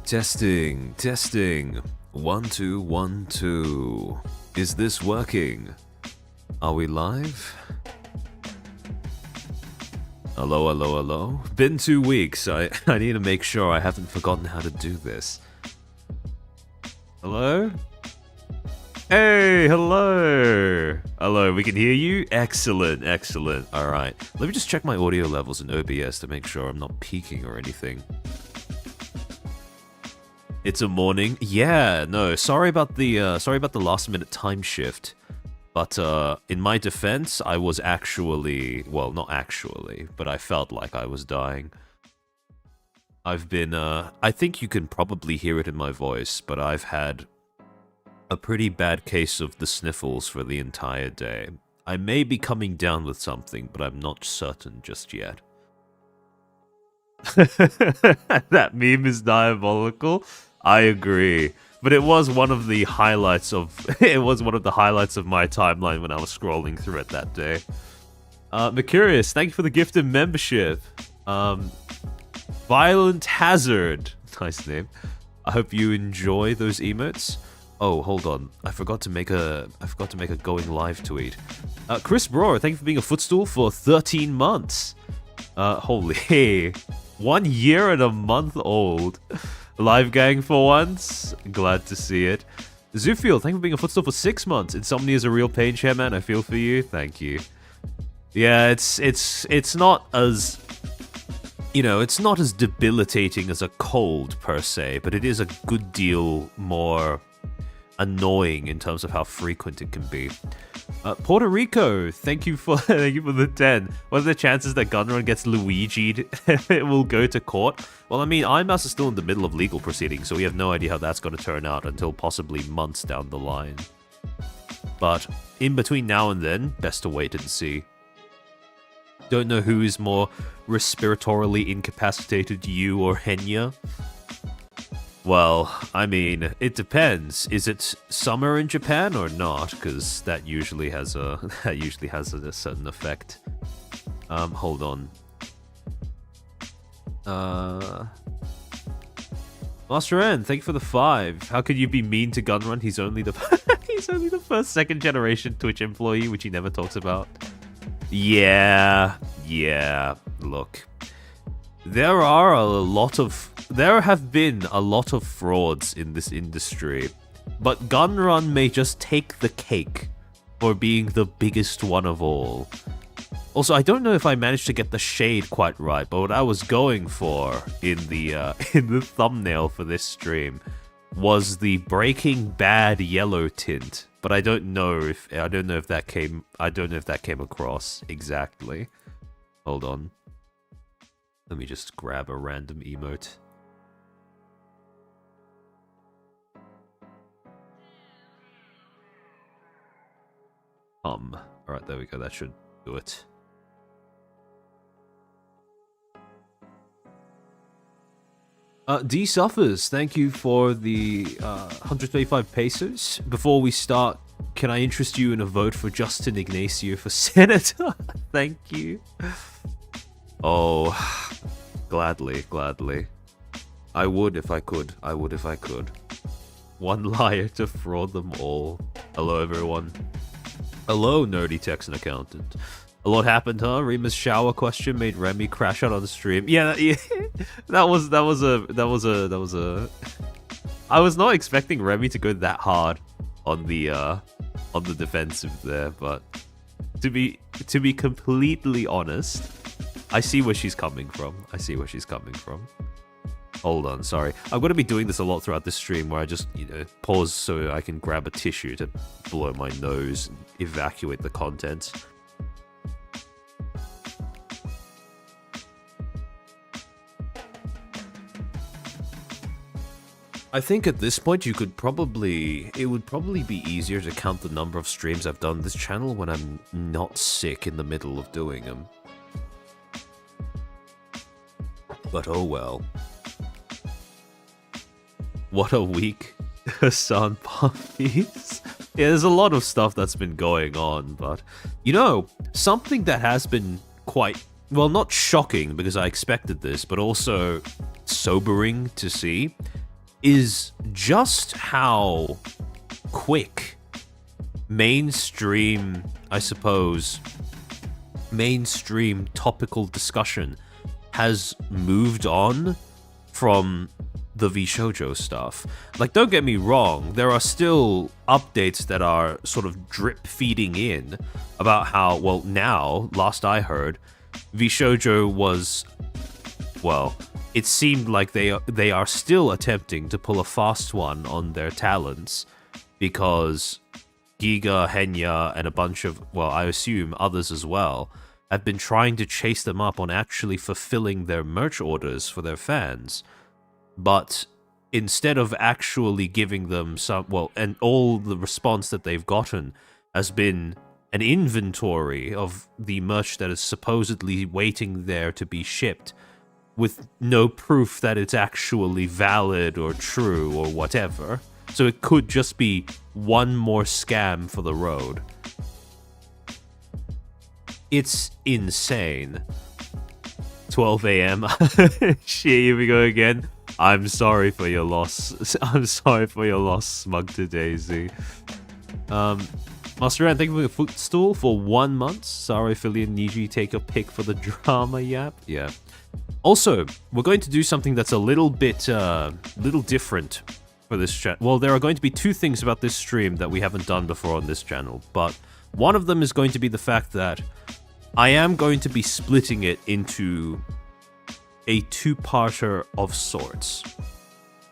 Testing, testing. 1 2 1 2. Is this working? Are we live? Hello, hello, hello. Been 2 weeks. I need to make sure I haven't forgotten how to do this. Hello? Hey, hello. Hello, we can hear you? Excellent, excellent. Alright. Let me just check my audio levels in OBS to make sure I'm not peaking or anything. It's a morning. Yeah, no, sorry about the last minute time shift. But in my defense, I was actually, well, not actually, but I felt like I was dying. I've been I think you can probably hear it in my voice, but I've had a pretty bad case of the sniffles for the entire day. I may be coming down with something, but I'm not certain just yet. That meme is diabolical. I agree, but it was one of the highlights of my timeline when I was scrolling through it that day. Mercurius, thank you for the gifted membership. Violent Hazard, nice name. I hope you enjoy those emotes. Oh, hold on, I forgot to make a going live tweet. Chris Broer, thank you for being a Footstool for 13 months. Holy, 1 year and a month old. Live gang for once. Glad to see it. Zufiel, thank you for being a Footstool for 6 months. Insomnia is a real pain, Chairman. I feel for you. Thank you. Yeah, it's not as, you know, it's not as debilitating as a cold per se, but it is a good deal more annoying in terms of how frequent it can be. Puerto Rico, thank you for the 10. What are the chances that Gunrun gets Luigi'd? It will go to court. Well, I mean, IMAS is still in the middle of legal proceedings, so we have no idea how that's going to turn out until possibly months down the line. But in between now and then, best to wait and see. Don't know who is more respiratorily incapacitated, you or Henya. Well, I mean, it depends. Is it summer in Japan or not? Because that usually has a certain effect. Hold on. Master N, thank you for the 5. How could you be mean to Gunrun? He's only the first second generation Twitch employee, which he never talks about. Yeah. Look, there have been a lot of frauds in this industry, but Gunrun may just take the cake for being the biggest one of all. Also, I don't know if I managed to get the shade quite right, but what I was going for in the thumbnail for this stream was the Breaking Bad yellow tint. But I don't know if that came across exactly. Hold on. Let me just grab a random emote. Alright, there we go, that should do it. D Suffers, thank you for the 125 pesos. Before we start, can I interest you in a vote for Justin Ignacio for senator? Thank you. Oh, gladly. I would if I could. One liar to fraud them all. Hello, everyone. Hello, nerdy Texan accountant. A lot happened, huh? Rima's shower question made Remy crash out on the stream. Yeah, that was a. I was not expecting Remy to go that hard on the defensive there, but to be completely honest, I see where she's coming from. Hold on, sorry. I'm going to be doing this a lot throughout this stream where I just, pause so I can grab a tissue to blow my nose and evacuate the contents. I think at this point it would probably be easier to count the number of streams I've done this channel when I'm not sick in the middle of doing them. But oh well. What a week, Hassan Puppies. Yeah, there's a lot of stuff that's been going on, but something that has been quite, well, not shocking because I expected this, but also sobering to see is just how quick mainstream, I suppose, mainstream topical discussion has moved on from the VShojo stuff. Like, don't get me wrong, there are still updates that are sort of drip feeding in about how, well, now, last I heard, VShojo was, well, it seemed like they are still attempting to pull a fast one on their talents, because Giga, Henya, and a bunch of, well, I assume others as well, have been trying to chase them up on actually fulfilling their merch orders for their fans. But instead of actually giving them some, well, and all the response that they've gotten has been an inventory of the merch that is supposedly waiting there to be shipped, with no proof that it's actually valid or true or whatever. So it could just be one more scam for the road. It's insane. 12 a.m. Shit, here we go again. I'm sorry for your loss. I'm sorry for your loss, Smug to Daisy. Master Ran, thank you for your Footstool for 1 month. Sorry, Philly, need you take a pick for the drama yap. Yeah. Also, we're going to do something that's a little bit, little different for this channel. Well, there are going to be two things about this stream that we haven't done before on this channel, but one of them is going to be the fact that I am going to be splitting it into a two-parter of sorts.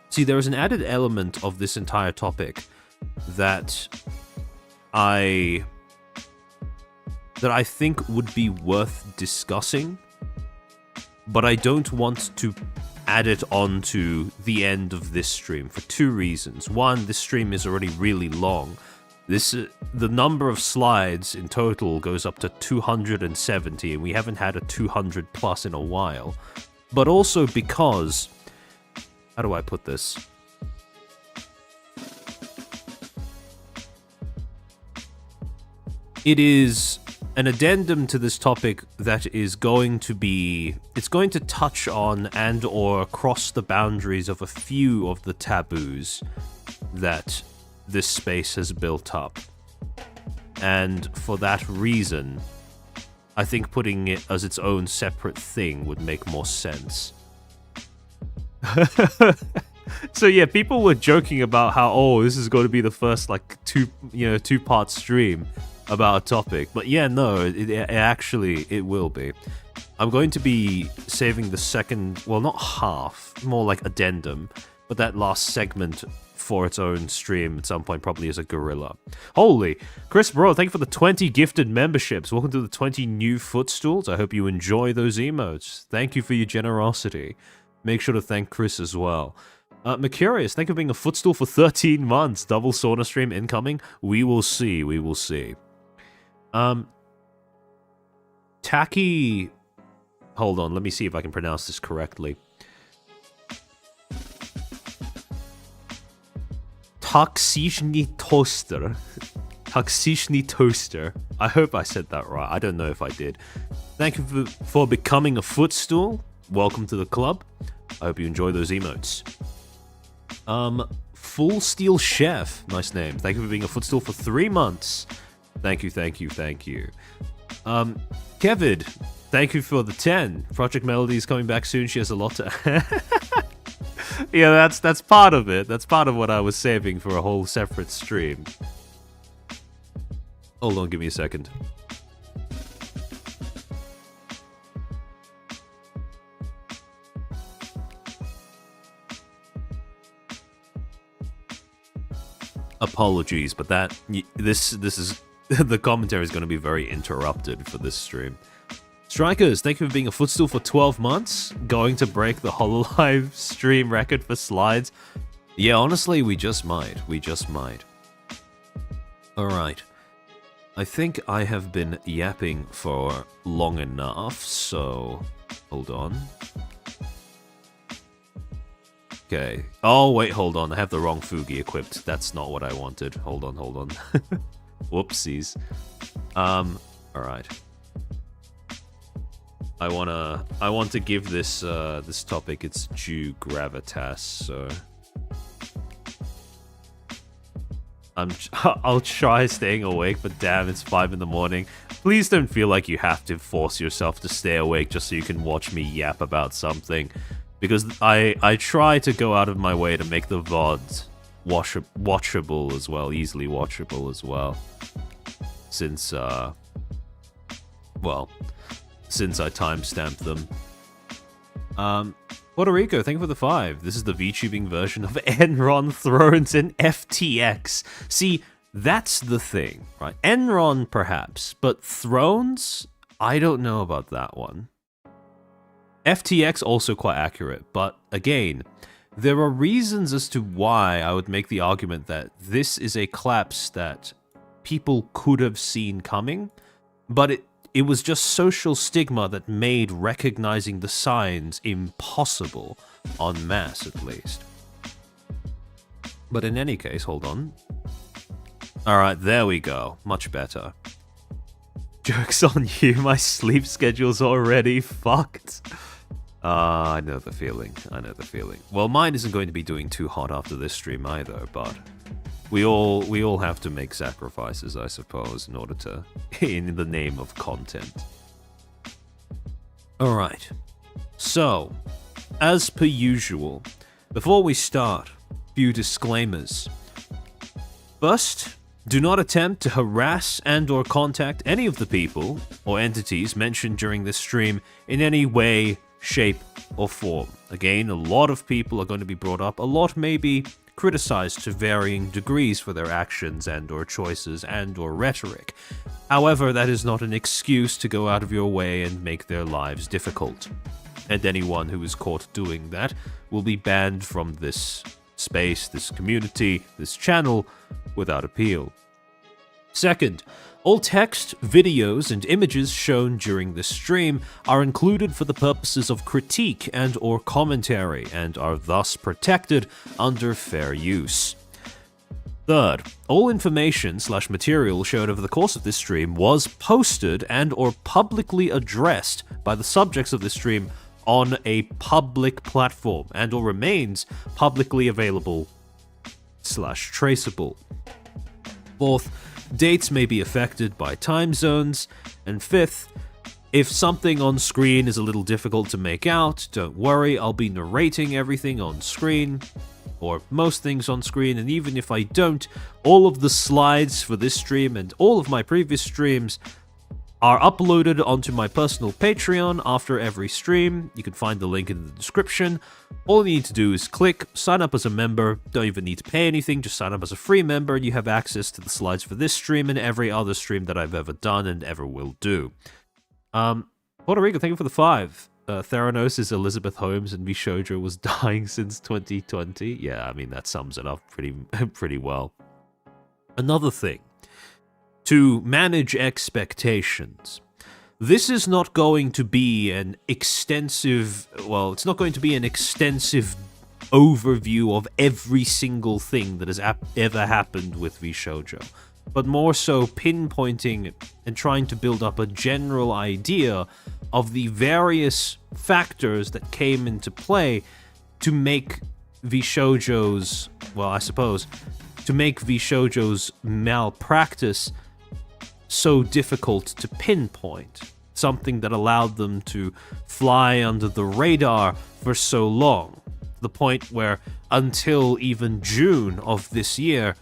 See, there is an added element of this entire topic that I think would be worth discussing, but I don't want to add it on to the end of this stream for two reasons. One, this stream is already really long. The number of slides in total goes up to 270, and we haven't had a 200 plus in a while. But also because, how do I put this? It is an addendum to this topic that is going to be, it's going to touch on and or cross the boundaries of a few of the taboos that this space has built up. And for that reason, I think putting it as its own separate thing would make more sense. So yeah, people were joking about how, oh, this is going to be the first like two-part stream about a topic. But yeah, no, it actually will be. I'm going to be saving the second, well, not half, more like addendum, but that last segment for its own stream at some point, probably as a gorilla. Holy, Chris Bro, thank you for the 20 gifted memberships. Welcome to the 20 new Footstools. I hope you enjoy those emotes. Thank you for your generosity. Make sure to thank Chris as well. Mercurius, thank you for being a Footstool for 13 months. Double sauna stream incoming. We will see. We will see. Tacky... Hold on, let me see if I can pronounce this correctly. Toxicity Toaster. Toxicity Toaster. I hope I said that right. I don't know if I did. Thank you for becoming a Footstool. Welcome to the club. I hope you enjoy those emotes. Full Steel Chef. Nice name. Thank you for being a Footstool for 3 months. Thank you, thank you, thank you. Kevid, thank you for the 10. Project Melody is coming back soon. She has a lot to... Yeah, that's part of it. That's part of what I was saving for a whole separate stream. Hold on, give me a second. Apologies, but this is the commentary is going to be very interrupted for this stream. Strikers, thank you for being a Footstool for 12 months. Going to break the HoloLive stream record for slides. Yeah, honestly, we just might. We just might. Alright. I think I have been yapping for long enough, so... Hold on. Okay. Oh, wait, hold on. I have the wrong Fugi equipped. That's not what I wanted. Hold on, hold on. Whoopsies. Alright. I want to give this this topic its due gravitas, so I'll try staying awake, but damn, it's 5 in the morning. Please don't feel like you have to force yourself to stay awake just so you can watch me yap about something. Because I try to go out of my way to make the VODs watchable as well, easily watchable as well. Since, since I timestamped them. Puerto Rico, thank you for the 5. This is the VTubing version of Enron, Thrones, and FTX. See, that's the thing, right? Enron, perhaps, but Thrones? I don't know about that one. FTX, also quite accurate, but again, there are reasons as to why I would make the argument that this is a collapse that people could have seen coming, but it was just social stigma that made recognizing the signs impossible, en masse at least. But in any case, hold on. Alright, there we go. Much better. Joke's on you, my sleep schedule's already fucked. I know the feeling. I know the feeling. Well, mine isn't going to be doing too hot after this stream either, but we all have to make sacrifices, I suppose, in order to, in the name of content. Alright, so, as per usual, before we start, few disclaimers. First, do not attempt to harass and or contact any of the people or entities mentioned during this stream in any way, shape, or form. Again, a lot of people are going to be brought up, a lot may be criticized to varying degrees for their actions and or choices and or rhetoric. However, that is not an excuse to go out of your way and make their lives difficult. And anyone who is caught doing that will be banned from this space, this community, this channel, without appeal. Second, all text, videos, and images shown during this stream are included for the purposes of critique and or commentary and are thus protected under fair use. Third, all information/material shown over the course of this stream was posted and or publicly addressed by the subjects of this stream on a public platform and or remains publicly available/traceable. Fourth, dates may be affected by time zones. And fifth, if something on screen is a little difficult to make out, don't worry, I'll be narrating everything on screen, or most things on screen, and even if I don't, all of the slides for this stream and all of my previous streams are uploaded onto my personal Patreon after every stream. You can find the link in the description. All you need to do is click, sign up as a member. Don't even need to pay anything, just sign up as a free member and you have access to the slides for this stream and every other stream that I've ever done and ever will do. Puerto Rico, thank you for the 5. Theranos is Elizabeth Holmes and VShojo was dying since 2020. Yeah, I mean, that sums it up pretty well. Another thing. To manage expectations. This is not going to be an extensive, well, it's not going to be an extensive overview of every single thing that has ever happened with VShojo, but more so pinpointing and trying to build up a general idea of the various factors that came into play to make VShojo's, well, I suppose, to make VShojo's malpractice so difficult to pinpoint, something that allowed them to fly under the radar for so long, the point where until even June of this year,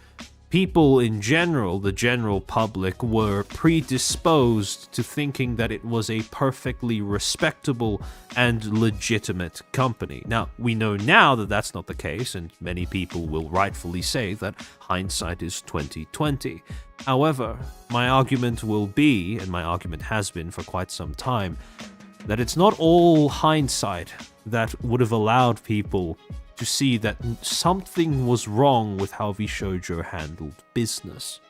people in general, the general public, were predisposed to thinking that it was a perfectly respectable and legitimate company. Now, we know now that that's not the case, and many people will rightfully say that hindsight is 2020. However, my argument will be, and my argument has been for quite some time, that it's not all hindsight that would have allowed people to see that something was wrong with how VShojo handled business.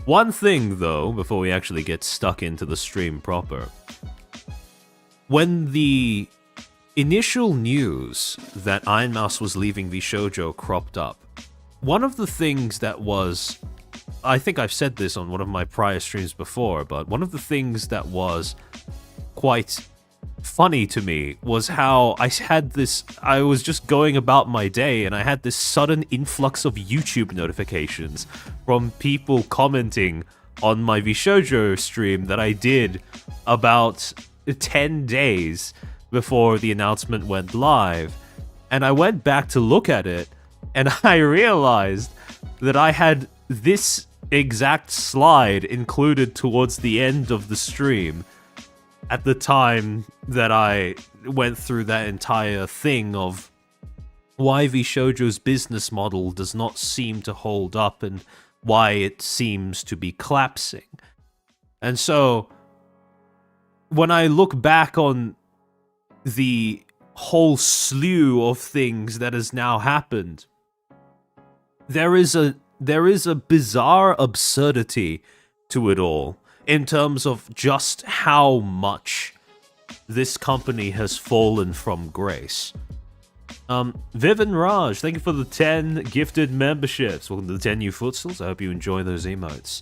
One thing, though, before we actually get stuck into the stream proper. When the initial news that Ironmouse was leaving VShojo cropped up, one of the things that was, I think I've said this on one of my prior streams before, but one of the things that was quite funny to me was how I was just going about my day and I had this sudden influx of YouTube notifications from people commenting on my VShojo stream that I did about 10 days before the announcement went live. And I went back to look at it and I realized that I had this exact slide included towards the end of the stream at the time that I went through that entire thing of why VShojo's business model does not seem to hold up and why it seems to be collapsing. And so, when I look back on the whole slew of things that has now happened, there is a bizarre absurdity to it all, in terms of just how much this company has fallen from grace. Viv and Raj, thank you for the 10 gifted memberships. Welcome to the 10 new Footstools. I hope you enjoy those emotes.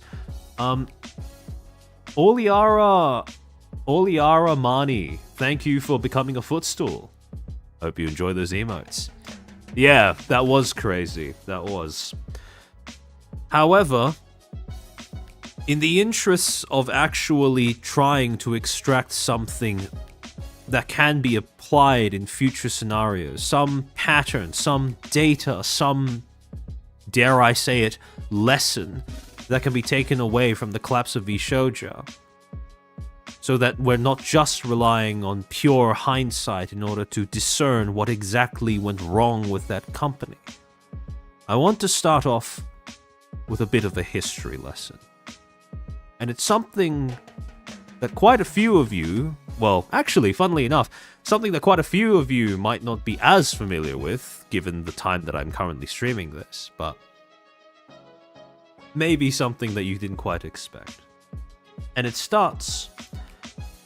Oliara Mani, thank you for becoming a Footstool. Hope you enjoy those emotes. Yeah, that was crazy. That was. However, in the interests of actually trying to extract something that can be applied in future scenarios, some pattern, some data, some, dare I say it, lesson that can be taken away from the collapse of VShojo, so that we're not just relying on pure hindsight in order to discern what exactly went wrong with that company. I want to start off with a bit of a history lesson. And it's something that quite a few of you, well, actually, funnily enough, something that quite a few of you might not be as familiar with, given the time that I'm currently streaming this, but maybe something that you didn't quite expect. And it starts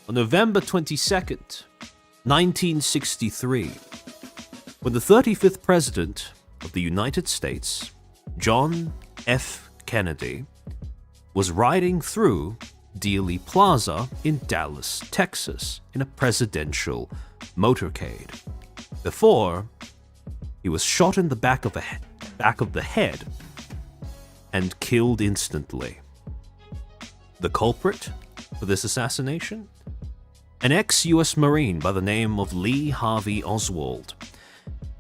on November 22nd, 1963, when the 35th President of the United States, John F. Kennedy, was riding through Dealey Plaza in Dallas, Texas, in a presidential motorcade, before he was shot in the back of the head and killed instantly. The culprit for this assassination? An ex-US Marine by the name of Lee Harvey Oswald,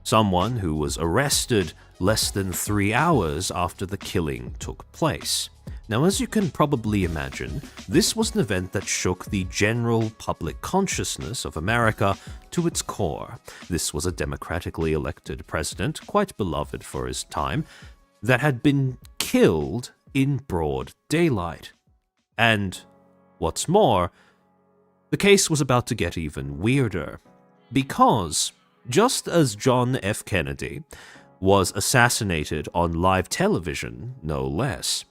someone who was arrested less than 3 hours after the killing took place. Now, as you can probably imagine, this was an event that shook the general public consciousness of America to its core. This was a democratically elected president, quite beloved for his time, that had been killed in broad daylight. And, what's more, the case was about to get even weirder, because, just as John F. Kennedy was assassinated on live television, no less,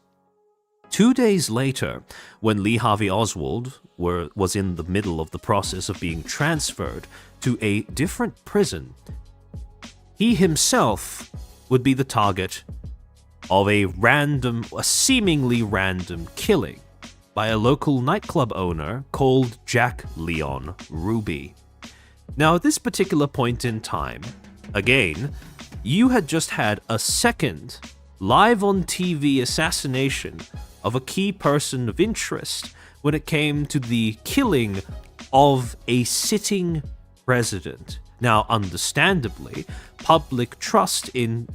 2 days later, when Lee Harvey Oswald was in the middle of the process of being transferred to a different prison, he himself would be the target of a seemingly random killing by a local nightclub owner called Jack Leon Ruby. Now, at this particular point in time, again, you had just had a second live-on-TV assassination of a key person of interest when it came to the killing of a sitting president. Now, understandably, public trust in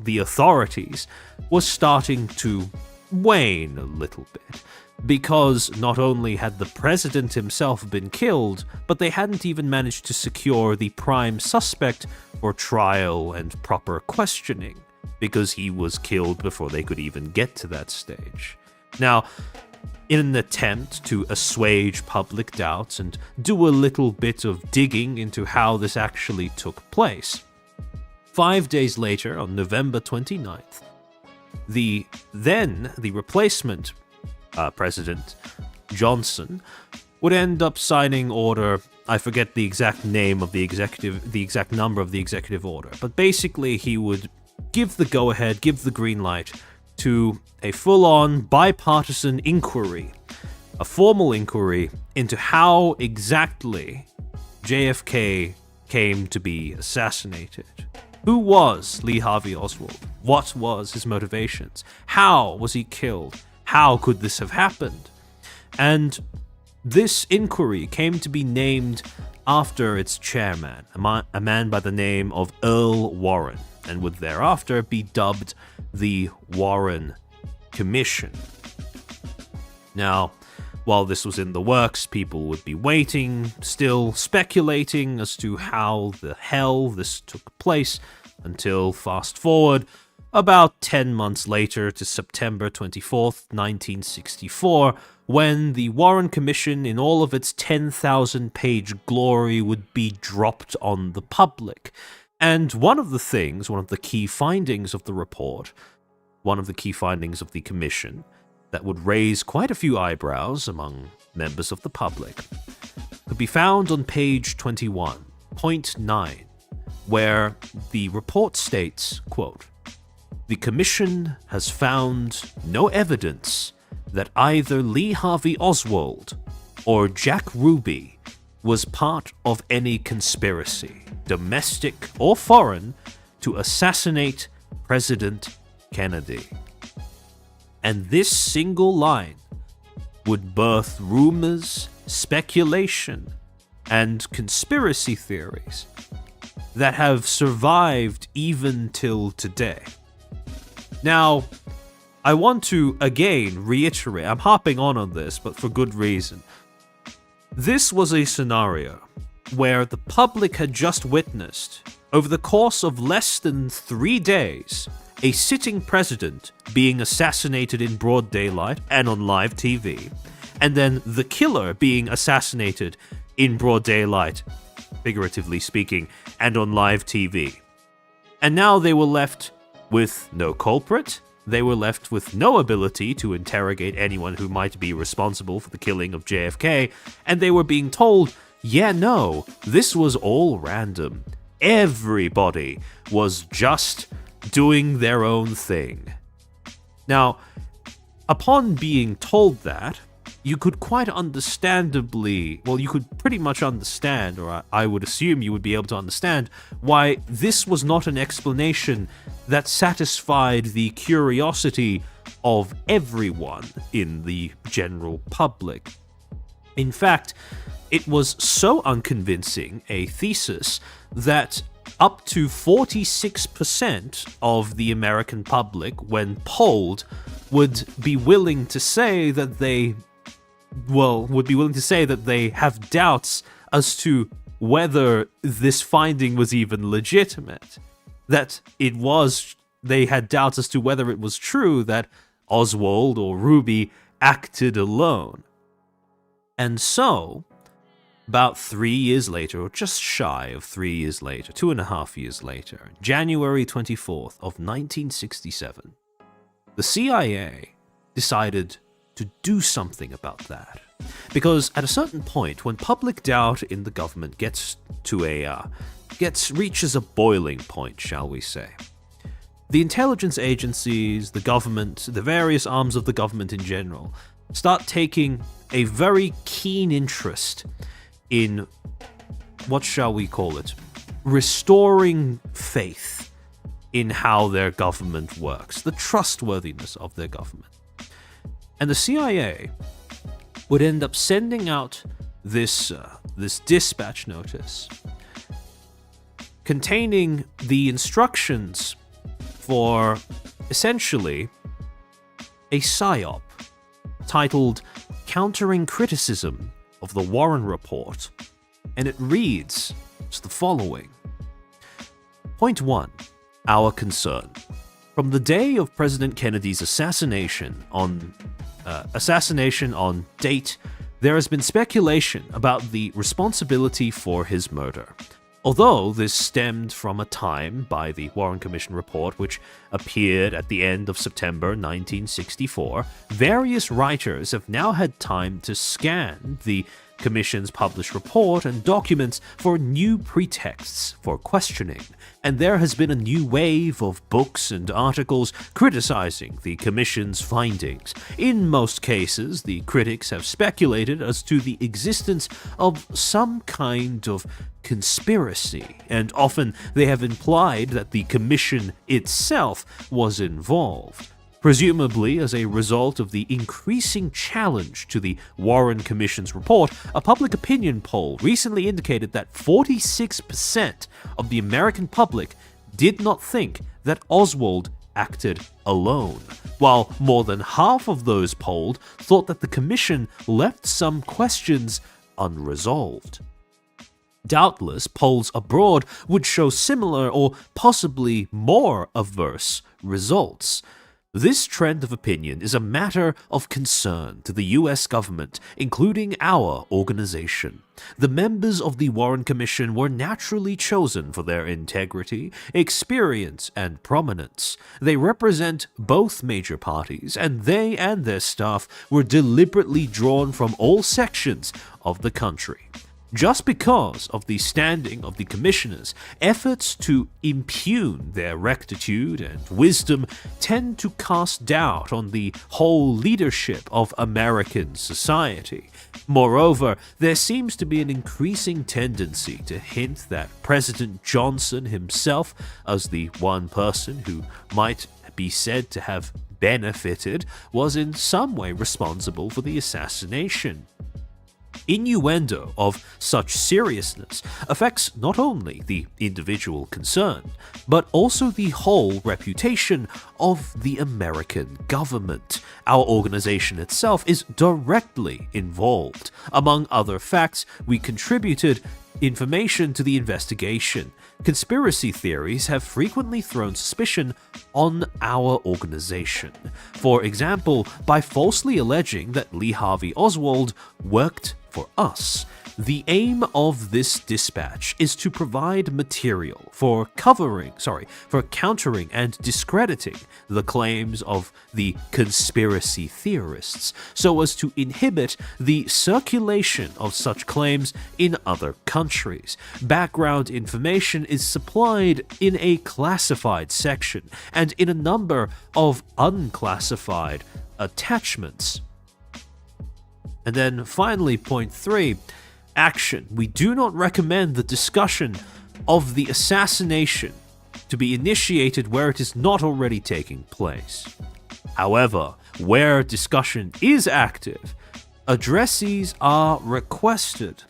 the authorities was starting to wane a little bit, because not only had the president himself been killed, but they hadn't even managed to secure the prime suspect for trial and proper questioning, because he was killed before they could even get to that stage. Now, in an attempt to assuage public doubts and do a little bit of digging into how this actually took place, 5 days later, on November 29th, the replacement President Johnson would end up signing order. I forget the exact name of the exact number of the executive order, but basically he would give the go-ahead, give the green light to a full-on bipartisan inquiry, a formal inquiry into how exactly JFK came to be assassinated. Who was Lee Harvey Oswald? What was his motivations? How was he killed? How could this have happened? And this inquiry came to be named after its chairman, a man by the name of Earl Warren, and would thereafter be dubbed the Warren Commission. Now, while this was in the works, people would be waiting, still speculating as to how the hell this took place, until fast forward about 10 months later to September 24th, 1964, when the Warren Commission in all of its 10,000-page glory would be dropped on the public. And one of the key findings of the report, one of the key findings of the commission, that would raise quite a few eyebrows among members of the public, could be found on page 21, point 9, where the report states, quote, "The commission has found no evidence that either Lee Harvey Oswald or Jack Ruby was part of any conspiracy, domestic or foreign, to assassinate President Kennedy." And this single line would birth rumors, speculation, and conspiracy theories that have survived even till today. Now, I want to again reiterate, I'm harping on this, but for good reason. This was a scenario where the public had just witnessed, over the course of less than 3 days, a sitting president being assassinated in broad daylight and on live TV, and then the killer being assassinated in broad daylight, figuratively speaking, and on live TV. And now they were left with no culprit, they were left with no ability to interrogate anyone who might be responsible for the killing of JFK, and they were being told, yeah, no, this was all random. Everybody was just doing their own thing. Now, upon being told that, you could quite understandably, well, you could pretty much understand, or I would assume you would be able to understand, why this was not an explanation that satisfied the curiosity of everyone in the general public. In fact, it was so unconvincing a thesis that up to 46% of the American public, when polled, would be willing to say that they have doubts as to whether this finding was even legitimate. They had doubts as to whether it was true that Oswald or Ruby acted alone. And so, about 3 years later, or just shy of 3 years later, 2.5 years later, January 24th of 1967, the CIA decided to do something about that. Because at a certain point, when public doubt in the government reaches a boiling point, shall we say, the intelligence agencies, the government, the various arms of the government in general, start taking a very keen interest in, what shall we call it, restoring faith in how their government works, the trustworthiness of their government. And the CIA would end up sending out this dispatch notice containing the instructions for, essentially, a Psy-Op titled Countering Criticism of the Warren Report, and it reads as the following. Point 1. Our concern. From the day of President Kennedy's assassination on date, there has been speculation about the responsibility for his murder. Although this stemmed from a time by the Warren Commission report which appeared at the end of September 1964, various writers have now had time to scan the commissions publish report and documents for new pretexts for questioning, and there has been a new wave of books and articles criticizing the Commission's findings. In most cases, the critics have speculated as to the existence of some kind of conspiracy, and often they have implied that the Commission itself was involved. Presumably, as a result of the increasing challenge to the Warren Commission's report, a public opinion poll recently indicated that 46% of the American public did not think that Oswald acted alone, while more than half of those polled thought that the Commission left some questions unresolved. Doubtless, polls abroad would show similar or possibly more averse results. This trend of opinion is a matter of concern to the US government, including our organization. The members of the Warren Commission were naturally chosen for their integrity, experience, and prominence. They represent both major parties, and they and their staff were deliberately drawn from all sections of the country. Just because of the standing of the commissioners, efforts to impugn their rectitude and wisdom tend to cast doubt on the whole leadership of American society. Moreover, there seems to be an increasing tendency to hint that President Johnson himself, as the one person who might be said to have benefited, was in some way responsible for the assassination. Innuendo of such seriousness affects not only the individual concerned, but also the whole reputation of the American government. Our organization itself is directly involved. Among other facts, we contributed information to the investigation. Conspiracy theories have frequently thrown suspicion on our organization. For example, by falsely alleging that Lee Harvey Oswald worked for us. The aim of this dispatch is to provide material for countering and discrediting the claims of the conspiracy theorists, so as to inhibit the circulation of such claims in other countries. Background information is supplied in a classified section and in a number of unclassified attachments. And then finally, point 3, action. We do not recommend the discussion of the assassination to be initiated where it is not already taking place. However, where discussion is active, addressees are requested.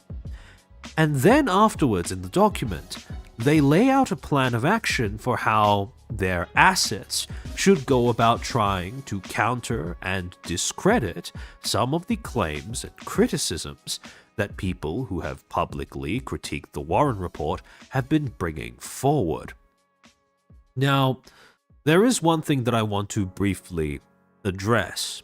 And then afterwards in the document, they lay out a plan of action for how their assets should go about trying to counter and discredit some of the claims and criticisms that people who have publicly critiqued the Warren Report have been bringing forward. Now, there is one thing that I want to briefly address.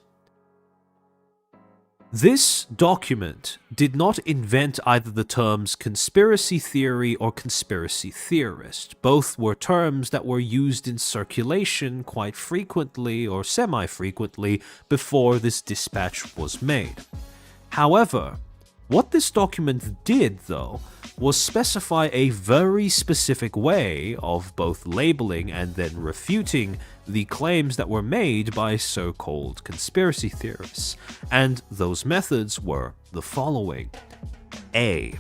This document did not invent either the terms conspiracy theory or conspiracy theorist. Both were terms that were used in circulation quite frequently or semi-frequently before this dispatch was made. However, what this document did, though, was specify a very specific way of both labeling and then refuting the claims that were made by so-called conspiracy theorists, and those methods were the following. A.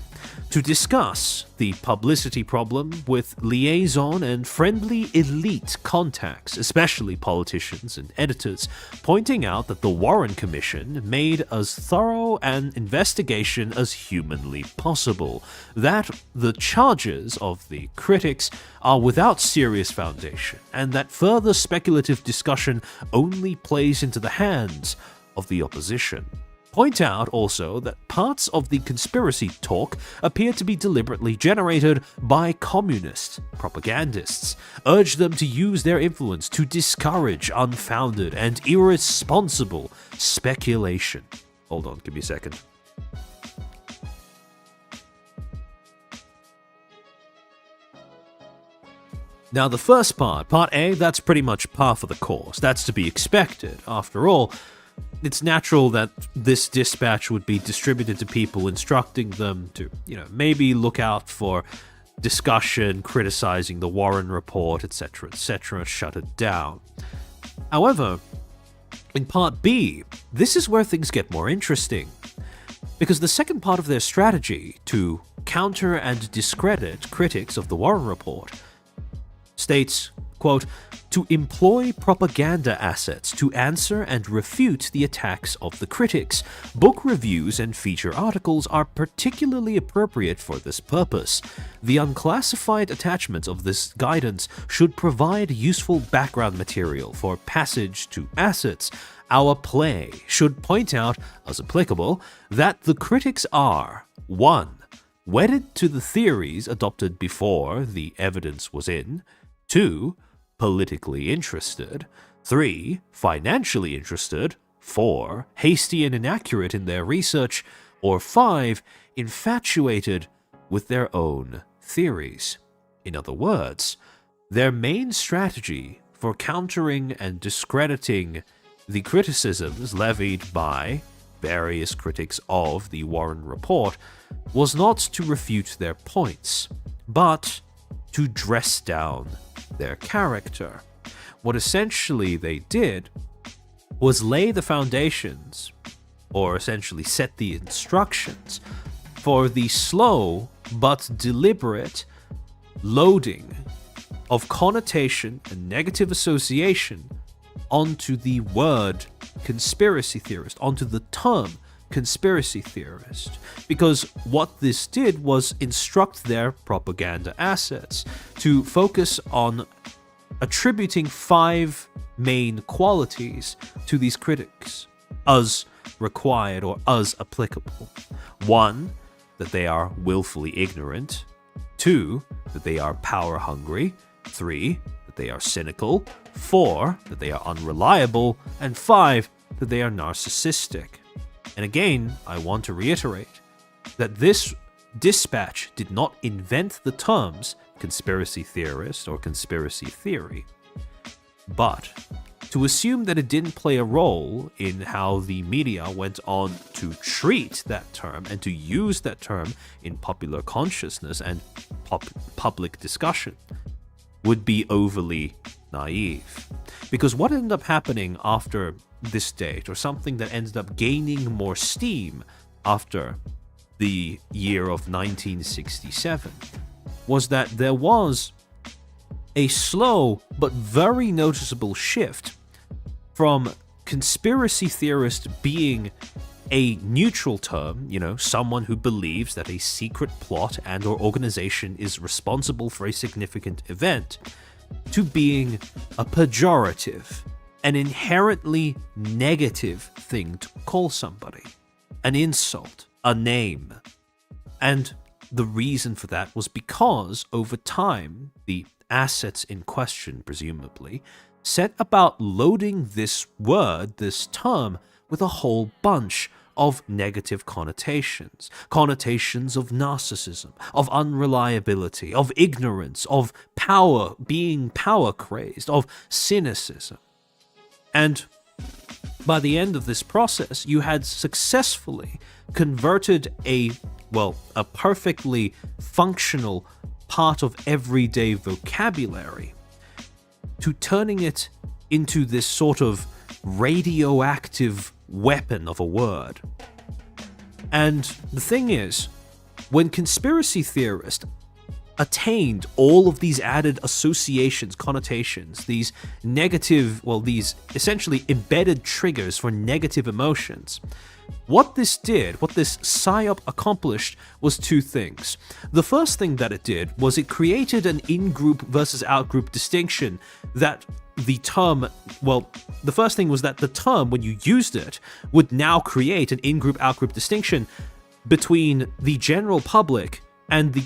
To discuss the publicity problem with liaison and friendly elite contacts, especially politicians and editors, pointing out that the Warren Commission made as thorough an investigation as humanly possible, that the charges of the critics are without serious foundation, and that further speculative discussion only plays into the hands of the opposition. Point out also that parts of the conspiracy talk appear to be deliberately generated by communist propagandists. Urge them to use their influence to discourage unfounded and irresponsible speculation. Hold on, give me a second. Now the first part A, that's pretty much par for the course. That's to be expected. After all, it's natural that this dispatch would be distributed to people, instructing them to, maybe look out for discussion criticizing the Warren report, etc., shut it down. However, in part B, this is where things get more interesting, because the second part of their strategy to counter and discredit critics of the Warren report states, quote, to employ propaganda assets to answer and refute the attacks of the critics. Book reviews and feature articles are particularly appropriate for this purpose. The unclassified attachments of this guidance should provide useful background material for passage to assets. Our play should point out, as applicable, that the critics are 1. Wedded to the theories adopted before the evidence was in, 2. Politically interested, 3. Financially interested, 4. Hasty and inaccurate in their research, or 5. Infatuated with their own theories. In other words, their main strategy for countering and discrediting the criticisms levied by various critics of the Warren report was not to refute their points, but to dress down their character. What essentially they did was lay the foundations, or essentially set the instructions, for the slow but deliberate loading of connotation and negative association onto the word conspiracy theorist, onto the term conspiracy theorist, because what this did was instruct their propaganda assets to focus on attributing 5 main qualities to these critics as required or as applicable. 1, that they are willfully ignorant. 2, that they are power hungry. 3, that they are cynical. 4, that they are unreliable. And 5, that they are narcissistic. And again, I want to reiterate that this dispatch did not invent the terms conspiracy theorist or conspiracy theory, but to assume that it didn't play a role in how the media went on to treat that term and to use that term in popular consciousness and public discussion would be overly naive. Because what ended up happening after this date, or something that ended up gaining more steam after the year of 1967, was that there was a slow but very noticeable shift from conspiracy theorist being a neutral term, someone who believes that a secret plot and or organization is responsible for a significant event, to being a pejorative, an inherently negative thing to call somebody, an insult, a name. And the reason for that was because over time, the assets in question, presumably, set about loading this word, this term, with a whole bunch of negative connotations. Connotations of narcissism, of unreliability, of ignorance, of power, being power crazed, of cynicism. And by the end of this process, you had successfully converted a perfectly functional part of everyday vocabulary to turning it into this sort of radioactive weapon of a word. And the thing is, when conspiracy theorists attained all of these added associations, connotations, these negative, these essentially embedded triggers for negative emotions, what this Psy-Op accomplished was 2 things. The first thing that it did was it created an in-group versus out-group distinction that the term, the first thing was that the term, when you used it, would now create an in-group, out-group distinction between the general public and the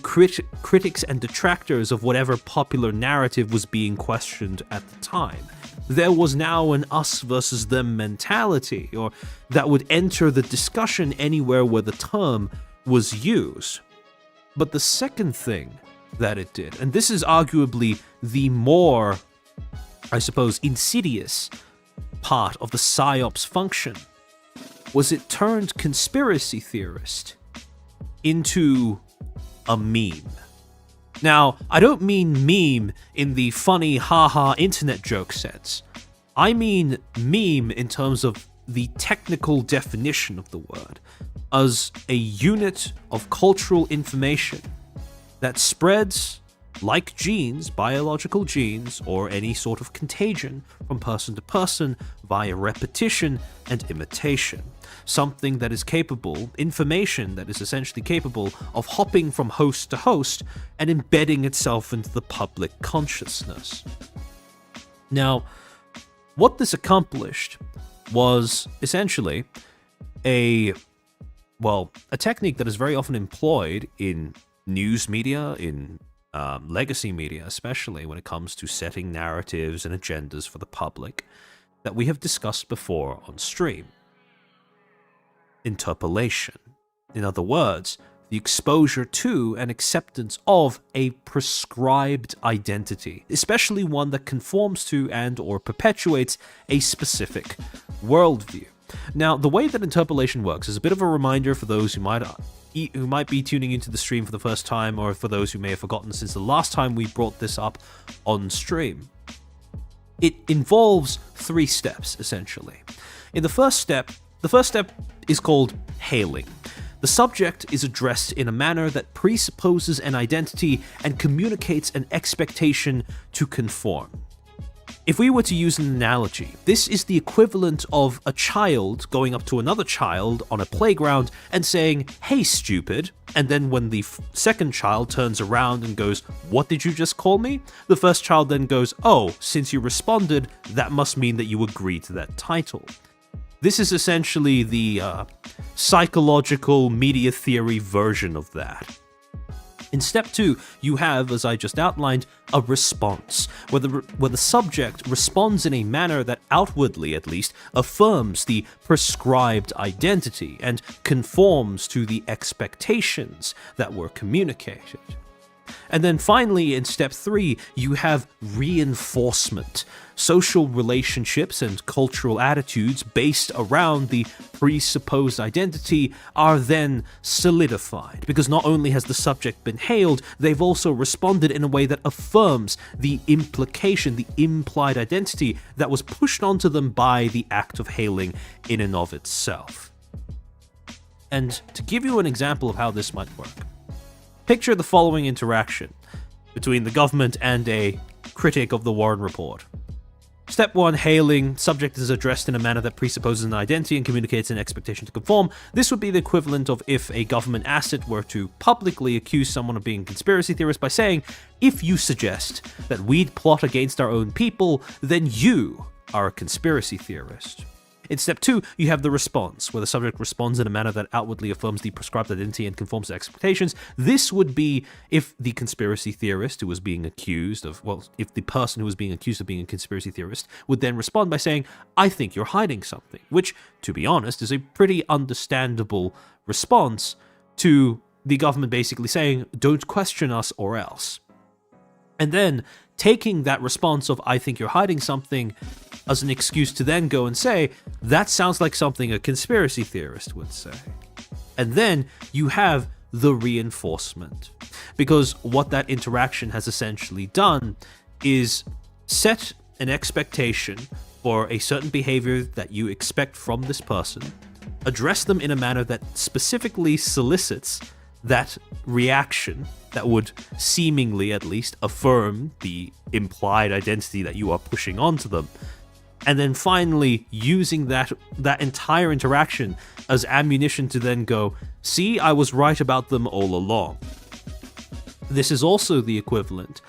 critics and detractors of whatever popular narrative was being questioned at the time. There was now an us versus them mentality, or that would enter the discussion anywhere where the term was used. But the second thing that it did, and this is arguably the more, I suppose, insidious part of the Psy-Ops function was it turned conspiracy theorist into a meme. Now, I don't mean meme in the funny haha internet joke sense. I mean meme in terms of the technical definition of the word, as a unit of cultural information that spreads like genes, biological genes, or any sort of contagion from person to person via repetition and imitation. Something that is capable, information that is essentially capable of hopping from host to host and embedding itself into the public consciousness. Now, what this accomplished was essentially a technique that is very often employed in news media, in legacy media, especially when it comes to setting narratives and agendas for the public, that we have discussed before on stream. Interpolation. In other words, the exposure to and acceptance of a prescribed identity, especially one that conforms to and or perpetuates a specific worldview. Now, the way that interpolation works is a bit of a reminder for those who might be tuning into the stream for the first time, or for those who may have forgotten since the last time we brought this up on stream. It involves 3 steps, essentially. In the first step is called hailing. The subject is addressed in a manner that presupposes an identity and communicates an expectation to conform. If we were to use an analogy, this is the equivalent of a child going up to another child on a playground and saying, "Hey, stupid," and then when the second child turns around and goes, "What did you just call me?" the first child then goes, "Oh, since you responded, that must mean that you agree to that title." This is essentially the psychological media theory version of that. In step 2, you have, as I just outlined, a response, where the subject responds in a manner that outwardly, at least, affirms the prescribed identity and conforms to the expectations that were communicated. And then finally, in step 3, you have reinforcement. Social relationships and cultural attitudes based around the presupposed identity are then solidified, because not only has the subject been hailed, they've also responded in a way that affirms the implication, the implied identity that was pushed onto them by the act of hailing in and of itself. And to give you an example of how this might work, picture the following interaction between the government and a critic of the Warren Report. Step 1, hailing. Subject is addressed in a manner that presupposes an identity and communicates an expectation to conform. This would be the equivalent of if a government asset were to publicly accuse someone of being a conspiracy theorist by saying, "If you suggest that we'd plot against our own people, then you are a conspiracy theorist." In step 2, you have the response, where the subject responds in a manner that outwardly affirms the prescribed identity and conforms to expectations. This would be if the conspiracy theorist who was being accused of, if the person who was being accused of being a conspiracy theorist would then respond by saying, "I think you're hiding something," which, to be honest, is a pretty understandable response to the government basically saying, "Don't question us or else." And then taking that response of, "I think you're hiding something," as an excuse to then go and say, "That sounds like something a conspiracy theorist would say." And then you have the reinforcement. Because what that interaction has essentially done is set an expectation for a certain behavior that you expect from this person, address them in a manner that specifically solicits that reaction that would seemingly, at least, affirm the implied identity that you are pushing onto them. And then finally, using that entire interaction as ammunition to then go, "See, I was right about them all along." This is also the equivalent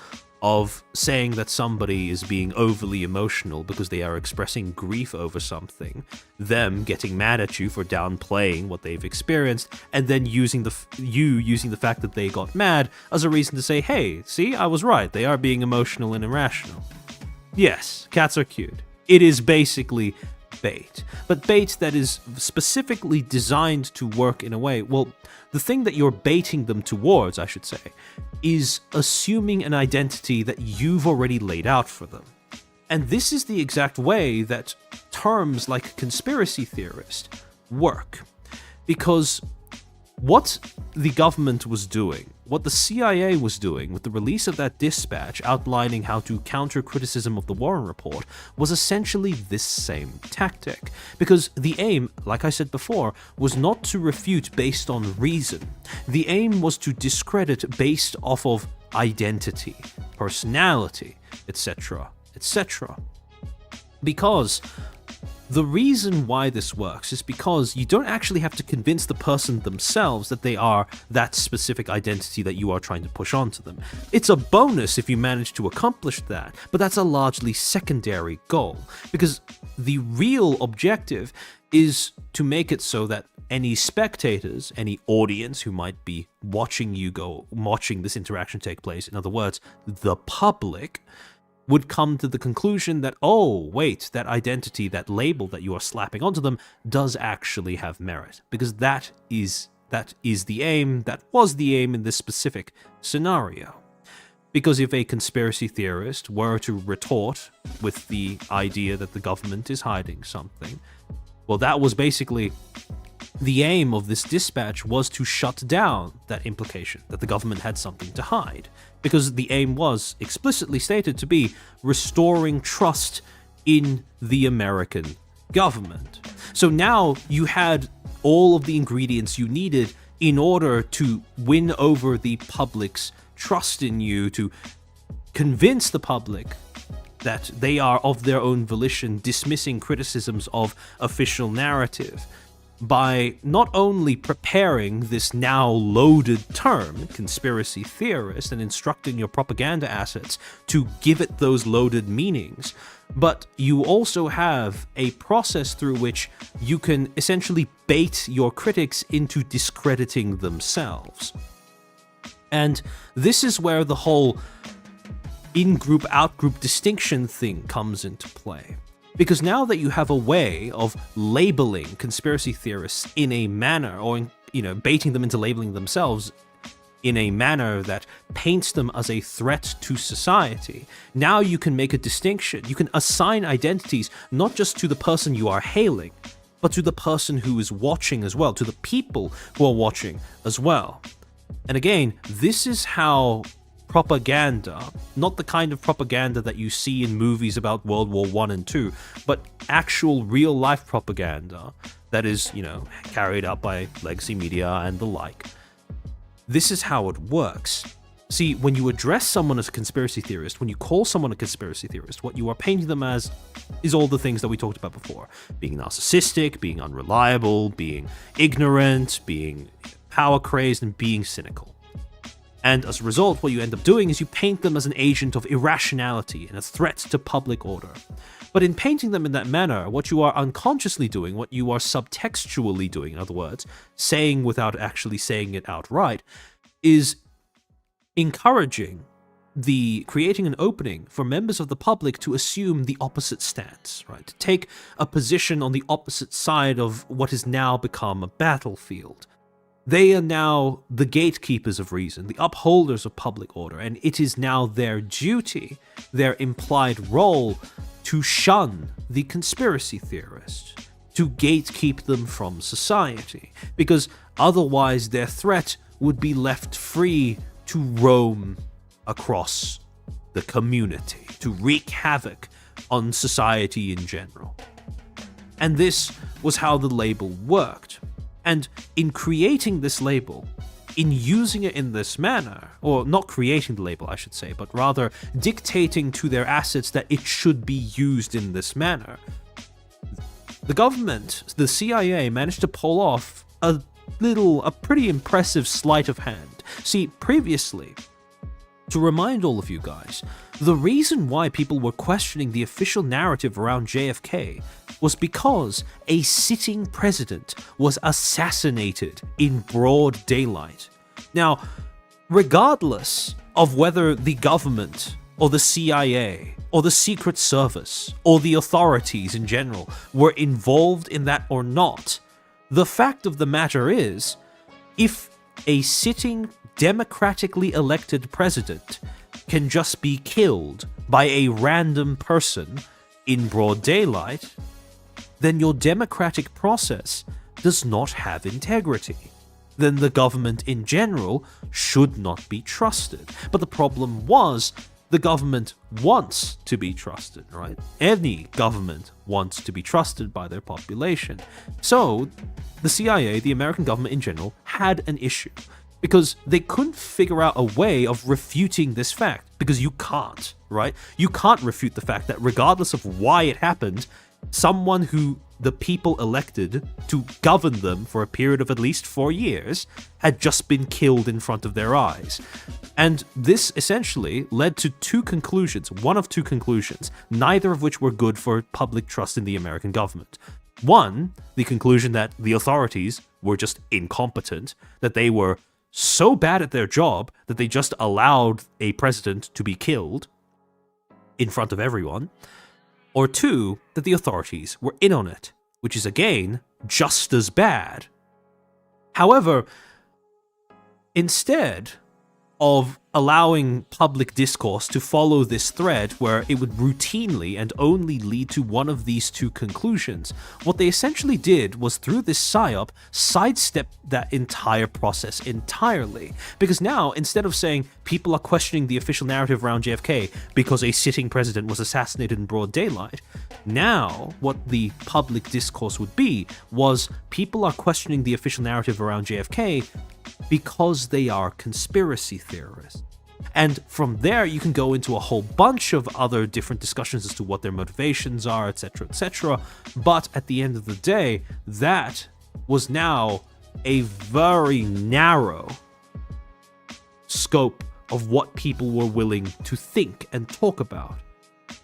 of saying that somebody is being overly emotional because they are expressing grief over something, them getting mad at you for downplaying what they've experienced, and then using the fact that they got mad as a reason to say, "Hey, see, I was right, they are being emotional and irrational." Yes, cats are cute. It is basically bait, but bait that is specifically designed to work in a way, the thing that you're baiting them towards, I should say, is assuming an identity that you've already laid out for them. And this is the exact way that terms like conspiracy theorist work. Because what the government was doing, what the CIA was doing with the release of that dispatch outlining how to counter criticism of the Warren Report was essentially this same tactic. Because the aim, like I said before, was not to refute based on reason. The aim was to discredit based off of identity, personality, etc., etc. Because the reason why this works is because you don't actually have to convince the person themselves that they are that specific identity that you are trying to push onto them. It's a bonus if you manage to accomplish that, but that's a largely secondary goal, because the real objective is to make it so that any spectators, any audience who might be watching this interaction take place, in other words, the public, would come to the conclusion that, oh, wait, that identity, that label that you are slapping onto them does actually have merit. Because that is the aim, that was the aim in this specific scenario. Because if a conspiracy theorist were to retort with the idea that the government is hiding something, well, that was basically the aim of this dispatch, was to shut down that implication that the government had something to hide. Because the aim was explicitly stated to be restoring trust in the American government. So now you had all of the ingredients you needed in order to win over the public's trust in you, to convince the public that they are of their own volition dismissing criticisms of official narrative, by not only preparing this now loaded term, conspiracy theorist, and instructing your propaganda assets to give it those loaded meanings, but you also have a process through which you can essentially bait your critics into discrediting themselves. And this is where the whole in-group, out-group distinction thing comes into play. Because now that you have a way of labeling conspiracy theorists in a manner, or baiting them into labeling themselves in a manner that paints them as a threat to society, now you can make a distinction. You can assign identities not just to the person you are hailing, but to the person who is watching as well, to the people who are watching as well. And again, this is how propaganda, not the kind of propaganda that you see in movies about World War I and II, but actual real-life propaganda that is, carried out by legacy media and the like. This is how it works. See, when you address someone as a conspiracy theorist, when you call someone a conspiracy theorist, what you are painting them as is all the things that we talked about before. Being narcissistic, being unreliable, being ignorant, being power-crazed, and being cynical. And as a result, what you end up doing is you paint them as an agent of irrationality and a threat to public order. But in painting them in that manner, what you are unconsciously doing, what you are subtextually doing, in other words, saying without actually saying it outright, is encouraging creating an opening for members of the public to assume the opposite stance, right? To take a position on the opposite side of what has now become a battlefield. They are now the gatekeepers of reason, the upholders of public order, and it is now their duty, their implied role, to shun the conspiracy theorists, to gatekeep them from society, because otherwise their threat would be left free to roam across the community, to wreak havoc on society in general. And this was how the label worked. And in creating this label, in using it in this manner, or not creating the label, I should say, but rather dictating to their assets that it should be used in this manner, the government, the CIA, managed to pull off a pretty impressive sleight of hand. See, previously, to remind all of you guys, the reason why people were questioning the official narrative around JFK was because a sitting president was assassinated in broad daylight. Now, regardless of whether the government or the CIA or the Secret Service or the authorities in general were involved in that or not, the fact of the matter is, if a sitting democratically elected president can just be killed by a random person in broad daylight, then your democratic process does not have integrity. Then the government in general should not be trusted. But the problem was, the government wants to be trusted, right? Any government wants to be trusted by their population. So the CIA, the American government in general, had an issue because they couldn't figure out a way of refuting this fact, because you can't, right? You can't refute the fact that regardless of why it happened, someone who the people elected to govern them for a period of at least 4 years had just been killed in front of their eyes. And this essentially led to one of two conclusions, neither of which were good for public trust in the American government. One, the conclusion that the authorities were just incompetent, that they were so bad at their job that they just allowed a president to be killed in front of everyone. Or two, that the authorities were in on it, which is again just as bad. However, instead of allowing public discourse to follow this thread where it would routinely and only lead to one of these two conclusions, what they essentially did was, through this Psy-Op, sidestep that entire process entirely. Because now, instead of saying people are questioning the official narrative around JFK because a sitting president was assassinated in broad daylight, now what the public discourse would be was people are questioning the official narrative around JFK because they are conspiracy theorists. And from there, you can go into a whole bunch of other different discussions as to what their motivations are, etc., etc. But at the end of the day, that was now a very narrow scope of what people were willing to think and talk about.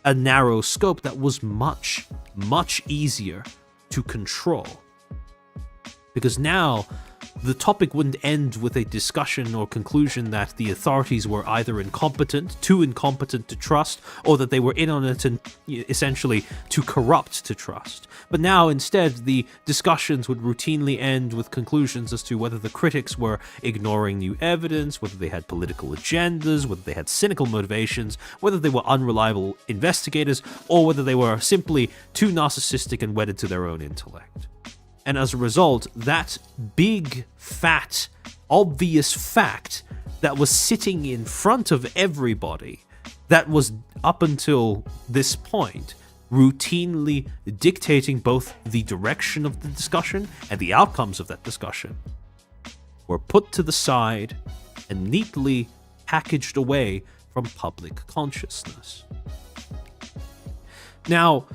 A narrow scope that was much, much easier to control. Because now, the topic wouldn't end with a discussion or conclusion that the authorities were either too incompetent to trust, or that they were in on it and essentially too corrupt to trust. But now, instead, the discussions would routinely end with conclusions as to whether the critics were ignoring new evidence, whether they had political agendas, whether they had cynical motivations, whether they were unreliable investigators, or whether they were simply too narcissistic and wedded to their own intellect. And as a result, that big, fat, obvious fact that was sitting in front of everybody, that was up until this point routinely dictating both the direction of the discussion and the outcomes of that discussion, were put to the side and neatly packaged away from public consciousness. Now,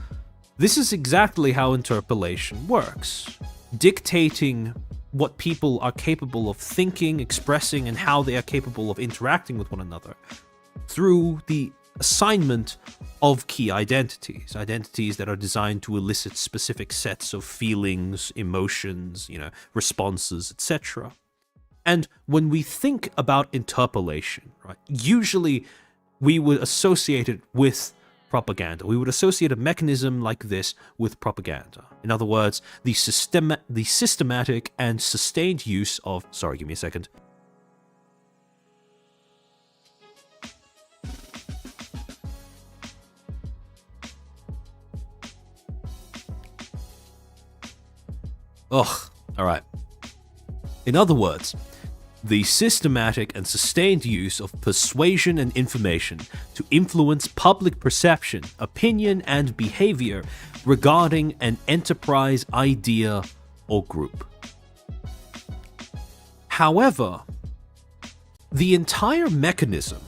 this is exactly how interpolation works, dictating what people are capable of thinking, expressing, and how they are capable of interacting with one another through the assignment of key identities that are designed to elicit specific sets of feelings, emotions, responses, etc. And when we think about interpolation, right, usually we would associate it with propaganda. We would associate a mechanism like this with propaganda. In other words, the systematic and sustained use of... Sorry, give me a second. Ugh, alright. In other words, the systematic and sustained use of persuasion and information to influence public perception, opinion, and behavior regarding an enterprise, idea, or group. However, the entire mechanism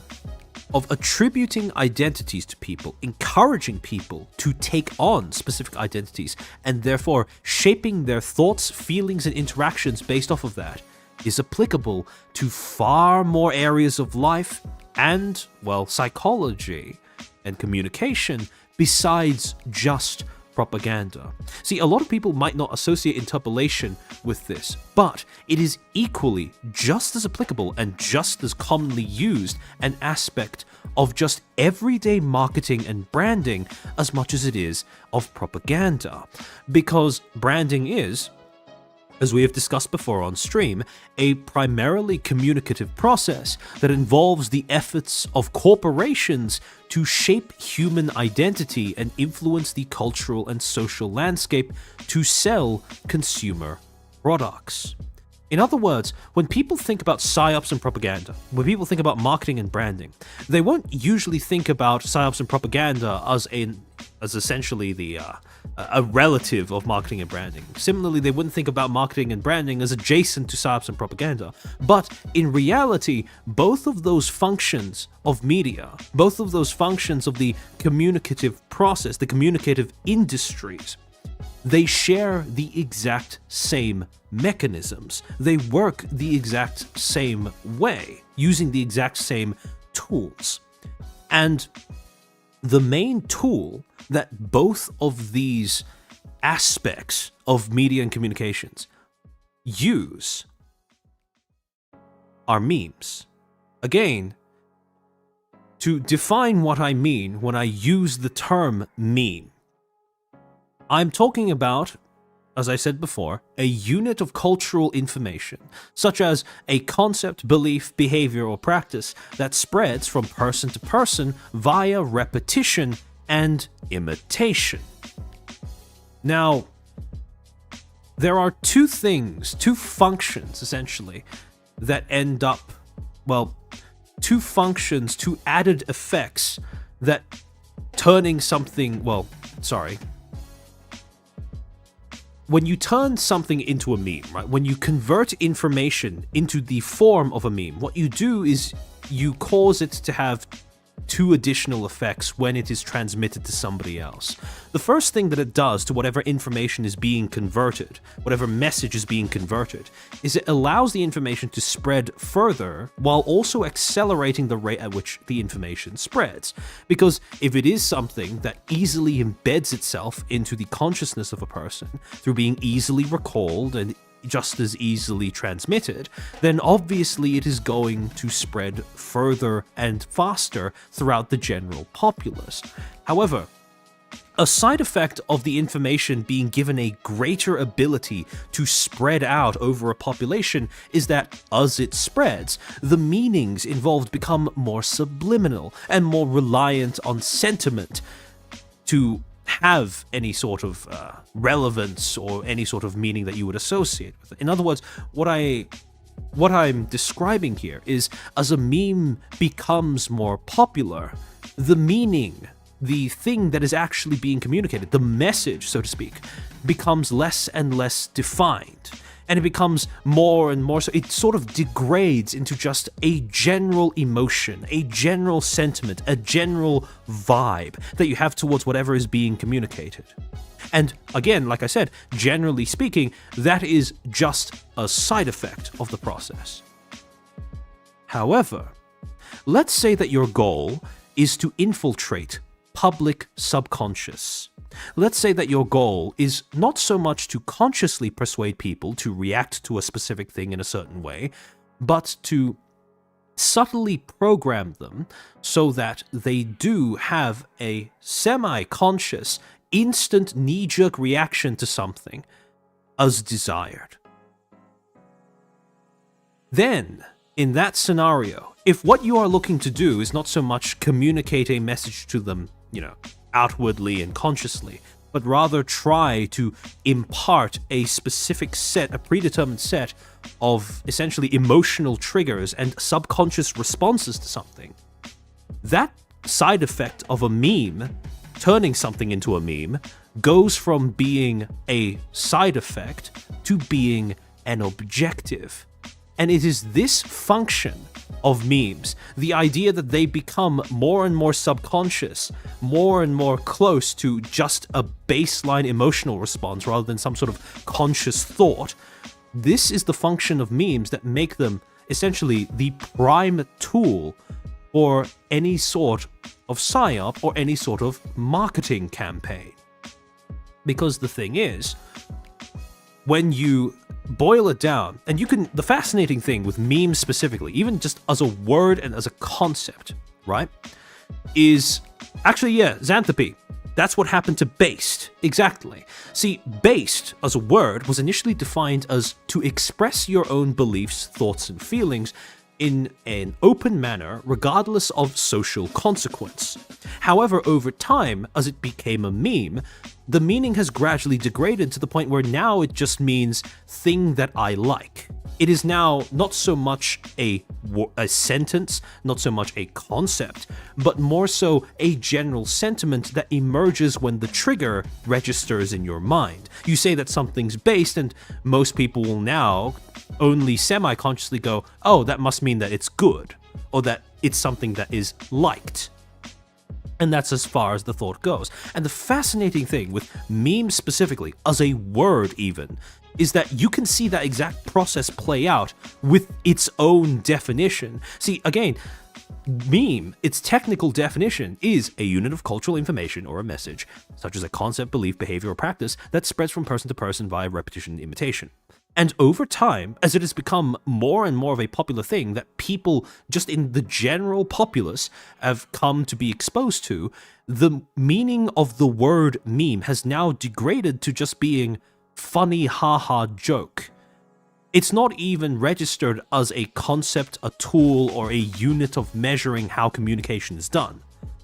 of attributing identities to people, encouraging people to take on specific identities, and therefore shaping their thoughts, feelings, and interactions based off of that, is applicable to far more areas of life and, well, psychology and communication besides just propaganda. See, a lot of people might not associate interpolation with this, but it is equally just as applicable and just as commonly used an aspect of just everyday marketing and branding as much as it is of propaganda. Because branding is, as we have discussed before on stream, a primarily communicative process that involves the efforts of corporations to shape human identity and influence the cultural and social landscape to sell consumer products. In other words, when people think about psy-ops and propaganda, when people think about marketing and branding, they won't usually think about psy-ops and propaganda as essentially a relative of marketing and branding. Similarly, they wouldn't think about marketing and branding as adjacent to psy-ops and propaganda. But in reality, both of those functions of media, both of those functions of the communicative process, the communicative industries, they share the exact same mechanisms. They work the exact same way, using the exact same tools. And the main tool that both of these aspects of media and communications use are memes. Again, to define what I mean when I use the term meme, I'm talking about, as I said before, a unit of cultural information, such as a concept, belief, behavior, or practice that spreads from person to person via repetition and imitation. Now, there are two functions, essentially, that end up, well, two functions, two added effects that turning something, when you turn something into a meme, right? When you convert information into the form of a meme, what you do is you cause it to have two additional effects when it is transmitted to somebody else. The first thing that it does to whatever information is being converted, whatever message is being converted, is it allows the information to spread further while also accelerating the rate at which the information spreads. Because if it is something that easily embeds itself into the consciousness of a person through being easily recalled and just as easily transmitted, then obviously it is going to spread further and faster throughout the general populace. However, a side effect of the information being given a greater ability to spread out over a population is that as it spreads, the meanings involved become more subliminal and more reliant on sentiment to have any sort of relevance or any sort of meaning that you would associate with it. In other words, what I'm describing here is as a meme becomes more popular, the meaning, the thing that is actually being communicated, the message, so to speak, becomes less and less defined. And it becomes more and more so, it sort of degrades into just a general emotion, a general sentiment, a general vibe that you have towards whatever is being communicated. And again, like I said, generally speaking, that is just a side effect of the process. However, let's say that your goal is to infiltrate public subconscious. Let's say that your goal is not so much to consciously persuade people to react to a specific thing in a certain way, but to subtly program them so that they do have a semi-conscious, instant knee-jerk reaction to something as desired. Then, in that scenario, if what you are looking to do is not so much communicate a message to them, outwardly and consciously, but rather try to impart a specific set, a predetermined set of essentially emotional triggers and subconscious responses to something, that side effect of a meme, turning something into a meme, goes from being a side effect to being an objective. And it is this function of memes, the idea that they become more and more subconscious, more and more close to just a baseline emotional response rather than some sort of conscious thought. This is the function of memes that make them essentially the prime tool for any sort of psy-op or any sort of marketing campaign. Because the thing is, when you boil it down, and the fascinating thing with memes specifically, even just as a word and as a concept, right, is actually, xanthropy. That's what happened to based, exactly. See, based as a word was initially defined as to express your own beliefs, thoughts, and feelings in an open manner, regardless of social consequence. However, over time, as it became a meme, the meaning has gradually degraded to the point where now it just means thing that I like. It is now not so much a sentence, not so much a concept, but more so a general sentiment that emerges when the trigger registers in your mind. You say that something's based, and most people will now only semi-consciously go, oh, that must mean that it's good, or that it's something that is liked. And that's as far as the thought goes. And the fascinating thing with memes specifically, as a word even, is that you can see that exact process play out with its own definition. See, again, meme, its technical definition, is a unit of cultural information or a message, such as a concept, belief, behavior, or practice that spreads from person to person via repetition and imitation. And over time, as it has become more and more of a popular thing that people just in the general populace have come to be exposed to, the meaning of the word meme has now degraded to just being funny haha joke. It's not even registered as a concept, a tool, or a unit of measuring how communication is done.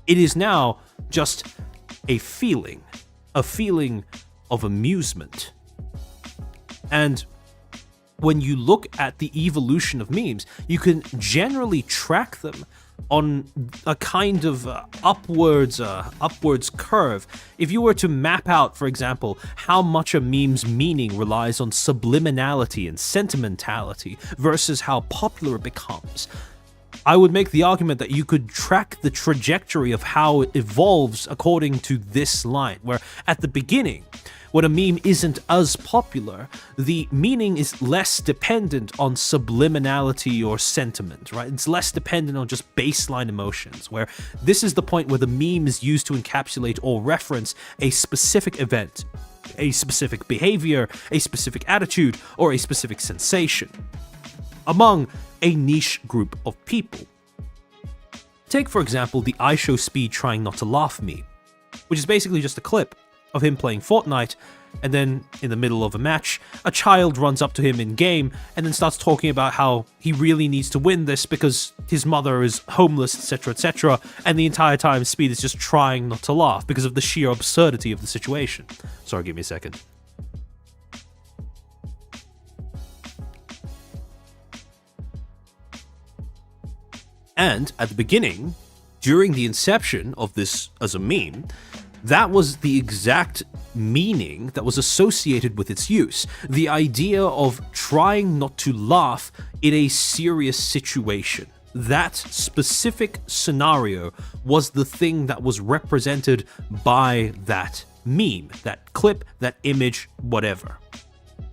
It is now just a feeling of amusement. And when you look at the evolution of memes, you can generally track them on a kind of upwards curve. If you were to map out, for example, how much a meme's meaning relies on subliminality and sentimentality versus how popular it becomes, I would make the argument that you could track the trajectory of how it evolves according to this line, where at the beginning, when a meme isn't as popular, the meaning is less dependent on subliminality or sentiment, right? It's less dependent on just baseline emotions, where this is the point where the meme is used to encapsulate or reference a specific event, a specific behavior, a specific attitude, or a specific sensation among a niche group of people. Take, for example, the I show speed trying not to laugh meme, which is basically just a clip of him playing Fortnite, and then in the middle of a match, a child runs up to him in game and then starts talking about how he really needs to win this because his mother is homeless, etc., and the entire time Speed is just trying not to laugh because of the sheer absurdity of the situation. Sorry, give me a second. And at the beginning, during the inception of this as a meme, that was the exact meaning that was associated with its use. The idea of trying not to laugh in a serious situation. That specific scenario was the thing that was represented by that meme, that clip, that image, whatever.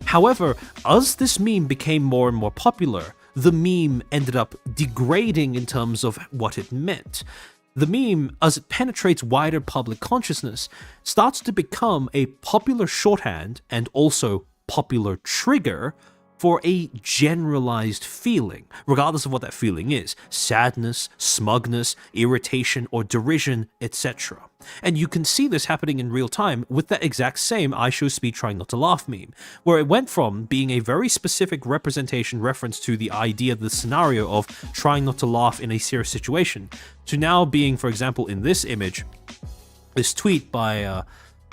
However, as this meme became more and more popular, the meme ended up degrading in terms of what it meant. The meme, as it penetrates wider public consciousness, starts to become a popular shorthand and also popular trigger for a generalized feeling, regardless of what that feeling is: sadness, smugness, irritation, or derision, etc. And you can see this happening in real time with that exact same I show speed trying not to laugh meme, where it went from being a very specific reference to the idea, the scenario of trying not to laugh in a serious situation, to now being, for example, in this image, this tweet by a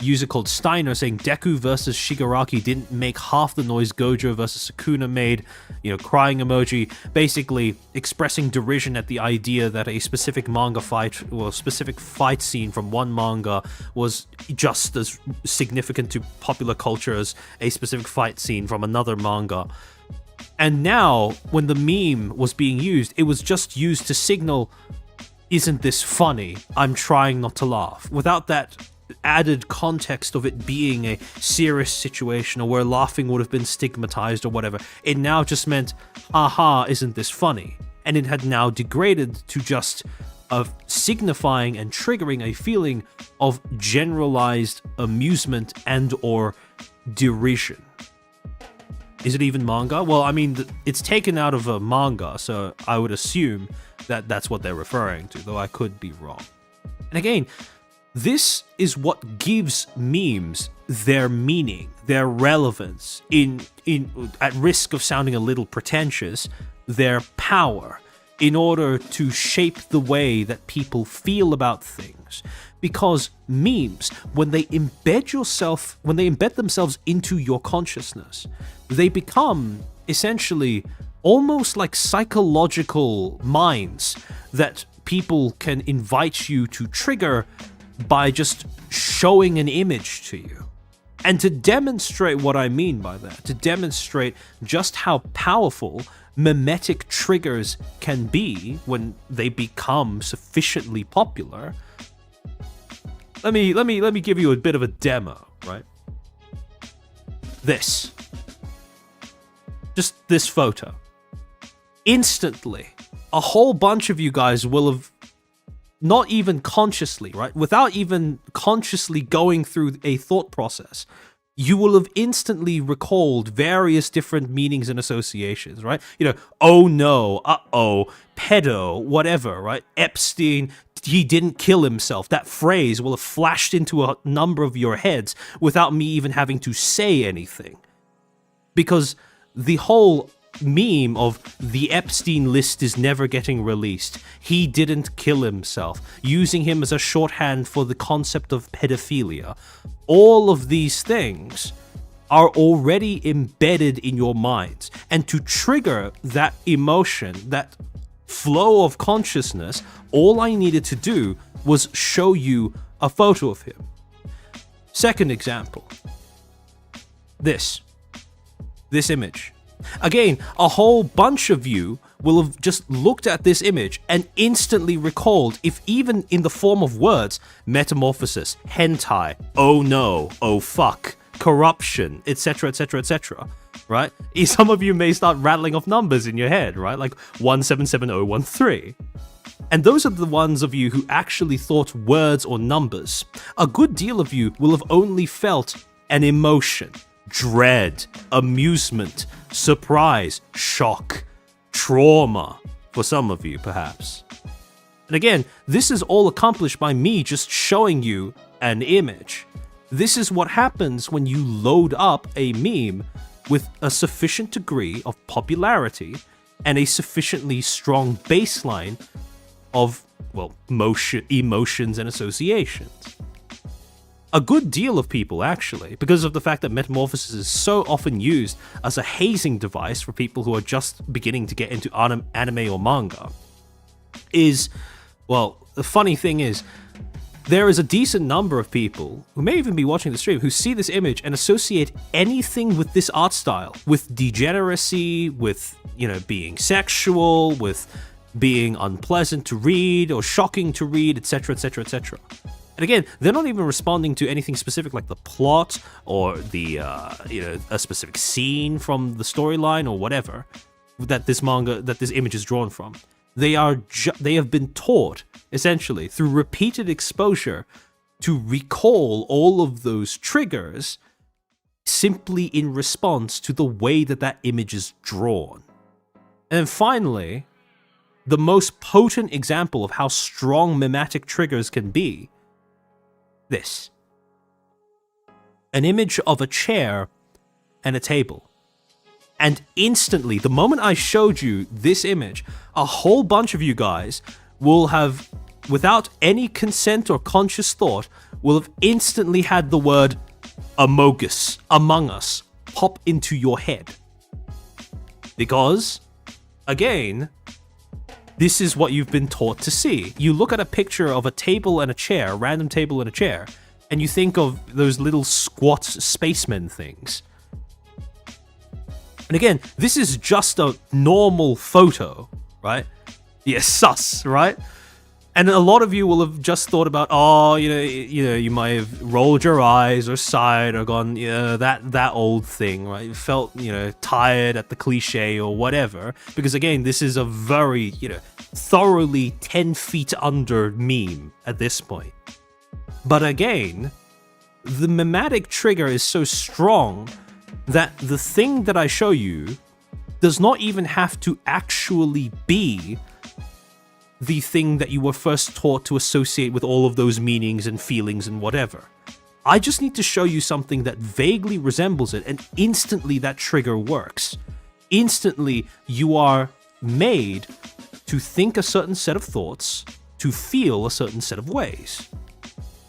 user called Steiner saying Deku versus Shigaraki didn't make half the noise Gojo versus Sukuna made, crying emoji, basically expressing derision at the idea that a specific manga fight or specific fight scene from one manga was just as significant to popular culture as a specific fight scene from another manga. And now, when the meme was being used, it was just used to signal, isn't this funny? I'm trying not to laugh. Without that added context of it being a serious situation or where laughing would have been stigmatized or whatever, it now just meant, haha, isn't this funny? And it had now degraded to just signifying and triggering a feeling of generalized amusement and or derision. Is it even manga? Well, I mean, it's taken out of a manga, so I would assume that that's what they're referring to, though I could be wrong. And again, This is what gives memes their meaning, their relevance, in at risk of sounding a little pretentious, their power, in order to shape the way that people feel about things. Because memes, when they embed themselves into your consciousness, they become essentially almost like psychological mines that people can invite you to trigger by just showing an image to you. And to demonstrate what I mean by that, to demonstrate just how powerful mimetic triggers can be when they become sufficiently popular, let me give you a bit of a demo, right? Just this photo. Instantly, a whole bunch of you guys will have, not even consciously, right? Without even consciously going through a thought process, you will have instantly recalled various different meanings and associations, right? You know, oh no, uh-oh, pedo, whatever, right? Epstein, he didn't kill himself. That phrase will have flashed into a number of your heads without me even having to say anything. Because the whole meme of the Epstein list is never getting released, he didn't kill himself, using him as a shorthand for the concept of pedophilia, all of these things are already embedded in your minds. And to trigger that emotion, that flow of consciousness, all I needed to do was show you a photo of him. Second example, this image. Again, a whole bunch of you will have just looked at this image and instantly recalled, if even in the form of words, metamorphosis, hentai, oh no, oh fuck, corruption, etc, etc, etc, right? Some of you may start rattling off numbers in your head, right? Like 177013. And those are the ones of you who actually thought words or numbers. A good deal of you will have only felt an emotion. Dread, amusement, surprise, shock, trauma, for some of you perhaps. And again, this is all accomplished by me just showing you an image. This is what happens when you load up a meme with a sufficient degree of popularity and a sufficiently strong baseline of, well, emotions and associations. A good deal of people, actually, because of the fact that metamorphosis is so often used as a hazing device for people who are just beginning to get into anime or manga, is, well, the funny thing is, there is a decent number of people who may even be watching the stream who see this image and associate anything with this art style, with degeneracy, with, you know, being sexual, with being unpleasant to read or shocking to read, etc, etc, etc. And again, they're not even responding to anything specific like the plot or the, a specific scene from the storyline or whatever that this image is drawn from. They have been taught, essentially, through repeated exposure to recall all of those triggers simply in response to the way that image is drawn. And then finally, the most potent example of how strong mimetic triggers can be, this. An image of a chair and a table. And instantly, the moment I showed you this image, a whole bunch of you guys will have, without any consent or conscious thought, will have instantly had the word Among Us, pop into your head. Because, again, this is what you've been taught to see. You look at a picture of a table and a chair, a random table and a chair, and you think of those little squat spacemen things. And again, this is just a normal photo, right? Yeah, sus, right? And a lot of you will have just thought about, you might have rolled your eyes or sighed or gone, that old thing, right? You felt, tired at the cliche or whatever. Because again, this is a very, thoroughly 10 feet under meme at this point. But again, the mimetic trigger is so strong that the thing that I show you does not even have to actually be the thing that you were first taught to associate with all of those meanings and feelings and whatever. I just need to show you something that vaguely resembles it, and instantly that trigger works. Instantly, you are made to think a certain set of thoughts, to feel a certain set of ways.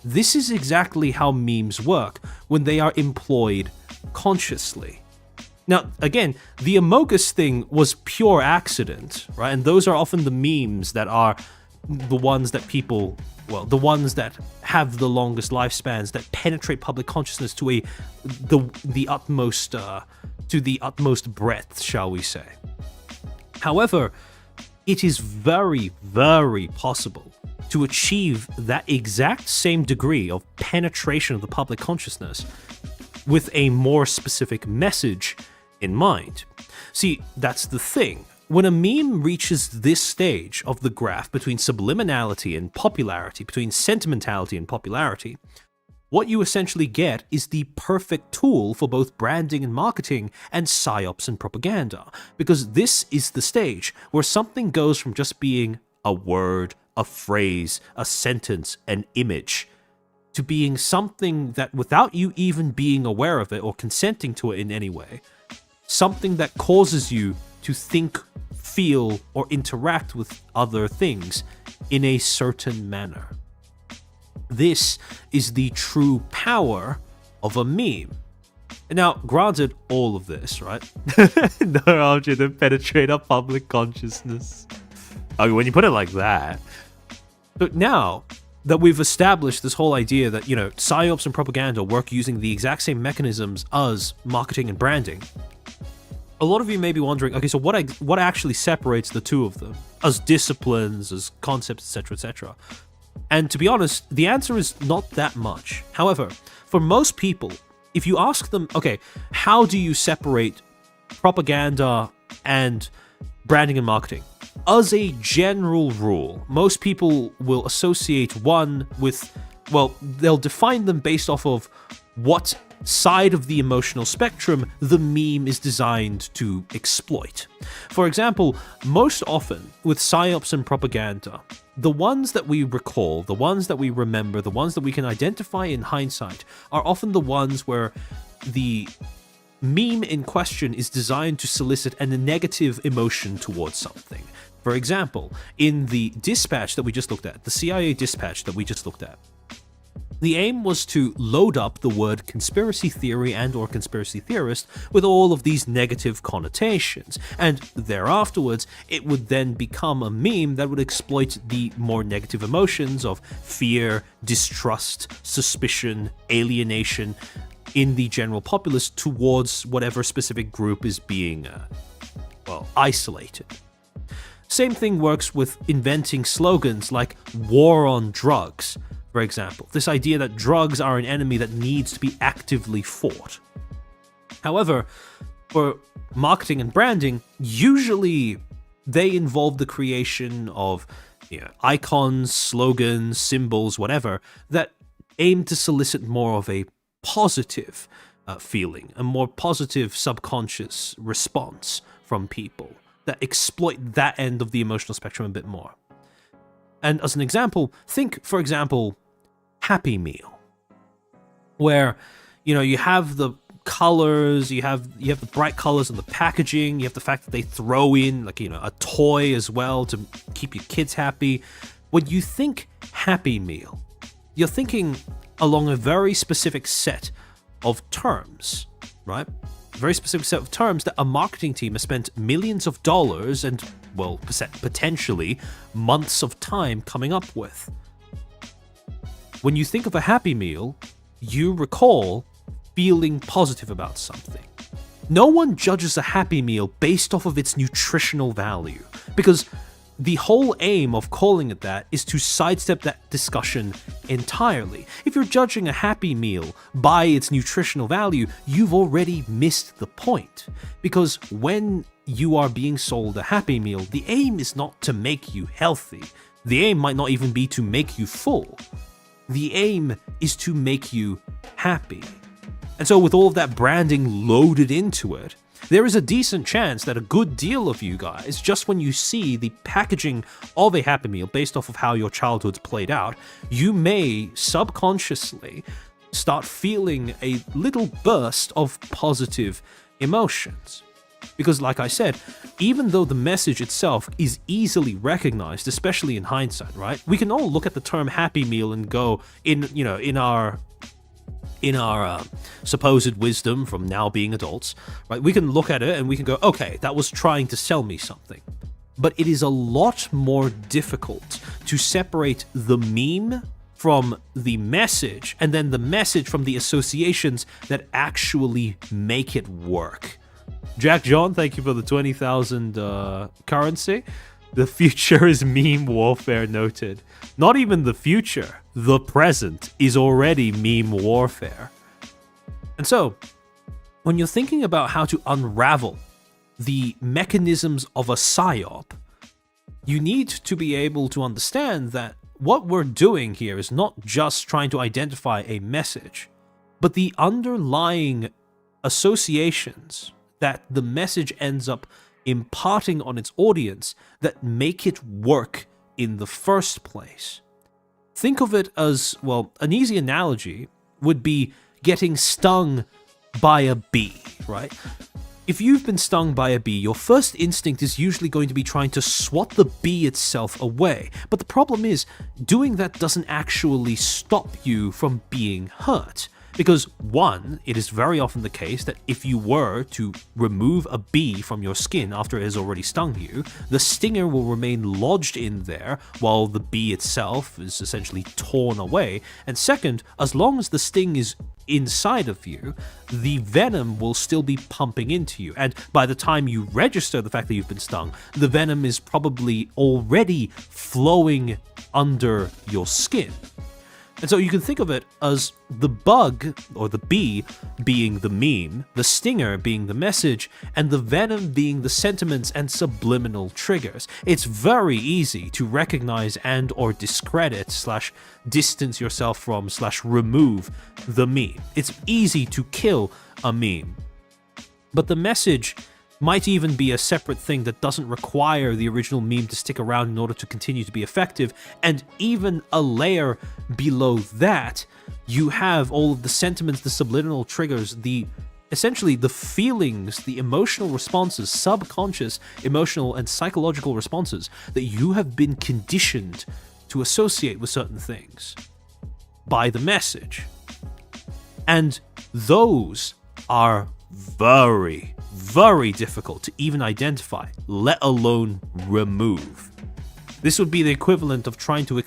This is exactly how memes work when they are employed consciously. Now, again, the Amogus thing was pure accident, right? And those are often the memes that are the ones that people, well, the ones that have the longest lifespans, that penetrate public consciousness to the utmost breadth, shall we say. However, it is very, very possible to achieve that exact same degree of penetration of the public consciousness with a more specific message in mind. See, that's the thing. When a meme reaches this stage of the graph between subliminality and popularity, between sentimentality and popularity, what you essentially get is the perfect tool for both branding and marketing and psyops and propaganda, because this is the stage where something goes from just being a word, a phrase, a sentence, an image, to being something that, without you even being aware of it or consenting to it in any way, something that causes you to think, feel, or interact with other things in a certain manner. This is the true power of a meme. Now, granted all of this, right? No option to penetrate our public consciousness. I mean, when you put it like that. But now that we've established this whole idea that, psyops and propaganda work using the exact same mechanisms as marketing and branding, a lot of you may be wondering, okay, so what actually separates the two of them as disciplines, as concepts, etc., etc.? And to be honest, the answer is not that much. However, for most people, if you ask them, okay, how do you separate propaganda and branding and marketing? As a general rule, most people will associate one with, well, they'll define them based off of what side of the emotional spectrum the meme is designed to exploit. For example, most often with psyops and propaganda, the ones that we recall, the ones that we remember, the ones that we can identify in hindsight are often the ones where the meme in question is designed to solicit a negative emotion towards something. For example, in the dispatch that we just looked at, the CIA dispatch that we just looked at, the aim was to load up the word conspiracy theory and or conspiracy theorist with all of these negative connotations, and thereafterwards it would then become a meme that would exploit the more negative emotions of fear, distrust, suspicion, alienation in the general populace towards whatever specific group is being, isolated. Same thing works with inventing slogans like war on drugs. For example, this idea that drugs are an enemy that needs to be actively fought. However, for marketing and branding, usually they involve the creation of icons, slogans, symbols, whatever, that aim to solicit more of a positive feeling, a more positive subconscious response from people that exploit that end of the emotional spectrum a bit more. And as an example, think, for example, Happy Meal, where, you have the colors, you have the bright colors on the packaging, you have the fact that they throw in, a toy as well to keep your kids happy. When you think Happy Meal, you're thinking along a very specific set of terms, right? A very specific set of terms that a marketing team has spent millions of dollars and, well, potentially months of time coming up with. When you think of a Happy Meal, you recall feeling positive about something. No one judges a Happy Meal based off of its nutritional value, because the whole aim of calling it that is to sidestep that discussion entirely. If you're judging a Happy Meal by its nutritional value, you've already missed the point. Because when you are being sold a Happy Meal, the aim is not to make you healthy. The aim might not even be to make you full. The aim is to make you happy. And so with all of that branding loaded into it, there is a decent chance that a good deal of you guys, just when you see the packaging of a Happy Meal based off of how your childhood's played out, you may subconsciously start feeling a little burst of positive emotions. Because like I said, even though the message itself is easily recognized, especially in hindsight, right? We can all look at the term Happy Meal and go, in our supposed wisdom from now being adults, right? We can look at it and we can go, okay, that was trying to sell me something. But it is a lot more difficult to separate the meme from the message, and then the message from the associations that actually make it work. Jack John, thank you for the 20,000 currency. The future is meme warfare noted. Not even the future, the present is already meme warfare. And so, when you're thinking about how to unravel the mechanisms of a psy-op, you need to be able to understand that what we're doing here is not just trying to identify a message, but the underlying associations that the message ends up imparting on its audience that make it work in the first place. Think of it as, well, an easy analogy would be getting stung by a bee, right? If you've been stung by a bee, your first instinct is usually going to be trying to swat the bee itself away. But the problem is, doing that doesn't actually stop you from being hurt. Because one, it is very often the case that if you were to remove a bee from your skin after it has already stung you, the stinger will remain lodged in there while the bee itself is essentially torn away. And second, as long as the sting is inside of you, the venom will still be pumping into you. And by the time you register the fact that you've been stung, the venom is probably already flowing under your skin. And so you can think of it as the bug, or the bee, being the meme, the stinger being the message, and the venom being the sentiments and subliminal triggers. It's very easy to recognize and or discredit / distance yourself from / remove the meme. It's easy to kill a meme. But the message might even be a separate thing that doesn't require the original meme to stick around in order to continue to be effective. And even a layer below that, you have all of the sentiments, the subliminal triggers, essentially the feelings, the emotional responses, subconscious emotional and psychological responses that you have been conditioned to associate with certain things by the message. And those are very, very difficult to even identify, let alone remove. This would be the equivalent of trying to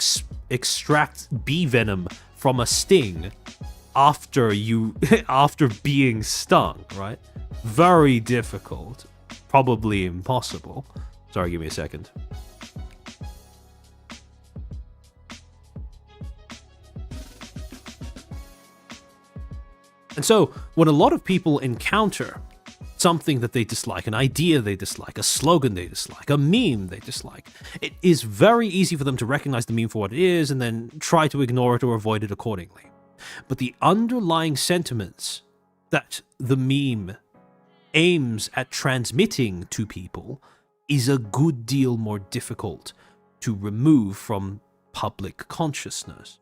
extract bee venom from a sting after being stung, right? Very difficult, probably impossible. Sorry, give me a second. And so, when a lot of people encounter something that they dislike, an idea they dislike, a slogan they dislike, a meme they dislike, it is very easy for them to recognize the meme for what it is and then try to ignore it or avoid it accordingly. But the underlying sentiments that the meme aims at transmitting to people is a good deal more difficult to remove from public consciousness.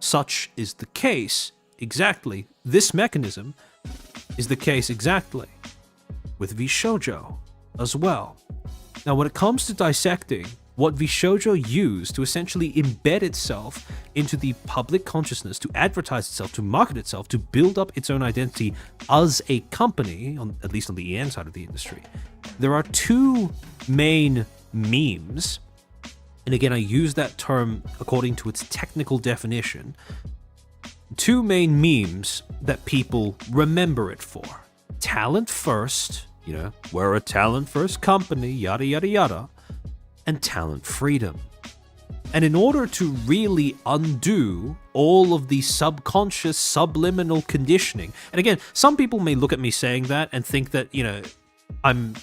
Such is the case, exactly, this mechanism is the case exactly with VShojo as well. Now, when it comes to dissecting what VShojo used to essentially embed itself into the public consciousness, to advertise itself, to market itself, to build up its own identity as a company, at least on the EN side of the industry, there are two main memes, and again, I use that term according to its technical definition, two main memes that people remember it for. Talent first, we're a talent first company, yada yada yada, and talent freedom. And in order to really undo all of the subconscious, subliminal conditioning, and again, some people may look at me saying that and think that, I'm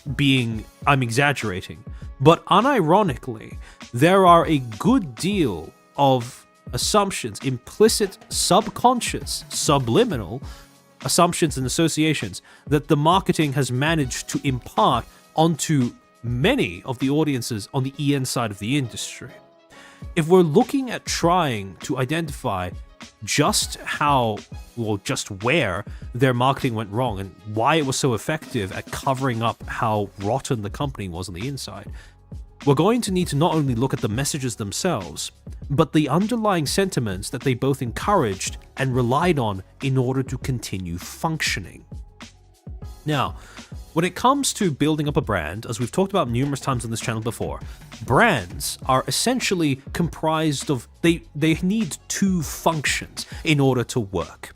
exaggerating, but unironically, there are a good deal of assumptions, implicit, subconscious, subliminal, assumptions, and associations that the marketing has managed to impart onto many of the audiences on the EN side of the industry. If we're looking at trying to identify just how, well, just where their marketing went wrong and why it was so effective at covering up how rotten the company was on the inside, we're going to need to not only look at the messages themselves, but the underlying sentiments that they both encouraged and relied on in order to continue functioning. Now, when it comes to building up a brand, as we've talked about numerous times on this channel before, brands are essentially comprised of, they need two functions in order to work.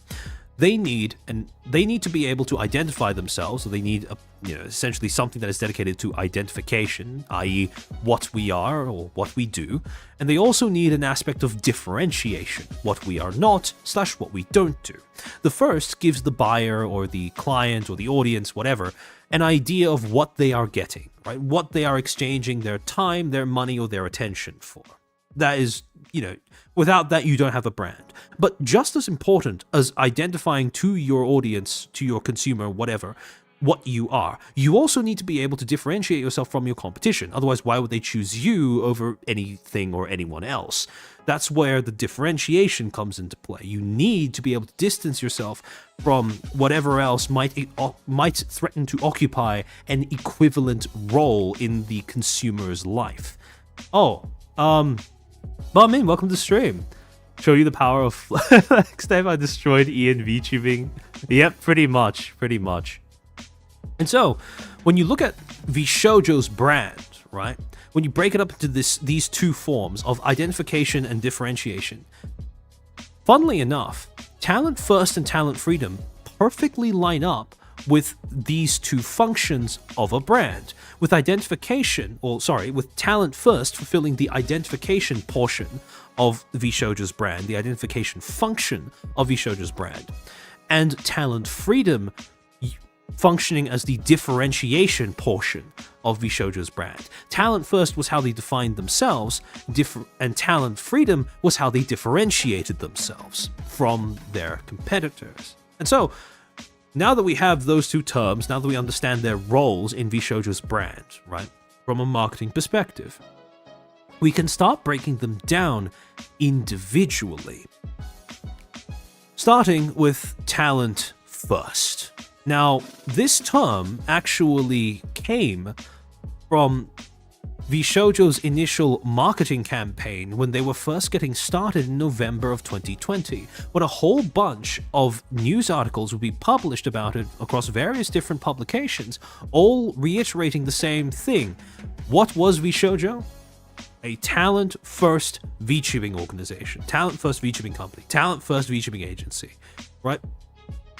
They need to be able to identify themselves, so they need essentially something that is dedicated to identification, i.e. what we are or what we do, and they also need an aspect of differentiation, what we are not / what we don't do. The first gives the buyer or the client or the audience, whatever, an idea of what they are getting, right? What they are exchanging their time, their money, or their attention for. That is, without that, you don't have a brand. But just as important as identifying to your audience, to your consumer, whatever, what you are, you also need to be able to differentiate yourself from your competition. Otherwise, why would they choose you over anything or anyone else? That's where the differentiation comes into play. You need to be able to distance yourself from whatever else might threaten to occupy an equivalent role in the consumer's life. Barmin, welcome to the stream. Show you the power of next time I destroyed Ian VTubing. Yep, pretty much. And so, when you look at Vishojo's brand, right? When you break it up into these two forms of identification and differentiation, funnily enough, talent first and talent freedom perfectly line up with these two functions of a brand. With talent first fulfilling the identification portion of Vishojo's brand, the identification function of Vishojo's brand, and talent freedom functioning as the differentiation portion of Vishojo's brand. Talent first was how they defined themselves, and talent freedom was how they differentiated themselves from their competitors. And so, now that we have those two terms, now that we understand their roles in Vishojo's brand, right, from a marketing perspective, we can start breaking them down individually. Starting with talent first. Now, this term actually came from Vishojo's initial marketing campaign when they were first getting started in November of 2020, when a whole bunch of news articles would be published about it across various different publications, all reiterating the same thing. What was Vishojo? A talent-first VTubing organization, talent-first VTubing company, talent-first VTubing agency, right?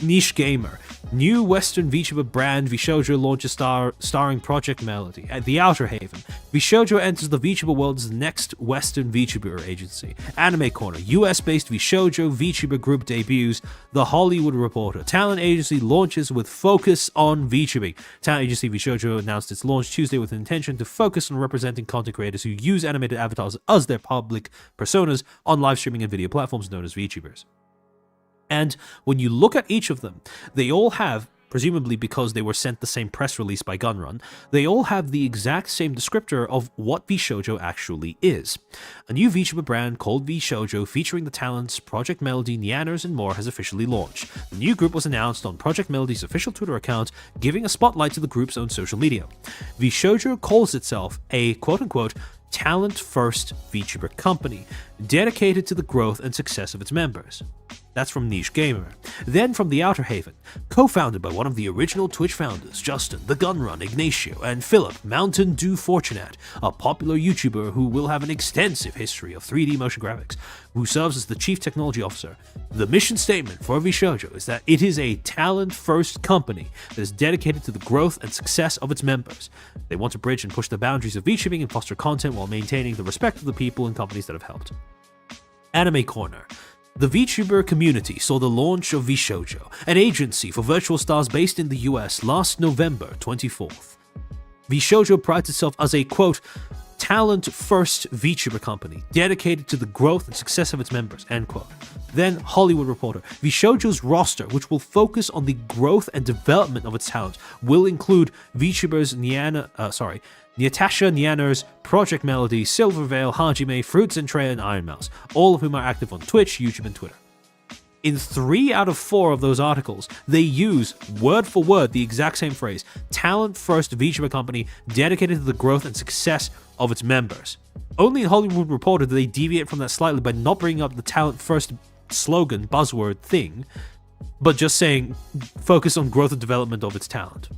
Niche gamer. New Western VTuber brand Vishojo launches starring Project Melody. At the Outer Haven, Vishojo enters the VTuber world's next Western VTuber agency. Anime Corner. US-based Vishojo VTuber group debuts. The Hollywood Reporter. Talent agency launches with focus on VTubing. Talent agency Vishojo announced its launch Tuesday with an intention to focus on representing content creators who use animated avatars as their public personas on live streaming and video platforms known as VTubers. And when you look at each of them, they all have, presumably because they were sent the same press release by Gunrun, they all have the exact same descriptor of what Vishojo actually is. A new VTuber brand called Vishojo, featuring the talents Project Melody, Neanners, and more, has officially launched. The new group was announced on Project Melody's official Twitter account, giving a spotlight to the group's own social media. Vishojo calls itself a quote-unquote talent-first VTuber company, dedicated to the growth and success of its members. That's from Niche Gamer. Then from the Outer Haven, co-founded by one of the original Twitch founders, Justin, The Gunrun, Ignacio, and Philip, Mountain Dew Fortunate, a popular YouTuber who will have an extensive history of 3D motion graphics, who serves as the Chief Technology Officer. The mission statement for Vishojo is that it is a talent-first company that is dedicated to the growth and success of its members. They want to bridge and push the boundaries of VTubing and foster content while maintaining the respect of the people and companies that have helped. Anime Corner. The VTuber community saw the launch of Vishojo, an agency for virtual stars based in the US, last November 24th. Vishojo prides itself as a, quote, talent-first VTuber company dedicated to the growth and success of its members, end quote. Then Hollywood Reporter, VShojo's roster, which will focus on the growth and development of its talent, will include VTubers Natasha Nyaners, Project Melody, Silvervale, Hajime, Fruits and Trey, and Iron Mouse, all of whom are active on Twitch, YouTube, and Twitter. In 3 out of 4 of those articles, they use, word for word, the exact same phrase, talent-first VTuber company dedicated to the growth and success of its members. Only in Hollywood Reporter do they deviate from that slightly by not bringing up the talent-first slogan, buzzword thing, but just saying, focus on growth and development of its talent.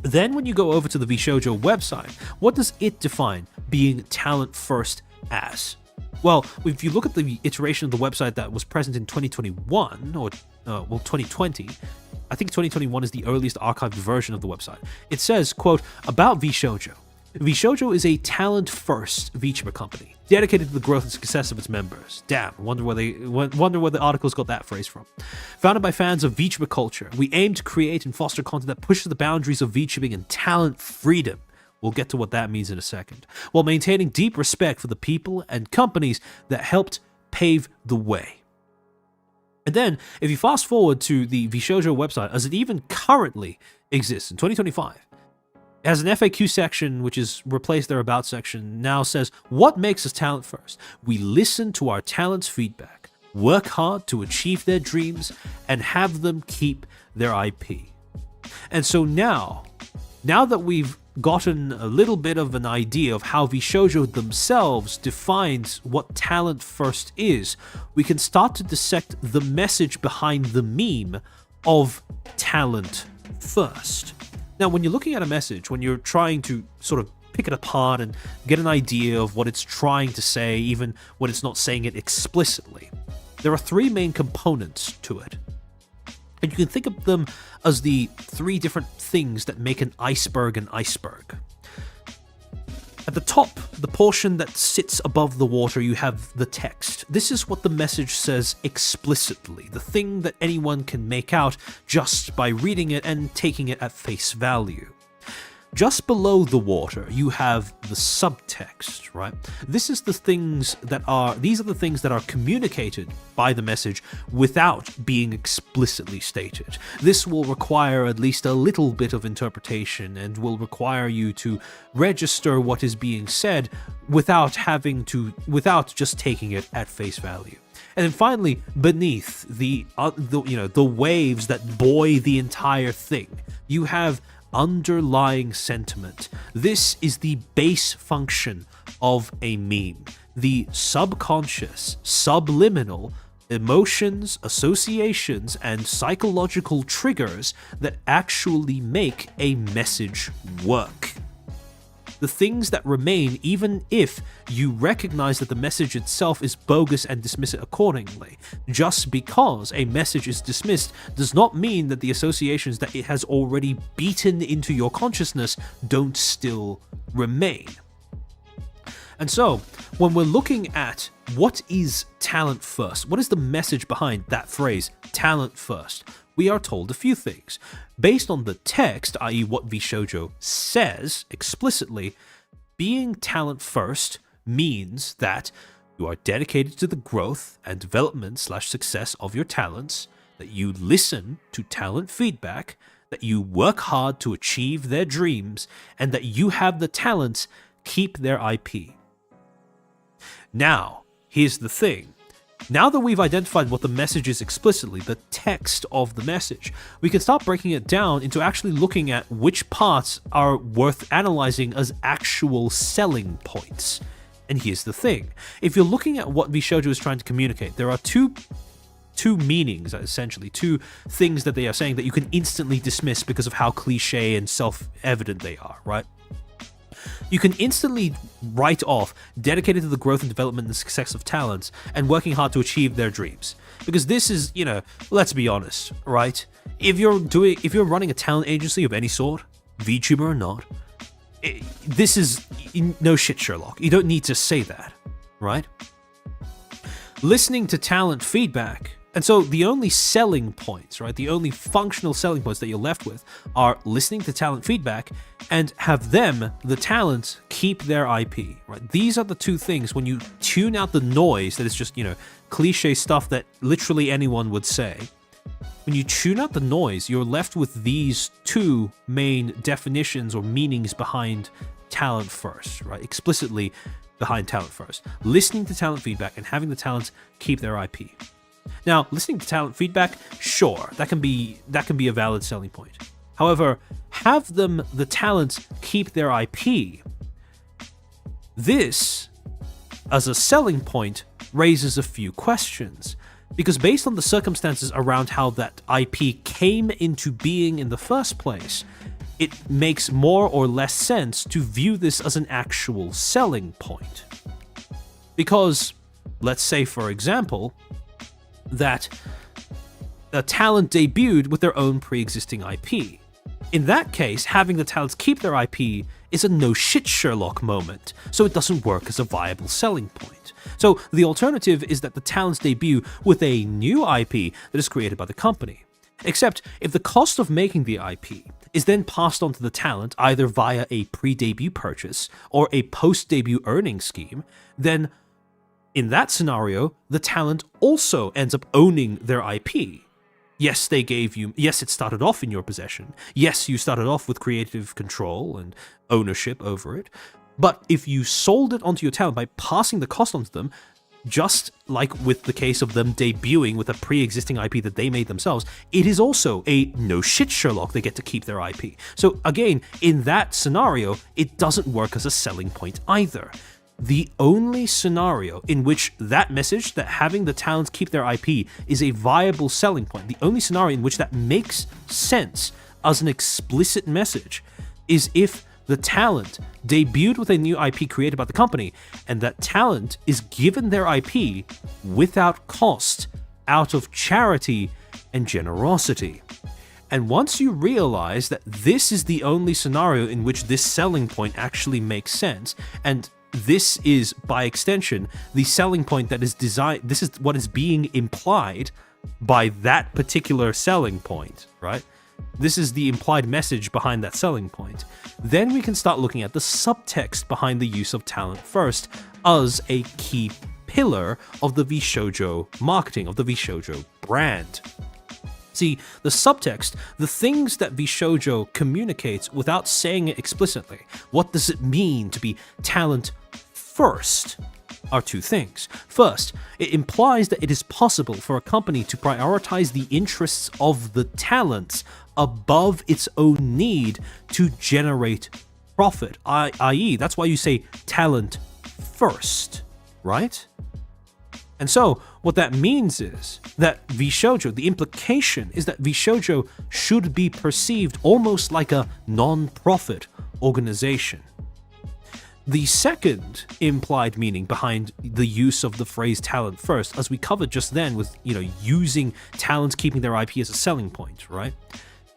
Then when you go over to the VShojo website, what does it define being talent-first as? Well, if you look at the iteration of the website that was present in 2021, or 2020, I think 2021 is the earliest archived version of the website. It says, quote, about VShojo. VShojo is a talent-first VTuber company dedicated to the growth and success of its members. Damn, wonder where the articles got that phrase from. Founded by fans of VTuber culture, we aim to create and foster content that pushes the boundaries of VTubing and talent freedom. We'll get to what that means in a second, while maintaining deep respect for the people and companies that helped pave the way. And then, if you fast forward to the VShojo website as it even currently exists in 2025, it has an FAQ section, which is replaced their About section, now says, what makes us talent first? We listen to our talent's feedback, work hard to achieve their dreams, and have them keep their IP. And so now that we've gotten a little bit of an idea of how VShojo themselves defines what talent first is, we can start to dissect the message behind the meme of talent first. Now, when you're looking at a message, when you're trying to sort of pick it apart and get an idea of what it's trying to say, even when it's not saying it explicitly, there are 3 main components to it. And you can think of them as the 3 different things that make an iceberg an iceberg. At the top, the portion that sits above the water, you have the text. This is what the message says explicitly, the thing that anyone can make out just by reading it and taking it at face value. Just below the water, you have the subtext, right? These are the things that are communicated by the message without being explicitly stated. This will require at least a little bit of interpretation and will require you to register what is being said without just taking it at face value. And then finally, beneath the waves that buoy the entire thing, you have underlying sentiment. This is the base function of a meme. The subconscious, subliminal emotions, associations, and psychological triggers that actually make a message work. The things that remain even if you recognize that the message itself is bogus and dismiss it accordingly. Just because a message is dismissed does not mean that the associations that it has already beaten into your consciousness don't still remain. And so, when we're looking at what is talent first, what is the message behind that phrase, talent first, we are told a few things. Based on the text, i.e. what VShojo says explicitly, being talent first means that you are dedicated to the growth and development / success of your talents, that you listen to talent feedback, that you work hard to achieve their dreams, and that you have the talents keep their IP. Now, here's the thing. Now that we've identified what the message is explicitly, the text of the message, we can start breaking it down into actually looking at which parts are worth analyzing as actual selling points. And here's the thing. If you're looking at what VShojo is trying to communicate, there are two meanings, essentially, 2 things that they are saying that you can instantly dismiss because of how cliche and self-evident they are, right? You can instantly write off dedicated to the growth and development and success of talents and working hard to achieve their dreams. Because this is, let's be honest, right? If you're running a talent agency of any sort, VTuber or not, this is no shit, Sherlock. You don't need to say that, right? Listening to talent feedback And so the only selling points, right, the only functional selling points that you're left with are listening to talent feedback and have them, the talent, keep their IP, right? These are the two things when you tune out the noise that is just, cliche stuff that literally anyone would say. When you tune out the noise, you're left with these two main definitions or meanings behind talent first, right? Explicitly behind talent first. Listening to talent feedback and having the talents keep their IP. Now, listening to talent feedback, sure, that can be a valid selling point. However, have them, the talents, keep their IP. This, as a selling point, raises a few questions. Because based on the circumstances around how that IP came into being in the first place, it makes more or less sense to view this as an actual selling point. Because, let's say for example, that a talent debuted with their own pre-existing IP. In that case, having the talents keep their IP is a no-shit Sherlock moment, so it doesn't work as a viable selling point. So the alternative is that the talents debut with a new IP that is created by the company. Except if the cost of making the IP is then passed on to the talent either via a pre-debut purchase or a post-debut earning scheme, then in that scenario, the talent also ends up owning their IP. Yes, it started off in your possession. Yes, you started off with creative control and ownership over it. But if you sold it onto your talent by passing the cost onto them, just like with the case of them debuting with a pre-existing IP that they made themselves, it is also a no-shit Sherlock. They get to keep their IP. So again, in that scenario, it doesn't work as a selling point either. The only scenario in which that message, that having the talents keep their IP, is a viable selling point, the only scenario in which that makes sense as an explicit message, is if the talent debuted with a new IP created by the company, and that talent is given their IP without cost, out of charity and generosity. And once you realize that this is the only scenario in which this selling point actually makes sense, and this is, by extension, the selling point that is designed, this is what is being implied by that particular selling point, right? This is the implied message behind that selling point. Then we can start looking at the subtext behind the use of talent first as a key pillar of the VShojo marketing, of the VShojo brand. See, the subtext, the things that VShojo communicates without saying it explicitly, what does it mean to be talent first, are two things. First, it implies that it is possible for a company to prioritize the interests of the talents above its own need to generate profit, i.e., that's why you say talent first, right? And so, what that means is that VShojo, the implication is that VShojo should be perceived almost like a non-profit organization. The second implied meaning behind the use of the phrase talent first, as we covered just then with, using talents keeping their IP as a selling point, right,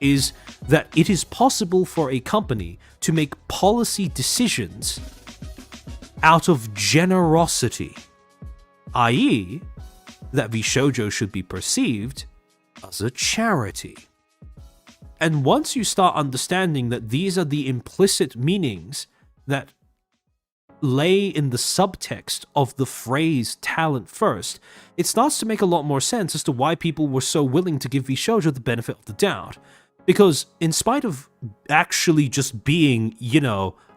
is that it is possible for a company to make policy decisions out of generosity, i.e., that VShojo should be perceived as a charity. And once you start understanding that these are the implicit meanings that lay in the subtext of the phrase talent first, it starts to make a lot more sense as to why people were so willing to give VShojo the benefit of the doubt. Because in spite of actually just being,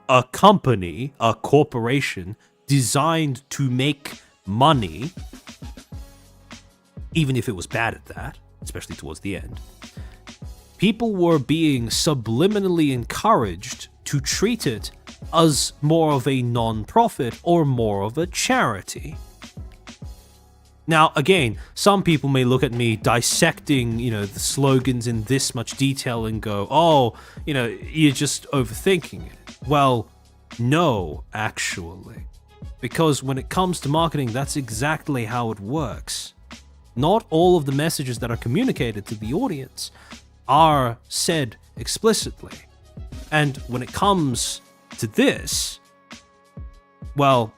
a company, a corporation designed to make money, even if it was bad at that, especially towards the end, people were being subliminally encouraged to treat it as more of a non-profit or more of a charity. Now, again, some people may look at me dissecting, the slogans in this much detail and go, oh, you're just overthinking it. Well, no, actually. Because when it comes to marketing, that's exactly how it works. Not all of the messages that are communicated to the audience are said explicitly. And when it comes to this, well,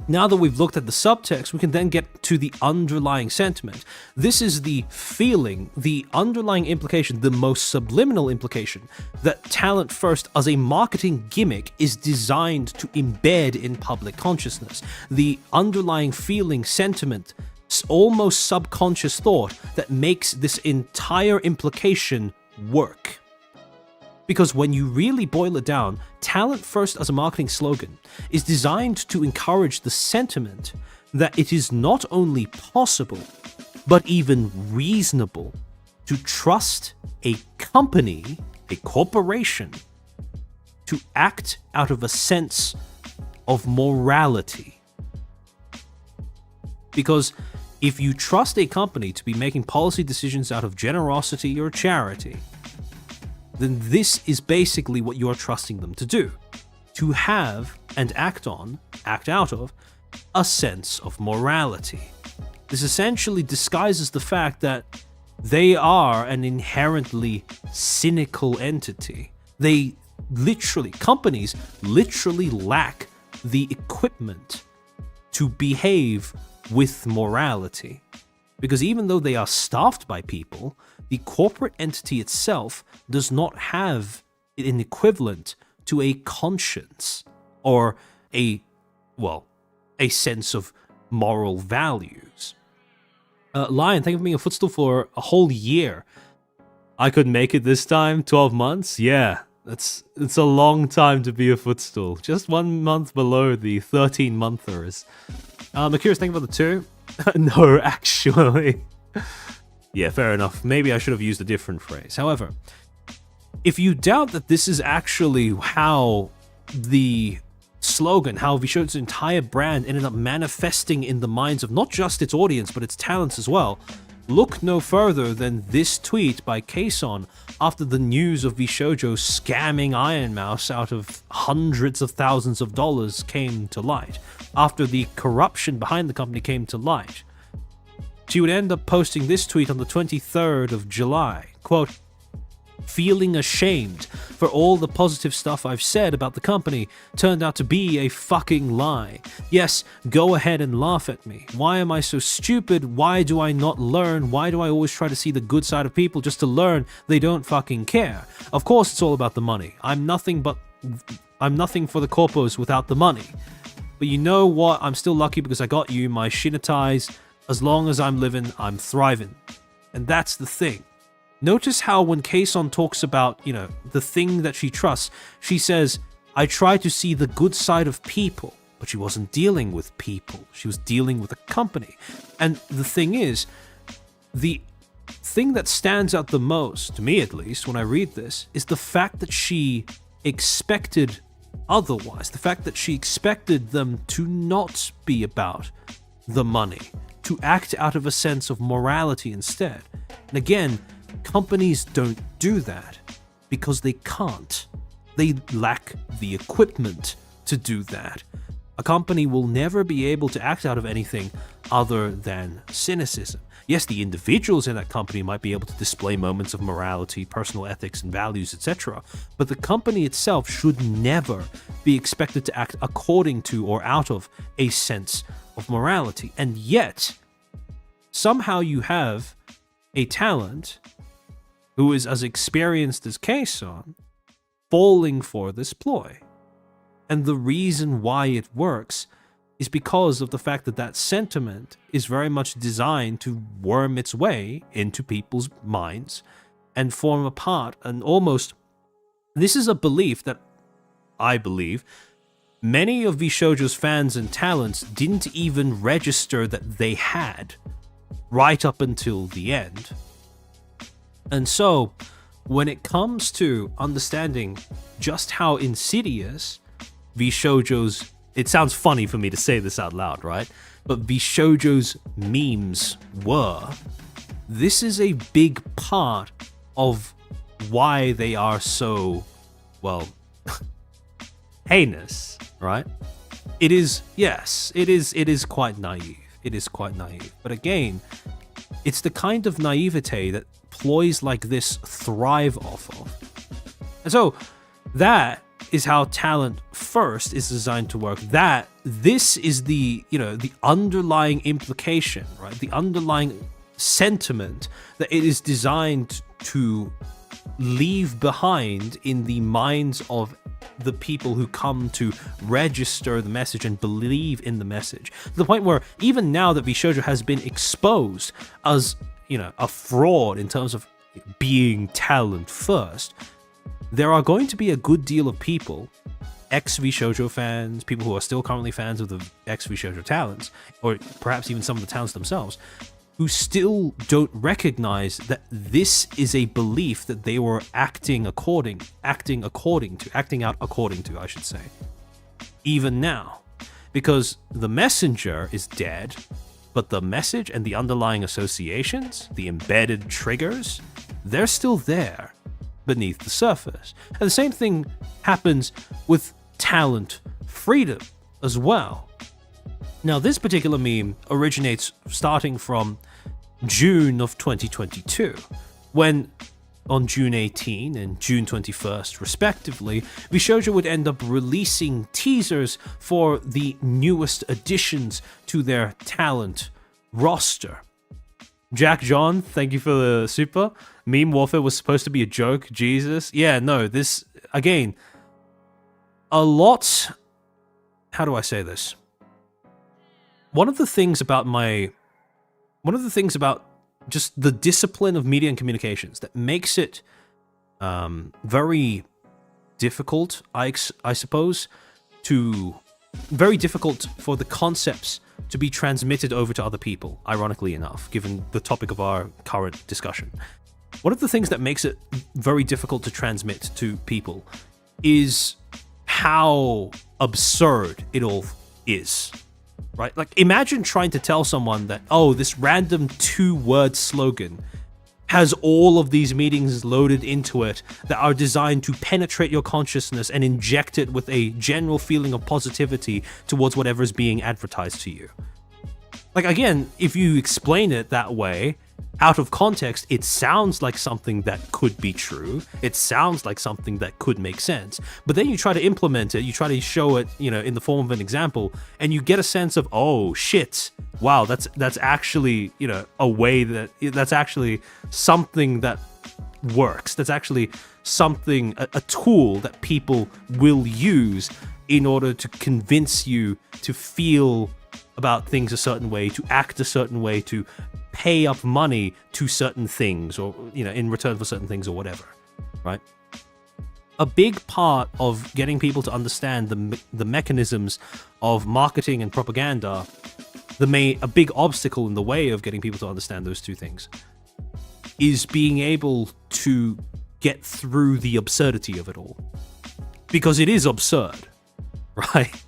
Now that we've looked at the subtext, we can then get to the underlying sentiment. This is the feeling, the underlying implication, the most subliminal implication that talent first as a marketing gimmick is designed to embed in public consciousness. The underlying feeling, sentiment, almost subconscious thought that makes this entire implication work. Because when you really boil it down, talent first as a marketing slogan is designed to encourage the sentiment that it is not only possible, but even reasonable to trust a company, a corporation, to act out of a sense of morality. Because if you trust a company to be making policy decisions out of generosity or charity, then this is basically what you're trusting them to do. To have and act out of, a sense of morality. This essentially disguises the fact that they are an inherently cynical entity. Companies literally lack the equipment to behave with morality. Because even though they are staffed by people, the corporate entity itself does not have an equivalent to a conscience or a sense of moral values. Lion, thank you for being a Footstool for a whole year. I couldn't make it this time, 12 months? Yeah, it's a long time to be a Footstool. Just 1 month below the 13-monthers. Akira's, thank you for the 2. No, actually. Yeah, fair enough. Maybe I should have used a different phrase. However, if you doubt that this is actually how the slogan, how VShojo's entire brand ended up manifesting in the minds of not just its audience, but its talents as well, look no further than this tweet by Kason after the news of VShojo scamming Iron Mouse out of hundreds of thousands of dollars came to light, after the corruption behind the company came to light. She would end up posting this tweet on the 23rd of July, quote, "Feeling ashamed for all the positive stuff I've said about the company turned out to be a fucking lie. Yes, go ahead and laugh at me. Why am I so stupid? Why do I not learn? Why do I always try to see the good side of people just to learn they don't fucking care? Of course it's all about the money. I'm nothing for the corpos without the money. But you know what? I'm still lucky because I got you my Shinatais. As long as I'm living, I'm thriving." And that's the thing. Notice how when Kason talks about, the thing that she trusts, she says, "I try to see the good side of people," but she wasn't dealing with people. She was dealing with a company. And the thing is, the thing that stands out the most, to me at least, when I read this, is the fact that she expected otherwise. The fact that she expected them to not be about the money, to act out of a sense of morality instead. And again, companies don't do that because they can't. They lack the equipment to do that. A company will never be able to act out of anything other than cynicism. Yes, the individuals in that company might be able to display moments of morality, personal ethics and values, etc., but the company itself should never be expected to act according to or out of a sense of morality. And yet, somehow you have a talent who is as experienced as Kason falling for this ploy. And the reason why it works is because of the fact that that sentiment is very much designed to worm its way into people's minds and form a part, and almost, this is a belief that I believe many of VShojo's fans and talents didn't even register that they had right up until the end. And so, when it comes to understanding just how insidious VShojo's, it sounds funny for me to say this out loud, right? But VShojo's memes were, this is a big part of why they are so, well, heinous, right? It is, yes, it is quite naive. It is quite naive. But again, it's the kind of naivete that ploys like this thrive off of. And so, that is how talent first is designed to work. That this is the underlying implication, right? The underlying sentiment that it is designed to leave behind in the minds of the people who come to register the message and believe in the message, to the point where even now that VShojo has been exposed as, a fraud in terms of being talent first, there are going to be a good deal of people, ex-VShojo fans, people who are still currently fans of the ex-VShojo talents, or perhaps even some of the talents themselves, who still don't recognize that this is a belief that they were acting out according to, I should say, even now. Because the messenger is dead, but the message and the underlying associations, the embedded triggers, they're still there beneath the surface. And the same thing happens with talent freedom as well. Now, this particular meme originates starting from June of 2022, when on June 18 and June 21st, respectively, VShojo would end up releasing teasers for the newest additions to their talent roster. Jack John, thank you for the super. Meme warfare was supposed to be a joke, Jesus. Yeah, no, this, again, a lot... How do I say this? One of the things about just the discipline of media and communications that makes it very difficult, I suppose, very difficult for the concepts to be transmitted over to other people, ironically enough, given the topic of our current discussion. One of the things that makes it very difficult to transmit to people is how absurd it all is. Right? Like, imagine trying to tell someone that, oh, this random 2-word slogan has all of these meanings loaded into it that are designed to penetrate your consciousness and inject it with a general feeling of positivity towards whatever is being advertised to you. Like, again, if you explain it that way, out of context, it sounds like something that could be true. It sounds like something that could make sense. But then you try to implement it, you try to show it, in the form of an example, and you get a sense of, oh shit, wow, that's actually, a way that's actually something that works. That's actually something, a tool that people will use in order to convince you to feel about things a certain way, to act a certain way, to pay up money to certain things, or in return for certain things, or whatever, right? A big part of getting people to understand the mechanisms of marketing and propaganda, a big obstacle in the way of getting people to understand those two things, is being able to get through the absurdity of it all, because it is absurd, right?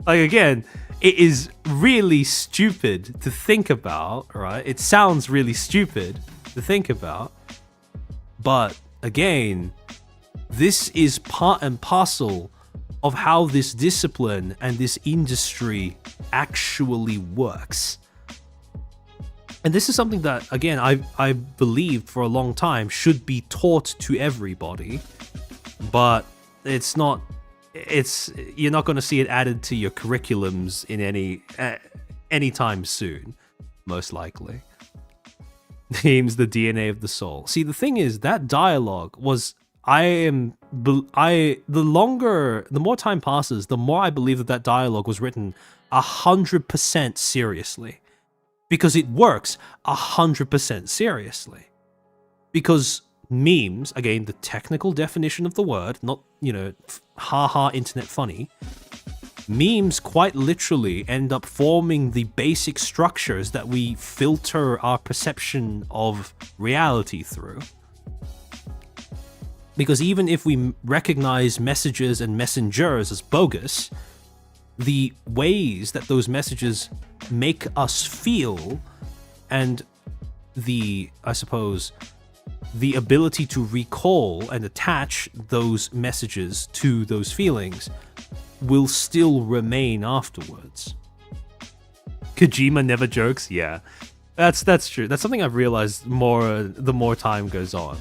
Like, again, it is really stupid to think about, right? It sounds really stupid to think about, but again, this is part and parcel of how this discipline and this industry actually works. And this is something that, again, I believed for a long time should be taught to everybody, but it's not. You're not going to see it added to your curriculums in any time soon, most likely. Memes, the DNA of the soul. See, the thing is, that dialogue was, the more time passes, the more I believe that dialogue was written 100% seriously, because it works 100% seriously. Because memes, again, the technical definition of the word, not, haha internet funny, memes quite literally end up forming the basic structures that we filter our perception of reality through. Because even if we recognize messages and messengers as bogus, the ways that those messages make us feel, and I suppose, the ability to recall and attach those messages to those feelings will still remain afterwards. Kojima never jokes? Yeah, that's true. That's something I've realized the more time goes on.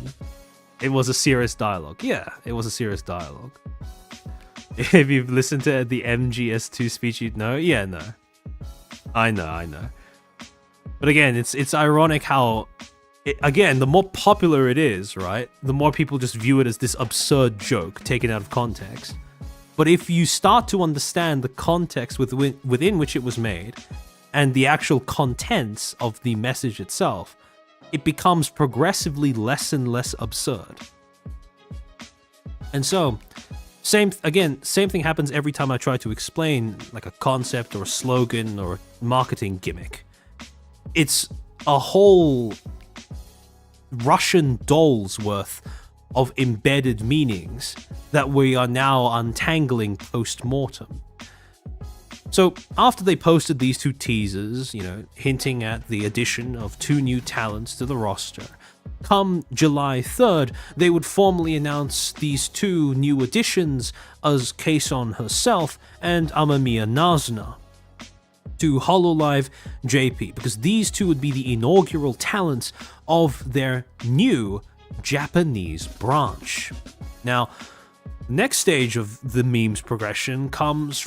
It was a serious dialogue. Yeah, it was a serious dialogue. If you've listened to the MGS2 speech, you'd know. Yeah, no. I know. But again, it's ironic how, again, the more popular it is, right, the more people just view it as this absurd joke taken out of context. But if you start to understand the context within which it was made, and the actual contents of the message itself, it becomes progressively less and less absurd. And so, same thing happens every time I try to explain like a concept or a slogan or a marketing gimmick. It's a whole Russian doll's worth of embedded meanings that we are now untangling post-mortem. So after they posted these two teasers, hinting at the addition of 2 new talents to the roster, come July 3rd, they would formally announce these 2 new additions as Kason herself and Amamiya Nazuna to Hololive JP, because these 2 would be the inaugural talents of their new Japanese branch. Now, next stage of the meme's progression comes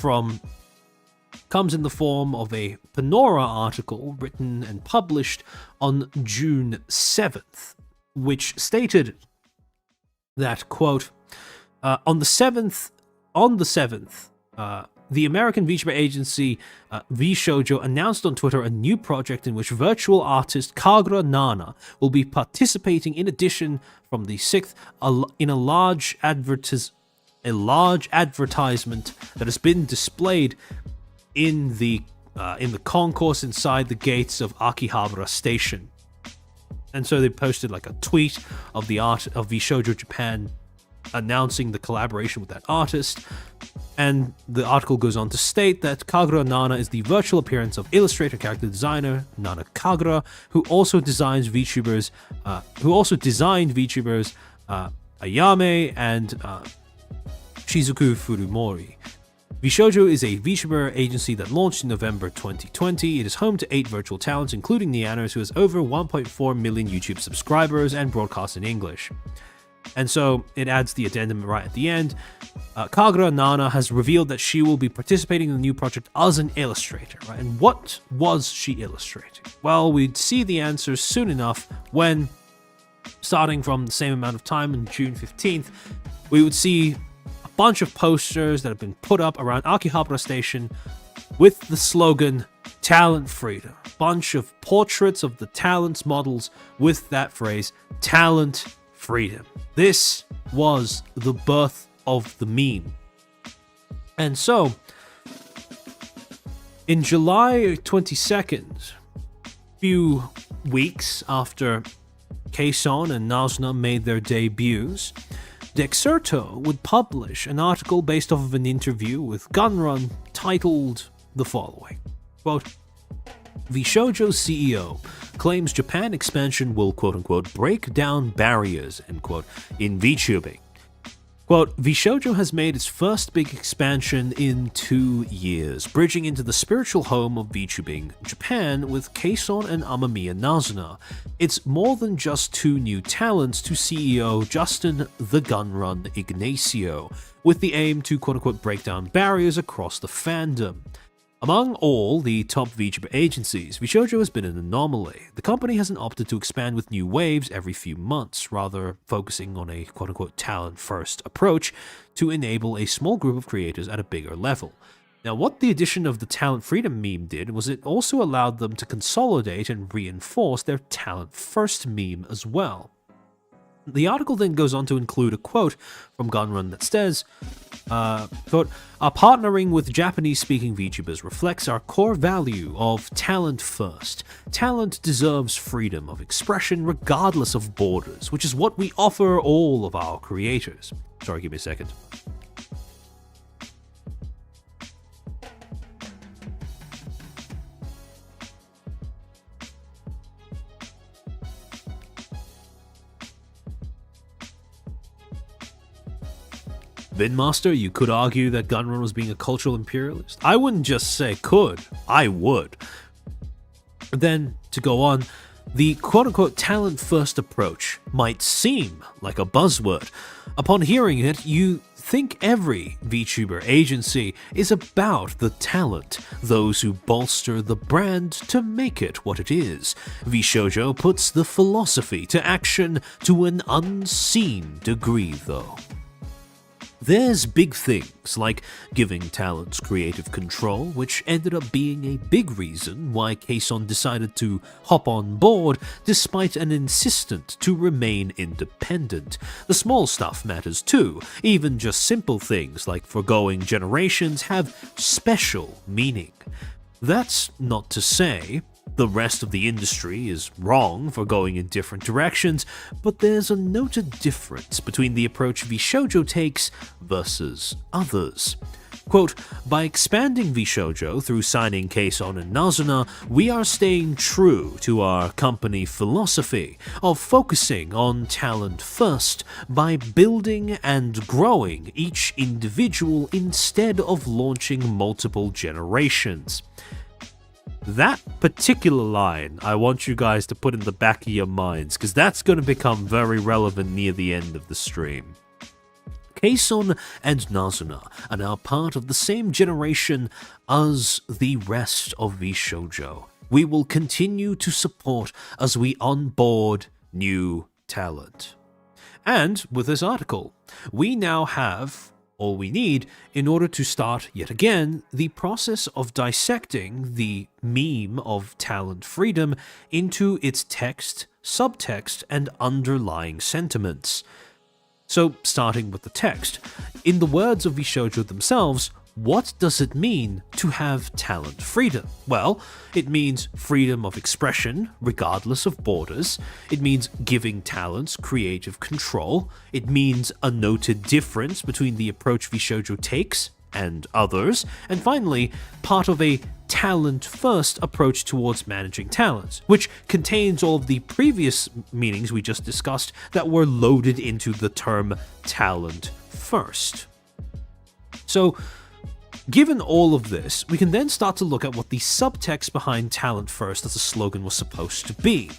in the form of a Panora article written and published on June 7th, which stated that, quote, on the 7th, the American VTuber agency VShojo announced on Twitter a new project in which virtual artist Kagura Nana will be participating in addition from the 6th in a large advertisement that has been displayed in the concourse inside the gates of Akihabara Station. And so they posted like a tweet of the art of VShojo Japan announcing the collaboration with that artist. And the article goes on to state that Kagura Nana is the virtual appearance of illustrator character designer Nana Kagura, who also designed VTubers Ayame and Shizuku Furumori. VShojo is a VTuber agency that launched in November 2020. It is home to 8 virtual talents, including Neanners, who has over 1.4 million YouTube subscribers and broadcasts in English. And so it adds the addendum right at the end. Kagura Nana has revealed that she will be participating in the new project as an illustrator, right? And what was she illustrating? Well, we'd see the answers soon enough when, starting from the same amount of time on June 15th, we would see a bunch of posters that have been put up around Akihabara Station with the slogan Talent Freedom. A bunch of portraits of the talents models with that phrase, Talent Freedom. This was the birth of the meme. And so, in July 22nd, few weeks after Kason and Nazuna made their debuts, Dexerto would publish an article based off of an interview with Gunrun titled the following, quote, VShojo's CEO claims Japan expansion will quote-unquote break down barriers, end quote, in VTubing. Quote, VShojo has made its first big expansion in 2 years, bridging into the spiritual home of VTubing, Japan, with Kason and Amamiya Nazuna. It's more than just 2 new talents to CEO Justin the Gunrun Ignacio, with the aim to quote-unquote break down barriers across the fandom. Among all the top VTuber agencies, VShojo has been an anomaly. The company hasn't opted to expand with new waves every few months, rather focusing on a quote-unquote talent-first approach to enable a small group of creators at a bigger level. Now, what the addition of the Talent Freedom meme did was it also allowed them to consolidate and reinforce their talent-first meme as well. The article then goes on to include a quote from Gunrun that says, quote, our partnering with Japanese-speaking VTubers reflects our core value of talent first. Talent deserves freedom of expression regardless of borders, which is what we offer all of our creators. Sorry, give me a second. Vinmaster, you could argue that Gunrun was being a cultural imperialist. I wouldn't just say could, I would. Then, to go on, the quote-unquote talent-first approach might seem like a buzzword. Upon hearing it, you think every VTuber agency is about the talent, those who bolster the brand to make it what it is. VShojo puts the philosophy to action to an unseen degree though. There's big things like giving talents creative control, which ended up being a big reason why Kason decided to hop on board despite an insistence to remain independent. The small stuff matters too, even just simple things like foregoing generations have special meaning. That's not to say the rest of the industry is wrong for going in different directions, but there's a noted difference between the approach VShojo takes versus others. Quote, by expanding VShojo through signing Kason and Nazuna, we are staying true to our company philosophy of focusing on talent first by building and growing each individual instead of launching multiple generations. That particular line, I want you guys to put in the back of your minds, because that's going to become very relevant near the end of the stream. Kason and Nazuna are now part of the same generation as the rest of VShojo. We will continue to support as we onboard new talent. And with this article, we now have all we need in order to start, yet again, the process of dissecting the meme of talent freedom into its text, subtext, and underlying sentiments. So, starting with the text, in the words of VShojo themselves, what does it mean to have talent freedom? Well, it means freedom of expression, regardless of borders. It means giving talents creative control. It means a noted difference between the approach VShojo takes and others. And finally, part of a talent-first approach towards managing talents, which contains all of the previous meanings we just discussed that were loaded into the term talent first. So, given all of this, we can then start to look at what the subtext behind talent first as a slogan was supposed to be.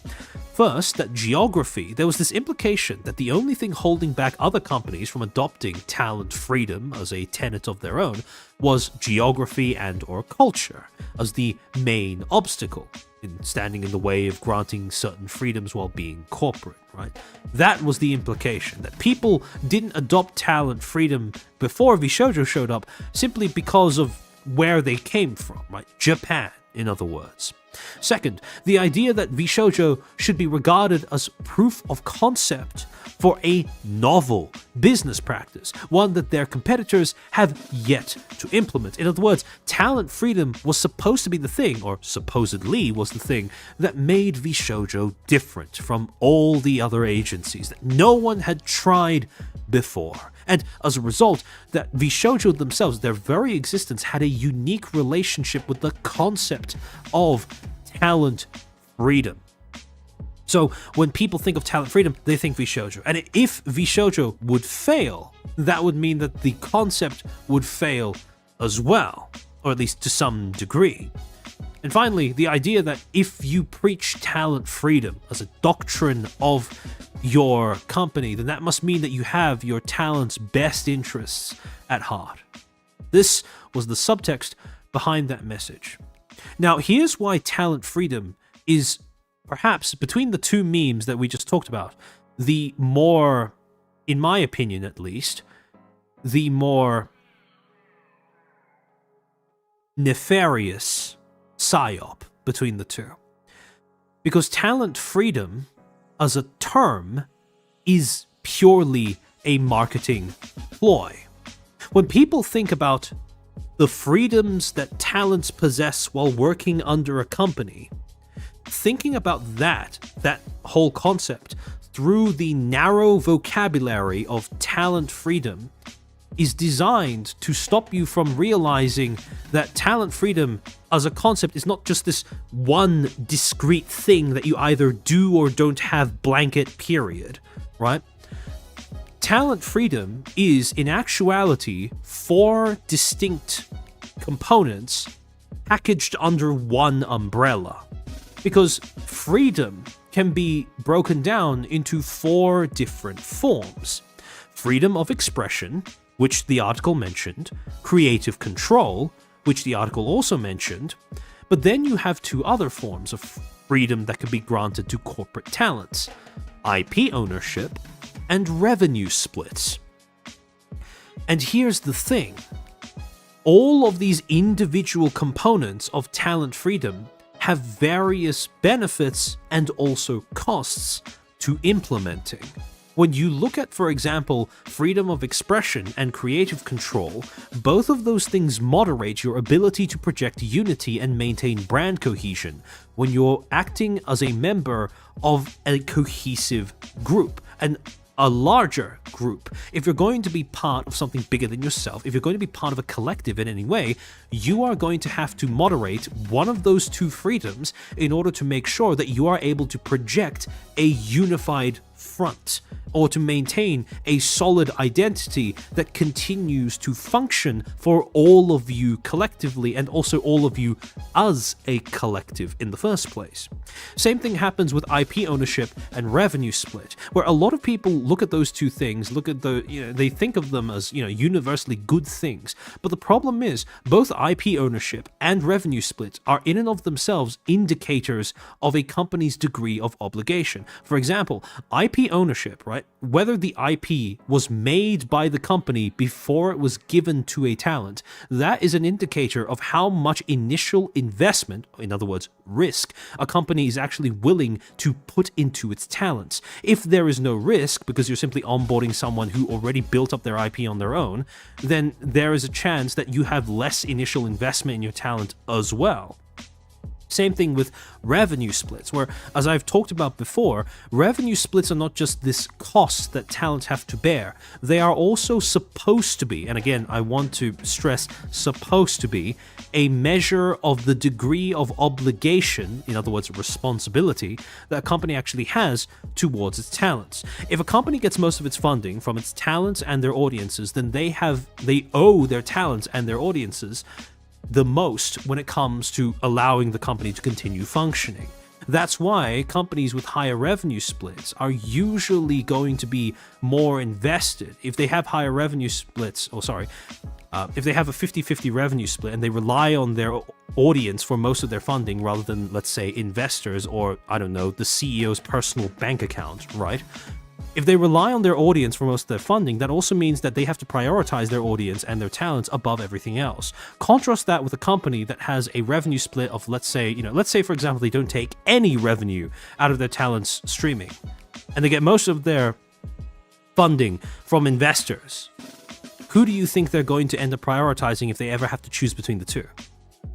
First, that geography, there was this implication that the only thing holding back other companies from adopting talent freedom as a tenet of their own was geography and or culture as the main obstacle in standing in the way of granting certain freedoms while being corporate, right? That was the implication, that people didn't adopt talent freedom before VShojo showed up simply because of where they came from, right? Japan, in other words. Second, the idea that VShojo should be regarded as proof of concept for a novel business practice, one that their competitors have yet to implement. In other words, talent freedom was supposed to be the thing, or supposedly was the thing, that made VShojo different from all the other agencies that no one had tried before. And as a result, that VShojo themselves, their very existence, had a unique relationship with the concept of talent freedom. So when people think of talent freedom, they think VShojo. And if VShojo would fail, that would mean that the concept would fail as well, or at least to some degree. And finally, the idea that if you preach talent freedom as a doctrine of your company, then that must mean that you have your talent's best interests at heart. This was the subtext behind that message. Now, here's why talent freedom is, perhaps, between the two memes that we just talked about, the more, in my opinion at least, the more nefarious Psy-Op between the two. Because talent freedom as a term is purely a marketing ploy. When people think about the freedoms that talents possess while working under a company, thinking about that whole concept through the narrow vocabulary of talent freedom is designed to stop you from realizing that talent freedom as a concept is not just this one discrete thing that you either do or don't have, blanket period, right? Talent freedom is, in actuality, 4 distinct components packaged under one umbrella. Because freedom can be broken down into 4 different forms. Freedom of expression, which the article mentioned, creative control, which the article also mentioned, but then you have two other forms of freedom that can be granted to corporate talents: IP ownership and revenue splits. And here's the thing. All of these individual components of talent freedom have various benefits and also costs to implementing. When you look at, for example, freedom of expression and creative control, both of those things moderate your ability to project unity and maintain brand cohesion when you're acting as a member of a cohesive group, and a larger group. If you're going to be part of something bigger than yourself, if you're going to be part of a collective in any way, you are going to have to moderate one of those two freedoms in order to make sure that you are able to project a unified front, or to maintain a solid identity that continues to function for all of you collectively, and also all of you as a collective in the first place. Same thing happens with IP ownership and revenue split, where a lot of people look at those two things, they think of them as, universally good things. But the problem is, both IP ownership and revenue split are in and of themselves indicators of a company's degree of obligation. For example, IP ownership, right? Whether the IP was made by the company before it was given to a talent, that is an indicator of how much initial investment, in other words, risk, a company is actually willing to put into its talents. If there is no risk, because you're simply onboarding someone who already built up their IP on their own, then there is a chance that you have less initial investment in your talent as well. Same thing with revenue splits, where, as I've talked about before, revenue splits are not just this cost that talents have to bear. They are also supposed to be, and again, I want to stress supposed to be, a measure of the degree of obligation, in other words, responsibility, that a company actually has towards its talents. If a company gets most of its funding from its talents and their audiences, then they owe their talents and their audiences the most when it comes to allowing the company to continue functioning. That's why companies with higher revenue splits are usually going to be more invested. If they have higher revenue splits, if they have a 50-50 revenue split and they rely on their audience for most of their funding rather than, let's say, investors or, the CEO's personal bank account, right? If they rely on their audience for most of their funding, that also means that they have to prioritize their audience and their talents above everything else. Contrast that with a company that has a revenue split of, let's say, for example, they don't take any revenue out of their talents streaming, and they get most of their funding from investors. Who do you think they're going to end up prioritizing if they ever have to choose between the two?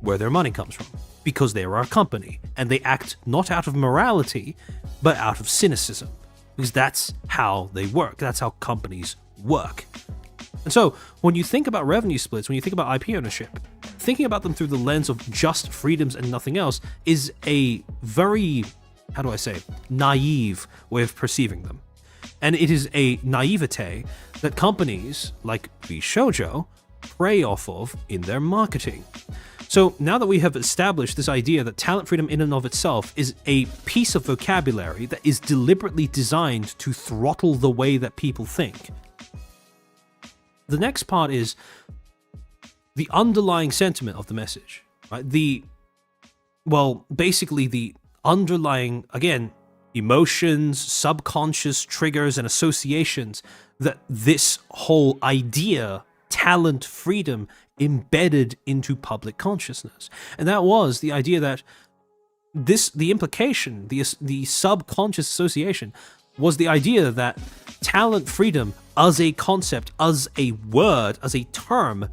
Where their money comes from. Because they are a company, and they act not out of morality, but out of cynicism. Because that's how they work. That's how companies work. And so, when you think about revenue splits, when you think about IP ownership, thinking about them through the lens of just freedoms and nothing else is a very, naive way of perceiving them. And it is a naivete that companies like VShojo prey off of in their marketing. So now that we have established this idea that talent freedom in and of itself is a piece of vocabulary that is deliberately designed to throttle the way that people think, the next part is the underlying sentiment of the message, right? Basically the underlying, again, emotions, subconscious triggers and associations that this whole idea, talent freedom, embedded into public consciousness. And that was the idea that the implication, the subconscious association was the idea that talent freedom as a concept, as a word, as a term,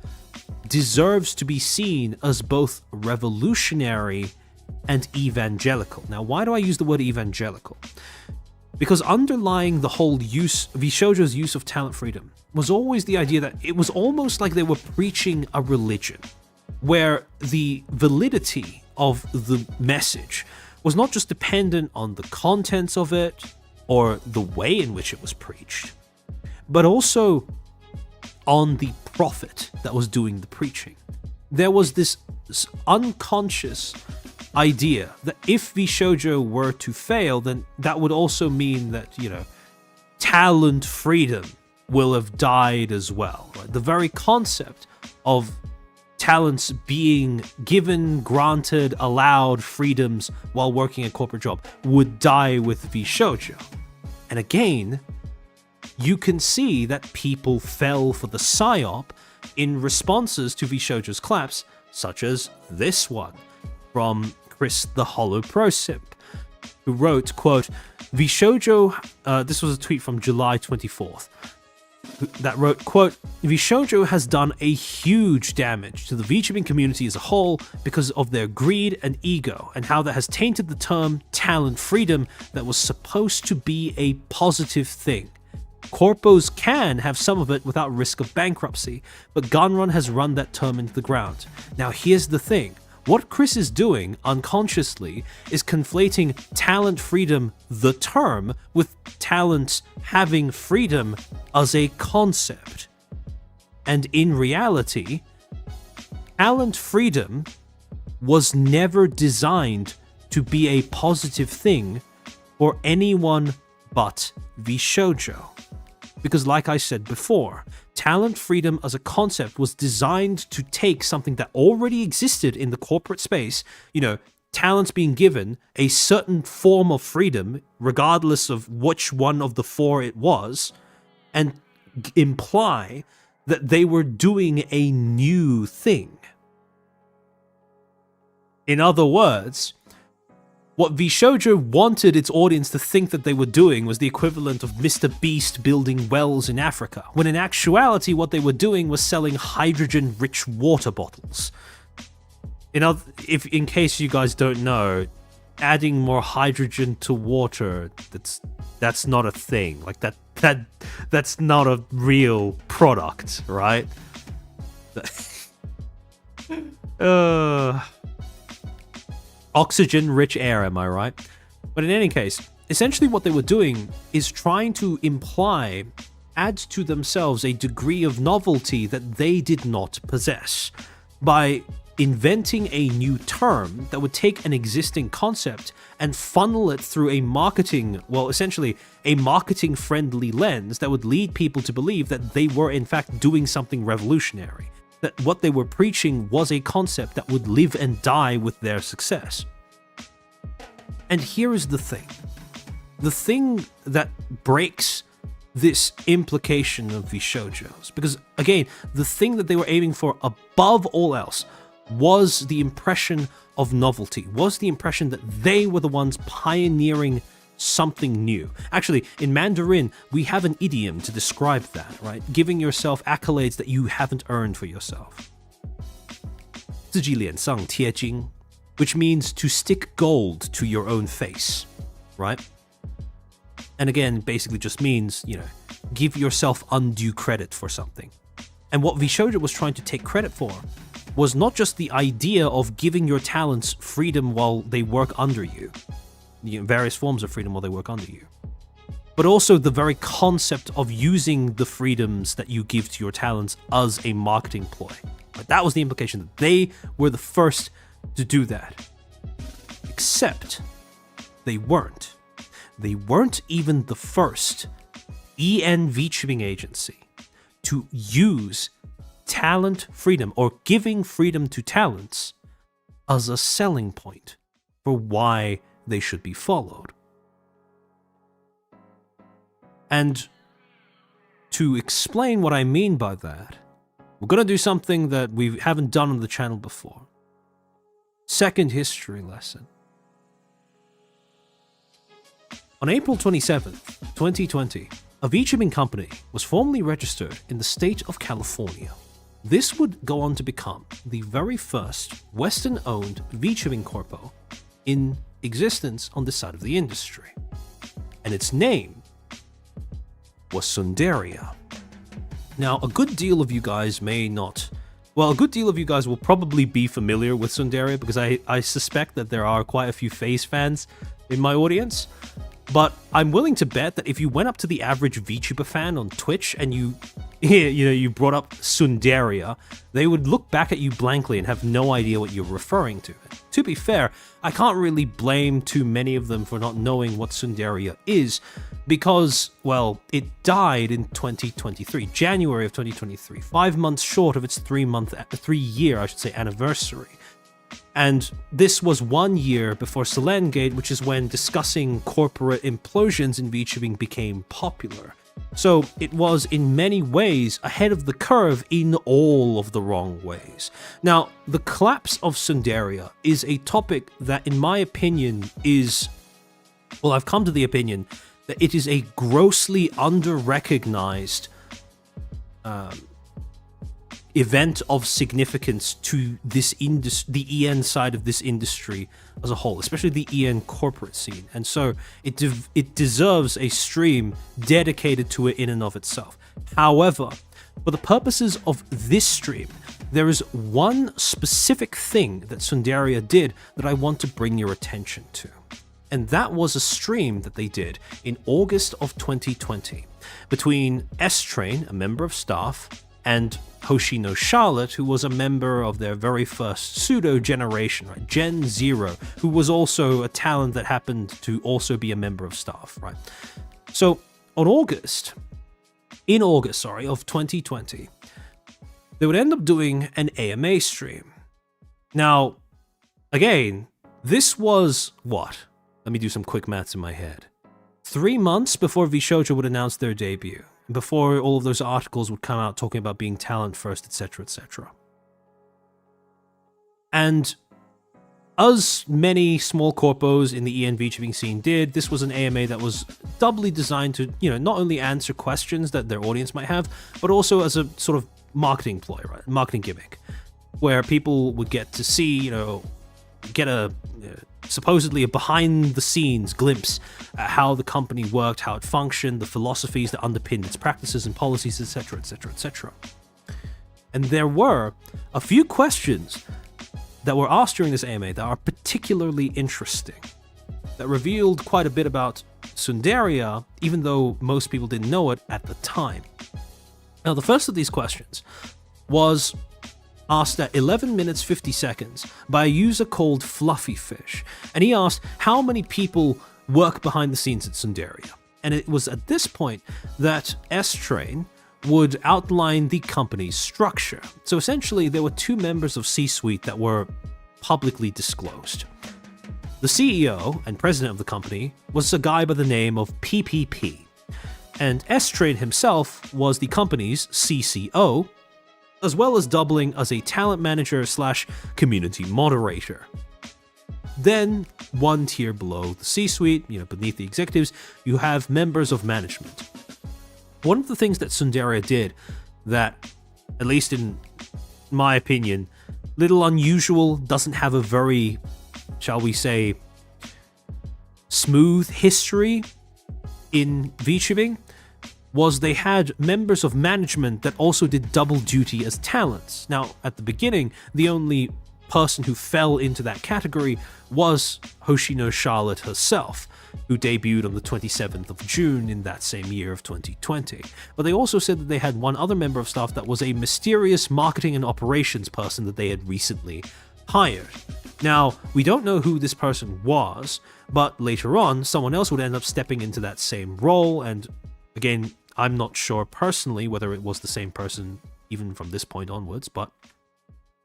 deserves to be seen as both revolutionary and evangelical. Now, why do I use the word evangelical? Because underlying the whole VShojo's use of talent freedom was always the idea that it was almost like they were preaching a religion, where the validity of the message was not just dependent on the contents of it or the way in which it was preached, but also on the prophet that was doing the preaching. There was this unconscious idea that if VShojo were to fail, then that would also mean that, talent freedom will have died as well. Right? The very concept of talents being given, granted, allowed freedoms while working a corporate job would die with VShojo. And again, you can see that people fell for the Psy-Op in responses to VShojo's claps, such as this one from Chris the Hollow Pro Simp, who wrote, quote, VShojo, this was a tweet from July 24th, that wrote, quote, VShojo has done a huge damage to the VTubing community as a whole because of their greed and ego, and how that has tainted the term talent freedom that was supposed to be a positive thing. Corpos can have some of it without risk of bankruptcy, but Gunrun has run that term into the ground. Now here's the thing. What Chris is doing, unconsciously, is conflating talent freedom, the term, with talent having freedom as a concept. And in reality, talent freedom was never designed to be a positive thing for anyone but VShojo. Because like I said before, talent freedom as a concept was designed to take something that already existed in the corporate space, you know, talents being given a certain form of freedom, regardless of which one of the four it was, and imply that they were doing a new thing. In other words, what VShojo wanted its audience to think that they were doing was the equivalent of Mr. Beast building wells in Africa, when in actuality what they were doing was selling hydrogen-rich water bottles. In case you guys don't know, adding more hydrogen to water, that's not a thing. Like that's not a real product, right? Oxygen-rich air, am I right? But in any case, essentially what they were doing is trying to add to themselves a degree of novelty that they did not possess, by inventing a new term that would take an existing concept and funnel it through essentially a marketing-friendly lens that would lead people to believe that they were in fact doing something revolutionary. That what they were preaching was a concept that would live and die with their success. And here is the thing. The thing that breaks this implication of VShojo's, because again, the thing that they were aiming for above all else was the impression of novelty, was the impression that they were the ones pioneering something new. Actually, in Mandarin, we have an idiom to describe that, right? Giving yourself accolades that you haven't earned for yourself. 自己脸上贴金, which means to stick gold to your own face, right? And again, basically just means, you know, give yourself undue credit for something. And what VShojo was trying to take credit for was not just the idea of giving your talents freedom while they work under you, various forms of freedom while they work under you, but also the very concept of using the freedoms that you give to your talents as a marketing ploy. But that was the implication, that they were the first to do that. Except they weren't. They weren't even the first VTubing agency to use talent freedom, or giving freedom to talents, as a selling point for why they should be followed. And to explain what I mean by that, we're going to do something that we haven't done on the channel before. Second history lesson. On April 27th, 2020, a VTubing company was formally registered in the state of California. This would go on to become the very first Western-owned VTubing corpo in existence on this side of the industry. And its name was Sundaria. Now, a good deal of you guys may not... Well, a good deal of you guys will probably be familiar with Sundaria, because I suspect that there are quite a few FaZe fans in my audience. But I'm willing to bet that if you went up to the average VTuber fan on Twitch and you you brought up Sundaria, they would look back at you blankly and have no idea what you're referring to. To be fair, I can't really blame too many of them for not knowing what Sundaria is, because, well, it died in 2023, January of 2023, 5 months short of its 3-year, anniversary. And this was 1 year before Selengate, which is when discussing corporate implosions in VTubing became popular. So it was in many ways ahead of the curve in all of the wrong ways. Now, the collapse of Sundaria is a topic that, in my opinion, is... Well, I've come to the opinion that it is a grossly under-recognized event of significance to this the EN side of this industry as a whole, especially the EN corporate scene, and so it deserves a stream dedicated to it in and of itself. However, for the purposes of this stream, there is one specific thing that Sundaria did that I want to bring your attention to, and that was a stream that they did in August of 2020 between S-Train, a member of staff, and Hoshino Charlotte, who was a member of their very first pseudo generation, right? Gen Zero, who was also a talent that happened to also be a member of staff, right? So in August of 2020, they would end up doing an AMA stream. Now, again, this was what? Let me do some quick maths in my head. 3 months before VShojo would announce their debut, before all of those articles would come out talking about being talent first, etc., etc. And as many small corpos in the EN VTubing scene did, this was an AMA that was doubly designed to, not only answer questions that their audience might have, but also as a sort of marketing ploy, right? Marketing gimmick, where people would get to see, get a supposedly a behind-the-scenes glimpse at how the company worked, how it functioned, the philosophies that underpinned its practices and policies, etc., etc., etc. And there were a few questions that were asked during this AMA that are particularly interesting, that revealed quite a bit about Sundaria, even though most people didn't know it at the time. Now, the first of these questions was asked at 11 minutes 50 seconds by a user called Fluffy Fish, and he asked how many people work behind the scenes at Sundaria. And it was at this point that S-Train would outline the company's structure. So essentially, there were 2 members of C-Suite that were publicly disclosed. The CEO and president of the company was a guy by the name of PPP, and S-Train himself was the company's CCO, as well as doubling as a talent manager / community moderator. Then, one tier below the C-suite, beneath the executives, you have members of management. One of the things that Sundaria did that, at least in my opinion, little unusual, doesn't have a very, shall we say, smooth history in VTubing, was they had members of management that also did double duty as talents. Now, at the beginning, the only person who fell into that category was Hoshino Charlotte herself, who debuted on the 27th of June in that same year of 2020. But they also said that they had one other member of staff that was a mysterious marketing and operations person that they had recently hired. Now, we don't know who this person was, but later on, someone else would end up stepping into that same role, and again, I'm not sure personally whether it was the same person even from this point onwards, but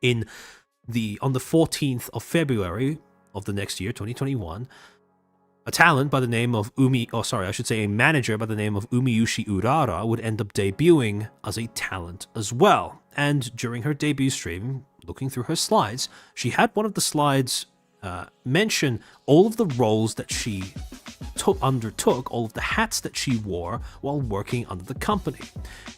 on the 14th of February of the next year, 2021, a manager by the name of Umiyushi Urara would end up debuting as a talent as well. And during her debut stream, looking through her slides, she had one of the slides mention all of the roles that she undertook, all of the hats that she wore while working under the company.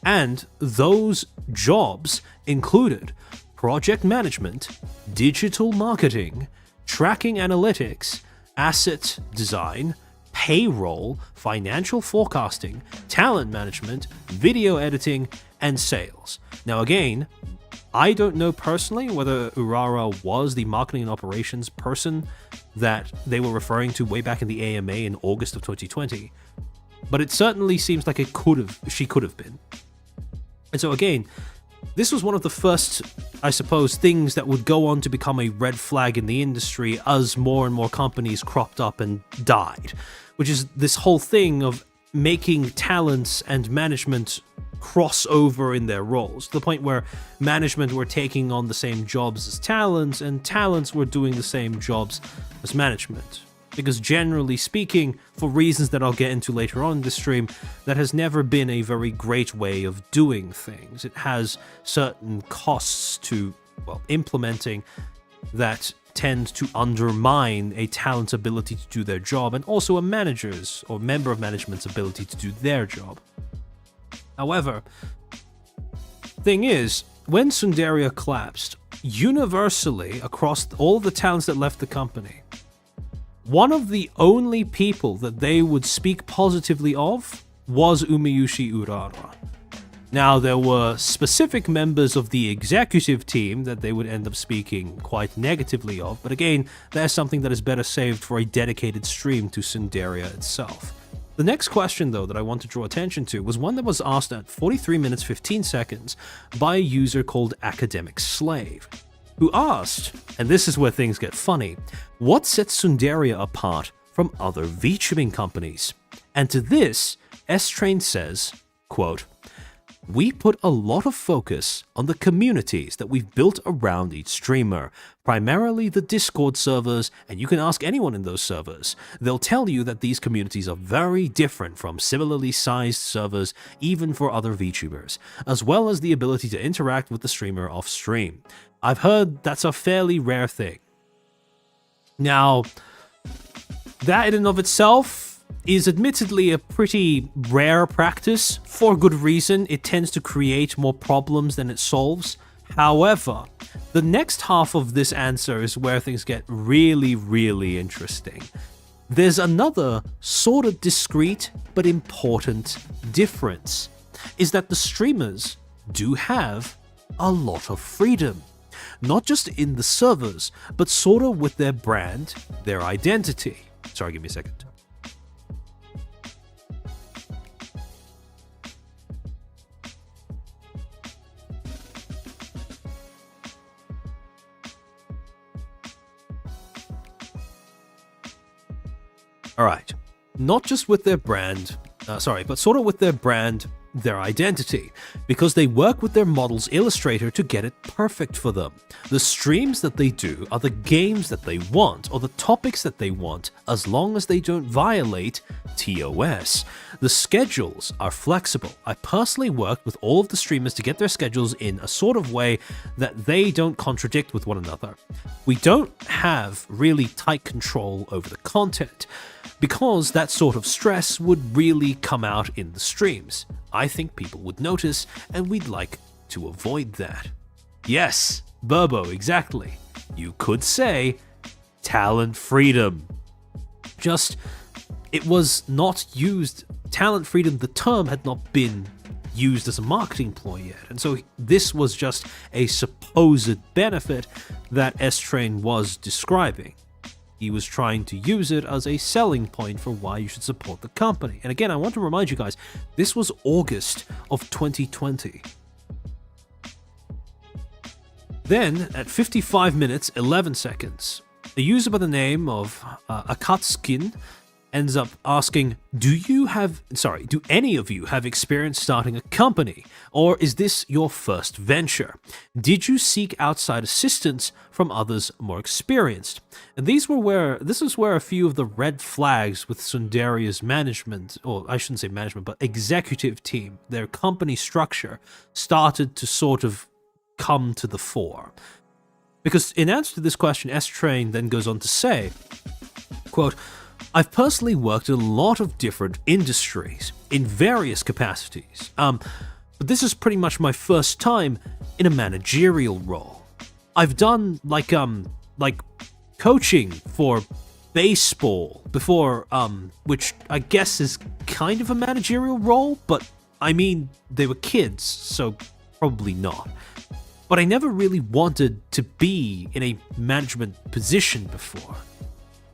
And those jobs included project management, digital marketing, tracking analytics, asset design, payroll, financial forecasting, talent management, video editing, and sales. Now again, I don't know personally whether Urara was the marketing and operations person that they were referring to way back in the AMA in August of 2020, but it certainly seems like she could have been. And so again, this was one of the first, I suppose, things that would go on to become a red flag in the industry as more and more companies cropped up and died, which is this whole thing of making talents and management cross over in their roles, to the point where management were taking on the same jobs as talents, and talents were doing the same jobs as management. Because generally speaking, for reasons that I'll get into later on in the stream, that has never been a very great way of doing things. It has certain costs to, well, implementing that tend to undermine a talent's ability to do their job, and also a manager's or member of management's ability to do their job. However, thing is, when Sundaria collapsed, universally across all the talents that left the company, one of the only people that they would speak positively of was Umeyushi Urara. Now, there were specific members of the executive team that they would end up speaking quite negatively of, but again, that's something that is better saved for a dedicated stream to Sundaria itself. The next question, though, that I want to draw attention to was one that was asked at 43 minutes 15 seconds by a user called Academic Slave, who asked, and this is where things get funny, what sets Sundaria apart from other VTubing companies? And to this, S-Train says, quote, "We put a lot of focus on the communities that we've built around each streamer, primarily the Discord servers, and you can ask anyone in those servers. They'll tell you that these communities are very different from similarly sized servers, even for other VTubers, as well as the ability to interact with the streamer off stream. I've heard that's a fairly rare thing." Now, that in and of itself is admittedly a pretty rare practice. For good reason, it tends to create more problems than it solves. However, the next half of this answer is where things get really, really interesting. There's another sort of discreet but important difference, is that the streamers do have a lot of freedom. Not just in the servers, but sort of with their brand, their identity. Sorry, give me a second. Alright, not just with their brand, but sort of with their brand, their identity, because they work with their model's illustrator to get it perfect for them. The streams that they do are the games that they want, or the topics that they want, as long as they don't violate TOS. The schedules are flexible. I personally worked with all of the streamers to get their schedules in a sort of way that they don't contradict with one another. We don't have really tight control over the content, because that sort of stress would really come out in the streams. I think people would notice, and we'd like to avoid that. Yes, Burbo, exactly. You could say talent freedom. Just, it was not used, talent freedom, the term had not been used as a marketing ploy yet, and so this was just a supposed benefit that S-Train was describing. He was trying to use it as a selling point for why you should support the company. And again, I want to remind you guys, this was August of 2020. Then, at 55 minutes 11 seconds, a user by the name of Akatskin ends up asking, do any of you have experience starting a company, or is this your first venture? Did you seek outside assistance from others more experienced? And this is where a few of the red flags with Sundaria's management, or I shouldn't say management, but executive team, their company structure, started to sort of come to the fore. Because in answer to this question, S-Train then goes on to say, quote, "I've personally worked in a lot of different industries in various capacities, but this is pretty much my first time in a managerial role. I've done like coaching for baseball before, which I guess is kind of a managerial role, but I mean, they were kids, so probably not. But I never really wanted to be in a management position before.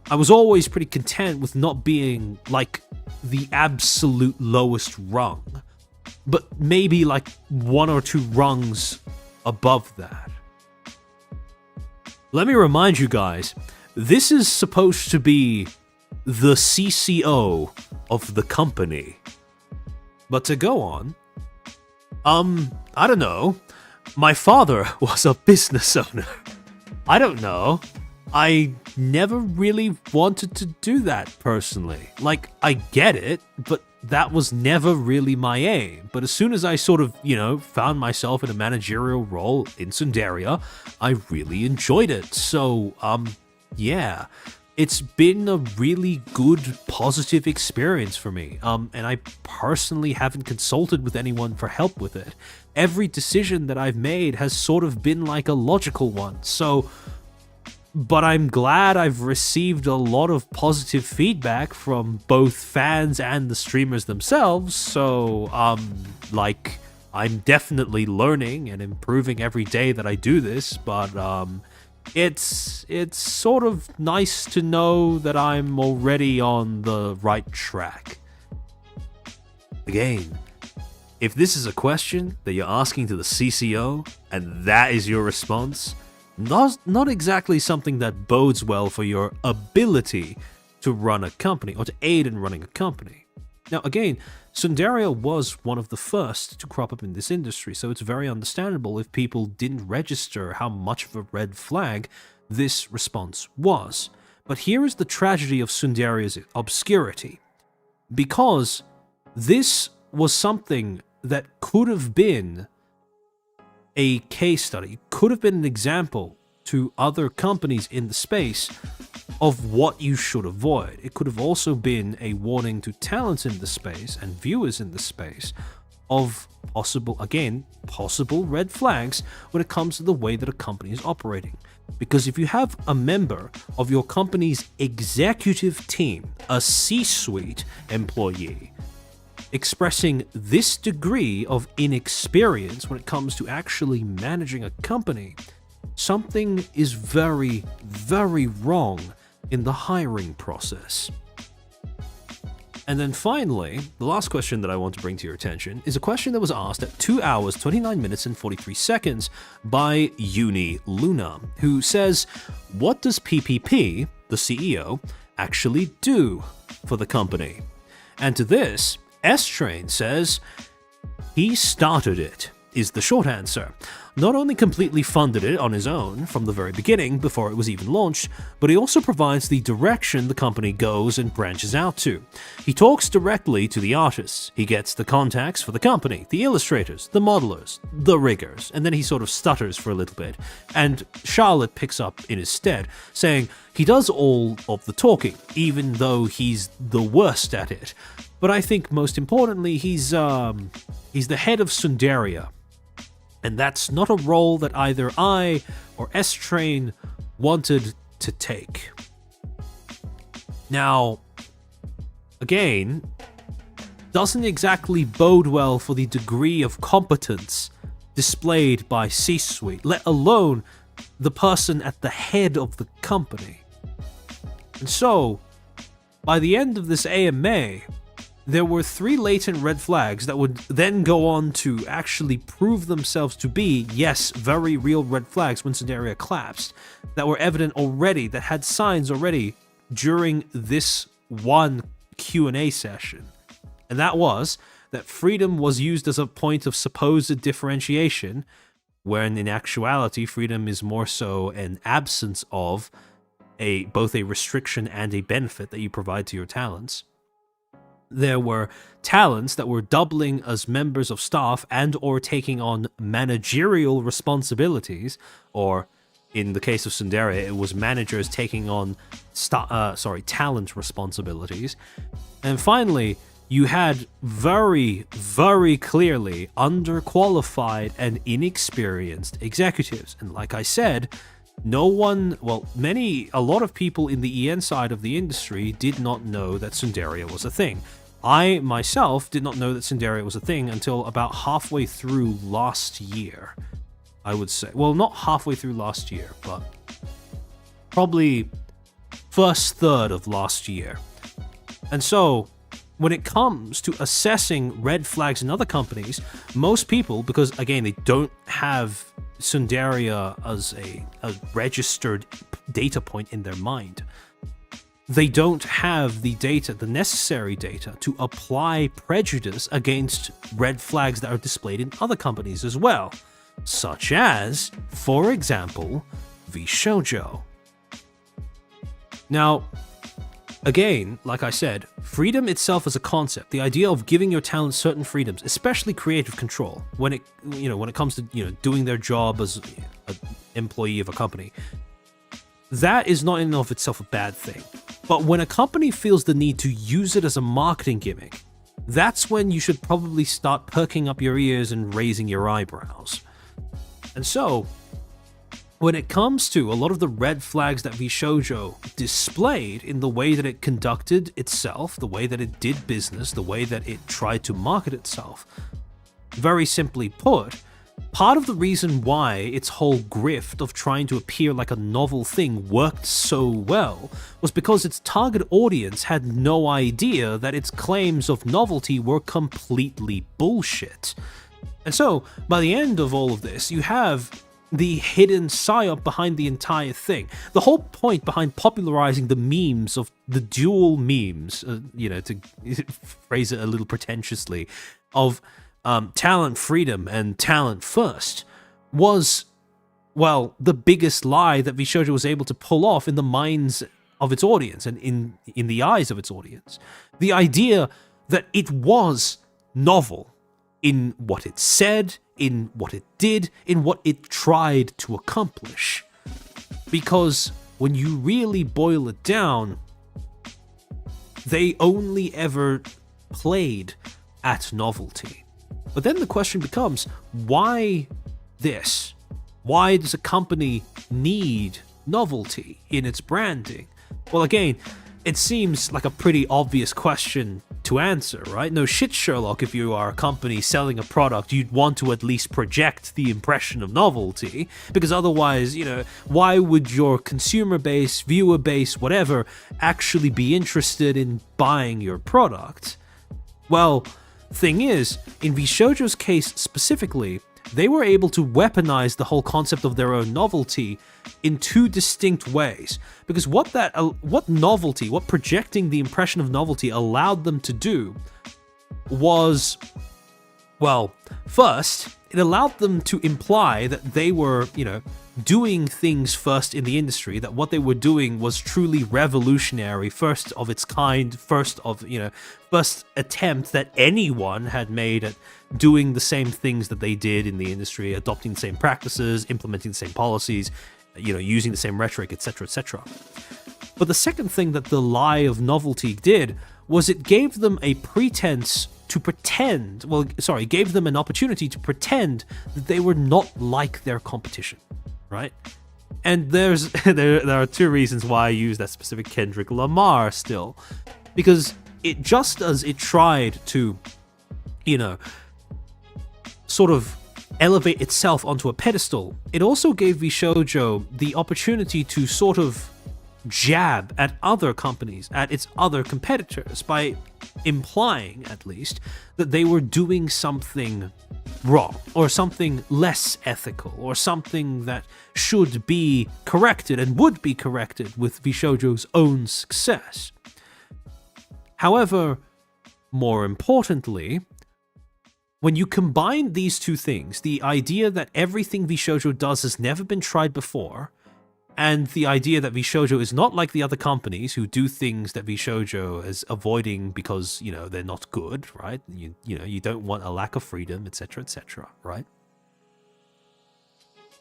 I was always pretty content with not being like the absolute lowest rung. but maybe like 1 or 2 rungs above that. Let me remind you guys, this is supposed to be the CCO of the company. But to go on, I don't know. My father was a business owner. I don't know. I never really wanted to do that personally. Like, I get it, but that was never really my aim. But as soon as I sort of, found myself in a managerial role in Sundaria, I really enjoyed it. So, yeah. It's been a really good, positive experience for me. And I personally haven't consulted with anyone for help with it. Every decision that I've made has sort of been like a logical one. But I'm glad I've received a lot of positive feedback from both fans and the streamers themselves. So, I'm definitely learning and improving every day that I do this. But, it's sort of nice to know that I'm already on the right track. Again, if this is a question that you're asking to the CCO, and that is your response, not exactly something that bodes well for your ability to run a company, or to aid in running a company. Now again, Sundaria was one of the first to crop up in this industry, so it's very understandable if people didn't register how much of a red flag this response was. But here is the tragedy of Sundaria's obscurity. Because this was something that could have been a case study, could have been an example to other companies in the space of what you should avoid. It could have also been a warning to talents in the space and viewers in the space of possible red flags when it comes to the way that a company is operating. Because if you have a member of your company's executive team, a C-suite employee, expressing this degree of inexperience when it comes to actually managing a company, something is very, very wrong in the hiring process. And then finally, the last question that I want to bring to your attention is a question that was asked at 2 hours, 29 minutes and 43 seconds by Uni Luna, who says, what does PPP, the CEO, actually do for the company? And to this, S-Train says, he started it, is the short answer. Not only completely funded it on his own from the very beginning before it was even launched, but he also provides the direction the company goes and branches out to. He talks directly to the artists. He gets the contacts for the company, the illustrators, the modelers, the riggers, and then he sort of stutters for a little bit. And Charlotte picks up in his stead, saying he does all of the talking, even though he's the worst at it. But I think most importantly, he's the head of Sundaria. And that's not a role that either I or S-Train wanted to take. Now, again, doesn't exactly bode well for the degree of competence displayed by C-Suite, let alone the person at the head of the company. And so, by the end of this AMA, there were 3 latent red flags that would then go on to actually prove themselves to be, yes, very real red flags when Sundaria collapsed, that were evident already, that had signs already during this one Q&A session. And that was that freedom was used as a point of supposed differentiation, when in actuality freedom is more so an absence of both a restriction and a benefit that you provide to your talents. There were talents that were doubling as members of staff and or taking on managerial responsibilities, or in the case of Sundaria, it was managers taking on talent responsibilities. And finally, you had very, very clearly underqualified and inexperienced executives. And like I said, a lot of people in the EN side of the industry did not know that Sundaria was a thing. I, myself, did not know that Sundaria was a thing until about halfway through last year, I would say. Well, not halfway through last year, but probably first third of last year. And so, when it comes to assessing red flags in other companies, most people, because again, they don't have Sundaria as a registered data point in their mind, they don't have the data, the necessary data, to apply prejudice against red flags that are displayed in other companies as well, such as, for example, VShojo. Now, again, like I said, freedom itself as a concept, the idea of giving your talent certain freedoms, especially creative control, when it comes to doing their job as an employee of a company, that is not in and of itself a bad thing. But when a company feels the need to use it as a marketing gimmick, that's when you should probably start perking up your ears and raising your eyebrows. And so, when it comes to a lot of the red flags that VShojo displayed in the way that it conducted itself, the way that it did business, the way that it tried to market itself, very simply put, part of the reason why its whole grift of trying to appear like a novel thing worked so well was because its target audience had no idea that its claims of novelty were completely bullshit. And so, by the end of all of this, you have the hidden Psy-Op behind the entire thing. The whole point behind popularizing the memes of the dual memes, to phrase it a little pretentiously, of talent freedom and talent first, was, well, the biggest lie that VShojo was able to pull off in the minds of its audience and in the eyes of its audience. The idea that it was novel in what it said, in what it did, in what it tried to accomplish. Because when you really boil it down, they only ever played at novelty. But then the question becomes, why this? Why does a company need novelty in its branding? Well, again, it seems like a pretty obvious question to answer, right? No shit, Sherlock, if you are a company selling a product, you'd want to at least project the impression of novelty, because otherwise, why would your consumer base, viewer base, whatever, actually be interested in buying your product? Well, thing is, in VShojo's case specifically, they were able to weaponize the whole concept of their own novelty in two distinct ways. Because what projecting the impression of novelty allowed them to do was, well, first, it allowed them to imply that they were, doing things first in the industry, that what they were doing was truly revolutionary, first of its kind, first attempt that anyone had made at doing the same things that they did in the industry, adopting the same practices, implementing the same policies, using the same rhetoric, etc., etc. But the second thing that the lie of novelty did was it gave them a pretense to pretend, gave them an opportunity to pretend that they were not like their competition, right? And there are two reasons why I use that specific Kendrick Lamar still. Because it just as it tried to, sort of elevate itself onto a pedestal, it also gave VShojo the opportunity to sort of jab at other companies, at its other competitors, by implying, at least, that they were doing something wrong, or something less ethical, or something that should be corrected and would be corrected with VShojo's own success. However, more importantly, when you combine these two things, the idea that everything VShojo does has never been tried before, and the idea that VShojo is not like the other companies who do things that VShojo is avoiding because, they're not good, right? You don't want a lack of freedom, etc., etc., right?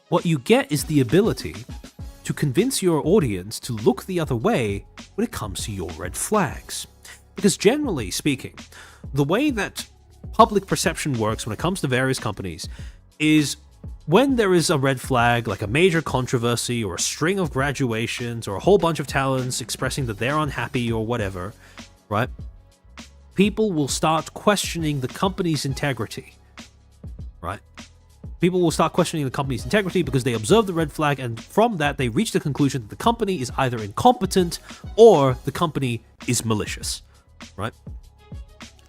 What you get is the ability to convince your audience to look the other way when it comes to your red flags. Because generally speaking, the way that public perception works when it comes to various companies is when there is a red flag, like a major controversy or a string of graduations or a whole bunch of talents expressing that they're unhappy or whatever, right? People will start questioning the company's integrity, right? People will start questioning the company's integrity because they observe the red flag, and from that they reach the conclusion that the company is either incompetent or the company is malicious, right?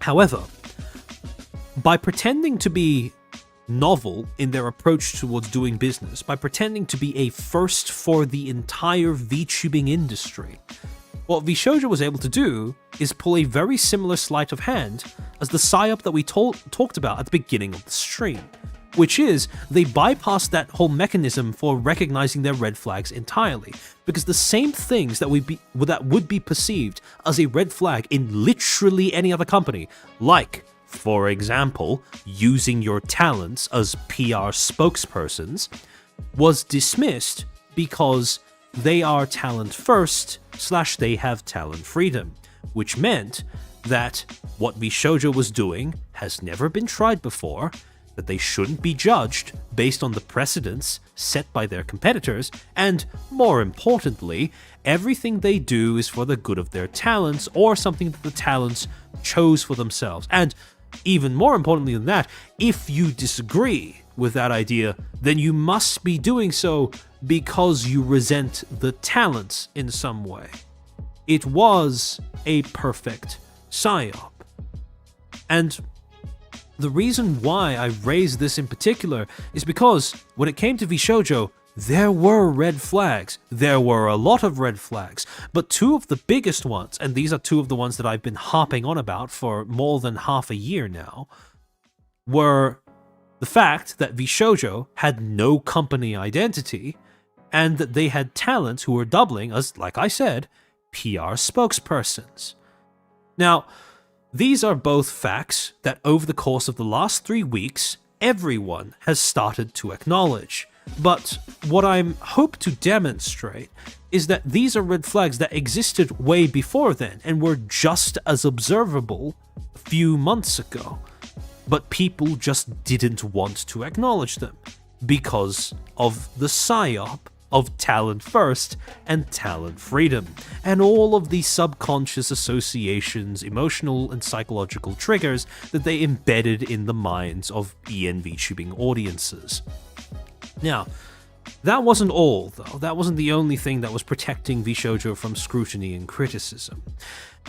However, by pretending to be novel in their approach towards doing business, by pretending to be a first for the entire VTubing industry, what Vishojo was able to do is pull a very similar sleight of hand as the Psy-Op that we talked about at the beginning of the stream, which is they bypassed that whole mechanism for recognizing their red flags entirely, because the same things that would be perceived as a red flag in literally any other company, like, for example, using your talents as PR spokespersons, was dismissed because they are talent first / they have talent freedom, which meant that what VShojo was doing has never been tried before, that they shouldn't be judged based on the precedents set by their competitors, and more importantly, everything they do is for the good of their talents or something that the talents chose for themselves. And even more importantly than that, if you disagree with that idea, then you must be doing so because you resent the talents in some way. It was a perfect Psy-Op. And the reason why I raised this in particular is because when it came to VShojo, there were red flags. There were a lot of red flags, but two of the biggest ones, and these are two of the ones that I've been harping on about for more than half a year now, were the fact that VShojo had no company identity and that they had talents who were doubling as, like I said, PR spokespersons. Now, these are both facts that over the course of the last 3 weeks, everyone has started to acknowledge. But what I'm hope to demonstrate is that these are red flags that existed way before then and were just as observable a few months ago. But people just didn't want to acknowledge them because of the Psy-Op of talent first and talent freedom, and all of the subconscious associations, emotional and psychological triggers that they embedded in the minds of VTubing audiences. Now, that wasn't all, though. That wasn't the only thing that was protecting VShojo from scrutiny and criticism.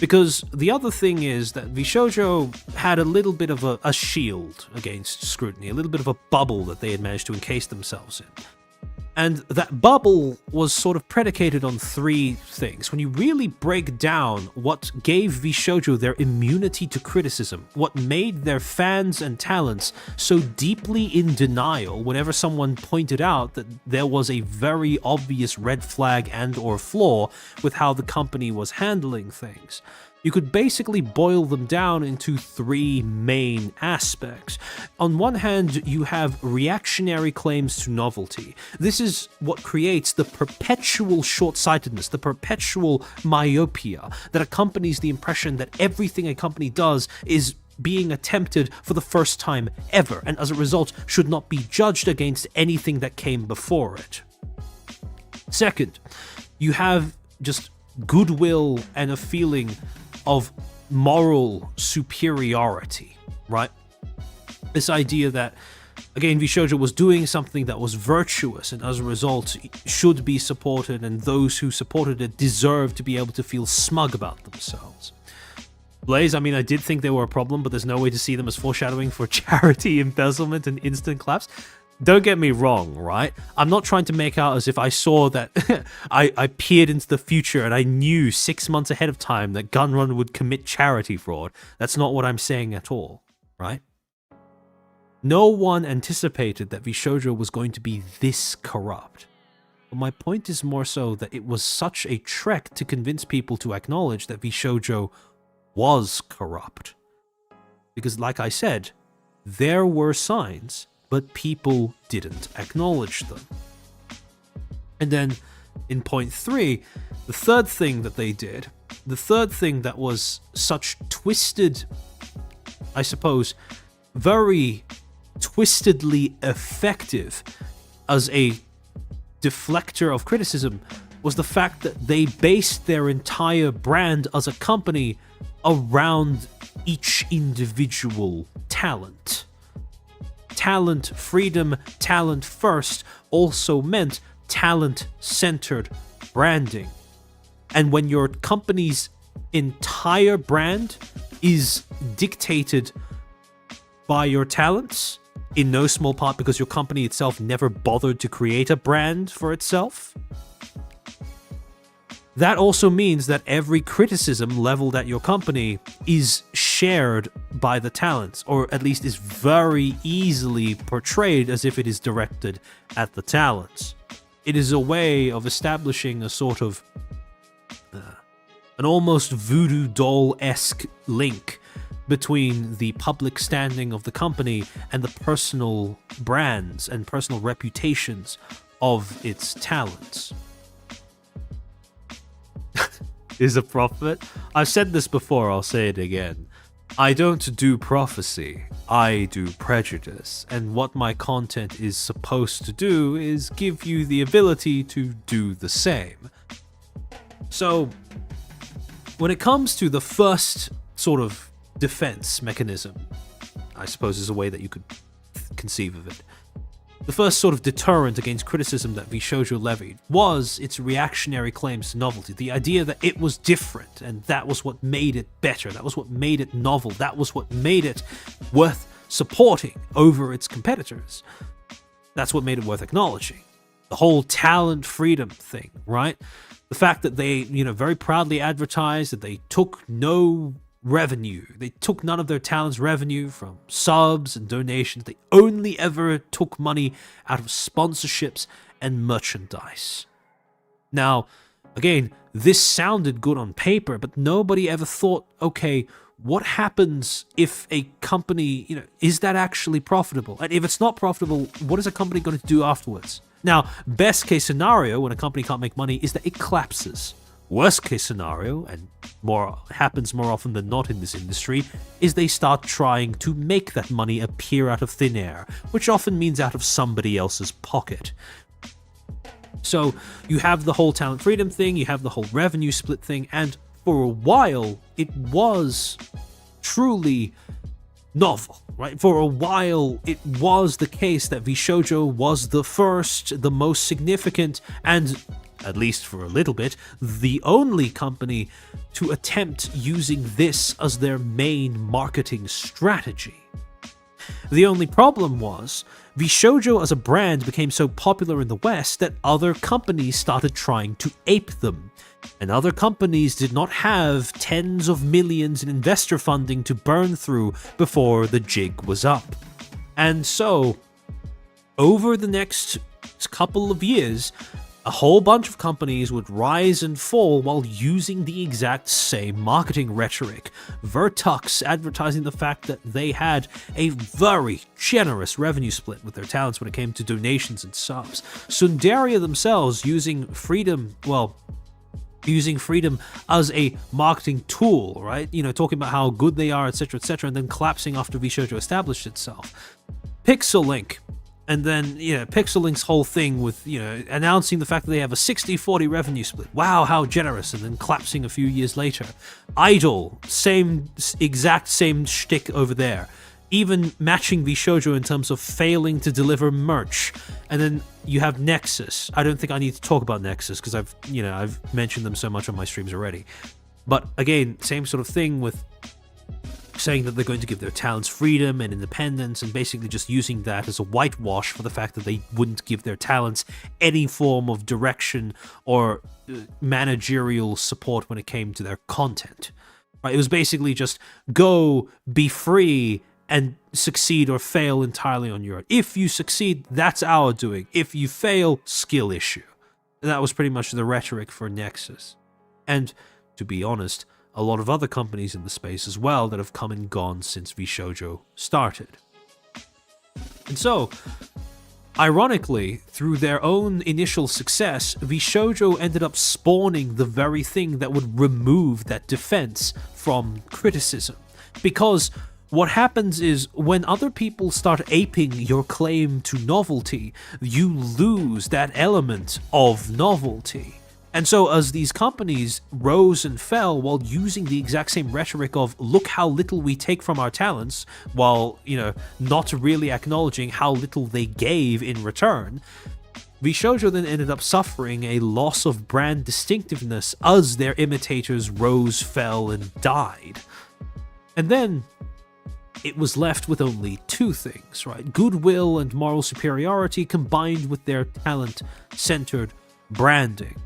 Because the other thing is that VShojo had a little bit of a shield against scrutiny, a little bit of a bubble that they had managed to encase themselves in. And that bubble was sort of predicated on three things. When you really break down what gave VShojo their immunity to criticism, what made their fans and talents so deeply in denial whenever someone pointed out that there was a very obvious red flag and or flaw with how the company was handling things, you could basically boil them down into three main aspects. On one hand, you have reactionary claims to novelty. This is what creates the perpetual short-sightedness, the perpetual myopia that accompanies the impression that everything a company does is being attempted for the first time ever, and as a result should not be judged against anything that came before it. Second, you have just goodwill and a feeling of moral superiority, right? This idea that, again, VShojo was doing something that was virtuous and as a result should be supported, and those who supported it deserve to be able to feel smug about themselves. Blaze, I mean, I did think they were a problem, but there's no way to see them as foreshadowing for charity embezzlement and instant claps. Don't get me wrong, right? I'm not trying to make out as if I saw that I peered into the future and I knew 6 months ahead of time that Gunrun would commit charity fraud. That's not what I'm saying at all, right? No one anticipated that VShojo was going to be this corrupt. But my point is more so that it was such a trek to convince people to acknowledge that VShojo was corrupt. Because like I said, there were signs, but people didn't acknowledge them. And then in point 3, the third thing that they did, the third thing that was such twisted, I suppose, very twistedly effective as a deflector of criticism, was the fact that they based their entire brand as a company around each individual talent. Talent freedom, talent first also meant talent-centered branding. And when your company's entire brand is dictated by your talents, in no small part because your company itself never bothered to create a brand for itself, that also means that every criticism leveled at your company is shared by the talents, or at least is very easily portrayed as if it is directed at the talents. It is a way of establishing a sort of an almost voodoo doll-esque link between the public standing of the company and the personal brands and personal reputations of its talents. Is a prophet? I've said this before, I'll say it again. I don't do prophecy, I do prejudice, and what my content is supposed to do is give you the ability to do the same. So, when it comes to the first sort of defense mechanism, I suppose is a way that you could conceive of it. The first sort of deterrent against criticism that VShojo levied was its reactionary claims to novelty. The idea that it was different, and that was what made it better, that was what made it novel, that was what made it worth supporting over its competitors. That's what made it worth acknowledging. The whole talent freedom thing, right? The fact that they, very proudly advertised that they took no revenue. They took none of their talents' revenue from subs and donations. They only ever took money out of sponsorships and merchandise. Now, again, this sounded good on paper, but nobody ever thought, okay, what happens if a company, is that actually profitable? And if it's not profitable, what is a company going to do afterwards? Now, best case scenario when a company can't make money is that it collapses. Worst case scenario, and happens more often than not in this industry, is they start trying to make that money appear out of thin air, which often means out of somebody else's pocket. So you have the whole talent freedom thing, you have the whole revenue split thing, and for a while it was truly novel, right? For a while it was the case that VShojo was the first, the most significant, and at least for a little bit, the only company to attempt using this as their main marketing strategy. The only problem was, VShojo as a brand became so popular in the West that other companies started trying to ape them. And other companies did not have tens of millions in investor funding to burn through before the jig was up. And so, over the next couple of years, a whole bunch of companies would rise and fall while using the exact same marketing rhetoric. Vertux advertising the fact that they had a very generous revenue split with their talents when it came to donations and subs. Sundaria themselves using freedom as a marketing tool, right? Talking about how good they are, etc., and then collapsing after VShojo established itself. Pixel Link. And then, Pixel Link's whole thing with, announcing the fact that they have a 60-40 revenue split. Wow, how generous, and then collapsing a few years later. Idol, exact same shtick over there. Even matching VShojo in terms of failing to deliver merch. And then you have Nexus. I don't think I need to talk about Nexus because I've mentioned them so much on my streams already. But again, same sort of thing with saying that they're going to give their talents freedom and independence, and basically just using that as a whitewash for the fact that they wouldn't give their talents any form of direction or managerial support when it came to their content. Right? It was basically just go, be free, and succeed or fail entirely on your own. If you succeed, that's our doing. If you fail, skill issue. And that was pretty much the rhetoric for Nexus. And to be honest, a lot of other companies in the space as well that have come and gone since VShojo started. And so, ironically, through their own initial success, VShojo ended up spawning the very thing that would remove that defense from criticism. Because what happens is, when other people start aping your claim to novelty, you lose that element of novelty. And so as these companies rose and fell while using the exact same rhetoric of look how little we take from our talents, while, not really acknowledging how little they gave in return, VShojo then ended up suffering a loss of brand distinctiveness as their imitators rose, fell, and died. And then it was left with only two things, right? Goodwill and moral superiority combined with their talent-centered branding.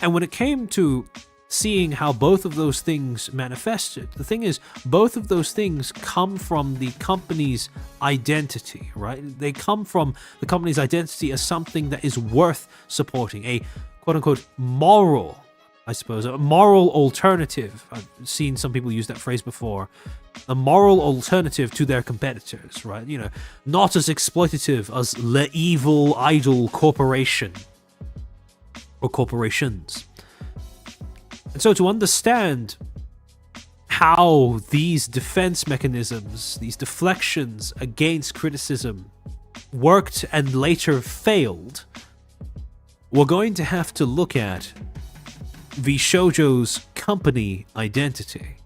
And when it came to seeing how both of those things manifested, the thing is, both of those things come from the company's identity, right? They come from the company's identity as something that is worth supporting, a quote-unquote moral, I suppose, a moral alternative. I've seen some people use that phrase before. A moral alternative to their competitors, right? You know, not as exploitative as the evil idol corporation or corporations. And so to understand how these defense mechanisms, these deflections against criticism worked and later failed, we're going to have to look at VShojo's company identity.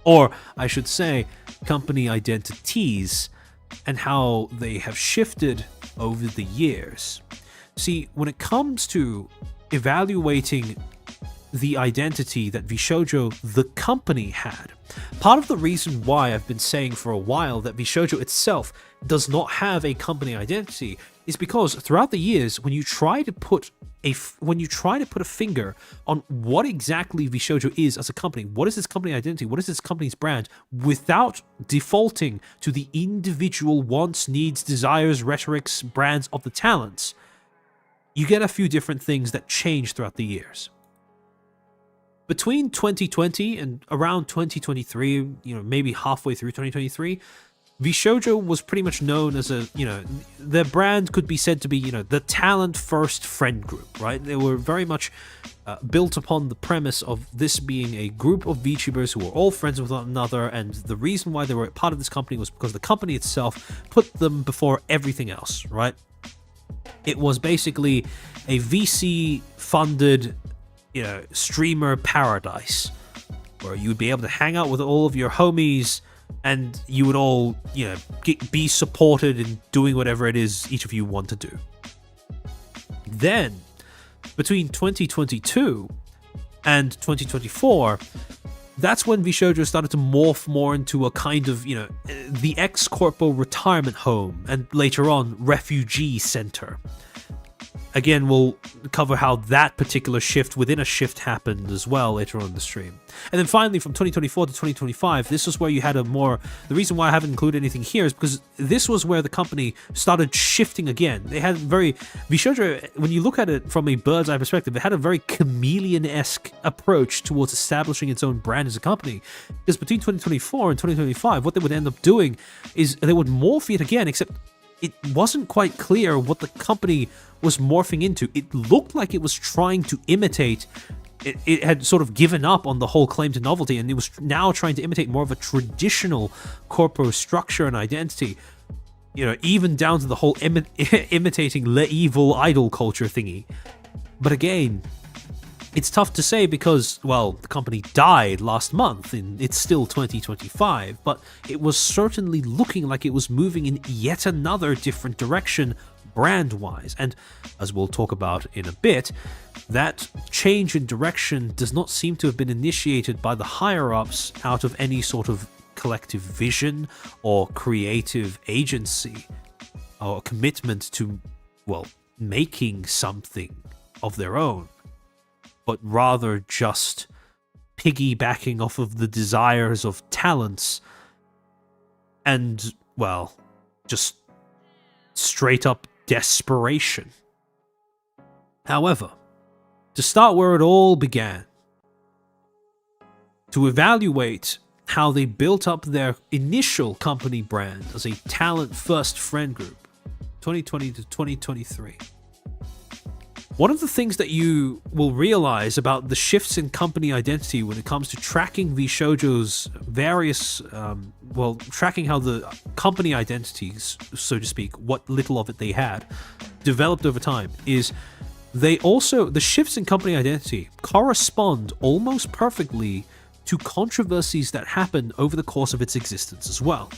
Or, I should say, company identities, and how they have shifted over the years. See, when it comes to evaluating the identity that VShojo, the company, had, part of the reason why I've been saying for a while that VShojo itself does not have a company identity is because throughout the years, when you try to put a finger on what exactly VShojo is as a company, what is its company identity, what is its company's brand, without defaulting to the individual wants, needs, desires, rhetorics, brands of the talents, you get a few different things that change throughout the years. Between 2020 and around 2023, maybe halfway through 2023, VShojo was pretty much known as their brand could be said to be, the talent first friend group, right? They were very much built upon the premise of this being a group of VTubers who were all friends with one another, and the reason why they were part of this company was because the company itself put them before everything else, right? It was basically a VC funded streamer paradise where you would be able to hang out with all of your homies and you would all, be supported in doing whatever it is each of you want to do. Then, between 2022 and 2024, that's when VShojo started to morph more into a kind of, the ex-corpo retirement home and later on refugee center. Again, we'll cover how that particular shift within a shift happened as well later on in the stream. And then finally, from 2024 to 2025, this was where you had the reason why I haven't included anything here is because this was where the company started shifting again. They had VShojo, when you look at it from a bird's eye perspective, it had a very chameleon-esque approach towards establishing its own brand as a company. Because between 2024 and 2025, what they would end up doing is they would morph it again, except it wasn't quite clear what the company was morphing into. It looked like it was trying to imitate. It had sort of given up on the whole claim to novelty, and it was now trying to imitate more of a traditional corporate structure and identity. Even down to the whole imitating the evil idol culture thingy. But again, it's tough to say because, well, the company died last month and it's still 2025, but it was certainly looking like it was moving in yet another different direction brand-wise. And as we'll talk about in a bit, that change in direction does not seem to have been initiated by the higher-ups out of any sort of collective vision or creative agency or commitment to, well, making something of their own, but rather just piggybacking off of the desires of talents and, well, just straight up desperation. However, to start where it all began, to evaluate how they built up their initial company brand as a talent-first friend group, 2020 to 2023. One of the things that you will realize about the shifts in company identity when it comes to tracking VShojo's various, tracking how the company identities, so to speak, what little of it they had, developed over time, is the shifts in company identity correspond almost perfectly to controversies that happened over the course of its existence as well.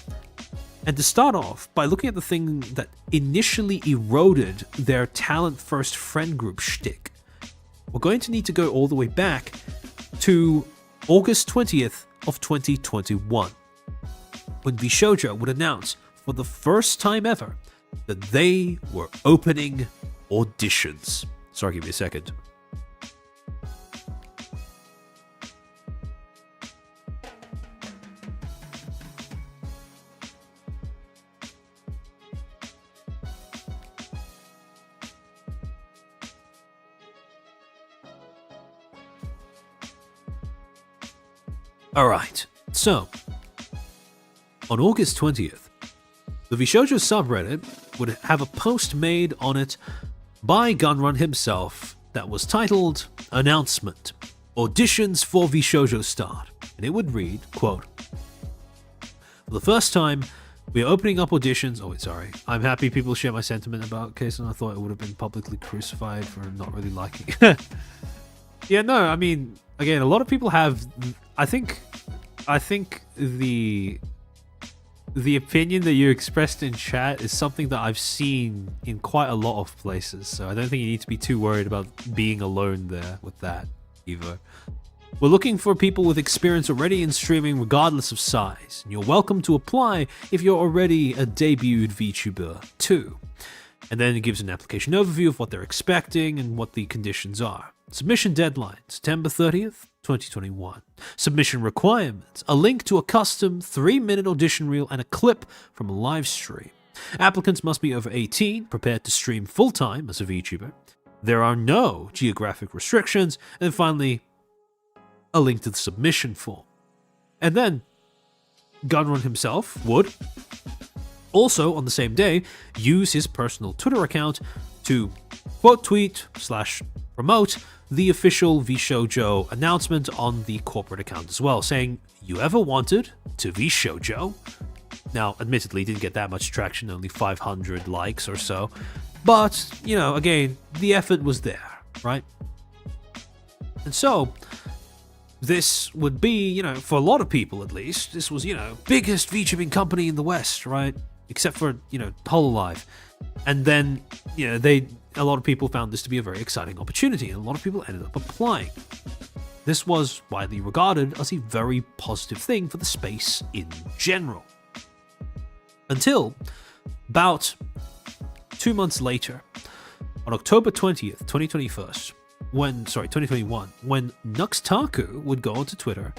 And to start off, by looking at the thing that initially eroded their talent-first friend group shtick, we're going to need to go all the way back to August 20th of 2021, when VShojo would announce for the first time ever that they were opening auditions. Sorry, give me a second. Alright, so, on August 20th, the VShojo subreddit would have a post made on it by Gunrun himself that was titled, Announcement, Auditions for VShojo Start, and it would read, quote, for the first time, we are opening up auditions. Oh, wait, sorry. I'm happy people share my sentiment about Kason. I thought it would have been publicly crucified for not really liking it. Yeah, no, I mean, again, a lot of people have. I think the opinion that you expressed in chat is something that I've seen in quite a lot of places. So I don't think you need to be too worried about being alone there with that either. We're looking for people with experience already in streaming regardless of size, and you're welcome to apply if you're already a debuted VTuber too. And then it gives an application overview of what they're expecting and what the conditions are. Submission deadline, September 30th, 2021. Submission requirements, a link to a custom 3-minute audition reel and a clip from a live stream. Applicants must be over 18, prepared to stream full-time as a VTuber. There are no geographic restrictions, and then finally, a link to the submission form. And then, Gunrun himself would also, on the same day, use his personal Twitter account to quote tweet / promote the official VShojo announcement on the corporate account as well, saying, you ever wanted to VShojo? Now, admittedly, didn't get that much traction, only 500 likes or so, but, you know, again, the effort was there, right? And so, this would be, you know, for a lot of people at least, this was, you know, biggest VTubing company in the West, right? Except for, you know, Hololive. And then, you know, a lot of people found this to be a very exciting opportunity, and a lot of people ended up applying. This was widely regarded as a very positive thing for the space in general. Until about 2 months later, on October 20th, 2021, when Nuxtaku would go onto Twitter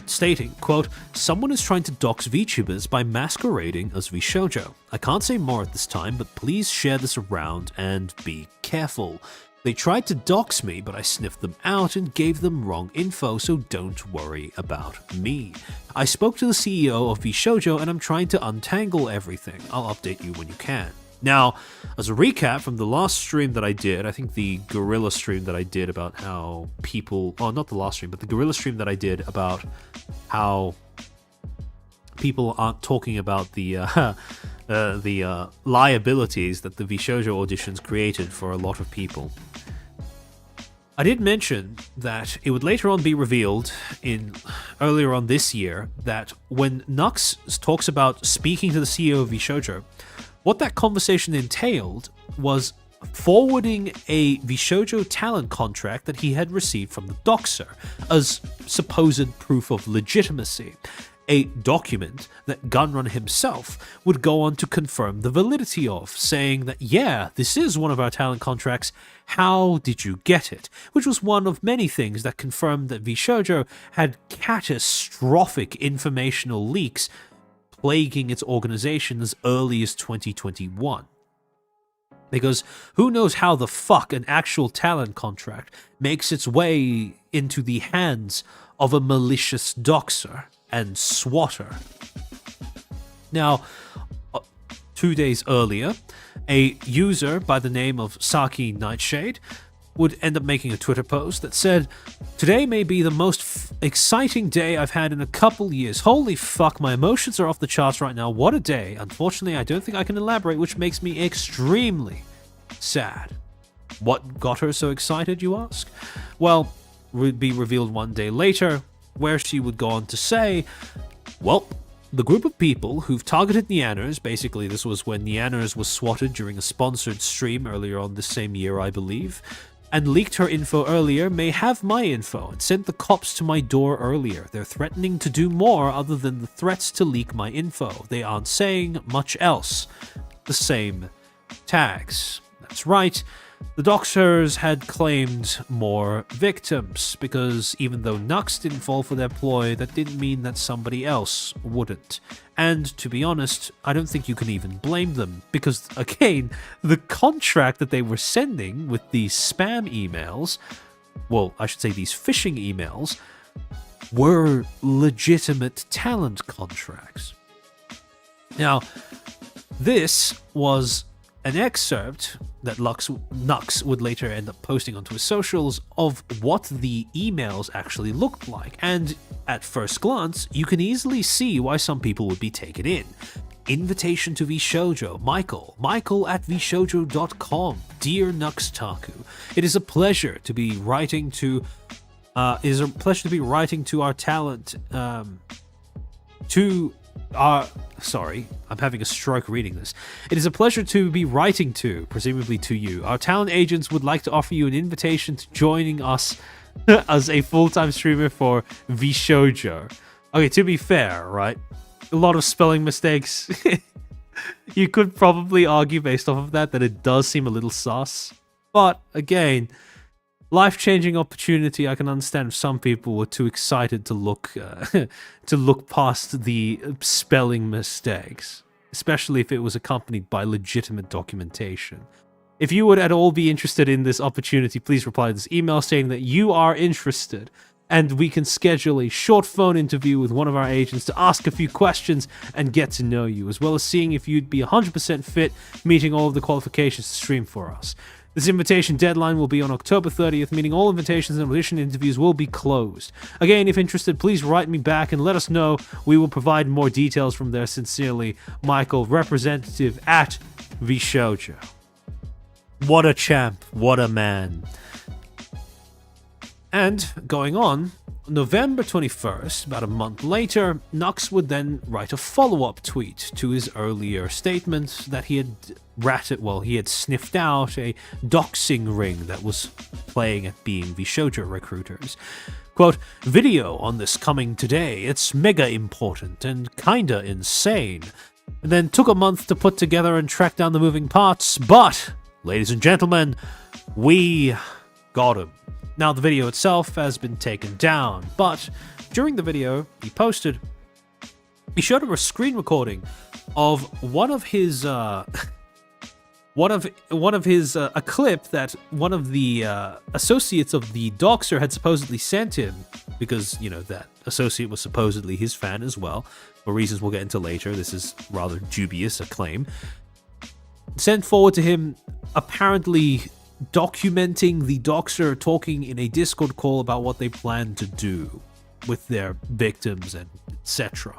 stating, quote, someone is trying to dox VTubers by masquerading as VShojo. I can't say more at this time, but please share this around and be careful. They tried to dox me, but I sniffed them out and gave them wrong info, so don't worry about me. I spoke to the CEO of VShojo and I'm trying to untangle everything. I'll update you when you can. Now, as a recap from the last stream that I did, I think the Gorilla stream that I did about how people, oh, not the last stream, but the Gorilla stream that I did about how people aren't talking about the liabilities that the VShojo auditions created for a lot of people. I did mention that it would later on be revealed earlier on this year that when Nux talks about speaking to the CEO of VShojo, what that conversation entailed was forwarding a VShojo talent contract that he had received from the doxer as supposed proof of legitimacy, a document that Gunrun himself would go on to confirm the validity of, saying that, yeah, this is one of our talent contracts, how did you get it? Which was one of many things that confirmed that VShojo had catastrophic informational leaks plaguing its organization as early as 2021. Because who knows how the fuck an actual talent contract makes its way into the hands of a malicious doxer and swatter. Now, 2 days earlier, a user by the name of Saki Nightshade would end up making a Twitter post that said, today may be the most exciting day I've had in a couple years. Holy fuck, my emotions are off the charts right now. What a day. Unfortunately, I don't think I can elaborate, which makes me extremely sad. What got her so excited, you ask? Well, would be revealed 1 day later, where she would go on to say, well, the group of people who've targeted Neanners, basically this was when Neanners was swatted during a sponsored stream earlier on this same year, I believe, and leaked her info earlier, may have my info and sent the cops to my door earlier. They're threatening to do more other than the threats to leak my info. They aren't saying much else. The same tags. That's right. The doxers had claimed more victims, because even though Nux didn't fall for their ploy, that didn't mean that somebody else wouldn't. And to be honest, I don't think you can even blame them, because again, the contract that they were sending with these spam emails, well, I should say these phishing emails, were legitimate talent contracts. Now, this was an excerpt that Nux would later end up posting onto his socials of what the emails actually looked like, and at first glance, you can easily see why some people would be taken in. Invitation to VShojo, Michael at VShojo.com. Dear Nuxtaku, it is a pleasure to be writing to our talent, sorry, I'm having a stroke reading this. It is a pleasure to be writing to, presumably to you. Our talent agents would like to offer you an invitation to joining us as a full-time streamer for VShojo. Okay, to be fair, right? A lot of spelling mistakes. You could probably argue based off of that it does seem a little sus. But again, life-changing opportunity. I can understand if some people were too excited to look past the spelling mistakes, especially if it was accompanied by legitimate documentation. If you would at all be interested in this opportunity, please reply to this email stating that you are interested, and we can schedule a short phone interview with one of our agents to ask a few questions and get to know you, as well as seeing if you'd be 100% fit, meeting all of the qualifications to stream for us. This invitation deadline will be on October 30th, meaning all invitations and audition interviews will be closed. Again, if interested, please write me back and let us know. We will provide more details from there. Sincerely, Michael, representative at VShojo. What a champ. What a man. And going on, November 21st, about a month later, Nux would then write a follow-up tweet to his earlier statement that he had sniffed out a doxing ring that was playing at being VShojo recruiters. Quote, video on this coming today, it's mega important and kinda insane. And then took a month to put together and track down the moving parts, but, ladies and gentlemen, we got him. Now, the video itself has been taken down, but during the video, he showed a screen recording of a clip that one of the associates of the doxer had supposedly sent him, because, that associate was supposedly his fan as well, for reasons we'll get into later. This is rather dubious, a claim. Sent forward to him, apparently documenting the doxer talking in a Discord call about what they plan to do with their victims and etc.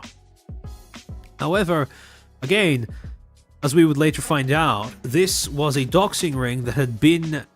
However, again, as we would later find out, this was a doxing ring that had been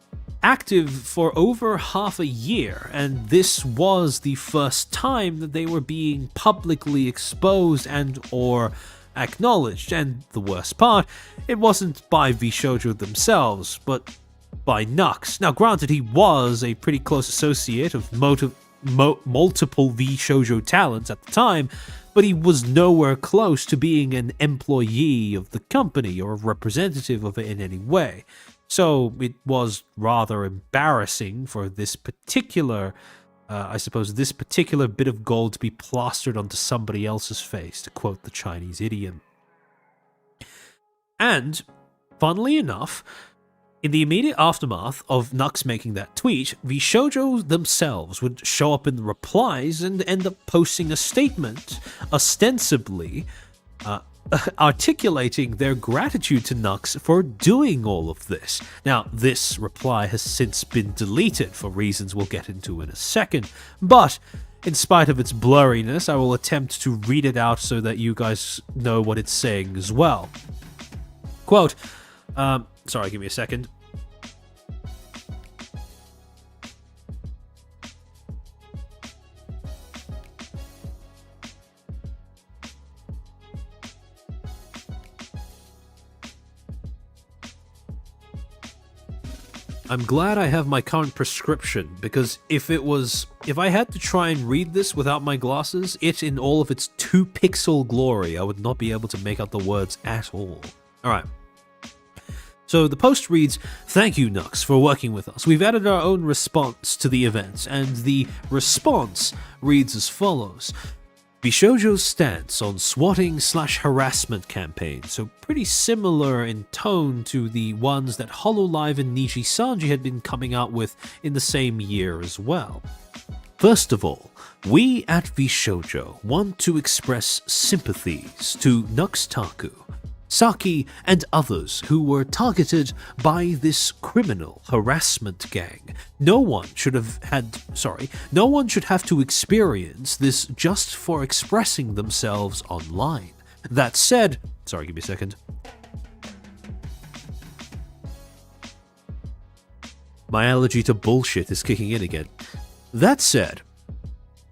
active for over half a year, and this was the first time that they were being publicly exposed and or acknowledged. And the worst part, it wasn't by VShojo themselves, but by Nux. Now, granted, he was a pretty close associate of multiple VShojo talents at the time, but he was nowhere close to being an employee of the company or a representative of it in any way. So it was rather embarrassing for this particular, this particular bit of gold to be plastered onto somebody else's face, to quote the Chinese idiom. And, funnily enough, in the immediate aftermath of Nux making that tweet, VShojo themselves would show up in the replies and end up posting a statement, ostensibly articulating their gratitude to Nux for doing all of this. Now, this reply has since been deleted for reasons we'll get into in a second, but in spite of its blurriness, I will attempt to read it out so that you guys know what it's saying as well. Quote, sorry, give me a second. I'm glad I have my current prescription, because if I had to try and read this without my glasses, it in all of its 2-pixel glory, I would not be able to make out the words at all. Alright. So the post reads, "Thank you, Nux, for working with us. We've added our own response to the event, and the response reads as follows. Vishojo's stance on swatting/harassment campaigns, so pretty similar in tone to the ones that Hololive and Nishi Sanji had been coming out with in the same year as well. First of all, we at VShojo want to express sympathies to Nuxtaku, Saki, and others who were targeted by this criminal harassment gang. No one should have to experience this just for expressing themselves online. That said, sorry, give me a second. My allergy to bullshit is kicking in again. That said,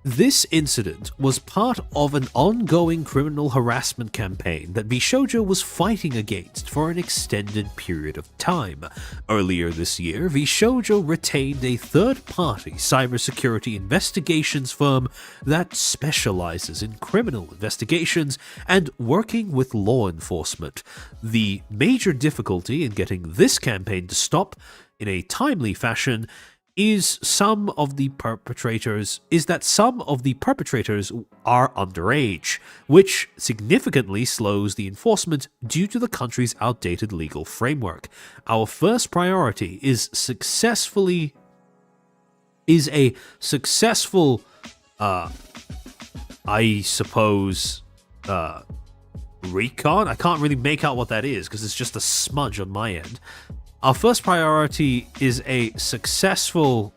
this incident was part of an ongoing criminal harassment campaign that VShojo was fighting against for an extended period of time. Earlier this year, VShojo retained a third-party cybersecurity investigations firm that specializes in criminal investigations and working with law enforcement. The major difficulty in getting this campaign to stop in a timely fashion is that some of the perpetrators are underage, which significantly slows the enforcement due to the country's outdated legal framework. Our first priority is a successful, recon? I can't really make out what that is because it's just a smudge on my end. Our first priority is a successful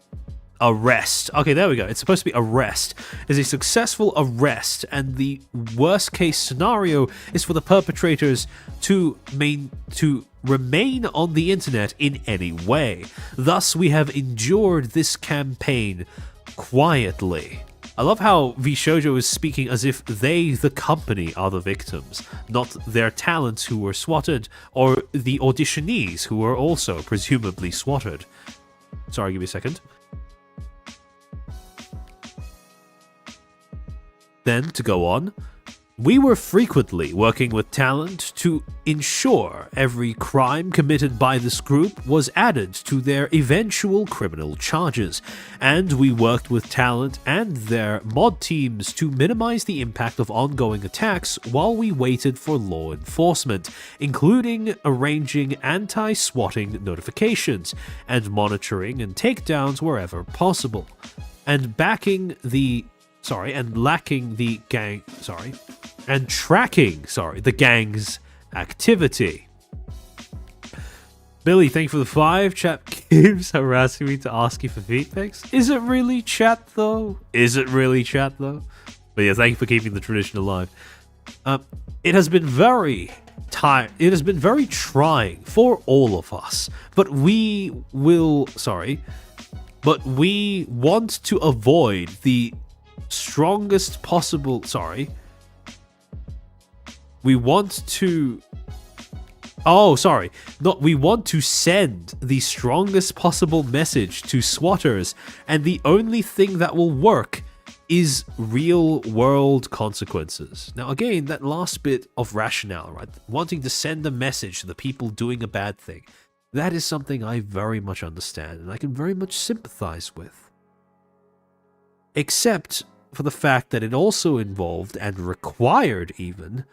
arrest. Okay, there we go. It's supposed to be arrest. Is a successful arrest, and the worst case scenario is for the perpetrators to remain on the internet in any way. Thus, we have endured this campaign quietly. I love how VShojo is speaking as if they, the company, are the victims, not their talents who were swatted, or the auditionees who were also presumably swatted. Sorry, give me a second. Then, to go on, we were frequently working with talent to ensure every crime committed by this group was added to their eventual criminal charges, and we worked with talent and their mod teams to minimize the impact of ongoing attacks while we waited for law enforcement, including arranging anti-swatting notifications and monitoring and takedowns wherever possible, and tracking the gang's activity. Billy, thank you for the 5. Chat keeps harassing me to ask you for feet pics. Is it really chat though? But yeah, thank you for keeping the tradition alive. It has been very trying for all of us, but we want to avoid the strongest possible we want to send the strongest possible message to swatters, and the only thing that will work is real world consequences. Now again, that last bit of rationale, right? Wanting to send a message to the people doing a bad thing, that is something I very much understand and I can very much sympathize with. Except for the fact that it also involved, and required even,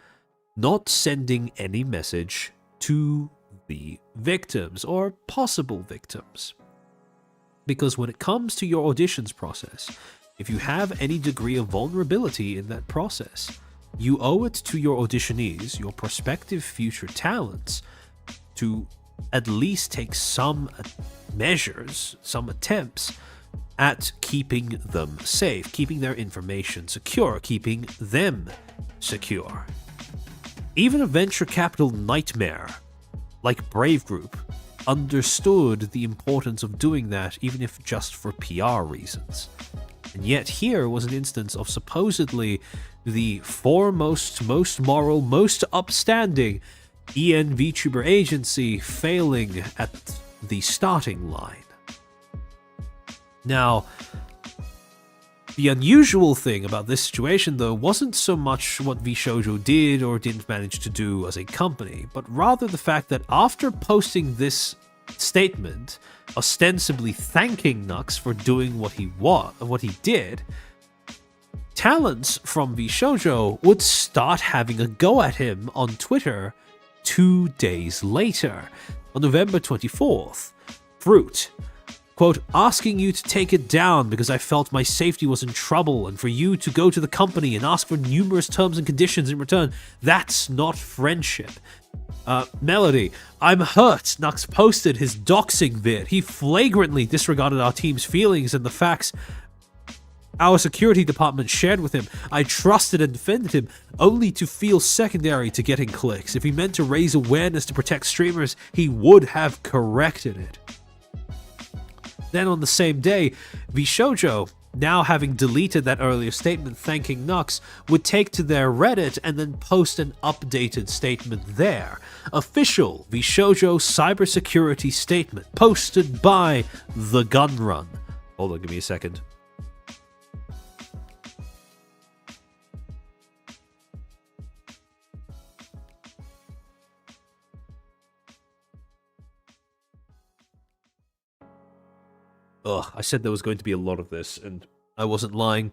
not sending any message to the victims or possible victims. Because when it comes to your auditions process, if you have any degree of vulnerability in that process, you owe it to your auditionees, your prospective future talents, to at least take some measures, some attempts at keeping them safe, keeping their information secure, keeping them secure. Even a venture capital nightmare like Brave Group understood the importance of doing that, even if just for PR reasons. And yet here was an instance of supposedly the foremost, most moral, most upstanding EN VTuber agency failing at the starting line. Now, the unusual thing about this situation, though, wasn't so much what VShojo did or didn't manage to do as a company, but rather the fact that after posting this statement, ostensibly thanking Nux for doing what he did, talents from VShojo would start having a go at him on Twitter 2 days later, on November 24th. Fruit, quote, asking you to take it down because I felt my safety was in trouble, and for you to go to the company and ask for numerous terms and conditions in return. That's not friendship. Melody, I'm hurt. Nux posted his doxing vid. He flagrantly disregarded our team's feelings and the facts our security department shared with him. I trusted and defended him, only to feel secondary to getting clicks. If he meant to raise awareness to protect streamers, he would have corrected it. Then on the same day, VShojo, now having deleted that earlier statement thanking Nux, would take to their Reddit and then post an updated statement there. Official VShojo cybersecurity statement posted by The Gun Run. Hold on, give me a second. Ugh, I said there was going to be a lot of this, and I wasn't lying.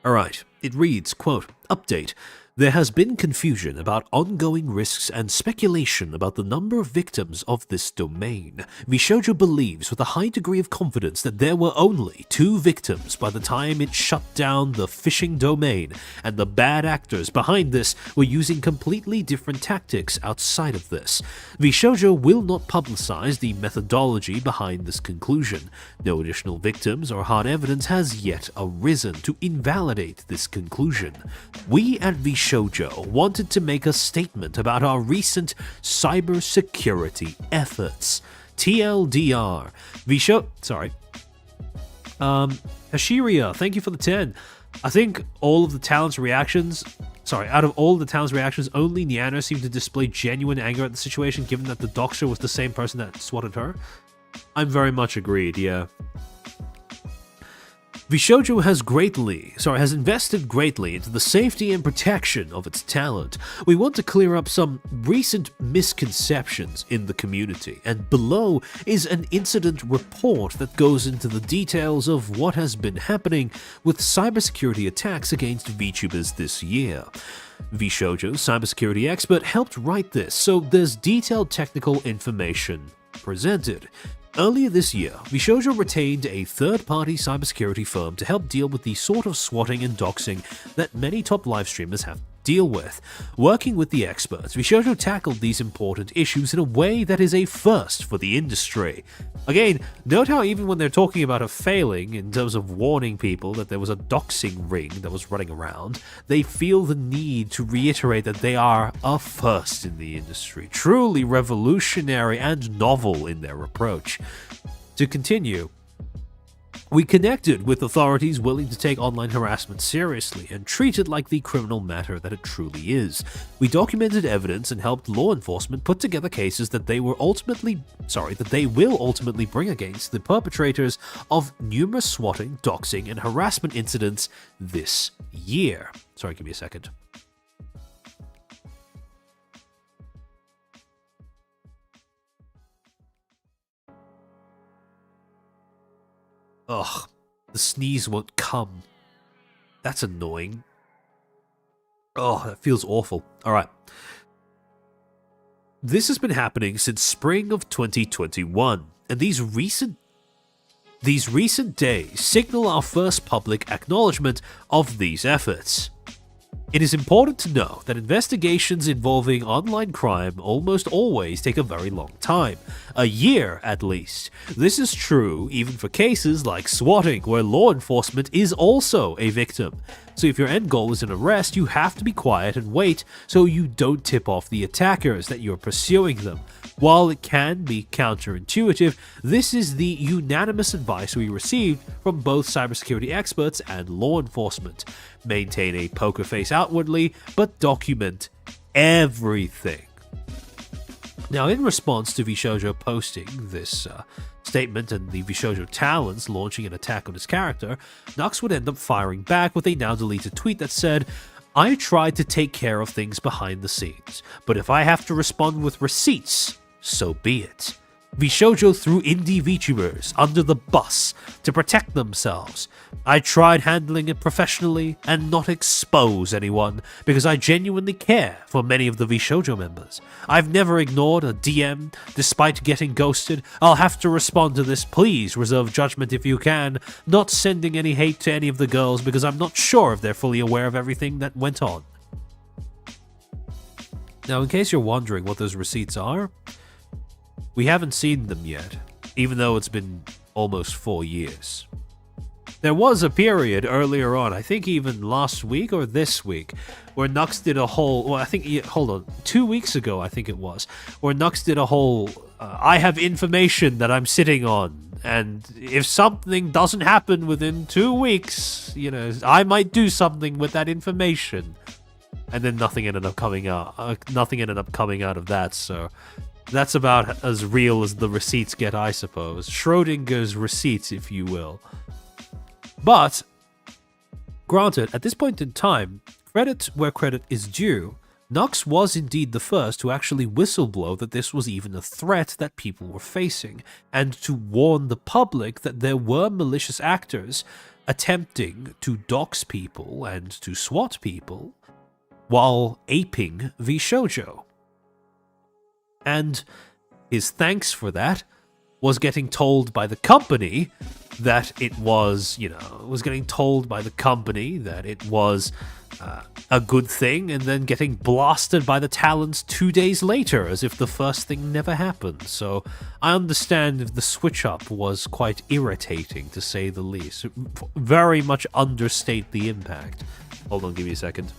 Alright, it reads, quote, update. There has been confusion about ongoing risks and speculation about the number of victims of this domain. VShojo believes with a high degree of confidence that there were only 2 victims by the time it shut down the phishing domain, and the bad actors behind this were using completely different tactics outside of this. VShojo will not publicize the methodology behind this conclusion. No additional victims or hard evidence has yet arisen to invalidate this conclusion. We at VShojo wanted to make a statement about our recent cybersecurity efforts. TLDR. Hashiria, thank you for the 10. I think all of the talent's reactions, out of all the talent's reactions, only Niano seemed to display genuine anger at the situation, given that the doxer was the same person that swatted her. I'm very much agreed, yeah. VShojo has invested greatly into the safety and protection of its talent. We want to clear up some recent misconceptions in the community, and below is an incident report that goes into the details of what has been happening with cybersecurity attacks against VTubers this year. VShojo's cybersecurity expert helped write this, so there's detailed technical information presented. Earlier this year, VShojo retained a third-party cybersecurity firm to help deal with the sort of swatting and doxing that many top live streamers have to deal with. Working with the experts, VShojo tackled these important issues in a way that is a first for the industry. Again, note how even when they're talking about a failing in terms of warning people that there was a doxing ring that was running around, they feel the need to reiterate that they are a first in the industry, truly revolutionary and novel in their approach. To continue, we connected with authorities willing to take online harassment seriously and treat it like the criminal matter that it truly is. We documented evidence and helped law enforcement put together cases that they will ultimately bring against the perpetrators of numerous swatting, doxing, and harassment incidents this year. Sorry, give me a second. Ugh, the sneeze won't come. That's annoying. Oh, that feels awful. Alright. This has been happening since spring of 2021, and these recent days signal our first public acknowledgement of these efforts. It is important to know that investigations involving online crime almost always take a very long time, a year at least. This is true even for cases like swatting, where law enforcement is also a victim. So if your end goal is an arrest, you have to be quiet and wait so you don't tip off the attackers that you're pursuing them. While it can be counterintuitive, this is the unanimous advice we received from both cybersecurity experts and law enforcement. Maintain a poker face outwardly, but document everything. Now, in response to VShojo posting this statement and the VShojo talents launching an attack on his character, Nux would end up firing back with a now deleted tweet that said, "I tried to take care of things behind the scenes, but if I have to respond with receipts, so be it." VShojo threw indie VTubers under the bus to protect themselves. "I tried handling it professionally and not expose anyone because I genuinely care for many of the VShojo members. I've never ignored a DM despite getting ghosted. I'll have to respond to this. Please reserve judgment if you can. Not sending any hate to any of the girls because I'm not sure if they're fully aware of everything that went on." Now, in case you're wondering what those receipts are, we haven't seen them yet, even though it's been almost 4 years. There was a period earlier on, I think even last week or this week, where Nux did a whole, well, I think, hold on, 2 weeks ago, I think it was, where Nux did a whole, I have information that I'm sitting on, and if something doesn't happen within 2 weeks, I might do something with that information. And then nothing ended up coming out of that, so that's about as real as the receipts get, I suppose. Schrodinger's receipts, if you will. But, granted, at this point in time, credit where credit is due, Nux was indeed the first to actually whistleblow that this was even a threat that people were facing, and to warn the public that there were malicious actors attempting to dox people and to swat people while aping VShojo. And his thanks for that was getting told by the company that it was, getting told by the company that it was a good thing, and then getting blasted by the talents 2 days later as if the first thing never happened. So I understand if the switch up was quite irritating, to say the least. Very much understate the impact. Hold on, give me a second.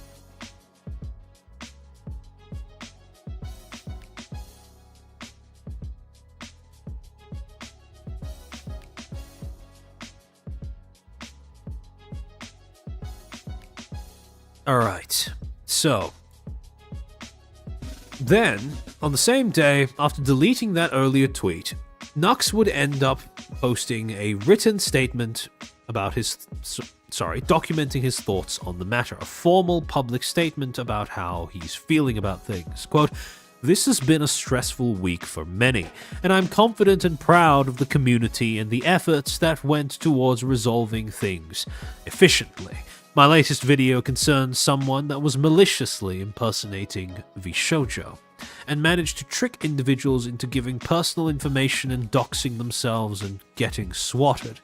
Alright, so then, on the same day, after deleting that earlier tweet, Nux would end up posting a written statement about documenting his thoughts on the matter, a formal public statement about how he's feeling about things. Quote, "This has been a stressful week for many, and I'm confident and proud of the community and the efforts that went towards resolving things efficiently. My latest video concerns someone that was maliciously impersonating VShojo, and managed to trick individuals into giving personal information and doxing themselves and getting swatted.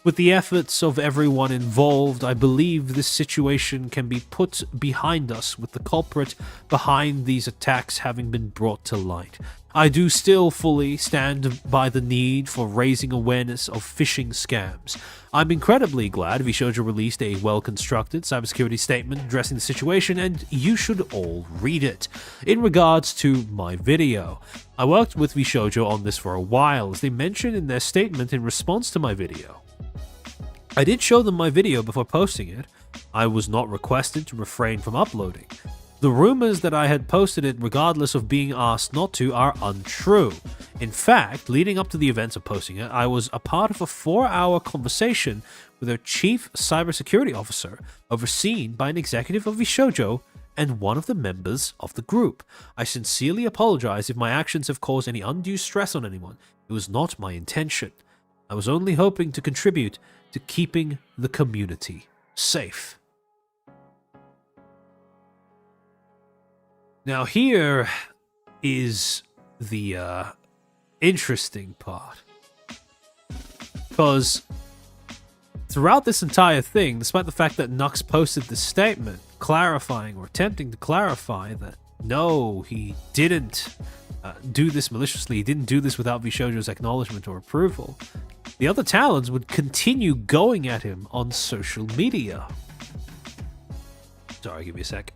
With the efforts of everyone involved, I believe this situation can be put behind us, with the culprit behind these attacks having been brought to light. I do still fully stand by the need for raising awareness of phishing scams. I'm incredibly glad VShojo released a well-constructed cybersecurity statement addressing the situation, and you should all read it. In regards to my video, I worked with VShojo on this for a while, as they mentioned in their statement in response to my video. I did show them my video before posting it. I was not requested to refrain from uploading. The rumors that I had posted it regardless of being asked not to are untrue. In fact, leading up to the events of posting it, I was a part of a 4-hour conversation with their chief cybersecurity officer, overseen by an executive of VShojo and one of the members of the group. I sincerely apologize if my actions have caused any undue stress on anyone. It was not my intention. I was only hoping to contribute to keeping the community safe. Now here is the interesting part, because throughout this entire thing, despite the fact that Nux posted this statement clarifying or attempting to clarify that no, he didn't do this maliciously, he didn't do this without VShojo's acknowledgement or approval, the other talents would continue going at him on social media. Sorry, give me a sec.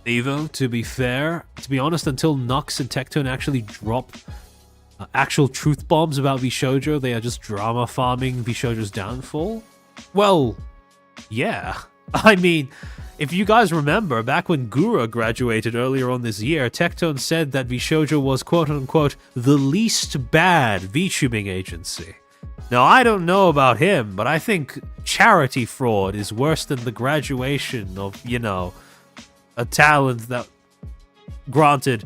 Evo, to be honest, until Nux and Tectone actually drop actual truth bombs about VShojo, they are just drama farming VShojo's downfall. Well, Yeah. I mean, if you guys remember, back when Gura graduated earlier on this year, Tectone said that VShojo was quote-unquote the least bad VTubing agency. Now, I don't know about him, but I think charity fraud is worse than the graduation of, a talent that, granted,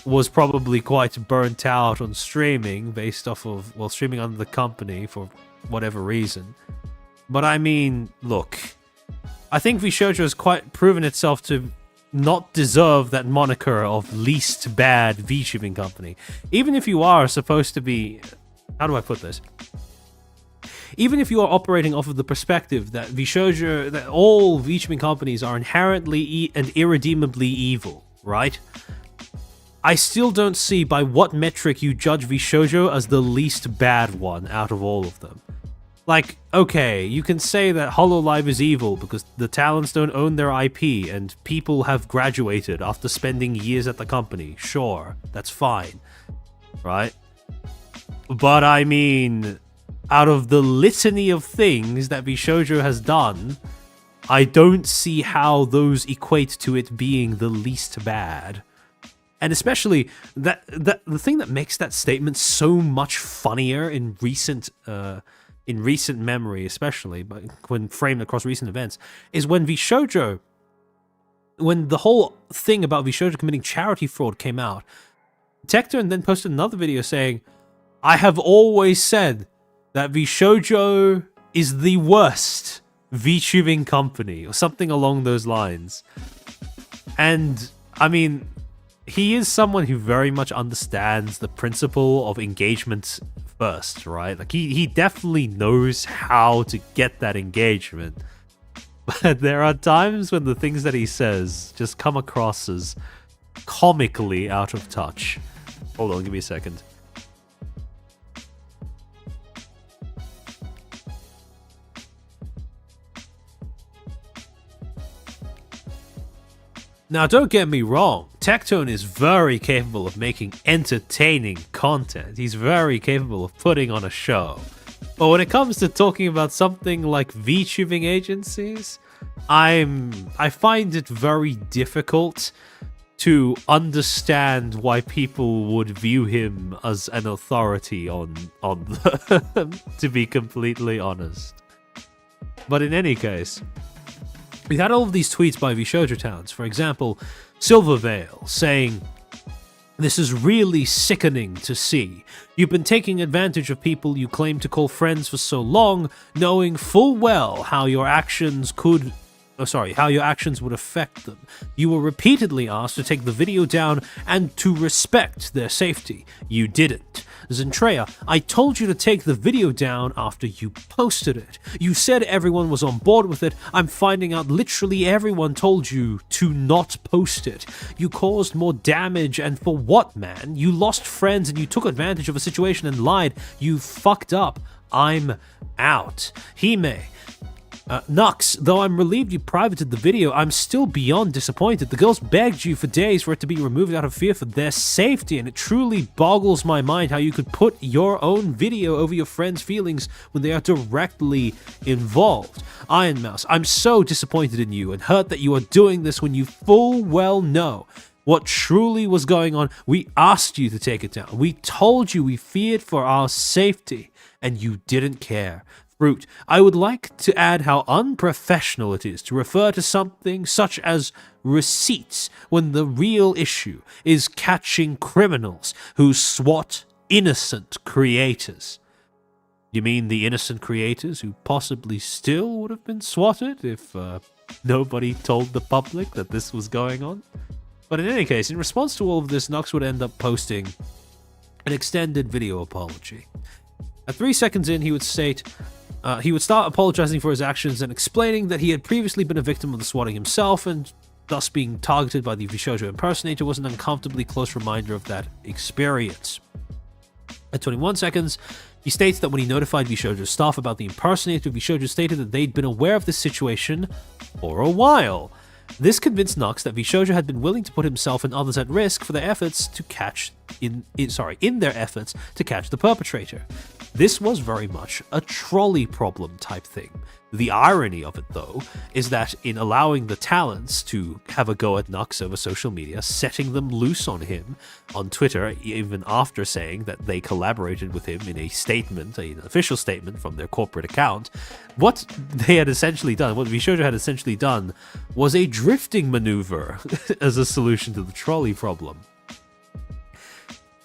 was probably quite burnt out on streaming based off of, streaming under the company for whatever reason. But I mean, look, I think VShojo has quite proven itself to not deserve that moniker of least bad VTubing company. Even if you are supposed to be, how do I put this? Even if you are operating off of the perspective that VShojo, that all VTubing companies are inherently and irredeemably evil, right? I still don't see by what metric you judge VShojo as the least bad one out of all of them. Like, okay, you can say that HoloLive is evil because the talents don't own their IP and people have graduated after spending years at the company. Sure, that's fine, right? But I mean, out of the litany of things that VShojo has done, I don't see how those equate to it being the least bad. And especially that the thing that makes that statement so much funnier in recent memory, especially but when framed across recent events, is when the whole thing about VShojo committing charity fraud came out. Tectone then posted another video saying, "I have always said that VShojo is the worst VTubing company," or something along those lines. And I mean, he is someone who very much understands the principle of engagement first, right? Like he definitely knows how to get that engagement. But there are times when the things that he says just come across as comically out of touch. Hold on, give me a second. Now, don't get me wrong, Tectone is very capable of making entertaining content. He's very capable of putting on a show. But when it comes to talking about something like VTubing agencies, I find it very difficult to understand why people would view him as an authority on them, to be completely honest. But in any case, we had all of these tweets by VShojo Towns. For example, Silvervale saying, "This is really sickening to see. You've been taking advantage of people you claim to call friends for so long, knowing full well how your actions would affect them. You were repeatedly asked to take the video down and to respect their safety. You didn't. Zentreya, I told you to take the video down after you posted it. You said everyone was on board with it. I'm finding out literally everyone told you to not post it. You caused more damage, and for what, man? You lost friends and you took advantage of a situation and lied. You fucked up. I'm out. Hime, Nux, though I'm relieved you privated the video, I'm still beyond disappointed. The girls begged you for days for it to be removed out of fear for their safety, and it truly boggles my mind how you could put your own video over your friends' feelings when they are directly involved. Iron Mouse, I'm so disappointed in you and hurt that you are doing this when you full well know what truly was going on. We asked you to take it down. We told you we feared for our safety, and you didn't care. Fruit, I would like to add how unprofessional it is to refer to something such as receipts when the real issue is catching criminals who swat innocent creators. You mean the innocent creators who possibly still would have been swatted if nobody told the public that this was going on? But in any case, in response to all of this, Nux would end up posting an extended video apology. At 3 seconds in, he would state, he would start apologizing for his actions and explaining that he had previously been a victim of the swatting himself, and thus being targeted by the VShojo impersonator was an uncomfortably close reminder of that experience. At 21 seconds, he states that when he notified VShojo's staff about the impersonator, VShojo stated that they'd been aware of this situation for a while. This convinced Nux that VShojo had been willing to put himself and others at risk for their efforts to catch in their efforts to catch the perpetrator. This was very much a trolley problem type thing. The irony of it, though, is that in allowing the talents to have a go at Nux over social media, setting them loose on him on Twitter, even after saying that they collaborated with him in a statement, an official statement from their corporate account, what they had essentially done, what VShojo had essentially done, was a drifting maneuver as a solution to the trolley problem.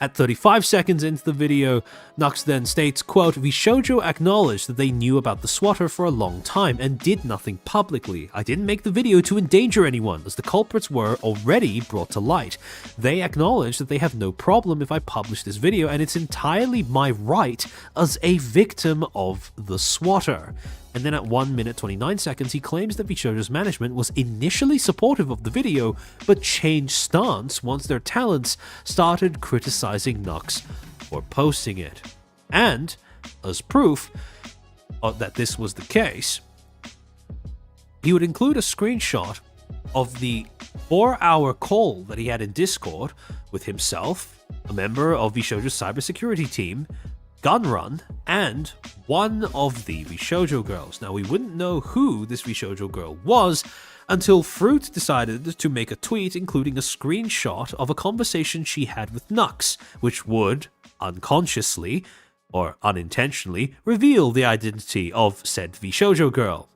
At 35 seconds into the video, Nux then states, quote, "VShojo acknowledged that they knew about the swatter for a long time and did nothing publicly. I didn't make the video to endanger anyone, as the culprits were already brought to light. They acknowledge that they have no problem if I publish this video, and it's entirely my right as a victim of the swatter." And then at 1 minute 29 seconds, he claims that VShojo's management was initially supportive of the video, but changed stance once their talents started criticizing Nux for posting it. And, as proof that this was the case, he would include a screenshot of the 4-hour call that he had in Discord with himself, a member of VShojo's cybersecurity team, Gunrun, and one of the VShojo girls. Now, we wouldn't know who this VShojo girl was until Fruit decided to make a tweet including a screenshot of a conversation she had with Nux, which would, unconsciously or unintentionally, reveal the identity of said VShojo girl.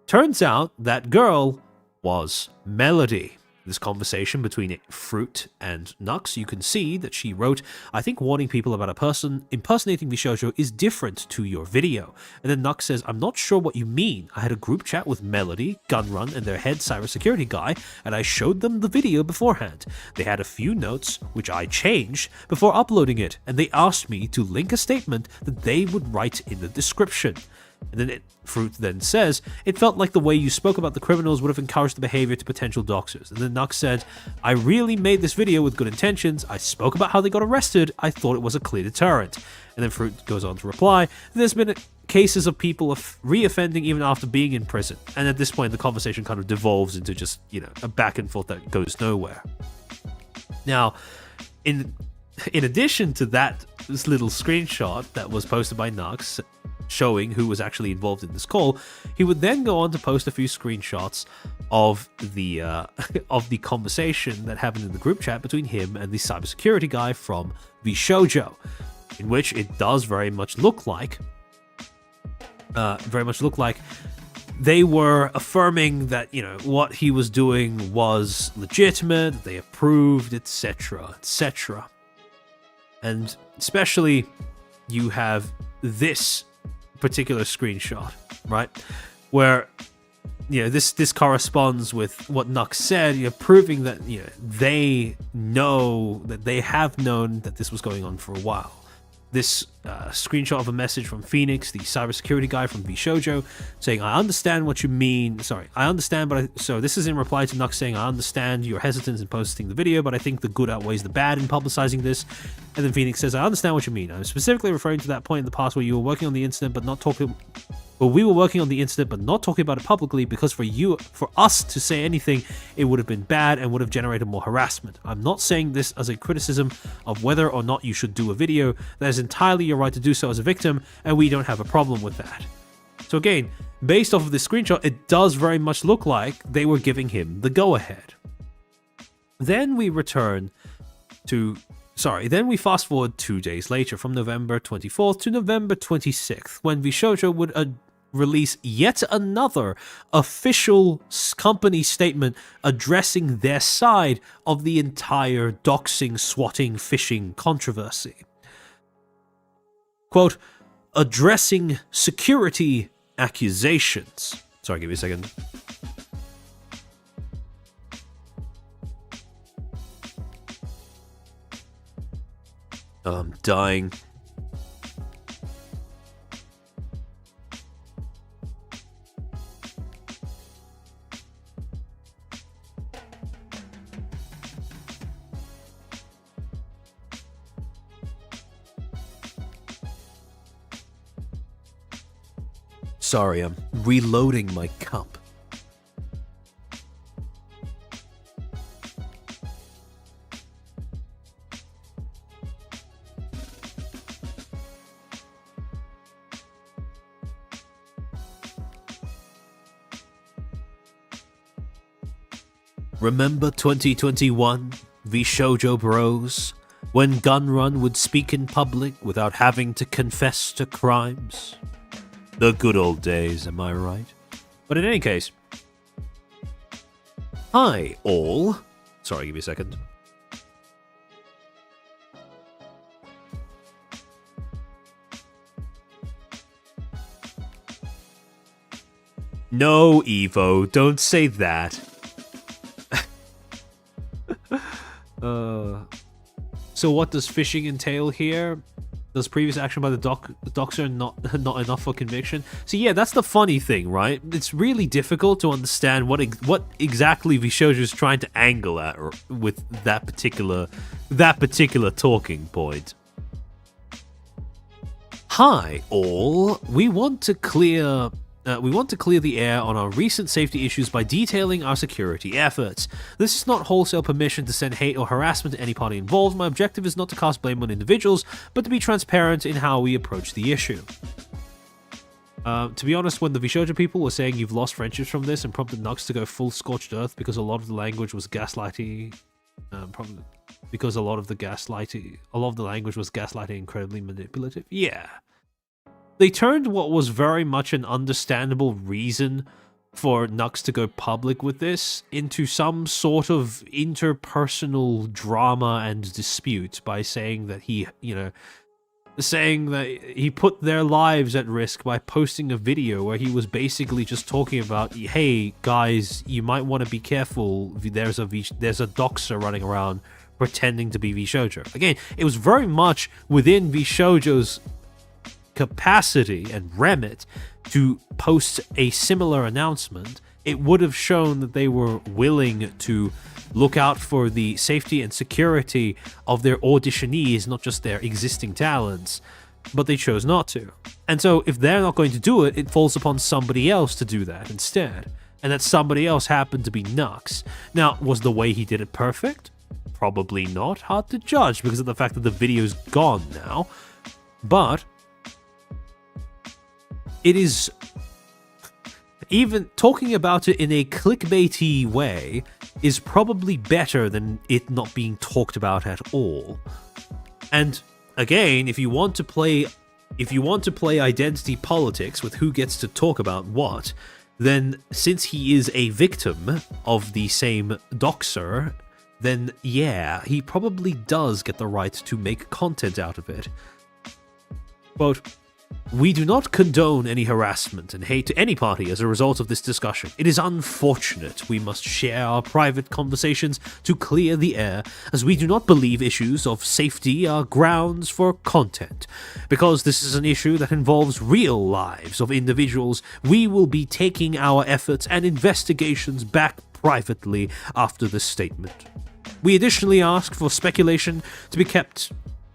Turns out that girl was Melody. This conversation between Fruit and Nux, you can see that she wrote, "I think warning people about a person impersonating VShojo is different to your video." And then Nux says, "I'm not sure what you mean. I had a group chat with Melody, Gunrun, and their head cybersecurity guy, and I showed them the video beforehand. They had a few notes, which I changed before uploading it, and they asked me to link a statement that they would write in the description." And then Fruit then says, "It felt like the way you spoke about the criminals would have encouraged the behavior to potential doxers." And then Nux said, "I really made this video with good intentions. I spoke about how they got arrested. I thought it was a clear deterrent." And then Fruit goes on to reply, "There's been cases of people re-offending even after being in prison." And at this point, the conversation kind of devolves into just, a back and forth that goes nowhere. Now, in addition to this little screenshot that was posted by Nux, showing who was actually involved in this call, he would then go on to post a few screenshots of the of the conversation that happened in the group chat between him and the cybersecurity guy from VShojo, in which it does very much look like they were affirming that what he was doing was legitimate, they approved, etc., etc. And especially you have this particular screenshot, right, where this corresponds with what Nux said, proving that they have known that this was going on for a while. This screenshot of a message from Phoenix, the cybersecurity guy from VShojo, saying, "I understand what you mean. Sorry, I understand, so this is in reply to Nux saying, I understand your hesitance in posting the video, but I think the good outweighs the bad in publicizing this." And then Phoenix says, "I understand what you mean. I'm specifically referring to that point in the past where you were working on the incident but not talking. Well, we were working on the incident but not talking about it publicly because for us to say anything, it would have been bad and would have generated more harassment. I'm not saying this as a criticism of whether or not you should do a video. That is entirely your right to do so as a victim, and we don't have a problem with that." So again, based off of this screenshot, it does very much look like they were giving him the go-ahead. Then we fast forward 2 days later, from November 24th to November 26th, when VShojo would release yet another official company statement addressing their side of the entire doxing, swatting, phishing controversy. Quote, "Addressing security accusations." Sorry, give me a second. I'm dying. Sorry, I'm reloading my cup. Remember 2021, VShojo bros, when Gunrun would speak in public without having to confess to crimes? The good old days, am I right? But in any case, hi all. Sorry, give me a second. No, Evo, don't say that. So what does phishing entail here? Does previous action by the doxer not enough for conviction? So yeah, that's the funny thing, right? It's really difficult to understand what exactly VShojo is trying to angle at with that particular talking point. Hi all, we want to clear the air on our recent safety issues by detailing our security efforts. This is not wholesale permission to send hate or harassment to any party involved. My objective is not to cast blame on individuals, but to be transparent in how we approach the issue. To be honest, when the Vishojo people were saying you've lost friendships from this and prompted Nux to go full scorched earth because a lot of the language was gaslighting, incredibly manipulative. Yeah. They turned what was very much an understandable reason for Nux to go public with this into some sort of interpersonal drama and dispute by saying that he put their lives at risk by posting a video where he was basically just talking about, hey guys, you might want to be careful, there's a doxer running around pretending to be VShojo. Again, it was very much within VShojo's capacity and remit to post a similar announcement. It would have shown that they were willing to look out for the safety and security of their auditionees, not just their existing talents, but they chose not to. And so if they're not going to do it, it falls upon somebody else to do that instead. And that somebody else happened to be Nux. Now, was the way he did it perfect? Probably not. Hard to judge because of the fact that the video's gone now. But it is, even talking about it in a clickbaity way, is probably better than it not being talked about at all. And again, if you want to play identity politics with who gets to talk about what, then since he is a victim of the same doxer, then yeah, he probably does get the right to make content out of it. Quote, we do not condone any harassment and hate to any party as a result of this discussion. It is unfortunate we must share our private conversations to clear the air, as we do not believe issues of safety are grounds for content. Because this is an issue that involves real lives of individuals, we will be taking our efforts and investigations back privately after this statement. We additionally ask for speculation to be kept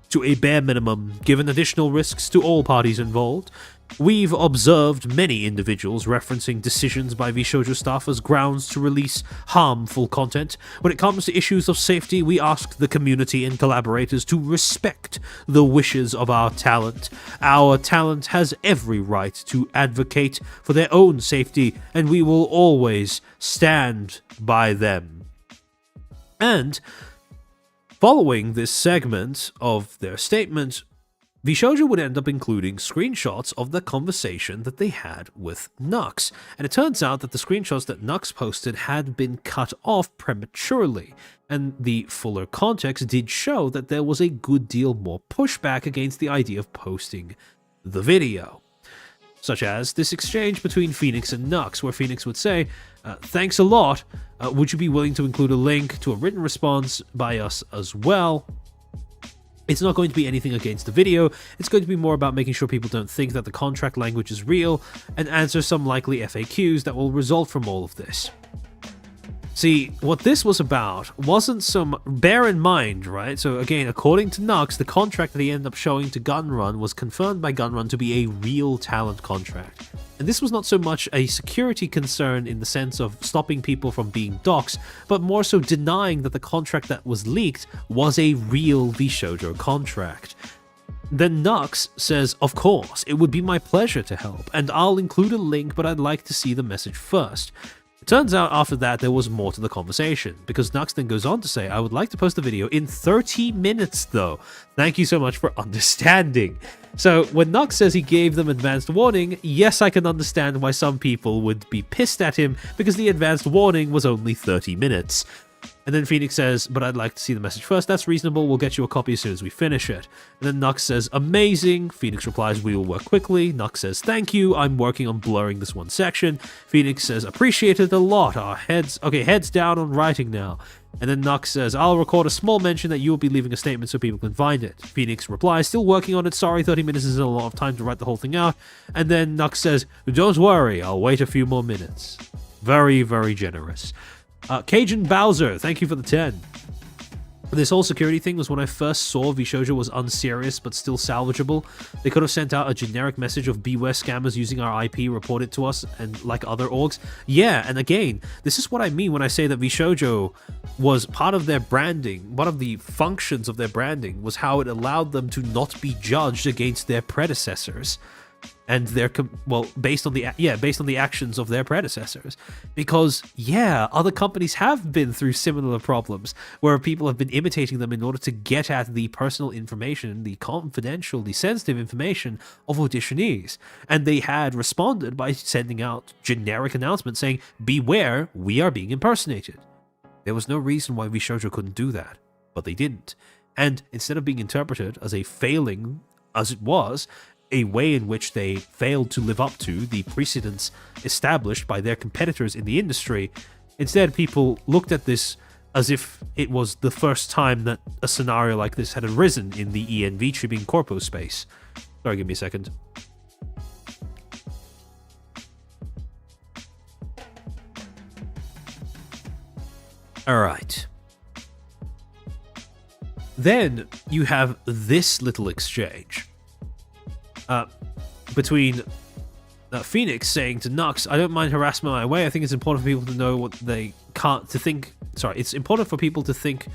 to a bare minimum, given additional risks to all parties involved. We've observed many individuals referencing decisions by VShojo staff as grounds to release harmful content. When it comes to issues of safety, we ask the community and collaborators to respect the wishes of our talent. Our talent has every right to advocate for their own safety, and we will always stand by them. And following this segment of their statement, VShojo would end up including screenshots of the conversation that they had with Nux, and it turns out that the screenshots that Nux posted had been cut off prematurely, and the fuller context did show that there was a good deal more pushback against the idea of posting the video. Such as this exchange between Phoenix and Nux, where Phoenix would say, thanks a lot, would you be willing to include a link to a written response by us as well? It's not going to be anything against the video, it's going to be more about making sure people don't think that the contract language is real, and answer some likely FAQs that will result from all of this. See, what this was about wasn't some... Bear in mind, right? So again, according to Nux, the contract that he ended up showing to Gunrun was confirmed by Gunrun to be a real talent contract. And this was not so much a security concern in the sense of stopping people from being doxxed, but more so denying that the contract that was leaked was a real VShojo contract. Then Nux says, of course, it would be my pleasure to help, and I'll include a link, but I'd like to see the message first. It turns out after that there was more to the conversation, because Nux then goes on to say, I would like to post the video in 30 minutes though. Thank you so much for understanding. So when Nux says he gave them advanced warning, yes, I can understand why some people would be pissed at him because the advanced warning was only 30 minutes. And then Phoenix says, but I'd like to see the message first. That's reasonable. We'll get you a copy as soon as we finish it. And then Nux says, amazing. Phoenix replies, we will work quickly. Nux says, thank you. I'm working on blurring this one section. Phoenix says, appreciate it a lot. Our heads down on writing now. And then Nux says, I'll record a small mention that you will be leaving a statement so people can find it. Phoenix replies, still working on it. Sorry, 30 minutes isn't a lot of time to write the whole thing out. And then Nux says, don't worry. I'll wait a few more minutes. Very, very generous. Cajun Bowser, thank you for the 10. This whole security thing was when I first saw VShojo was unserious but still salvageable. They could have sent out a generic message of beware scammers using our IP, report it to us, and like other orgs. Yeah, and again, this is what I mean when I say that VShojo was part of their branding. One of the functions of their branding was how it allowed them to not be judged against their predecessors. And they're based on the actions of their predecessors, because other companies have been through similar problems where people have been imitating them in order to get at the personal information, the confidential, the sensitive information of auditionees, and they had responded by sending out generic announcements saying, "Beware, we are being impersonated." There was no reason why VShojo couldn't do that, but they didn't. And instead of being interpreted as a failing, as it was, a way in which they failed to live up to the precedents established by their competitors in the industry. Instead, people looked at this as if it was the first time that a scenario like this had arisen in the VTubing corpo space. Sorry, give me a second. Alright. Then you have this little exchange. Between Phoenix saying to Nux, I don't mind harassment my way. I think it's important for people to know what they can't, to think, sorry, it's important for people to think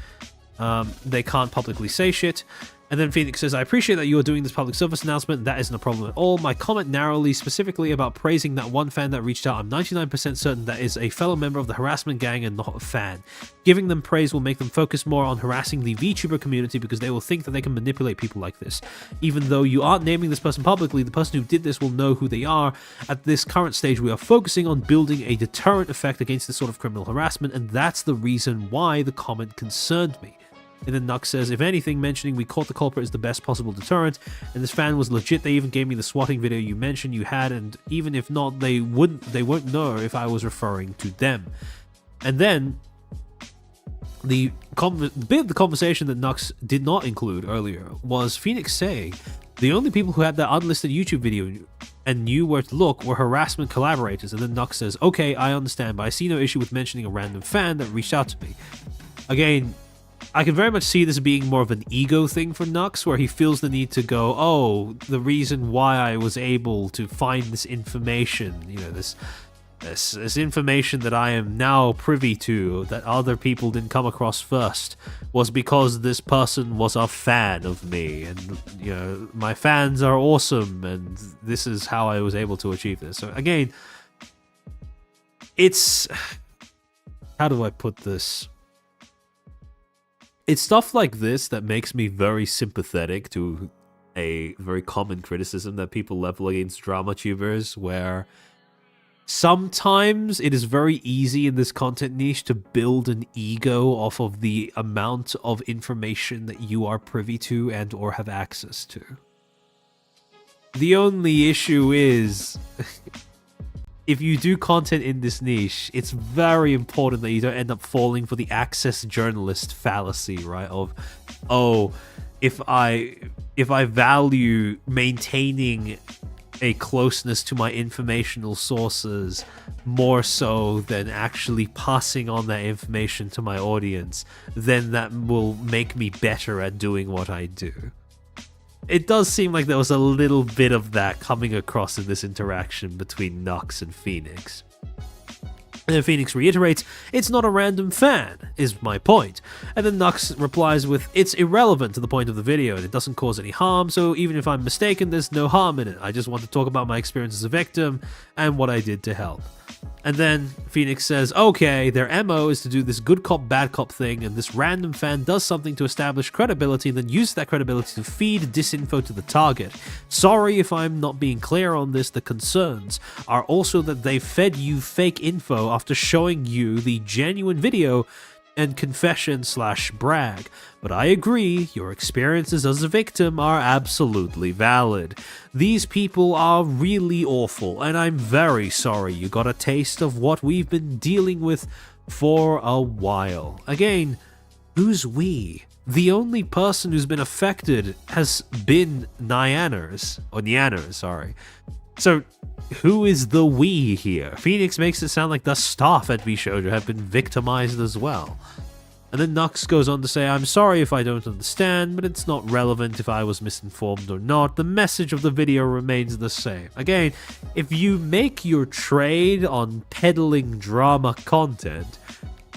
they can't publicly say shit. And then Phoenix says, I appreciate that you are doing this public service announcement. That isn't a problem at all. My comment narrowly, specifically about praising that one fan that reached out, I'm 99% certain that is a fellow member of the harassment gang and not a fan. Giving them praise will make them focus more on harassing the VTuber community because they will think that they can manipulate people like this. Even though you aren't naming this person publicly, the person who did this will know who they are. At this current stage, we are focusing on building a deterrent effect against this sort of criminal harassment, and that's the reason why the comment concerned me. And then Nux says, if anything, mentioning we caught the culprit is the best possible deterrent, and this fan was legit. They even gave me the swatting video you mentioned you had, and even if not, they won't know if I was referring to them. And then the bit of the conversation that Nux did not include earlier was Phoenix saying the only people who had that unlisted YouTube video and knew where to look were harassment collaborators. And then Nux says, okay, I understand, but I see no issue with mentioning a random fan that reached out to me. Again, I can very much see this being more of an ego thing for Nux, where he feels the need to go, oh, the reason why I was able to find this information, you know, this information that I am now privy to that other people didn't come across first, was because this person was a fan of me, and, you know, my fans are awesome, and this is how I was able to achieve this. So again, it's, how do I put this? It's stuff like this that makes me very sympathetic to a very common criticism that people level against drama tubers, where sometimes it is very easy in this content niche to build an ego off of the amount of information that you are privy to and or have access to. The only issue is, if you do content in this niche, it's very important that you don't end up falling for the access journalist fallacy, right? Of, oh, if I value maintaining a closeness to my informational sources more so than actually passing on that information to my audience, then that will make me better at doing what I do. It does seem like there was a little bit of that coming across in this interaction between Nux and Phoenix. And then Phoenix reiterates, "It's not a random fan, is my point." And then Nux replies with, "It's irrelevant to the point of the video and it doesn't cause any harm, so even if I'm mistaken, there's no harm in it. I just want to talk about my experience as a victim and what I did to help." And then Phoenix says, "Okay, their MO is to do this good cop, bad cop thing, and this random fan does something to establish credibility and then uses that credibility to feed disinfo to the target. Sorry if I'm not being clear on this. The concerns are also that they fed you fake info after showing you the genuine video and confession/brag. But I agree, your experiences as a victim are absolutely valid. These people are really awful, and I'm very sorry you got a taste of what we've been dealing with for a while." Again, who's we? The only person who's been affected has been Nyanners, sorry. So, who is the we here? Phoenix makes it sound like the staff at VShojo have been victimized as well. And then Nux goes on to say, "I'm sorry if I don't understand, but it's not relevant if I was misinformed or not. The message of the video remains the same." Again, if you make your trade on peddling drama content,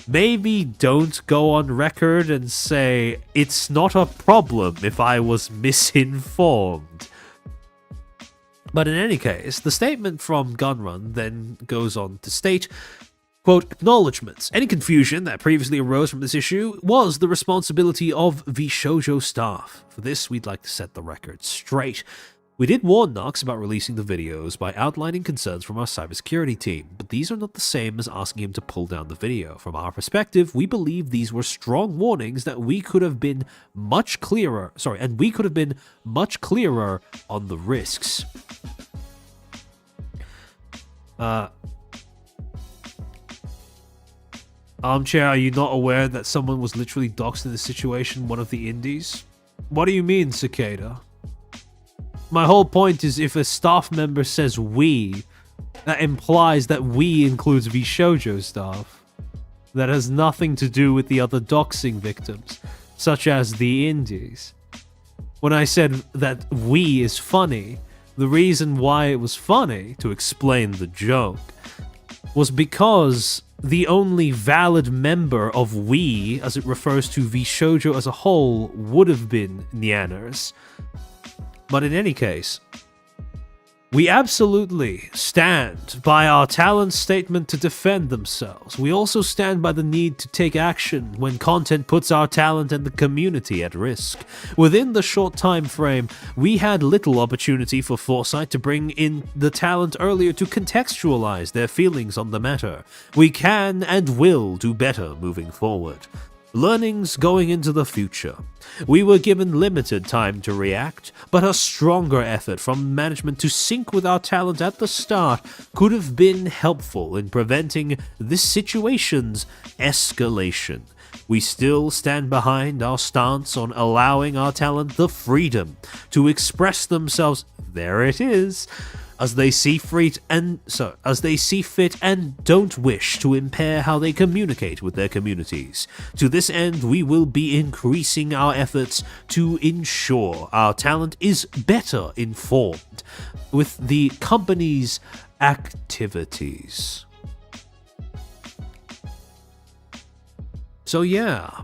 maybe don't go on record and say, "It's not a problem if I was misinformed." But in any case, the statement from Gunrun then goes on to state, quote, "Acknowledgements. Any confusion that previously arose from this issue was the responsibility of VShojo staff. For this, we'd like to set the record straight. We did warn Nux about releasing the videos by outlining concerns from our cybersecurity team, but these are not the same as asking him to pull down the video. From our perspective, we believe these were strong warnings that we could have been much clearer, on the risks." Armchair, are you not aware that someone was literally doxxed in this situation, one of the indies? What do you mean, Cicada? My whole point is if a staff member says we, that implies that we includes VShojo staff. That has nothing to do with the other doxing victims, such as the indies. When I said that we is funny, the reason why it was funny, to explain the joke, was because the only valid member of we, as it refers to VShojo as a whole, would have been Nyanners. But in any case, we absolutely stand by our talent's statement to defend themselves. We also stand by the need to take action when content puts our talent and the community at risk. Within the short time frame, we had little opportunity for foresight to bring in the talent earlier to contextualize their feelings on the matter. We can and will do better moving forward. Learnings going into the future. We were given limited time to react, but a stronger effort from management to sync with our talent at the start could have been helpful in preventing this situation's escalation. We still stand behind our stance on allowing our talent the freedom to express themselves, there it is, as they see fit and don't wish to impair how they communicate with their communities. To this end, we will be increasing our efforts to ensure our talent is better informed with the company's activities. So yeah,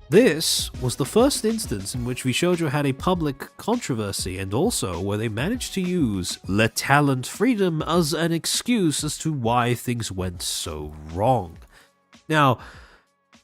this was the first instance in which VShojo had a public controversy, and also where they managed to use le talent freedom as an excuse as to why things went so wrong. Now,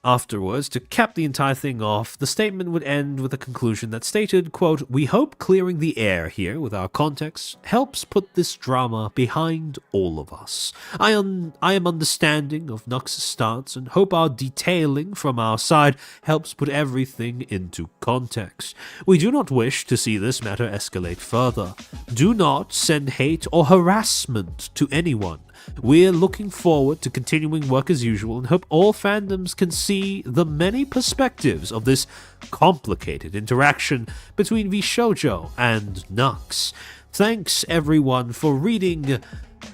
afterwards, to cap the entire thing off, the statement would end with a conclusion that stated, quote, "We hope clearing the air here with our context helps put this drama behind all of us. I am understanding of Nux's stance and hope our detailing from our side helps put everything into context. We do not wish to see this matter escalate further. Do not send hate or harassment to anyone. We're looking forward to continuing work as usual and hope all fandoms can see the many perspectives of this complicated interaction between VShojo and Nux. Thanks everyone for reading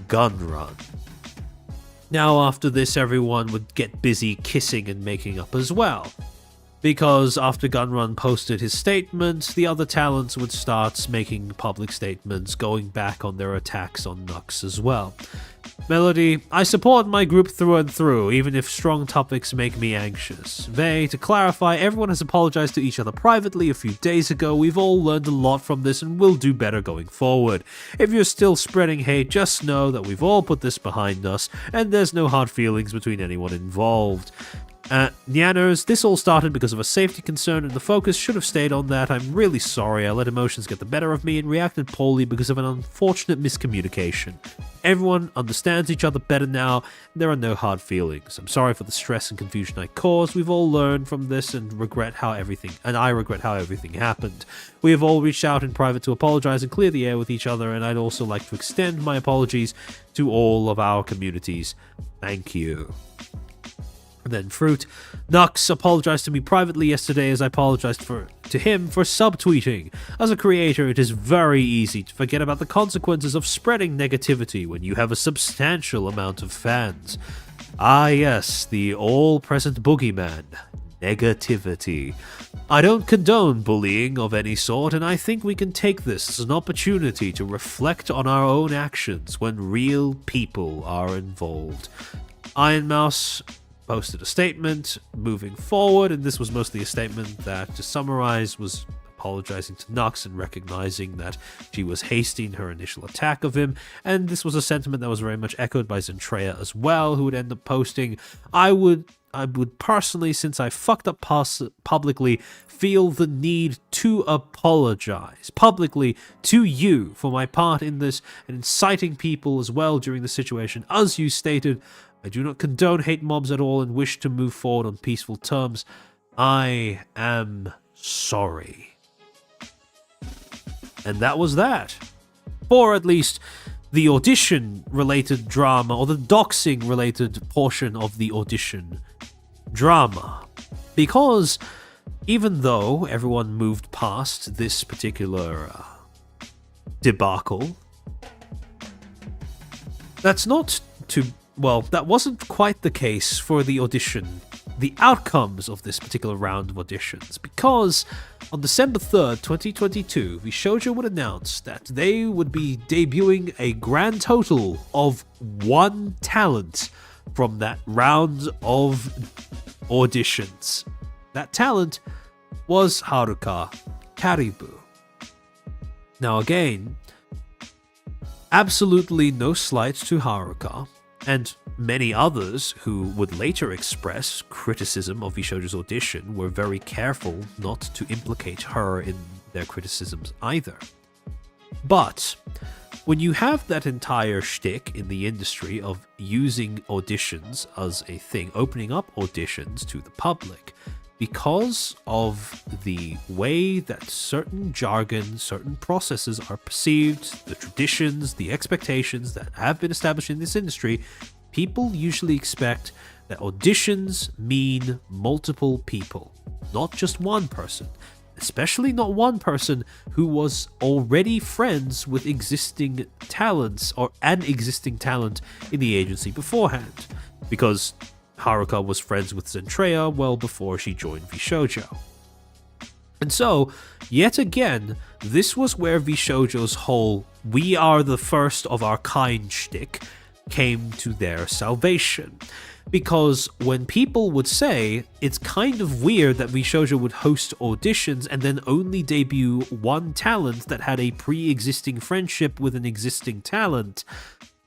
Gunrun." Now after this, everyone would get busy kissing and making up as well. Because after Gunrun posted his statement, the other talents would start making public statements going back on their attacks on Nux as well. Melody, I support my group through and through, even if strong topics make me anxious. Vey, to clarify, everyone has apologized to each other privately a few days ago. We've all learned a lot from this and will do better going forward. If you're still spreading hate, just know that we've all put this behind us, and there's no hard feelings between anyone involved. Nyanners, this all started because of a safety concern and the focus should have stayed on that. I'm really sorry, I let emotions get the better of me and reacted poorly because of an unfortunate miscommunication. Everyone understands each other better now, and there are no hard feelings. I'm sorry for the stress and confusion I caused. We've all learned from this and I regret how everything happened. We have all reached out in private to apologize and clear the air with each other, and I'd also like to extend my apologies to all of our communities. Thank you. And then Fruit. Nux apologized to me privately yesterday as I apologized to him for subtweeting. As a creator, it is very easy to forget about the consequences of spreading negativity when you have a substantial amount of fans. Ah yes, the all-present boogeyman. Negativity. I don't condone bullying of any sort, and I think we can take this as an opportunity to reflect on our own actions when real people are involved. Iron Mouse posted a statement moving forward, and this was mostly a statement that, to summarize, was apologizing to Nux and recognizing that she was hasty in her initial attack of him, and this was a sentiment that was very much echoed by Zentreya as well, who would end up posting, I would personally, since I fucked up publicly, feel the need to apologize publicly to you for my part in this and inciting people as well during the situation. As you stated, I do not condone hate mobs at all and wish to move forward on peaceful terms. I am sorry. And that was that. For at least the audition-related drama, or the doxing-related portion of the audition drama. Because even though everyone moved past this particular debacle, that wasn't quite the case for the audition, the outcomes of this particular round of auditions, because on December 3rd, 2022, VShojo would announce that they would be debuting a grand total of 1 talent from that round of auditions. That talent was Haruka Karibu. Now again, absolutely no slight to Haruka, and many others who would later express criticism of VShojo's audition were very careful not to implicate her in their criticisms either. But when you have that entire shtick in the industry of using auditions as a thing, opening up auditions to the public, because of the way that certain jargon, certain processes are perceived, the traditions, the expectations that have been established in this industry, people usually expect that auditions mean multiple people, not just one person, especially not one person who was already friends with existing talents or an existing talent in the agency beforehand, because Haruka was friends with Zentreya well before she joined VShojo. And so, yet again, this was where VShojo's whole "we are the first of our kind" shtick came to their salvation. Because when people would say, it's kind of weird that VShojo would host auditions and then only debut 1 talent that had a pre-existing friendship with an existing talent,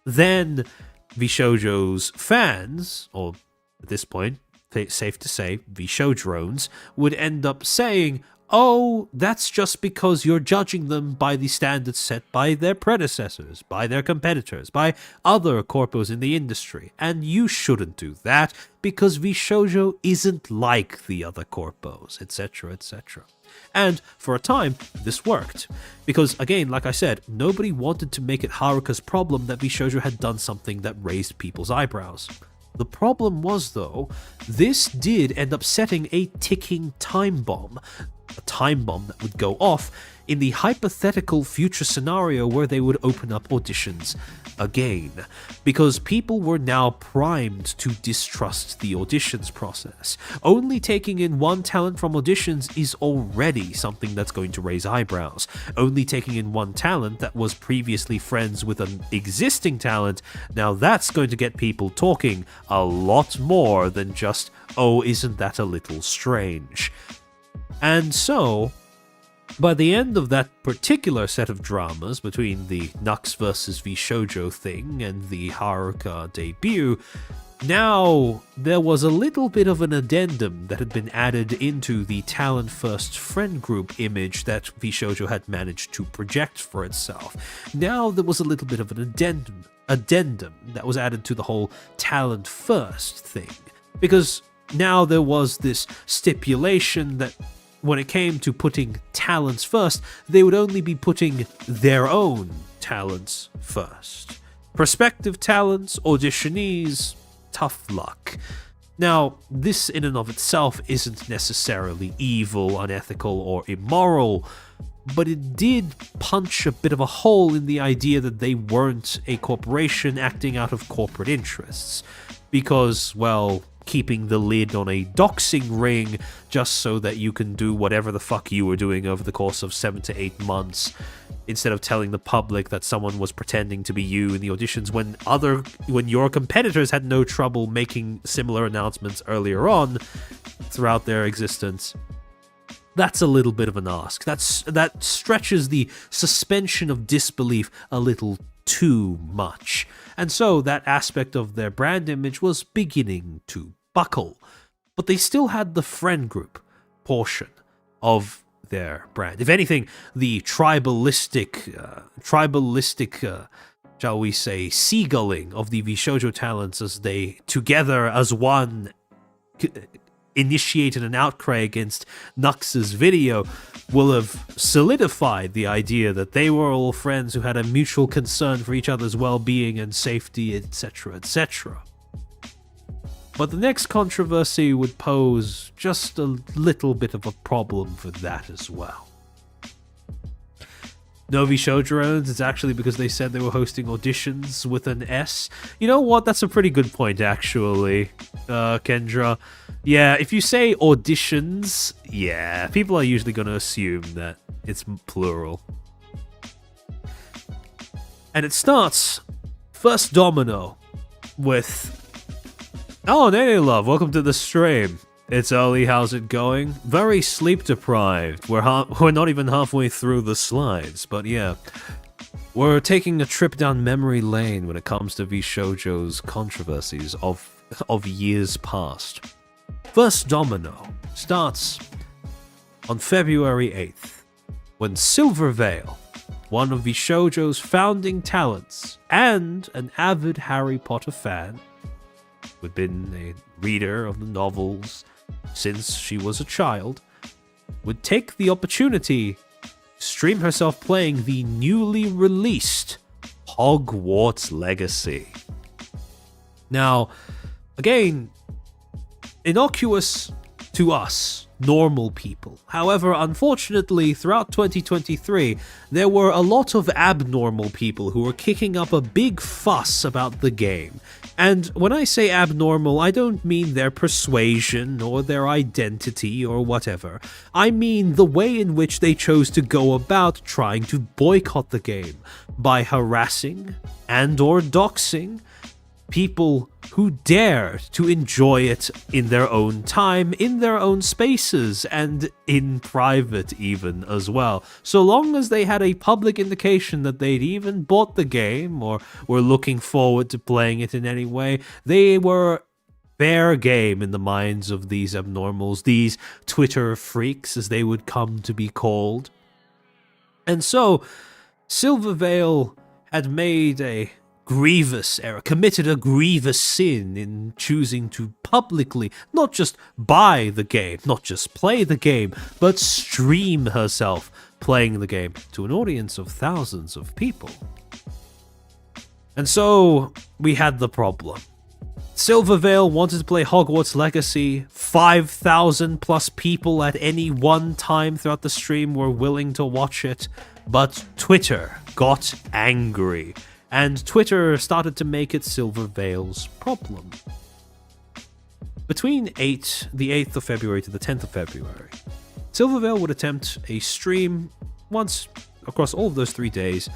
then VShojo's fans, or at this point, safe to say, VShojones, would end up saying, oh, that's just because you're judging them by the standards set by their predecessors, by their competitors, by other corpos in the industry, and you shouldn't do that because VShojo isn't like the other corpos, etc., etc. And for a time, this worked. Because, again, like I said, nobody wanted to make it Haruka's problem that VShojo had done something that raised people's eyebrows. The problem was, though, this did end up setting a ticking time bomb a time bomb that would go off in the hypothetical future scenario where they would open up auditions again, because people were now primed to distrust the auditions process. Only taking in one talent from auditions is already something that's going to raise eyebrows. Only taking in one talent that was previously friends with an existing talent, now that's going to get people talking a lot more than just, oh, isn't that a little strange? And so, by the end of that particular set of dramas between the Nux versus VShojo thing and the Haruka debut, now there was a little bit of an addendum that had been added into the talent first friend group image that VShojo had managed to project for itself. Now there was a little bit of an addendum that was added to the whole talent first thing, because now there was this stipulation that when it came to putting talents first, they would only be putting their own talents first. Prospective talents, auditionees, tough luck. Now, this in and of itself isn't necessarily evil, unethical, or immoral, but it did punch a bit of a hole in the idea that they weren't a corporation acting out of corporate interests. Because, well, keeping the lid on a doxing ring just so that you can do whatever the fuck you were doing over the course of 7 to 8 months, instead of telling the public that someone was pretending to be you in the auditions when your competitors had no trouble making similar announcements earlier on throughout their existence. That's a little bit of an ask. That stretches the suspension of disbelief a little too much. And so that aspect of their brand image was beginning to buckle. But they still had the friend group portion of their brand. If anything, the tribalistic, shall we say, seagulling of the VShojo talents as they, together as one, initiated an outcry against Nux's video will have solidified the idea that they were all friends who had a mutual concern for each other's well-being and safety, etc., etc. But the next controversy would pose just a little bit of a problem for that as well. No VShojo, it's actually because they said they were hosting auditions with an S. You know what? That's a pretty good point, actually, Kendra. Yeah, if you say auditions, yeah, people are usually going to assume that it's plural. And it starts, first domino, with... Oh, Nene Love, welcome to the stream. It's early, how's it going? Very sleep deprived. We're not even halfway through the slides, but yeah. We're taking a trip down memory lane when it comes to VShojo's controversies of years past. First domino starts on February 8th, when Silver Veil, one of VShojo's founding talents and an avid Harry Potter fan, who'd been a reader of the novels since she was a child, would take the opportunity to stream herself playing the newly released Hogwarts Legacy. Now, again, innocuous to us, normal people. However, unfortunately, throughout 2023, there were a lot of abnormal people who were kicking up a big fuss about the game. And when I say abnormal, I don't mean their persuasion or their identity or whatever. I mean the way in which they chose to go about trying to boycott the game by harassing and or doxing people who dared to enjoy it in their own time, in their own spaces, and in private even as well. So long as they had a public indication that they'd even bought the game or were looking forward to playing it in any way, they were fair game in the minds of these abnormals, these Twitter freaks as they would come to be called. And so, Silver Veil had made a grievous error, committed a grievous sin in choosing to publicly not just buy the game, not just play the game, but stream herself playing the game to an audience of thousands of people. And so we had the problem. Silvervale wanted to play Hogwarts Legacy. 5,000 plus people at any one time throughout the stream were willing to watch it. But Twitter got angry, and Twitter started to make it Silvervale's problem. Between the 8th of February to the 10th of February, Silvervale would attempt a stream once across all of those 3 days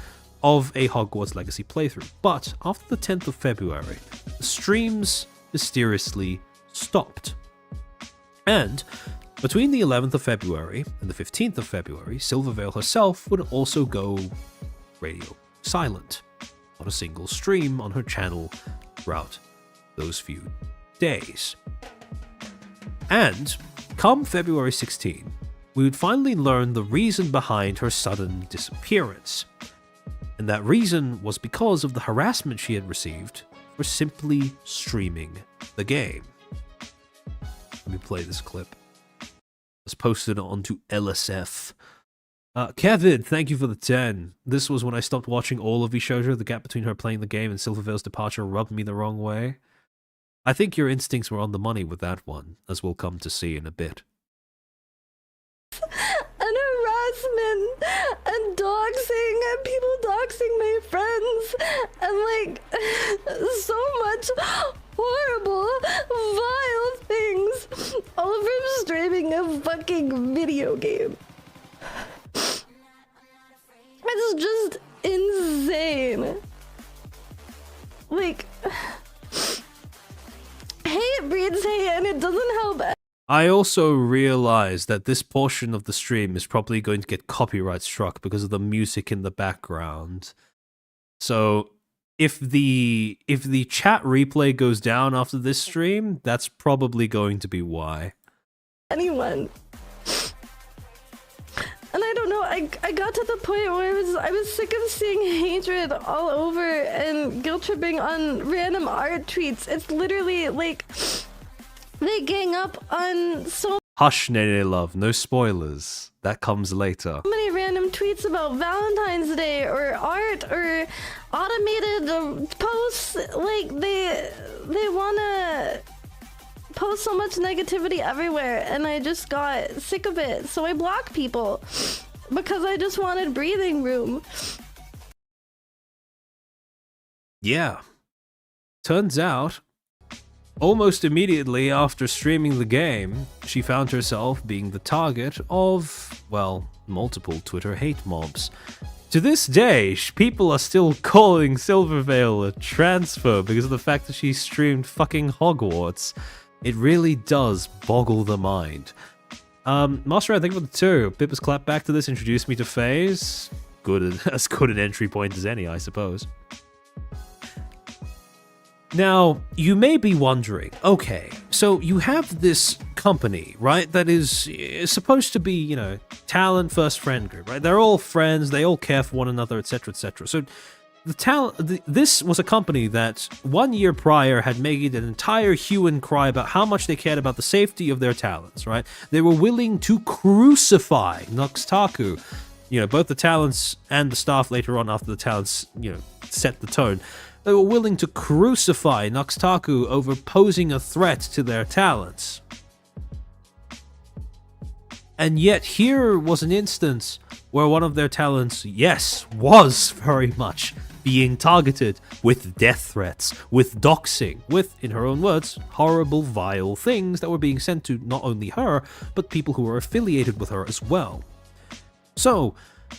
of a Hogwarts Legacy playthrough. But after the 10th of February, the streams mysteriously stopped. And between the 11th of February and the 15th of February, Silvervale herself would also go radio silent. Not a single stream on her channel throughout those few days. And come February 16, we would finally learn the reason behind her sudden disappearance. And that reason was because of the harassment she had received for simply streaming the game. Let me play this clip. It was posted onto LSF. Kevin, thank you for the 10. This was when I stopped watching all of VShojo. The gap between her playing the game and Silvervale's departure rubbed me the wrong way. I think your instincts were on the money with that one, as we'll come to see in a bit. And harassment and doxing and people doxing my friends and like so much horrible, vile things, all from streaming a fucking video game. It's just insane. Like, hate breeds hate and it doesn't help. I also realized that this portion of the stream is probably going to get copyright struck because of the music in the background. So if the chat replay goes down after this stream, that's probably going to be why. Anyone. And I don't know, I got to the point where I was sick of seeing hatred all over and guilt tripping on random art tweets. It's literally like they gang up on so Hush, Nene Love, no spoilers. That comes later. many random tweets about Valentine's Day or art or automated posts. Like they wanna post so much negativity everywhere, and I just got sick of it. So I block people because I just wanted breathing room. Yeah. Turns out, almost immediately after streaming the game, she found herself being the target of, well, multiple Twitter hate mobs. To this day, people are still calling Silvervale a transphobe because of the fact that she streamed fucking Hogwarts. It really does boggle the mind. Master Red, thank you for the 2. Pippa's clap back to this introduced me to FaZe. As good an entry point as any, I suppose. Now, you may be wondering, okay, so you have this company, right, that is supposed to be, you know, talent first friend group, right? They're all friends, they all care for one another, etc., etc. So this was a company that 1 year prior had made an entire hue and cry about how much they cared about the safety of their talents, right? They were willing to crucify Noxtaku, you know, both the talents and the staff later on after the talents, you know, set the tone. They were willing to crucify Noxtaku over posing a threat to their talents. And yet here was an instance where one of their talents, yes, was very much being targeted with death threats, with doxing, with, in her own words, horrible, vile things that were being sent to not only her, but people who were affiliated with her as well. So,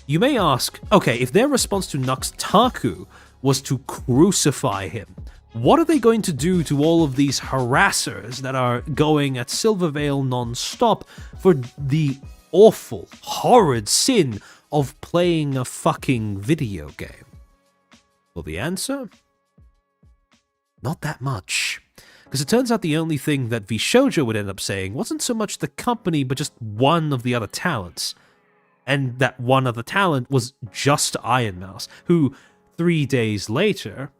you may ask, okay, if their response to Noxtaku was to crucify him, what are they going to do to all of these harassers that are going at Silvervale non-stop for the awful, horrid sin of playing a fucking video game? Well, the answer? Not that much. Because it turns out the only thing that VShojo would end up saying wasn't so much the company, but just one of the other talents. And that one other talent was just Iron Mouse, who 3 days later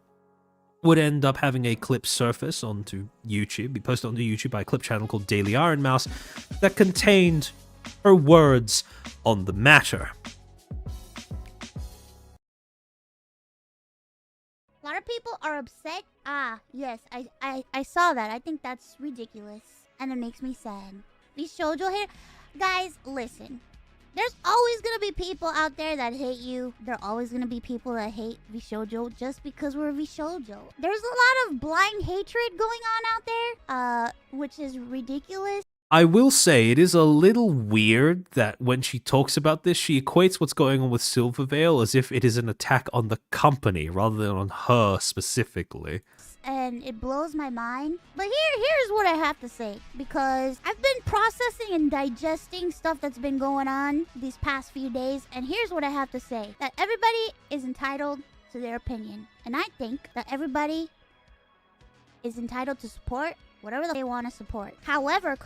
would end up having a clip surface onto YouTube, be posted onto YouTube by a clip channel called Daily Iron Mouse, that contained her words on the matter. A lot of people are upset. Yes, I saw that. I think that's ridiculous. And it makes me sad. VShojo here. Guys, listen. There's always gonna be people out there that hate you. There are always gonna be people that hate VShojo just because we're VShojo. There's a lot of blind hatred going on out there, which is ridiculous. I will say it is a little weird that when she talks about this, she equates what's going on with Silvervale as if it is an attack on the company rather than on her specifically. And it blows my mind. But here's what I have to say. Because I've been processing and digesting stuff that's been going on these past few days. And here's what I have to say. That everybody is entitled to their opinion. And I think that everybody is entitled to support whatever they want to support. However,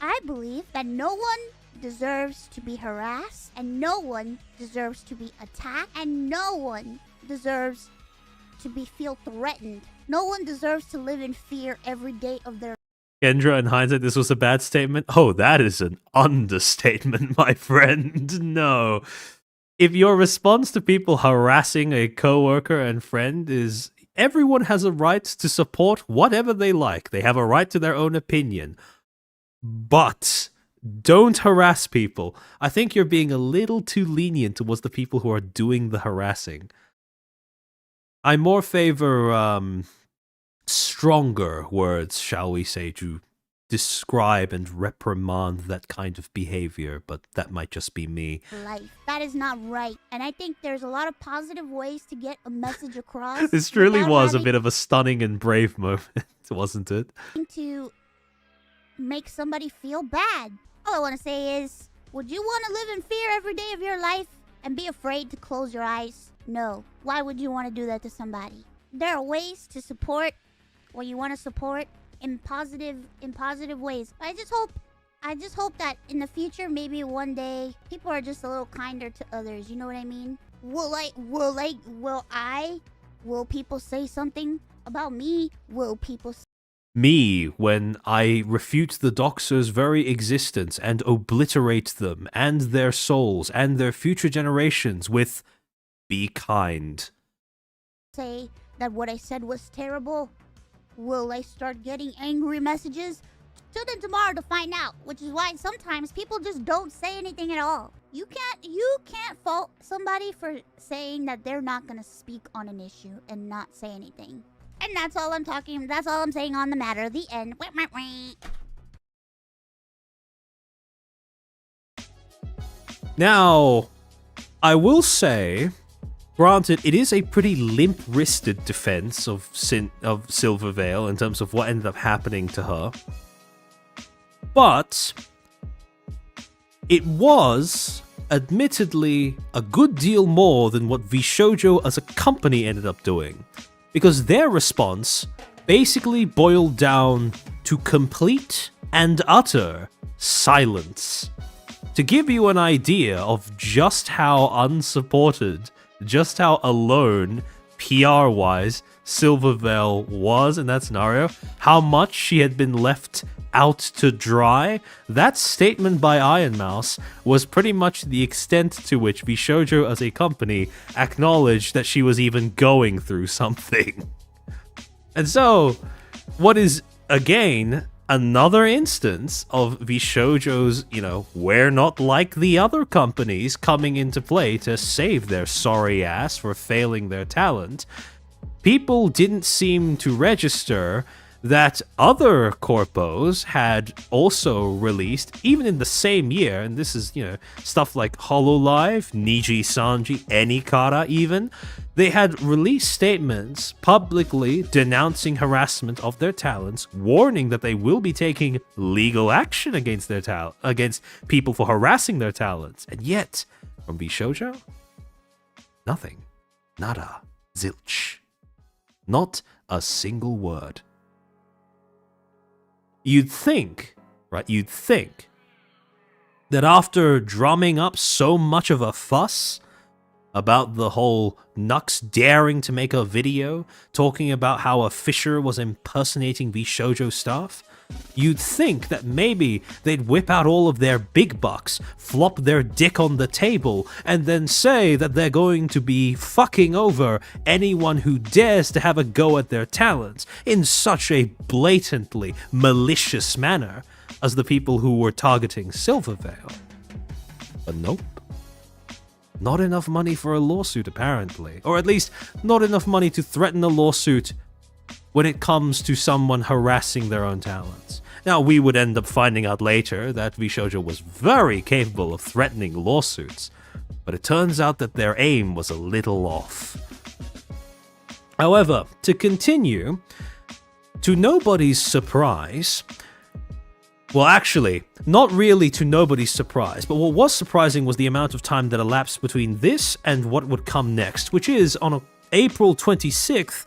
I believe that no one deserves to be harassed. And no one deserves to be attacked. And no one deserves to feel threatened. No one deserves to live in fear every day of their... Kendra, in hindsight, this was a bad statement. Oh, that is an understatement, my friend. No. If your response to people harassing a coworker and friend is everyone has a right to support whatever they like. They have a right to their own opinion. But don't harass people. I think you're being a little too lenient towards the people who are doing the harassing. I more favor stronger words, shall we say, to describe and reprimand that kind of behavior, but that might just be me. Life. That is not right. And I think there's a lot of positive ways to get a message across. This truly was a bit of a stunning and brave moment, wasn't it? To make somebody feel bad. All I want to say is, would you want to live in fear every day of your life and be afraid to close your eyes? No. Why would you want to do that to somebody? There are ways to support what you want to support in positive ways. I just hope that in the future, maybe one day, people are just a little kinder to others. You know what I mean? Will people say something about me? Will people me, when I refute the Doxers' very existence and obliterate them and their souls and their future generations with be kind. Say that what I said was terrible? Will I start getting angry messages? Tune in tomorrow to find out, which is why sometimes people just don't say anything at all. You can't fault somebody for saying that they're not gonna speak on an issue and not say anything. And that's all I'm saying on the matter. The end. Now, I will say, granted, it is a pretty limp-wristed defense of Silvervale in terms of what ended up happening to her. But it was, admittedly, a good deal more than what VShojo as a company ended up doing. Because their response basically boiled down to complete and utter silence. To give you an idea of just how unsupported, just how alone, PR-wise, Silvervale was in that scenario, how much she had been left out to dry, that statement by Iron Mouse was pretty much the extent to which VShojo as a company acknowledged that she was even going through something. And so, what is, again, another instance of VShojo's, we're not like the other companies coming into play to save their sorry ass for failing their talent. People didn't seem to register that other corpos had also released, even in the same year, and this is, stuff like Hololive, Niji Sanji, Enikara even, they had released statements publicly denouncing harassment of their talents, warning that they will be taking legal action against against people for harassing their talents. And yet, from VShojo, nothing. Nada. Zilch. Not a single word. You'd think that after drumming up so much of a fuss, about the whole Nux daring to make a video talking about how a fisher was impersonating Vishojo staff, you'd think that maybe they'd whip out all of their big bucks, flop their dick on the table, and then say that they're going to be fucking over anyone who dares to have a go at their talents in such a blatantly malicious manner as the people who were targeting Silvervale. But nope. Not enough money for a lawsuit, apparently. Or at least, not enough money to threaten a lawsuit when it comes to someone harassing their own talents. Now, we would end up finding out later that VShojo was very capable of threatening lawsuits, but it turns out that their aim was a little off. However, to continue, to nobody's surprise, well, actually, not really to nobody's surprise, but what was surprising was the amount of time that elapsed between this and what would come next, which is on April 26th,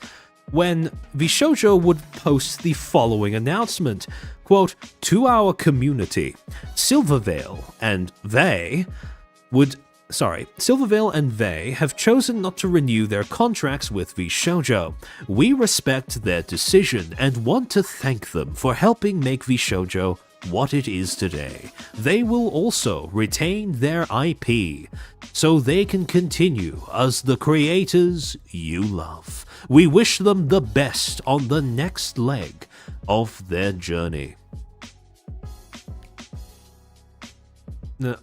when Vishojo would post the following announcement. Quote, "To our community, Silvervale and Vey have chosen not to renew their contracts with VShojo. We respect their decision and want to thank them for helping make VShojo what it is today. They will also retain their IP, so they can continue as the creators you love. We wish them the best on the next leg of their journey." Now,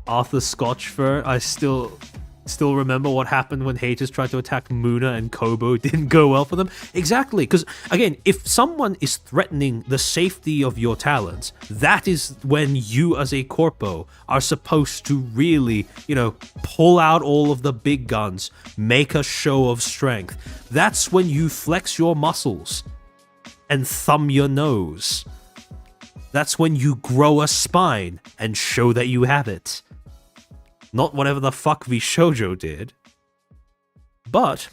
Arthur Scotchfur, I still remember what happened when haters tried to attack Muna and Kobo. It didn't go well for them. Exactly, because again, if someone is threatening the safety of your talents, that is when you as a corpo are supposed to really, pull out all of the big guns, make a show of strength. That's when you flex your muscles and thumb your nose. That's when you grow a spine and show that you have it. Not whatever the fuck VShojo did. But,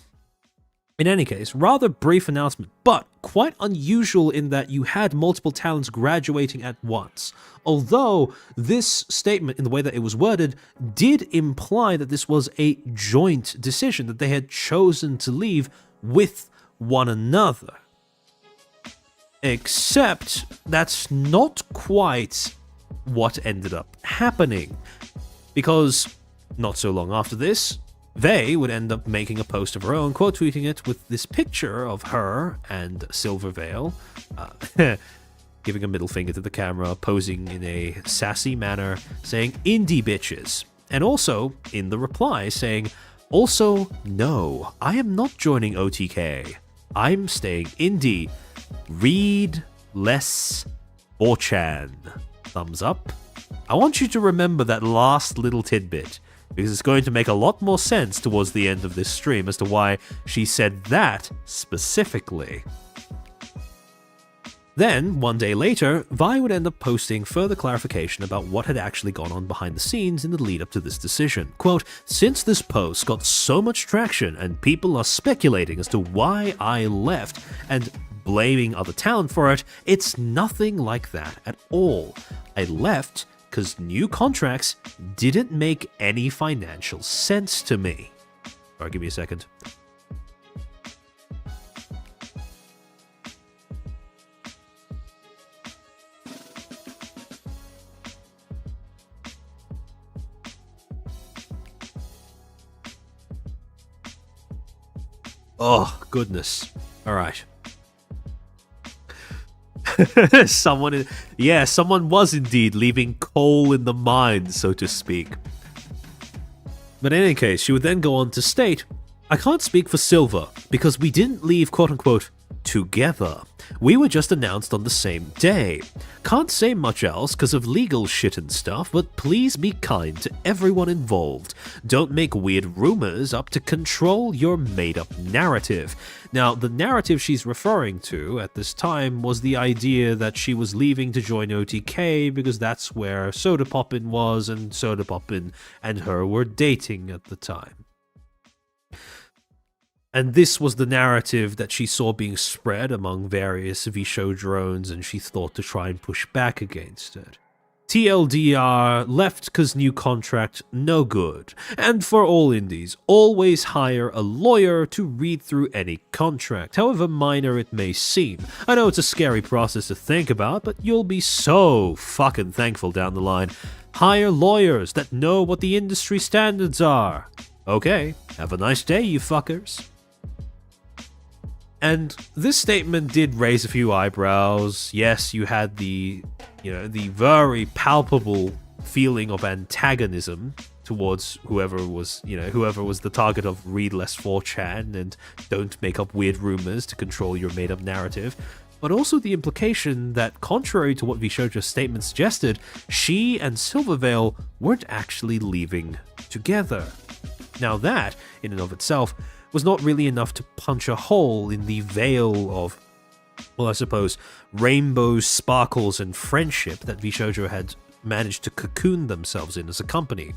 in any case, rather brief announcement, but quite unusual in that you had multiple talents graduating at once. Although this statement, in the way that it was worded, did imply that this was a joint decision, that they had chosen to leave with one another. Except that's not quite what ended up happening. Because not so long after this, Vey would end up making a post of her own, quote tweeting it with this picture of her and Silvervale, giving a middle finger to the camera, posing in a sassy manner, saying "indie bitches," and also in the reply saying, "Also, no, I am not joining OTK. I'm staying indie. Read less 4chan. Thumbs up." I want you to remember that last little tidbit, because it's going to make a lot more sense towards the end of this stream as to why she said that specifically. Then, one day later, Vi would end up posting further clarification about what had actually gone on behind the scenes in the lead up to this decision. Quote, "Since this post got so much traction and people are speculating as to why I left and blaming other talent for it, it's nothing like that at all. I left because new contracts didn't make any financial sense to me." Sorry, give me a second. Oh, goodness. All right. Someone was indeed leaving coal in the mine, so to speak. But in any case, she would then go on to state, "I can't speak for Silver, because we didn't leave quote-unquote together. We were just announced on the same day. Can't say much else because of legal shit and stuff, but please be kind to everyone involved. Don't make weird rumors up to control your made-up narrative." Now, the narrative she's referring to at this time was the idea that she was leaving to join OTK because that's where Soda Poppin was, and Soda Poppin and her were dating at the time. And this was the narrative that she saw being spread among various VShojo drones, and she thought to try and push back against it. TLDR, left cause new contract, no good. And for all indies, always hire a lawyer to read through any contract, however minor it may seem. I know it's a scary process to think about, but you'll be so fucking thankful down the line. Hire lawyers that know what the industry standards are. Okay, have a nice day, you fuckers. And this statement did raise a few eyebrows. Yes, you had the very palpable feeling of antagonism towards whoever was the target of read less 4chan and don't make up weird rumors to control your made-up narrative. But also the implication that, contrary to what VShojo's statement suggested, she and Silvervale weren't actually leaving together. Now that, in and of itself, was not really enough to punch a hole in the veil of, well, I suppose, rainbows, sparkles, and friendship that VShojo had managed to cocoon themselves in as a company.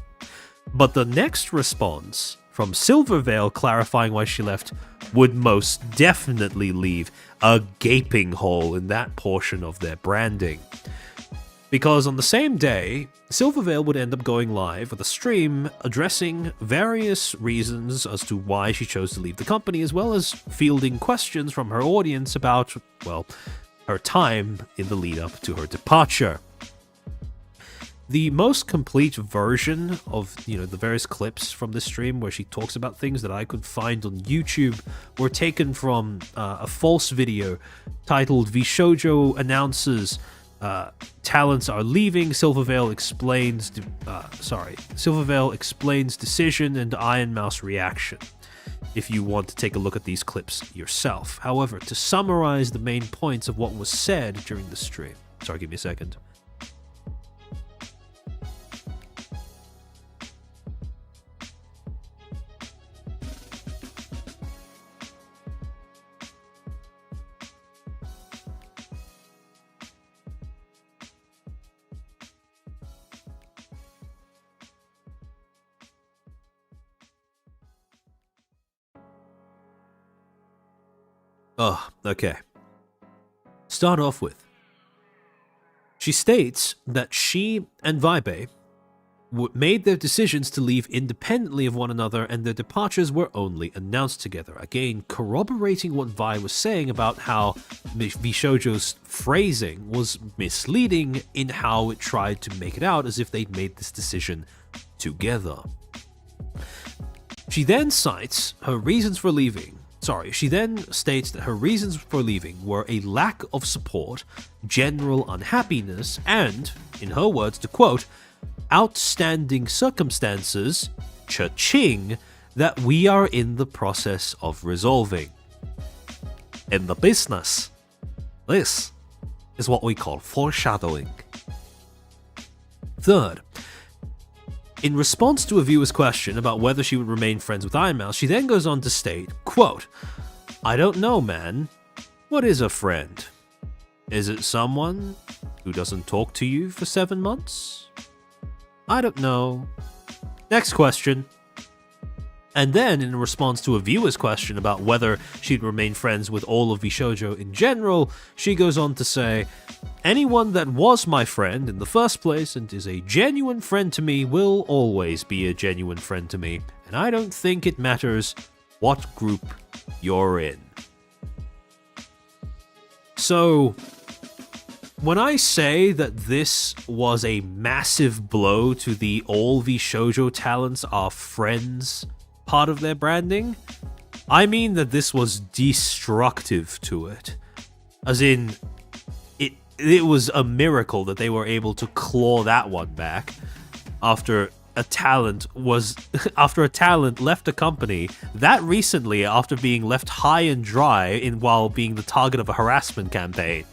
But the next response from Silvervale clarifying why she left would most definitely leave a gaping hole in that portion of their branding. Because on the same day, Silvervale would end up going live with a stream addressing various reasons as to why she chose to leave the company, as well as fielding questions from her audience about, well, her time in the lead up to her departure. The most complete version of, the various clips from this stream where she talks about things that I could find on YouTube were taken from a false video titled VShojo Announces Talents Are Leaving, Silvervale explains decision and Iron Mouse reaction, if you want to take a look at these clips yourself. However, to summarize the main points of what was said during the stream. Sorry, give me a second. Oh, okay. Start off with. She states that she and Vibe made their decisions to leave independently of one another, and their departures were only announced together. Again, corroborating what Vi was saying about how VShojo's phrasing was misleading in how it tried to make it out as if they'd made this decision together. She then states that her reasons for leaving were a lack of support, general unhappiness, and, in her words, to quote, outstanding circumstances, cha-ching, that we are in the process of resolving. In the business, this is what we call foreshadowing. Third, in response to a viewer's question about whether she would remain friends with Iron Mouse, she then goes on to state, quote, I don't know, man. What is a friend? Is it someone who doesn't talk to you for 7 months? I don't know. Next question. And then, in response to a viewer's question about whether she'd remain friends with all of VShojo in general, she goes on to say, anyone that was my friend in the first place and is a genuine friend to me will always be a genuine friend to me, and I don't think it matters what group you're in. So, when I say that this was a massive blow to the all VShojo talents are friends part of their branding, I mean that this was destructive to it. As in, it was a miracle that they were able to claw that one back after a talent left a company that recently after being left high and dry while being the target of a harassment campaign,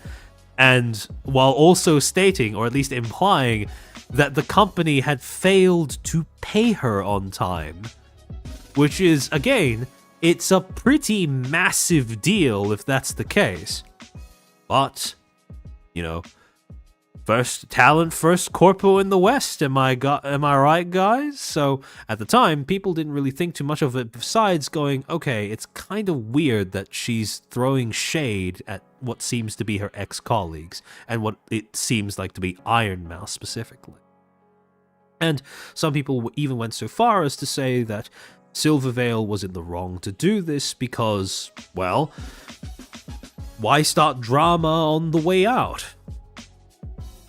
and while also stating, or at least implying, that the company had failed to pay her on time. Which is, again, it's a pretty massive deal if that's the case. But, First talent, first corpo in the West. Am I right, guys? So at the time, people didn't really think too much of it. Besides going, okay, it's kind of weird that she's throwing shade at what seems to be her ex-colleagues and what it seems like to be Iron Mouse specifically. And some people even went so far as to say that Silvervale was in the wrong to do this because, well, why start drama on the way out?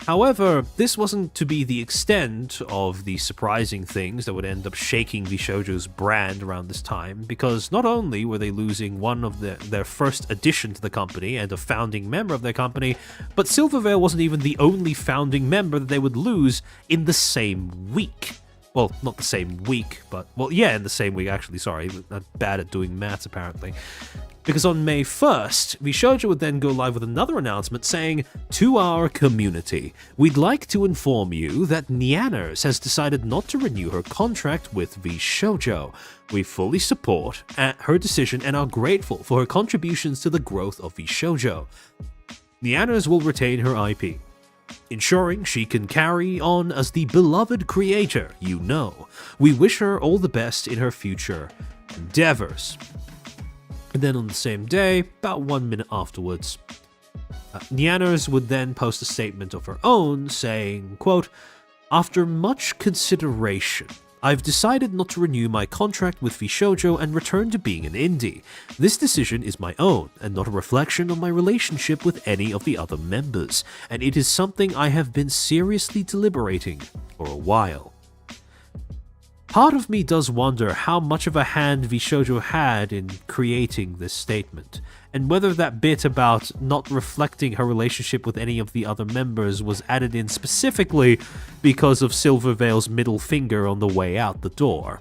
However, this wasn't to be the extent of the surprising things that would end up shaking Vishojo's brand around this time, because not only were they losing one of their first addition to the company and a founding member of their company, but Silvervale wasn't even the only founding member that they would lose in the same week. Well, not the same week, but, well, yeah, in the same week, actually, sorry. I'm bad at doing maths, apparently. Because on May 1st, Vishojo would then go live with another announcement saying, "To our community, we'd like to inform you that Nyanners has decided not to renew her contract with VShojo. We fully support her decision and are grateful for her contributions to the growth of VShojo. Nyanners will retain her IP, ensuring she can carry on as the beloved creator you know. We wish her all the best in her future endeavors." And then on the same day, about 1 minute afterwards, Nyanners would then post a statement of her own saying, quote, "After much consideration, I've decided not to renew my contract with Vishojo and return to being an indie. This decision is my own and not a reflection of my relationship with any of the other members, and it is something I have been seriously deliberating for a while." Part of me does wonder how much of a hand Vishojo had in creating this statement, and whether that bit about not reflecting her relationship with any of the other members was added in specifically because of Silvervale's middle finger on the way out the door.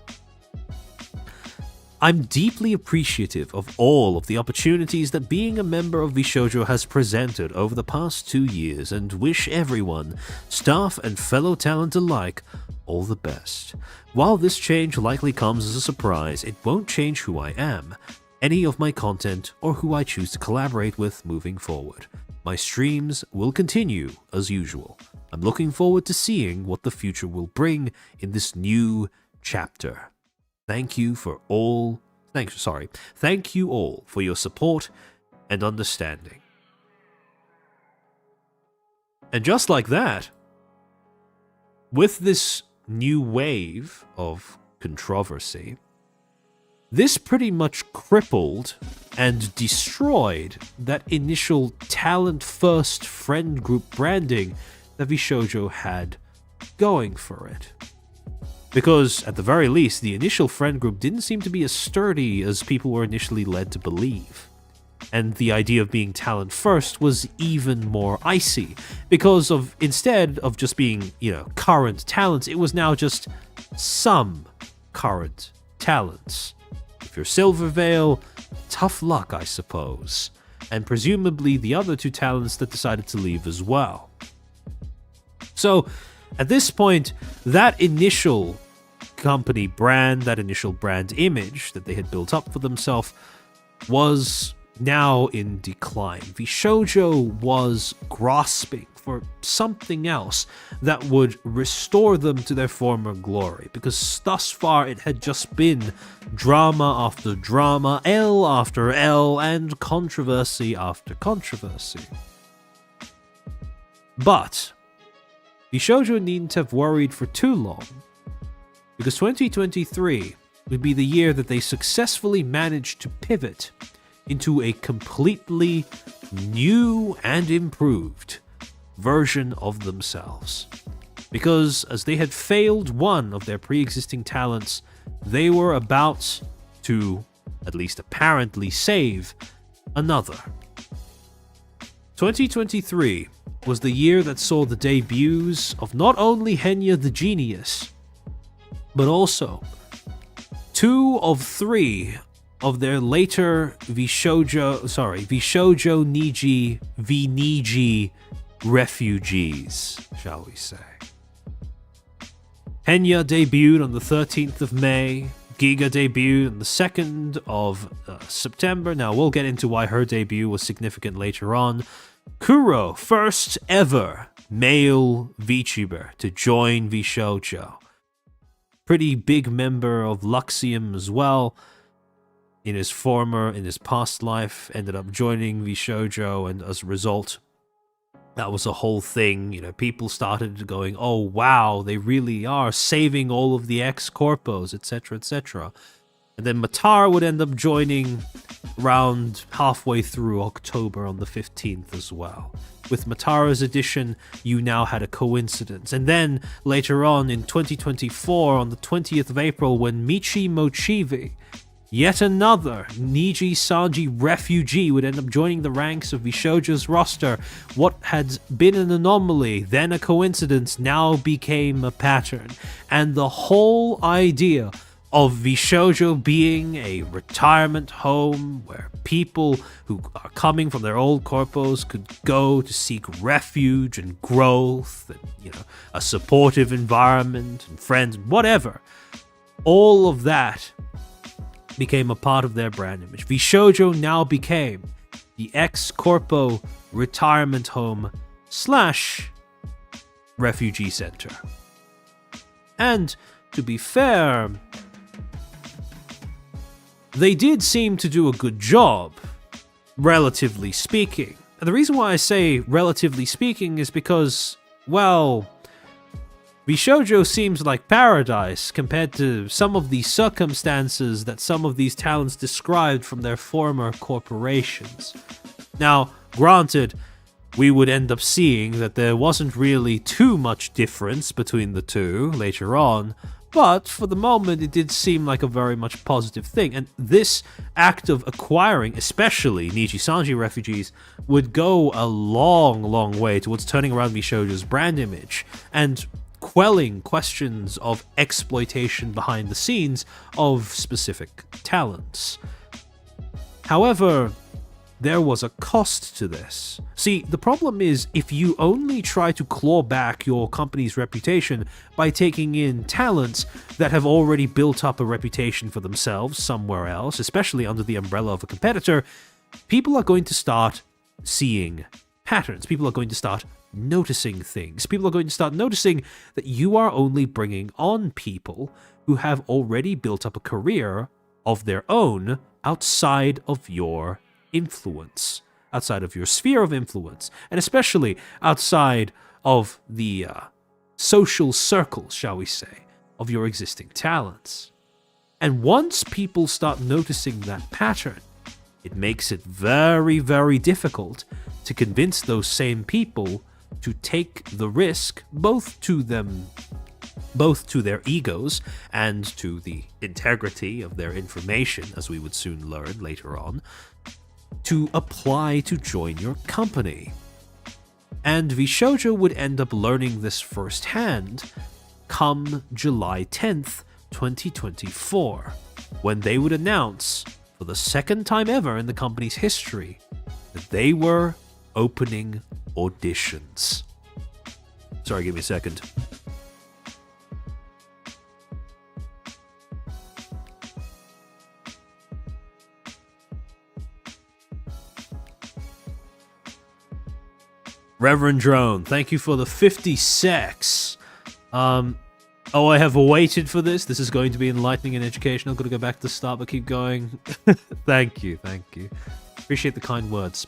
I'm deeply appreciative of all of the opportunities that being a member of Vishojo has presented over the past 2 years and wish everyone, staff and fellow talent alike, all the best. While this change likely comes as a surprise, it won't change who I am, any of my content, or who I choose to collaborate with moving forward. My streams will continue as usual. I'm looking forward to seeing what the future will bring in this new chapter. Thank you all for your support and understanding. And just like that, with this new wave of controversy, this pretty much crippled and destroyed that initial talent-first friend group branding that Vishojo had going for it. Because, at the very least, the initial friend group didn't seem to be as sturdy as people were initially led to believe. And the idea of being talent first was even more icy, because instead of just being, current talents, it was now just some current talents. If you're Silvervale, tough luck, I suppose. And presumably the other two talents that decided to leave as well. So, at this point, that initial company brand, that initial brand image that they had built up for themselves was now in decline. Vishojo was grasping for something else that would restore them to their former glory, because thus far it had just been drama after drama, L after L, and controversy after controversy. But Vishojo needn't have worried for too long, because 2023 would be the year that they successfully managed to pivot into a completely new and improved version of themselves. Because as they had failed one of their pre-existing talents, they were about to, at least apparently, save another. 2023 was the year that saw the debuts of not only Henya the Genius, but also 2 of 3 of their later Vishojo Niji refugees, shall we say. Henya debuted on the 13th of May, Giga debuted on the 2nd of September. Now, we'll get into why her debut was significant later on. Kuro, first ever male VTuber to join VShojo. Pretty big member of Luxium as well. In his past life, ended up joining VShojo, and as a result, that was a whole thing. You know, people started going, oh wow, they really are saving all of the ex-corpos, etc., etc. And then Matar would end up joining around halfway through October on the 15th as well. With Matara's addition, you now had a coincidence. And then later on in 2024, on the 20th of April, when Michi Mochivi, yet another Niji Sanji refugee, would end up joining the ranks of VShojo's roster. What had been an anomaly, then a coincidence, now became a pattern. And the whole idea of VShojo being a retirement home where people who are coming from their old corpos could go to seek refuge and growth and, you know, a supportive environment and friends, whatever. All of that became a part of their brand image. VShojo now became the ex-corpo retirement home / refugee center. And to be fair, they did seem to do a good job, relatively speaking. And the reason why I say relatively speaking is because, well, VShojo seems like paradise compared to some of the circumstances that some of these talents described from their former corporations. Now, granted, we would end up seeing that there wasn't really too much difference between the two later on, but for the moment it did seem like a very much positive thing. And this act of acquiring, especially Niji Sanji refugees, would go a long, long way towards turning around VShojo's brand image and quelling questions of exploitation behind the scenes of specific talents. However, there was a cost to this. See, the problem is if you only try to claw back your company's reputation by taking in talents that have already built up a reputation for themselves somewhere else, especially under the umbrella of a competitor, people are going to start seeing patterns. People are going to start noticing things. People are going to start noticing that you are only bringing on people who have already built up a career of their own outside of your influence, outside of your sphere of influence, and especially outside of the social circles, shall we say, of your existing talents. And once people start noticing that pattern, it makes it very, very difficult to convince those same people to take the risk, both to their egos and to the integrity of their information, as we would soon learn later on, to apply to join your company. And VShojo would end up learning this firsthand come July 10th, 2024, when they would announce, for the second time ever in the company's history, that they were opening auditions. Sorry, give me a second. Reverend Drone, thank you for the 50 secs. I have waited for this. This is going to be enlightening and educational. Got to go back to the start, but keep going. Thank you. Appreciate the kind words.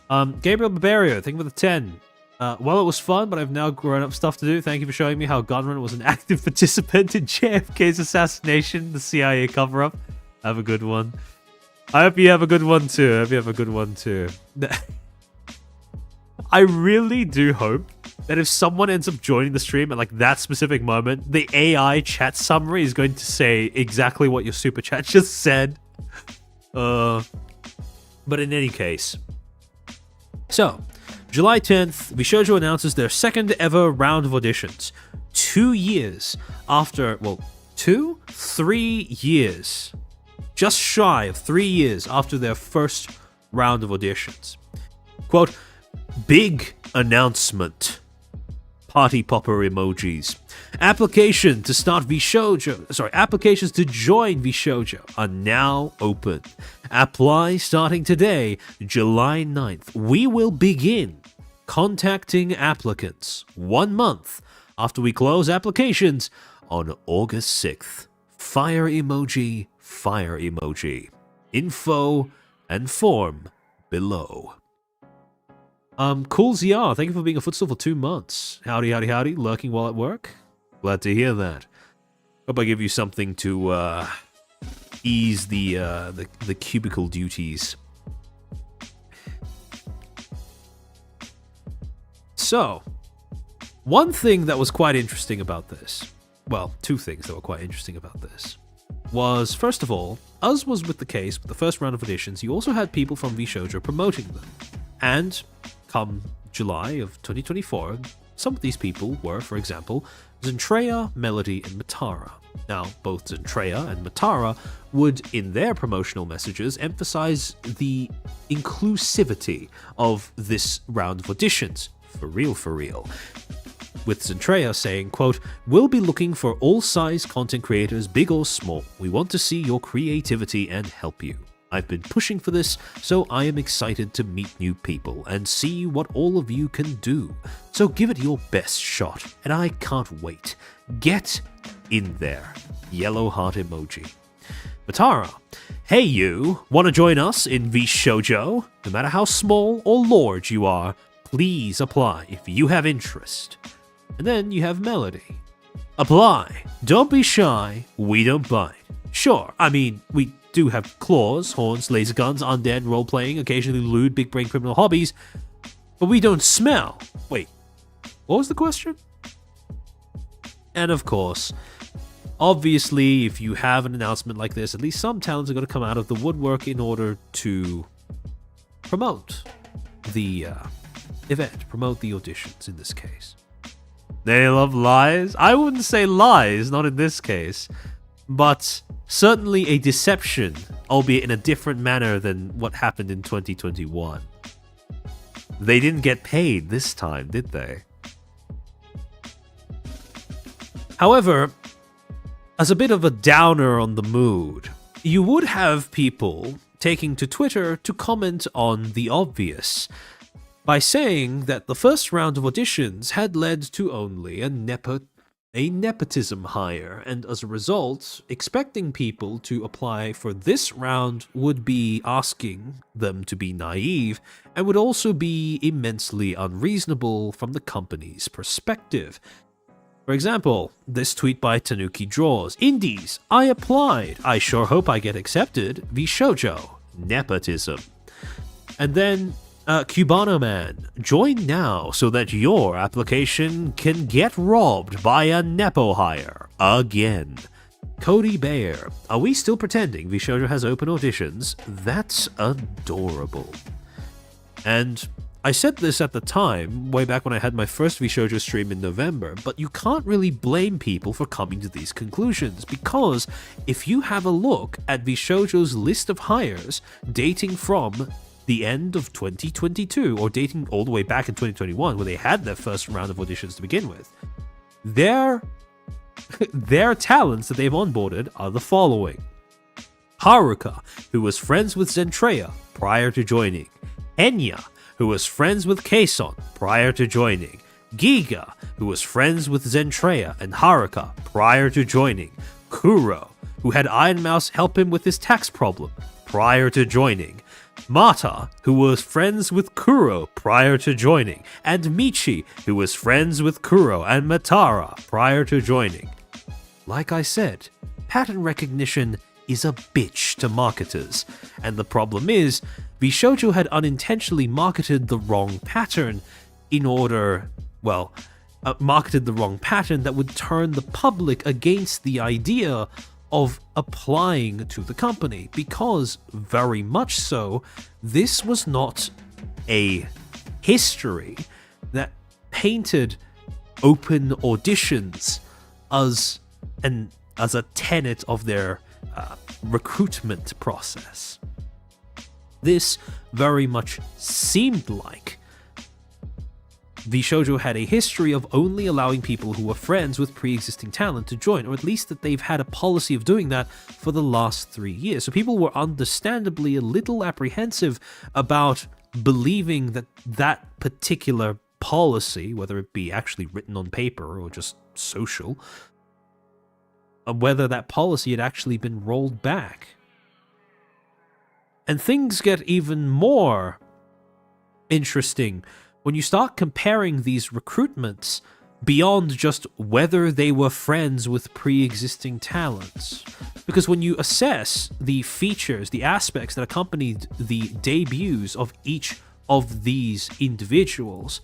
Gabriel Barbario, thank you for the 10. Well, it was fun, but I've now grown up stuff to do. Thank you for showing me how Gunrun was an active participant in JFK's assassination, the CIA cover-up. Have a good one. I hope you have a good one too. I really do hope that if someone ends up joining the stream at like that specific moment, the AI chat summary is going to say exactly what your super chat just said. But in any case. So, July 10th, VShojo announces their second ever round of auditions. 2 years after, 3 years. Just shy of 3 years after their first round of auditions. Quote, big announcement. Party popper emojis. Applications to join VShojo are now open. Apply starting today, July 9th. We will begin contacting applicants 1 month after we close applications on August 6th. Fire emoji, fire emoji. Info and form below. Cool ZR, thank you for being a Footstool for 2 months. Howdy, howdy, howdy, lurking while at work. Glad to hear that. Hope I give you something to ease the cubicle duties. So, one thing that was quite interesting about this, well, two things that were quite interesting about this, was, first of all, as was with the case with the first round of auditions, you also had people from VShojo promoting them. And come July of 2024, some of these people were, for example, Zentreya, Melody, and Matara. Now, both Zentreya and Matara would, in their promotional messages, emphasize the inclusivity of this round of auditions. For real, for real. With Zentreya saying, quote, "We'll be looking for all size content creators, big or small. We want to see your creativity and help you. I've been pushing for this, so I am excited to meet new people and see what all of you can do. So give it your best shot, and I can't wait. Get in there." Yellow heart emoji. Matara, "Hey you, wanna join us in VShojo? No matter how small or large you are, please apply if you have interest." And then you have Melody. "Apply. Don't be shy. We don't bite. Sure, I mean, we do have claws, horns, laser guns, undead, role-playing, occasionally lewd, big-brain criminal hobbies, but we don't smell." Wait, what was the question? And of course, obviously, if you have an announcement like this, at least some talents are going to come out of the woodwork in order to promote the event, promote the auditions in this case. They love lies? I wouldn't say lies, not in this case, but certainly a deception, albeit in a different manner than what happened in 2021. They didn't get paid this time, did they? However, as a bit of a downer on the mood, you would have people taking to Twitter to comment on the obvious, by saying that the first round of auditions had led to only a nepotism hire, and as a result, expecting people to apply for this round would be asking them to be naive, and would also be immensely unreasonable from the company's perspective. For example, this tweet by Tanuki Draws, "Indies, I applied. I sure hope I get accepted. VShojo. Nepotism." And then Cubano Man, "Join now so that your application can get robbed by a nepo hire again." Cody Bayer, "Are we still pretending VShojo has open auditions? That's adorable." And I said this at the time, way back when I had my first VShojo stream in November, but you can't really blame people for coming to these conclusions, because if you have a look at VShojo's list of hires dating from the end of 2022, or dating all the way back in 2021, where they had their first round of auditions to begin with, their talents that they've onboarded are the following: Haruka, who was friends with Zentreya prior to joining; Enya, who was friends with Kason prior to joining; Giga, who was friends with Zentreya and Haruka prior to joining; Kuro, who had Iron Mouse help him with his tax problem prior to joining; Mata, who was friends with Kuro prior to joining; and Michi, who was friends with Kuro and Matara prior to joining. Like I said, pattern recognition is a bitch to marketers, and the problem is, VShojo had unintentionally marketed the wrong pattern marketed the wrong pattern that would turn the public against the idea of applying to the company, because very much so, this was not a history that painted open auditions as a tenet of their recruitment process. This very much seemed like VShojo had a history of only allowing people who were friends with pre-existing talent to join, or at least that they've had a policy of doing that for the last 3 years. So people were understandably a little apprehensive about believing that that particular policy, whether it be actually written on paper or just social, whether that policy had actually been rolled back. And things get even more interesting when you start comparing these recruitments beyond just whether they were friends with pre-existing talents. Because when you assess the features, the aspects that accompanied the debuts of each of these individuals,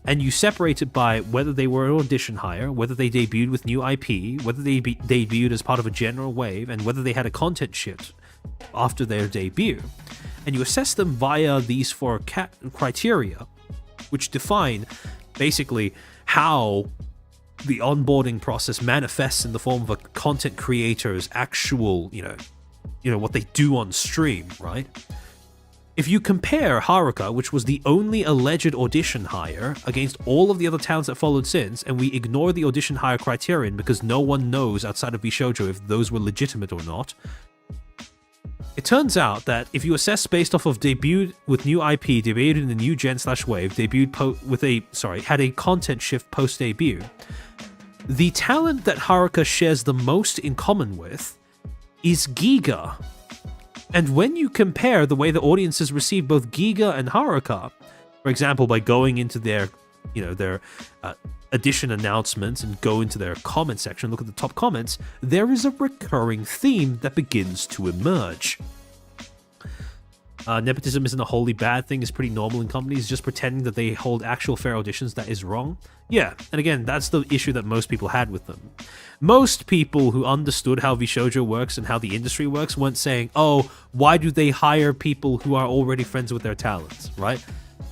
and you separate it by whether they were an audition hire, whether they debuted with new IP, whether they debuted as part of a general wave, and whether they had a content shift after their debut, and you assess them via these four criteria, which define basically how the onboarding process manifests in the form of a content creator's actual, what they do on stream, right? If you compare Haruka, which was the only alleged audition hire, against all of the other talents that followed since, and we ignore the audition hire criterion because no one knows outside of VShojo if those were legitimate or not, it turns out that if you assess based off of debuted with new IP, debuted in the new gen/wave, had a content shift post-debut, the talent that Haruka shares the most in common with is Giga. And when you compare the way the audiences receive both Giga and Haruka, for example, by going into their edition announcements and go into their comment section, look at the top comments, there is a recurring theme that begins to emerge. Nepotism isn't a wholly bad thing, it's pretty normal in companies, just pretending that they hold actual fair auditions that is wrong. Yeah, and again, that's the issue that most people had with them. Most people who understood how VShojo works and how the industry works weren't saying, oh, why do they hire people who are already friends with their talents, right?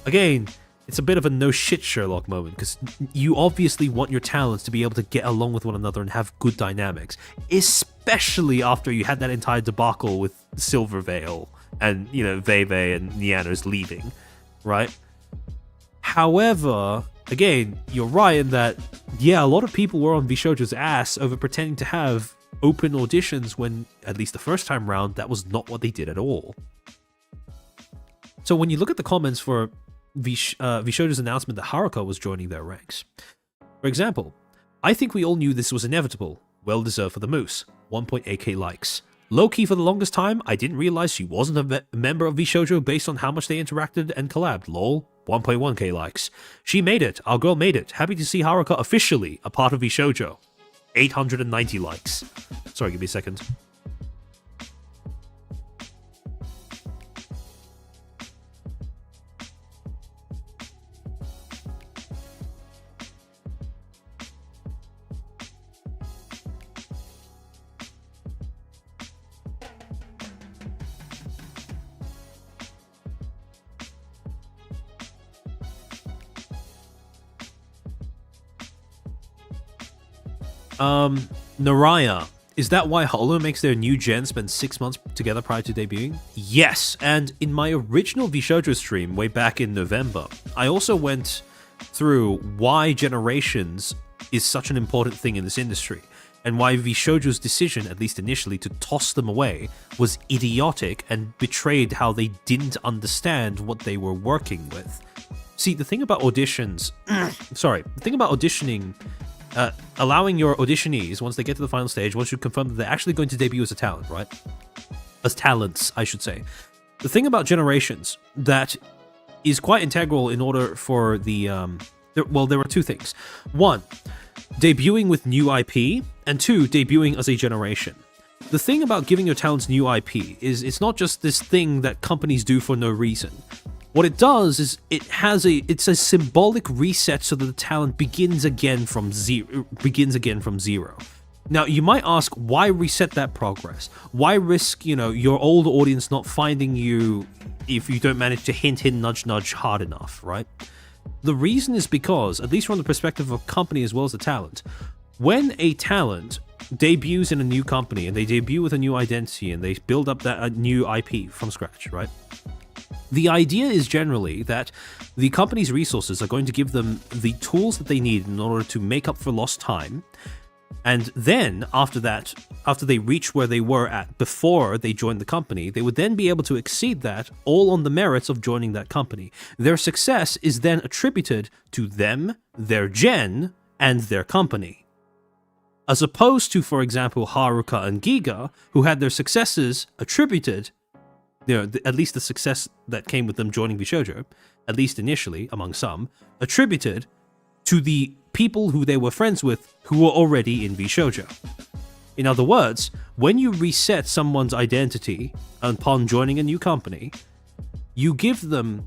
Again, it's a bit of a no shit Sherlock moment, because you obviously want your talents to be able to get along with one another and have good dynamics, especially after you had that entire debacle with Silverveil and, Veve and Nianos leaving, right? However, again, you're right in that, yeah, a lot of people were on VShojo's ass over pretending to have open auditions when, at least the first time round, that was not what they did at all. So when you look at the comments for VShojo's announcement that Haruka was joining their ranks, for example, I think we all knew this was inevitable. Well deserved for the moose. 1.8k likes. Low-key for the longest time, I didn't realize she wasn't a member of VShojo based on how much they interacted and collabed. Lol. 1.1k likes. She made it. Our girl made it. Happy to see Haruka officially a part of VShojo. 890 likes. Sorry, give me a second. Naraya, is that why Holo makes their new gen spend 6 months together prior to debuting? Yes, and in my original VShojo stream way back in November, I also went through why generations is such an important thing in this industry, and why VShojo's decision, at least initially, to toss them away was idiotic and betrayed how they didn't understand what they were working with. See, the thing about auditions, auditioning, allowing your auditionees, once they get to the final stage, once you confirm that they're actually going to debut as a talent, right? As talents, I should say. The thing about generations that is quite integral in order for the, there were two things. One, debuting with new IP, and two, debuting as a generation. The thing about giving your talents new IP is it's not just this thing that companies do for no reason. What it does is it's a symbolic reset so that the talent begins again from zero. Now, you might ask, why reset that progress? Why risk, your old audience not finding you if you don't manage to hint, nudge hard enough, right? The reason is because, at least from the perspective of a company as well as the talent, when a talent debuts in a new company and they debut with a new identity and they build up that new IP from scratch, right? The idea is generally that the company's resources are going to give them the tools that they need in order to make up for lost time, and then, after that, after they reach where they were at before they joined the company, they would then be able to exceed that, all on the merits of joining that company. Their success is then attributed to them, their gen, and their company. As opposed to, for example, Haruka and Giga, who had their successes attributed, at least the success that came with them joining VShojo, at least initially, among some, attributed to the people who they were friends with who were already in VShojo. In other words, when you reset someone's identity upon joining a new company, you give them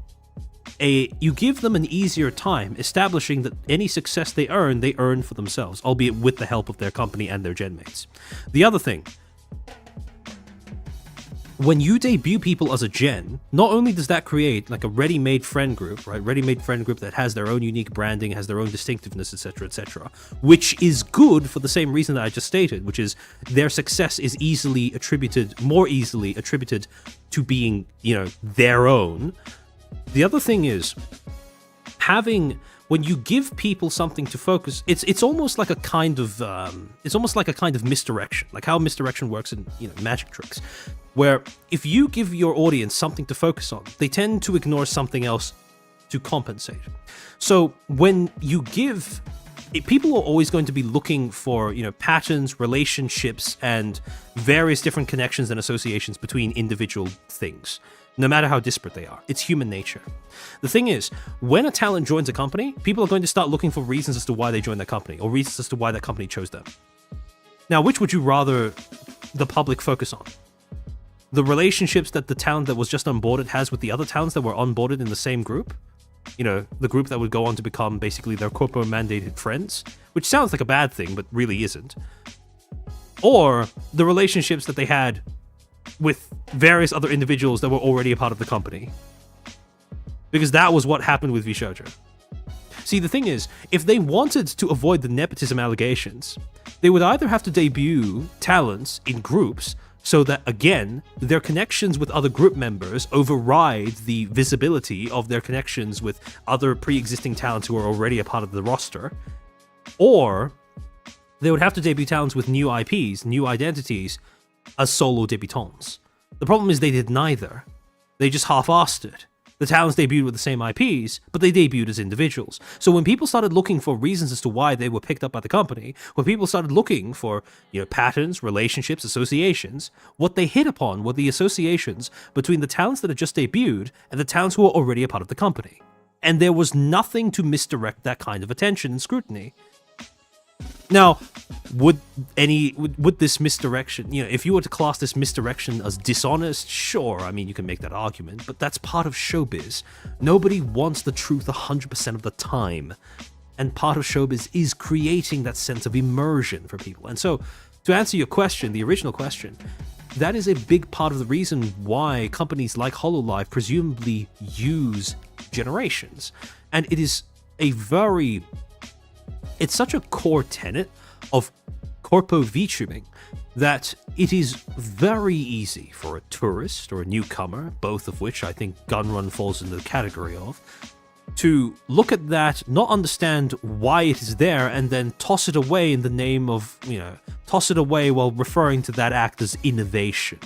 an easier time establishing that any success they earn for themselves, albeit with the help of their company and their gen mates. The other thing, when you debut people as a gen, not only does that create like a ready-made friend group, right? Ready-made friend group that has their own unique branding, has their own distinctiveness, etc., which is good for the same reason that I just stated, which is their success is more easily attributed to being, their own. The other thing is, when you give people something to focus, it's almost like a kind of misdirection, like how misdirection works in magic tricks, where if you give your audience something to focus on, they tend to ignore something else to compensate. So when you give, people are always going to be looking for patterns, relationships, and various different connections and associations between individual things, no matter how disparate they are. It's human nature. The thing is, when a talent joins a company, people are going to start looking for reasons as to why they joined that company, or reasons as to why that company chose them. Now, which would you rather the public focus on? The relationships that the talent that was just onboarded has with the other talents that were onboarded in the same group? The group that would go on to become basically their corporate-mandated friends, which sounds like a bad thing, but really isn't. Or the relationships that they had with various other individuals that were already a part of the company. Because that was what happened with VShojo. See, the thing is, if they wanted to avoid the nepotism allegations, they would either have to debut talents in groups so that, again, their connections with other group members override the visibility of their connections with other pre-existing talents who are already a part of the roster, or they would have to debut talents with new IPs, new identities, as solo debutants. The problem is they did neither. They just half-assed it. The talents debuted with the same IPs, but they debuted as individuals. So when people started looking for reasons as to why they were picked up by the company, when people started looking for patterns, relationships, associations, what they hit upon were the associations between the talents that had just debuted and the talents who were already a part of the company. And there was nothing to misdirect that kind of attention and scrutiny. Now, would this misdirection, if you were to class this misdirection as dishonest, sure, I mean, you can make that argument, but that's part of showbiz. Nobody wants the truth 100% of the time, and part of showbiz is creating that sense of immersion for people. And so, to answer your question, the original question, that is a big part of the reason why companies like HoloLive presumably use generations. And it is it's such a core tenet of corpo VTubing that it is very easy for a tourist or a newcomer, both of which I think Gunrun falls into the category of, to look at that, not understand why it is there, and then toss it away in the name of, toss it away while referring to that act as innovation.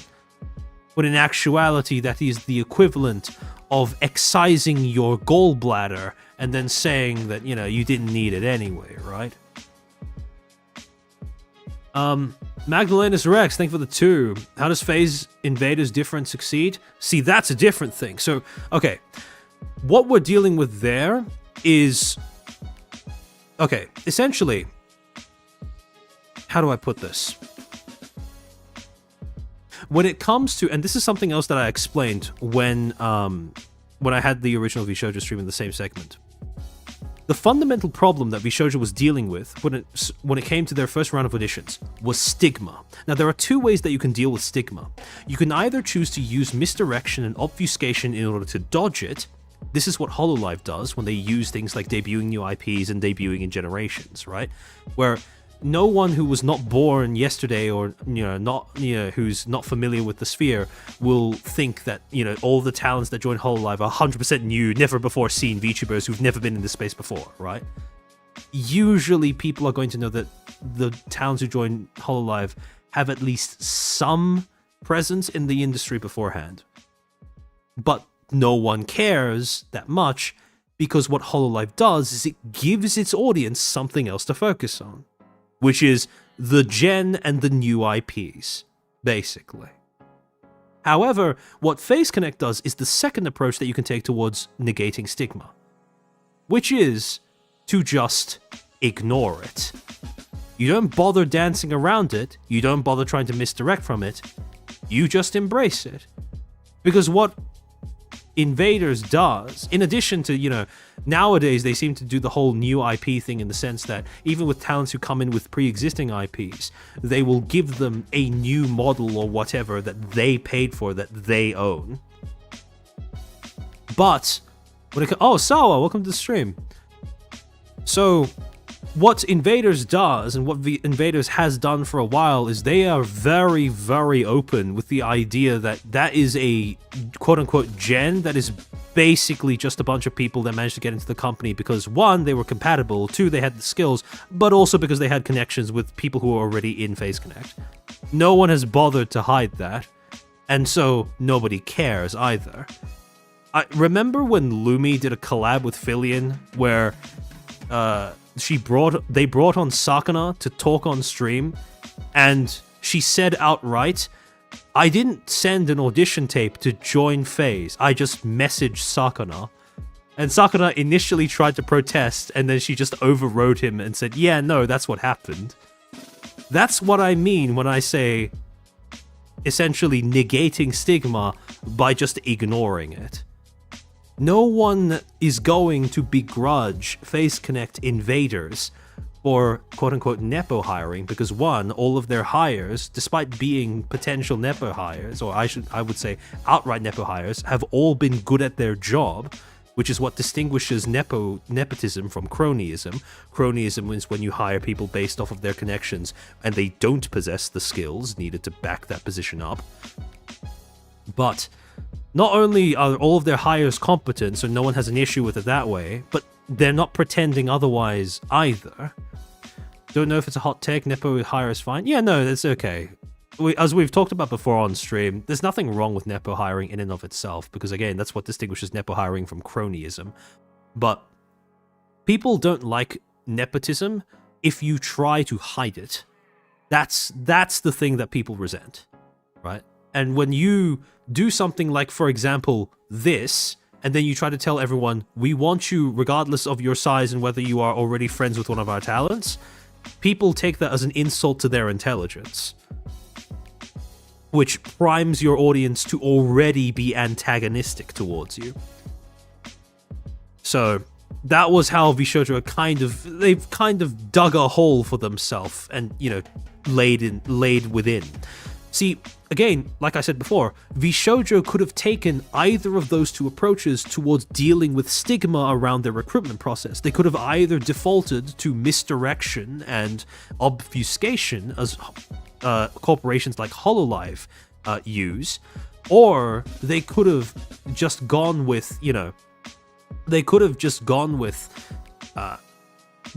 When in actuality, that is the equivalent of excising your gallbladder and then saying that, you didn't need it anyway, right? Magdalena's Rex, thank you for the 2. How does Phase Invaders Different succeed? See, that's a different thing. So, okay, what we're dealing with there is, essentially, how do I put this? When it comes to, and this is something else that I explained when I had the original VShojo stream in the same segment. The fundamental problem that VShojo was dealing with when it came to their first round of auditions was stigma. Now, there are 2 ways that you can deal with stigma. You can either choose to use misdirection and obfuscation in order to dodge it. This is what HoloLive does when they use things like debuting new IPs and debuting in generations, right? Where no one who was not born yesterday or who's not familiar with the sphere will think that all the talents that join HoloLive are 100% new, never before seen VTubers who've never been in this space before, right? Usually people are going to know that the talents who join HoloLive have at least some presence in the industry beforehand. But no one cares that much because what Hololive does is it gives its audience something else to focus on, which is the gen and the new IPs, basically. However, what Face Connect does is the second approach that you can take towards negating stigma, which is to just ignore it. You don't bother dancing around it, you don't bother trying to misdirect from it, you just embrace it. Because what Invaders does, in addition to, nowadays they seem to do the whole new IP thing in the sense that even with talents who come in with pre-existing IPs, they will give them a new model or whatever that they paid for, that they own. But, Sawa, welcome to the stream. So, what Invaders does, and what the Invaders has done for a while, is they are very, very open with the idea that that is a quote-unquote gen that is basically just a bunch of people that managed to get into the company because, one, they were compatible, two, they had the skills, but also because they had connections with people who were already in Face Connect. No one has bothered to hide that, and so nobody cares either. I remember when Lumi did a collab with Filion where they brought on Sakana to talk on stream, and she said outright, I didn't send an audition tape to join FaZe, I just messaged Sakana. And Sakana initially tried to protest, and then she just overrode him and said, yeah, no, that's what happened. That's what I mean when I say essentially negating stigma by just ignoring it. No one is going to begrudge Face Connect Invaders for quote-unquote Nepo hiring because, one, all of their hires, despite being potential Nepo hires, or I would say outright Nepo hires, have all been good at their job, which is what distinguishes nepotism from cronyism. Cronyism is when you hire people based off of their connections and they don't possess the skills needed to back that position up. But not only are all of their hires competent, so no one has an issue with it that way, but they're not pretending otherwise either. Don't know if it's a hot take, Nepo hire is fine. Yeah, no, that's okay. As we've talked about before on stream, there's nothing wrong with Nepo hiring in and of itself, because again, that's what distinguishes Nepo hiring from cronyism. But people don't like nepotism if you try to hide it. That's the thing that people resent, right? And when you do something like, for example, this, and then you try to tell everyone, we want you regardless of your size and whether you are already friends with one of our talents, people take that as an insult to their intelligence, which primes your audience to already be antagonistic towards you. So that was how VShojo they've kind of dug a hole for themselves and, laid within. See, again, like I said before, VShojo could have taken either of those two approaches towards dealing with stigma around their recruitment process. They could have either defaulted to misdirection and obfuscation, as corporations like Hololive use, or they could have just gone with,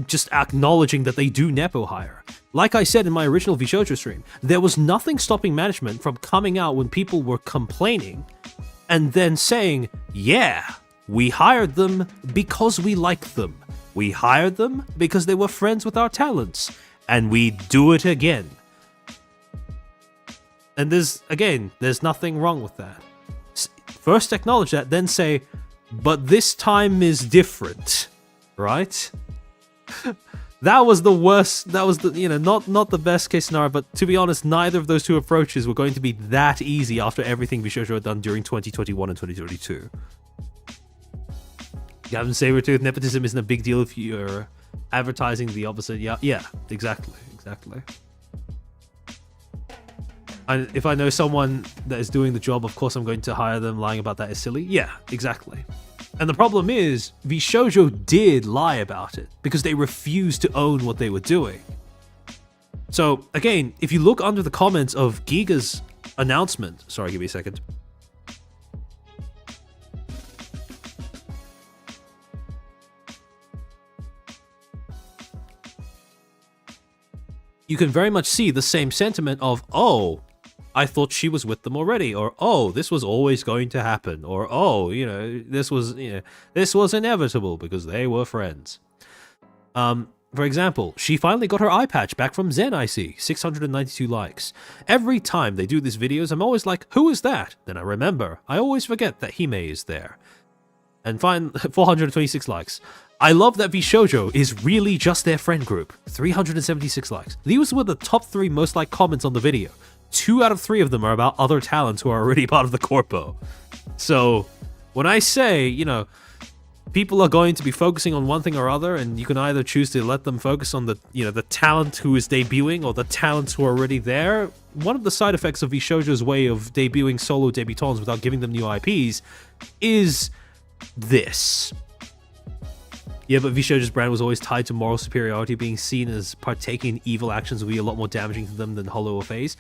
just acknowledging that they do Nepo hire. Like I said in my original VShojo stream, there was nothing stopping management from coming out when people were complaining and then saying, yeah, we hired them because we like them. We hired them because they were friends with our talents, and we do it again. And there's nothing wrong with that. First acknowledge that, then say, but this time is different, right? That was the worst, that was the, not the best case scenario, but to be honest, neither of those two approaches were going to be that easy after everything VShojo had done during 2021 and 2022. Gavin Sabretooth, nepotism isn't a big deal if you're advertising the opposite. Yeah, exactly. If I know someone that is doing the job, of course I'm going to hire them. Lying about that is silly. Yeah, exactly. And the problem is, VShojo did lie about it because they refused to own what they were doing. So, again, if you look under the comments of Giga's announcement... Sorry, give me a second. you can very much see the same sentiment of, oh, I thought she was with them already, or oh, this was always going to happen, or oh, this was inevitable because they were friends. For example, she finally got her eye patch back from Zen, I see. 692 likes. Every time they do these videos, I'm always like, who is that? Then I remember. I always forget that Hime is there. And 426 likes. I love that VShojo is really just their friend group. 376 likes. These were the top 3 most liked comments on the video. 2 out of 3 of them are about other talents who are already part of the corpo. So, when I say, people are going to be focusing on one thing or other, and you can either choose to let them focus on the talent who is debuting or the talents who are already there. One of the side effects of VShojo's way of debuting solo debutants without giving them new IPs is this. Yeah, but VShojo's brand was always tied to moral superiority, being seen as partaking in evil actions would be a lot more damaging to them than Hollow or FaZe.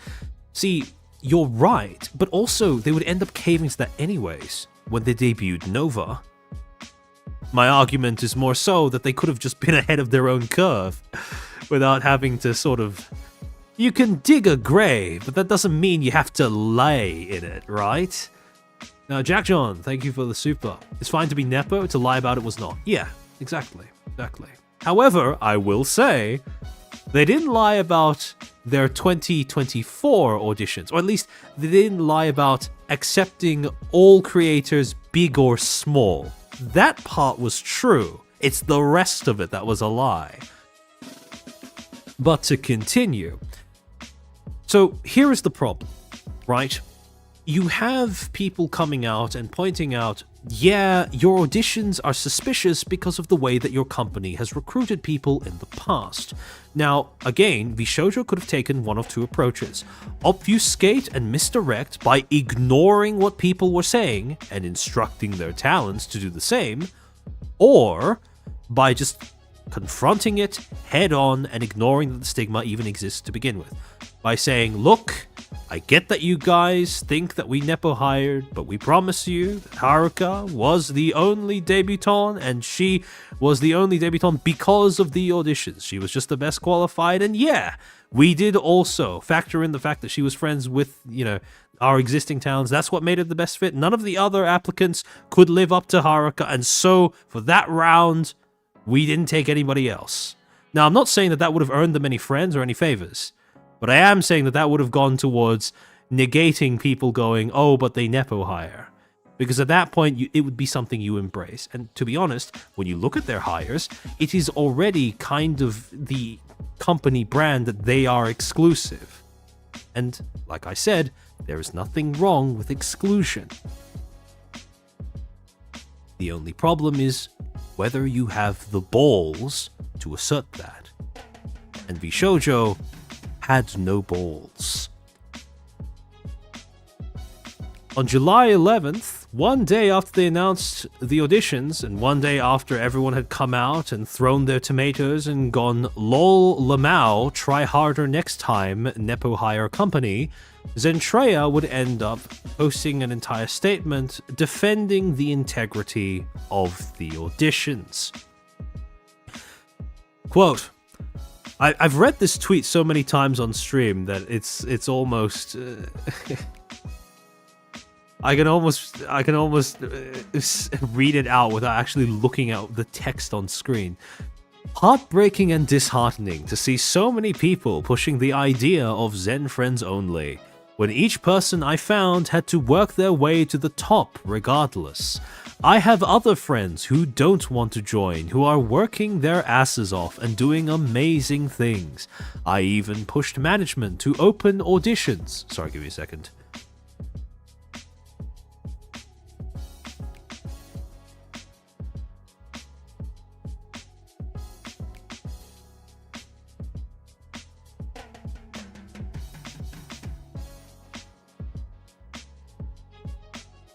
See, you're right, but also they would end up caving to that anyways when they debuted Nova. My argument is more so that they could have just been ahead of their own curve without having to sort of... You can dig a grave, but that doesn't mean you have to lay in it, right? Now, Jack John, thank you for the super. It's fine to be Nepo, to lie about it was not. Yeah, exactly. However, I will say, they didn't lie about their 2024 auditions, or at least they didn't lie about accepting all creators, big or small. That part was true. It's the rest of it that was a lie. But to continue. So here is the problem, right? You have people coming out and pointing out, yeah, your auditions are suspicious because of the way that your company has recruited people in the past. Now, again, VShojo could have taken one of 2 approaches. Obfuscate and misdirect by ignoring what people were saying and instructing their talents to do the same, or by just confronting it head on and ignoring that the stigma even exists to begin with. By saying, look, I get that you guys think that we Nepo hired, but we promise you that Haruka was the only debutante, and she was the only debutante because of the auditions. She was just the best qualified, and yeah, we did also factor in the fact that she was friends with, our existing talents. That's what made it the best fit. None of the other applicants could live up to Haruka, and so for that round, we didn't take anybody else. Now, I'm not saying that that would have earned them any friends or any favors, but I am saying that that would have gone towards negating people going, oh, but they Nepo hire. Because at that point, it would be something you embrace. And to be honest, when you look at their hires, it is already kind of the company brand that they are exclusive. And like I said, there is nothing wrong with exclusion. The only problem is whether you have the balls to assert that. And VShojo had no balls. On July 11th, one day after they announced the auditions, and one day after everyone had come out and thrown their tomatoes and gone, lol lamau, try harder next time, Nepo hire company, Zentreya would end up posting an entire statement defending the integrity of the auditions. Quote, I've read this tweet so many times on stream that it's almost I can almost read it out without actually looking at the text on screen. Heartbreaking and disheartening to see so many people pushing the idea of Zen friends only, when each person I found had to work their way to the top regardless. I have other friends who don't want to join, who are working their asses off and doing amazing things. I even pushed management to open auditions. Sorry, give me a second.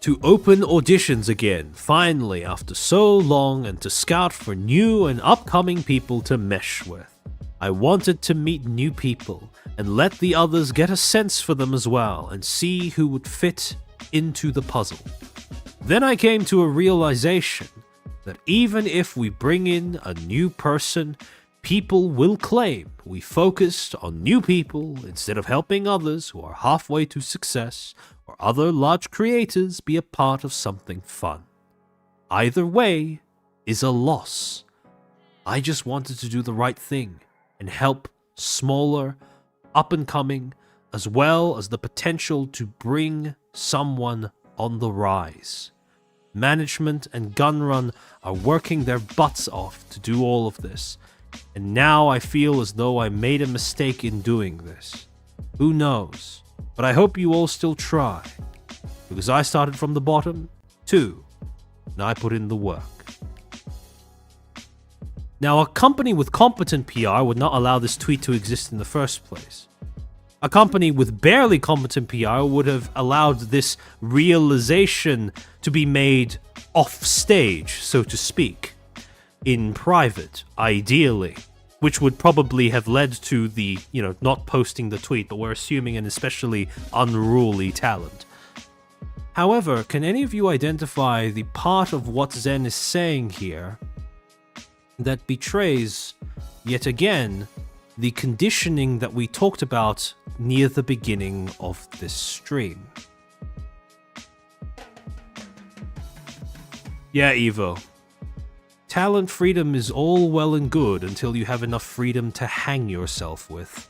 To open auditions again, finally, after so long, and to scout for new and upcoming people to mesh with. I wanted to meet new people, and let the others get a sense for them as well, and see who would fit into the puzzle. Then I came to a realization that even if we bring in a new person, people will claim we focused on new people instead of helping others who are halfway to success or other large creators be a part of something fun. Either way is a loss. I just wanted to do the right thing and help smaller, up-and-coming, as well as the potential to bring someone on the rise. Management and Gunrun are working their butts off to do all of this, and now I feel as though I made a mistake in doing this. Who knows? But I hope you all still try, because I started from the bottom, too, and I put in the work. Now, a company with competent PR would not allow this tweet to exist in the first place. A company with barely competent PR would have allowed this realization to be made off stage, so to speak, in private, ideally, which would probably have led to the, not posting the tweet, but we're assuming an especially unruly talent. However, can any of you identify the part of what Zen is saying here that betrays, yet again, the conditioning that we talked about near the beginning of this stream? Yeah, Evo. Talent freedom is all well and good until you have enough freedom to hang yourself with.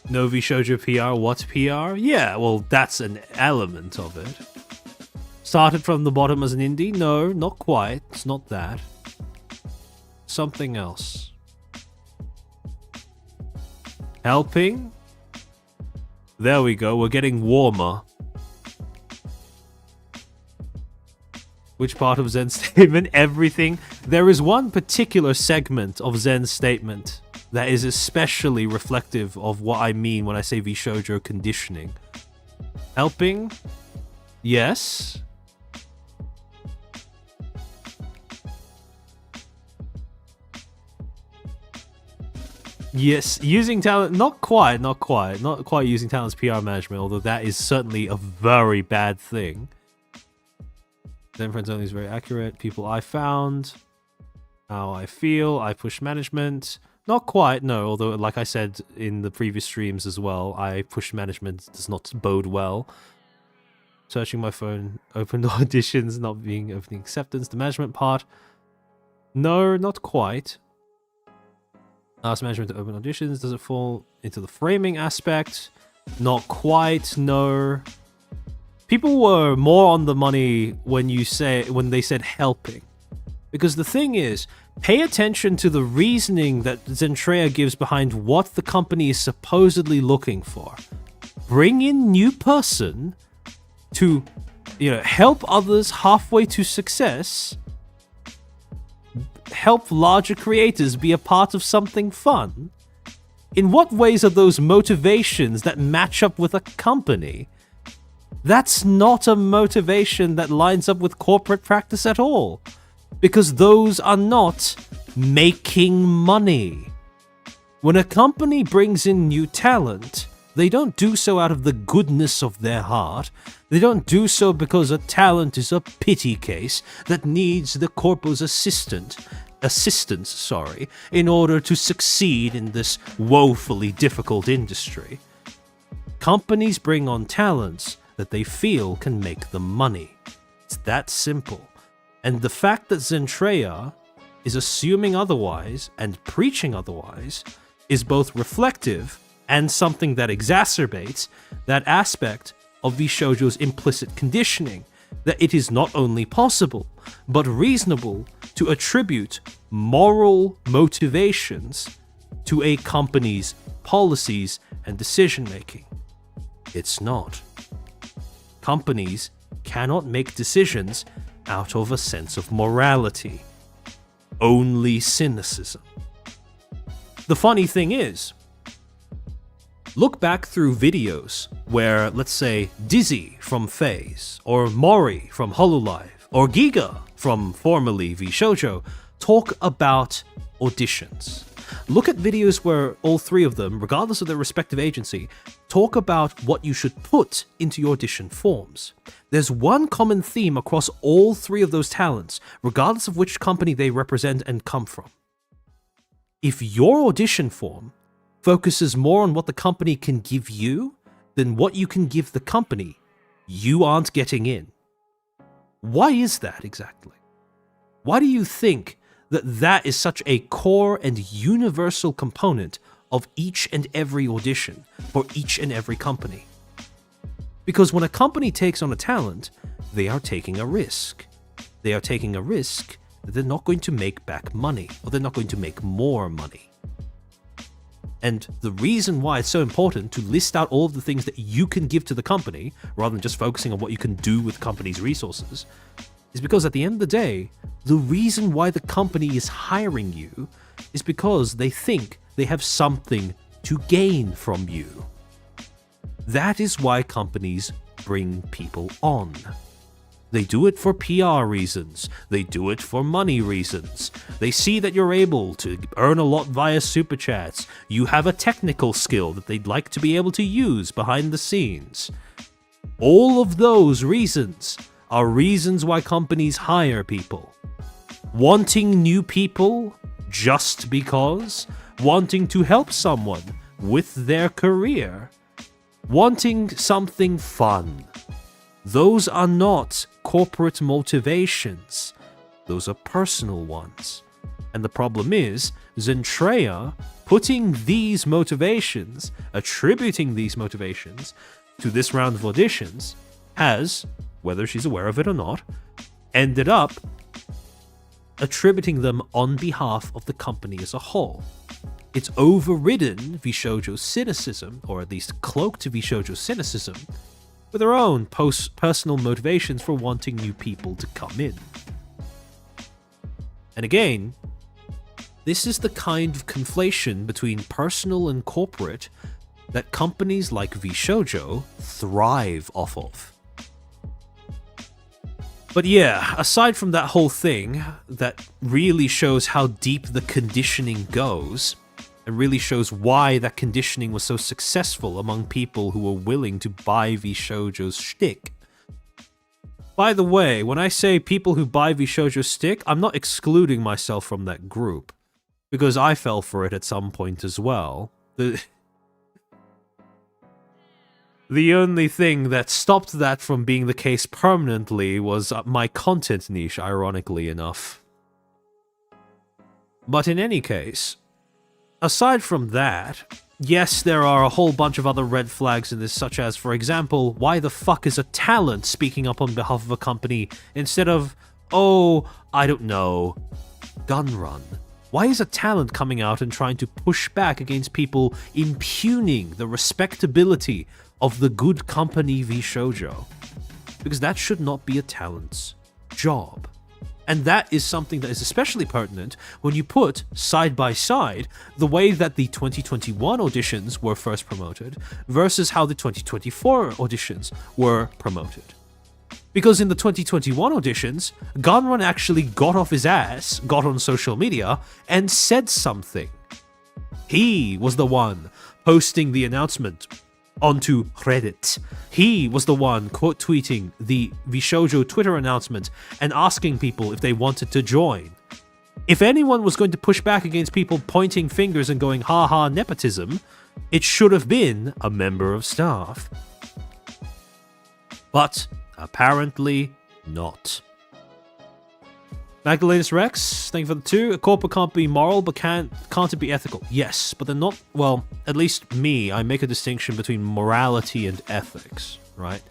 No VShojo PR, what PR? Yeah, well, that's an element of it. Started from the bottom as an indie? No, not quite. It's not that. Something else. Helping? There we go, we're getting warmer. Which part of Zen's statement? Everything. There is one particular segment of Zen's statement that is especially reflective of what I mean when I say VShojo conditioning. Helping? Yes. Yes, using talent, not quite using talent as PR management, although that is certainly a very bad thing. Then friends only is very accurate. People I found, how I feel, I push management. Not quite, no, although like I said in the previous streams as well, I push management does not bode well. Searching my phone, opened auditions, not being opening acceptance, the management part. No, not quite. Ask management to open auditions. Does it fall into the framing aspect? Not quite, no. People were more on the money when they said helping. Because the thing is, pay attention to the reasoning that Zentreya gives behind what the company is supposedly looking for. Bring in new person to, help others halfway to success. Help larger creators be a part of something fun? In what ways are those motivations that match up with a company? That's not a motivation that lines up with corporate practice at all, because those are not making money. When a company brings in new talent, they don't do so out of the goodness of their heart. They don't do so because a talent is a pity case that needs the corpo's assistance, in order to succeed in this woefully difficult industry. Companies bring on talents that they feel can make them money. It's that simple. And the fact that Zentreya is assuming otherwise and preaching otherwise is both reflective and something that exacerbates that aspect of VShojo's implicit conditioning, that it is not only possible, but reasonable to attribute moral motivations to a company's policies and decision-making. It's not. Companies cannot make decisions out of a sense of morality. Only cynicism. The funny thing is, look back through videos where, let's say, Dizzy from FaZe, or Mori from Hololive, or Giga from formerly VShojo talk about auditions. look at videos where all three of them, regardless of their respective agency, talk about what you should put into your audition forms. There's one common theme across all three of those talents, regardless of which company they represent and come from. If your audition form focuses more on what the company can give you than what you can give the company, you aren't getting in. Why is that exactly? Why do you think that that is such a core and universal component of each and every audition for each and every company? Because when a company takes on a talent, they are taking a risk. They are taking a risk that they're not going to make back money, or they're not going to make more money. And the reason why it's so important to list out all of the things that you can give to the company, rather than just focusing on what you can do with the company's resources, is because at the end of the day, the reason why the company is hiring you is because they think they have something to gain from you. That is why companies bring people on. They do it for PR reasons. They do it for money reasons. They see that you're able to earn a lot via super chats. You have a technical skill that they'd like to be able to use behind the scenes. All of those reasons are reasons why companies hire people. Wanting new people just because, wanting to help someone with their career, wanting something fun. Those are not corporate motivations. Those are personal ones. And the problem is, Zentreya putting these motivations, attributing these motivations to this round of auditions, has, whether she's aware of it or not, ended up attributing them on behalf of the company as a whole. It's overridden VShojo's cynicism, or at least cloaked VShojo's cynicism, with her own personal motivations for wanting new people to come in. And again, this is the kind of conflation between personal and corporate that companies like VShojo thrive off of. But yeah, aside from that whole thing that really shows how deep the conditioning goes, and really shows why that conditioning was so successful among people who were willing to buy VShojo's shtick. By the way, when I say people who buy VShojo's shtick, I'm not excluding myself from that group, because I fell for it at some point as well. The only thing that stopped that from being the case permanently was my content niche, ironically enough. But in any case, aside from that, yes, there are a whole bunch of other red flags in this, such as, for example, why the fuck is a talent speaking up on behalf of a company instead of, oh, I don't know, Gunrun? Why is a talent coming out and trying to push back against people impugning the respectability of the good company VShojo? Because that should not be a talent's job. And that is something that is especially pertinent when you put side by side the way that the 2021 auditions were first promoted versus how the 2024 auditions were promoted. Because in the 2021 auditions, Gunrun actually got off his ass, got on social media, and said something. He was the one posting the announcement onto Reddit. He was the one quote tweeting the VShojo Twitter announcement and asking people if they wanted to join. If anyone was going to push back against people pointing fingers and going haha nepotism, it should have been a member of staff. But apparently not. Magdalenus Rex, thank you for the 2. A corporate can't be moral, but can't it be ethical? Yes, but they're not, well, at least me, I make a distinction between morality and ethics, right?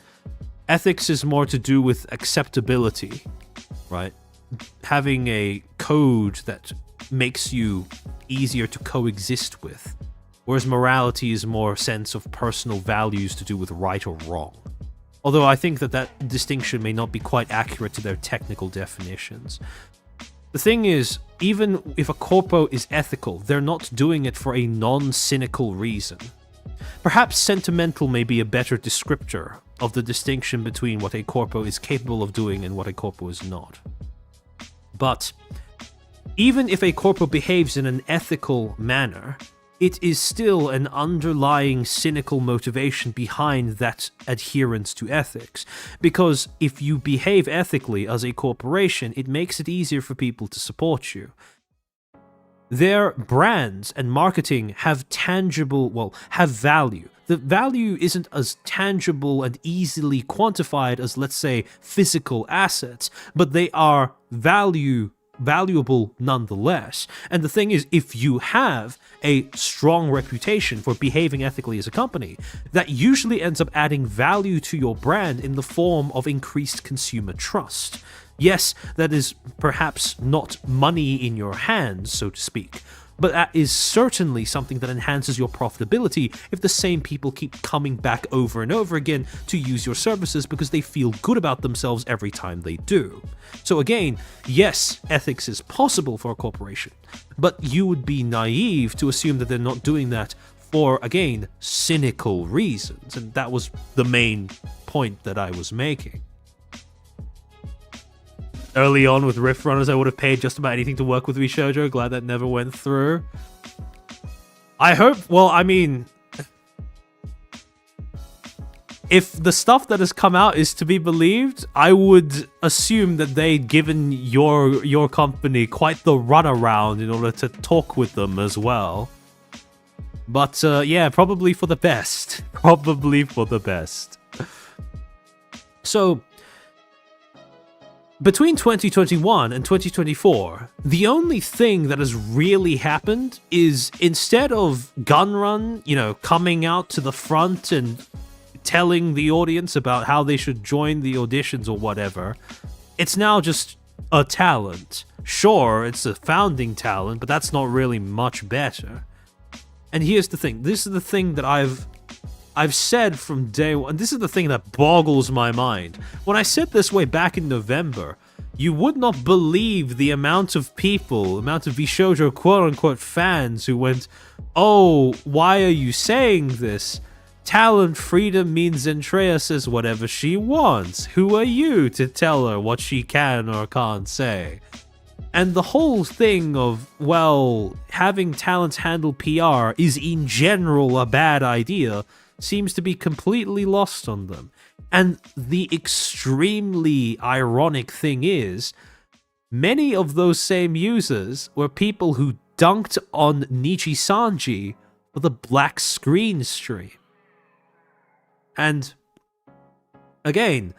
Ethics is more to do with acceptability, right? Having a code that makes you easier to coexist with, whereas morality is more a sense of personal values to do with right or wrong. Although I think that distinction may not be quite accurate to their technical definitions. The thing is, even if a corpo is ethical, they're not doing it for a non-cynical reason. Perhaps sentimental may be a better descriptor of the distinction between what a corpo is capable of doing and what a corpo is not. But even if a corpo behaves in an ethical manner, it is still an underlying cynical motivation behind that adherence to ethics. Because if you behave ethically as a corporation, it makes it easier for people to support you. Their brands and marketing have have value. The value isn't as tangible and easily quantified as, let's say, physical assets, but they are valuable nonetheless. And the thing is, if you have a strong reputation for behaving ethically as a company, that usually ends up adding value to your brand in the form of increased consumer trust. Yes, that is perhaps not money in your hands, so to speak, but that is certainly something that enhances your profitability if the same people keep coming back over and over again to use your services because they feel good about themselves every time they do. So again, yes, ethics is possible for a corporation, but you would be naive to assume that they're not doing that for, again, cynical reasons, and that was the main point that I was making. Early on with Rift Runners, I would have paid just about anything to work with VShojo. Glad that never went through. I hope, if the stuff that has come out is to be believed, I would assume that they'd given your company quite the runaround in order to talk with them as well. But yeah, probably for the best. Probably for the best. So, between 2021 and 2024, the only thing that has really happened is, instead of Gunrun, coming out to the front and telling the audience about how they should join the auditions or whatever, it's now just a talent. Sure, it's a founding talent, but that's not really much better. And here's the thing. This is the thing that I've said from day one. This is the thing that boggles my mind. When I said this way back in November, you would not believe the amount of VShojo quote-unquote fans who went, "Oh, why are you saying this? Talent freedom means Andrea says whatever she wants. Who are you to tell her what she can or can't say?" And the whole thing of, having talents handle PR is in general a bad idea seems to be completely lost on them. And the extremely ironic thing is, many of those same users were people who dunked on Nichi-Sanji for the black screen stream. And again,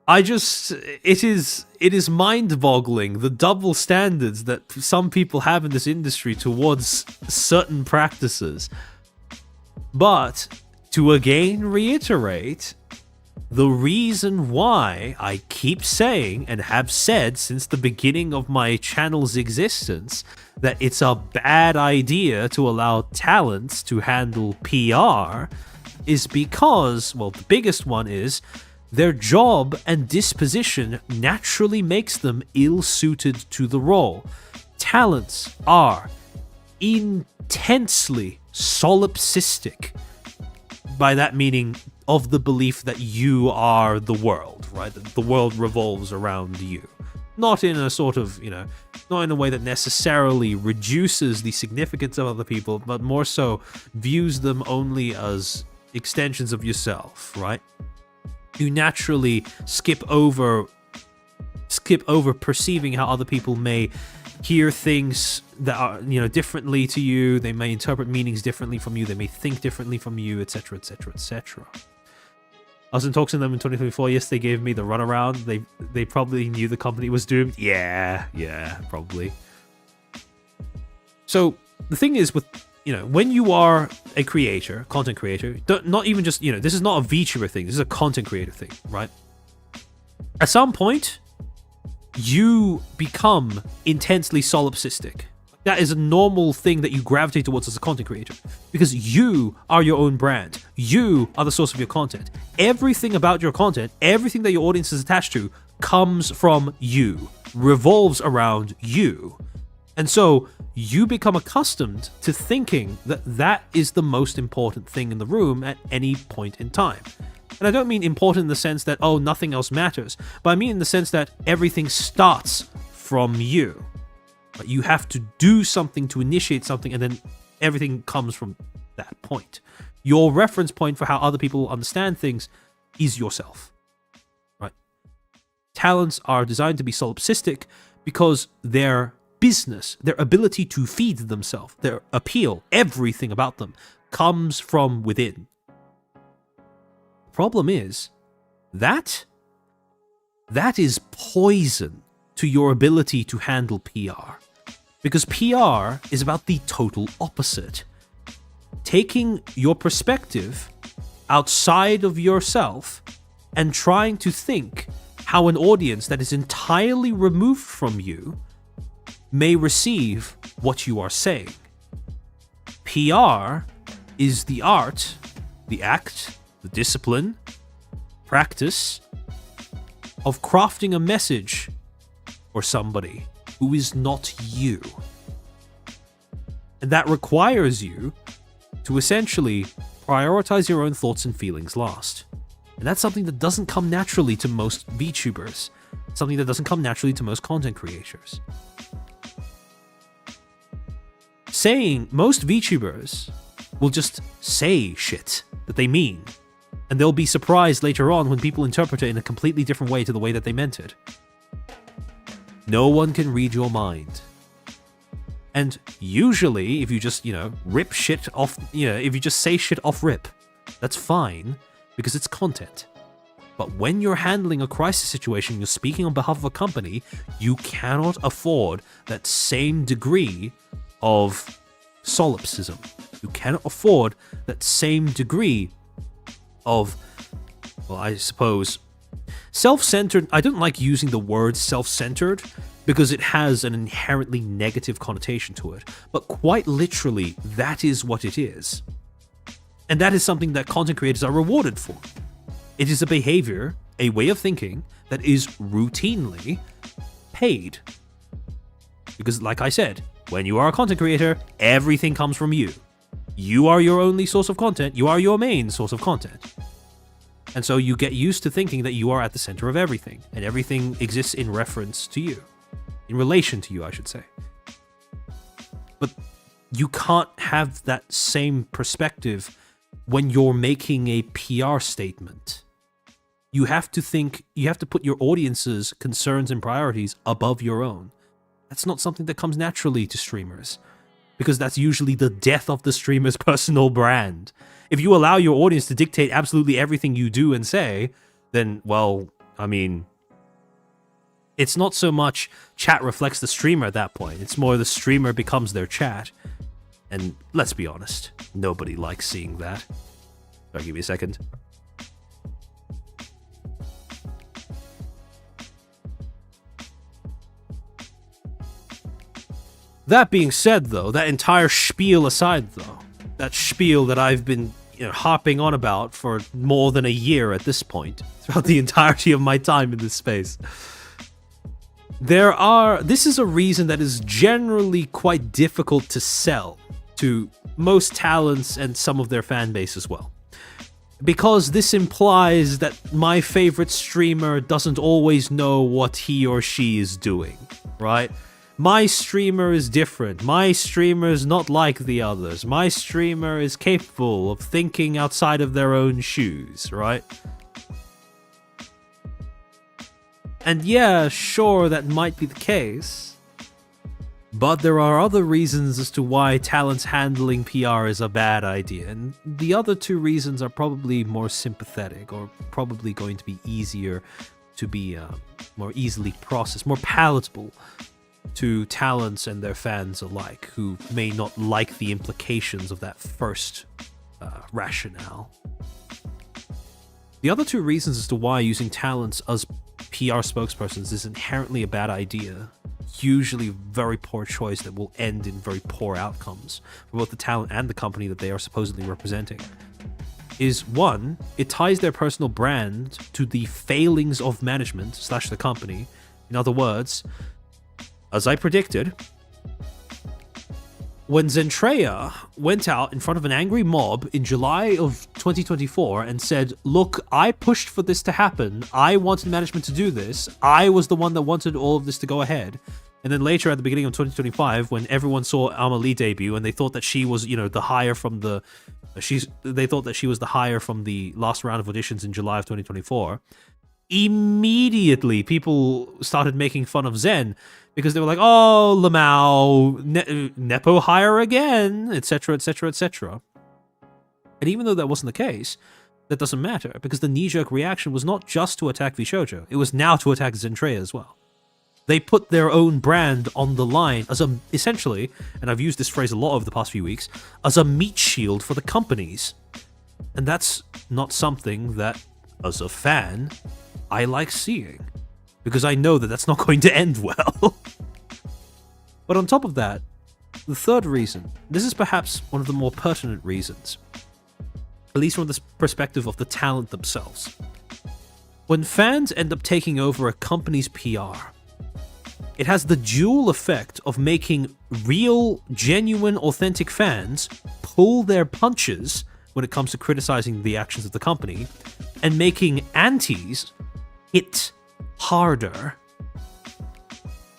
it is mind-boggling, the double standards that some people have in this industry towards certain practices. But, to again reiterate, the reason why I keep saying, and have said since the beginning of my channel's existence, that it's a bad idea to allow talents to handle PR, is because, the biggest one is, their job and disposition naturally makes them ill-suited to the role. Talents are intensely solipsistic, by that meaning of the belief that you are the world, right? That the world revolves around you. Not in a sort of, not in a way that necessarily reduces the significance of other people, but more so views them only as extensions of yourself, right? You naturally skip over perceiving how other people may hear things that are, differently to you. They may interpret meanings differently from you. They may think differently from you, etc., etc., etc. I was in talks with them in 2024. Yes, they gave me the runaround. They probably knew the company was doomed. Yeah, probably. So the thing is with, when you are a creator, content creator, not even just, this is not a VTuber thing. This is a content creator thing, right? At some point, you become intensely solipsistic. That is a normal thing that you gravitate towards as a content creator, because you are your own brand. You are the source of your content. Everything about your content, everything that your audience is attached to, comes from you, revolves around you. And so you become accustomed to thinking that that is the most important thing in the room at any point in time. And I don't mean important in the sense that, nothing else matters, but I mean in the sense that everything starts from you. But you have to do something to initiate something, and then everything comes from that point. Your reference point for how other people understand things is yourself. Right? Talents are designed to be solipsistic because their business, their ability to feed themselves, their appeal, everything about them comes from within. The problem is that is poison to your ability to handle PR. Because PR is about the total opposite. Taking your perspective outside of yourself and trying to think how an audience that is entirely removed from you may receive what you are saying. PR is the art, the act, the discipline, practice of crafting a message for somebody who is not you. And that requires you to essentially prioritize your own thoughts and feelings last. And that's something that doesn't come naturally to most VTubers. Something that doesn't come naturally to most content creators. Most VTubers will just say shit that they mean, and they'll be surprised later on when people interpret it in a completely different way to the way that they meant it. No one can read your mind. And usually, if you just, rip shit off, if you just say shit off rip, that's fine, because it's content. But when you're handling a crisis situation, you're speaking on behalf of a company, you cannot afford that same degree of solipsism. You cannot afford that same degree of, well, I suppose, self-centered. I don't like using the word self-centered because it has an inherently negative connotation to it. But quite literally, that is what it is. And that is something that content creators are rewarded for. It is a behavior, a way of thinking that is routinely paid. Because like I said, when you are a content creator, everything comes from you. You are your only source of content. You are your main source of content. And so you get used to thinking that you are at the center of everything, and everything exists in reference to you. In relation to you, I should say. But you can't have that same perspective when you're making a PR statement. You have to put your audience's concerns and priorities above your own. That's not something that comes naturally to streamers, because that's usually the death of the streamer's personal brand. If you allow your audience to dictate absolutely everything you do and say, then, well, I mean, it's not so much chat reflects the streamer at that point. It's more the streamer becomes their chat. And let's be honest, nobody likes seeing that. Sorry, give me a second. That being said, though, that entire spiel aside, though, that spiel that I've been harping on about for more than a year at this point, throughout the entirety of my time in this space, this is a reason that is generally quite difficult to sell to most talents and some of their fan base as well. Because this implies that my favorite streamer doesn't always know what he or she is doing, right? My streamer is different. My streamer is not like the others. My streamer is capable of thinking outside of their own shoes, right? And yeah, sure, that might be the case. But there are other reasons as to why talents handling PR is a bad idea. And the other two reasons are probably more sympathetic, or probably going to be easier to be more easily processed, more palatable to talents and their fans alike, who may not like the implications of that first rationale. The other two reasons as to why using talents as PR spokespersons is inherently a bad idea, usually very poor choice that will end in very poor outcomes for both the talent and the company that they are supposedly representing, is one, it ties their personal brand to the failings of management / the company. In other words, as I predicted, when Zentreya went out in front of an angry mob in July of 2024 and said, look, I pushed for this to happen. I wanted management to do this. I was the one that wanted all of this to go ahead. And then later at the beginning of 2025, when everyone saw Amelie debut and they thought that she was, the hire from the... They thought that she was the hire from the last round of auditions in July of 2024. Immediately, people started making fun of Zen because they were like, oh, Lamau, Nepo hire again, etc., etc., etc. And even though that wasn't the case, that doesn't matter because the knee-jerk reaction was not just to attack VShojo, it was now to attack Zentreya as well. They put their own brand on the line as essentially, and I've used this phrase a lot over the past few weeks, as a meat shield for the companies. And that's not something that, as a fan, I like seeing. Because I know that that's not going to end well. But on top of that, the third reason, this is perhaps one of the more pertinent reasons, at least from the perspective of the talent themselves. When fans end up taking over a company's PR, it has the dual effect of making real, genuine, authentic fans pull their punches when it comes to criticizing the actions of the company, and making antis hit harder.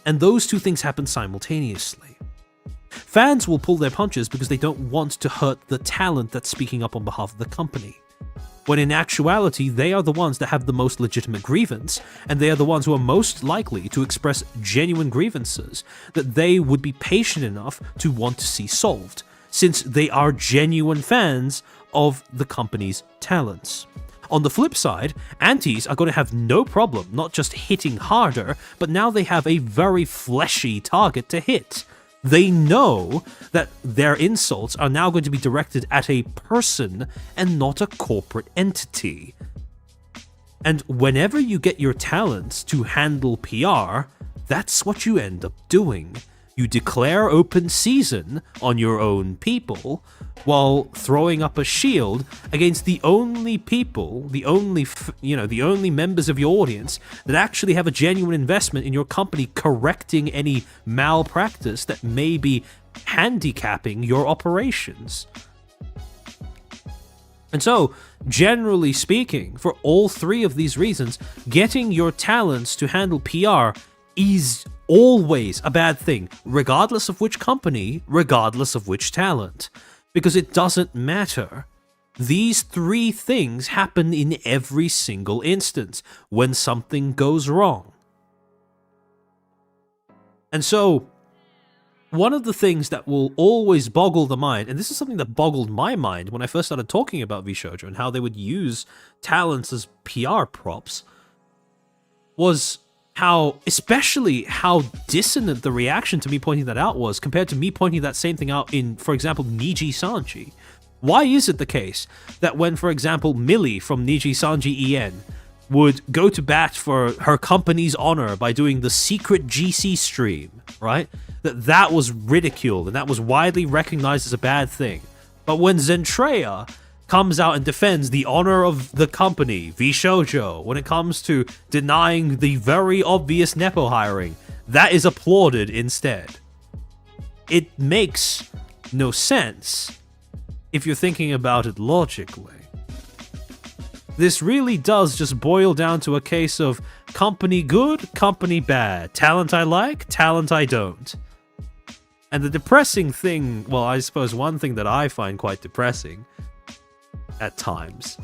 And those two things happen simultaneously. Fans will pull their punches because they don't want to hurt the talent that's speaking up on behalf of the company, when in actuality they are the ones that have the most legitimate grievance, and they are the ones who are most likely to express genuine grievances that they would be patient enough to want to see solved, since they are genuine fans of the company's talents. On the flip side, antis are going to have no problem not just hitting harder, but now they have a very fleshy target to hit. They know that their insults are now going to be directed at a person and not a corporate entity. And whenever you get your talents to handle PR, that's what you end up doing. You declare open season on your own people while throwing up a shield against the only people, the only members of your audience that actually have a genuine investment in your company correcting any malpractice that may be handicapping your operations. And so, generally speaking, for all three of these reasons, getting your talents to handle PR is always a bad thing, regardless of which company, regardless of which talent. Because it doesn't matter. These three things happen in every single instance when something goes wrong. And so, one of the things that will always boggle the mind, and this is something that boggled my mind when I first started talking about VShojo and how they would use talents as PR props, was especially how dissonant the reaction to me pointing that out was compared to me pointing that same thing out in, for example, Niji Sanji. Why is it the case that when, for example, Millie from Niji Sanji EN would go to bat for her company's honor by doing the secret GC stream, right? That was ridiculed and that was widely recognized as a bad thing. But when Zentreya comes out and defends the honor of the company, VShojo, when it comes to denying the very obvious Nepo hiring, that is applauded instead. It makes no sense if you're thinking about it logically. This really does just boil down to a case of company good, company bad, talent I like, talent I don't. And the depressing thing, well, I suppose one thing that I find quite depressing at times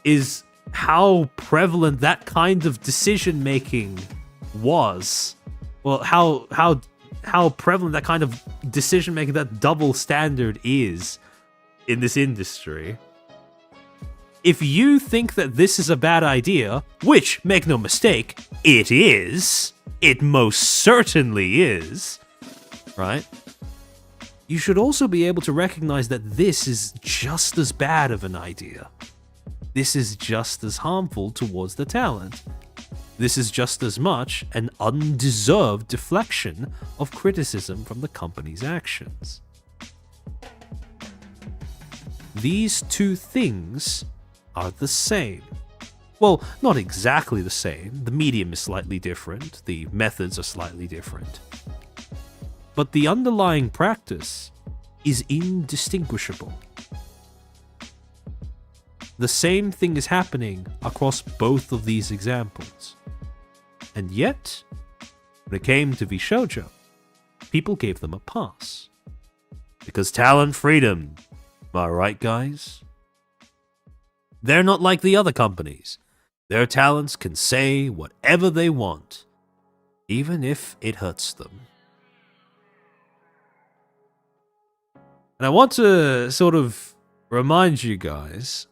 is how prevalent that kind of decision making was. Well, how prevalent that kind of decision making, that double standard is in this industry. If you think that this is a bad idea, which, make no mistake, it is, it most certainly is, right? You should also be able to recognize that this is just as bad of an idea. This is just as harmful towards the talent. This is just as much an undeserved deflection of criticism from the company's actions. These two things are the same. Well, not exactly the same. The medium is slightly different. The methods are slightly different. But the underlying practice is indistinguishable. The same thing is happening across both of these examples. And yet, when it came to VShojo, people gave them a pass. Because talent freedom, am I right, guys? They're not like the other companies. Their talents can say whatever they want, even if it hurts them. And I want to sort of remind you guys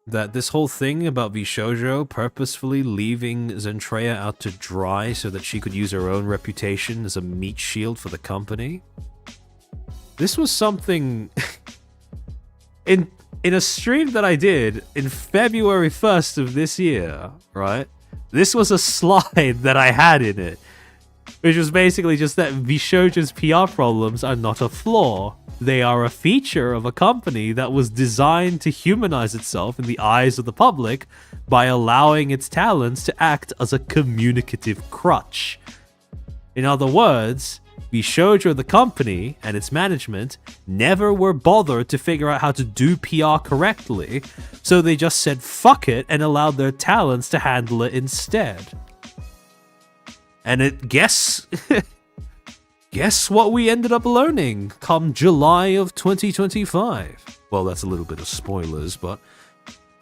that this whole thing about VShojo purposefully leaving Zentreya out to dry so that she could use her own reputation as a meat shield for the company, this was something in a stream that I did in February 1st of this year, right? This was a slide that I had in it, which was basically just that VShojo's PR problems are not a flaw. They are a feature of a company that was designed to humanize itself in the eyes of the public by allowing its talents to act as a communicative crutch. In other words, VShojo the company and its management never were bothered to figure out how to do PR correctly, so they just said fuck it and allowed their talents to handle it instead. And guess what we ended up learning come July of 2025? Well, that's a little bit of spoilers, but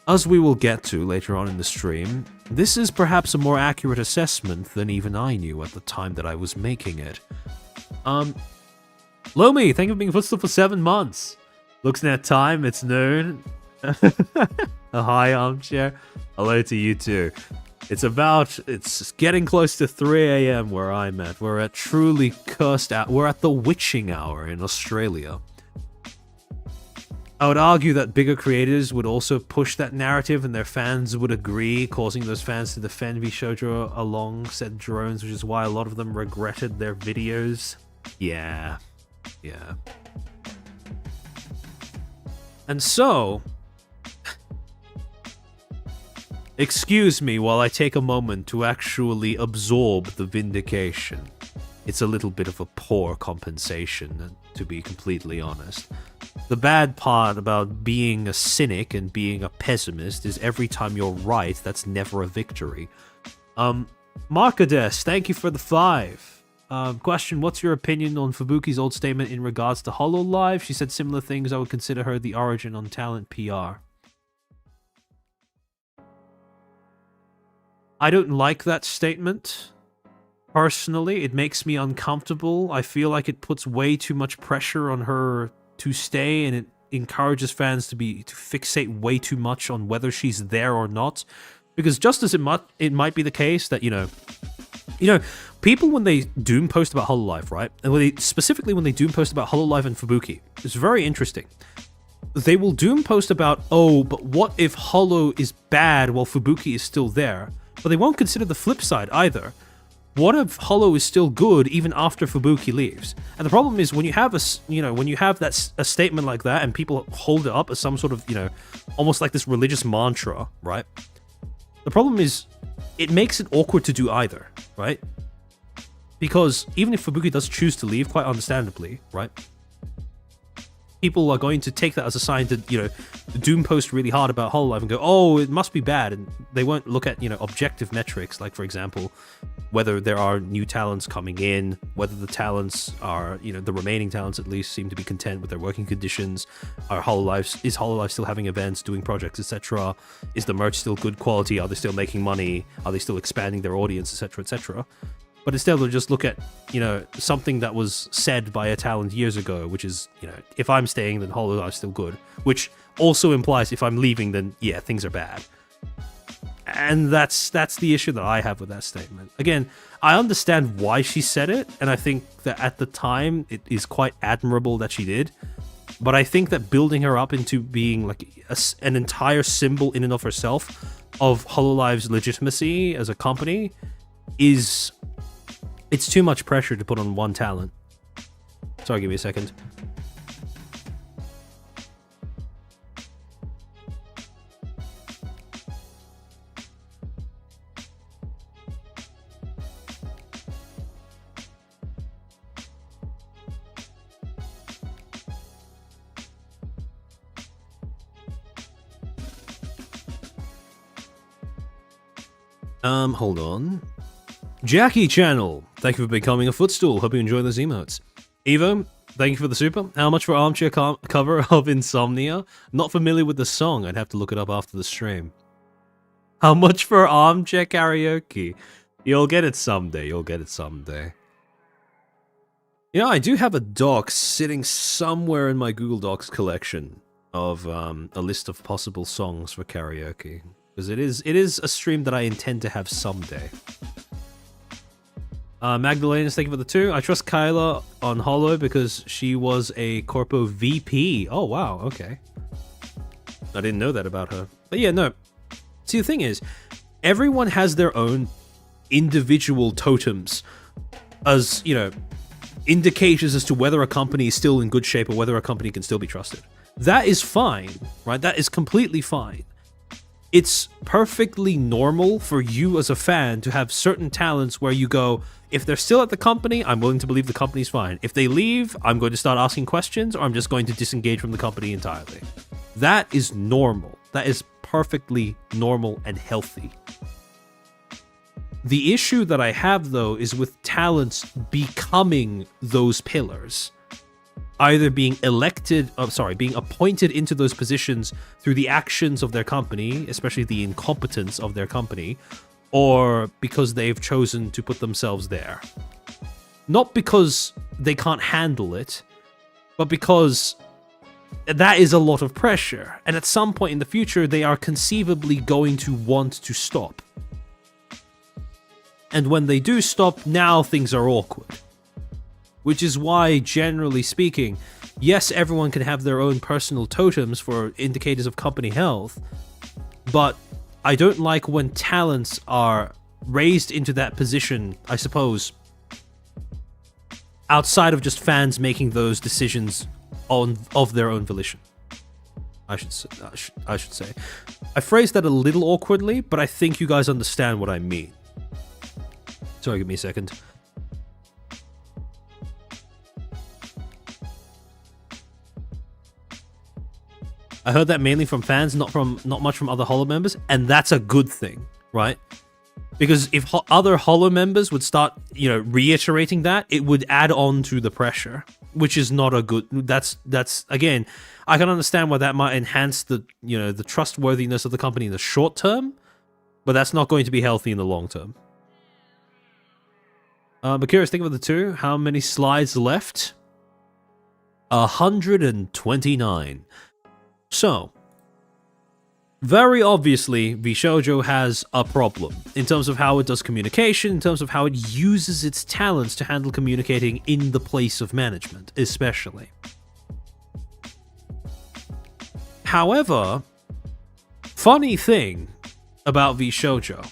as we will get to later on in the stream, this is perhaps a more accurate assessment than even I knew at the time that I was making it. Lomi, thank you for being Footstool for 7 months. Looking at time, it's noon. A high armchair. Hello to you too. It's getting close to 3 a.m. where I'm at. We're at truly cursed out. We're at the witching hour in Australia. I would argue that bigger creators would also push that narrative and their fans would agree, causing those fans to defend VShojo along said drones, which is why a lot of them regretted their videos. Yeah. And so, excuse me while I take a moment to actually absorb the vindication. It's a little bit of a poor compensation, to be completely honest. The bad part about being a cynic and being a pessimist is every time you're right, that's never a victory. Markades, thank you for the 5. Question, what's your opinion on Fubuki's old statement in regards to HoloLive? She said similar things. I would consider her the origin on talent PR. I don't like that statement. Personally, it makes me uncomfortable. I feel like it puts way too much pressure on her to stay, and it encourages fans to fixate way too much on whether she's there or not. Because just as it might be the case that, you know, people when they doom post about HoloLive, right? And specifically when they doom post about HoloLive and Fubuki, it's very interesting. They will doom post about, oh, but what if Holo is bad while Fubuki is still there? But they won't consider the flip side either. What if Holo is still good even after Fubuki leaves? And the problem is when you have a statement like that and people hold it up as some sort of, almost like this religious mantra, right? The problem is it makes it awkward to do either, right? Because even if Fubuki does choose to leave, quite understandably, right? People are going to take that as a sign to, doom post really hard about HoloLive and go, oh, it must be bad. And they won't look at, objective metrics, like, for example, whether there are new talents coming in, whether the talents are, the remaining talents at least seem to be content with their working conditions. Is HoloLive still having events, doing projects, etc.? Is the merch still good quality? Are they still making money? Are they still expanding their audience, etc., etc.? But instead they'll just look at, something that was said by a talent years ago, which is, if I'm staying, then HoloLive's still good. Which also implies if I'm leaving, then, yeah, things are bad. And that's the issue that I have with that statement. Again, I understand why she said it, and I think that at the time, it is quite admirable that she did. But I think that building her up into being like an entire symbol in and of herself of HoloLive's legitimacy as a company is... It's too much pressure to put on one talent. Sorry, give me a second. Hold on. Jackie Channel, thank you for becoming a Footstool. Hope you enjoy those emotes. Evo, thank you for the super. How much for armchair cover of Insomnia? Not familiar with the song. I'd have to look it up after the stream. How much for armchair karaoke? You'll get it someday. You'll get it someday. You know, I do have a doc sitting somewhere in my Google Docs collection of a list of possible songs for karaoke. Because it is a stream that I intend to have someday. Magdalena, thank you for the 2. I trust Kyla on Hollow because she was a Corpo VP. Oh, wow, okay. I didn't know that about her. But yeah, no. See, the thing is, everyone has their own individual totems as, you know, indicators as to whether a company is still in good shape or whether a company can still be trusted. That is fine, right? That is completely fine. It's perfectly normal for you as a fan to have certain talents where you go, if they're still at the company, I'm willing to believe the company's fine. If they leave, I'm going to start asking questions, or I'm just going to disengage from the company entirely. That is normal. That is perfectly normal and healthy. The issue that I have, though, is with talents becoming those pillars. Either being being appointed into those positions through the actions of their company, especially the incompetence of their company, or because they've chosen to put themselves there. Not because they can't handle it, but because that is a lot of pressure, and at some point in the future, they are conceivably going to want to stop. And when they do stop, now things are awkward. Which is why, generally speaking, yes, everyone can have their own personal totems for indicators of company health, but I don't like when talents are raised into that position, I suppose, outside of just fans making those decisions of their own volition. I should say. I phrased that a little awkwardly, but I think you guys understand what I mean. Sorry, give me a second. I heard that mainly from fans, not much from other Hollow members, and that's a good thing, right? Because if other Hollow members would start, you know, reiterating that, it would add on to the pressure, which is not a good. That's again, I can understand why that might enhance the, you know, the trustworthiness of the company in the short term, but that's not going to be healthy in the long term. But curious, think of the 2. How many slides left? 129. So, very obviously, VShojo has a problem in terms of how it does communication, in terms of how it uses its talents to handle communicating in the place of management, especially. However, funny thing about VShojo,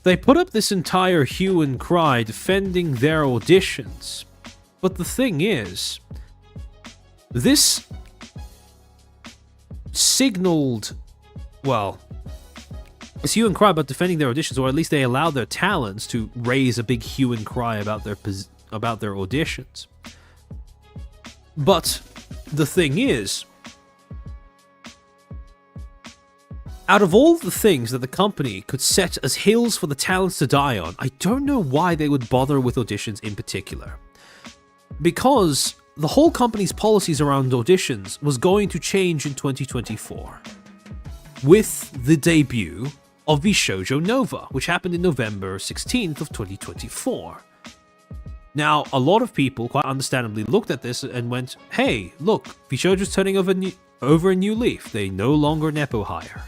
they put up this entire hue and cry defending their auditions, but the thing is, this signaled, well, it's hue and cry about defending their auditions, or at least they allowed their talents to raise a big hue and cry about their auditions. But the thing is, out of all the things that the company could set as hills for the talents to die on, I don't know why they would bother with auditions in particular. Because the whole company's policies around auditions was going to change in 2024 with the debut of VShojo Nova, which happened in November 16th of 2024. Now, a lot of people, quite understandably, looked at this and went, hey, look, VShojo's turning over a new leaf. They no longer Nepo hire.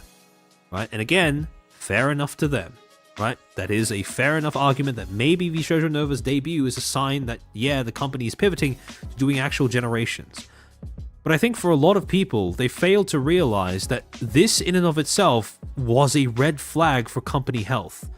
Right? And again, fair enough to them. Right? That is a fair enough argument that maybe VShojo Nova's debut is a sign that, yeah, the company is pivoting to doing actual generations. But I think for a lot of people, they failed to realize that this in and of itself was a red flag for company health.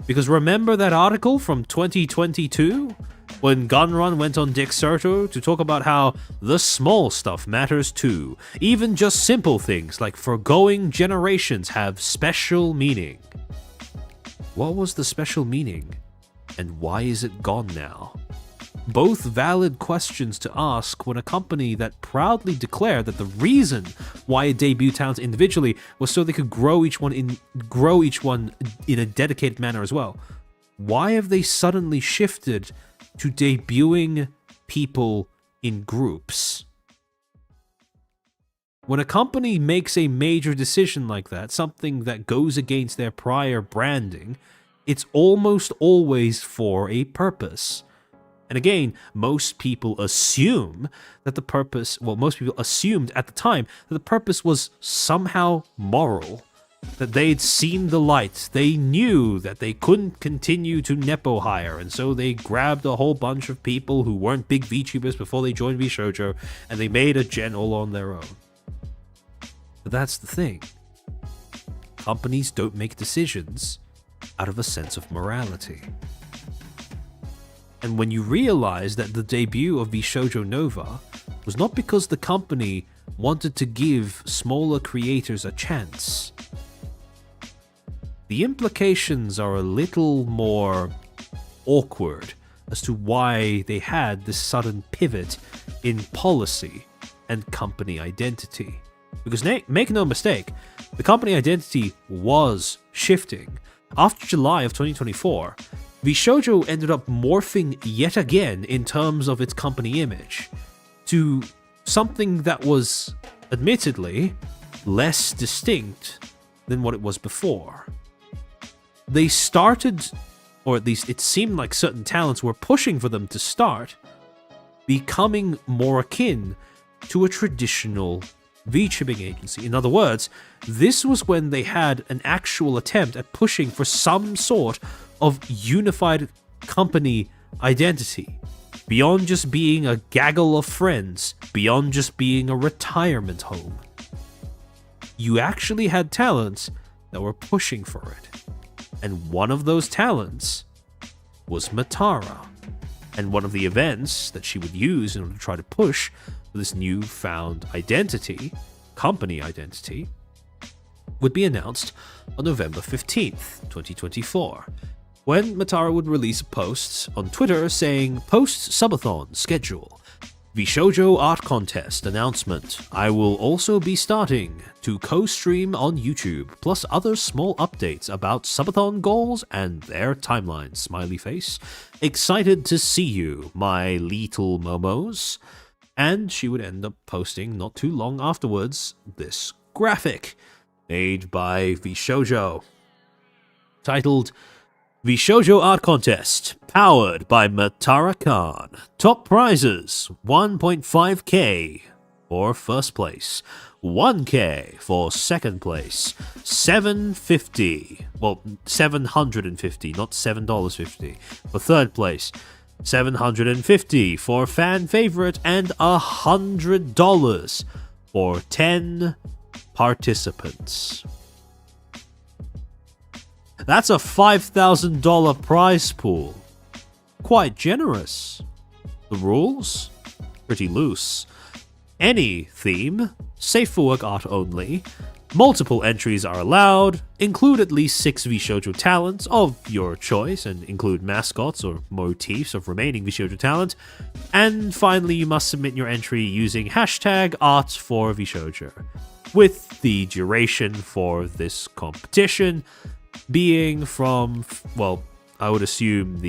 Because remember that article from 2022? When Gunrun went on Dexerto to talk about how the small stuff matters too. Even just simple things like foregoing generations have special meaning. What was the special meaning? And why is it gone now? both valid questions to ask when a company that proudly declared that the reason why it debuted talents individually was so they could grow each one in a dedicated manner as well. Why have they suddenly shifted to debuting people in groups? When a company makes a major decision like that, something that goes against their prior branding, it's almost always for a purpose. And again, most people assume that the purpose, most people assumed at the time that the purpose was somehow moral, that they'd seen the light, they knew that they couldn't continue to nepo hire, and so they grabbed a whole bunch of people who weren't big VTubers before they joined VShojo, and they made a channel on their own. But that's the thing. Companies don't make decisions out of a sense of morality. And when you realize that the debut of VShojo Nova was not because the company wanted to give smaller creators a chance, the implications are a little more awkward as to why they had this sudden pivot in policy and company identity. Because make no mistake, the company identity was shifting. After July of 2024, VShojo ended up morphing yet again in terms of its company image to something that was, admittedly, less distinct than what it was before. They started, or at least it seemed like certain talents were pushing for them to start, becoming more akin to a traditional VTubing agency. In other words, this was when they had an actual attempt at pushing for some sort of unified company identity, beyond just being a gaggle of friends, beyond just being a retirement home. You actually had talents that were pushing for it. And one of those talents was Matara. And one of the events that she would use in order to try to push this newfound identity, company identity, would be announced on November 15th, 2024, when Matara would release a post on Twitter saying, "Post-subathon schedule. VShojo art contest announcement. I will also be starting to co-stream on YouTube, plus other small updates about subathon goals and their timelines. Smiley face. Excited to see you, my little momos." And she would end up posting not too long afterwards this graphic made by VShojo, titled VShojo Art Contest, powered by Matara Khan. Top prizes, 1.5k for first place, 1k for second place, $750, not $7.50, for third place, $750 for fan favorite, and $100 for 10 participants. That's a $5,000 prize pool. Quite generous. The rules? Pretty loose. Any theme, safe for work art only. Multiple entries are allowed, include at least 6 VShojo talents of your choice, and include mascots or motifs of remaining VShojo talent. And finally, you must submit your entry using hashtag #ArtsForVShojo, with the duration for this competition being from, I would assume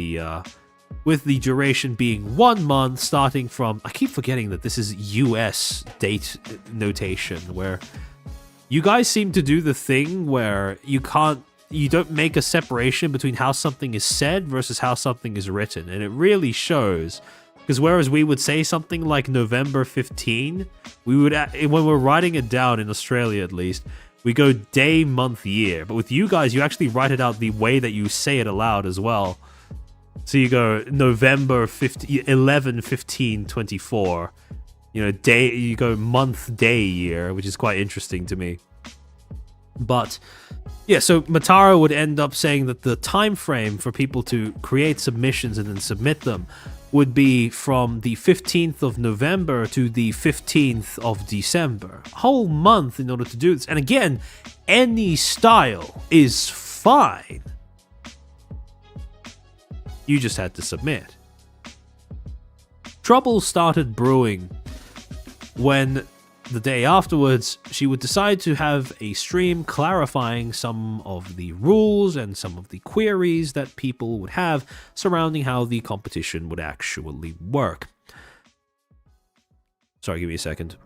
with the duration being 1 month, starting from, I keep forgetting that this is US date notation, where you guys seem to do the thing where you don't make a separation between how something is said versus how something is written, and it really shows. Because whereas we would say something like November 15, when we're writing it down in Australia at least, we go day, month, year. But with you guys, you actually write it out the way that you say it aloud as well. So you go November 11, 15, 24. Day, you go month, day, year, which is quite interesting to me. But yeah, so Matara would end up saying that the time frame for people to create submissions and then submit them would be from the 15th of November to the 15th of December. A whole month in order to do this. And again, any style is fine. You just had to submit. trouble started brewing when the day afterwards she would decide to have a stream clarifying some of the rules and some of the queries that people would have surrounding how the competition would actually work. Sorry, give me a second.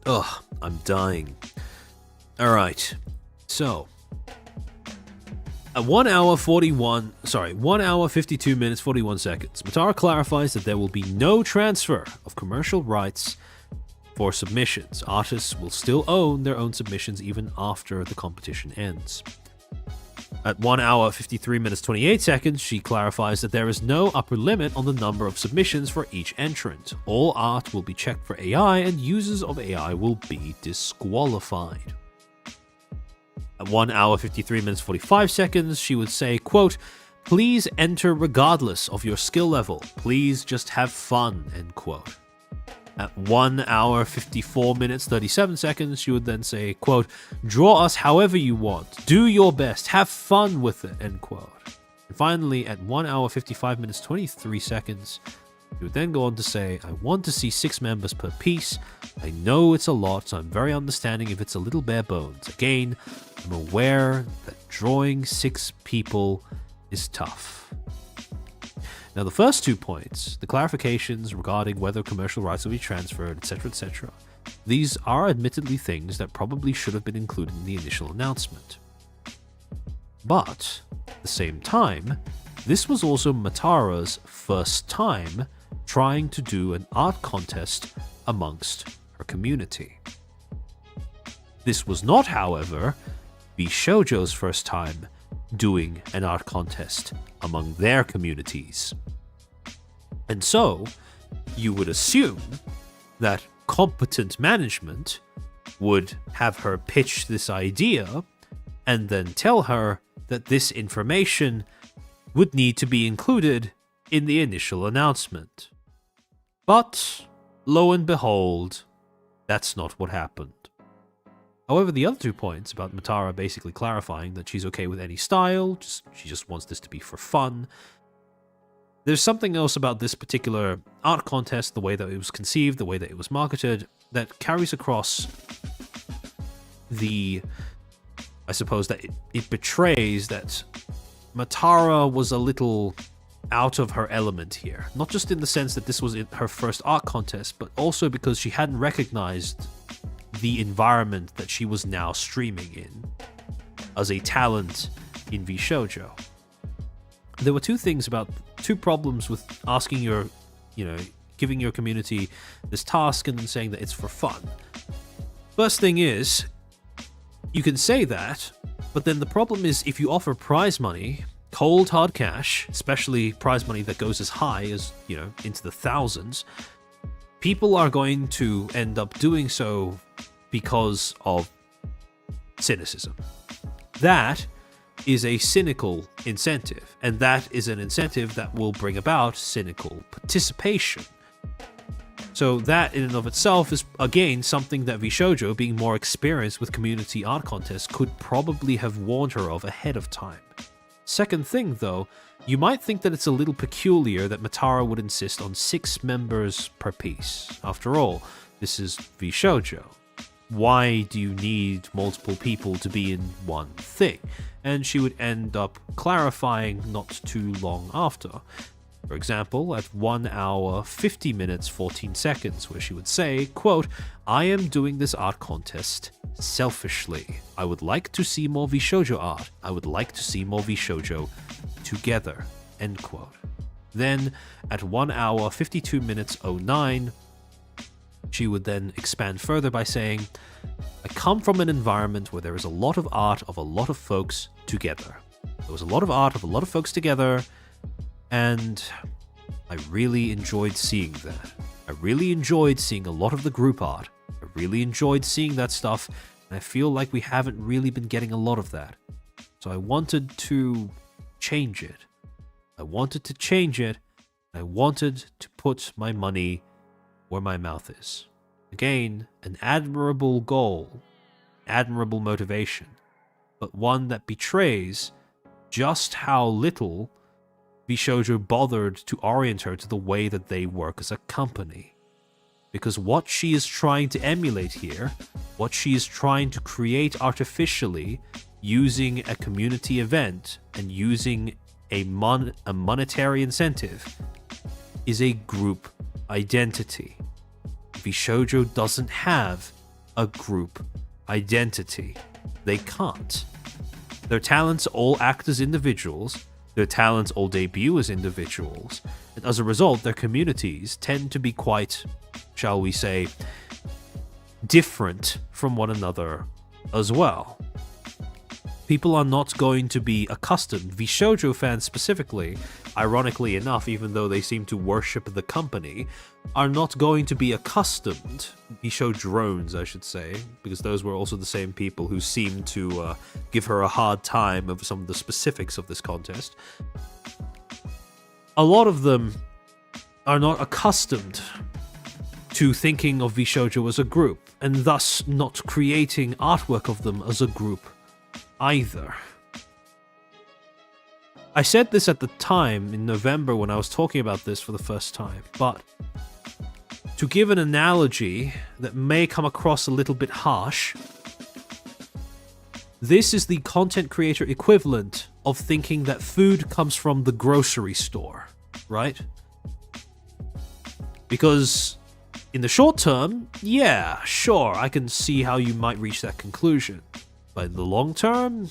Ugh, I'm dying. Alright, so at 1 hour 52 minutes 41 seconds, Matara clarifies that there will be no transfer of commercial rights for submissions. Artists will still own their own submissions even after the competition ends. At 1 hour 53 minutes 28 seconds, she clarifies that there is no upper limit on the number of submissions for each entrant. All art will be checked for AI and users of AI will be disqualified. At 1 hour 53 minutes 45 seconds, she would say, quote, "Please enter regardless of your skill level. Please just have fun," end quote. At 1 hour 54 minutes 37 seconds, she would then say, quote, "Draw us however you want. Do your best. Have fun with it," end quote. And finally, at 1 hour 55 minutes 23 seconds, she would then go on to say, "I want to see 6 members per piece. I know it's a lot, so I'm very understanding if it's a little bare bones. Again, I'm aware that drawing 6 people is tough." Now, the first 2 points, the clarifications regarding whether commercial rights will be transferred, etc., these are admittedly things that probably should have been included in the initial announcement. But, at the same time, this was also Matara's first time trying to do an art contest amongst her community. This was not, however, VShojo's first time doing an art contest among their communities. And so, you would assume that competent management would have her pitch this idea and then tell her that this information would need to be included in the initial announcement. But, lo and behold, that's not what happened. However, the other 2 points about Matara basically clarifying that she's okay with any style, she just wants this to be for fun. There's something else about this particular art contest, the way that it was conceived, the way that it was marketed, that carries across I suppose that it betrays that Matara was a little out of her element here. Not just in the sense that this was her first art contest, but also because she hadn't recognized the environment that she was now streaming in as a talent in VShojo. There were 2 problems with asking giving your community this task and then saying that it's for fun. First thing is, you can say that, but then the problem is if you offer prize money, cold hard cash, especially prize money that goes as high as, into the thousands, people are going to end up doing so because of cynicism. That is a cynical incentive, and that is an incentive that will bring about cynical participation. So that in and of itself is, again, something that VShojo, being more experienced with community art contests, could probably have warned her of ahead of time. Second thing, though, you might think that it's a little peculiar that Matara would insist on 6 members per piece. After all, this is VShojo. Why do you need multiple people to be in one thing? And she would end up clarifying not too long after. For example, at 1 hour 50 minutes 14 seconds, where she would say, quote, "I am doing this art contest selfishly. I would like to see more VShojo art. I would like to see more VShojo together," end quote. Then, at 1 hour 52 minutes 09, she would then expand further by saying, "I come from an environment where there is a lot of art of a lot of folks together. There was a lot of art of a lot of folks together, and I really enjoyed seeing that. I really enjoyed seeing a lot of the group art. I really enjoyed seeing that stuff, and I feel like we haven't really been getting a lot of that. So I wanted to change it. I wanted to change it. I wanted to put my money where my mouth is. Again, an admirable goal, admirable motivation, but one that betrays just how little VShojo bothered to orient her to the way that they work as a company. Because what she is trying to emulate here, what she is trying to create artificially using a community event and using a monetary incentive, is a group identity. VShojo doesn't have a group identity. They can't. Their talents all act as individuals, their talents all debut as individuals, and as a result, their communities tend to be quite, shall we say, different from one another as well. People are not going to be accustomed, VShojo fans specifically, ironically enough, even though they seem to worship the company, are not going to be accustomed, VShojo drones I should say, because those were also the same people who seemed to give her a hard time over some of the specifics of this contest. A lot of them are not accustomed to thinking of VShojo as a group, and thus not creating artwork of them as a group either. I said this at the time in November when I was talking about this for the first time, but to give an analogy that may come across a little bit harsh, this is the content creator equivalent of thinking that food comes from the grocery store, right? Because in the short term, yeah, sure, I can see how you might reach that conclusion. But in the long term,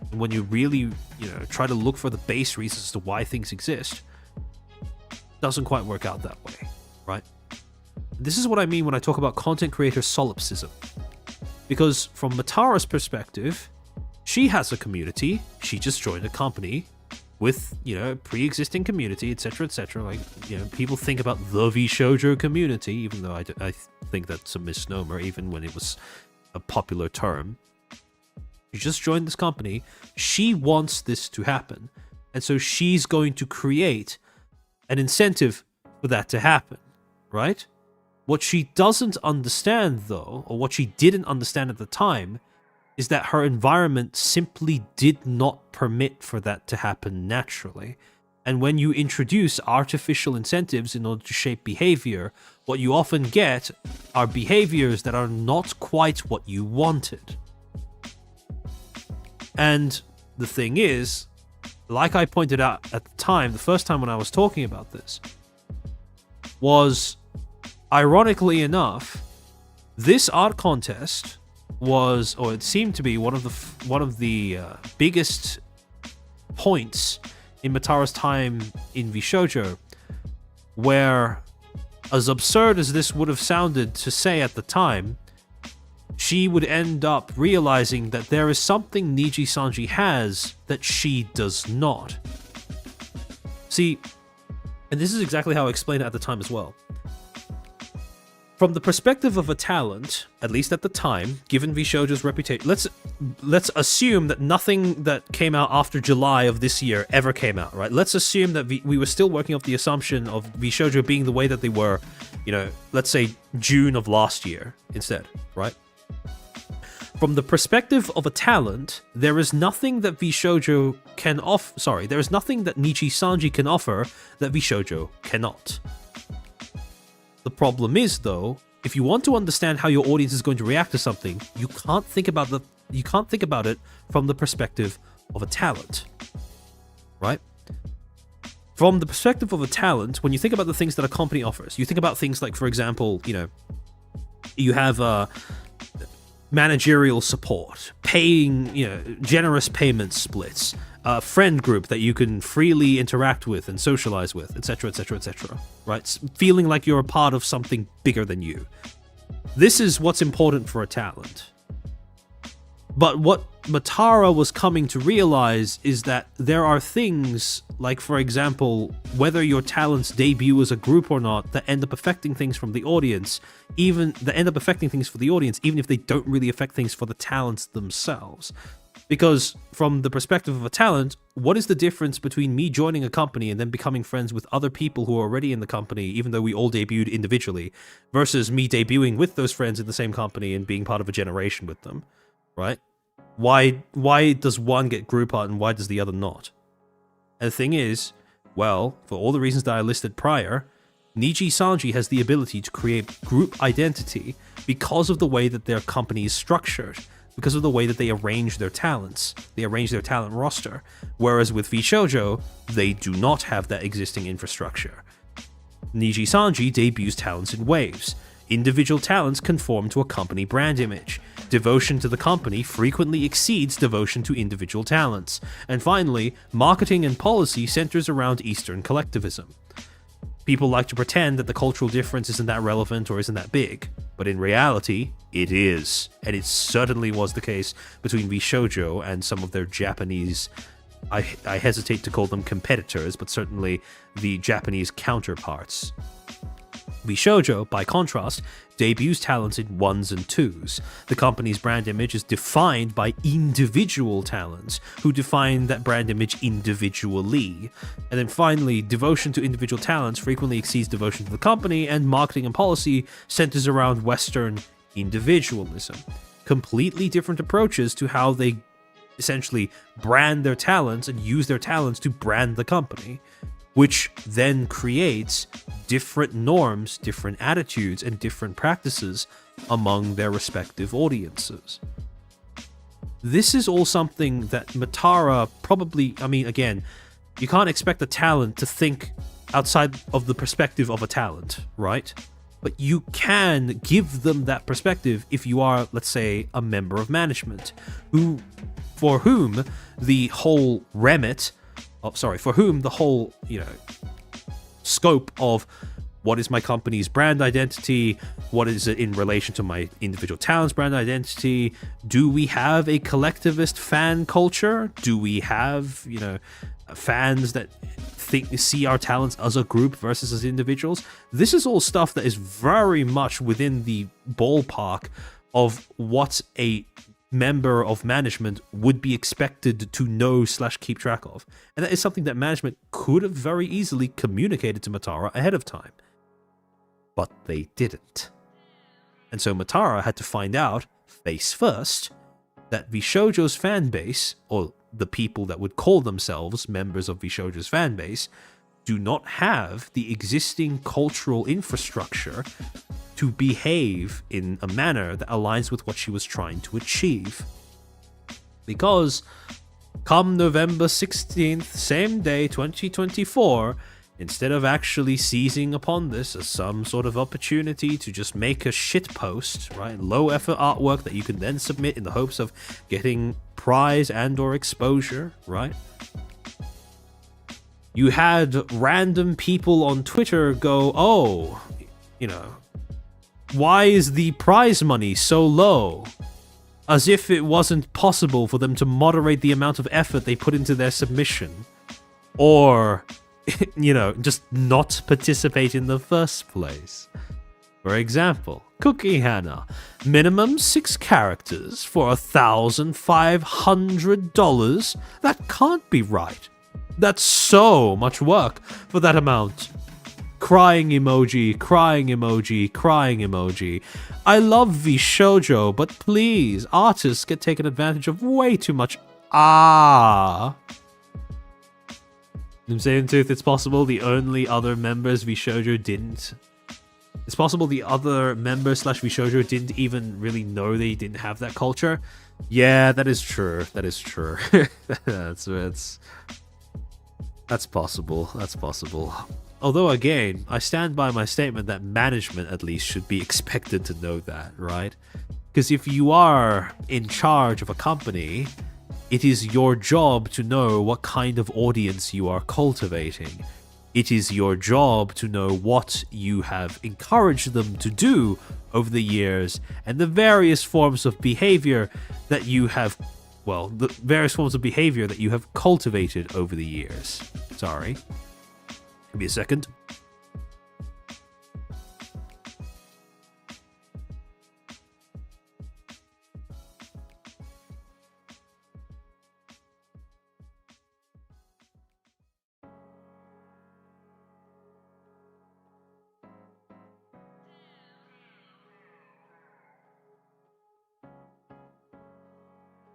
when you really, try to look for the base reasons as to why things exist, it doesn't quite work out that way, right? This is what I mean when I talk about content creator solipsism. Because from Matara's perspective, she has a community, she just joined a company with, pre-existing community, etc., etc. Like, people think about the VShojo community, even though I think that's a misnomer, even when it was a popular term. She just joined this company. She wants this to happen. And so she's going to create an incentive for that to happen, right? What she doesn't understand, though, or what she didn't understand at the time, is that her environment simply did not permit for that to happen naturally. And when you introduce artificial incentives in order to shape behavior, what you often get are behaviors that are not quite what you wanted. And the thing is, like I pointed out at the time, the first time when I was talking about this, was, ironically enough, this art contest was, or it seemed to be, one of the biggest points in Matara's time in VShojo, where, as absurd as this would have sounded to say at the time, she would end up realizing that there is something Niji-Sanji has that she does not. See, and this is exactly how I explained it at the time as well. From the perspective of a talent, at least at the time, given VShojo's reputation, let's assume that nothing that came out after July of this year ever came out, right? Let's assume that we were still working off the assumption of VShojo being the way that they were, let's say June of last year instead, right? From the perspective of a talent, there is nothing that VShojo can offer. There is nothing that Niji-Sanji can offer that VShojo cannot. The problem is, though, if you want to understand how your audience is going to react to something, you can't think about it from the perspective of a talent, right? From the perspective of a talent, when you think about the things that a company offers, you think about things like, for example, you have managerial support, paying, generous payment splits, a friend group that you can freely interact with and socialize with, etc., etc., etc., right? Feeling like you're a part of something bigger than you. This is what's important for a talent. But what Matara was coming to realize is that there are things, like for example, whether your talents debut as a group or not, that end up affecting things from the audience, even if they don't really affect things for the talents themselves. Because from the perspective of a talent, what is the difference between me joining a company and then becoming friends with other people who are already in the company, even though we all debuted individually, versus me debuting with those friends in the same company and being part of a generation with them, right? Why does one get group art and why does the other not? And the thing is, well, for all the reasons that I listed prior, Niji Sanji has the ability to create group identity because of the way that their company is structured, because of the way that they arrange their talents, they arrange their talent roster, whereas with VShojo, they do not have that existing infrastructure. Niji Sanji debuts talents in waves. Individual talents conform to a company brand image. Devotion to the company frequently exceeds devotion to individual talents. And finally, marketing and policy centers around Eastern collectivism. People like to pretend that the cultural difference isn't that relevant or isn't that big, but in reality, it is. And it certainly was the case between VShojo and some of their Japanese, I hesitate to call them competitors, but certainly the Japanese counterparts. VShojo, by contrast, debuts talents in 1s and 2s. The company's brand image is defined by individual talents, who define that brand image individually. And then finally, devotion to individual talents frequently exceeds devotion to the company, and marketing and policy centers around Western individualism. Completely different approaches to how they essentially brand their talents and use their talents to brand the company, which then creates different norms, different attitudes, and different practices among their respective audiences. This is all something that Matara probably, I mean, again, you can't expect a talent to think outside of the perspective of a talent, right? But you can give them that perspective if you are, let's say, a member of management, for whom the whole scope of what is my company's brand identity, what is it in relation to my individual talents brand identity, do we have a collectivist fan culture, do we have, fans that see our talents as a group versus as individuals? This is all stuff that is very much within the ballpark of what a member of management would be expected to know / keep track of. And that is something that management could have very easily communicated to Matara ahead of time. But they didn't. And so Matara had to find out, face first, that VShojo's fanbase, or the people that would call themselves members of VShojo's fanbase, do not have the existing cultural infrastructure to behave in a manner that aligns with what she was trying to achieve. Because come November 16th, same day, 2024, instead of actually seizing upon this as some sort of opportunity to just make a shit post, right, low effort artwork that you can then submit in the hopes of getting prize and or exposure, right? You had random people on Twitter go, oh, why is the prize money so low? As if it wasn't possible for them to moderate the amount of effort they put into their submission. Or, just not participate in the first place. For example, Cookie Hannah, minimum 6 characters for $1,500? That can't be right. That's so much work for that amount. Crying emoji, crying emoji, crying emoji. I love VShojo, but please, artists get taken advantage of way too much. I'm saying, Tooth, it's possible the only other members VShojo didn't. It's possible the other members / VShojo didn't even really know they didn't have that culture. Yeah, that is true. That is true. That's possible. That's possible. Although, again, I stand by my statement that management, at least, should be expected to know that, right? Because if you are in charge of a company, it is your job to know what kind of audience you are cultivating. It is your job to know what you have encouraged them to do over the years and the various forms of behavior that you have well, the various forms of behavior that you have cultivated over the years. Sorry. Give me a second.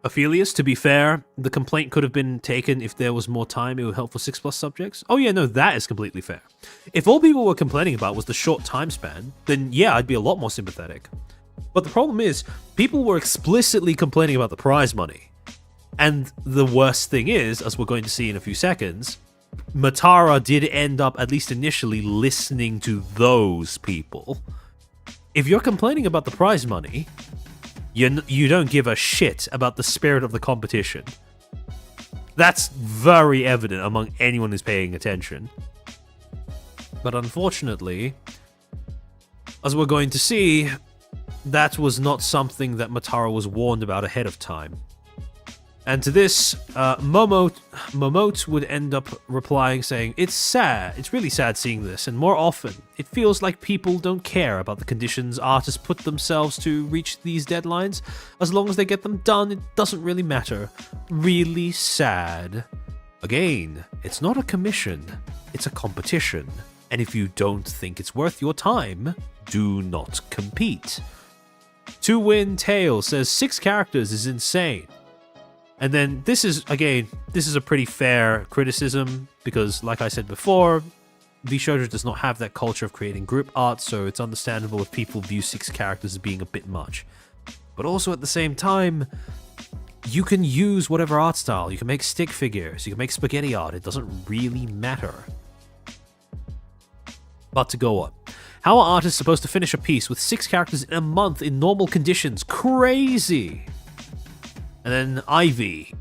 Aphelius, to be fair, the complaint could have been taken if there was more time. It would help for 6+ subjects. Oh yeah, no, that is completely fair. If all people were complaining about was the short time span, then yeah, I'd be a lot more sympathetic. But the problem is, people were explicitly complaining about the prize money. And the worst thing is, as we're going to see in a few seconds, Matara did end up, at least initially, listening to those people. If you're complaining about the prize money, you don't give a shit about the spirit of the competition. That's very evident among anyone who's paying attention. But unfortunately, as we're going to see, that was not something that Matara was warned about ahead of time. And to this, Momote would end up replying saying, "It's sad, it's really sad seeing this, and more often, it feels like people don't care about the conditions artists put themselves to reach these deadlines. As long as they get them done, it doesn't really matter. Really sad." Again, it's not a commission, it's a competition. And if you don't think it's worth your time, do not compete. To Win Tail says 6 characters is insane. And then this is a pretty fair criticism because, like I said before, VShojo does not have that culture of creating group art, so it's understandable if people view 6 characters as being a bit much. But also at the same time, you can use whatever art style. You can make stick figures, you can make spaghetti art, it doesn't really matter. But to go on. How are artists supposed to finish a piece with 6 characters in a month in normal conditions? Crazy! And then Ivy.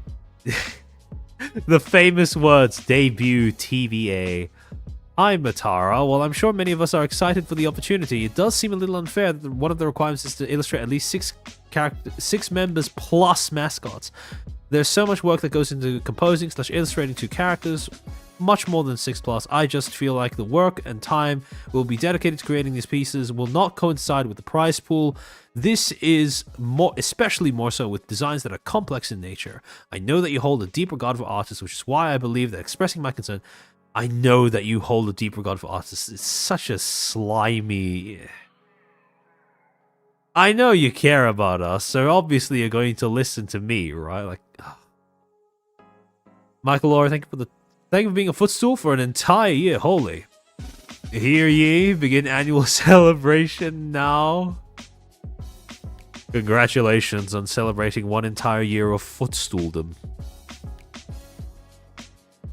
The famous words, debut TVA. Hi, Matara. Well, I'm sure many of us are excited for the opportunity. It does seem a little unfair that one of the requirements is to illustrate at least 6 members plus mascots. There's so much work that goes into composing / illustrating 2 characters, much more than 6+. I just feel like the work and time will be dedicated to creating these pieces will not coincide with the prize pool. This is especially more so with designs that are complex in nature. I know that you hold a deep regard for artists, which is why I believe that expressing my concern, I know that you hold a deep regard for artists. It's such a slimy... I know you care about us, so obviously you're going to listen to me, right? Like, Michael Laura, thank you for being a footstool for an entire year. Holy. Hear ye, begin annual celebration now. Congratulations on celebrating 1 entire year of footstooldom.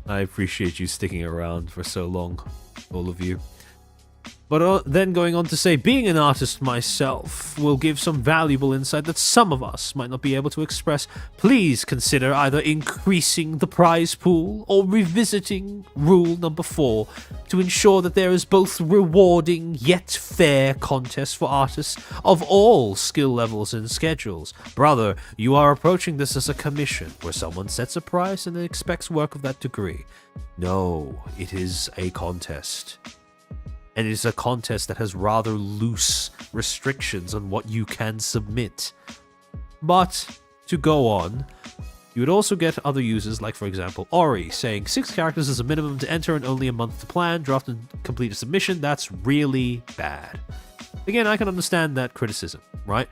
I appreciate you sticking around for so long, all of you. But then going on to say, being an artist myself will give some valuable insight that some of us might not be able to express. Please consider either increasing the prize pool or revisiting rule number 4 to ensure that there is both rewarding yet fair contests for artists of all skill levels and schedules. Brother, you are approaching this as a commission where someone sets a price and expects work of that degree. No, it is a contest. And it is a contest that has rather loose restrictions on what you can submit. But, to go on, you would also get other users like, for example, Ori, saying 6 characters is a minimum to enter and only a month to plan, draft and complete a submission. That's really bad. Again, I can understand that criticism, right?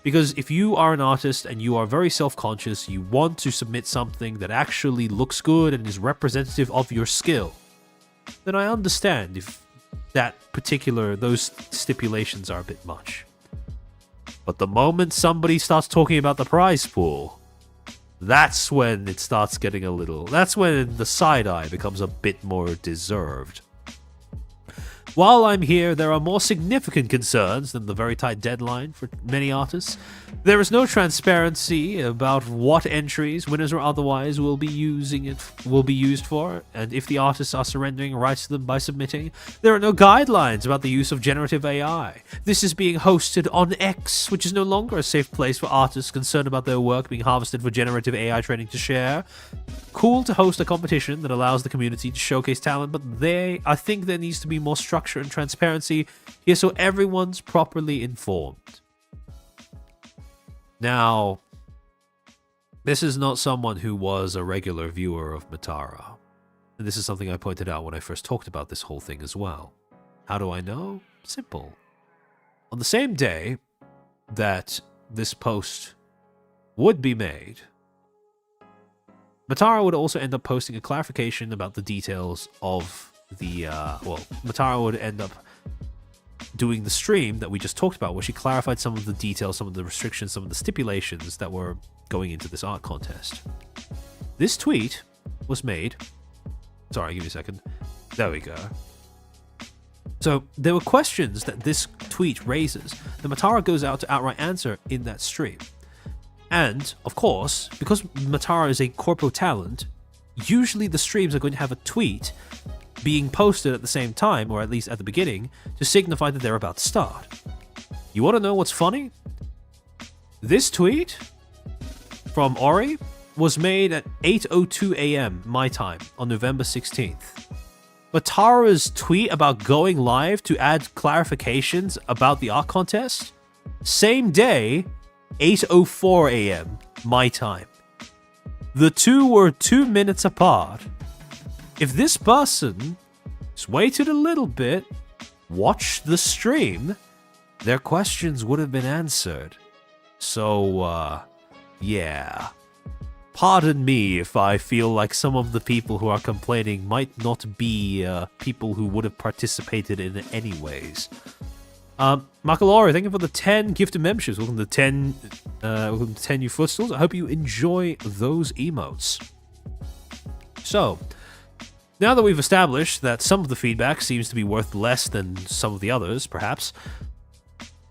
Because if you are an artist and you are very self-conscious, you want to submit something that actually looks good and is representative of your skill, then I understand if those stipulations are a bit much. But the moment somebody starts talking about the prize pool, that's when it starts getting that's when the side-eye becomes a bit more deserved. While I'm here, there are more significant concerns than the very tight deadline for many artists. There is no transparency about what entries, winners or otherwise, will be used for, and if the artists are surrendering rights to them by submitting. There are no guidelines about the use of generative AI. This is being hosted on X, which is no longer a safe place for artists concerned about their work being harvested for generative AI training to share. Cool to host a competition that allows the community to showcase talent, but I think there needs to be more structure and transparency here so everyone's properly informed. Now, this is not someone who was a regular viewer of Matara. And this is something I pointed out when I first talked about this whole thing as well. How do I know? Simple. On the same day that this post would be made, Matara would also end up posting a clarification about the details of the, Matara would end up doing the stream that we just talked about, where she clarified some of the details, some of the restrictions, some of the stipulations that were going into this art contest. This tweet was made... Sorry, give me a second. There we go. So, there were questions that this tweet raises that Matara goes out to outright answer in that stream. And, of course, because Matara is a corpo talent, usually the streams are going to have a tweet being posted at the same time, or at least at the beginning, to signify that they're about to start. You want to know what's funny? This tweet from Ori was made at 8:02 a.m. my time on November 16th. Matara's tweet about going live to add clarifications about the art contest, same day, 8:04 a.m. my time. The two were 2 minutes apart. If this person just waited a little bit, watched the stream, their questions would have been answered. So, yeah. Pardon me if I feel like some of the people who are complaining might not be people who would have participated in it anyways. Makalori, thank you for the 10 gifted memberships. Welcome to 10 new Footstools. I hope you enjoy those emotes. So, now that we've established that some of the feedback seems to be worth less than some of the others, perhaps,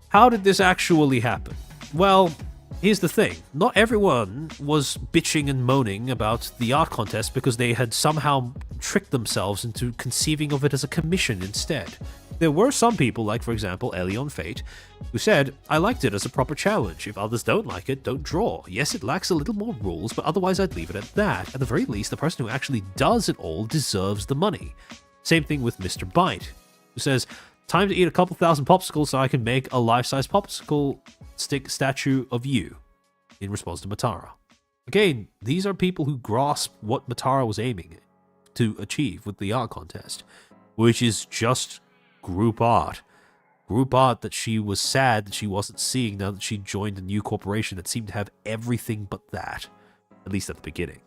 how did this actually happen? Well, here's the thing. Not everyone was bitching and moaning about the art contest because they had somehow tricked themselves into conceiving of it as a commission instead. There were some people, like for example Elion Fate, who said, I liked it as a proper challenge. If others don't like it, don't draw. Yes, it lacks a little more rules, but otherwise I'd leave it at that. At the very least, the person who actually does it all deserves the money. Same thing with Mr. Bite, who says, time to eat a couple thousand popsicles so I can make a life-size popsicle stick statue of you, in response to Matara. Again, these are people who grasp what Matara was aiming to achieve with the art contest, which is just group art. Group art that she was sad that she wasn't seeing now that she joined a new corporation that seemed to have everything but that, at least at the beginning.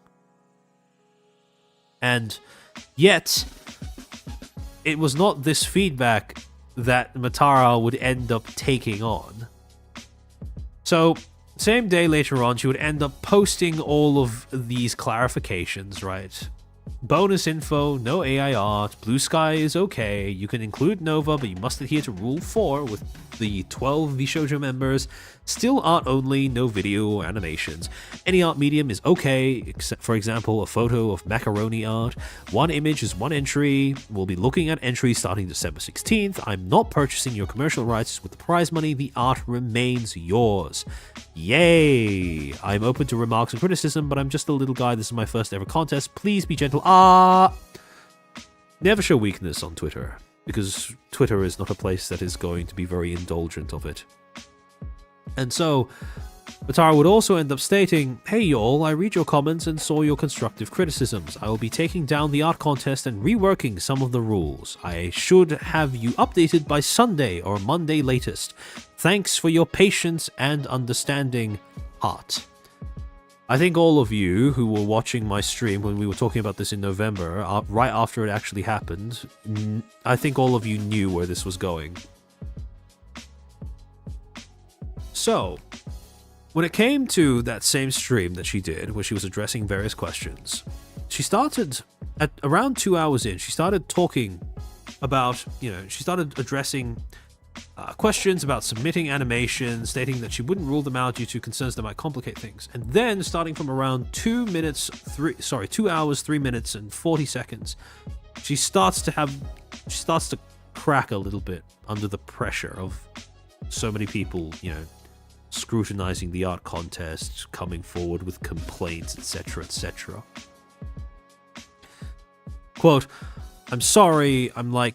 And yet, it was not this feedback that Matara would end up taking on. So, same day later on, she would end up posting all of these clarifications, right? Bonus info, no AI art, blue sky is okay, you can include Nova, but you must adhere to Rule 4 with the 12 VShojo members, still art only, no video or animations. Any art medium is okay, except for example a photo of macaroni art. One image is one entry, we'll be looking at entries starting December 16th, I'm not purchasing your commercial rights with the prize money, the art remains yours. Yay! I'm open to remarks and criticism, but I'm just a little guy, this is my first ever contest, please be gentle. Never show weakness on Twitter, because Twitter is not a place that is going to be very indulgent of it. And so, Matara would also end up stating, hey y'all, I read your comments and saw your constructive criticisms. I will be taking down the art contest and reworking some of the rules. I should have you updated by Sunday or Monday latest. Thanks for your patience and understanding, Art. I think all of you who were watching my stream when we were talking about this in November, right after it actually happened, I think all of you knew where this was going. So, when it came to that same stream that she did, where she was addressing various questions, she started, at around 2 hours in, she started talking about, she started addressing questions about submitting animations, stating that she wouldn't rule them out due to concerns that might complicate things. And then, starting from around 2 hours, 3 minutes, and 40 seconds, she starts to crack a little bit under the pressure of so many people, scrutinizing the art contest, coming forward with complaints, etc., etc. Quote, "I'm sorry, I'm a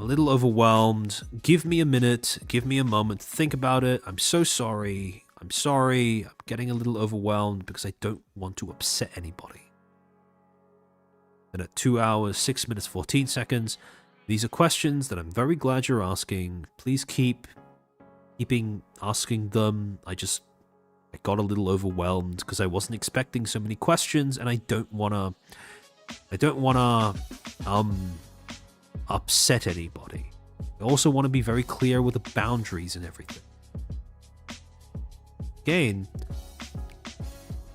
little overwhelmed. Give me a minute, give me a moment to think about it. I'm so sorry. I'm getting a little overwhelmed because I don't want to upset anybody." And at 2 hours, 6 minutes, 14 seconds, "These are questions that I'm very glad you're asking. Please keeping asking them. I got a little overwhelmed because I wasn't expecting so many questions, and I don't wanna upset anybody. I also want to be very clear with the boundaries and everything." Again,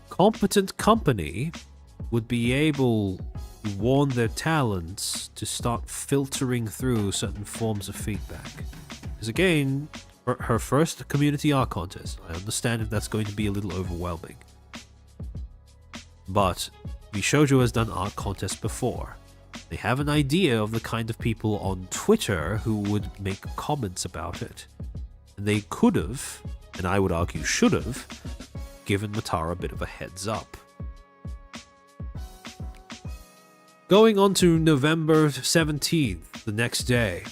competent company would be able to warn their talents to start filtering through certain forms of feedback. Because again, her first community art contest, I understand if that's going to be a little overwhelming. But VShojo has done art contests before. They have an idea of the kind of people on Twitter who would make comments about it. And they could have, and I would argue should have, given Matara a bit of a heads up. Going on to November 17th, the next day.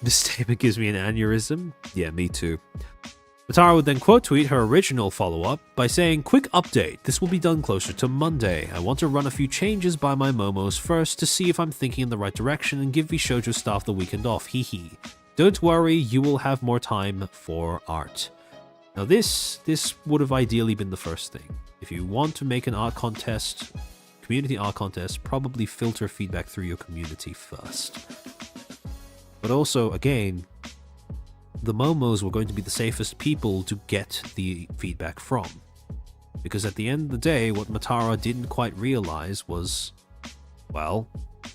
This statement gives me an aneurysm. Yeah, me too. Matara would then quote tweet her original follow-up by saying, "Quick update, this will be done closer to Monday. I want to run a few changes by my momos first to see if I'm thinking in the right direction and give VShojo staff the weekend off, hee. Don't worry, you will have more time for art." Now this would have ideally been the first thing. If you want to make an art contest, community art contest, probably filter feedback through your community first. But also, again, the momos were going to be the safest people to get the feedback from. Because at the end of the day, what Matara didn't quite realize was, well,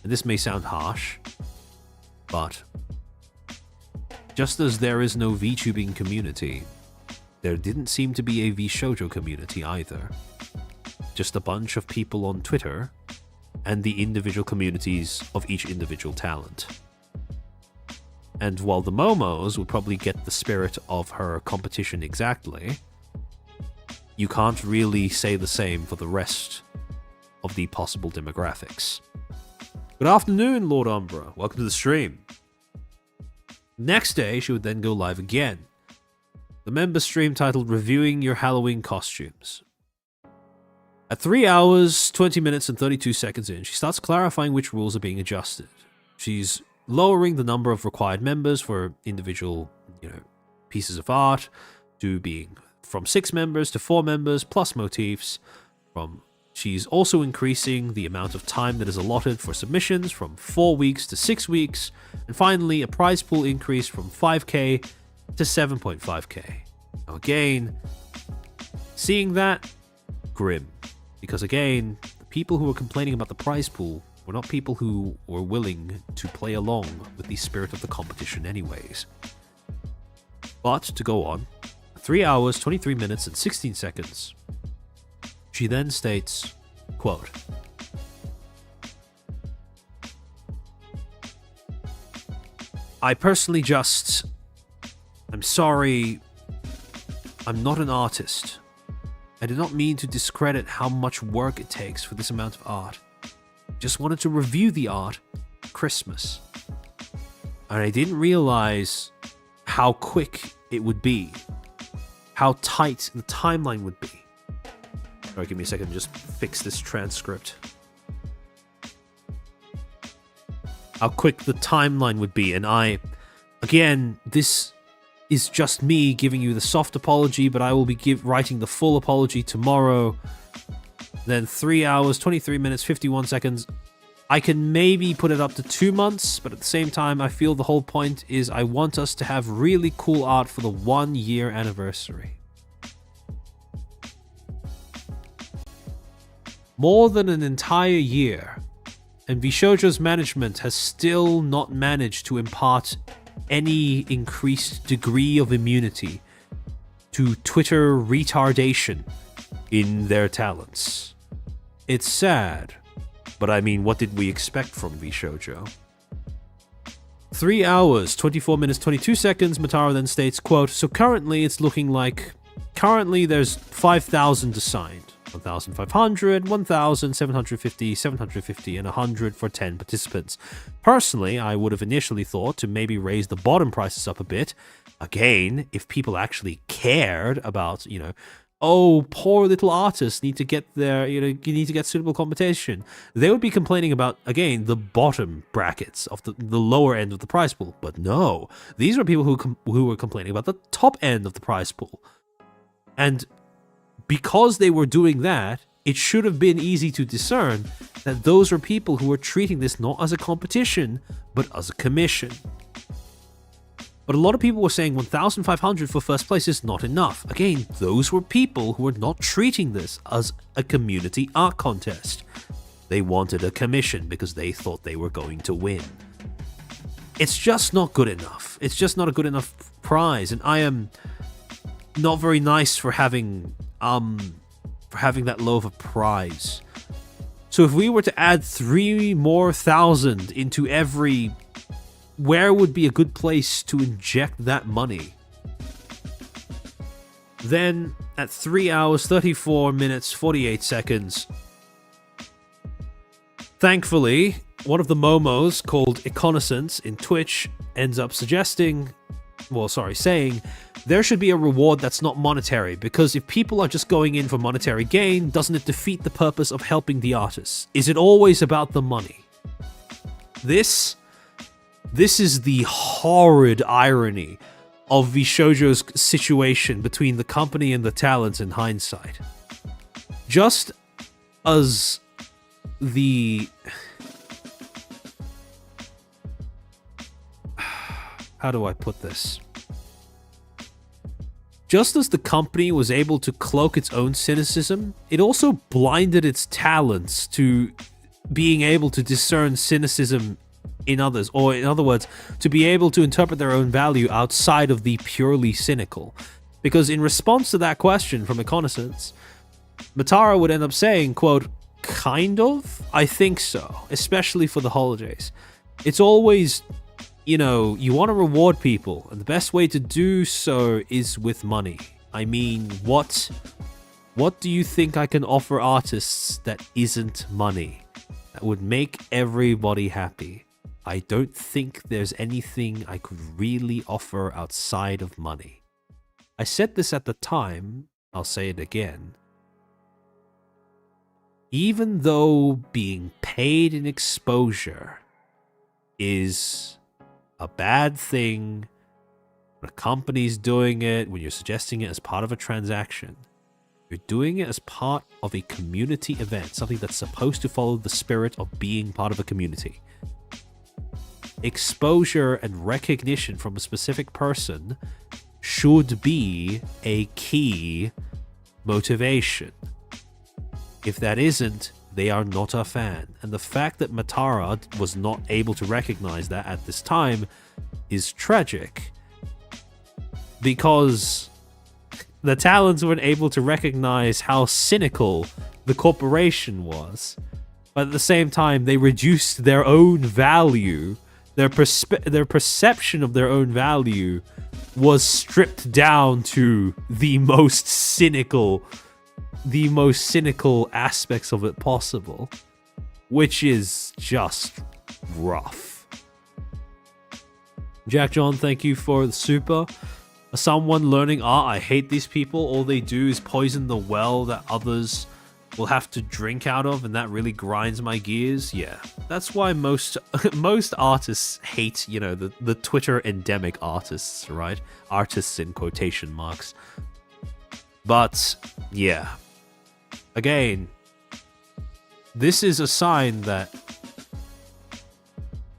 and this may sound harsh, but just as there is no VTubing community, there didn't seem to be a VShojo community either. Just a bunch of people on Twitter and the individual communities of each individual talent. And while the momos would probably get the spirit of her competition exactly, you can't really say the same for the rest of the possible demographics. Good afternoon, Lord Umbra. Welcome to the stream. Next day, she would then go live again. The member stream titled Reviewing Your Halloween Costumes. At 3 hours, 20 minutes and 32 seconds in, she starts clarifying which rules are being adjusted. She's lowering the number of required members for individual, pieces of art to being from 6 members to 4 members plus motifs. She's also increasing the amount of time that is allotted for submissions from 4 weeks to 6 weeks. And finally, a prize pool increase from 5k to 7.5k. Now again, seeing that, grim. Because again, the people who are complaining about the prize pool were not people who were willing to play along with the spirit of the competition anyways. But, to go on, 3 hours, 23 minutes and 16 seconds, she then states, quote, "I personally I'm sorry, I'm not an artist. I did not mean to discredit how much work it takes for this amount of art. Just wanted to review the art for Christmas. And I didn't realize how quick it would be. How tight the timeline would be." Alright, give me a second to just fix this transcript. How quick the timeline would be. And again, this is just me giving you the soft apology, but I will be writing the full apology tomorrow. Then 3 hours, 23 minutes, 51 seconds. I can maybe put it up to 2 months, but at the same time, I feel the whole point is I want us to have really cool art for the 1 year anniversary. More than an entire year and VShojo's management has still not managed to impart any increased degree of immunity to Twitter retardation in their talents. It's sad, but I mean, what did we expect from VShojo? 3 hours, 24 minutes, 22 seconds, Matara then states, quote, so currently it's looking like, there's 5,000 assigned. 1,500, 1,750, 750, and 100 for 10 participants. Personally, I would have initially thought to maybe raise the bottom prices up a bit. Again, if people actually cared about, oh, poor little artists need to get their, you need to get suitable compensation, they would be complaining about, again, the bottom brackets of the lower end of the prize pool. But no, these were people who were complaining about the top end of the prize pool. And because they were doing that, it should have been easy to discern that those were people who were treating this not as a competition, but as a commission. But a lot of people were saying 1,500 for first place is not enough. Again, those were people who were not treating this as a community art contest. They wanted a commission because they thought they were going to win. It's just not good enough. It's just not a good enough prize, and I am not very nice for having that low of a prize. So if we were to add 3,000 more into every, where would be a good place to inject that money? Then at 3 hours, 34 minutes, 48 seconds, thankfully, one of the momos called Econisance in Twitch ends up saying there should be a reward that's not monetary, because if people are just going in for monetary gain, doesn't it defeat the purpose of helping the artists? Is it always about the money? This is the horrid irony of VShojo's situation between the company and the talents in hindsight. Just as the... How do I put this? Just as the company was able to cloak its own cynicism, it also blinded its talents to being able to discern cynicism in others, or in other words, to be able to interpret their own value outside of the purely cynical. Because in response to that question from Econisance, Matara would end up saying, quote, kind of? I think so, especially for the holidays. It's always... you want to reward people, and the best way to do so is with money. I mean, what do you think I can offer artists that isn't money, that would make everybody happy? I don't think there's anything I could really offer outside of money. I said this at the time, I'll say it again. Even though being paid in exposure is a bad thing, when a company's doing it, when you're suggesting it as part of a transaction, you're doing it as part of a community event, something that's supposed to follow the spirit of being part of a community. Exposure and recognition from a specific person should be a key motivation. If that isn't, they are not a fan. And the fact that Matara was not able to recognize that at this time is tragic. Because the talents weren't able to recognize how cynical the corporation was. But at the same time, they reduced their own value. Their perception of their own value was stripped down to the most cynical aspects of it possible, which is just rough. Jack John, thank you for the super. As someone learning art, I hate these people. All they do is poison the well that others will have to drink out of, and that really grinds my gears. Yeah, that's why most artists hate, the Twitter endemic artists, right? Artists in quotation marks. But yeah, again, this is a sign that,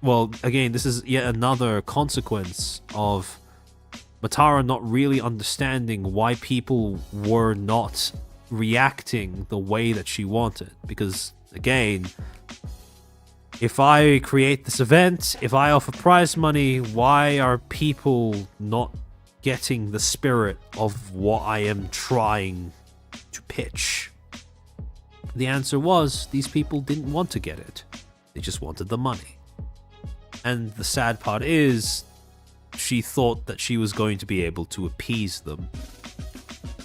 this is yet another consequence of Matara not really understanding why people were not reacting the way that she wanted. Because, again, if I create this event, if I offer prize money, why are people not getting the spirit of what I am trying to pitch? The answer was, these people didn't want to get it. They just wanted the money. And the sad part is, she thought that she was going to be able to appease them.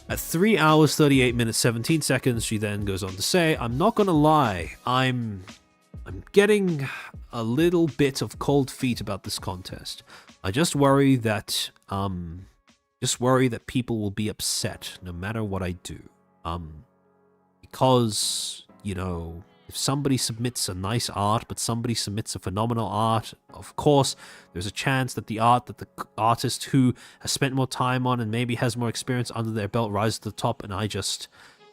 At 3 hours, 38 minutes, 17 seconds, she then goes on to say, I'm not gonna lie, I'm getting a little bit of cold feet about this contest. I just worry that people will be upset no matter what I do. Because, you know, if somebody submits a nice art, but somebody submits a phenomenal art, of course, there's a chance that the artist who has spent more time on and maybe has more experience under their belt rises to the top, and I just...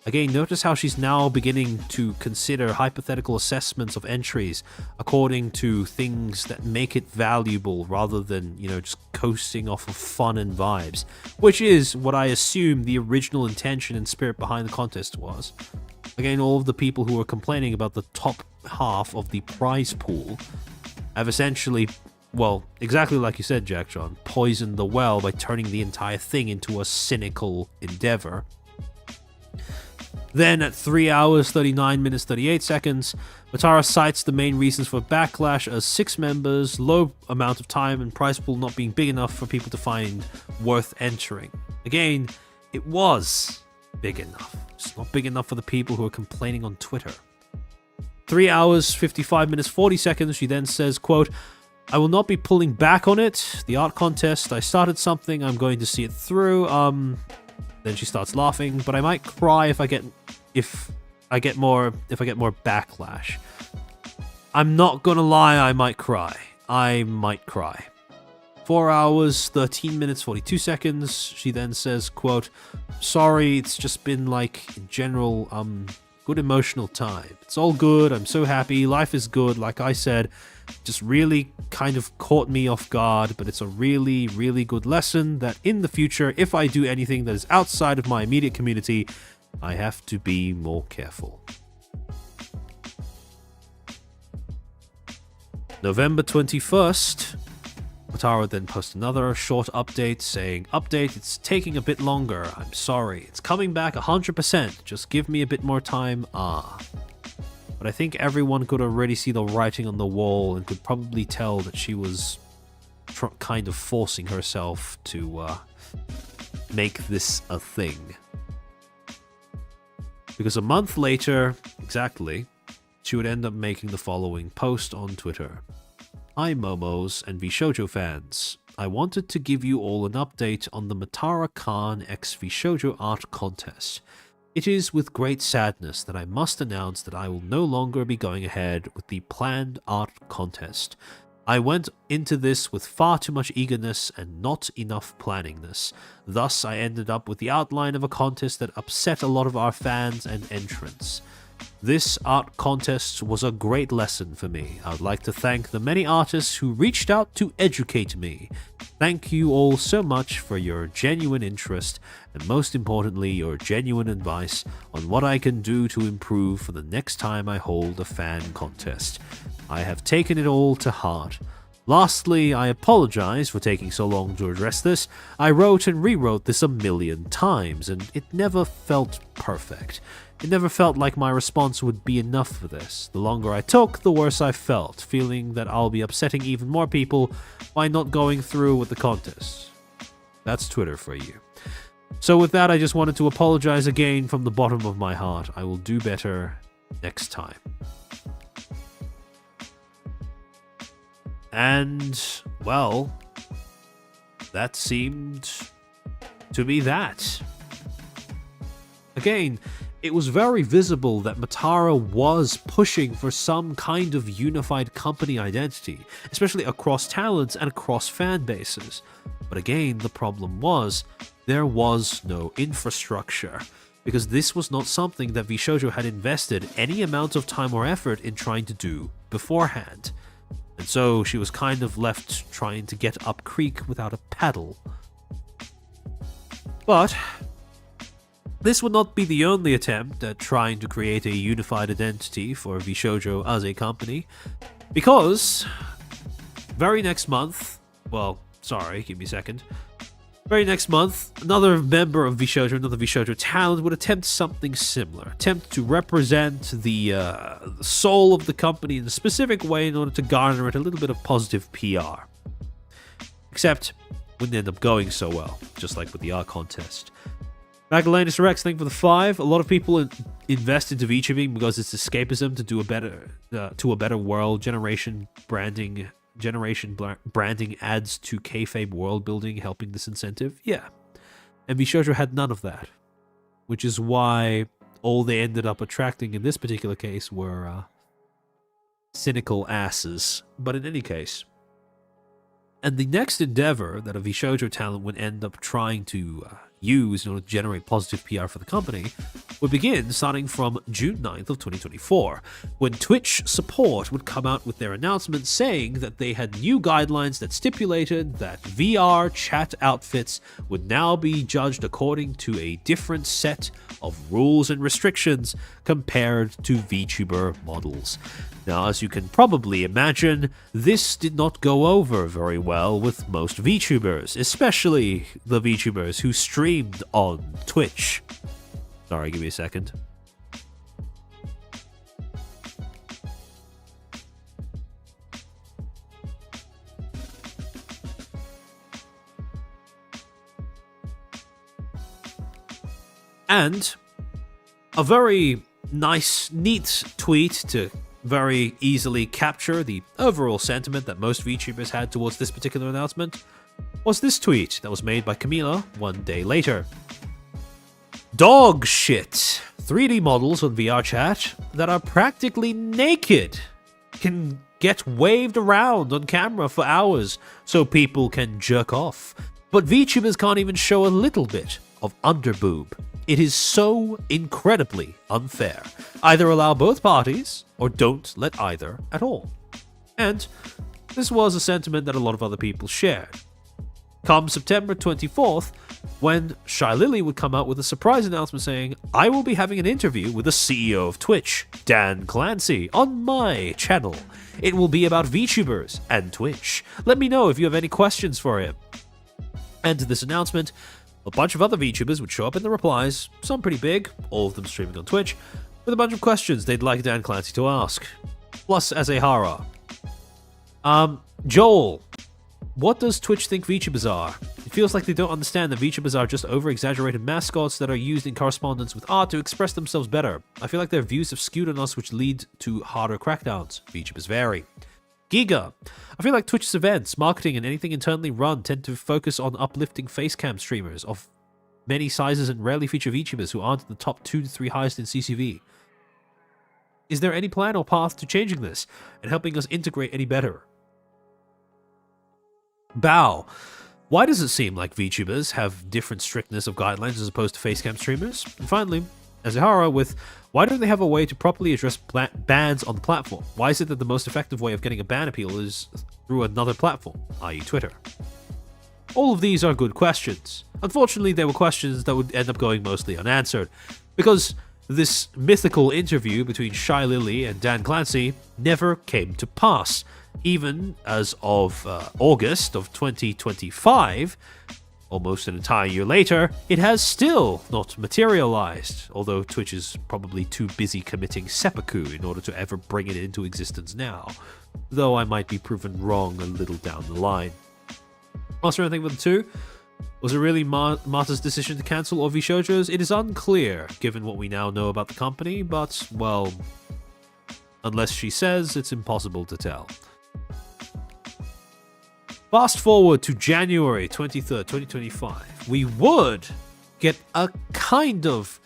Again, notice how she's now beginning to consider hypothetical assessments of entries according to things that make it valuable rather than, you know, just coasting off of fun and vibes, which is what I assume the original intention and spirit behind the contest was. Again, all of the people who are complaining about the top half of the prize pool have essentially, well, exactly like you said, Jack John, poisoned the well by turning the entire thing into a cynical endeavor. Then at 3 hours, 39 minutes, 38 seconds, Matara cites the main reasons for backlash as 6 members, low amount of time, and prize pool not being big enough for people to find worth entering. Again, it was big enough. It's not big enough for the people who are complaining on Twitter. 3 hours, 55 minutes, 40 seconds, she then says, quote, I will not be pulling back on it. The art contest, I started something, I'm going to see it through. Then she starts laughing, but I might cry if I get more backlash. I'm not gonna lie, I might cry. 4 hours, 13 minutes, 42 seconds. She then says, quote, sorry, it's just been like, in general, good emotional time. It's all good, I'm so happy, life is good, like I said. Just really kind of caught me off guard, but it's a really, really good lesson that in the future, if I do anything that is outside of my immediate community, I have to be more careful. November 21st, Matara then posts another short update saying, update, it's taking a bit longer, I'm sorry, it's coming back 100%, just give me a bit more time, But I think everyone could already see the writing on the wall and could probably tell that she was kind of forcing herself to make this a thing. Because a month later, exactly, she would end up making the following post on Twitter. Hi Momos and VShojo fans. I wanted to give you all an update on the Matara Khan x VShojo art contest. It is with great sadness that I must announce that I will no longer be going ahead with the planned art contest. I went into this with far too much eagerness and not enough planningness. Thus, I ended up with the outline of a contest that upset a lot of our fans and entrants. This art contest was a great lesson for me. I would like to thank the many artists who reached out to educate me. Thank you all so much for your genuine interest and most importantly your genuine advice on what I can do to improve for the next time I hold a fan contest. I have taken it all to heart. Lastly, I apologize for taking so long to address this. I wrote and rewrote this 1,000,000 times and it never felt perfect. It never felt like my response would be enough for this. The longer I took, the worse I felt, feeling that I'll be upsetting even more people by not going through with the contest. That's Twitter for you. So with that, I just wanted to apologize again from the bottom of my heart. I will do better next time. And, well, that seemed to be that. Again, it was very visible that Matara was pushing for some kind of unified company identity, especially across talents and across fan bases. But again, the problem was, there was no infrastructure, because this was not something that VShojo had invested any amount of time or effort in trying to do beforehand. And so she was kind of left trying to get up creek without a paddle. But this would not be the only attempt at trying to create a unified identity for VShojo as a company. Because very next month, well, sorry, give me a second. Very next month, another member of VShojo, another VShojo talent, would attempt something similar. Attempt to represent the soul of the company in a specific way in order to garner it a little bit of positive PR. Except, wouldn't end up going so well, just like with the art contest. Magdalena's Rex, thank you for the 5. A lot of people invest into VTubing because it's escapism to do a better world. Generation branding adds to kayfabe world building, helping this incentive. Yeah, and VShojo had none of that, which is why all they ended up attracting in this particular case were cynical asses. But in any case, and the next endeavor that a VShojo talent would end up trying to use in order to generate positive PR for the company would begin starting from June 9th of 2024, when Twitch support would come out with their announcement saying that they had new guidelines that stipulated that VR chat outfits would now be judged according to a different set of rules and restrictions compared to VTuber models. Now, as you can probably imagine, this did not go over very well with most VTubers, especially the VTubers who streamed on Twitch. Sorry, give me a second. And a very nice, neat tweet to very easily capture the overall sentiment that most VTubers had towards this particular announcement was this tweet that was made by Camila one day later. Dog shit. 3D models on VR chat that are practically naked can get waved around on camera for hours so people can jerk off. But VTubers can't even show a little bit of underboob. It is so incredibly unfair. Either allow both parties, or don't let either at all. And this was a sentiment that a lot of other people shared. Come September 24th, when Shy Lily would come out with a surprise announcement saying, I will be having an interview with the CEO of Twitch, Dan Clancy, on my channel. It will be about VTubers and Twitch. Let me know if you have any questions for him. And to this announcement, a bunch of other VTubers would show up in the replies, some pretty big, all of them streaming on Twitch, with a bunch of questions they'd like Dan Clancy to ask. Plus Azehara. Joel, what does Twitch think VTubers are? It feels like they don't understand that VTubers are just over-exaggerated mascots that are used in correspondence with art to express themselves better. I feel like their views have skewed on us, which lead to harder crackdowns. VTubers vary. Giga. I feel like Twitch's events, marketing, and anything internally run tend to focus on uplifting facecam streamers of many sizes and rarely feature VTubers who aren't the top 2 to 3 highest in CCV. Is there any plan or path to changing this and helping us integrate any better? Bow. Why does it seem like VTubers have different strictness of guidelines as opposed to facecam streamers? And finally, Azehara with, why don't they have a way to properly address bans on the platform? Why is it that the most effective way of getting a ban appeal is through another platform, i.e. Twitter? All of these are good questions. Unfortunately, they were questions that would end up going mostly unanswered, because this mythical interview between Shy Lily and Dan Clancy never came to pass. Even as of August of 2025, almost an entire year later, it has still not materialized, although Twitch is probably too busy committing seppuku in order to ever bring it into existence now, though I might be proven wrong a little down the line. Also, anything with the two? Was it really Marta's decision to cancel or VShojo's? It is unclear, given what we now know about the company, but, well, unless she says, it's impossible to tell. Fast forward to January 23rd, 2025. We would get a kind of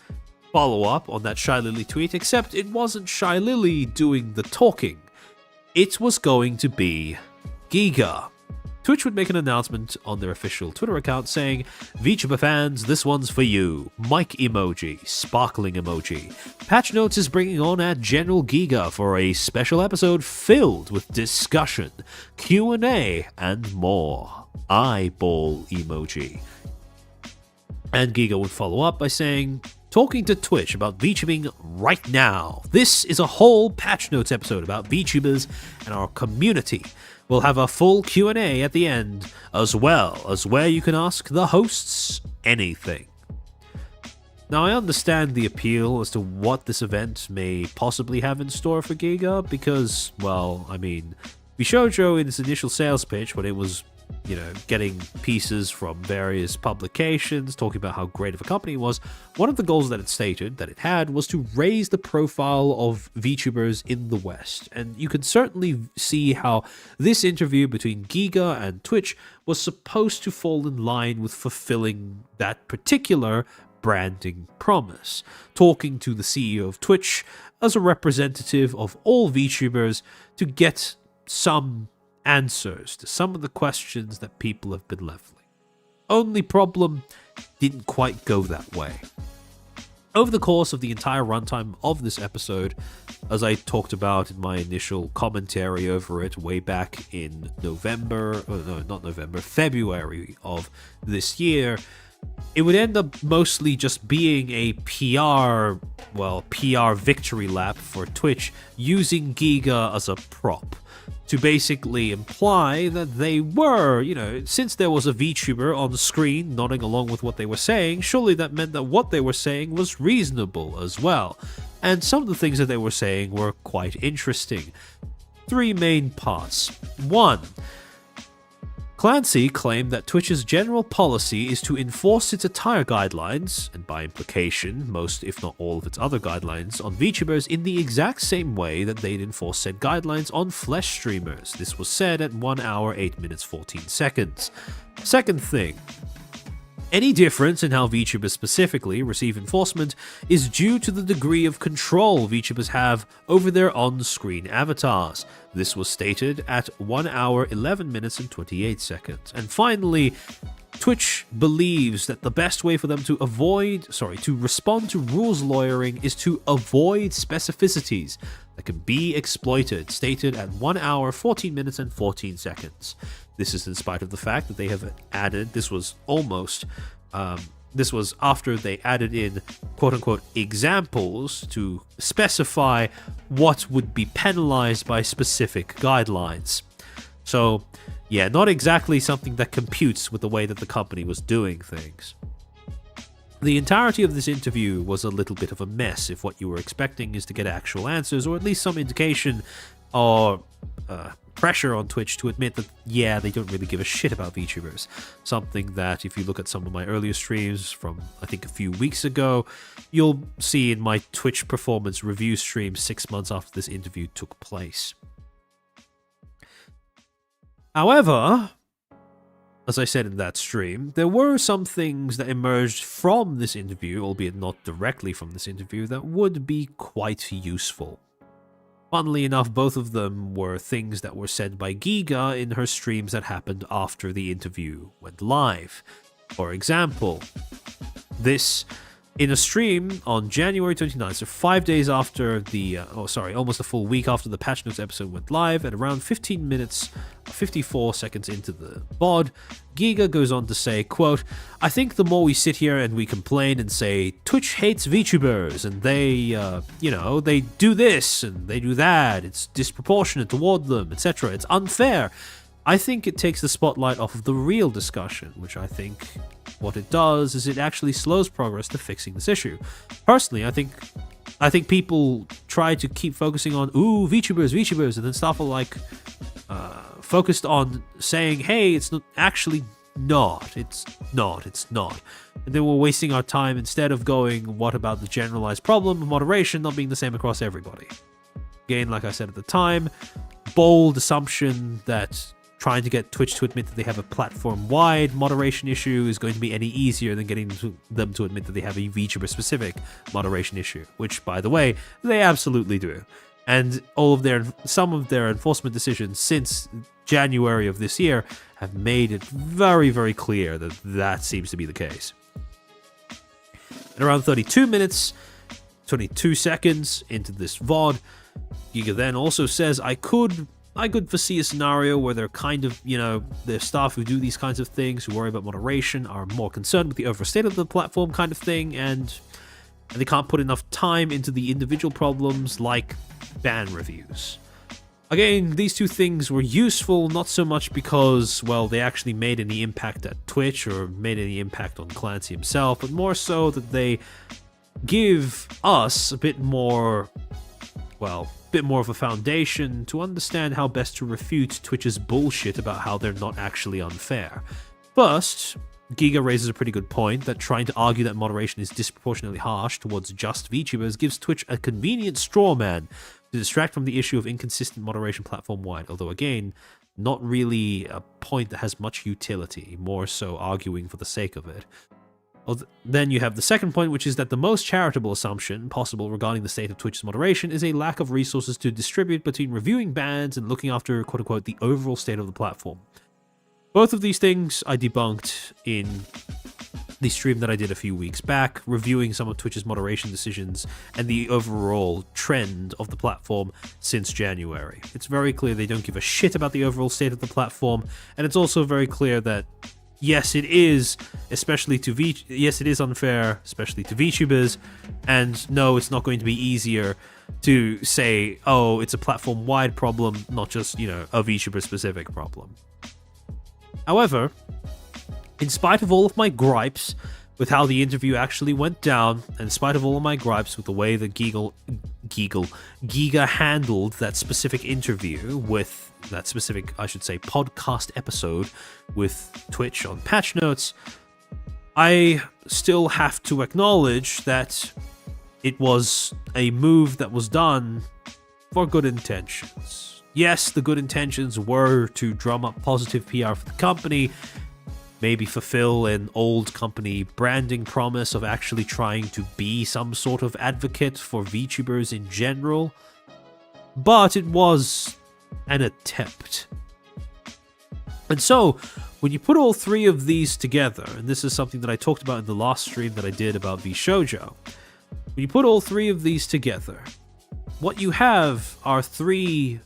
follow-up on that Shy Lily tweet, except it wasn't Shy Lily doing the talking. It was going to be Giga. Twitch would make an announcement on their official Twitter account saying, VTuber fans, this one's for you. Mic emoji, sparkling emoji. Patch Notes is bringing on at General Giga for a special episode filled with discussion, Q&A, and more. Eyeball emoji. And Giga would follow up by saying, talking to Twitch about VTubing right now. This is a whole patch notes episode about VTubers and our community. We'll have a full Q&A at the end, as well as where you can ask the hosts anything. Now, I understand the appeal as to what this event may possibly have in store for Giga, because, well, I mean, Vishojo in its initial sales pitch, when it was, getting pieces from various publications talking about how great of a company it was, one of the goals that it stated that it had was to raise the profile of VTubers in the West. And you can certainly see how this interview between Giga and Twitch was supposed to fall in line with fulfilling that particular branding promise, talking to the CEO of Twitch as a representative of all VTubers to get some answers to some of the questions that people have been leveling. Only problem, didn't quite go that way. Over the course of the entire runtime of this episode, as I talked about in my initial commentary over it way back in February of this year, it would end up mostly just being a PR victory lap for Twitch, using Giga as a prop to basically imply that they were, since there was a VTuber on the screen nodding along with what they were saying, surely that meant that what they were saying was reasonable as well. And some of the things that they were saying were quite interesting. 3 main parts. 1. Clancy claimed that Twitch's general policy is to enforce its attire guidelines, and by implication, most if not all of its other guidelines, on VTubers in the exact same way that they'd enforce said guidelines on flesh streamers. This was said at 1 hour, 8 minutes, 14 seconds. Second thing. Any difference in how VTubers specifically receive enforcement is due to the degree of control VTubers have over their on-screen avatars. This was stated at 1 hour, 11 minutes and 28 seconds. And finally, Twitch believes that the best way for them to respond to rules lawyering is to avoid specificities that can be exploited, stated at 1 hour, 14 minutes and 14 seconds. This is in spite of the fact that they have added, this was after they added in quote-unquote examples to specify what would be penalized by specific guidelines. So, yeah, not exactly something that computes with the way that the company was doing things. The entirety of this interview was a little bit of a mess if what you were expecting is to get actual answers, or at least some indication or pressure on Twitch to admit that, yeah, they don't really give a shit about VTubers. Something that, if you look at some of my earlier streams from, I think, a few weeks ago, you'll see in my Twitch performance review stream 6 months after this interview took place. However, as I said in that stream, there were some things that emerged from this interview, albeit not directly from this interview, that would be quite useful. Funnily enough, both of them were things that were said by Giga in her streams that happened after the interview went live. For example, this in a stream on January 29th, so 5 days after almost a full week after the Patch Notes episode went live, at around 15 minutes, 54 seconds into the VOD, Giga goes on to say, quote, "I think the more we sit here and we complain and say, Twitch hates VTubers, and they do this and they do that, it's disproportionate toward them, etc., it's unfair, I think it takes the spotlight off of the real discussion, which I think what it does is it actually slows progress to fixing this issue. Personally, I think people try to keep focusing on, ooh, VTubers, and then stuff are like focused on saying, hey, it's not. And then we're wasting our time instead of going, what about the generalized problem of moderation not being the same across everybody? Again, like I said at the time, bold assumption that trying to get Twitch to admit that they have a platform-wide moderation issue is going to be any easier than getting them to admit that they have a VTuber-specific moderation issue, which, by the way, they absolutely do. And some of their enforcement decisions since January of this year have made it very, very clear that that seems to be the case. At around 32 minutes, 22 seconds into this VOD, Giga then also says, I could foresee a scenario where they're kind of, their staff who do these kinds of things, who worry about moderation, are more concerned with the overall state of the platform kind of thing, and and they can't put enough time into the individual problems like ban reviews. Again, these two things were useful not so much because, well, they actually made any impact at Twitch or made any impact on Clancy himself, but more so that they give us a bit more of a foundation to understand how best to refute Twitch's bullshit about how they're not actually unfair. First, Giga raises a pretty good point that trying to argue that moderation is disproportionately harsh towards just VTubers gives Twitch a convenient straw man to distract from the issue of inconsistent moderation platform-wide, although again, not really a point that has much utility, more so arguing for the sake of it. Then you have the second point, which is that the most charitable assumption possible regarding the state of Twitch's moderation is a lack of resources to distribute between reviewing bans and looking after, quote-unquote, the overall state of the platform. Both of these things I debunked in the stream that I did a few weeks back, reviewing some of Twitch's moderation decisions and the overall trend of the platform since January. It's very clear they don't give a shit about the overall state of the platform, and it's also very clear that yes, it is, yes, it is unfair, especially to VTubers, and no, it's not going to be easier to say, oh, it's a platform-wide problem, not just, a VTuber-specific problem. However, in spite of all of my gripes with how the interview actually went down, and in spite of all of my gripes with the way that Giga handled that specific interview with that specific, I should say, podcast episode with Twitch on patch notes, I still have to acknowledge that it was a move that was done for good intentions. Yes, the good intentions were to drum up positive PR for the company, maybe fulfill an old company branding promise of actually trying to be some sort of advocate for VTubers in general, but it was an attempt. And so, when you put all three of these together, and this is something that I talked about in the last stream that I did about VShojo, when you put all three of these together, what you have are three,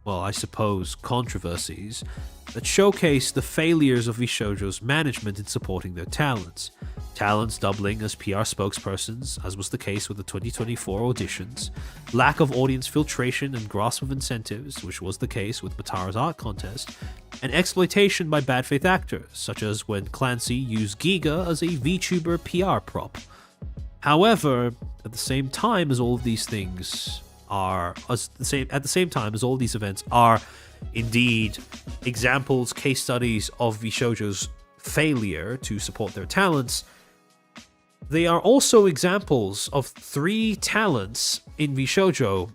well, I suppose, controversies that showcase the failures of VShojo's management in supporting their talents. Talents doubling as PR spokespersons, as was the case with the 2024 auditions, lack of audience filtration and grasp of incentives, which was the case with Batara's art contest, and exploitation by bad faith actors, such as when Clancy used Giga as a VTuber PR prop. However, at the same time as all of these things are, at the same time as all these events are indeed examples, case studies of VShojo's failure to support their talents, they are also examples of three talents in VShojo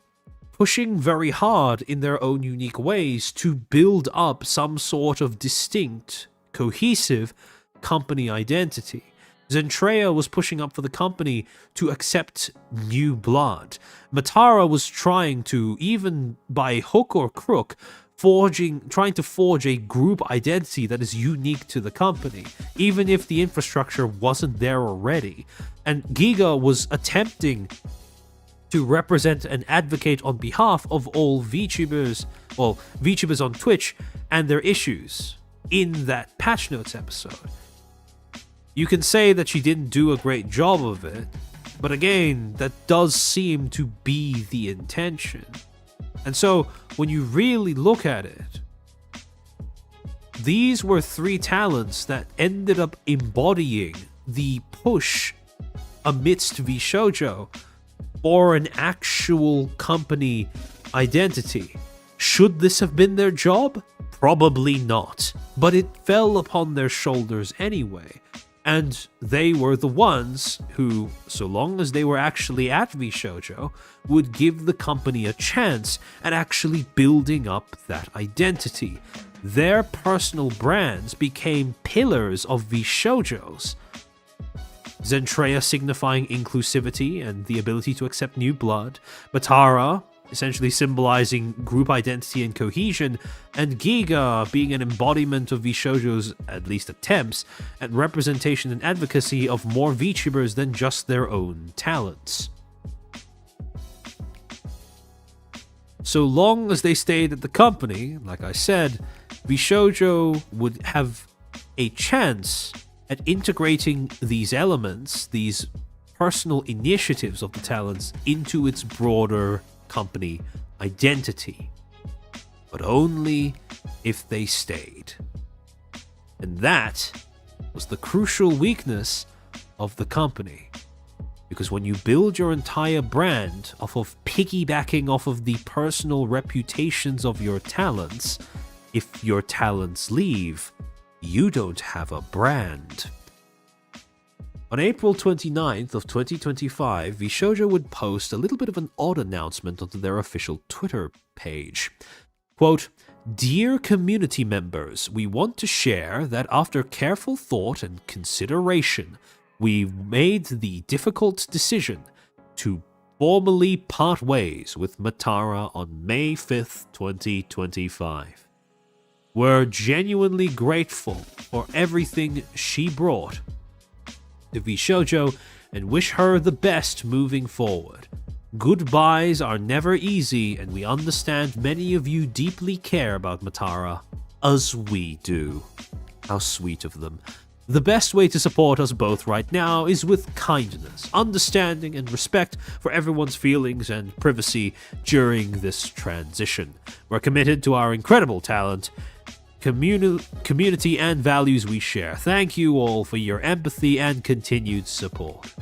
pushing very hard in their own unique ways to build up some sort of distinct, cohesive company identity. Zentreya was pushing up for the company to accept new blood. Matara was trying to, even by hook or crook, trying to forge a group identity that is unique to the company, even if the infrastructure wasn't there already. And Giga was attempting to represent and advocate on behalf of all VTubers, well, VTubers on Twitch and their issues in that patch notes episode. You can say that she didn't do a great job of it, but again, that does seem to be the intention. And so, when you really look at it, these were three talents that ended up embodying the push amidst VShojo for an actual company identity. Should this have been their job? Probably not. But it fell upon their shoulders anyway. And they were the ones who, so long as they were actually at VShojo, would give the company a chance at actually building up that identity. Their personal brands became pillars of VShojo's. Zentreya signifying inclusivity and the ability to accept new blood, Batara essentially symbolizing group identity and cohesion, and Giga being an embodiment of VShojo's, at least attempts, at representation and advocacy of more VTubers than just their own talents. So long as they stayed at the company, like I said, VShojo would have a chance at integrating these elements, these personal initiatives of the talents into its broader company identity, but only if they stayed. And that was the crucial weakness of the company. Because when you build your entire brand off of piggybacking off of the personal reputations of your talents, if your talents leave, you don't have a brand. On April 29th of 2025, Vishojo would post a little bit of an odd announcement onto their official Twitter page. Quote, "Dear community members, we want to share that after careful thought and consideration, we made the difficult decision to formally part ways with Matara on May 5th, 2025. We're genuinely grateful for everything she brought to VShojo and wish her the best moving forward. Goodbyes are never easy, and we understand many of you deeply care about Matara, as we do." How sweet of them. The best way to support us both right now is with kindness, understanding, and respect for everyone's feelings and privacy during this transition. We're committed to our incredible talent, community, and values we share. Thank you all for your empathy and continued support.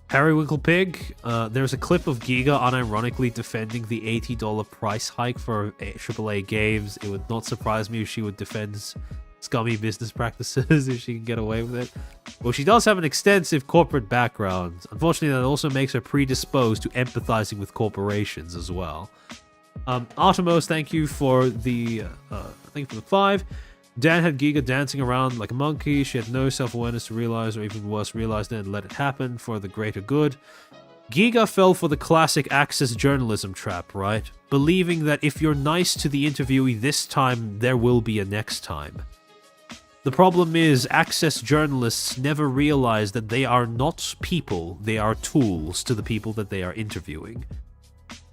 Periwinkle Pig, there's a clip of Giga unironically defending the $80 price hike for AAA games. It would not surprise me if she would defend scummy business practices if she can get away with it. Well, she does have an extensive corporate background. Unfortunately, that also makes her predisposed to empathizing with corporations as well. Artemis, thank you for the 5. Dan had Giga dancing around like a monkey. She had no self-awareness to realize, or even worse, realized it and let it happen for the greater good. Giga fell for the classic access journalism trap, right? Believing that if you're nice to the interviewee this time, there will be a next time. The problem is, access journalists never realize that they are not people, they are tools to the people that they are interviewing.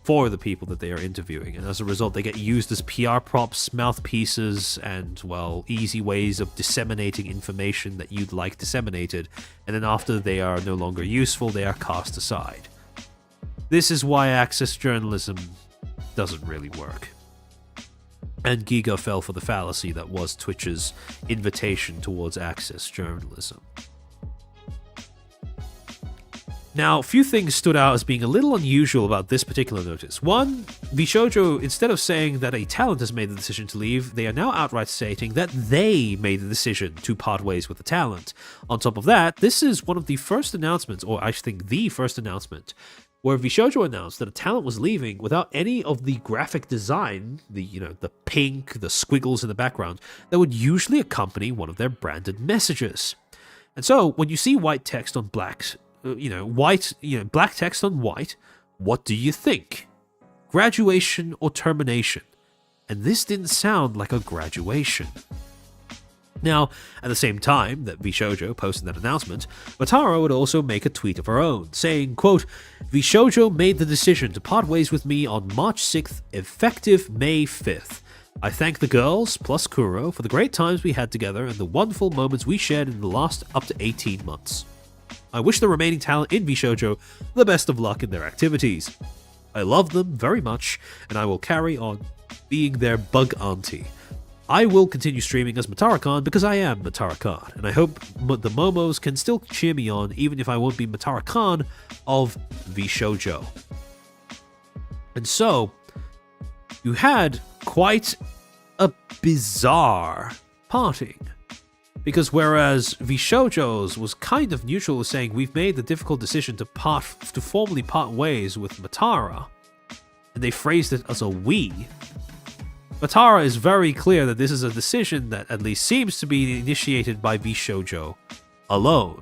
For the people that they are interviewing, and as a result they get used as PR props, mouthpieces, and, well, easy ways of disseminating information that you'd like disseminated, and then after they are no longer useful, they are cast aside. This is why access journalism doesn't really work. And Giga fell for the fallacy that was Twitch's invitation towards access journalism. Now, a few things stood out as being a little unusual about this particular notice. One, VShojo, instead of saying that a talent has made the decision to leave, they are now outright stating that they made the decision to part ways with the talent. On top of that, this is one of the first announcements, or I think the first announcement, where VShojo announced that a talent was leaving without any of the graphic design, the pink, the squiggles in the background, that would usually accompany one of their branded messages. And so, when you see white text on black text on white, what do you think? Graduation or termination? And this didn't sound like a graduation. Now, at the same time that VShojo posted that announcement, Matara would also make a tweet of her own, saying, quote, "VShojo made the decision to part ways with me on March 6th, effective May 5th. I thank the girls, plus Kuro, for the great times we had together and the wonderful moments we shared in the last up to 18 months. I wish the remaining talent in VShojo the best of luck in their activities. I love them very much, and I will carry on being their bug auntie. I will continue streaming as Matara-Khan because I am Matara-Khan, and I hope the Momos can still cheer me on even if I won't be Matara-Khan of VShojo." And so, you had quite a bizarre parting. Because whereas VShojo's was kind of neutral, saying we've made the difficult decision to formally part ways with Matara, and they phrased it as a we, Matara is very clear that this is a decision that at least seems to be initiated by VShojo alone.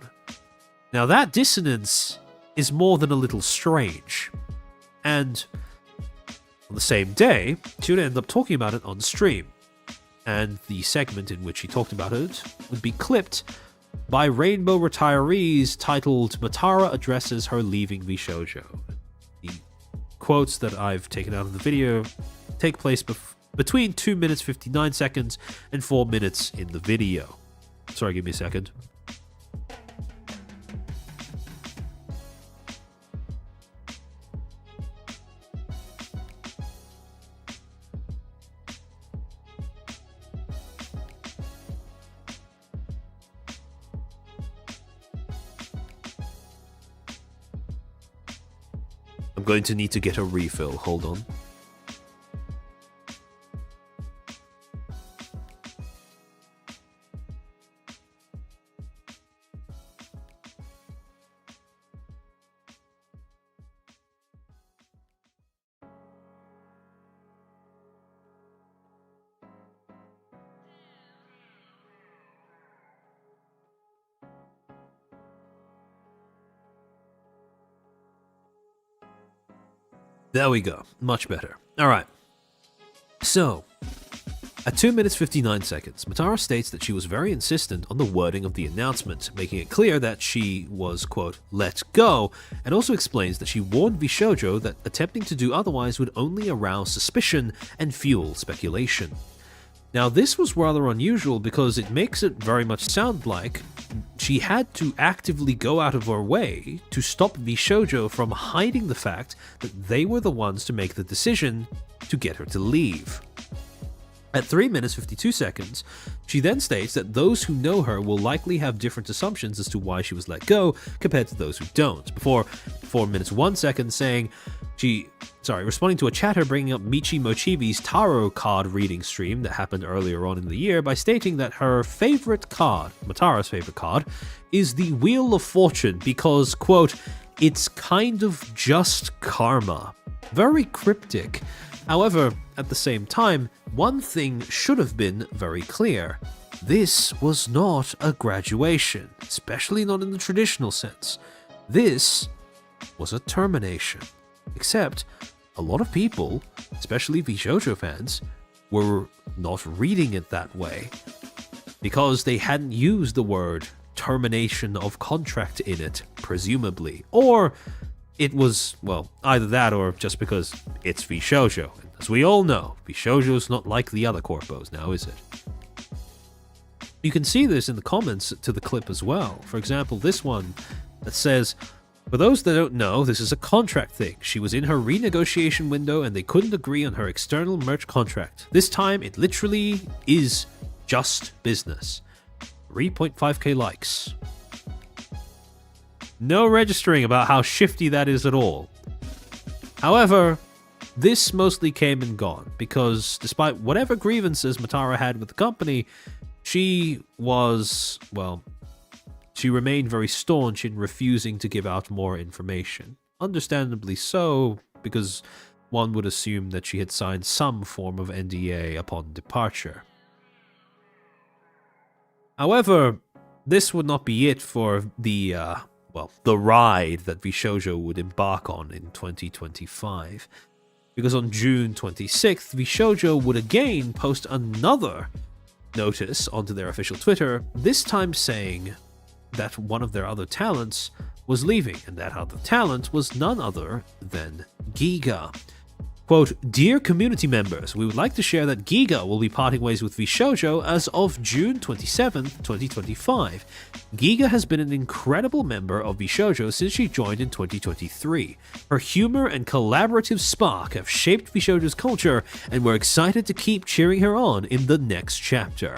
Now that dissonance is more than a little strange, and on the same day, she would end up talking about it on stream, and the segment in which he talked about it would be clipped by Rainbow Retirees titled "Matara Addresses Her Leaving VShojo." The quotes that I've taken out of the video take place between 2 minutes 59 seconds and 4 minutes in the video. Sorry, give me a second. I'm going to need to get a refill. Hold on. There we go. Much better. Alright. So, at 2 minutes 59 seconds, Matara states that she was very insistent on the wording of the announcement, making it clear that she was, quote, let go, and also explains that she warned Vishojo that attempting to do otherwise would only arouse suspicion and fuel speculation. Now, this was rather unusual because it makes it very much sound like she had to actively go out of her way to stop Vishojo from hiding the fact that they were the ones to make the decision to get her to leave. At 3 minutes 52 seconds, she then states that those who know her will likely have different assumptions as to why she was let go compared to those who don't, before 4 minutes 1 second saying responding to a chatter bringing up Michi Mochibi's tarot card reading stream that happened earlier on in the year by stating that her favorite card, Matara's favorite card, is the Wheel of Fortune because, quote, it's kind of just karma. Very cryptic. However, at the same time, one thing should have been very clear. This was not a graduation, especially not in the traditional sense. This was a termination. Except, a lot of people, especially VShojo fans, were not reading it that way. Because they hadn't used the word termination of contract in it, presumably. Or it was, well, either that or just because it's VShojo. And as we all know, VShojo's not like the other corpos now, is it? You can see this in the comments to the clip as well. For example, this one that says, for those that don't know, this is a contract thing. She was in her renegotiation window and they couldn't agree on her external merch contract. This time, it literally is just business. 3.5k likes. No registering about how shifty that is at all. However, this mostly came and gone, because despite whatever grievances Matara had with the company, she was, well, she remained very staunch in refusing to give out more information. Understandably so, because one would assume that she had signed some form of NDA upon departure. However, this would not be it for the ride that VShojo would embark on in 2025. Because on June 26th, VShojo would again post another notice onto their official Twitter, this time saying that one of their other talents was leaving, and that other talent was none other than Giga. Quote, dear community members, we would like to share that Giga will be parting ways with VShojo as of June 27th, 2025. Giga has been an incredible member of VShojo since she joined in 2023. Her humor and collaborative spark have shaped VShojo's culture, and we're excited to keep cheering her on in the next chapter.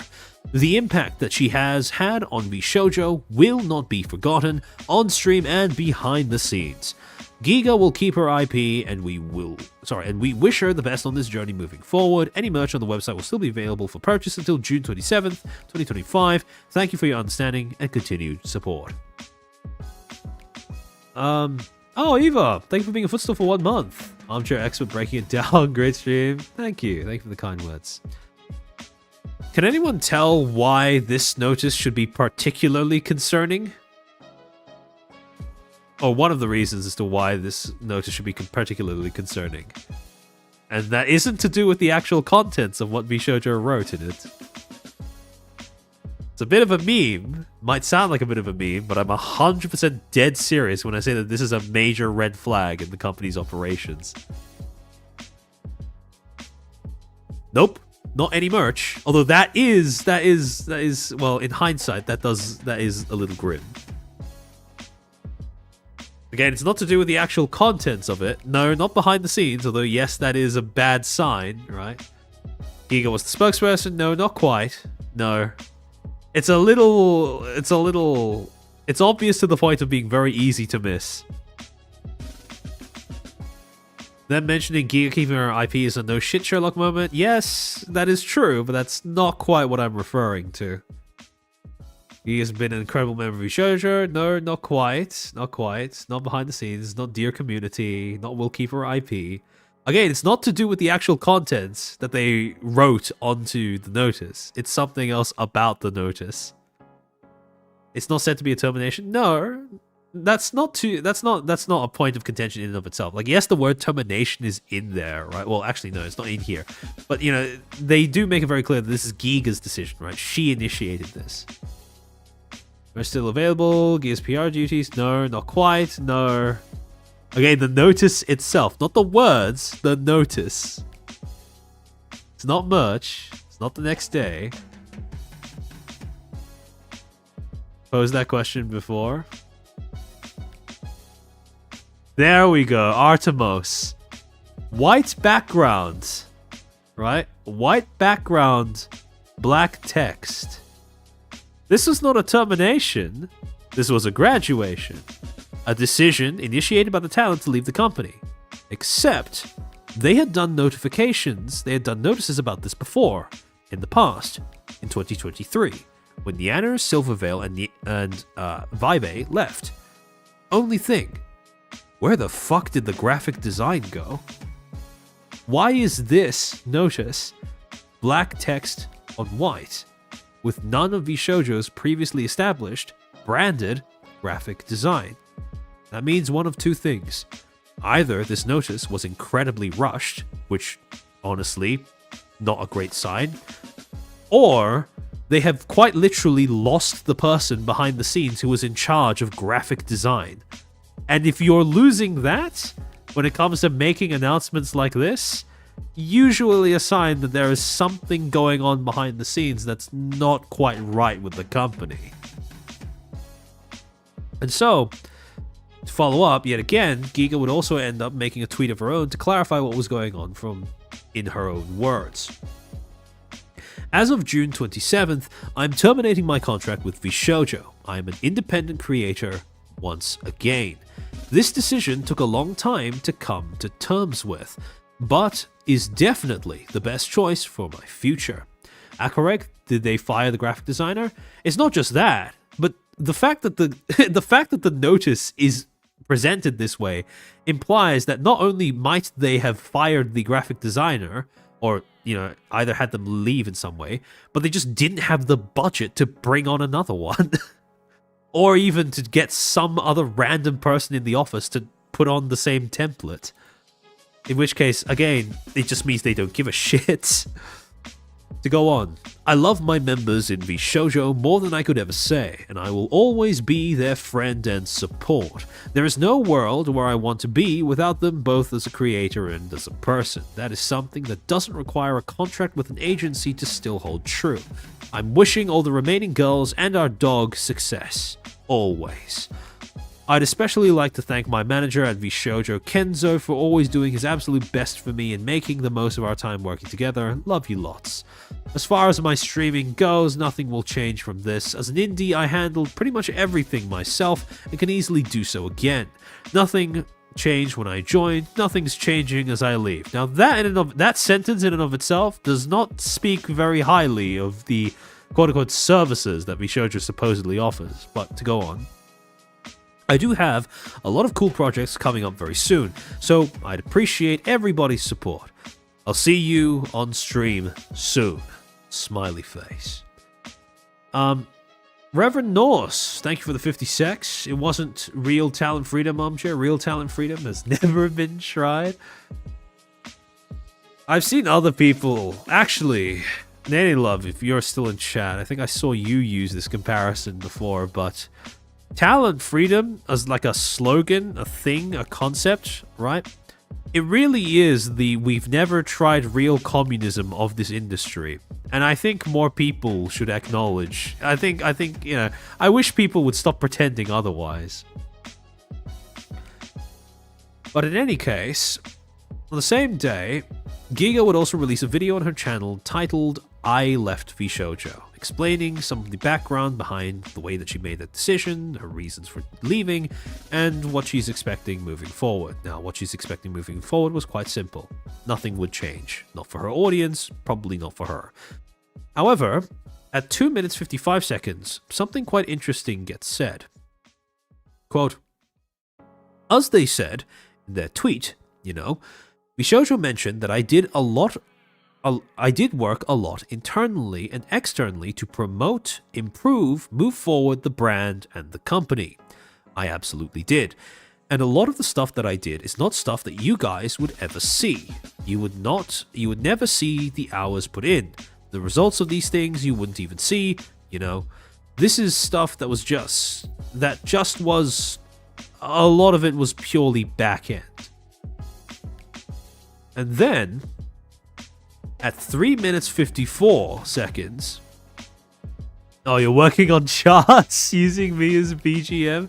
The impact that she has had on VShojo will not be forgotten, on stream and behind the scenes. Giga will keep her IP, and we wish her the best on this journey moving forward. Any merch on the website will still be available for purchase until June 27th, 2025. Thank you for your understanding and continued support. Oh, Eva, thank you for being a Footstool for 1 month. Armchair expert breaking it down. Great stream. Thank you. Thank you for the kind words. Can anyone tell why this notice should be particularly concerning? Or one of the reasons as to why this notice should be particularly concerning. And that isn't to do with the actual contents of what VShojo wrote in it. It's a bit of a meme. Might sound like a bit of a meme, but I'm 100% dead serious when I say that this is a major red flag in the company's operations. Nope. Not any merch. Although that is, well, in hindsight, that is a little grim. Again, it's not to do with the actual contents of it. No, not behind the scenes, although yes, that is a bad sign, right? Giga was the spokesperson. No, not quite. No. It's obvious to the point of being very easy to miss. Them mentioning Giga keeping her IP is a no shit Sherlock moment. Yes, that is true, but that's not quite what I'm referring to. He has been an incredible member of VShojo. No, not quite. Not quite. Not behind the scenes. Not dear community. Not will keep her IP. Again, it's not to do with the actual contents that they wrote onto the notice. It's something else about the notice. It's not said to be a termination. No, that's not a point of contention in and of itself. Like, yes, the word termination is in there, right? Well, actually, no, it's not in here. But, you know, they do make it very clear that this is Giga's decision, right? She initiated this. Are still available. Giga's PR duties? No, not quite. No. Again, the notice itself, not the words, the notice. It's not merch. It's not the next day. Posed that question before. There we go, Artemis. White background, right? White background, black text. This was not a termination. This was a graduation. A decision initiated by the talent to leave the company. Except, they had done notifications, they had done notices about this before, in the past, in 2023, when Nianer, Silvervale, and Vibe left. Only thing, where the fuck did the graphic design go? Why is this notice black text on white, with none of VShojo's previously established, branded graphic design? That means one of two things. Either this notice was incredibly rushed, which, honestly, not a great sign, or they have quite literally lost the person behind the scenes who was in charge of graphic design. And if you're losing that, when it comes to making announcements like this, usually a sign that there is something going on behind the scenes that's not quite right with the company. And so, to follow up, yet again, Giga would also end up making a tweet of her own to clarify what was going on in her own words. As of June 27th, I'm terminating my contract with VShojo. I am an independent creator once again. This decision took a long time to come to terms with, but is definitely the best choice for my future. Correct? Did they fire the graphic designer? It's not just that, but the fact that the notice is presented this way implies that not only might they have fired the graphic designer, or, you know, either had them leave in some way, but they just didn't have the budget to bring on another one. Or even to get some other random person in the office to put on the same template. In which case, again, it just means they don't give a shit. To go on, I love my members in VShojo more than I could ever say, and I will always be their friend and support. There is no world where I want to be without them both as a creator and as a person. That is something that doesn't require a contract with an agency to still hold true. I'm wishing all the remaining girls and our dog success. Always. I'd especially like to thank my manager at VShojo, Kenzo, for always doing his absolute best for me and making the most of our time working together. Love you lots. As far as my streaming goes, nothing will change from this. As an indie, I handled pretty much everything myself and can easily do so again. Nothing changed when I joined, nothing's changing as I leave. Now that sentence in and of itself does not speak very highly of the quote-unquote services that VShojo supposedly offers, but to go on. I do have a lot of cool projects coming up very soon, so I'd appreciate everybody's support. I'll see you on stream soon. Smiley face. Reverend Norse, thank you for the 50 secs. It wasn't real talent freedom, Armchair. Real talent freedom has never been tried. I've seen other people, actually, Nanny Love, if you're still in chat, I think I saw you use this comparison before, but talent freedom as like a slogan, a thing, a concept, right? It really is the we've never tried real communism of this industry. And I think more people should acknowledge. I think, you know, I wish people would stop pretending otherwise. But in any case, on the same day, Giga would also release a video on her channel titled I left VShojo, explaining some of the background behind the way that she made that decision, her reasons for leaving, and what she's expecting moving forward. Now, what she's expecting moving forward was quite simple. Nothing would change. Not for her audience, probably not for her. However, at 2 minutes 55 seconds, something quite interesting gets said. Quote, as they said in their tweet, VShojo mentioned that I did work a lot internally and externally to promote, improve, move forward the brand and the company. I absolutely did. And a lot of the stuff that I did is not stuff that you guys would ever see. You would never see the hours put in. The results of these things you wouldn't even see, This is stuff that a lot of it was purely back end. And then, at 3 minutes 54 seconds... Oh, you're working on charts using me as BGM?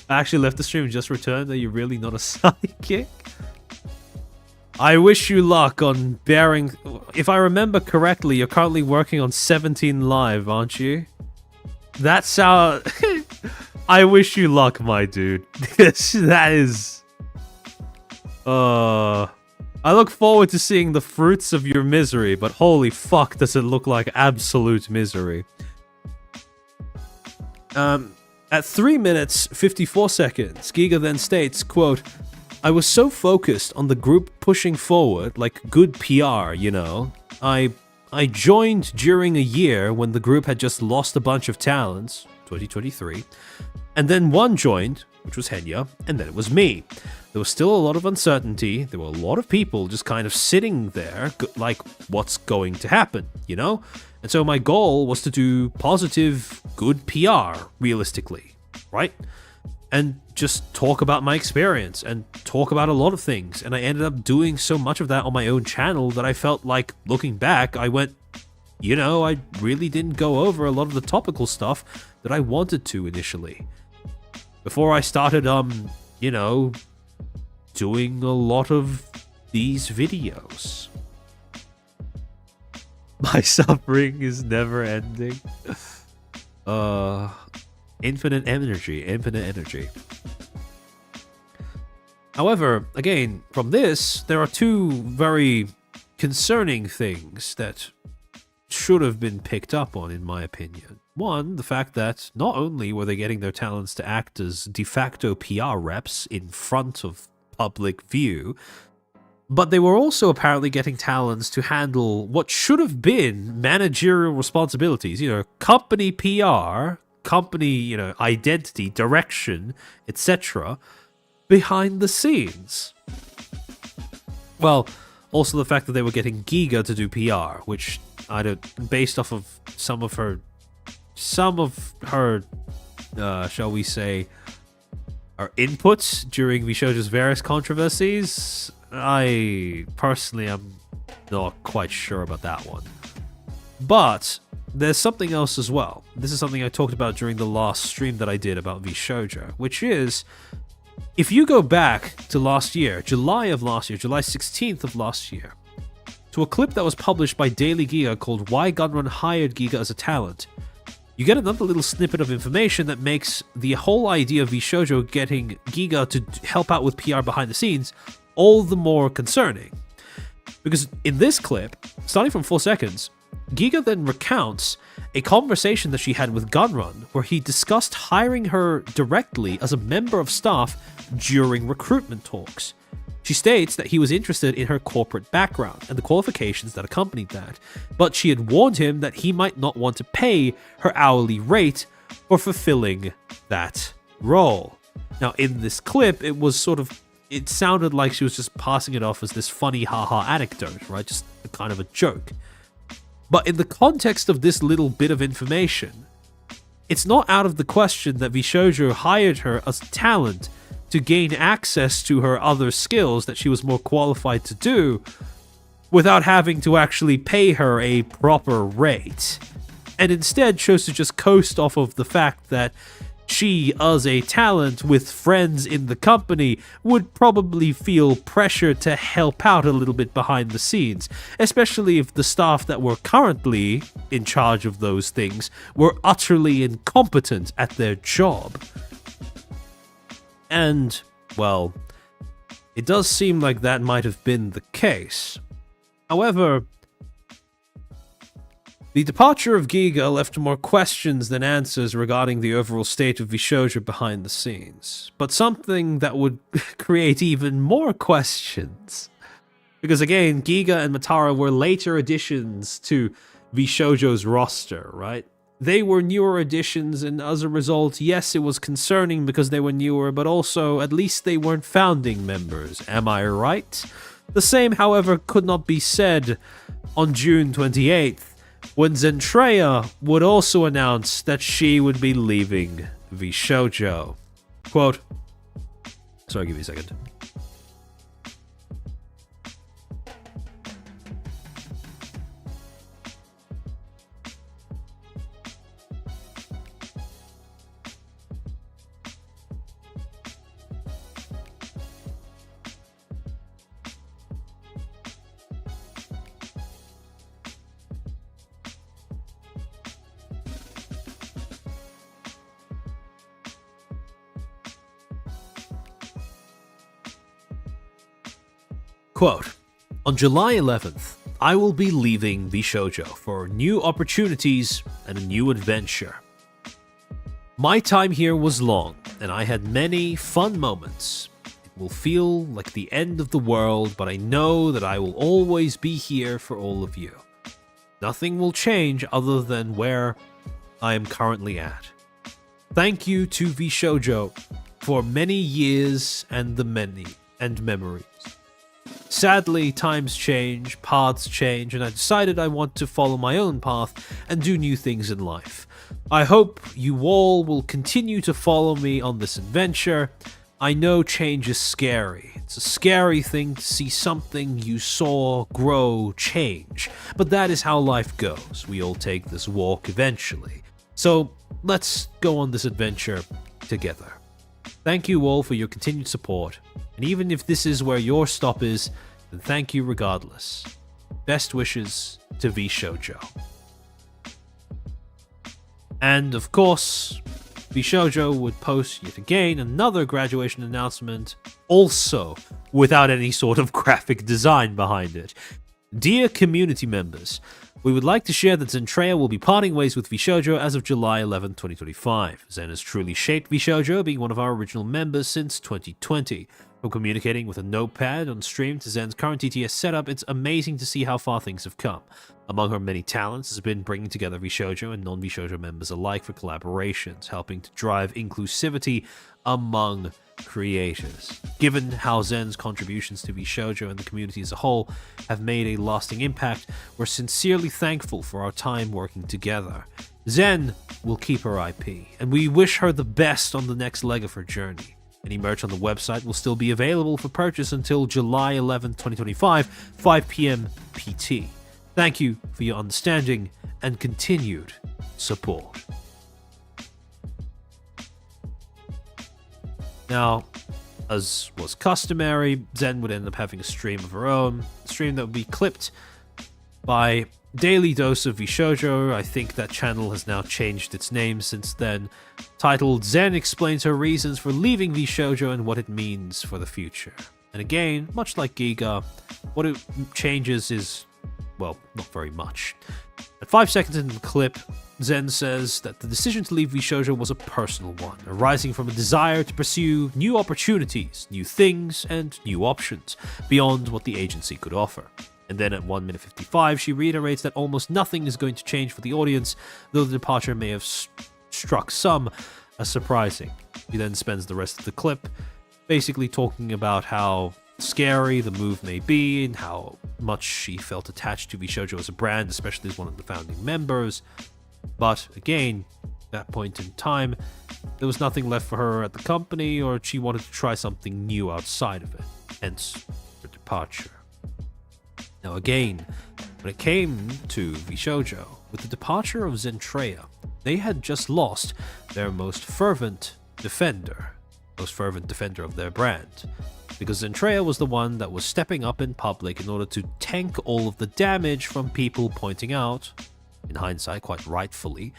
I actually left the stream and just returned. Are you really not a psychic? I wish you luck on bearing... If I remember correctly, you're currently working on 17 live, aren't you? That's how... I wish you luck, my dude. That is... I look forward to seeing the fruits of your misery, but holy fuck does it look like absolute misery. At 3 minutes 54 seconds, Giga then states, quote, I was so focused on the group pushing forward, like good PR, I joined during a year when the group had just lost a bunch of talents, 2023, and then one joined, which was Henya, and then it was me. There was still a lot of uncertainty. There were a lot of people just kind of sitting there, like, what's going to happen, And so my goal was to do positive, good PR, realistically, right? And just talk about my experience and talk about a lot of things. And I ended up doing so much of that on my own channel that I felt like, looking back, I went, I really didn't go over a lot of the topical stuff that I wanted to initially. Before I started, doing a lot of these videos. My suffering is never ending. Infinite energy. However, again, from this, there are two very concerning things that should have been picked up on, in my opinion. One, the fact that not only were they getting their talents to act as de facto PR reps in front of public view, but they were also apparently getting talents to handle what should have been managerial responsibilities, company PR, company, identity, direction, etc., behind the scenes. Well, also the fact that they were getting Giga to do PR, which based off of some of her, shall we say, our inputs during VShojo's various controversies, I personally am not quite sure about that one. But there's something else as well. This is something I talked about during the last stream that I did about VShojo, which is, if you go back to last year, July 16th of last year, to a clip that was published by Daily Giga called Why Gunrun Hired Giga as a Talent, you get another little snippet of information that makes the whole idea of VShojo getting Giga to help out with PR behind the scenes all the more concerning. Because in this clip, starting from 4 seconds, Giga then recounts a conversation that she had with Gunrun, where he discussed hiring her directly as a member of staff during recruitment talks. She states that he was interested in her corporate background and the qualifications that accompanied that, but she had warned him that he might not want to pay her hourly rate for fulfilling that role. Now, in this clip, it sounded like she was just passing it off as this funny haha anecdote, right? Just kind of a joke. But in the context of this little bit of information, it's not out of the question that VShojo hired her as talent to gain access to her other skills that she was more qualified to do without having to actually pay her a proper rate, and instead chose to just coast off of the fact that She, as a talent with friends in the company, would probably feel pressure to help out a little bit behind the scenes, especially if the staff that were currently in charge of those things were utterly incompetent at their job. And, well, it does seem like that might have been the case. However, the departure of Giga left more questions than answers regarding the overall state of Vishojo behind the scenes, but something that would create even more questions. Because again, Giga and Matara were later additions to Vishojo's roster, right? They were newer additions, and as a result, yes, it was concerning because they were newer, but also, at least they weren't founding members, am I right? The same, however, could not be said on June 28th, when Zentreya would also announce that she would be leaving VShojo. Quote, sorry, give me a second. Quote, on July 11th, I will be leaving VShojo for new opportunities and a new adventure. My time here was long, and I had many fun moments. It will feel like the end of the world, but I know that I will always be here for all of you. Nothing will change other than where I am currently at. Thank you to VShojo for many years and memories. Sadly, times change, paths change, and I decided I want to follow my own path and do new things in life. I hope you all will continue to follow me on this adventure. I know change is scary. It's a scary thing to see something you saw grow change, but that is how life goes. We all take this walk eventually. So let's go on this adventure together. Thank you all for your continued support, and even if this is where your stop is, then thank you regardless. Best wishes to VShojo. And of course, VShojo would post yet again another graduation announcement, also without any sort of graphic design behind it. Dear community members, we would like to share that Zentreya will be parting ways with VShojo as of July 11, 2025. Zen has truly shaped VShojo, being one of our original members since 2020. From communicating with a notepad on stream to Zen's current TTS setup, it's amazing to see how far things have come. Among her many talents has been bringing together VShojo and non-VShojo members alike for collaborations, helping to drive inclusivity among creators. Given how Zen's contributions to VShojo and the community as a whole have made a lasting impact, we're sincerely thankful for our time working together. Zen will keep her IP, and we wish her the best on the next leg of her journey. Any merch on the website will still be available for purchase until July 11, 2025, 5 p.m. PT. Thank you for your understanding and continued support. Now, as was customary, Zen would end up having a stream of her own, a stream that would be clipped by Daily Dose of VShojo. I think that channel has now changed its name since then, titled Zen Explains Her Reasons for Leaving VShojo and What It Means for the Future. And again, much like Giga, what it changes is, well, not very much. At 5 seconds into the clip, Zen says that the decision to leave VShojo was a personal one, arising from a desire to pursue new opportunities, new things, and new options, beyond what the agency could offer. And then at 1 minute 55, she reiterates that almost nothing is going to change for the audience, though the departure may have struck some as surprising. He then spends the rest of the clip basically talking about how scary the move may be and how much she felt attached to VShojo as a brand, especially as one of the founding members. But again, at that point in time, there was nothing left for her at the company, or she wanted to try something new outside of it, hence her departure. Now again, when it came to VShojo, with the departure of Zentreya, they had just lost their most fervent defender of their brand. Because Zentreya was the one that was stepping up in public in order to tank all of the damage from people pointing out, in hindsight quite rightfully,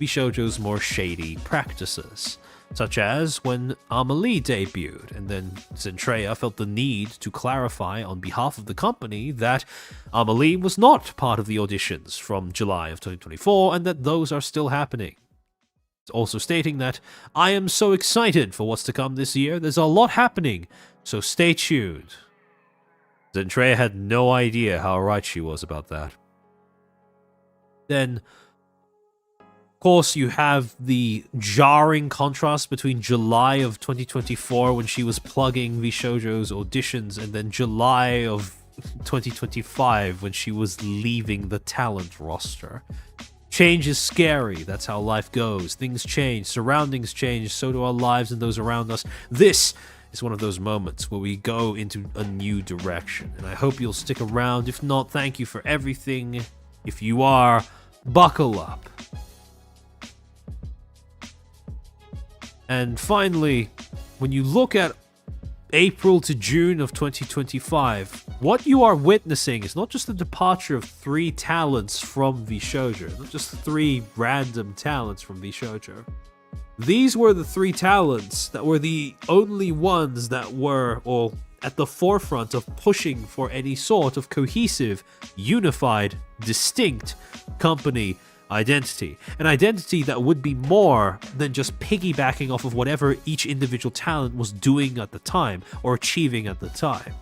VShojo's more shady practices. Such as when Amelie debuted, and then Zentreya felt the need to clarify on behalf of the company that Amelie was not part of the auditions from July of 2024 and that those are still happening. Also stating that, I am so excited for what's to come this year, there's a lot happening, so stay tuned. Zentreya had no idea how right she was about that. Then, of course, you have the jarring contrast between July of 2024 when she was plugging VShojo's auditions and then July of 2025 when she was leaving the talent roster. Change is scary, that's how life goes. Things change, surroundings change, so do our lives and those around us. This is one of those moments where we go into a new direction, and I hope you'll stick around. If not, thank you for everything. If you are, buckle up. And finally, when you look at April to June of 2025, what you are witnessing is not just the departure of 3 talents from VShojo, not just 3 random talents from VShojo. These were the 3 talents that were the only ones that were, or at the forefront of pushing for any sort of cohesive, unified, distinct company identity. An identity that would be more than just piggybacking off of whatever each individual talent was doing at the time or achieving at the time.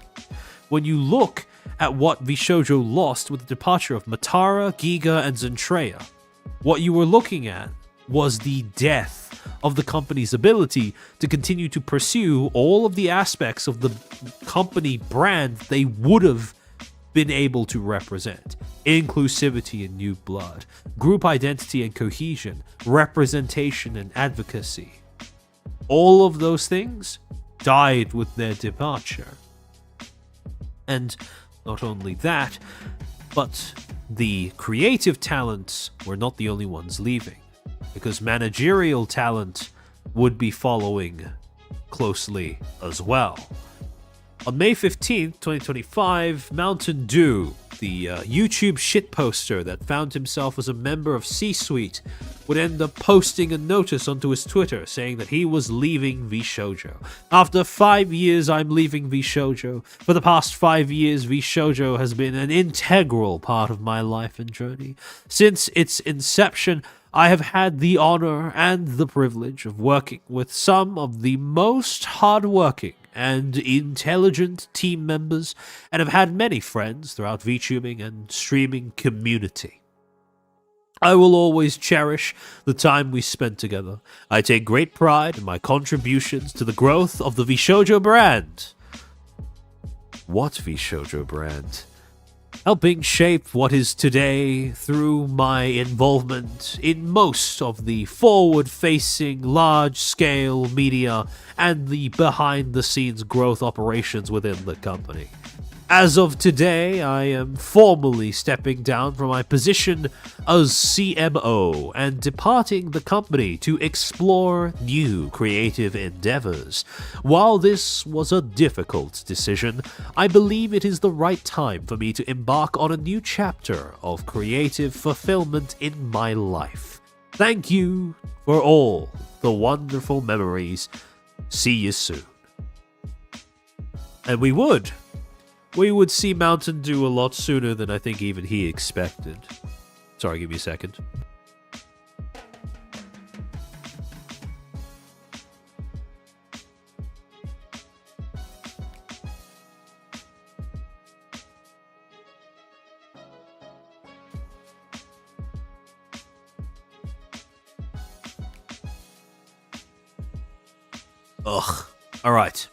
When you look at what VShojo lost with the departure of Matara, Giga, and Zentreya, what you were looking at was the death of the company's ability to continue to pursue all of the aspects of the company brand they would have been able to represent. Inclusivity and new blood, group identity and cohesion, representation and advocacy. All of those things died with their departure. And not only that, but the creative talents were not the only ones leaving, because managerial talent would be following closely as well. On May 15th, 2025, Mountain Dew, the YouTube shitposter that found himself as a member of C-Suite, would end up posting a notice onto his Twitter saying that he was leaving VShojo. After 5 years, I'm leaving VShojo. For the past 5 years, VShojo has been an integral part of my life and journey. Since its inception, I have had the honor and the privilege of working with some of the most hardworking and intelligent team members, and have had many friends throughout VTubing and streaming community. I will always cherish the time we spent together. I take great pride in my contributions to the growth of the VShojo brand. What VShojo brand? Helping shape what is today through my involvement in most of the forward-facing, large-scale media and the behind-the-scenes growth operations within the company. As of today, I am formally stepping down from my position as CMO and departing the company to explore new creative endeavors. While this was a difficult decision, I believe it is the right time for me to embark on a new chapter of creative fulfillment in my life. Thank you for all the wonderful memories. See you soon. And we would see Mountain Dew a lot sooner than I think even he expected. Sorry, give me a second. Ugh. Alright.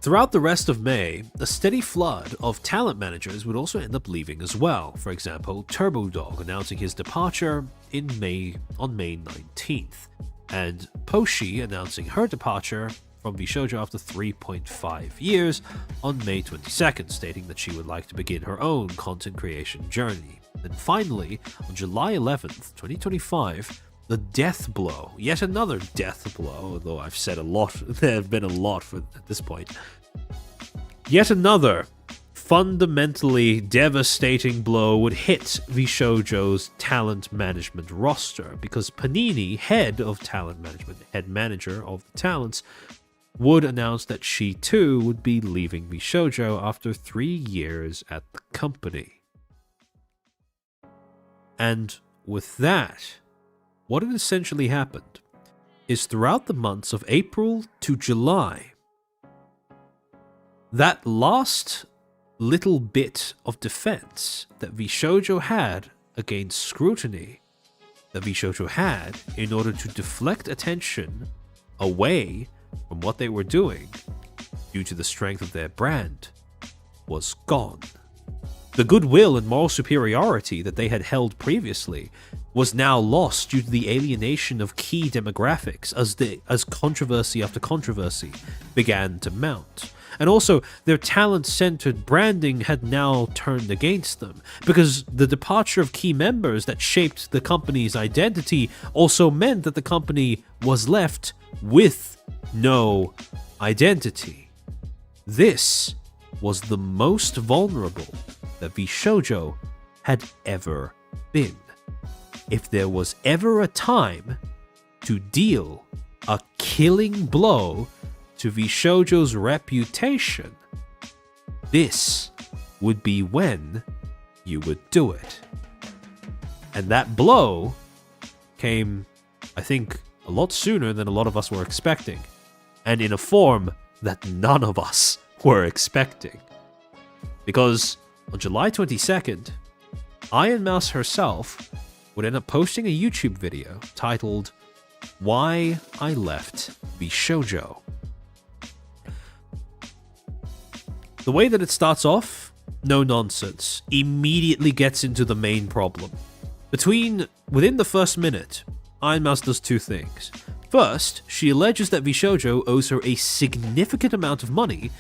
Throughout the rest of May, a steady flood of talent managers would also end up leaving as well. For example, TurboDog announcing his departure on May 19th, and Poshi announcing her departure from VShojo after 3.5 years on May 22nd, stating that she would like to begin her own content creation journey. And finally, on July 11th, 2025, the death blow, yet another death blow, although I've said a lot, there have been a lot at this point. Yet another fundamentally devastating blow would hit Vishojo's talent management roster, because Panini, head of talent management, head manager of the talents, would announce that she too would be leaving Vishojo after 3 years at the company. And with that, what had essentially happened is throughout the months of April to July, that last little bit of defense that Vishojo had against scrutiny, that Vishojo had in order to deflect attention away from what they were doing due to the strength of their brand, was gone. The goodwill and moral superiority that they had held previously was now lost due to the alienation of key demographics as controversy after controversy began to mount. And also, their talent-centered branding had now turned against them, because the departure of key members that shaped the company's identity also meant that the company was left with no identity. This was the most vulnerable that VShojo had ever been. If there was ever a time to deal a killing blow to VShojo's reputation, this would be when you would do it. And that blow came, I think, a lot sooner than a lot of us were expecting, and in a form that none of us were expecting. Because on July 22nd, Iron Mouse herself would end up posting a YouTube video titled "Why I Left VShojo." The way that it starts off, no nonsense, immediately gets into the main problem. Within the first minute, Iron Mouse does two things. First, she alleges that VShojo owes her a significant amount of money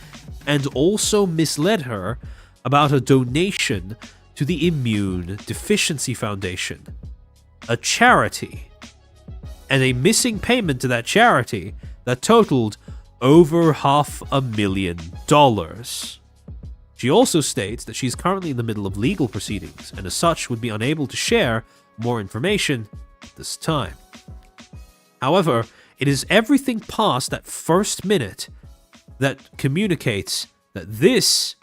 and also misled her about a donation to the Immune Deficiency Foundation, a charity, and a missing payment to that charity that totaled over $500,000. She also states that she's currently in the middle of legal proceedings and as such would be unable to share more information at this time. However, it is everything past that first minute that communicates that this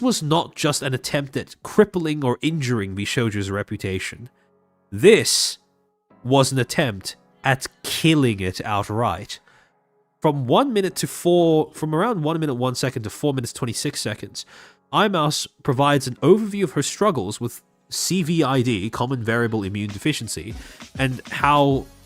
was not just an attempt at crippling or injuring Vishojo's reputation. This was an attempt at killing it outright. From around 1 minute 1 second to 4 minutes 26 seconds, iMouse provides an overview of her struggles with CVID, Common Variable Immune Deficiency, and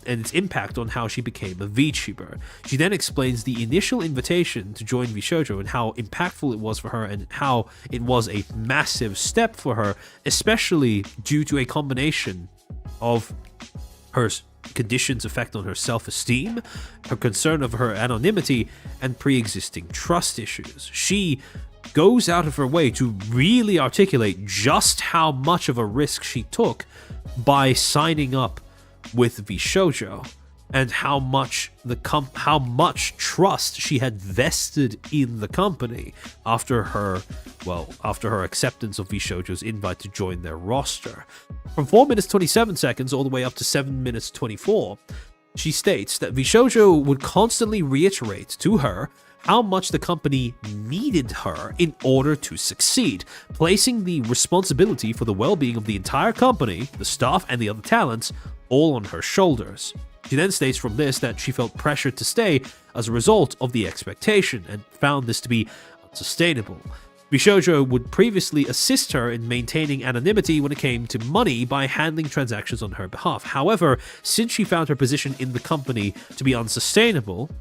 its impact on how she became a VTuber. She then explains the initial invitation to join VShojo and how impactful it was for her and how it was a massive step for her, especially due to a combination of her conditions' effect on her self-esteem, her concern of her anonymity, and pre-existing trust issues. She goes out of her way to really articulate just how much of a risk she took by signing up with VShojo and how much trust she had vested in the company after her acceptance of VShojo's invite to join their roster. From 4 minutes 27 seconds all the way up to 7 minutes 24, she states that VShojo would constantly reiterate to her how much the company needed her in order to succeed, placing the responsibility for the well-being of the entire company, the staff, and the other talents all on her shoulders. She then states from this that she felt pressured to stay as a result of the expectation and found this to be unsustainable. VShojo would previously assist her in maintaining anonymity when it came to money by handling transactions on her behalf. However, since she found her position in the company to be unsustainable,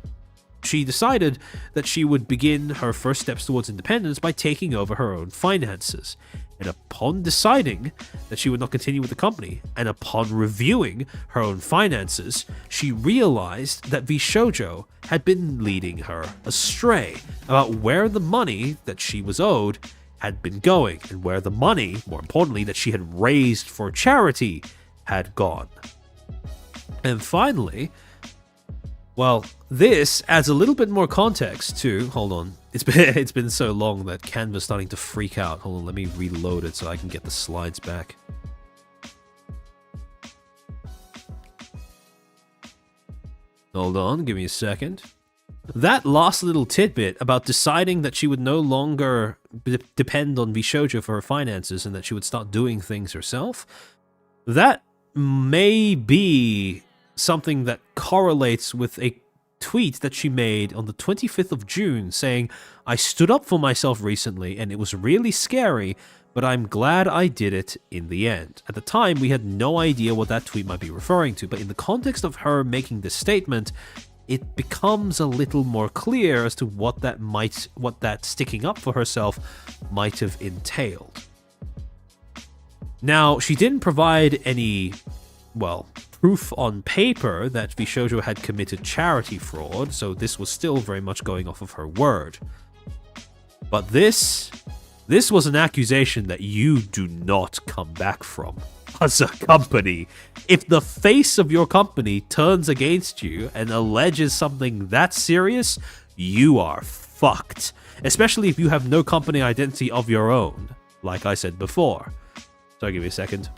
she decided that she would begin her first steps towards independence by taking over her own finances. And upon deciding that she would not continue with the company, and upon reviewing her own finances, she realized that VShojo had been leading her astray about where the money that she was owed had been going, and where the money, more importantly, that she had raised for charity had gone. And finally, well, this adds a little bit more context to, hold on, it's been so long that Canva's starting to freak out. Hold on, let me reload it so I can get the slides back. Hold on, give me a second. That last little tidbit about deciding that she would no longer depend on VShojo for her finances and that she would start doing things herself, that may be something that correlates with a tweet that she made on the 25th of June saying, "I stood up for myself recently and it was really scary, but I'm glad I did it in the end." At the time, we had no idea what that tweet might be referring to, but in the context of her making this statement, it becomes a little more clear as to what that sticking up for herself might have entailed. Now, she didn't provide any, well, proof on paper that VShojo had committed charity fraud, so this was still very much going off of her word. But this was an accusation that you do not come back from as a company. If the face of your company turns against you and alleges something that serious, you are fucked. Especially if you have no company identity of your own, like I said before. So give me a second.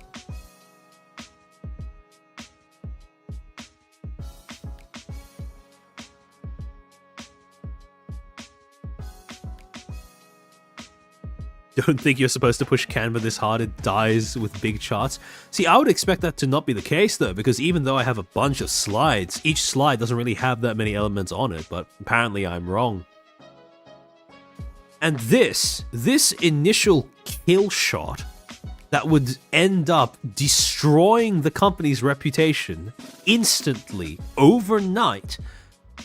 Don't think you're supposed to push Canva this hard, it dies with big charts. See, I would expect that to not be the case though, because even though I have a bunch of slides, each slide doesn't really have that many elements on it, but apparently I'm wrong. And this initial kill shot that would end up destroying the company's reputation instantly, overnight,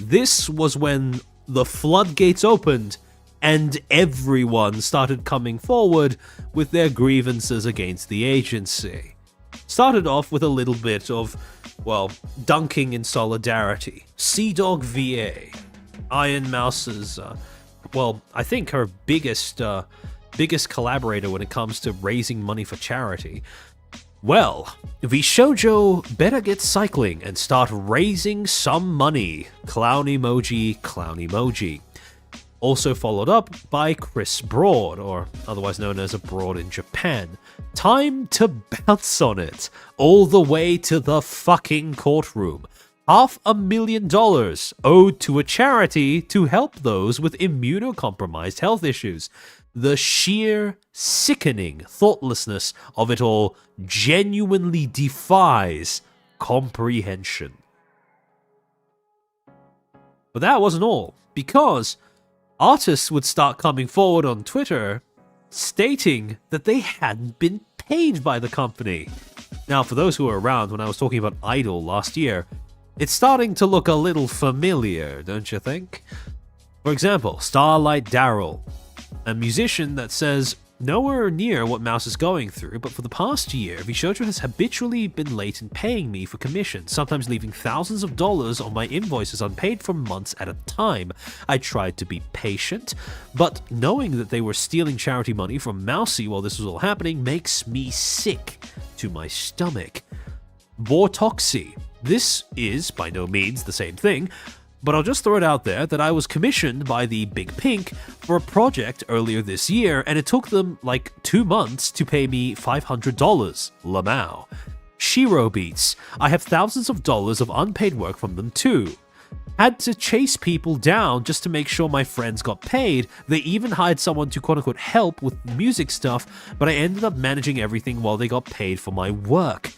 this was when the floodgates opened and everyone started coming forward with their grievances against the agency. Started off with a little bit of, well, dunking in solidarity. Sea-Dog VA, Iron Mouse's, well, I think her biggest collaborator when it comes to raising money for charity. Well, VShojo better get cycling and start raising some money. Clown emoji, clown emoji. Also followed up by Chris Broad, or otherwise known as Abroad in Japan. Time to bounce on it, all the way to the fucking courtroom. $500,000 owed to a charity to help those with immunocompromised health issues. The sheer sickening thoughtlessness of it all genuinely defies comprehension. But that wasn't all, because artists would start coming forward on Twitter stating that they hadn't been paid by the company. Now, for those who were around when I was talking about Idol last year, it's starting to look a little familiar, don't you think? For example, Starlight Daryl, a musician that says nowhere near what Mouse is going through, but for the past year, VShojo has habitually been late in paying me for commissions, sometimes leaving thousands of dollars on my invoices unpaid for months at a time. I tried to be patient, but knowing that they were stealing charity money from Mousy while this was all happening makes me sick to my stomach. Vortoxy. This is by no means the same thing, but I'll just throw it out there that I was commissioned by the Big Pink for a project earlier this year, and it took them like 2 months to pay me $500. Lamau. Shiro Beats. I have thousands of dollars of unpaid work from them too. Had to chase people down just to make sure my friends got paid. They even hired someone to quote-unquote help with music stuff, but I ended up managing everything while they got paid for my work.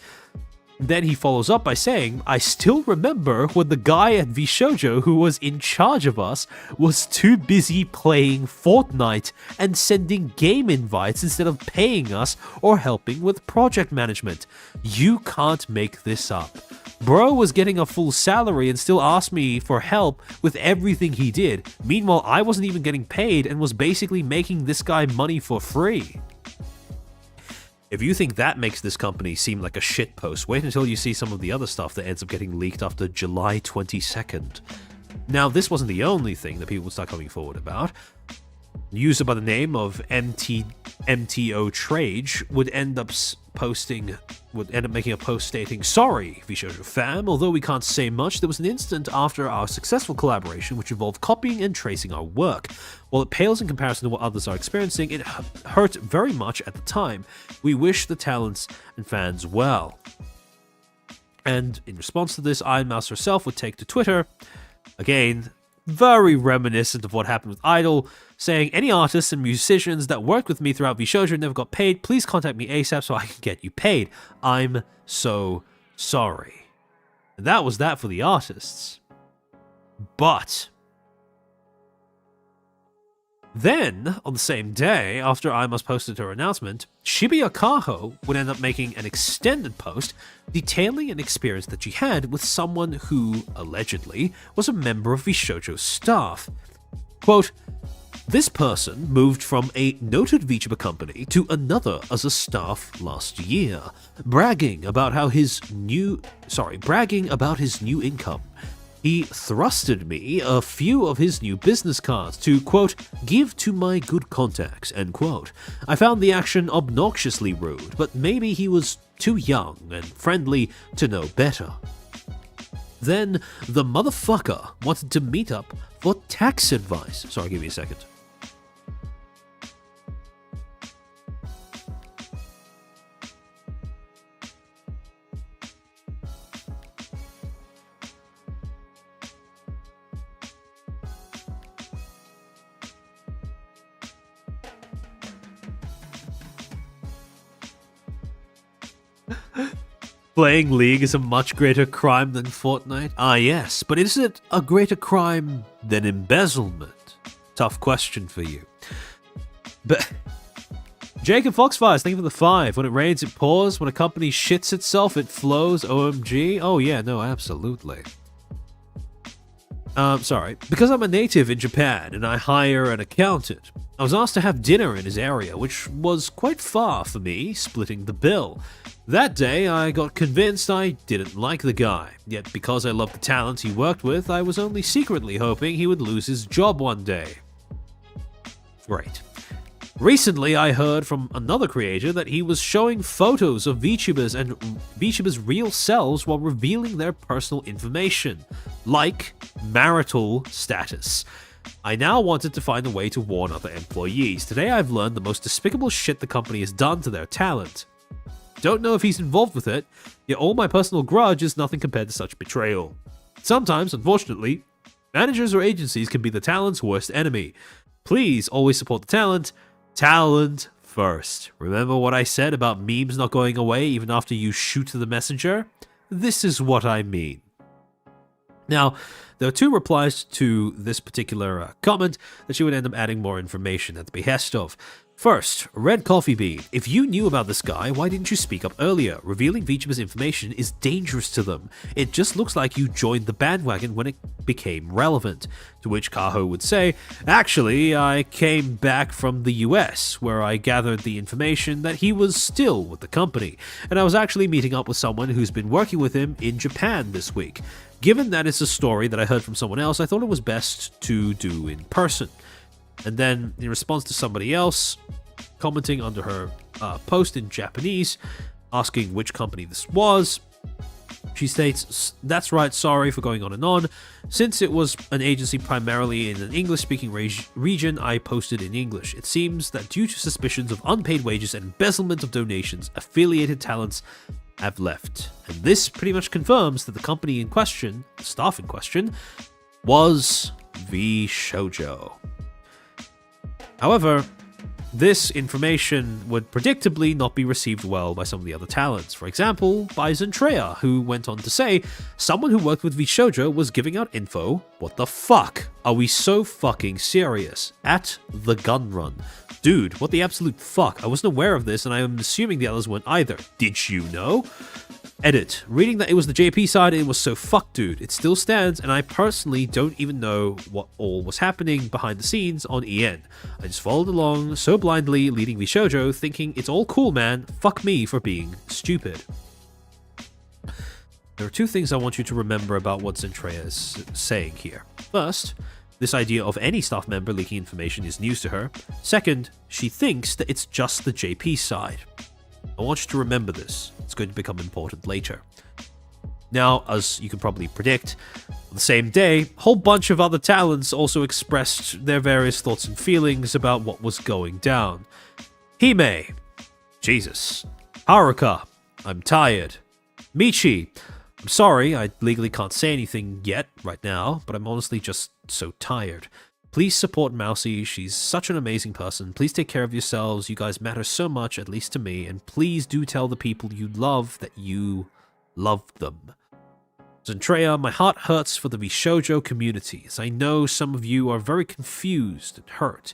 Then he follows up by saying, I still remember when the guy at VShojo who was in charge of us was too busy playing Fortnite and sending game invites instead of paying us or helping with project management. You can't make this up. Bro was getting a full salary and still asked me for help with everything he did. Meanwhile, I wasn't even getting paid and was basically making this guy money for free. If you think that makes this company seem like a shitpost, wait until you see some of the other stuff that ends up getting leaked after July 22nd. Now, this wasn't the only thing that people would start coming forward about. user by the name of MTO Trage would end up making a post stating, "Sorry, VShojo fam, although we can't say much, there was an instant after our successful collaboration which involved copying and tracing our work. While it pales in comparison to what others are experiencing, it hurt very much at the time. We wish the talents and fans well." And in response to this, Iron Mouse herself would take to Twitter, again, very reminiscent of what happened with Idol, saying, "Any artists and musicians that worked with me throughout VShojo and never got paid, please contact me ASAP so I can get you paid. I'm so sorry." And that was that for the artists. But then, on the same day, after Imus posted her announcement, Shibuya Kaho would end up making an extended post detailing an experience that she had with someone who, allegedly, was a member of VShojo's staff. Quote, "This person moved from a noted VTuber company to another as a staff last year, bragging about his new income. He thrusted me a few of his new business cards to, quote, give to my good contacts, end quote. I found the action obnoxiously rude, but maybe he was too young and friendly to know better. Then the motherfucker wanted to meet up for tax advice." Sorry, give me a second. Playing League is a much greater crime than Fortnite? Ah yes, but is it a greater crime than embezzlement? Tough question for you. But Jacob Foxfires, thank you for the 5. When it rains, it pours. When a company shits itself, it flows. OMG. Oh yeah, no, absolutely. Sorry. Because I'm a native in Japan and I hire an accountant, I was asked to have dinner in his area, which was quite far for me, splitting the bill. That day, I got convinced I didn't like the guy, yet because I loved the talent he worked with, I was only secretly hoping he would lose his job one day. Right. Recently, I heard from another creator that he was showing photos of VTubers and VTubers' real selves while revealing their personal information, like marital status. I now wanted to find a way to warn other employees. Today I've learned the most despicable shit the company has done to their talent. Don't know if he's involved with it, yet all my personal grudge is nothing compared to such betrayal. Sometimes, unfortunately, managers or agencies can be the talent's worst enemy. Please always support the talent. Talent first. Remember what I said about memes not going away even after you shoot the messenger? This is what I mean. Now, there are 2 replies to this particular comment that she would end up adding more information at the behest of. First, Red Coffee Bean. If you knew about this guy, why didn't you speak up earlier? Revealing VTubers information is dangerous to them. It just looks like you joined the bandwagon when it became relevant. To which Kaho would say, actually, I came back from the US, where I gathered the information that he was still with the company, and I was actually meeting up with someone who's been working with him in Japan this week. Given that it's a story that I heard from someone else, I thought it was best to do in person. And then, in response to somebody else commenting under her post in Japanese, asking which company this was, she states, "That's right, sorry for going on and on. Since it was an agency primarily in an English-speaking region, I posted in English. It seems that due to suspicions of unpaid wages and embezzlement of donations, affiliated talents have left." And this pretty much confirms that the company in question, the staff in question, was VShojo. However, this information would predictably not be received well by some of the other talents. For example, by Zentrea, who went on to say, "Someone who worked with VShojo was giving out info. What the fuck? Are we so fucking serious? At the gun run. Dude, what the absolute fuck? I wasn't aware of this and I am assuming the others weren't either. Did you know?" Edit. Reading that it was the JP side, it was so fucked, dude. It still stands, and I personally don't even know what all was happening behind the scenes on EN. I just followed along so blindly, leading VShojo, thinking it's all cool, man. Fuck me for being stupid. There are 2 things I want you to remember about what Zentrea is saying here. First, this idea of any staff member leaking information is news to her. Second, she thinks that it's just the JP side. I want you to remember this. It's going to become important later. Now, as you can probably predict, on the same day, a whole bunch of other talents also expressed their various thoughts and feelings about what was going down. Hime, Jesus. Haruka, I'm tired. Michi, I'm sorry, I legally can't say anything yet, right now, but I'm honestly just so tired. Please support Mousy, she's such an amazing person. Please take care of yourselves, you guys matter so much, at least to me, and please do tell the people you love that you love them. Zentreya, my heart hurts for the VShojo community, as I know some of you are very confused and hurt.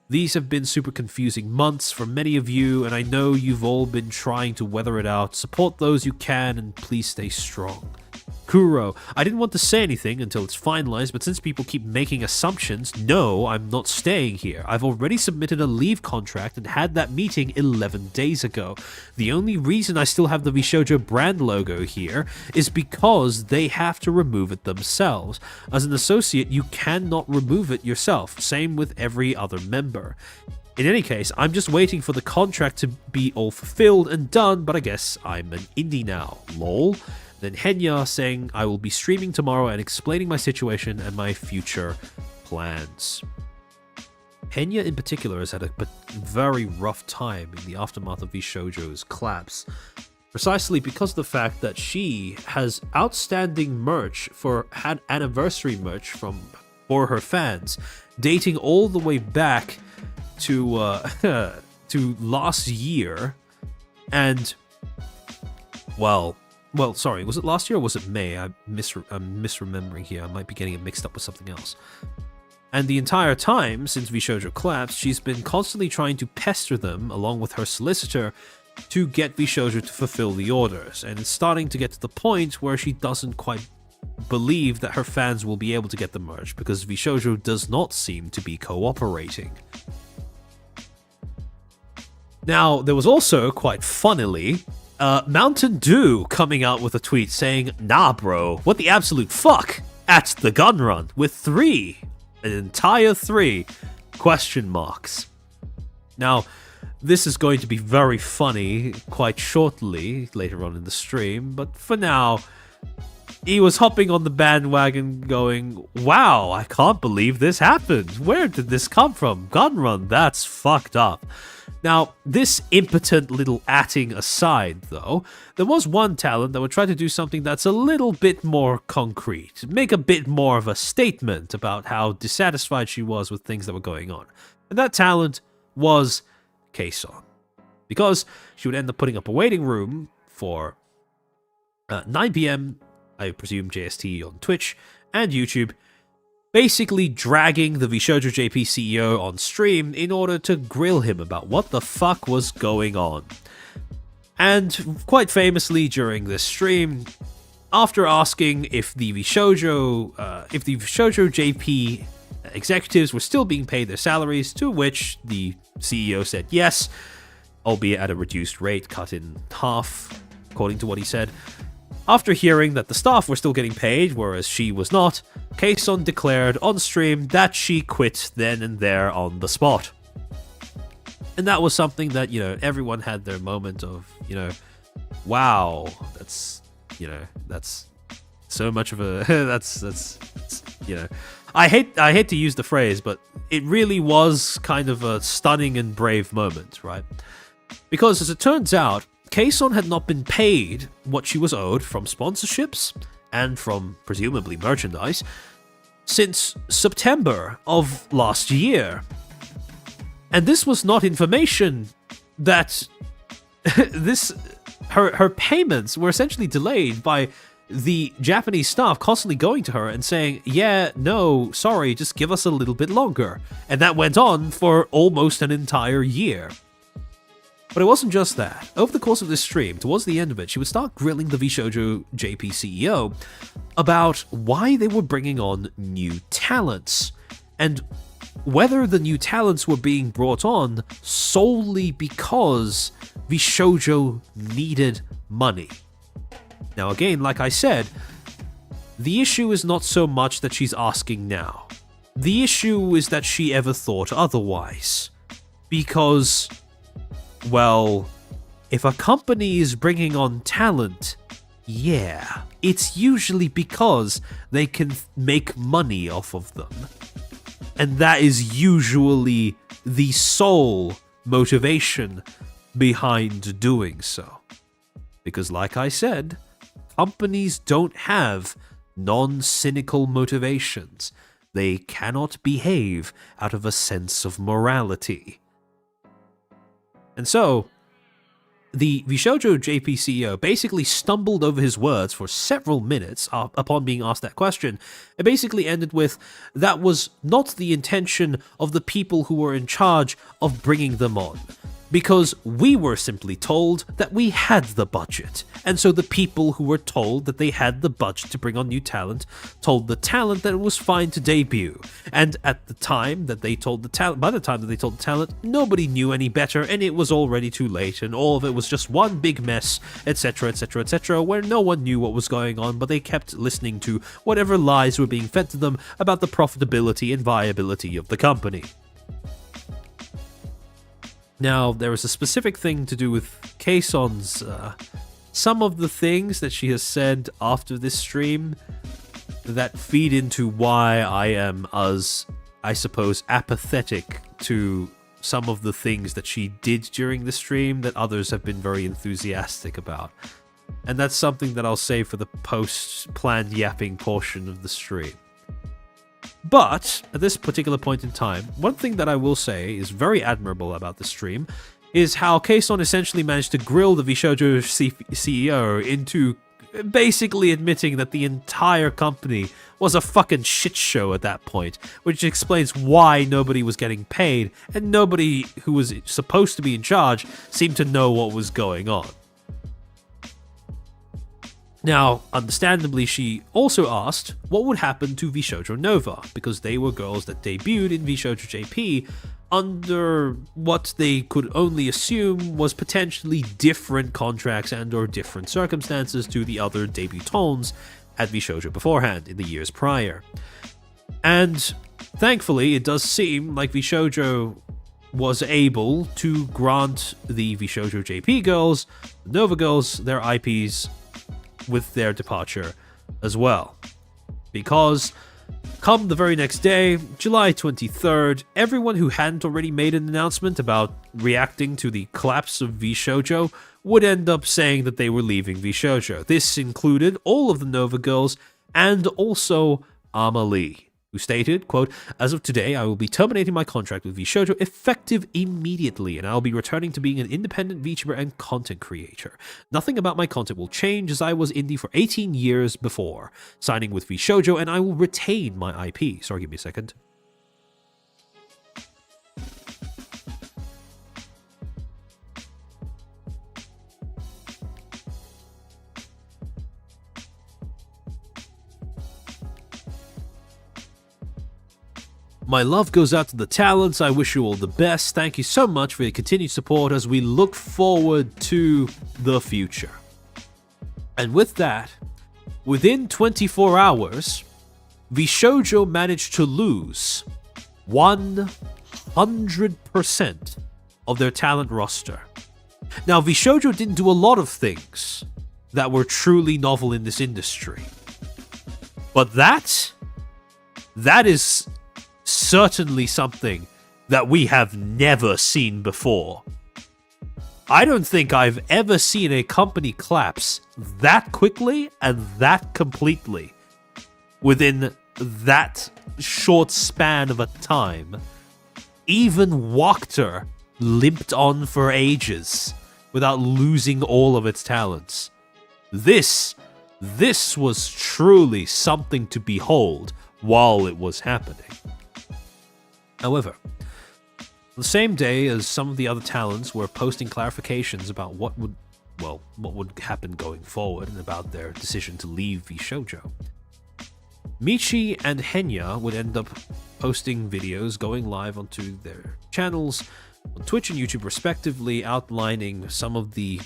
These have been super confusing months for many of you, and I know you've all been trying to weather it out. Support those you can, and please stay strong. Kuro, I didn't want to say anything until it's finalized, but since people keep making assumptions, no, I'm not staying here. I've already submitted a leave contract and had that meeting 11 days ago. The only reason I still have the VShojo brand logo here is because they have to remove it themselves. As an associate, you cannot remove it yourself, same with every other member. In any case, I'm just waiting for the contract to be all fulfilled and done, but I guess I'm an indie now, lol. Then Henya saying, I will be streaming tomorrow and explaining my situation and my future plans. Henya in particular has had a very rough time in the aftermath of VShojo's collapse, precisely because of the fact that she has outstanding merch had anniversary merch for her fans, dating all the way back to to last year, and well, sorry, was it last year or was it May? I'm misremembering here. I might be getting it mixed up with something else. And the entire time since VShojo collapsed, she's been constantly trying to pester them, along with her solicitor, to get VShojo to fulfill the orders. And it's starting to get to the point where she doesn't quite believe that her fans will be able to get the merch, because VShojo does not seem to be cooperating. Now, there was also, quite funnily, Mountain Dew coming out with a tweet saying, nah bro, what the absolute fuck? At the gun run, with an entire 3 question marks. Now, this is going to be very funny quite shortly, later on in the stream, but for now, he was hopping on the bandwagon going, wow, I can't believe this happened. Where did this come from? Gun run, that's fucked up. Now, this impotent little atting aside, though, there was one talent that would try to do something that's a little bit more concrete, make a bit more of a statement about how dissatisfied she was with things that were going on. And that talent was Kason. Because she would end up putting up a waiting room for 9 PM, I presume JST on Twitch and YouTube, basically dragging the VShojo JP CEO on stream in order to grill him about what the fuck was going on. And quite famously during this stream, after asking if the VShojo JP executives were still being paid their salaries, to which the CEO said yes, albeit at a reduced rate, cut in half, according to what he said. After hearing that the staff were still getting paid, whereas she was not, Kason declared on stream that she quit then and there on the spot. And that was something that, everyone had their moment of, wow, that's so much of a, that's I hate to use the phrase, but it really was kind of a stunning and brave moment, right? Because as it turns out, Kason had not been paid what she was owed from sponsorships and from presumably merchandise since September of last year. And this was not information that her payments were essentially delayed by the Japanese staff constantly going to her and saying, yeah, no, sorry, just give us a little bit longer. And that went on for almost an entire year. But it wasn't just that. Over the course of this stream, towards the end of it, she would start grilling the VShojo JP CEO about why they were bringing on new talents, and whether the new talents were being brought on solely because VShojo needed money. Now again, like I said, the issue is not so much that she's asking now. The issue is that she ever thought otherwise. Because, well, if a company is bringing on talent, yeah, it's usually because they can make money off of them. And that is usually the sole motivation behind doing so. Because like I said, companies don't have non-cynical motivations. They cannot behave out of a sense of morality. And so, the VShojo JP CEO basically stumbled over his words for several minutes upon being asked that question. It basically ended with, that was not the intention of the people who were in charge of bringing them on. Because we were simply told that we had the budget. And so the people who were told that they had the budget to bring on new talent told the talent that it was fine to debut. And at the time that they told the talent, by the time that they told the talent, nobody knew any better and it was already too late and all of it was just one big mess, etc, etc, etc, where no one knew what was going on, but they kept listening to whatever lies were being fed to them about the profitability and viability of the company. Now, there is a specific thing to do with Kaeson's, some of the things that she has said after this stream that feed into why I am as, I suppose, apathetic to some of the things that she did during the stream that others have been very enthusiastic about. And that's something that I'll save for the post-planned yapping portion of the stream. But, at this particular point in time, one thing that I will say is very admirable about the stream is how Kaeson essentially managed to grill the VShojo CEO into basically admitting that the entire company was a fucking shit show at that point, which explains why nobody was getting paid and nobody who was supposed to be in charge seemed to know what was going on. Now, understandably, she also asked what would happen to VShojo Nova, because they were girls that debuted in VShojo JP under what they could only assume was potentially different contracts and or different circumstances to the other debutantes at VShojo beforehand in the years prior. And thankfully, it does seem like VShojo was able to grant the VShojo JP girls, the Nova girls, their IPs with their departure as well. Because come the very next day, July 23rd, everyone who hadn't already made an announcement about reacting to the collapse of VShojo would end up saying that they were leaving VShojo. This included all of the Nova girls and also Amalie, who stated, quote, "As of today, I will be terminating my contract with VShojo effective immediately, and I'll be returning to being an independent VTuber and content creator. Nothing about my content will change, as I was indie for 18 years before signing with VShojo, and I will retain my IP." Sorry, give me a second. My love goes out to the talents. I wish you all the best. Thank you so much for your continued support as we look forward to the future. And with that, within 24 hours, VShojo managed to lose 100% of their talent roster. Now, VShojo didn't do a lot of things that were truly novel in this industry. But that is certainly something that we have never seen before. I don't think I've ever seen a company collapse that quickly and that completely within that short span of a time. Even Wachter limped on for ages without losing all of its talents. This was truly something to behold while it was happening. However, the same day as some of the other talents were posting clarifications about what would happen going forward and about their decision to leave VShojo, Michi and Henya would end up posting videos going live onto their channels on Twitch and YouTube respectively, outlining some of the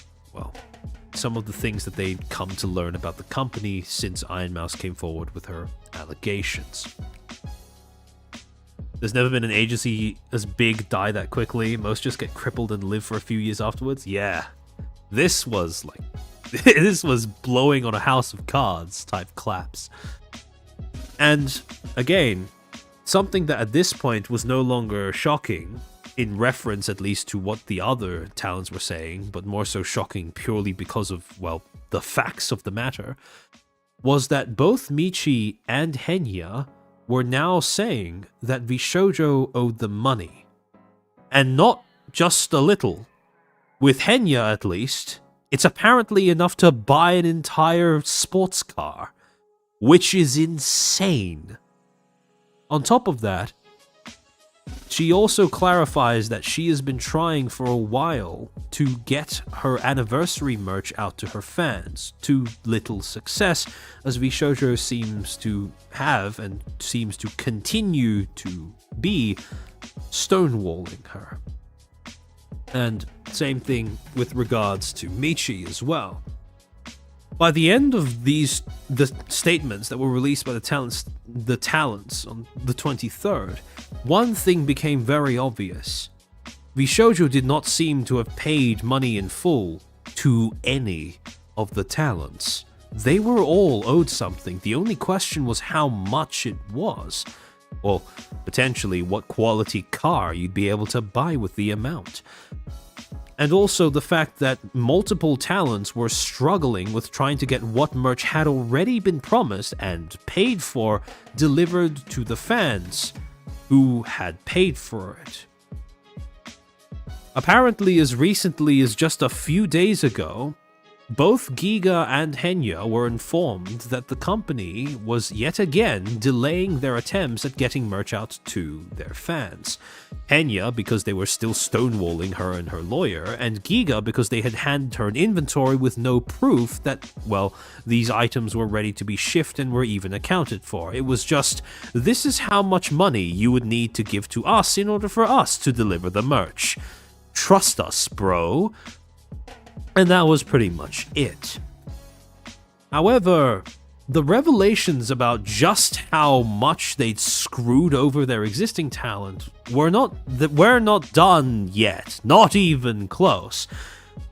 things that they'd come to learn about the company since Iron Mouse came forward with her allegations. There's never been an agency as big die that quickly. Most just get crippled and live for a few years afterwards. Yeah. This was like... this was blowing on a house of cards type claps. And, again, something that at this point was no longer shocking, in reference at least to what the other talents were saying, but more so shocking purely because of, well, the facts of the matter, was that both Michi and Henya were now saying that Vishojo owed them money. And not just a little. With Henya, at least, it's apparently enough to buy an entire sports car, which is insane. On top of that, she also clarifies that she has been trying for a while to get her anniversary merch out to her fans, to little success, as VShojo seems to have and seems to continue to be stonewalling her. And same thing with regards to Michi as well. By the end of the statements that were released by the talents on the 23rd, one thing became very obvious. VShojo did not seem to have paid money in full to any of the talents. They were all owed something. The only question was how much it was. Or potentially what quality car you'd be able to buy with the amount. And also the fact that multiple talents were struggling with trying to get what merch had already been promised and paid for delivered to the fans who had paid for it. Apparently, as recently as just a few days ago, both Giga and Henya were informed that the company was yet again delaying their attempts at getting merch out to their fans. Henya because they were still stonewalling her and her lawyer, and Giga because they had handed her an inventory with no proof that, well, these items were ready to be shipped and were even accounted for. It was just, this is how much money you would need to give to us in order for us to deliver the merch. Trust us, bro. And that was pretty much it. However, the revelations about just how much they'd screwed over their existing talent were not done yet, not even close.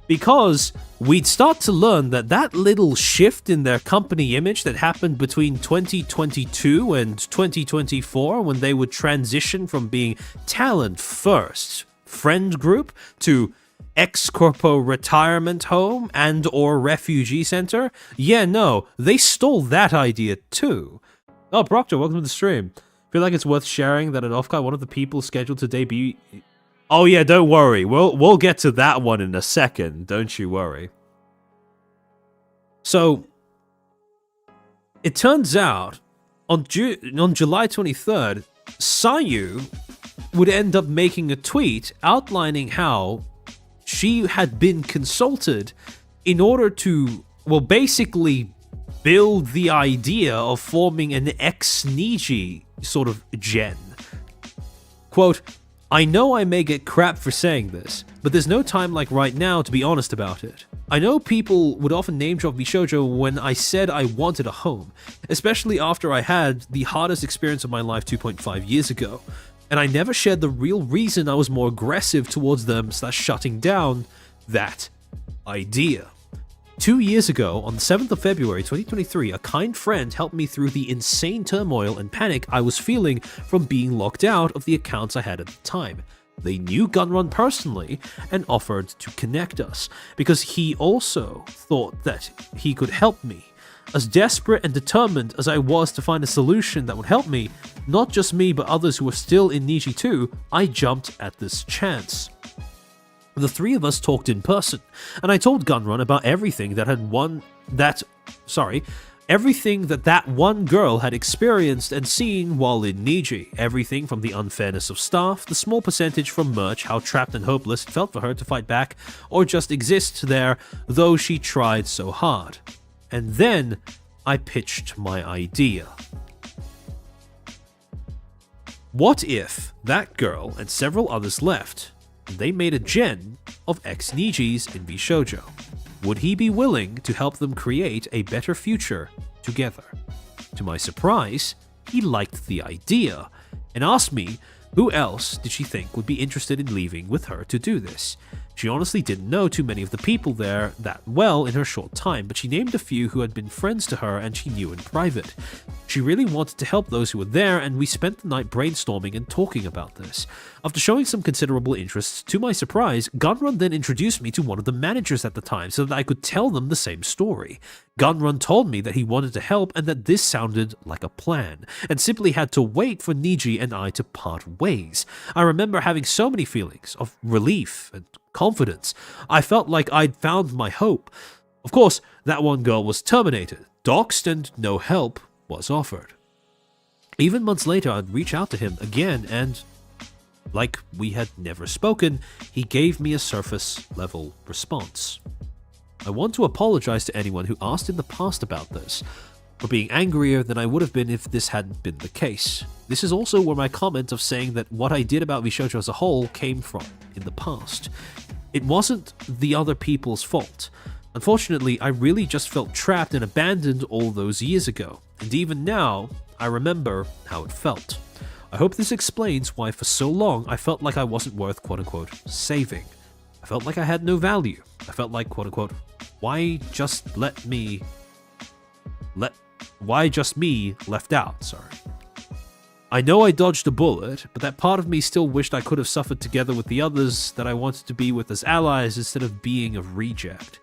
Because we'd start to learn that that little shift in their company image that happened between 2022 and 2024 when they would transition from being talent first friend group to ex-corpo retirement home and or refugee center? Yeah, no, they stole that idea too. Oh, Proctor, welcome to the stream. Feel like it's worth sharing that at Offkai, one of the people scheduled to debut... Oh yeah, don't worry. We'll get to that one in a second. Don't you worry. So, it turns out, on July 23rd, Sayu would end up making a tweet outlining how she had been consulted in order to, well, basically build the idea of forming an ex-Niji sort of gen. Quote, I know I may get crap for saying this, but there's no time like right now to be honest about it. I know people would often name drop VShojo when I said I wanted a home, especially after I had the hardest experience of my life 2.5 years ago. And I never shared the real reason I was more aggressive towards them / shutting down that idea. 2 years ago, on the 7th of February 2023, a kind friend helped me through the insane turmoil and panic I was feeling from being locked out of the accounts I had at the time. They knew Gunrun personally and offered to connect us, because he also thought that he could help me. As desperate and determined as I was to find a solution that would help me, not just me but others who were still in Niji too, I jumped at this chance. The three of us talked in person, and I told Gunrun about everything that one girl had experienced and seen while in Niji. Everything from the unfairness of staff, the small percentage from merch, how trapped and hopeless it felt for her to fight back or just exist there, though she tried so hard. And then I pitched my idea. What if that girl and several others left, and they made a gen of ex-Nijis in VShojo? Would he be willing to help them create a better future together? To my surprise, he liked the idea, and asked me Who else did she think would be interested in leaving with her to do this? She honestly didn't know too many of the people there that well in her short time, but she named a few who had been friends to her and she knew in private. She really wanted to help those who were there, and we spent the night brainstorming and talking about this. After showing some considerable interest, to my surprise, Gunrun then introduced me to one of the managers at the time so that I could tell them the same story. Gunrun told me that he wanted to help and that this sounded like a plan, and simply had to wait for Niji and I to part ways. I remember having so many feelings of relief and confidence. I felt like I'd found my hope. Of course, that one girl was terminated, doxed, and no help was offered. Even months later, I'd reach out to him again, and like we had never spoken, he gave me a surface-level response. I want to apologize to anyone who asked in the past about this, for being angrier than I would have been if this hadn't been the case. This is also where my comment of saying that what I did about VShojo as a whole came from in the past. It wasn't the other people's fault. Unfortunately, I really just felt trapped and abandoned all those years ago, and even now, I remember how it felt. I hope this explains why for so long I felt like I wasn't worth quote-unquote saving. I felt like I had no value. I felt like quote-unquote, why just me left out, sorry. I know I dodged a bullet, but that part of me still wished I could have suffered together with the others that I wanted to be with as allies instead of being a reject.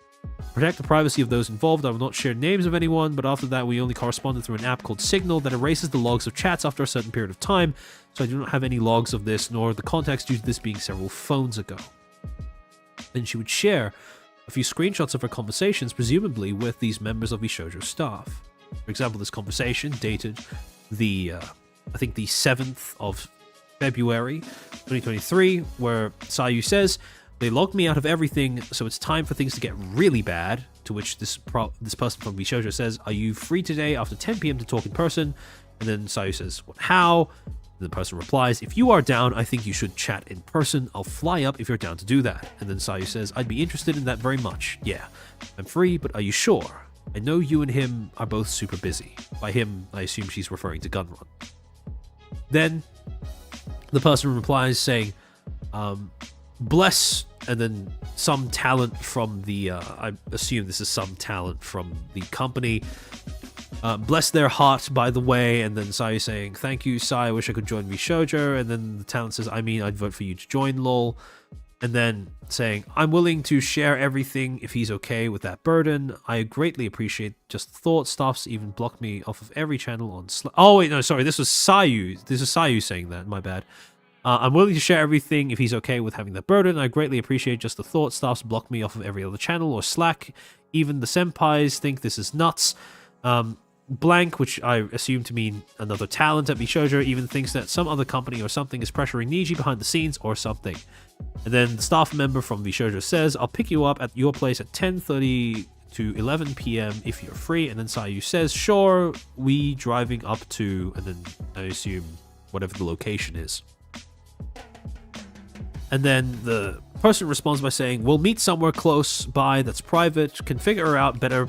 Protect the privacy of those involved, I will not share names of anyone, but after that we only corresponded through an app called Signal that erases the logs of chats after a certain period of time, so I do not have any logs of this, nor the context due to this being several phones ago. Then she would share a few screenshots of her conversations, presumably with these members of VShojo staff. For example, this conversation dated the 7th of February 2023, where Sayu says, "They logged me out of everything, so it's time for things to get really bad," to which this person from VShojo says, "Are you free today after 10 p.m. to talk in person?" And then Sayu says, "What, how?" And the person replies, "If you are down, I think you should chat in person. I'll fly up if you're down to do that." And then Sayu says, "I'd be interested in that very much. Yeah, I'm free, but are you sure? I know you and him are both super busy." By him, I assume she's referring to Gunrun. Then the person replies saying, "Bless," and then some talent from the, I assume this is some talent from the company. "Bless their heart, by the way." And then Sayu saying, "Thank you, Sai, I wish I could join VShojo." And then the talent says, "I mean, I'd vote for you to join, lol." And then saying, "I'm willing to share everything if he's okay with that burden. I greatly appreciate just the thought. Staffs even blocked me off of every channel on Slack." Oh, wait, no, sorry. This was Sayu. This is Sayu saying that. My bad. "I'm willing to share everything if he's okay with having that burden. I greatly appreciate just the thought. Staffs blocked me off of every other channel or Slack. Even the senpais think this is nuts. Blank," which I assume to mean another talent at VShojo, "even thinks that some other company or something is pressuring Niji behind the scenes or something." And then the staff member from VShojo says, "I'll pick you up at your place at 10:30 to 11 p.m. if you're free." And then Sayu says, "Sure, we driving up to," and then I assume whatever the location is. And then the person responds by saying, "We'll meet somewhere close by that's private, can figure out better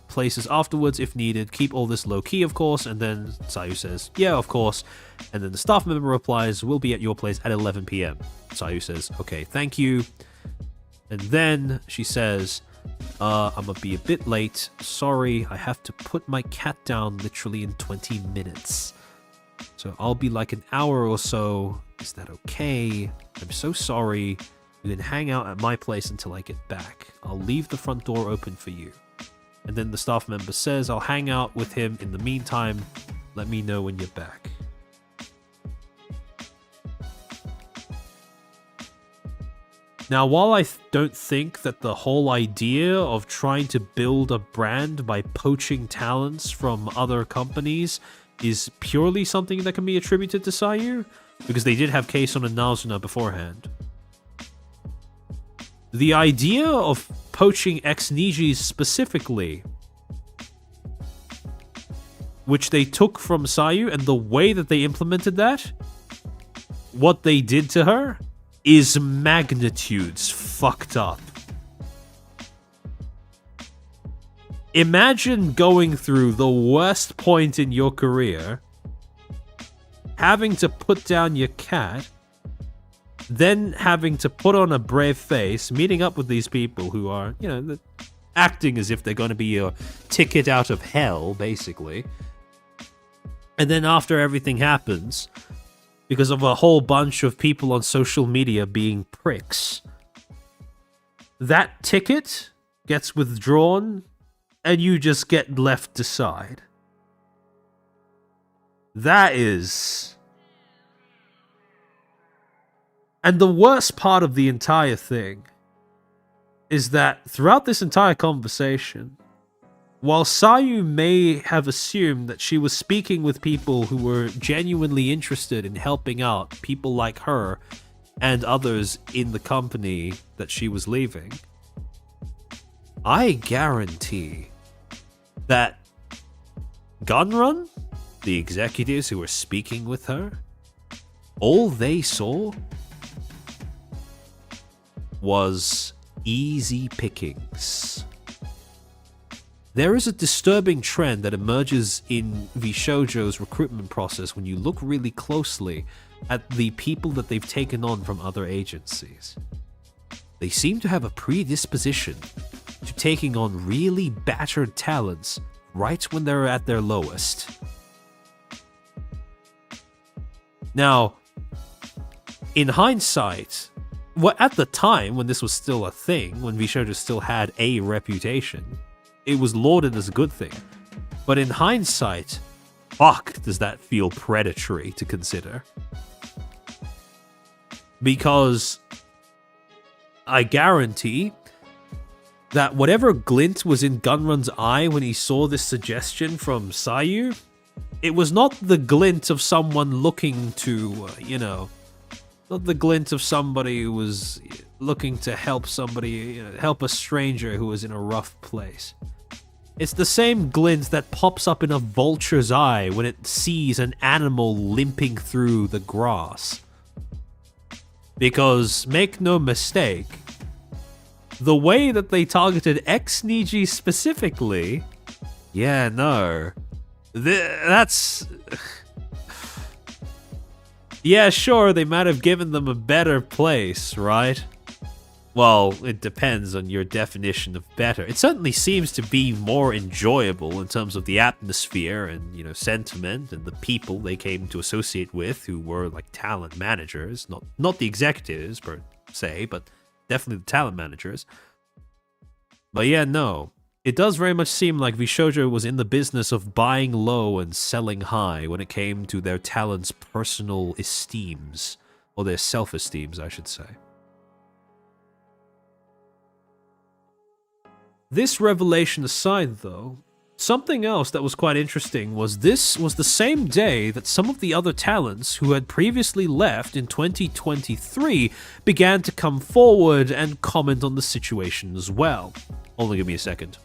places afterwards if needed. Keep all this low key, of course." And then Sayu says, "Yeah, of course." And then the staff member replies, "We'll be at your place at 11 p.m. Sayu says, "Okay, thank you." And then she says, "I'm gonna be a bit late. Sorry, I have to put my cat down literally in 20 minutes. So I'll be like an hour or so. Is that okay? I'm so sorry. You can hang out at my place until I get back. I'll leave the front door open for you." And then the staff member says, "I'll hang out with him in the meantime. Let me know when you're back." Now, while I don't think that the whole idea of trying to build a brand by poaching talents from other companies is purely something that can be attributed to Sayu, because they did have Case on Inazuna beforehand, the idea of poaching ex-Nijis specifically, which they took from Sayu, and the way that they implemented that, what they did to her, is magnitudes fucked up. Imagine going through the worst point in your career, having to put down your cat, then having to put on a brave face, meeting up with these people who are, acting as if they're going to be your ticket out of hell, basically. And then after everything happens, because of a whole bunch of people on social media being pricks, that ticket gets withdrawn and you just get left to side. That is... And the worst part of the entire thing is that throughout this entire conversation, while Sayu may have assumed that she was speaking with people who were genuinely interested in helping out people like her and others in the company that she was leaving, I guarantee that Gunrun, the executives who were speaking with her, all they saw was easy pickings. There is a disturbing trend that emerges in VShojo's recruitment process when you look really closely at the people that they've taken on from other agencies. They seem to have a predisposition to taking on really battered talents right when they're at their lowest. Now, in hindsight, at the time when this was still a thing, when VShojo still had a reputation, it was lauded as a good thing. But in hindsight, fuck, does that feel predatory to consider. Because I guarantee that whatever glint was in Gunrun's eye when he saw this suggestion from Sayu, it was not the glint of someone looking to, not the glint of somebody who was looking to help somebody, help a stranger who was in a rough place. It's the same glint that pops up in a vulture's eye when it sees an animal limping through the grass. Because, make no mistake, the way that they targeted X-Niji specifically, that's... Yeah, sure, they might have given them a better place, right? Well, it depends on your definition of better. It certainly seems to be more enjoyable in terms of the atmosphere and, sentiment and the people they came to associate with who were like talent managers. Not the executives per se, but definitely the talent managers. But yeah, no. It does very much seem like VShojo was in the business of buying low and selling high when it came to their talents' personal esteems. Or their self-esteems, I should say. This revelation aside, though, something else that was quite interesting was this was the same day that some of the other talents who had previously left in 2023 began to come forward and comment on the situation as well. Only give me a second.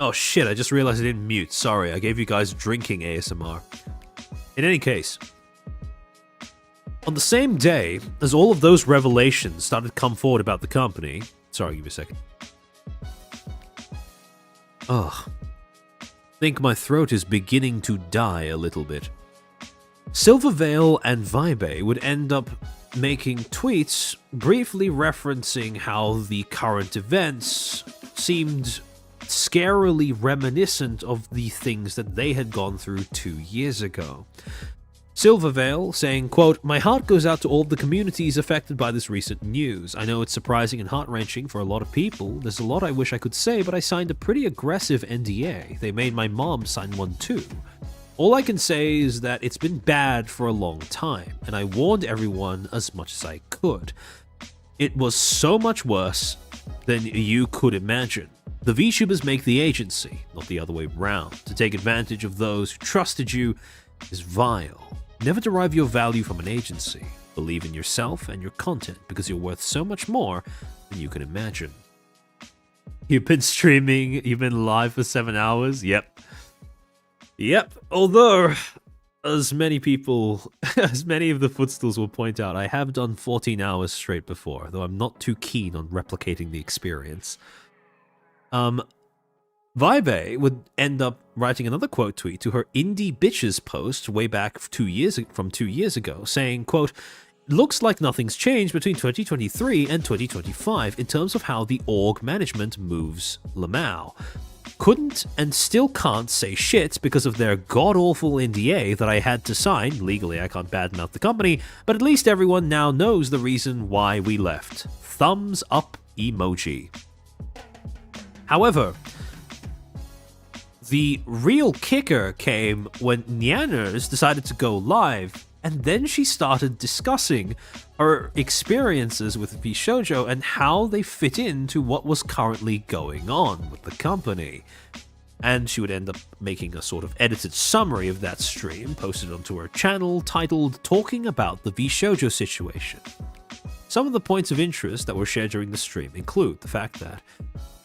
Oh shit, I just realized I didn't mute. Sorry, I gave you guys drinking ASMR. In any case, on the same day as all of those revelations started to come forward about the company... Sorry, give me a second. Ugh. I think my throat is beginning to die a little bit. Silvervale and Vibe would end up making tweets briefly referencing how the current events seemed scarily reminiscent of the things that they had gone through 2 years ago. Silvervale saying, quote, "My heart goes out to all the communities affected by this recent news. I know it's surprising and heart-wrenching for a lot of people. There's a lot I wish I could say, but I signed a pretty aggressive NDA. They made my mom sign one too. All I can say is that it's been bad for a long time, and I warned everyone as much as I could. It was so much worse than you could imagine. The VTubers make the agency, not the other way round. To take advantage of those who trusted you is vile. Never derive your value from an agency. Believe in yourself and your content because you're worth so much more than you can imagine. You've been streaming, you've been live for 7 hours? Yep. Although, as many people, as many of the Footstools will point out, I have done 14 hours straight before, though I'm not too keen on replicating the experience. Vibe would end up writing another quote tweet to her Indie Bitches post way back 2 years ago, saying, quote, "Looks like nothing's changed between 2023 and 2025 in terms of how the org management moves Lamau. Couldn't and still can't say shit because of their god-awful NDA that I had to sign. Legally, I can't badmouth the company, but at least everyone now knows the reason why we left. Thumbs up emoji." However, the real kicker came when Nyanners decided to go live, and then she started discussing her experiences with VShojo and how they fit into what was currently going on with the company. And she would end up making a sort of edited summary of that stream, posted onto her channel, titled "Talking About the VShojo Situation." Some of the points of interest that were shared during the stream include the fact that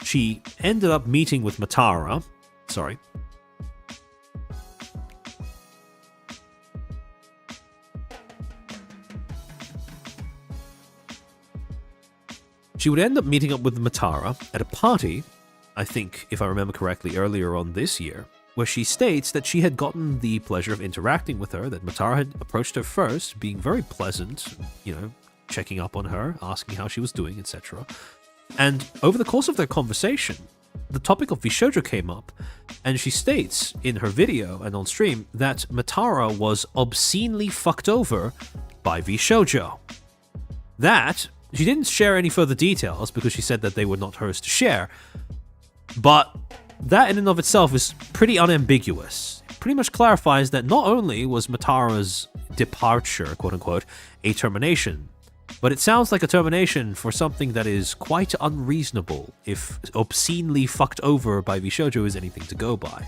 she ended up meeting with Matara. She would end up meeting up with Matara at a party, I think, if I remember correctly, earlier on this year, where she states that she had gotten the pleasure of interacting with her, that Matara had approached her first, being very pleasant, checking up on her, asking how she was doing, etc. And over the course of their conversation, the topic of VShojo came up, and she states in her video and on stream that Matara was obscenely fucked over by VShojo. That, she didn't share any further details because she said that they were not hers to share, but that in and of itself is pretty unambiguous. It pretty much clarifies that not only was Matara's departure, quote-unquote, a termination, but it sounds like a termination for something that is quite unreasonable if obscenely fucked over by VShojo is anything to go by.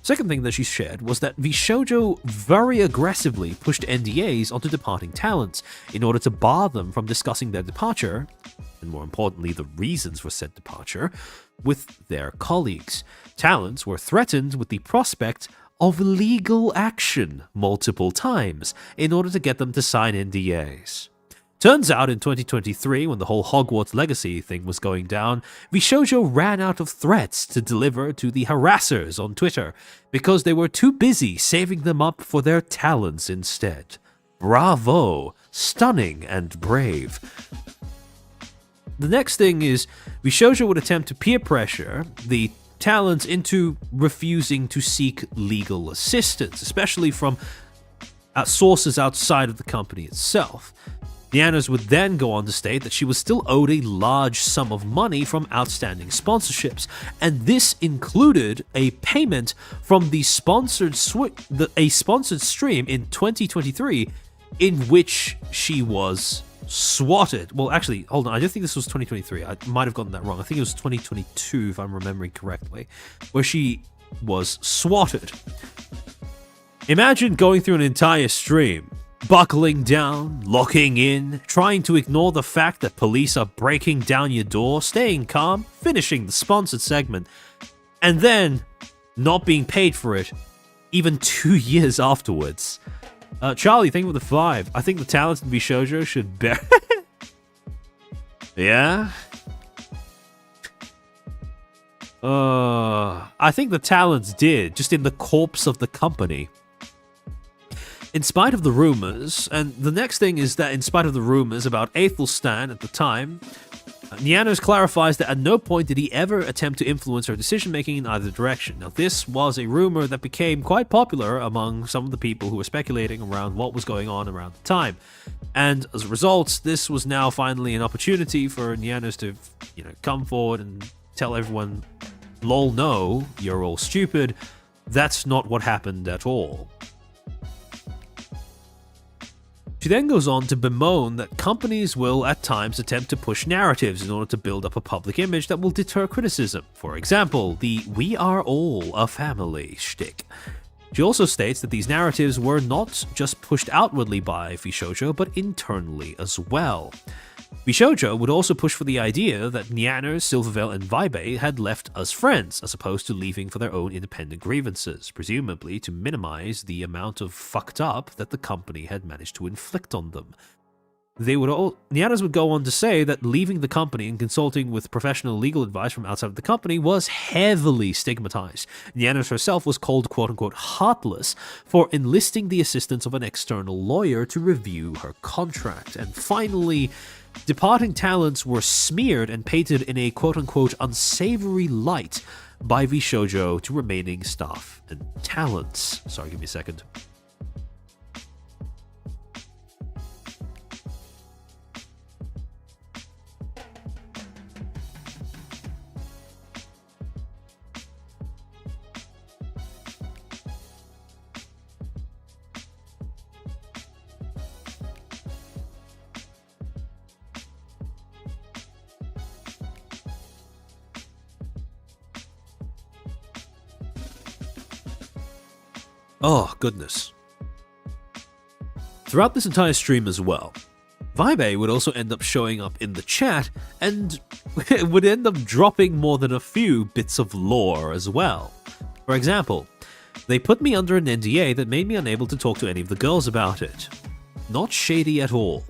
Second thing that she shared was that VShojo very aggressively pushed NDAs onto departing talents in order to bar them from discussing their departure, and more importantly the reasons for said departure, with their colleagues. Talents were threatened with the prospect of legal action multiple times in order to get them to sign NDAs. Turns out in 2023, when the whole Hogwarts Legacy thing was going down, VShojo ran out of threats to deliver to the harassers on Twitter because they were too busy saving them up for their talents instead. Bravo! Stunning and brave. The next thing is, VShojo would attempt to peer pressure the talents into refusing to seek legal assistance, especially from sources outside of the company itself. Nyanners would then go on to state that she was still owed a large sum of money from outstanding sponsorships, and this included a payment from the sponsored stream in 2023 in which she was swatted. Well, actually, hold on, I don't think this was 2023. I might have gotten that wrong. I think it was 2022, if I'm remembering correctly, where she was swatted. Imagine going through an entire stream, buckling down, locking in, trying to ignore the fact that police are breaking down your door, staying calm, finishing the sponsored segment, and then not being paid for it even 2 years afterwards. Charlie, thank you for the 5. I think the talents in VShojo should bear... Yeah? I think the talents did, just in the corpse of the company. In spite of the rumors, and the next thing is that in spite of the rumors about Aethelstan at the time, Nyanners clarifies that at no point did he ever attempt to influence her decision-making in either direction. Now, this was a rumor that became quite popular among some of the people who were speculating around what was going on around the time. And as a result, this was now finally an opportunity for Nyanners to, come forward and tell everyone, lol, no, you're all stupid. That's not what happened at all. She She then goes on to bemoan that companies will at times attempt to push narratives in order to build up a public image that will deter criticism. For example, the "we are all a family" shtick. She also states that these narratives were not just pushed outwardly by VShojo, but internally as well. VShojo would also push for the idea that Nyanners, Silvervale, and Vibe had left as friends, as opposed to leaving for their own independent grievances, presumably to minimize the amount of fucked up that the company had managed to inflict on them. Nyanners would go on to say that leaving the company and consulting with professional legal advice from outside of the company was heavily stigmatized. Nyanners herself was called quote-unquote heartless for enlisting the assistance of an external lawyer to review her contract. And finally, departing talents were smeared and painted in a quote-unquote unsavory light by VShojo to remaining staff and talents. Sorry, give me a second. Oh, goodness. Throughout this entire stream as well, Vibe would also end up showing up in the chat and would end up dropping more than a few bits of lore as well. For example, they put me under an NDA that made me unable to talk to any of the girls about it. Not shady at all.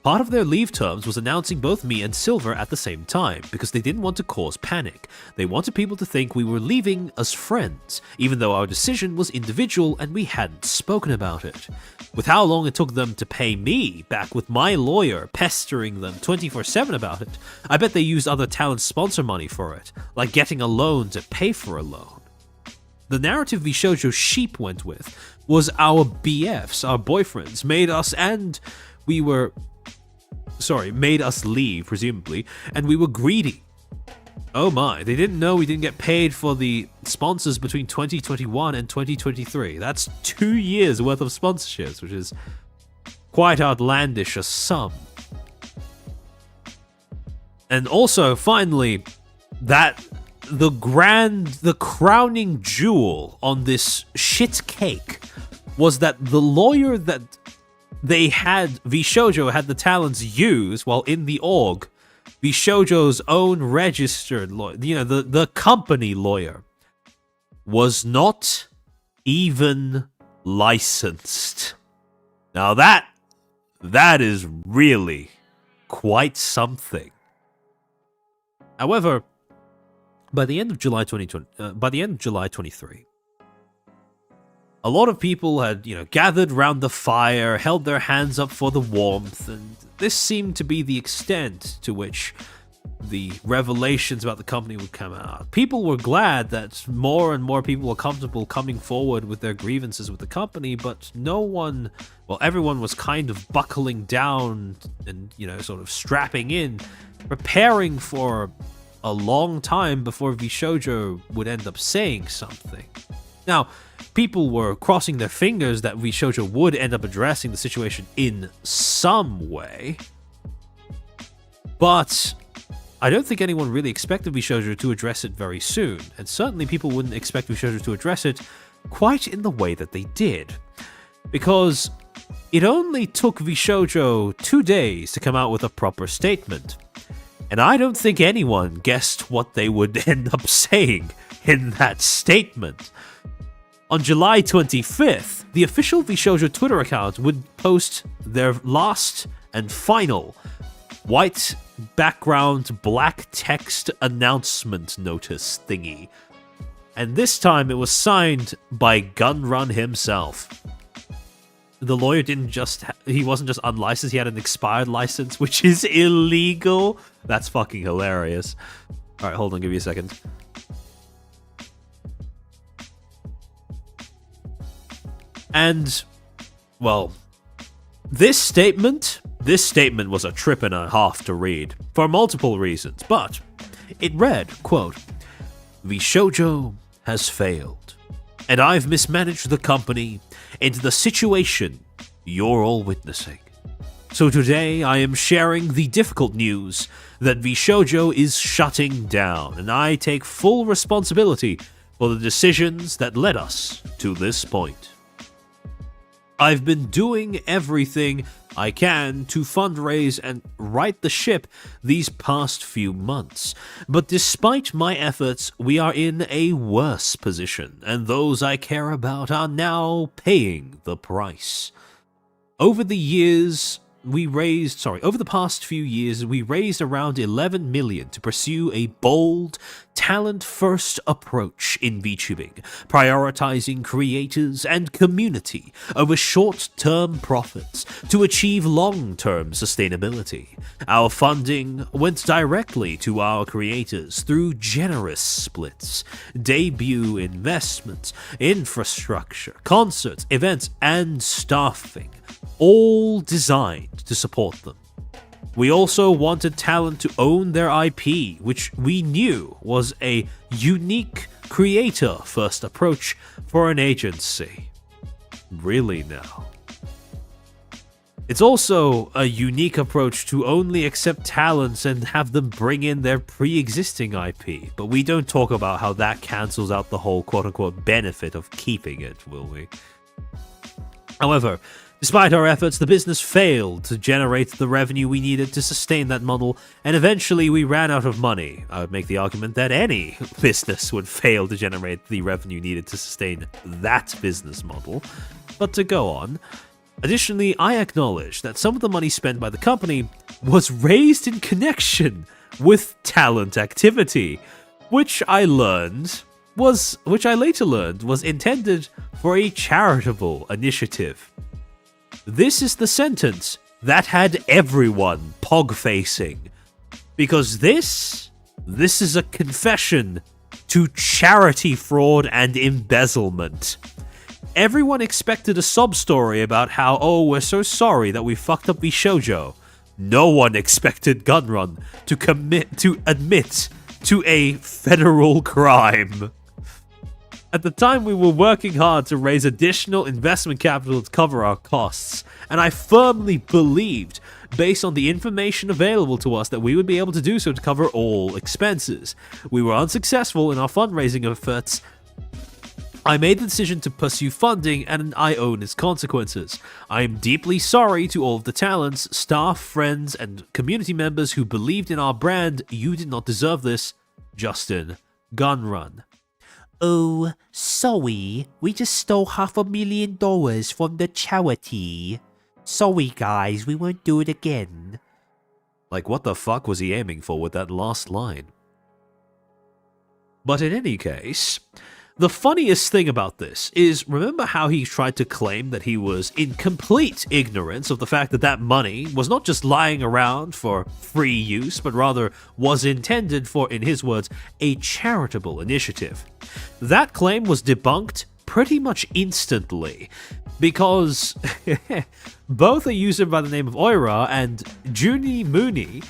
Part of their leave terms was announcing both me and Silver at the same time, because they didn't want to cause panic. They wanted people to think we were leaving as friends, even though our decision was individual and we hadn't spoken about it. With how long it took them to pay me back with my lawyer pestering them 24/7 about it, I bet they used other talent sponsor money for it, like getting a loan to pay for a loan. The narrative VShojo sheep went with was our BFs, our boyfriends, made us leave, presumably, and we were greedy. Oh my, they didn't know we didn't get paid for the sponsors between 2021 and 2023. That's 2 years worth of sponsorships, which is quite outlandish a sum. And also, finally, that the crowning jewel on this shit cake was that the lawyer that VShojo had the talents use while in the org, VShojo's own registered lawyer, the company lawyer, was not even licensed. Now that is really quite something. However, by the end of July 23, a lot of people had, gathered round the fire, held their hands up for the warmth, and this seemed to be the extent to which the revelations about the company would come out. People were glad that more and more people were comfortable coming forward with their grievances with the company, but everyone was kind of buckling down and, sort of strapping in, preparing for a long time before VShojo would end up saying something. Now, people were crossing their fingers that VShojo would end up addressing the situation in some way, but I don't think anyone really expected VShojo to address it very soon, and certainly people wouldn't expect VShojo to address it quite in the way that they did, because it only took VShojo 2 days to come out with a proper statement, and I don't think anyone guessed what they would end up saying in that statement. On July 25th, the official VShojo Twitter account would post their last and final white background black text announcement notice thingy. And this time it was signed by Gunrun himself. The lawyer he wasn't just unlicensed, he had an expired license, which is illegal. That's fucking hilarious. Alright, hold on, give me a second. And, well, this statement was a trip and a half to read, for multiple reasons, but it read, quote, VShojo has failed, and I've mismanaged the company into the situation you're all witnessing. So today I am sharing the difficult news that VShojo is shutting down, and I take full responsibility for the decisions that led us to this point. I've been doing everything I can to fundraise and right the ship these past few months, but despite my efforts, we are in a worse position, and those I care about are now paying the price. Over the past few years, we raised around 11 million to pursue a bold, talent-first approach in VTubing, prioritizing creators and community over short-term profits to achieve long-term sustainability. Our funding went directly to our creators through generous splits, debut investments, infrastructure, concerts, events, and staffing, all designed to support them. We also wanted talent to own their IP, which we knew was a unique creator-first approach for an agency. Really now. It's also a unique approach to only accept talents and have them bring in their pre-existing IP, but we don't talk about how that cancels out the whole quote-unquote benefit of keeping it, will we? However, despite our efforts, the business failed to generate the revenue we needed to sustain that model, and eventually we ran out of money. I would make the argument that any business would fail to generate the revenue needed to sustain that business model. But to go on, additionally, I acknowledge that some of the money spent by the company was raised in connection with talent activity, which I later learned was intended for a charitable initiative. This is the sentence that had everyone pog-facing, because this is a confession to charity fraud and embezzlement. Everyone expected a sob story about how, oh, we're so sorry that we fucked up VShojo. No one expected Gunrun to admit to a federal crime. At the time, we were working hard to raise additional investment capital to cover our costs, and I firmly believed, based on the information available to us, that we would be able to do so to cover all expenses. We were unsuccessful in our fundraising efforts. I made the decision to pursue funding, and I own its consequences. I am deeply sorry to all of the talents, staff, friends, and community members who believed in our brand. You did not deserve this. Justin, Gunrun. Oh, sorry, we just stole $500,000 from the charity. Sorry guys, we won't do it again. Like, what the fuck was he aiming for with that last line? But in any case, the funniest thing about this is, remember how he tried to claim that he was in complete ignorance of the fact that that money was not just lying around for free use, but rather was intended for, in his words, a charitable initiative. That claim was debunked pretty much instantly, because both a user by the name of Oira and Junie Mooney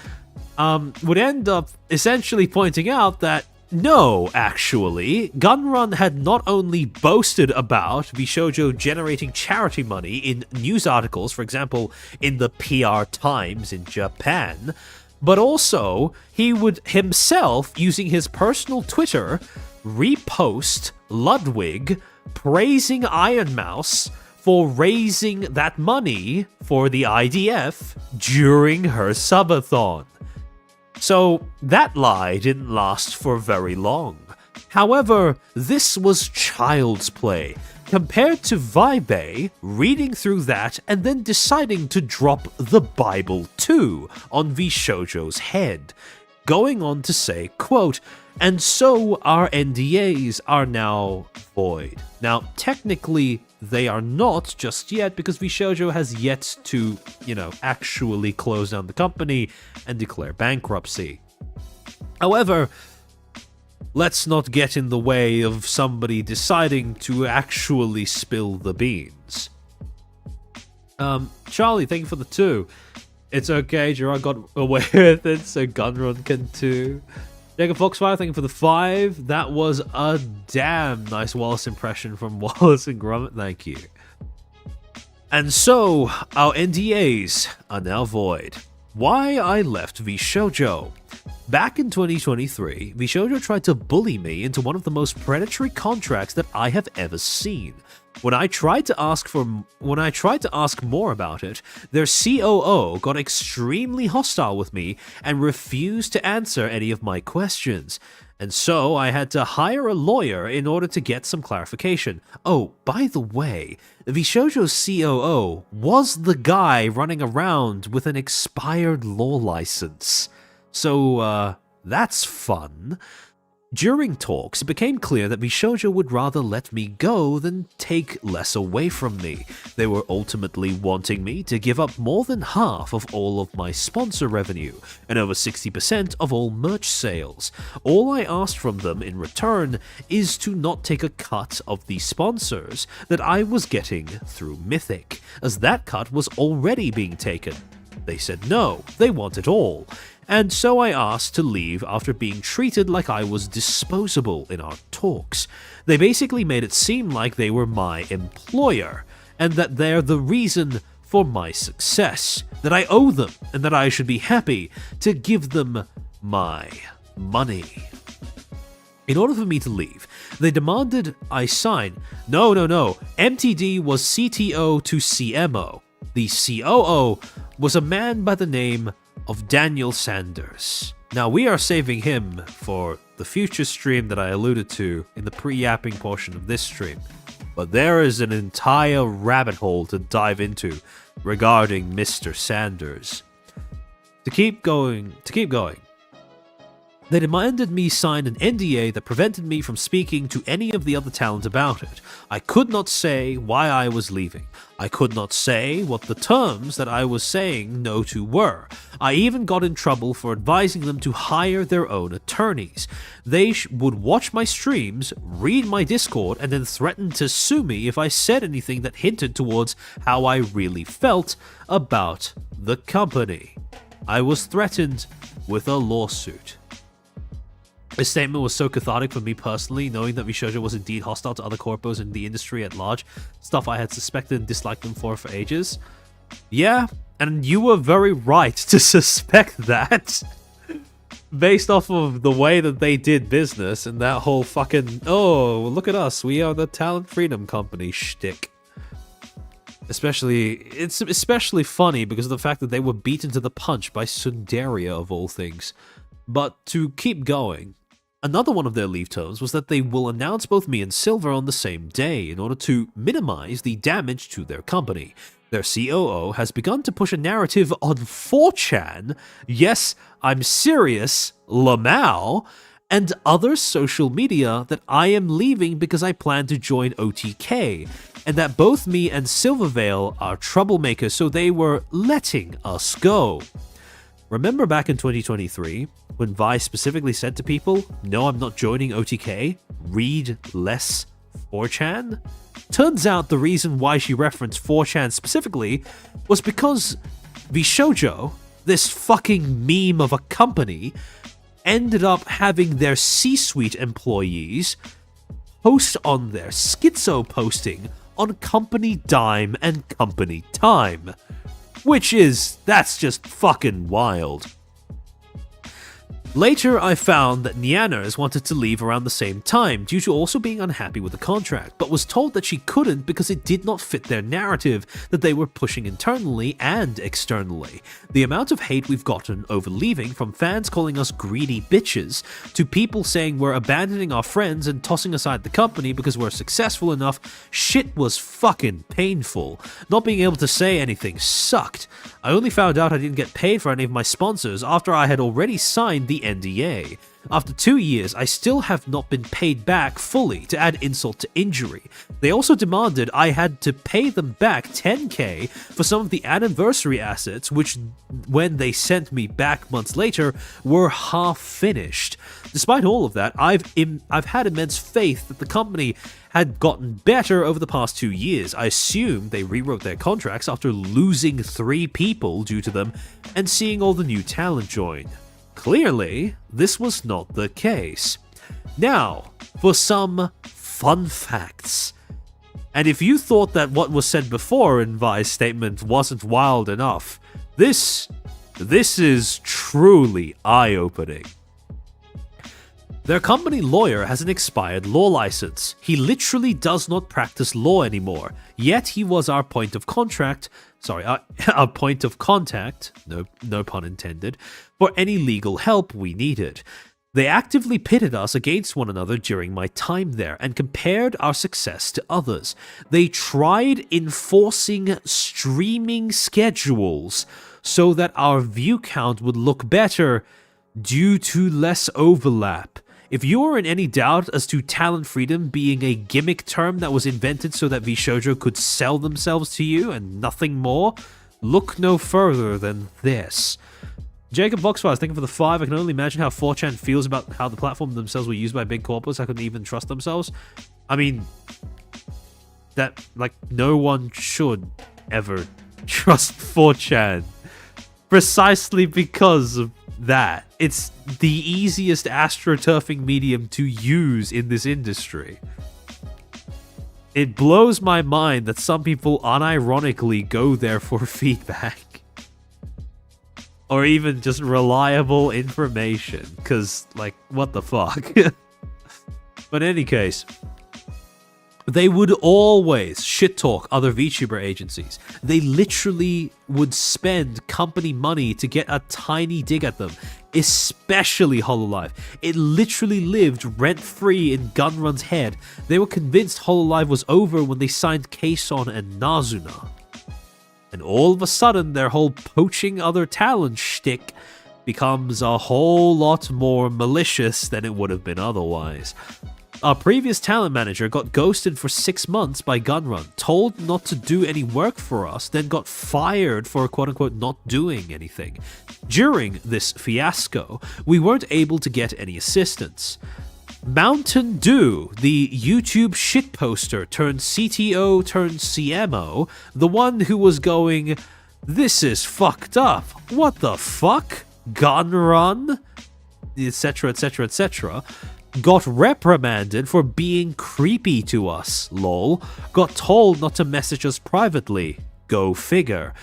would end up essentially pointing out that no, actually, Gunrun had not only boasted about VShojo generating charity money in news articles, for example, in the PR Times in Japan, but also he would himself, using his personal Twitter, repost Ludwig praising Iron Mouse for raising that money for the IDF during her subathon. So that lie didn't last for very long. However, this was child's play compared to Vibe reading through that and then deciding to drop the Bible too on VShojo's head, going on to say, quote, "And so our NDAs are now void." Now, technically, they are not just yet, because VShojo has yet to, actually close down the company and declare bankruptcy. However, let's not get in the way of somebody deciding to actually spill the beans. Charlie, thank you for the 2. It's okay, Gerard got away with it, so Gunrun can too. Jacob Foxfire, thank you for the 5. That was a damn nice Wallace impression from Wallace and Gromit, thank you. And so, our NDAs are now void. Why I left VShojo. Back in 2023, VShojo tried to bully me into one of the most predatory contracts that I have ever seen. When I tried to ask more about it, their COO got extremely hostile with me and refused to answer any of my questions. And so I had to hire a lawyer in order to get some clarification. Oh, by the way, VShojo's COO was the guy running around with an expired law license. So, that's fun. During talks, it became clear that VShojo would rather let me go than take less away from me. They were ultimately wanting me to give up more than half of all of my sponsor revenue, and over 60% of all merch sales. All I asked from them in return is to not take a cut of the sponsors that I was getting through Mythic, as that cut was already being taken. They said no, they want it all. And so I asked to leave after being treated like I was disposable in our talks. They basically made it seem like they were my employer, and that they're the reason for my success, that I owe them, and that I should be happy to give them my money. In order for me to leave, they demanded I sign. No. MTD was CTO to CMO. The COO was a man by the name of Daniel Sanders. Now, we are saving him for the future stream that I alluded to in the pre-yapping portion of this stream, but there is an entire rabbit hole to dive into regarding Mr. Sanders. To keep going, they demanded me sign an NDA that prevented me from speaking to any of the other talent about it. I could not say why I was leaving. I could not say what the terms that I was saying no to were. I even got in trouble for advising them to hire their own attorneys. They would watch my streams, read my Discord, and then threaten to sue me if I said anything that hinted towards how I really felt about the company. I was threatened with a lawsuit. This statement was so cathartic for me personally, knowing that VShojo was indeed hostile to other corpos in the industry at large, stuff I had suspected and disliked them for ages. Yeah, and you were very right to suspect that, based off of the way that they did business and that whole fucking, oh, look at us, we are the Talent Freedom Company shtick. It's especially funny because of the fact that they were beaten to the punch by Sundaria of all things. But to keep going, another one of their leave terms was that they will announce both me and Silver on the same day in order to minimize the damage to their company. Their COO has begun to push a narrative on 4chan, yes, I'm serious, Lamau, and other social media that I am leaving because I plan to join OTK, and that both me and Silvervale are troublemakers, so they were letting us go. Remember back in 2023, when Vi specifically said to people, no, I'm not joining OTK, read less 4chan? Turns out the reason why she referenced 4chan specifically was because VShojo, this fucking meme of a company, ended up having their C-suite employees post on their schizo posting on company dime and company time. That's just fucking wild. Later, I found that Nianners wanted to leave around the same time due to also being unhappy with the contract, but was told that she couldn't because it did not fit their narrative that they were pushing internally and externally. The amount of hate we've gotten over leaving, from fans calling us greedy bitches, to people saying we're abandoning our friends and tossing aside the company because we're successful enough, shit was fucking painful. Not being able to say anything sucked. I only found out I didn't get paid for any of my sponsors after I had already signed the NDA. After 2 years, I still have not been paid back fully, to add insult to injury. They also demanded I had to pay them back 10k for some of the anniversary assets, which, when they sent me back months later, were half finished. Despite all of that, I've had immense faith that the company had gotten better over the past 2 years. I assume they rewrote their contracts after losing 3 people due to them and seeing all the new talent join. Clearly, this was not the case. Now, for some fun facts. And if you thought that what was said before in Vi's statement wasn't wild enough, this is truly eye-opening. Their company lawyer has an expired law license. He literally does not practice law anymore, yet he was our point of contact, no pun intended, for any legal help we needed. They actively pitted us against one another during my time there and compared our success to others. They tried enforcing streaming schedules so that our view count would look better due to less overlap. If you are in any doubt as to talent freedom being a gimmick term that was invented so that VShojo could sell themselves to you and nothing more, look no further than this. Jacob Voxfire, thank you for the 5. I can only imagine how 4chan feels about how the platform themselves were used by big corporates. I couldn't even trust themselves. I mean, that, no one should ever trust 4chan. Precisely because of that. It's the easiest astroturfing medium to use in this industry. It blows my mind that some people unironically go there for feedback. Or even just reliable information. Because, what the fuck? But in any case, they would always shit-talk other VTuber agencies. They literally would spend company money to get a tiny dig at them, especially HoloLive. It literally lived rent-free in Gunrun's head. They were convinced HoloLive was over when they signed Kason and Nazuna. And all of a sudden, their whole poaching other talent shtick becomes a whole lot more malicious than it would have been otherwise. Our previous talent manager got ghosted for 6 months by Gunrun, told not to do any work for us, then got fired for quote-unquote not doing anything. During this fiasco, we weren't able to get any assistance. Mountain Dew, the YouTube shitposter turned CTO turned CMO, the one who was going, "This is fucked up, what the fuck? Gunrun?" etc, etc, etc, got reprimanded for being creepy to us, lol. Got told not to message us privately. Go figure.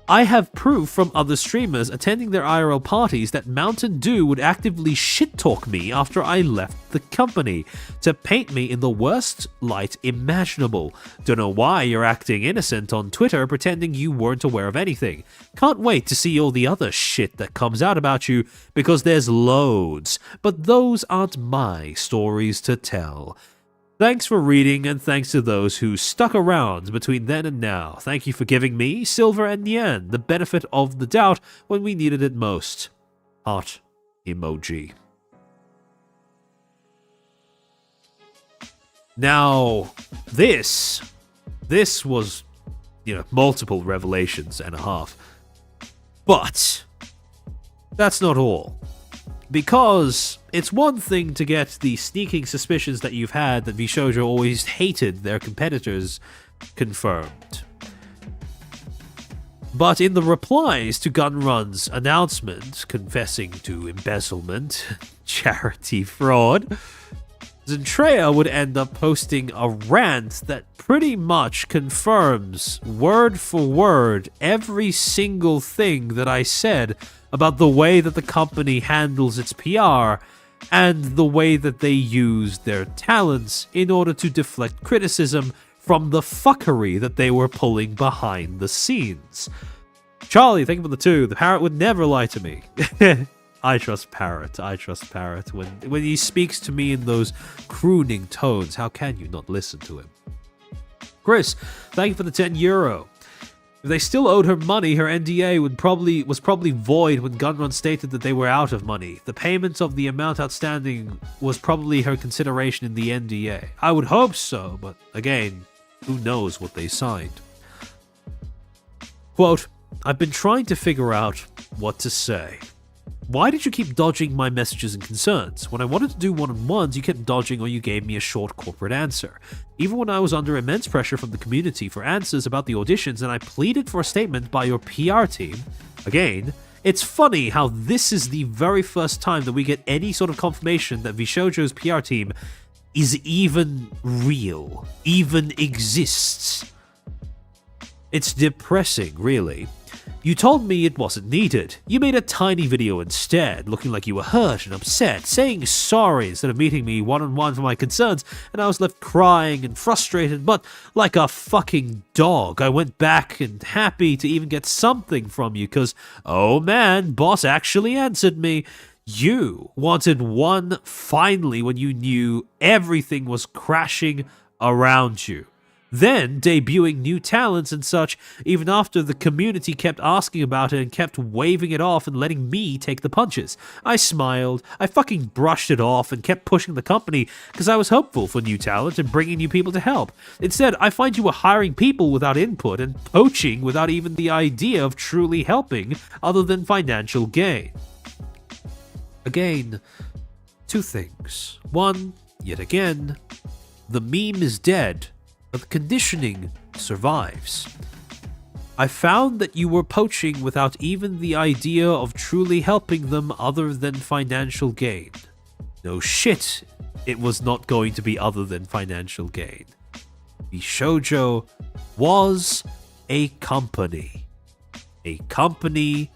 I have proof from other streamers attending their IRL parties that Mountain Dew would actively shit-talk me after I left the company to paint me in the worst light imaginable. Don't know why you're acting innocent on Twitter pretending you weren't aware of anything. Can't wait to see all the other shit that comes out about you because there's loads, but those aren't my stories to tell. Thanks for reading, and thanks to those who stuck around between then and now. Thank you for giving me, Silver and Nyan, the benefit of the doubt when we needed it most. Heart emoji. Now, this was, multiple revelations and a half. But that's not all. Because it's one thing to get the sneaking suspicions that you've had that VShojo always hated their competitors confirmed. But in the replies to Gunrun's announcement confessing to embezzlement, charity fraud, Zentrea would end up posting a rant that pretty much confirms, word for word, every single thing that I said about the way that the company handles its PR and the way that they use their talents in order to deflect criticism from the fuckery that they were pulling behind the scenes. Charlie, thank you for the 2. The parrot would never lie to me. I trust Parrot. When he speaks to me in those crooning tones, how can you not listen to him? Chris, thank you for the €10. If they still owed her money, her NDA was probably void when Gunrun stated that they were out of money. The payment of the amount outstanding was probably her consideration in the NDA. I would hope so, but again, who knows what they signed. Quote, I've been trying to figure out what to say. Why did you keep dodging my messages and concerns? When I wanted to do one-on-ones, you kept dodging or you gave me a short corporate answer. Even when I was under immense pressure from the community for answers about the auditions and I pleaded for a statement by your PR team, again, it's funny how this is the very first time that we get any sort of confirmation that VShojo's PR team is even real, even exists. It's depressing, really. You told me it wasn't needed. You made a tiny video instead, looking like you were hurt and upset, saying sorry instead of meeting me one-on-one for my concerns, and I was left crying and frustrated, but like a fucking dog, I went back and happy to even get something from you, cause, oh man, boss actually answered me. You wanted one finally when you knew everything was crashing around you. Then debuting new talents and such, even after the community kept asking about it and kept waving it off and letting me take the punches. I smiled, I fucking brushed it off and kept pushing the company because I was hopeful for new talent and bringing new people to help. Instead, I find you were hiring people without input and poaching without even the idea of truly helping other than financial gain. Again, two things. One, yet again, the meme is dead, but the conditioning survives. I found that you were poaching without even the idea of truly helping them other than financial gain. No shit, it was not going to be other than financial gain. VShojo was a company. A company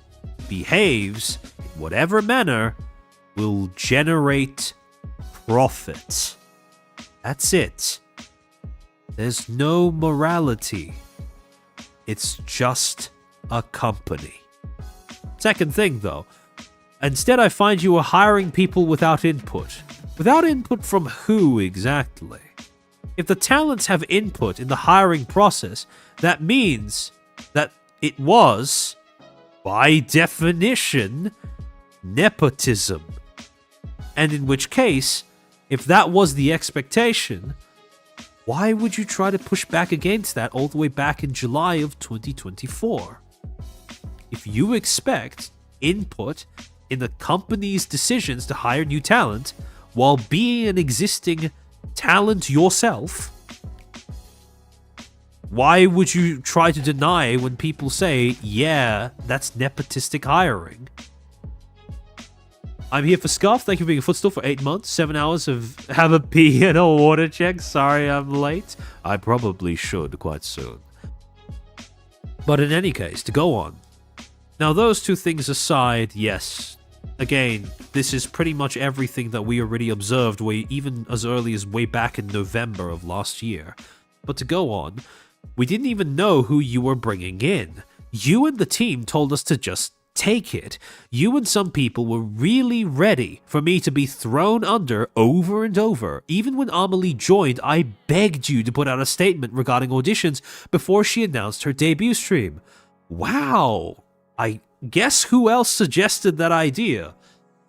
behaves in whatever manner will generate profit. That's it. There's no morality. It's just a company. Second thing, though. Instead, I find you are hiring people without input. Without input from who exactly? If the talents have input in the hiring process, that means that it was, by definition, nepotism. And in which case, if that was the expectation, why would you try to push back against that all the way back in July of 2024? If you expect input in the company's decisions to hire new talent while being an existing talent yourself, why would you try to deny when people say, yeah, that's nepotistic hiring? I'm here for Scuff. Thank you for being a Footstool for 8 months, 7 hours of have a pee and a water check. Sorry I'm late. I probably should quite soon. But in any case, to go on. Now those two things aside, yes. Again, this is pretty much everything that we already observed even as early as way back in November of last year. But to go on, we didn't even know who you were bringing in. You and the team told us to just take it. You and some people were really ready for me to be thrown under over and over. Even when Amelie joined, I begged you to put out a statement regarding auditions before she announced her debut stream. Wow! I guess who else suggested that idea?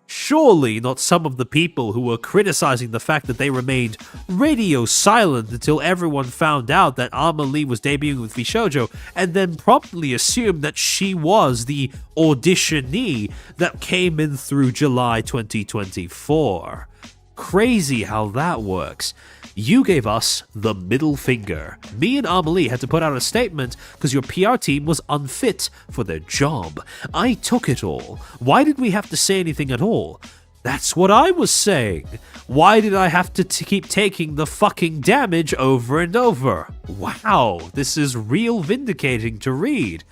Surely not some of the people who were criticizing the fact that they remained radio silent until everyone found out that Amelie was debuting with VShojo and then promptly assumed that she was the auditionee that came in through July 2024. Crazy how that works. You gave us the middle finger. Me and Amelie had to put out a statement because your PR team was unfit for their job. I took it all. Why did we have to say anything at all? That's what I was saying. Why did I have to keep taking the fucking damage over and over? Wow, this is real vindicating to read.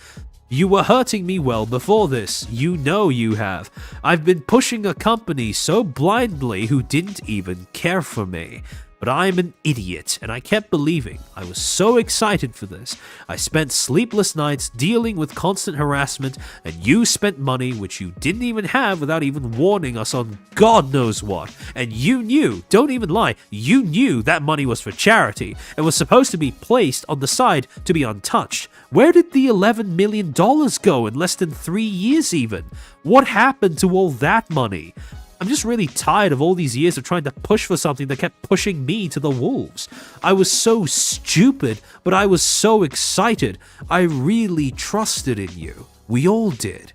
You were hurting me well before this. You know you have. I've been pushing a company so blindly who didn't even care for me. But I'm an idiot, and I kept believing. I was so excited for this. I spent sleepless nights dealing with constant harassment, and you spent money which you didn't even have without even warning us on God knows what. And you knew, don't even lie, you knew that money was for charity, and was supposed to be placed on the side to be untouched. Where did the $11 million go in less than 3 years even? What happened to all that money? I'm just really tired of all these years of trying to push for something that kept pushing me to the wolves. I was so stupid, but I was so excited. I really trusted in you. We all did.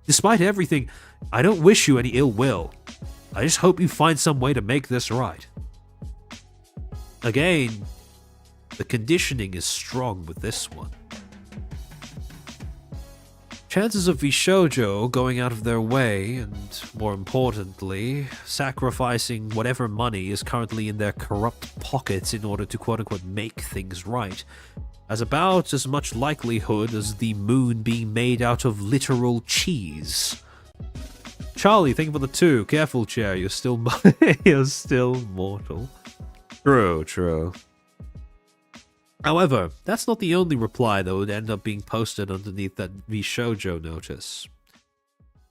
Despite everything, I don't wish you any ill will. I just hope you find some way to make this right. Again, the conditioning is strong with this one. Chances of Vishojo going out of their way, and more importantly, sacrificing whatever money is currently in their corrupt pockets in order to quote-unquote make things right, has about as much likelihood as the moon being made out of literal cheese. Charlie, thank you for the 2. Careful, chair, you're still you're still mortal. True, true. However, that's not the only reply that would end up being posted underneath that VShojo notice.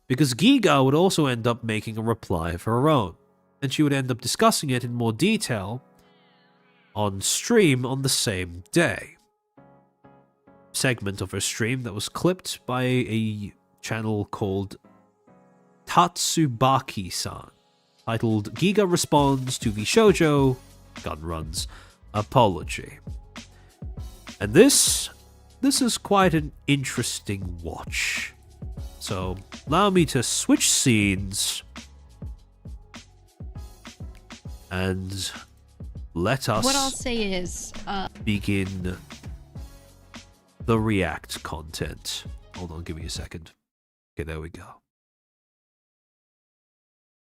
Because Giga would also end up making a reply of her own, and she would end up discussing it in more detail on stream on the same day. Segment of her stream that was clipped by a channel called Tatsubaki-san, titled Giga Responds to VShojo Gunrun's Apology. And this is quite an interesting watch. So, allow me to switch scenes and let us What I'll say is, begin the React content. Hold on, give me a second. Okay, there we go.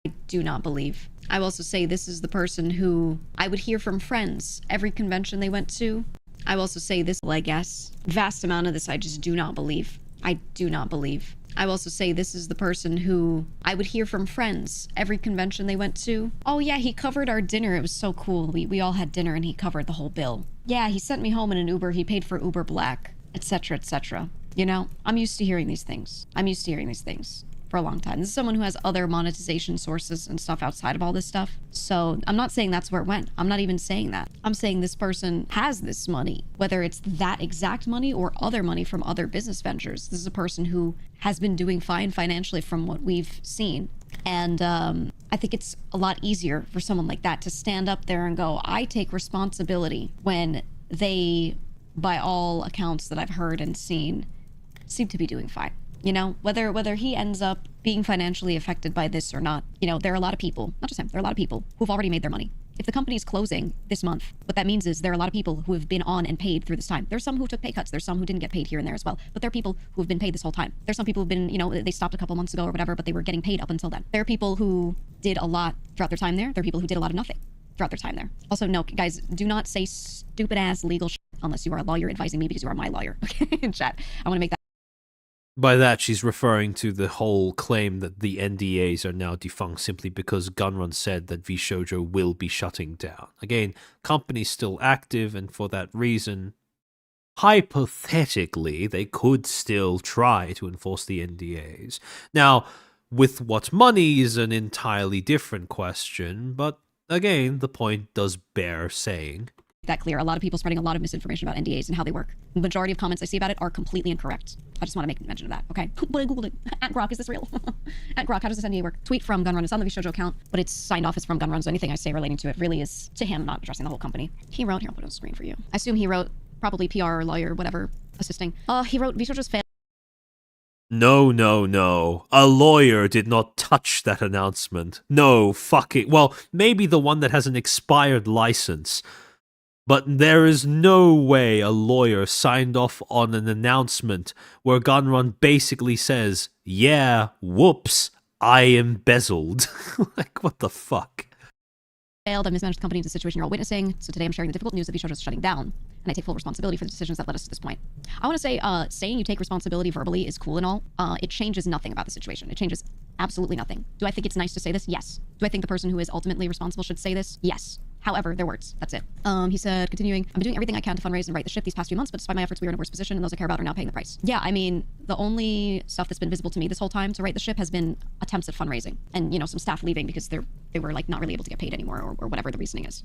I do not believe. I will also say this is the person who I would hear from friends every convention they went to. I will also say this, I guess. Vast amount of this I just do not believe. I do not believe. I will also say this is the person who I would hear from friends every convention they went to. Oh yeah, he covered our dinner. It was so cool. We all had dinner and he covered the whole bill. Yeah, he sent me home in an Uber. He paid for Uber Black, etc., etc. You know, I'm used to hearing these things. I'm used to hearing these things for a long time. This is someone who has other monetization sources and stuff outside of all this stuff. So I'm not saying that's where it went. I'm not even saying that. I'm saying this person has this money, whether it's that exact money or other money from other business ventures. This is a person who has been doing fine financially from what we've seen. And I think it's a lot easier for someone like that to stand up there and go, I take responsibility, when they, by all accounts that I've heard and seen, seem to be doing fine. You know, whether he ends up being financially affected by this or not, you know, there are a lot of people, not just him, there are a lot of people who've already made their money. If the company is closing this month, what that means is there are a lot of people who have been on and paid through this time. There's some who took pay cuts. There's some who didn't get paid here and there as well. But there are people who have been paid this whole time. There's some people who've been, you know, they stopped a couple months ago or whatever, but they were getting paid up until then. There are people who did a lot throughout their time there. There are people who did a lot of nothing throughout their time there. Also, no, guys, do not say stupid ass legal shit unless you are a lawyer advising me, because you are my lawyer. Okay, in chat. I want to make that. By that, she's referring to the whole claim that the NDAs are now defunct simply because Gunrun said that VShojo will be shutting down. Again, company's still active, and for that reason, hypothetically, they could still try to enforce the NDAs. Now, with what money is an entirely different question, but again, the point does bear saying. That clear. A lot of people spreading a lot of misinformation about NDAs and how they work. The majority of comments I see about it are completely incorrect. I just want to make mention of that, okay? But I googled it. At Grok, is this real? At Grok, how does this NDA work? Tweet from Gunrun. It's on the VShojo account, but it's signed off as from Gunrun, so anything I say relating to it really is to him, not addressing the whole company. He wrote, here, I'll put it on the screen for you. I assume he wrote, probably PR or lawyer, whatever, assisting. He wrote, VShojo's failed. No, no, no. A lawyer did not touch that announcement. No, fuck it. Well, maybe the one that has an expired license. But there is no way a lawyer signed off on an announcement where Gunrun basically says, yeah, whoops, I embezzled. Like, what the fuck? I've mismanaged the company into the situation you're all witnessing, so today I'm sharing the difficult news that VShojo is shutting down, and I take full responsibility for the decisions that led us to this point. I want to say, saying you take responsibility verbally is cool and all. It changes nothing about the situation. It changes absolutely nothing. Do I think it's nice to say this? Yes. Do I think the person who is ultimately responsible should say this? Yes. However, their words. That's it. He said, continuing, I've been doing everything I can to fundraise and right the ship these past few months, but despite my efforts, we are in a worse position, and those I care about are now paying the price. Yeah, I mean, the only stuff that's been visible to me this whole time to right the ship has been attempts at fundraising, and, you know, some staff leaving because they were like not really able to get paid anymore, or whatever the reasoning is.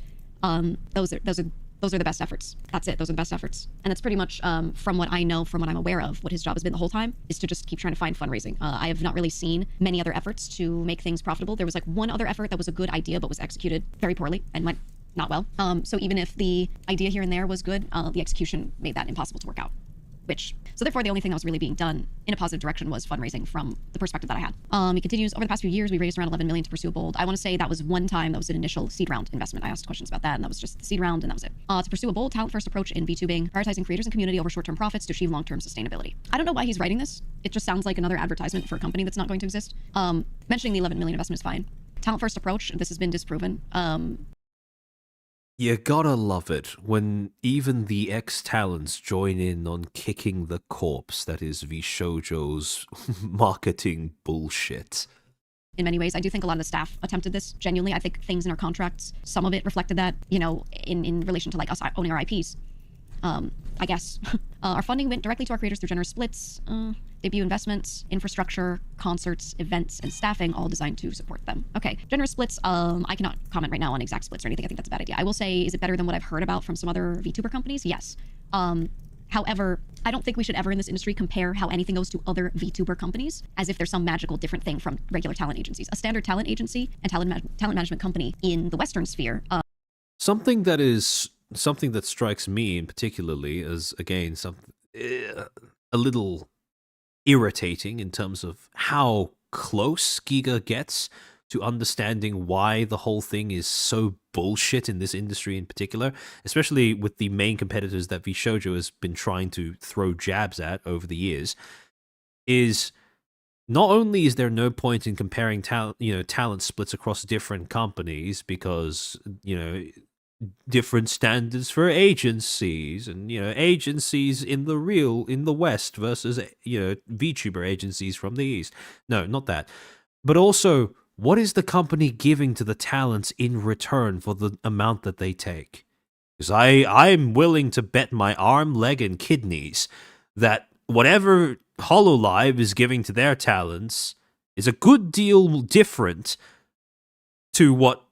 Those are the best efforts. That's it. Those are the best efforts. And that's pretty much, from what I know, from what I'm aware of, what his job has been the whole time is to just keep trying to find fundraising. I have not really seen many other efforts to make things profitable. There was like one other effort that was a good idea, but was executed very poorly and went not well. So even if the idea here and there was good, the execution made that impossible to work out. Which, so therefore the only thing that was really being done in a positive direction was fundraising from the perspective that I had. He continues, over the past few years, we raised around 11 million to pursue Bold. I want to say that was one time, that was an initial seed round investment. I asked questions about that, and that was just the seed round, and that was it. To pursue a bold, talent-first approach in VTubing, prioritizing creators and community over short-term profits to achieve long-term sustainability. I don't know why he's writing this. It just sounds like another advertisement for a company that's not going to exist. Mentioning the 11 million investment is fine. Talent-first approach, this has been disproven. You gotta love it when even the ex-talents join in on kicking the corpse that is VShojo's marketing bullshit. In many ways, I do think a lot of the staff attempted this genuinely. I think things in our contracts, some of it reflected that, you know, in relation to like us owning our IPs. I guess. Our funding went directly to our creators through generous splits, debut investments, infrastructure, concerts, events, and staffing, all designed to support them. Okay, generous splits, I cannot comment right now on exact splits or anything. I think that's a bad idea. I will say, is it better than what I've heard about from some other VTuber companies? Yes. However, I don't think we should ever in this industry compare how anything goes to other VTuber companies as if there's some magical different thing from regular talent agencies. A standard talent agency and talent management company in the Western sphere. Something that strikes me in particularly as, again, something a little irritating in terms of how close Giga gets to understanding why the whole thing is so bullshit in this industry in particular, especially with the main competitors that VShojo has been trying to throw jabs at over the years, is not only is there no point in comparing talent splits across different companies because, different standards for agencies and, agencies in the West versus, VTuber agencies from the East. No, not that. But also, what is the company giving to the talents in return for the amount that they take? Because I'm willing to bet my arm, leg, and kidneys that whatever HoloLive is giving to their talents is a good deal different to what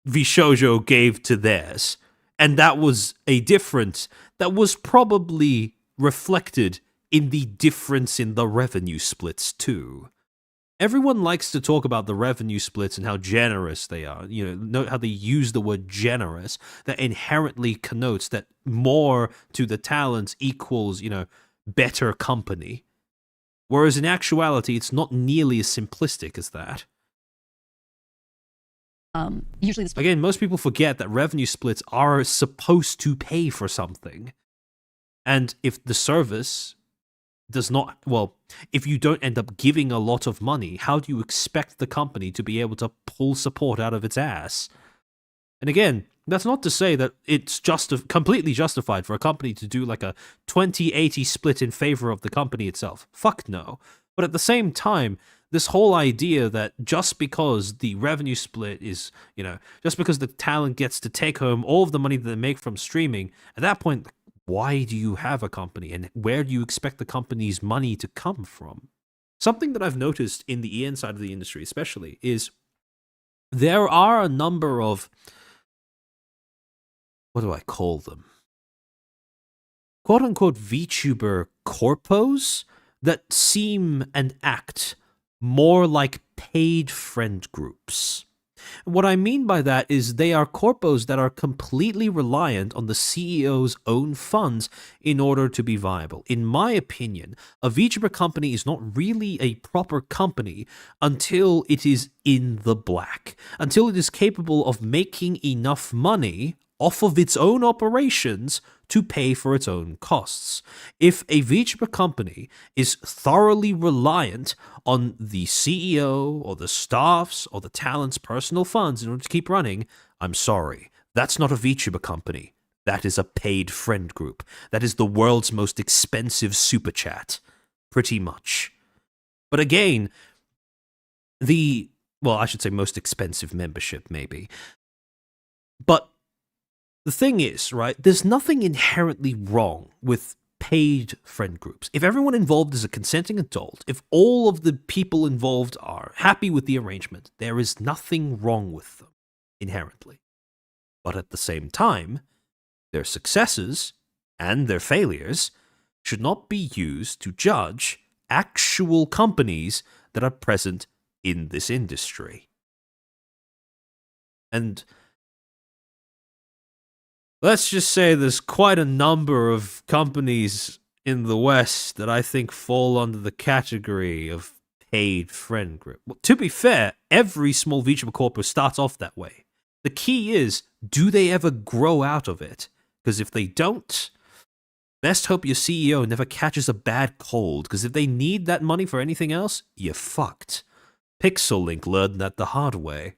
VShojo gave to theirs. And that was a difference that was probably reflected in the difference in the revenue splits too. Everyone likes to talk about the revenue splits and how generous they are. Note how they use the word generous. That inherently connotes that more to the talents equals, better company. Whereas in actuality, it's not nearly as simplistic as that. Usually this... Again, most people forget that revenue splits are supposed to pay for something. And if the service does not, if you don't end up giving a lot of money, how do you expect the company to be able to pull support out of its ass? And again, that's not to say that it's completely justified for a company to do like a 20-80 split in favor of the company itself. Fuck no. But at the same time, this whole idea that just because the revenue split is, just because the talent gets to take home all of the money that they make from streaming, at that point, why do you have a company and where do you expect the company's money to come from? Something that I've noticed in the EN side of the industry especially is there are a number of, what do I call them? Quote-unquote VTuber corpos that seem and act more like paid friend groups. What I mean by that is they are corpos that are completely reliant on the CEO's own funds in order to be viable. In my opinion, a VTuber company is not really a proper company until it is in the black, until it is capable of making enough money off of its own operations to pay for its own costs. If a VTuber company is thoroughly reliant on the CEO or the staff's or the talent's personal funds in order to keep running, I'm sorry, that's not a VTuber company. That is a paid friend group. That is the world's most expensive super chat, pretty much. But again, I should say most expensive membership, maybe. But the thing is, right, there's nothing inherently wrong with paid friend groups. If everyone involved is a consenting adult, if all of the people involved are happy with the arrangement, there is nothing wrong with them, inherently. But at the same time, their successes and their failures should not be used to judge actual companies that are present in this industry. And let's just say there's quite a number of companies in the West that I think fall under the category of paid friend group. Well, to be fair, every small VTuber corporate starts off that way. The key is, do they ever grow out of it? Because if they don't, best hope your CEO never catches a bad cold, because if they need that money for anything else, you're fucked. Pixel Link learned that the hard way.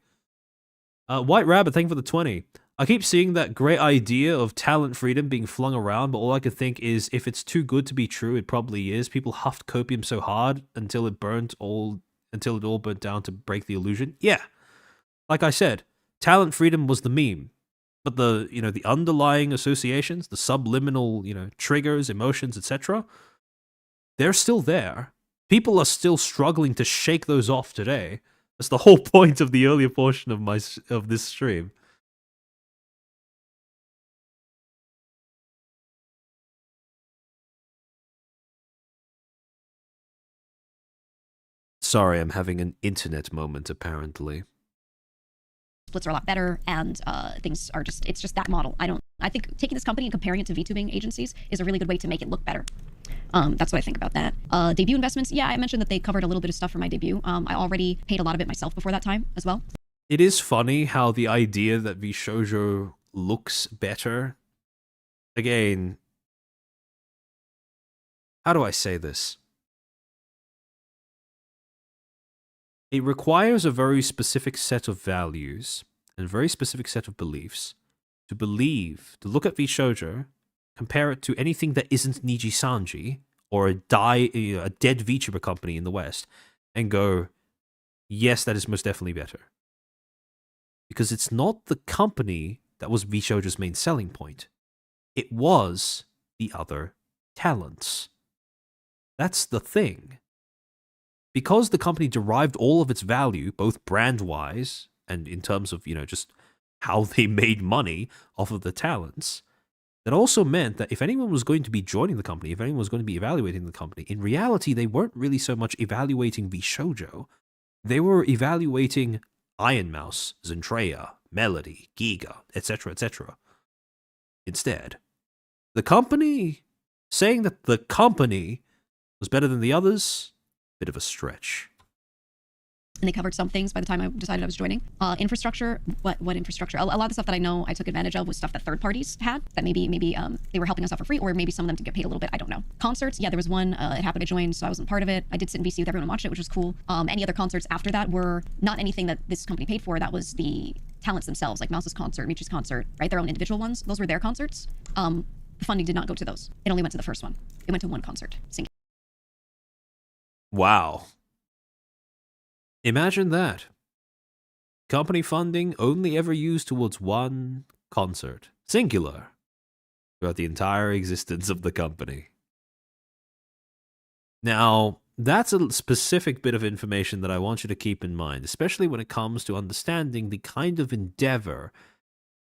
White Rabbit, thank you for the 20. I keep seeing that great idea of talent freedom being flung around, but all I can think is if it's too good to be true, it probably is. People huffed copium so hard until it all burnt down to break the illusion. Yeah. Like I said, talent freedom was the meme. But the underlying associations, the subliminal, triggers, emotions, etc., they're still there. People are still struggling to shake those off today. That's the whole point of the earlier portion of this stream. Sorry, I'm having an internet moment, apparently. Splits are a lot better, and things are it's just that model. I think taking this company and comparing it to VTubing agencies is a really good way to make it look better. That's what I think about that. Debut investments, yeah, I mentioned that they covered a little bit of stuff for my debut. I already paid a lot of it myself before that time as well. It is funny how the idea that VShojo looks better, again, how do I say this? It requires a very specific set of values and a very specific set of beliefs to look at VShojo, compare it to anything that isn't Niji Sanji or a dead VTuber company in the West, and go, yes, that is most definitely better. Because it's not the company that was VShojo's main selling point. It was the other talents. That's the thing. Because the company derived all of its value, both brand-wise and in terms of, just how they made money off of the talents, that also meant that if anyone was going to be joining the company, if anyone was going to be evaluating the company, in reality, they weren't really so much evaluating VShojo. They were evaluating Iron Mouse, Zentreya, Melody, Giga, etc., etc. Instead, the company, saying that the company was better than the others, bit of a stretch. And they covered some things by the time I decided I was joining. Infrastructure, what infrastructure? A lot of the stuff that I know I took advantage of was stuff that third parties had, that maybe they were helping us out for free, or maybe some of them did get paid a little bit, I don't know. Concerts, yeah, there was one, it happened to join, so I wasn't part of it. I did sit in VC with everyone and watch it, which was cool. Any other concerts after that were not anything that this company paid for, that was the talents themselves, like Mouse's concert, Michi's concert, right? Their own individual ones, those were their concerts. The funding did not go to those. It only went to the first one. It went to one concert. Wow. Imagine that. Company funding only ever used towards one concert. Singular. Throughout the entire existence of the company. Now, that's a specific bit of information that I want you to keep in mind, especially when it comes to understanding the kind of endeavor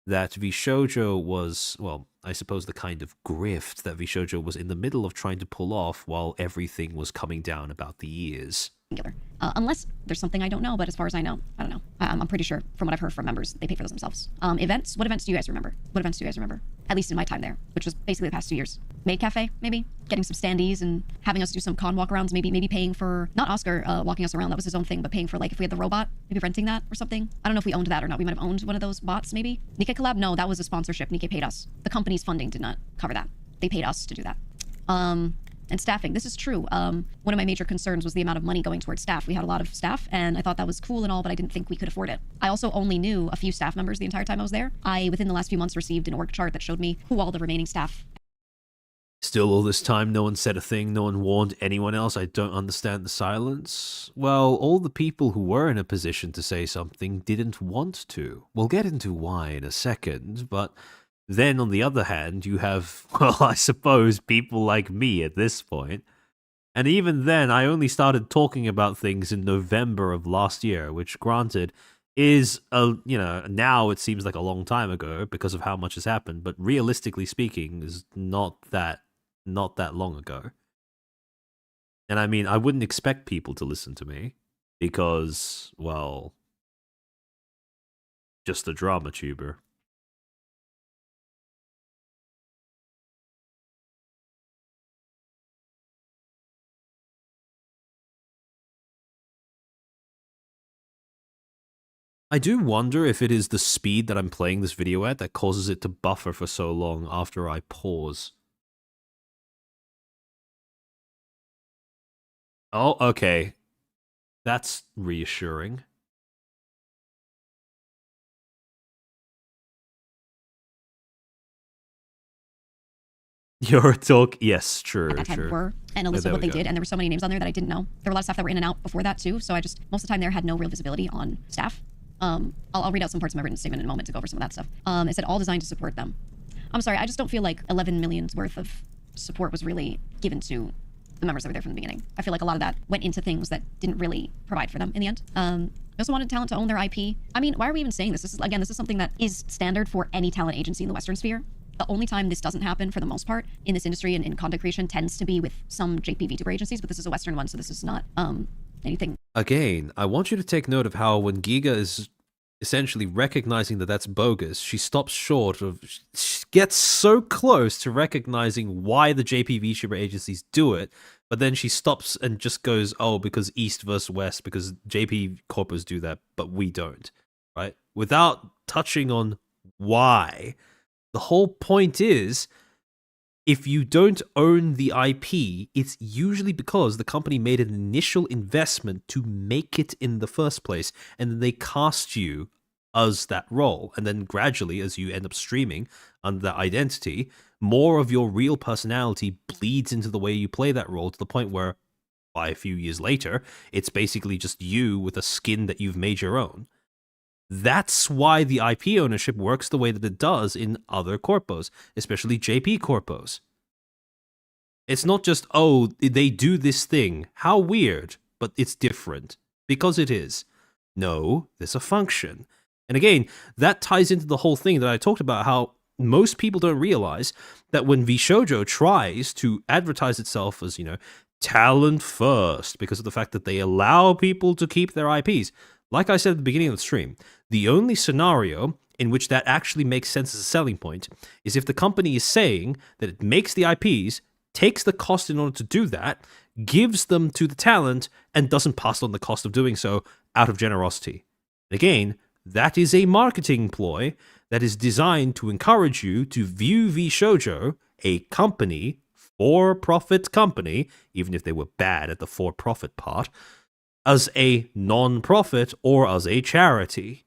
that VShojo was, well, I suppose the kind of grift that VShojo was in the middle of trying to pull off while everything was coming down about the ears. Unless there's something I don't know, but as far as I know, I don't know. I'm pretty sure from what I've heard from members, they pay for those themselves. Events, what events do you guys remember? What events do you guys remember? At least in my time there, which was basically the past 2 years. Maid Cafe, maybe? Getting some standees and having us do some con walk-arounds, maybe paying for, not Oscar walking us around, that was his own thing, but paying for, like, if we had the robot, maybe renting that or something. I don't know if we owned that or not. We might have owned one of those bots, maybe. Nikkei collab, no, that was a sponsorship. Nikkei paid us. The company's funding did not cover that. They paid us to do that. And staffing, this is true. One of my major concerns was the amount of money going towards staff. We had a lot of staff, and I thought that was cool and all, but I didn't think we could afford it. I also only knew a few staff members the entire time I was there. I, within the last few months, received an org chart that showed me who all the remaining staff. Still all this time, no one said a thing, no one warned anyone else. I don't understand the silence. Well, all the people who were in a position to say something didn't want to. We'll get into why in a second, but then, on the other hand, you have, well, I suppose, people like me at this point. And even then, I only started talking about things in November of last year, which, granted, is, now it seems like a long time ago because of how much has happened, but realistically speaking, is not that long ago. And I mean, I wouldn't expect people to listen to me because, well, just a drama tuber. I do wonder if it is the speed that I'm playing this video at that causes it to buffer for so long after I pause. Oh, okay. That's reassuring. Your talk, yes, true, at that time true. were, and a list there of what we they go. did, and there were so many names on there that I didn't know. There were a lot of staff that were in and out before that too, so I just, most of the time there had no real visibility on staff. I'll read out some parts of my written statement in a moment to go over some of that stuff. It said all designed to support them. I'm sorry, I just don't feel like 11 million's worth of support was really given to the members that were there from the beginning. I feel like a lot of that went into things that didn't really provide for them in the end. They also wanted talent to own their IP. I mean, why are we even saying this? This is something that is standard for any talent agency in the Western sphere. The only time this doesn't happen, for the most part, in this industry and in content creation tends to be with some JP VTuber agencies, but this is a Western one, so this is not anything. Again, I want you to take note of how when Giga is essentially recognizing that that's bogus, she stops short of, she gets so close to recognizing why the JP VTuber agencies do it, but then she stops and just goes, oh, because East versus West, because JP corpos do that, but we don't, right? Without touching on why. The whole point is, if you don't own the IP, it's usually because the company made an initial investment to make it in the first place, and then they cast you as that role. And then gradually, as you end up streaming under that identity, more of your real personality bleeds into the way you play that role, to the point where, by a few years later, it's basically just you with a skin that you've made your own. That's why the IP ownership works the way that it does in other corpos, especially JP corpos. It's not just, oh, they do this thing. How weird, but it's different. Because it is. No, there's a function. And again, that ties into the whole thing that I talked about, how most people don't realize that when VShojo tries to advertise itself as, talent first, because of the fact that they allow people to keep their IPs, like I said at the beginning of the stream, the only scenario in which that actually makes sense as a selling point is if the company is saying that it makes the IPs, takes the cost in order to do that, gives them to the talent, and doesn't pass on the cost of doing so out of generosity. Again, that is a marketing ploy that is designed to encourage you to view VShojo, a company, for-profit company, even if they were bad at the for-profit part, as a non-profit or as a charity.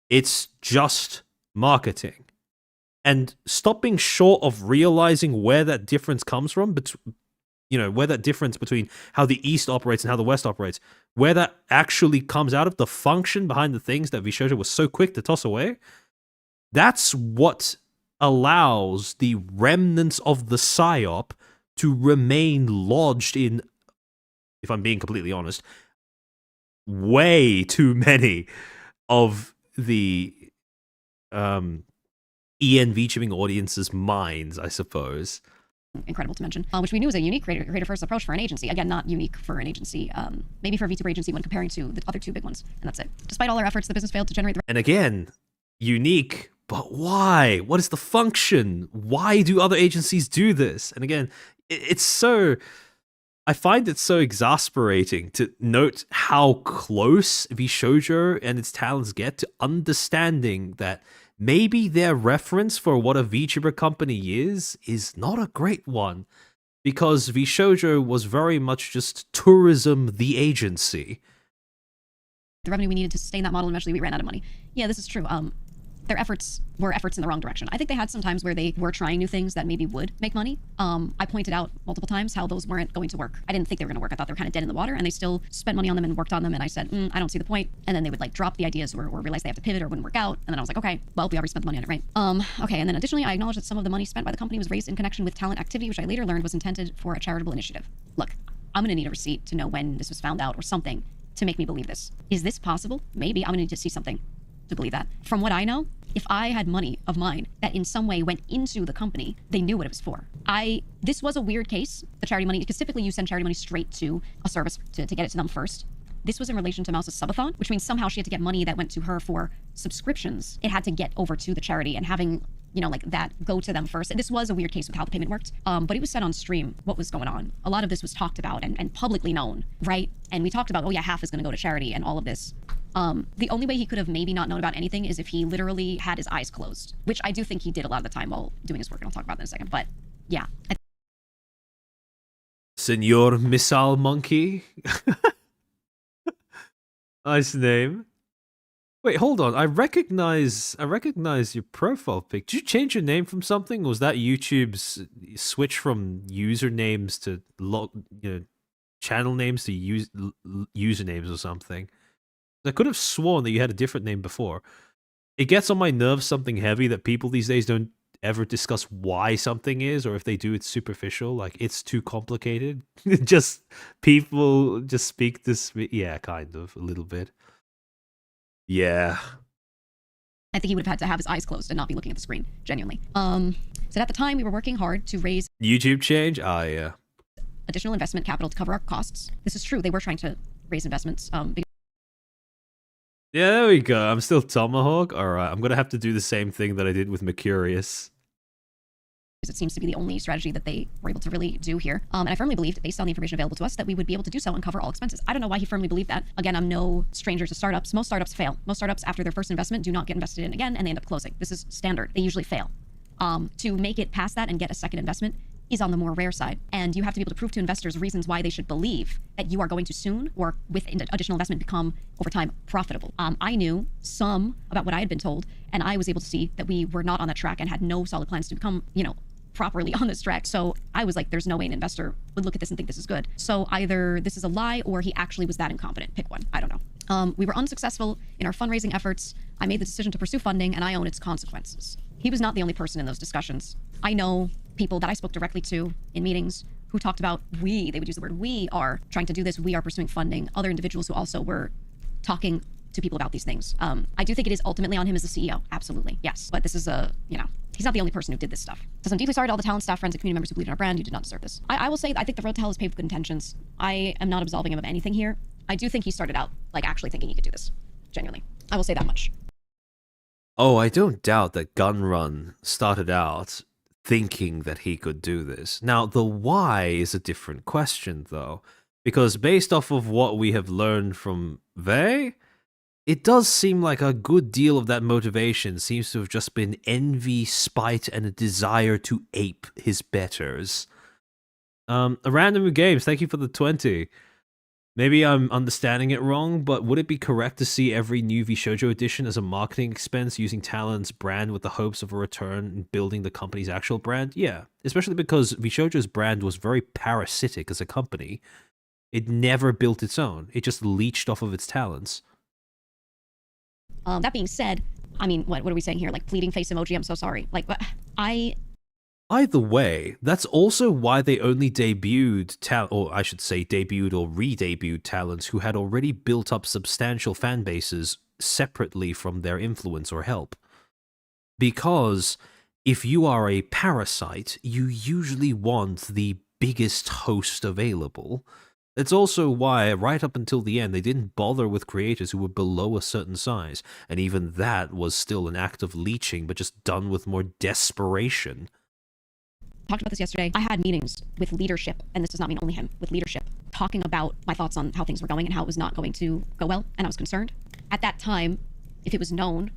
It's just marketing. And stopping short of realizing where that difference comes from, where that difference between how the East operates and how the West operates, where that actually comes out of, the function behind the things that VShojo was so quick to toss away, that's what allows the remnants of the Psy-Op to remain lodged in, if I'm being completely honest, way too many of the EN VTubing audience's minds, I suppose. Incredible to mention, which we knew was a unique creator first approach for an agency. Again, not unique for an agency, maybe for a VTuber agency when comparing to the other two big ones, and that's it. Despite all our efforts, the business failed to generate the... And again, unique, but why? What is the function? Why do other agencies do this? And again, it's so... I find it so exasperating to note how close VShojo and its talents get to understanding that maybe their reference for what a VTuber company is not a great one, because VShojo was very much just tourism the agency. The revenue we needed to sustain that model, and eventually we ran out of money. Yeah, this is true. Their efforts were efforts in the wrong direction. I think they had some times where they were trying new things that maybe would make money. I pointed out multiple times how those weren't going to work. I didn't think they were going to work. I thought they were kind of dead in the water, and they still spent money on them and worked on them, and I said, I don't see the point. And then they would drop the ideas or realize they have to pivot or wouldn't work out. And then I was like, okay, well, we already spent the money on it, right? Okay, and then additionally, I acknowledge that some of the money spent by the company was raised in connection with talent activity, which I later learned was intended for a charitable initiative. Look, I'm going to need a receipt to know when this was found out or something to make me believe this. Is this possible? Maybe. I'm going to need to see something to believe that. From what I know, if I had money of mine that in some way went into the company, they knew what it was for. This was a weird case, the charity money, because typically you send charity money straight to a service to get it to them first. This was in relation to Mouse's subathon, which means somehow she had to get money that went to her for subscriptions. It had to get over to the charity, and having, that go to them first. This was a weird case with how the payment worked, but it was said on stream what was going on. A lot of this was talked about and publicly known, right? And we talked about, oh yeah, half is going to go to charity and all of this. The only way he could have maybe not known about anything is if he literally had his eyes closed, which I do think he did a lot of the time while doing his work, and I'll talk about that in a second. But yeah. Senor Missile Monkey. Nice name. Wait, hold on. I recognize your profile pic. Did you change your name from something? Or was that YouTube's switch from usernames to channel names to usernames or something? I could have sworn that you had a different name before. It gets on my nerves something heavy that people these days don't ever discuss why something is, or if they do, it's superficial. Like, it's too complicated. Just people just speak this. Yeah, kind of a little bit. Yeah. I think he would have had to have his eyes closed and not be looking at the screen, genuinely. So at the time, we were working hard to raise YouTube change? Ah, yeah. additional investment capital to cover our costs. This is true. They were trying to raise investments. Yeah, there we go. I'm still Tomahawk. Alright, I'm gonna have to do the same thing that I did with Mercurius. It seems to be the only strategy that they were able to really do here. And I firmly believed, based on the information available to us, that we would be able to do so and cover all expenses. I don't know why he firmly believed that. Again, I'm no stranger to startups. Most startups fail. Most startups, after their first investment, do not get invested in again, and they end up closing. This is standard. They usually fail. To make it past that and get a second investment is on the more rare side. And you have to be able to prove to investors reasons why they should believe that you are going to soon, or with additional investment, become, over time, profitable. I knew some about what I had been told, and I was able to see that we were not on that track and had no solid plans to become, properly on this track. So I was like, there's no way an investor would look at this and think this is good. So either this is a lie or he actually was that incompetent. Pick one. I don't know. We were unsuccessful in our fundraising efforts. I made the decision to pursue funding, and I own its consequences. He was not the only person in those discussions. I know people that I spoke directly to in meetings who talked about they would use the word, we are trying to do this, we are pursuing funding. Other individuals who also were talking to people about these things. I do think it is ultimately on him as the CEO. Absolutely. Yes. But this is he's not the only person who did this stuff. Says, I'm deeply sorry to all the talent, staff, friends, and community members who believe in our brand. You did not deserve this. I will say, I think the road to hell is paved with good intentions. I am not absolving him of anything here. I do think he started out, actually thinking he could do this. Genuinely. I will say that much. Oh, I don't doubt that Gunrun started out thinking that he could do this. Now, the why is a different question, though. Because based off of what we have learned from Vey, it does seem like a good deal of that motivation seems to have just been envy, spite, and a desire to ape his betters. A random games, thank you for the 20. Maybe I'm understanding it wrong, but would it be correct to see every new VShojo edition as a marketing expense using Talon's brand with the hopes of a return in building the company's actual brand? Yeah, especially because VShojo's brand was very parasitic as a company. It never built its own. It just leached off of its talents. That being said, I mean, what are we saying here? Pleading face emoji, I'm so sorry. Either way, that's also why they only debuted debuted or re-debuted talents who had already built up substantial fan bases separately from their influence or help. Because if you are a parasite, you usually want the biggest host available. It's also why, right up until the end, they didn't bother with creators who were below a certain size, and even that was still an act of leeching, but just done with more desperation. Talked about this yesterday. I had meetings with leadership, and this does not mean only him, with leadership, talking about my thoughts on how things were going and how it was not going to go well, and I was concerned. At that time, if it was known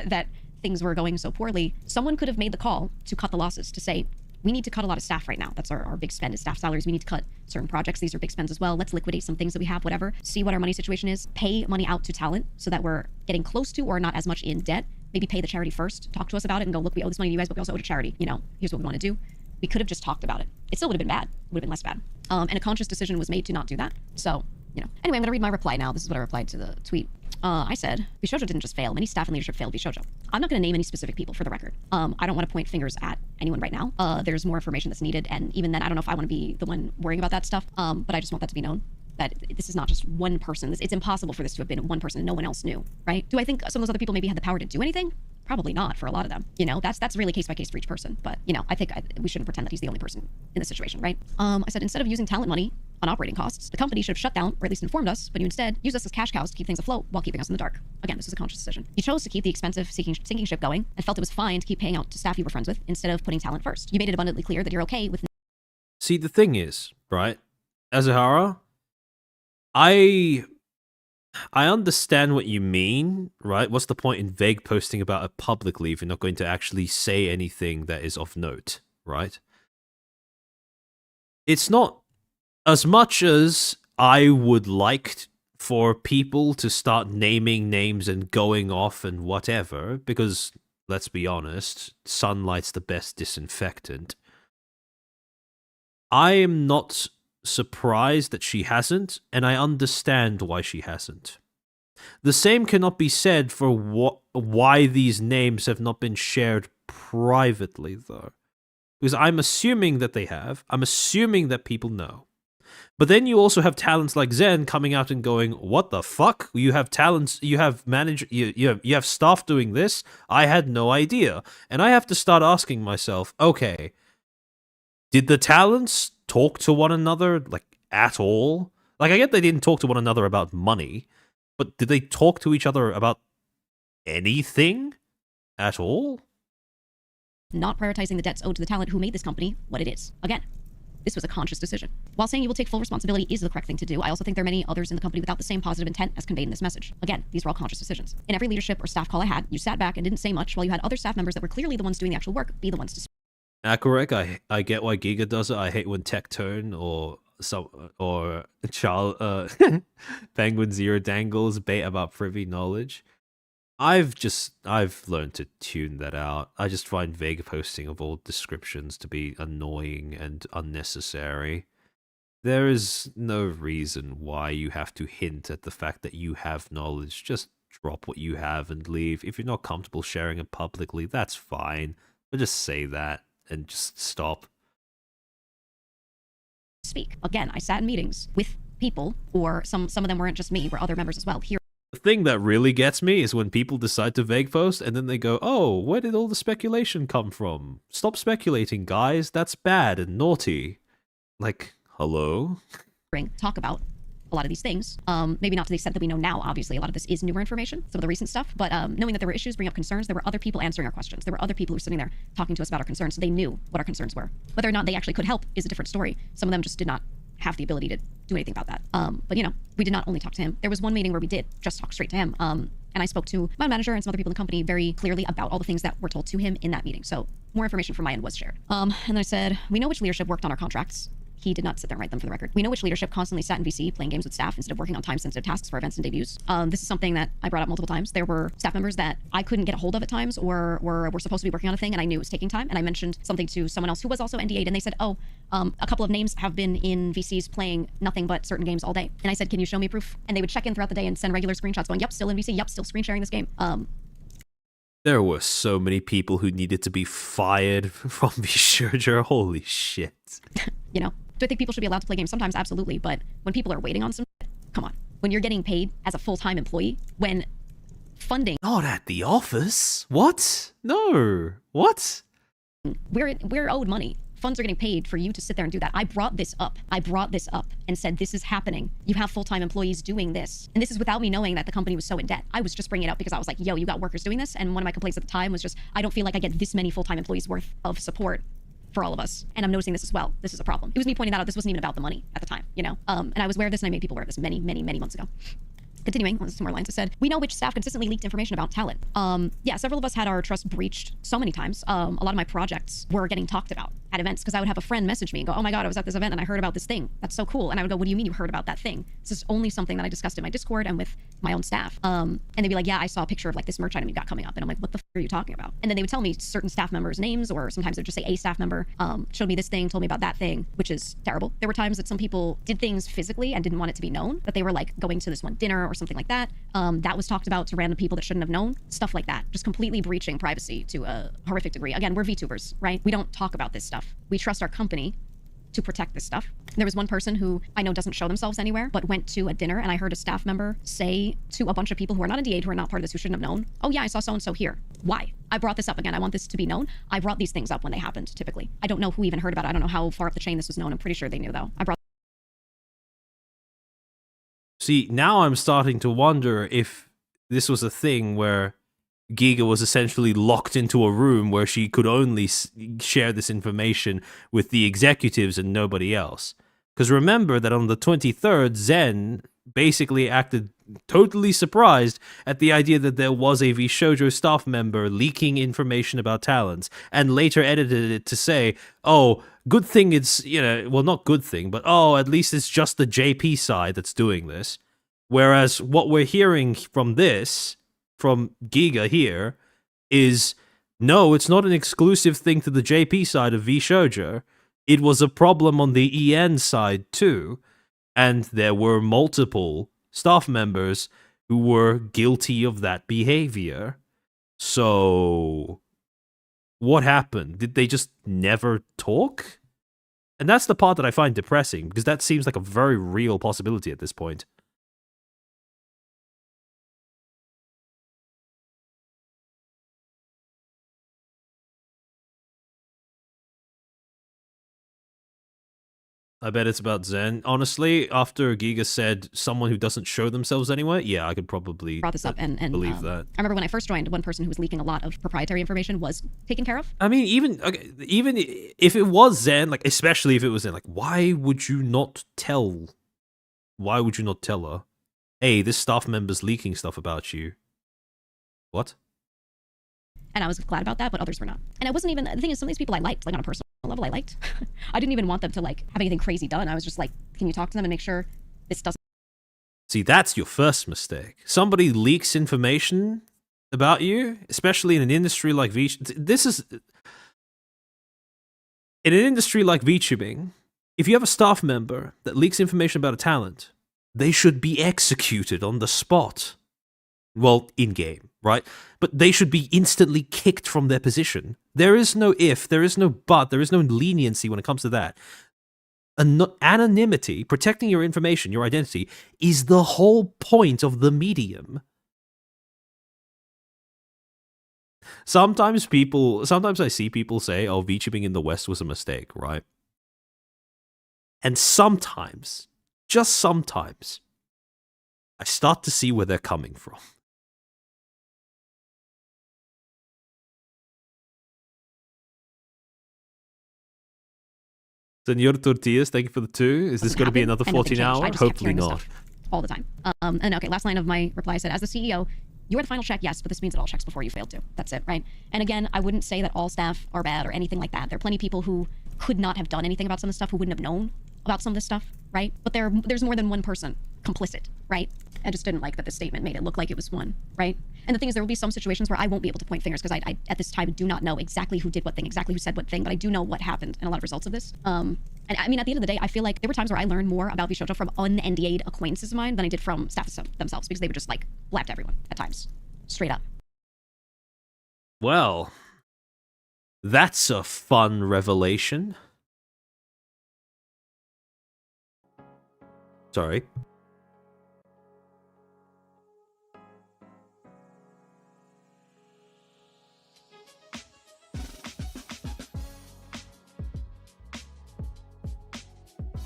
that things were going so poorly, someone could have made the call to cut the losses, to say, we need to cut a lot of staff right now. That's our big spend is staff salaries. We need to cut certain projects. These are big spends as well. Let's liquidate some things that we have, whatever. See what our money situation is. Pay money out to talent so that we're getting close to or not as much in debt. Maybe pay the charity first. Talk to us about it and go, look, we owe this money to you guys, but we also owe to charity. Here's what we want to do. We could have just talked about it. It still would have been bad. It would have been less bad. And a conscious decision was made to not do that. So, Anyway, I'm going to read my reply now. This is what I replied to the tweet. I said, VShojo didn't just fail. Many staff and leadership failed VShojo. I'm not going to name any specific people for the record. I don't want to point fingers at anyone right now. There's more information that's needed. And even then, I don't know if I want to be the one worrying about that stuff. But I just want that to be known. That this is not just one person. It's impossible for this to have been one person and no one else knew, right? Do I think some of those other people maybe had the power to do anything? Probably not for a lot of them. That's really case by case for each person. But, I think we shouldn't pretend that he's the only person in this situation, right? I said, instead of using talent money on operating costs, the company should have shut down or at least informed us, but you instead use us as cash cows to keep things afloat while keeping us in the dark. Again, this is a conscious decision. You chose to keep the expensive sinking ship going and felt it was fine to keep paying out to staff you were friends with instead of putting talent first. You made it abundantly clear that you're okay with... See, the thing is, right, Azahara, I I understand what you mean, right? What's the point in vague posting about it publicly if you're not going to actually say anything that is of note, right? It's not as much as I would like for people to start naming names and going off and whatever, because let's be honest, sunlight's the best disinfectant. I am not surprised that she hasn't, and I understand why she hasn't. The same cannot be said for why these names have not been shared privately, though. Because I'm assuming that they have. I'm assuming that people know. But then you also have talents like Zen coming out and going, "What the fuck? You have talents, you have you have staff doing this? I had no idea." And I have to start asking myself, okay, did the talents talk to one another, like, at all? Like, I get they didn't talk to one another about money, but did they talk to each other about anything at all? Not prioritizing the debts owed to the talent who made this company what it is. Again, this was a conscious decision. While saying you will take full responsibility is the correct thing to do, I also think there are many others in the company without the same positive intent as conveyed in this message. Again, these were all conscious decisions. In every leadership or staff call I had, you sat back and didn't say much while you had other staff members that were clearly the ones doing the actual work be the ones to speak. Correct. I get why Giga does it. I hate when Tectone or Charles Penguin Zero dangles bait about privy knowledge. I've learned to tune that out. I just find vague posting of all descriptions to be annoying and unnecessary. There is no reason why you have to hint at the fact that you have knowledge. Just drop what you have and leave. If you're not comfortable sharing it publicly, that's fine. But just say that and just stop. Speak. Again, I sat in meetings with people, or some of them weren't just me, were other members as well. Here. The thing that really gets me is when people decide to vague post and then they go, "Oh, where did all the speculation come from? Stop speculating, guys. That's bad and naughty." Like, hello? Talk about a lot of these things. Maybe not to the extent that we know now, obviously. A lot of this is newer information, some of the recent stuff, but knowing that there were issues, bring up concerns, there were other people answering our questions. There were other people who were sitting there talking to us about our concerns, so they knew what our concerns were. Whether or not they actually could help is a different story. Some of them just did not have the ability to do anything about that. But, you know, we did not only talk to him. There was one meeting where we did just talk straight to him. And I spoke to my manager and some other people in the company very clearly about all the things that were told to him in that meeting. So more information from my end was shared. And then I said, we know which leadership worked on our contracts. He did not sit there and write them, for the record. We know which leadership constantly sat in VC playing games with staff instead of working on time-sensitive tasks for events and debuts. This is something that I brought up multiple times. There were staff members that I couldn't get a hold of at times, or were supposed to be working on a thing, and I knew it was taking time. And I mentioned something to someone else who was also NDA'd, and they said, "Oh, a couple of names have been in VCs playing nothing but certain games all day." And I said, "Can you show me proof?" And they would check in throughout the day and send regular screenshots going, "Yep, still in VC. Yep, still screen sharing this game." There were so many people who needed to be fired from VShojo. Holy shit. You know? Do I think people should be allowed to play games? Sometimes, absolutely. But when people are waiting on some shit, come on. When you're getting paid as a full-time employee, when funding... Not at the office. What? No. What? We're owed money. Funds are getting paid for you to sit there and do that. I brought this up. And said, this is happening. You have full-time employees doing this. And this is without me knowing that the company was so in debt. I was just bringing it up because I was like, yo, you got workers doing this? And one of my complaints at the time was just, I don't feel like I get this many full-time employees worth of support for all of us. And I'm noticing this as well. This is a problem. It was me pointing that out. This wasn't even about the money at the time, you know? And I was aware of this, and I made people aware of this many, many, many months ago. Continuing, some more lines. I said, we know which staff consistently leaked information about talent. Yeah, several of us had our trust breached so many times. A lot of my projects were getting talked about at events because I would have a friend message me and go, "Oh my God, I was at this event and I heard about this thing. That's so cool." And I would go, "What do you mean you heard about that thing?" This is only something that I discussed in my Discord and with my own staff. And they'd be like, "Yeah, I saw a picture of like this merch item you got coming up." And I'm like, "What the f are you talking about?" And then they would tell me certain staff members' names, or sometimes they'd just say a staff member showed me this thing, told me about that thing, which is terrible. There were times that some people did things physically and didn't want it to be known, that they were like going to this one dinner or something like that. That was talked about to random people that shouldn't have known. Stuff like that. Just completely breaching privacy to a horrific degree. Again, we're VTubers, right? We don't talk about this stuff. We trust our company to protect this stuff. There was one person who I know doesn't show themselves anywhere, but went to a dinner, and I heard a staff member say to a bunch of people who are not NDA'd, who are not part of this, who shouldn't have known, "Oh yeah, I saw so-and-so here." Why? I brought this up again. I want this to be known. I brought these things up when they happened, typically. I don't know who even heard about it. I don't know how far up the chain this was known. I'm pretty sure they knew, though. I brought... See, now I'm starting to wonder if this was a thing where Giga was essentially locked into a room where she could only share this information with the executives and nobody else. Because remember that on the 23rd, Zen basically acted totally surprised at the idea that there was a VShojo staff member leaking information about talents, and later edited it to say, oh, good thing it's, well, not good thing, but at least it's just the JP side that's doing this. Whereas what we're hearing from Giga here, is no, it's not an exclusive thing to the JP side of VShojo. It was a problem on the EN side too, and there were multiple staff members who were guilty of that behavior. So, what happened? Did they just never talk? And that's the part that I find depressing, because that seems like a very real possibility at this point. I bet it's about Zen. Honestly, after Giga said someone who doesn't show themselves anywhere, yeah, I could probably brought this up and believe that. I remember when I first joined, one person who was leaking a lot of proprietary information was taken care of. I mean, even if it was Zen, like, especially if it was Zen, like, why would you not tell her, hey, this staff member's leaking stuff about you? What? And I was glad about that, but others were not. And I wasn't even, the thing is, some of these people I liked, like on a personal level, I liked. I didn't even want them to like have anything crazy done. I was just like, can you talk to them and make sure this doesn't. See, that's your first mistake. Somebody leaks information about you, especially in an industry like in an industry like VTubing, if you have a staff member that leaks information about a talent, they should be executed on the spot. Well, in-game, right? But they should be instantly kicked from their position. There is no if, there is no but, there is no leniency when it comes to that. Anonymity, protecting your information, your identity, is the whole point of the medium. Sometimes I see people say, oh, VTubing in the West was a mistake, right? And sometimes, just sometimes, I start to see where they're coming from. Senor Tortillas, thank you for the 2. Is this going to be another 14 hour? Hopefully not. All the time. And okay, last line of my reply said, as the CEO, you are the final check, yes, but this means that all checks before you failed to. That's it, right? And again, I wouldn't say that all staff are bad or anything like that. There are plenty of people who could not have done anything about some of this stuff, who wouldn't have known about some of this stuff, right? But there's more than one person complicit, right? I just didn't like that the statement made it look like it was one, right? And the thing is, there will be some situations where I won't be able to point fingers because I at this time do not know exactly who did what thing, exactly who said what thing, but I do know what happened and a lot of results of this. And I mean, at the end of the day, I feel like there were times where I learned more about VShojo from un-NDA'd acquaintances of mine than I did from staff themselves, because they would just like blab to everyone at times, straight up. Well, that's a fun revelation. Sorry.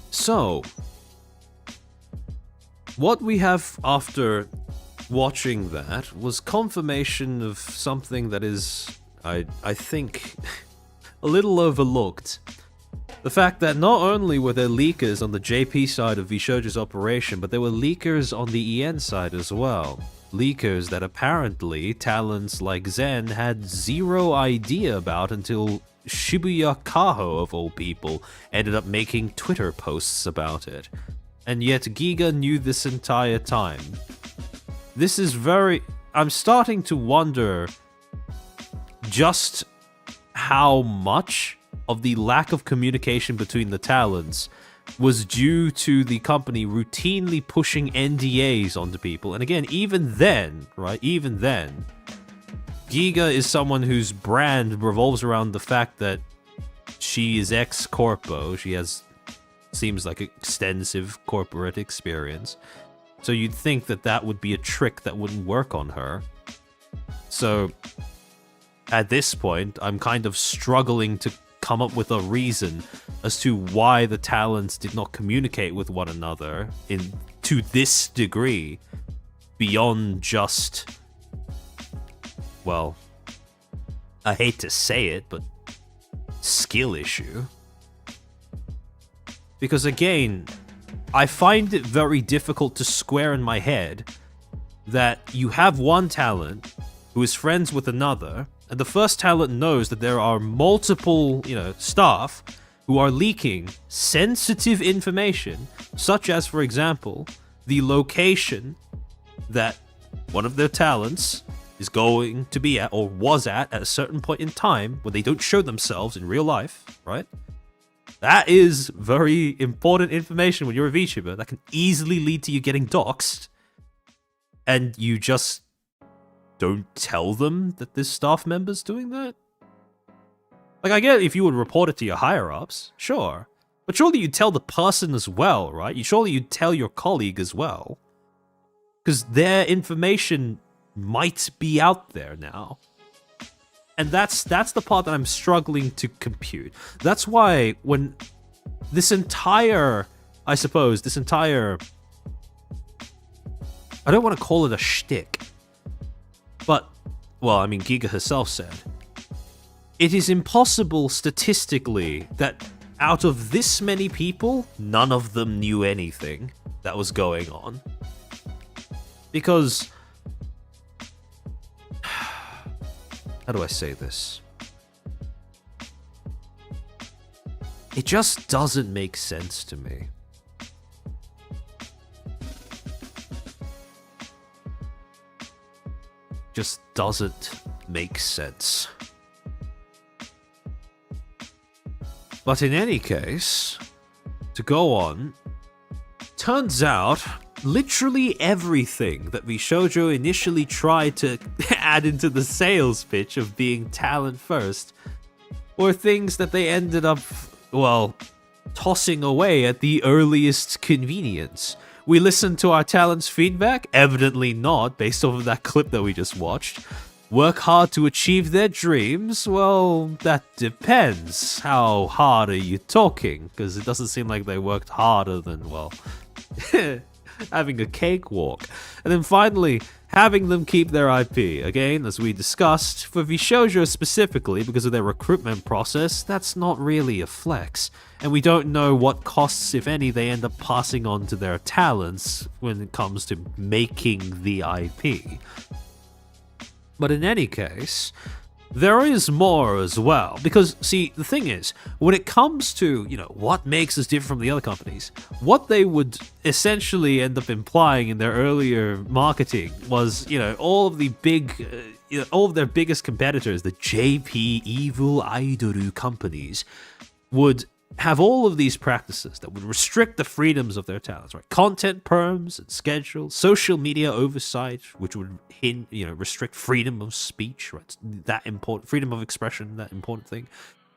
So, what we have after watching that was confirmation of something that is, I think, a little overlooked. The fact that not only were there leakers on the JP side of VShojo's operation, but there were leakers on the EN side as well. Leakers that apparently talents like Zen had zero idea about until Shibuya Kaho, of all people, ended up making Twitter posts about it. And yet Giga knew this entire time. This is I'm starting to wonder just how much of the lack of communication between the talents was due to the company routinely pushing NDAs onto people. And again, even then, right, Giga is someone whose brand revolves around the fact that she is ex-corpo. She seems like extensive corporate experience. So you'd think that that would be a trick that wouldn't work on her. So at this point, I'm kind of struggling to come up with a reason as to why the talents did not communicate with one another to this degree beyond just, well, I hate to say it, but skill issue. Because again, I find it very difficult to square in my head that you have one talent who is friends with another, and the first talent knows that there are multiple, staff who are leaking sensitive information, such as, for example, the location that one of their talents is going to be at or was at a certain point in time when they don't show themselves in real life, right? That is very important information when you're a VTuber. That can easily lead to you getting doxxed, and you just don't tell them that this staff member's doing that? Like, I get if you would report it to your higher-ups, sure. But surely you'd tell the person as well, right? Surely you'd tell your colleague as well. Because their information might be out there now. And that's the part that I'm struggling to compute. That's why when this entire... I don't want to call it a shtick. But, well, I mean, Giga herself said, it is impossible statistically that out of this many people, none of them knew anything that was going on. Because, how do I say this? It just doesn't make sense to me. Just doesn't make sense. But in any case, to go on, turns out literally everything that Vishojo initially tried to add into the sales pitch of being talent first were things that they ended up, well, tossing away at the earliest convenience. We listened to our talent's feedback? Evidently not, based off of that clip that we just watched. Work hard to achieve their dreams? Well, that depends. How hard are you talking? Because it doesn't seem like they worked harder than, well, having a cakewalk. And then finally, having them keep their IP. Again, as we discussed, for VShojo specifically, because of their recruitment process, that's not really a flex. And we don't know what costs, if any, they end up passing on to their talents when it comes to making the IP. But in any case, there is more as well. Because, see, the thing is, when it comes to, what makes us different from the other companies, what they would essentially end up implying in their earlier marketing was, all of the big, all of their biggest competitors, the JP Evil Idol companies, would have all of these practices that would restrict the freedoms of their talents, right? Content perms and schedules, social media oversight, which would restrict freedom of speech, right? That important, freedom of expression, that important thing.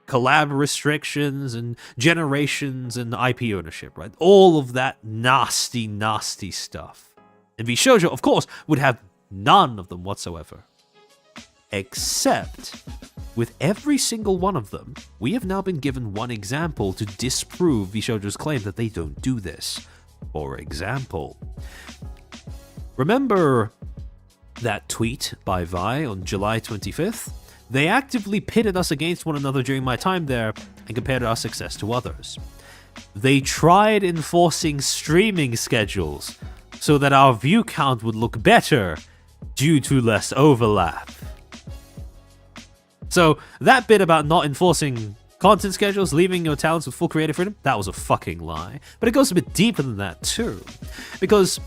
Collab restrictions and generations and IP ownership, right? All of that nasty, nasty stuff. And VShojo, of course, would have none of them whatsoever. Except, with every single one of them, we have now been given one example to disprove VShojo's claim that they don't do this. For example, remember that tweet by Vi on July 25th? They actively pitted us against one another during my time there and compared our success to others. They tried enforcing streaming schedules so that our view count would look better due to less overlap. So that bit about not enforcing content schedules, leaving your talents with full creative freedom, that was a fucking lie. But it goes a bit deeper than that too. Because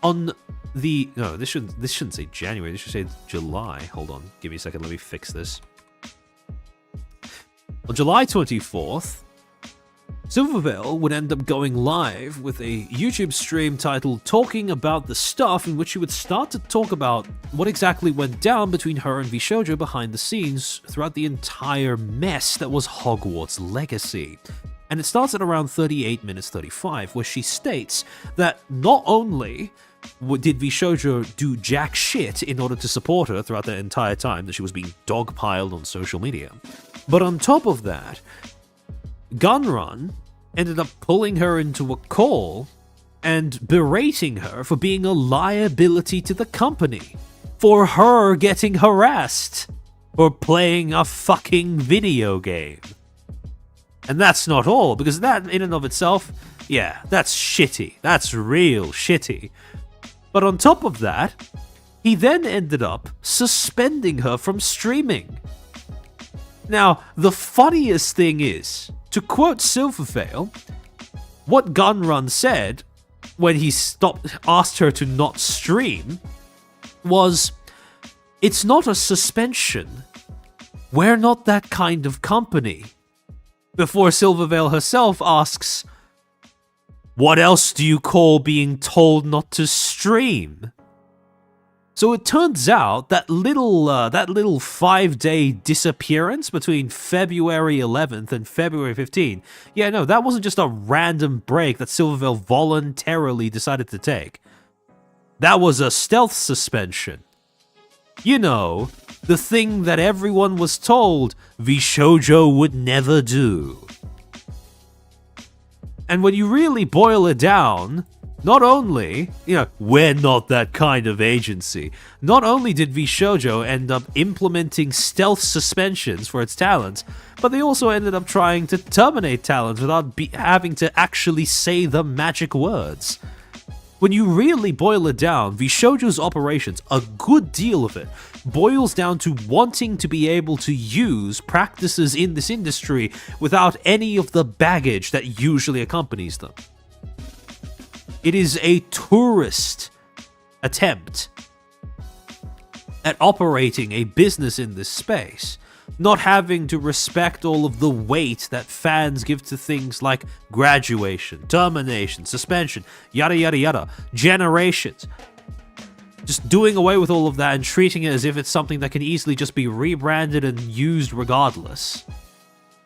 on the... No, this shouldn't say January, this should say July. Hold on, give me a second, let me fix this. On July 24th, Silvervale would end up going live with a YouTube stream titled Talking About the Stuff, in which she would start to talk about what exactly went down between her and VShojo behind the scenes throughout the entire mess that was Hogwarts Legacy. And it starts at around 38 minutes 35, where she states that not only did VShojo do jack shit in order to support her throughout the entire time that she was being dogpiled on social media, but on top of that, Gunrun ended up pulling her into a call and berating her for being a liability to the company, for her getting harassed for playing a fucking video game. And that's not all, because that in and of itself, yeah, that's shitty. That's real shitty. But on top of that, He then ended up suspending her from streaming. Now, the funniest thing is, to quote Silvervale, what Gunrun said when he asked her to not stream was, "It's not a suspension. We're not that kind of company." Before Silvervale herself asks, "What else do you call being told not to stream?" So it turns out that little 5-day disappearance between February 11th and February 15th, yeah, no, that wasn't just a random break that Silvervale voluntarily decided to take. That was a stealth suspension. You know, the thing that everyone was told VShojo would never do. And when you really boil it down, not only, we're not that kind of agency. Not only did VShojo end up implementing stealth suspensions for its talents, but they also ended up trying to terminate talents without having to actually say the magic words. When you really boil it down, VShojo's operations, a good deal of it, boils down to wanting to be able to use practices in this industry without any of the baggage that usually accompanies them. It is a tourist attempt at operating a business in this space, not having to respect all of the weight that fans give to things like graduation, termination, suspension, yada yada yada, generations. Just doing away with all of that and treating it as if it's something that can easily just be rebranded and used regardless.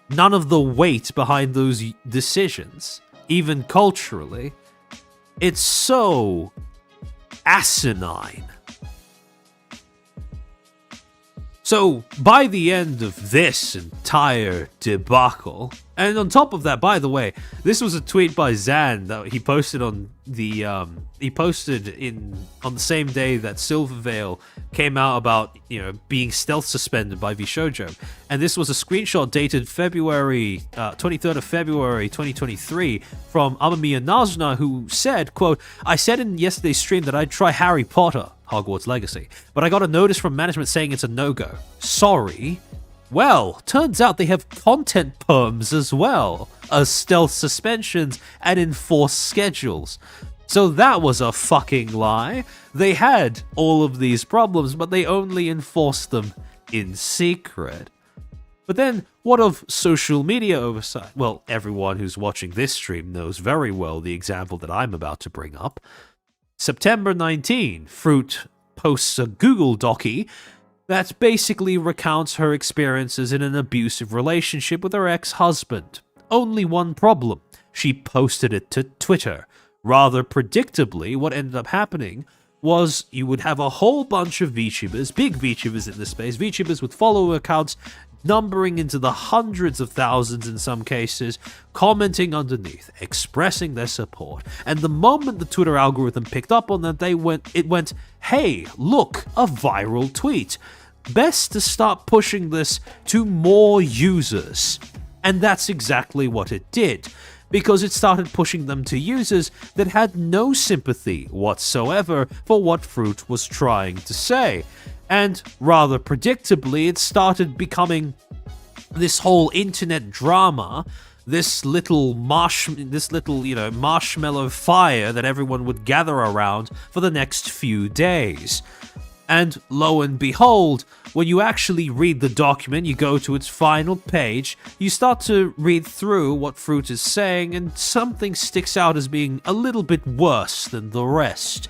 None of the weight behind those decisions, even culturally. It's so asinine. So, by the end of this entire debacle, and on top of that, by the way, this was a tweet by Zan that he posted on the on the same day that Silvervale came out about, being stealth suspended by VShojo. And this was a screenshot dated February 23rd of February 2023 from Amamiya Nazna, who said, quote, "I said in yesterday's stream that I'd try Harry Potter, Hogwarts Legacy, but I got a notice from management saying it's a no-go. Sorry." Well, turns out they have content perms as well as stealth suspensions and enforced schedules. So that was a fucking lie. They had all of these problems, but they only enforced them in secret. But then, what of social media oversight? Well, everyone who's watching this stream knows very well the example that I'm about to bring up. September 19, Fruit posts a Google docie that basically recounts her experiences in an abusive relationship with her ex-husband. Only one problem: she posted it to Twitter. Rather predictably, what ended up happening was you would have a whole bunch of VTubers, big VTubers in this space, VTubers with follower accounts numbering into the hundreds of thousands in some cases, commenting underneath, expressing their support. And the moment the Twitter algorithm picked up on that, it went, "Hey, look, a viral tweet. Best to start pushing this to more users." And that's exactly what it did, because it started pushing them to users that had no sympathy whatsoever for what Fruit was trying to say. And rather predictably, it started becoming this whole internet drama, this little marshmallow fire that everyone would gather around for the next few days. And lo and behold, when you actually read the document, you go to its final page, you start to read through what Fruit is saying, and something sticks out as being a little bit worse than the rest.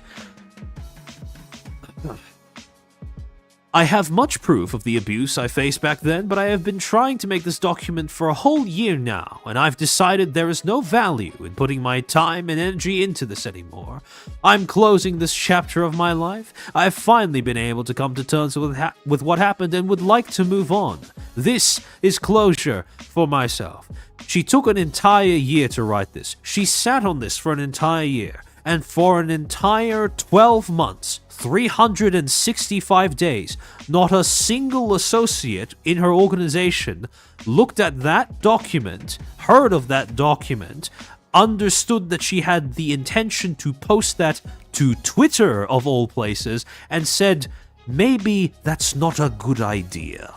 I have much proof of the abuse I faced back then, but I have been trying to make this document for a whole year now, and I've decided there is no value in putting my time and energy into this anymore. I'm closing this chapter of my life. I've finally been able to come to terms with what happened and would like to move on. This is closure for myself. She took an entire year to write this. She sat on this for an entire year, and for an entire 12 months, 365 days, not a single associate in her organization looked at that document, heard of that document, understood that she had the intention to post that to Twitter, of all places, and said, maybe that's not a good idea.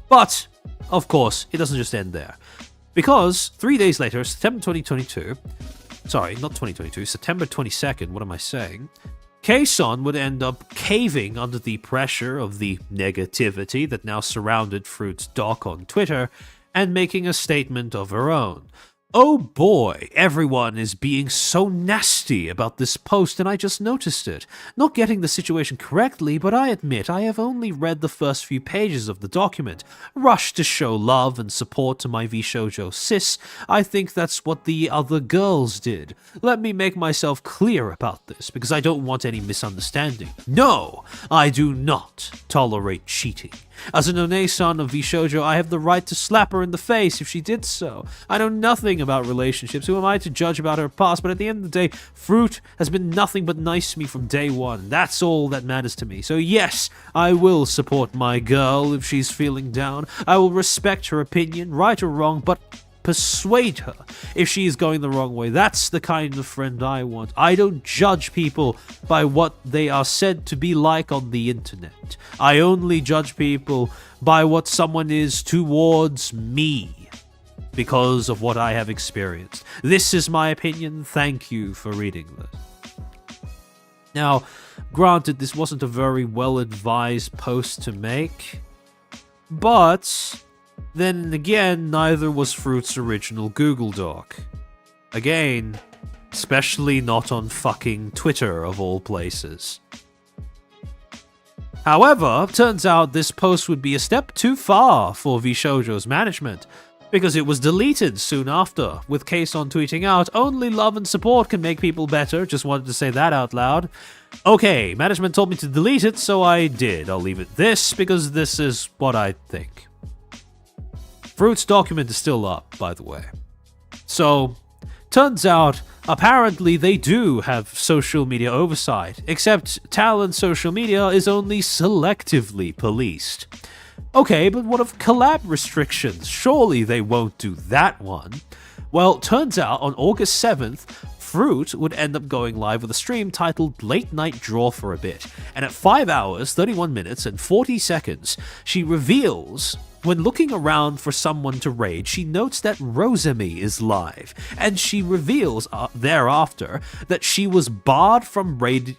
But, of course, it doesn't just end there. Because 3 days later, September 2022, sorry, not 2022, September 22nd, what am I saying? Kason would end up caving under the pressure of the negativity that now surrounded Fruit's doc on Twitter and making a statement of her own. Oh boy, everyone is being so nasty about this post and I just noticed it. Not getting the situation correctly, but I admit I have only read the first few pages of the document. Rushed to show love and support to my VShojo sis. I think that's what the other girls did. Let me make myself clear about this, because I don't want any misunderstanding. No, I do not tolerate cheating. As an One-san of VShojo, I have the right to slap her in the face if she did so. I know nothing about relationships. Who am I to judge about her past? But at the end of the day, Fruit has been nothing but nice to me from day one. That's all that matters to me. So yes, I will support my girl if she's feeling down. I will respect her opinion, right or wrong, but persuade her if she is going the wrong way. That's the kind of friend I want. I don't judge people by what they are said to be like on the internet. I only judge people by what someone is towards me because of what I have experienced. This is my opinion. Thank you for reading this. Now, granted, this wasn't a very well-advised post to make, but then again, neither was Fruit's original Google Doc. Again, especially not on fucking Twitter, of all places. However, turns out this post would be a step too far for VShojo's management, because it was deleted soon after, with Kason tweeting out, "Only love and support can make people better, just wanted to say that out loud." Okay, management told me to delete it, so I did. I'll leave it this, because this is what I think. Fruit's document is still up, by the way. So, turns out, apparently they do have social media oversight, except Talon's social media is only selectively policed. Okay, but what of collab restrictions? Surely they won't do that one. Well, turns out on August 7th, Fruit would end up going live with a stream titled Late Night Draw for a bit, and at 5 hours, 31 minutes, and 40 seconds, she reveals, when looking around for someone to raid, she notes that Rosemi is live, and she reveals thereafter that she was barred from raiding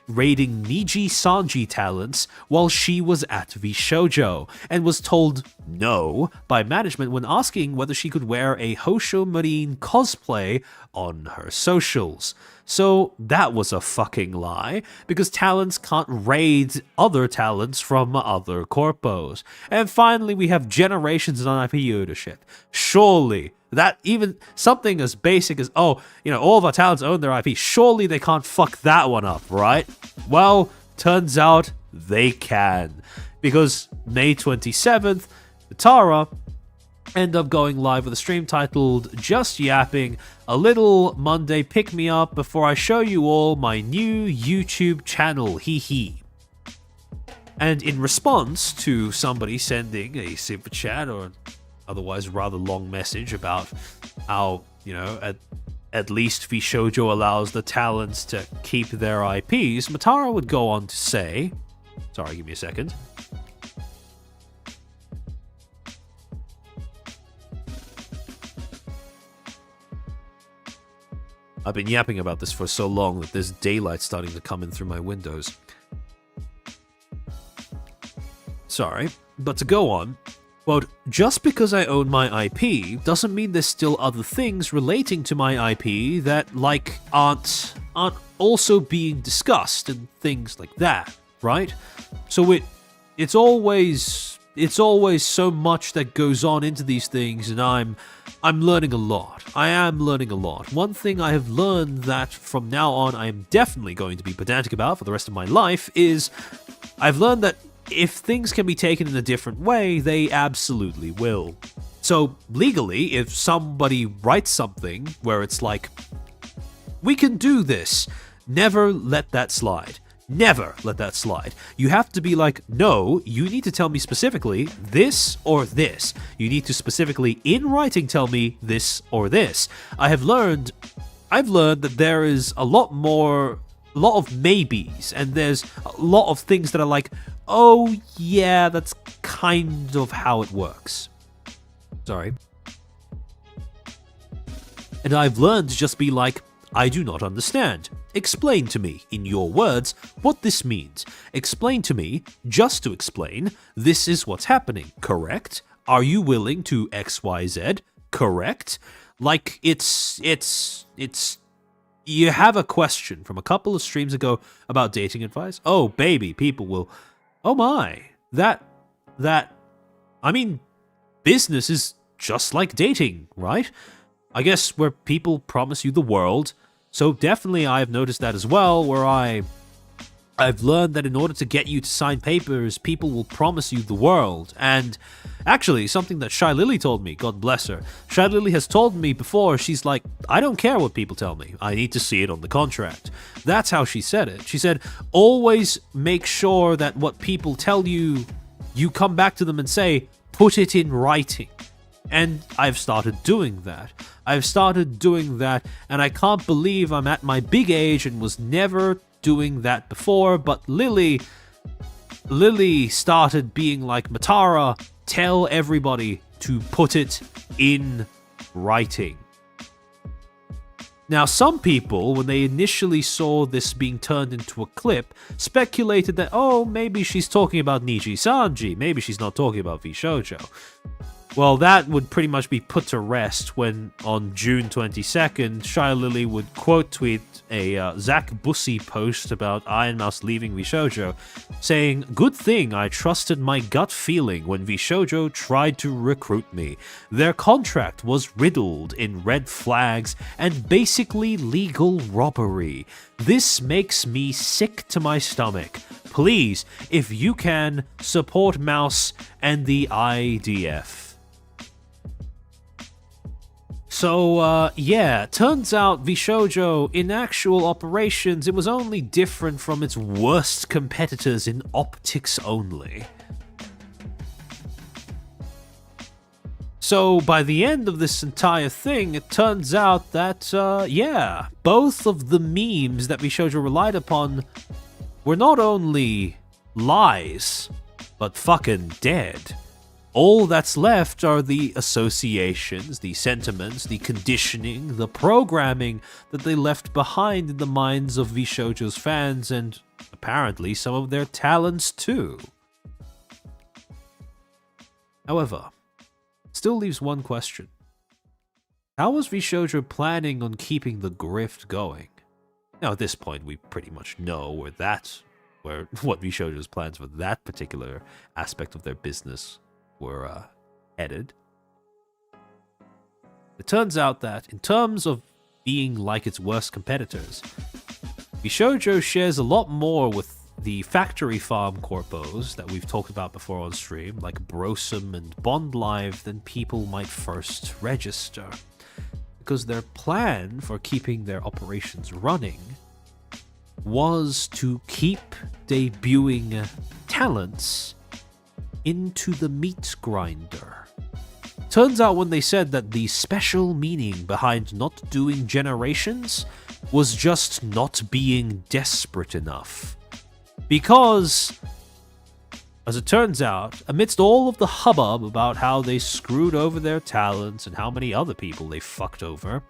Niji Sanji talents while she was at VShojo, and was told no by management when asking whether she could wear a Hosho Marine cosplay on her socials. So that was a fucking lie, because talents can't raid other talents from other corpos. And finally, we have generations of IP ownership. Surely, that even something as basic as, all of our talents own their IP, surely they can't fuck that one up, right? Well, turns out they can. Because May 27th, Tara end up going live with a stream titled Just Yapping, a little Monday pick-me-up before I show you all my new YouTube channel, hee hee. And in response to somebody sending a super chat or otherwise rather long message about how, at least VShojo allows the talents to keep their IPs, Matara would go on to say, sorry, give me a second. I've been yapping about this for so long that there's daylight starting to come in through my windows. Sorry, but to go on, quote, just because I own my IP doesn't mean there's still other things relating to my IP that, aren't also being discussed and things like that, right? So it's always so much that goes on into these things, and I'm learning a lot. I am learning a lot. One thing I have learned that from now on I am definitely going to be pedantic about for the rest of my life is I've learned that if things can be taken in a different way, they absolutely will. So legally, if somebody writes something where it's like, we can do this, never let that slide. Never let that slide. You have to be like, no, you need to tell me specifically this or this. You need to specifically, in writing, tell me this or this. I've learned that there is a lot of maybes, and there's a lot of things that are like, oh yeah, that's kind of how it works. Sorry. And I've learned to just be like, I do not understand. Explain to me, in your words, what this means. Explain to me, just to explain, this is what's happening, correct? Are you willing to XYZ, correct? Like, it's... You have a question from a couple of streams ago about dating advice. Oh, baby, people will... Oh my, I mean, business is just like dating, right? I guess where people promise you the world. So definitely I've noticed that as well, where I've learned that in order to get you to sign papers, people will promise you the world. And actually, something that Shy Lily told me, God bless her. Shy Lily has told me before, she's like, I don't care what people tell me. I need to see it on the contract. That's how she said it. She said, always make sure that what people tell you, you come back to them and say, put it in writing. And I've started doing that. And I can't believe I'm at my big age and was never doing that before, but Lily started being like, Matara, tell everybody to put it in writing. Now, some people, when they initially saw this being turned into a clip, speculated that, oh, maybe she's talking about Niji Sanji, maybe she's not talking about VShojo. Well, that would pretty much be put to rest when, on June 22nd, Shy Lily would quote tweet a Zach Bussy post about Iron Mouse leaving VShojo, saying, good thing I trusted my gut feeling when VShojo tried to recruit me. Their contract was riddled in red flags and basically legal robbery. This makes me sick to my stomach. Please, if you can, support Mouse and the IDF. So, yeah, turns out VShojo, in actual operations, it was only different from its worst competitors in optics only. So, by the end of this entire thing, it turns out that, yeah, both of the memes that VShojo relied upon were not only lies, but fucking dead. All that's left are the associations, the sentiments, the conditioning, the programming that they left behind in the minds of VShojo's fans, and apparently some of their talents too. However, still leaves one question. How was VShojo planning on keeping the grift going? Now at this point we pretty much know what VShojo's plans for that particular aspect of their business were headed. It turns out that, in terms of being like its worst competitors, VShojo shares a lot more with the factory farm corpos that we've talked about before on stream, like Brosum and Bond Live, than people might first register. Because their plan for keeping their operations running was to keep debuting talents into the meat grinder. Turns out when they said that the special meaning behind not doing generations was just not being desperate enough. Because, as it turns out, amidst all of the hubbub about how they screwed over their talents and how many other people they fucked over,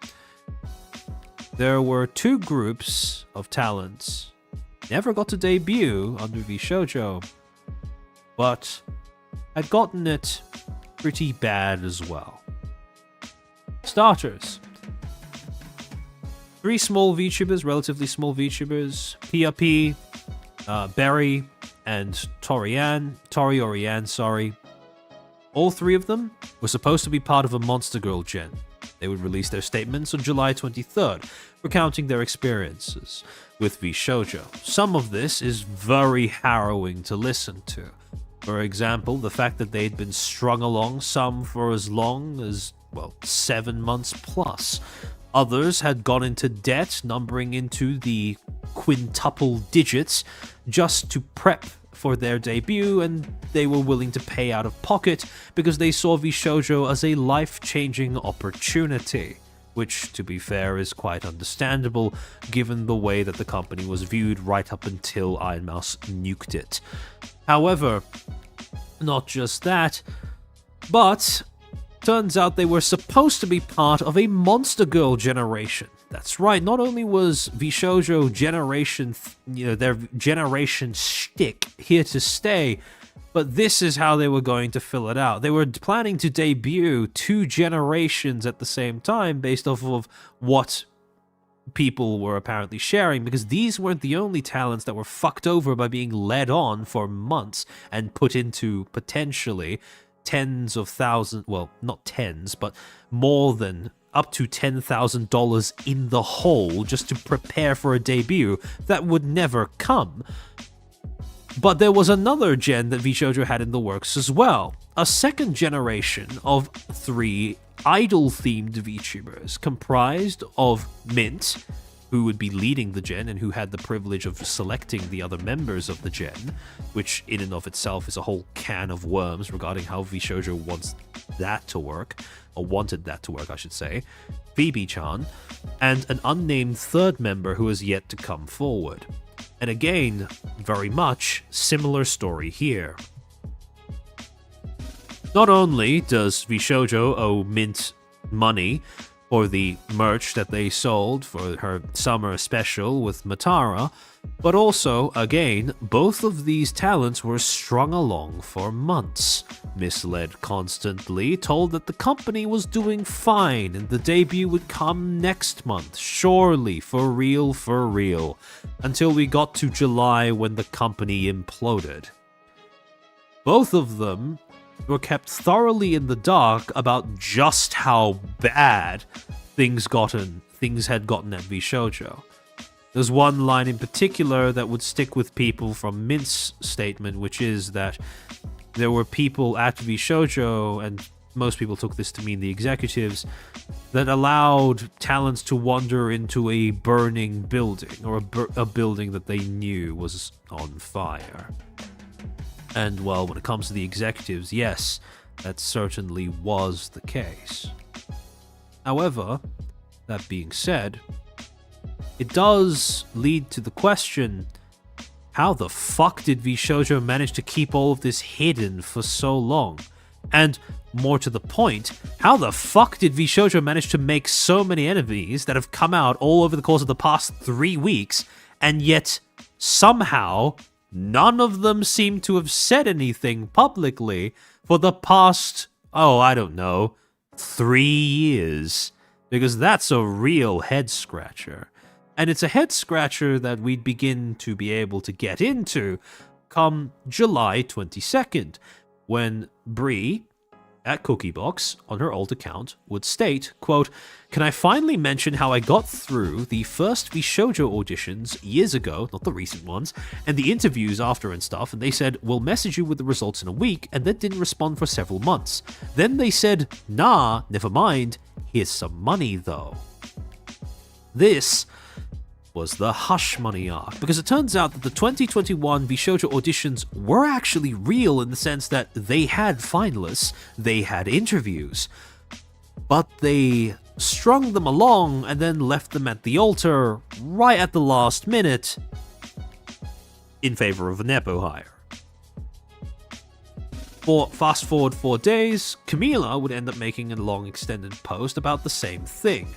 there were two groups of talents never got to debut under VShojo, but had gotten it pretty bad as well. Starters. 3 small VTubers, relatively small VTubers, PRP, Berry, and Tori Oriane, sorry. All 3 of them were supposed to be part of a Monster Girl gen. They would release their statements on July 23rd, recounting their experiences with VShojo. Some of this is very harrowing to listen to. For example, the fact that they'd been strung along some for as long as, 7 months plus. Others had gone into debt, numbering into the quintuple digits just to prep for their debut, and they were willing to pay out of pocket because they saw VShojo as a life-changing opportunity, which, to be fair, is quite understandable given the way that the company was viewed right up until Iron Mouse nuked it. However, not just that, but turns out they were supposed to be part of a Monster Girl generation. That's right, not only was VShojo generation, their generation shtick here to stay, but this is how they were going to fill it out. They were planning to debut 2 generations at the same time based off of what people were apparently sharing, because these weren't the only talents that were fucked over by being led on for months and put into potentially tens of thousands, well, not tens, but more than up to $10,000 in the hole just to prepare for a debut that would never come. But there was another gen that VShojo had in the works as well. A second generation of 3 idol-themed VTubers comprised of Mint, who would be leading the gen and who had the privilege of selecting the other members of the gen, which in and of itself is a whole can of worms regarding how VShojo wants that to work, or wanted that to work, I should say, Phoebe-chan, and an unnamed third member who has yet to come forward. And again, very much similar story here. Not only does VShojo owe Mint money for the merch that they sold for her summer special with Matara, but also, again, both of these talents were strung along for months, misled constantly, told that the company was doing fine and the debut would come next month, surely, for real, until we got to July when the company imploded. Both of them were kept thoroughly in the dark about just how bad things had gotten at VShojo. There's one line in particular that would stick with people from Mint's statement, which is that there were people at VShojo, and most people took this to mean the executives, that allowed talents to wander into a burning building, or a building that they knew was on fire. And, well, when it comes to the executives, yes, that certainly was the case. However, that being said, it does lead to the question, how the fuck did VShojo manage to keep all of this hidden for so long? And, more to the point, how the fuck did VShojo manage to make so many enemies that have come out all over the course of the past 3 weeks, and yet, somehow, none of them seem to have said anything publicly for the past, 3 years. Because that's a real head-scratcher. And it's a head-scratcher that we'd begin to be able to get into come July 22nd, when Bree, at Cookiebox, on her old account, would state, quote, "Can I finally mention how I got through the first VShojo auditions years ago, not the recent ones, and the interviews after and stuff, and they said, we'll message you with the results in a week, and then didn't respond for several months. Then they said, nah, never mind, here's some money though." This was the Hush Money arc, because it turns out that the 2021 VShojo auditions were actually real in the sense that they had finalists, they had interviews, but they strung them along and then left them at the altar right at the last minute in favor of a Nepo hire. For fast forward 4 days, Camila would end up making a long extended post about the same thing.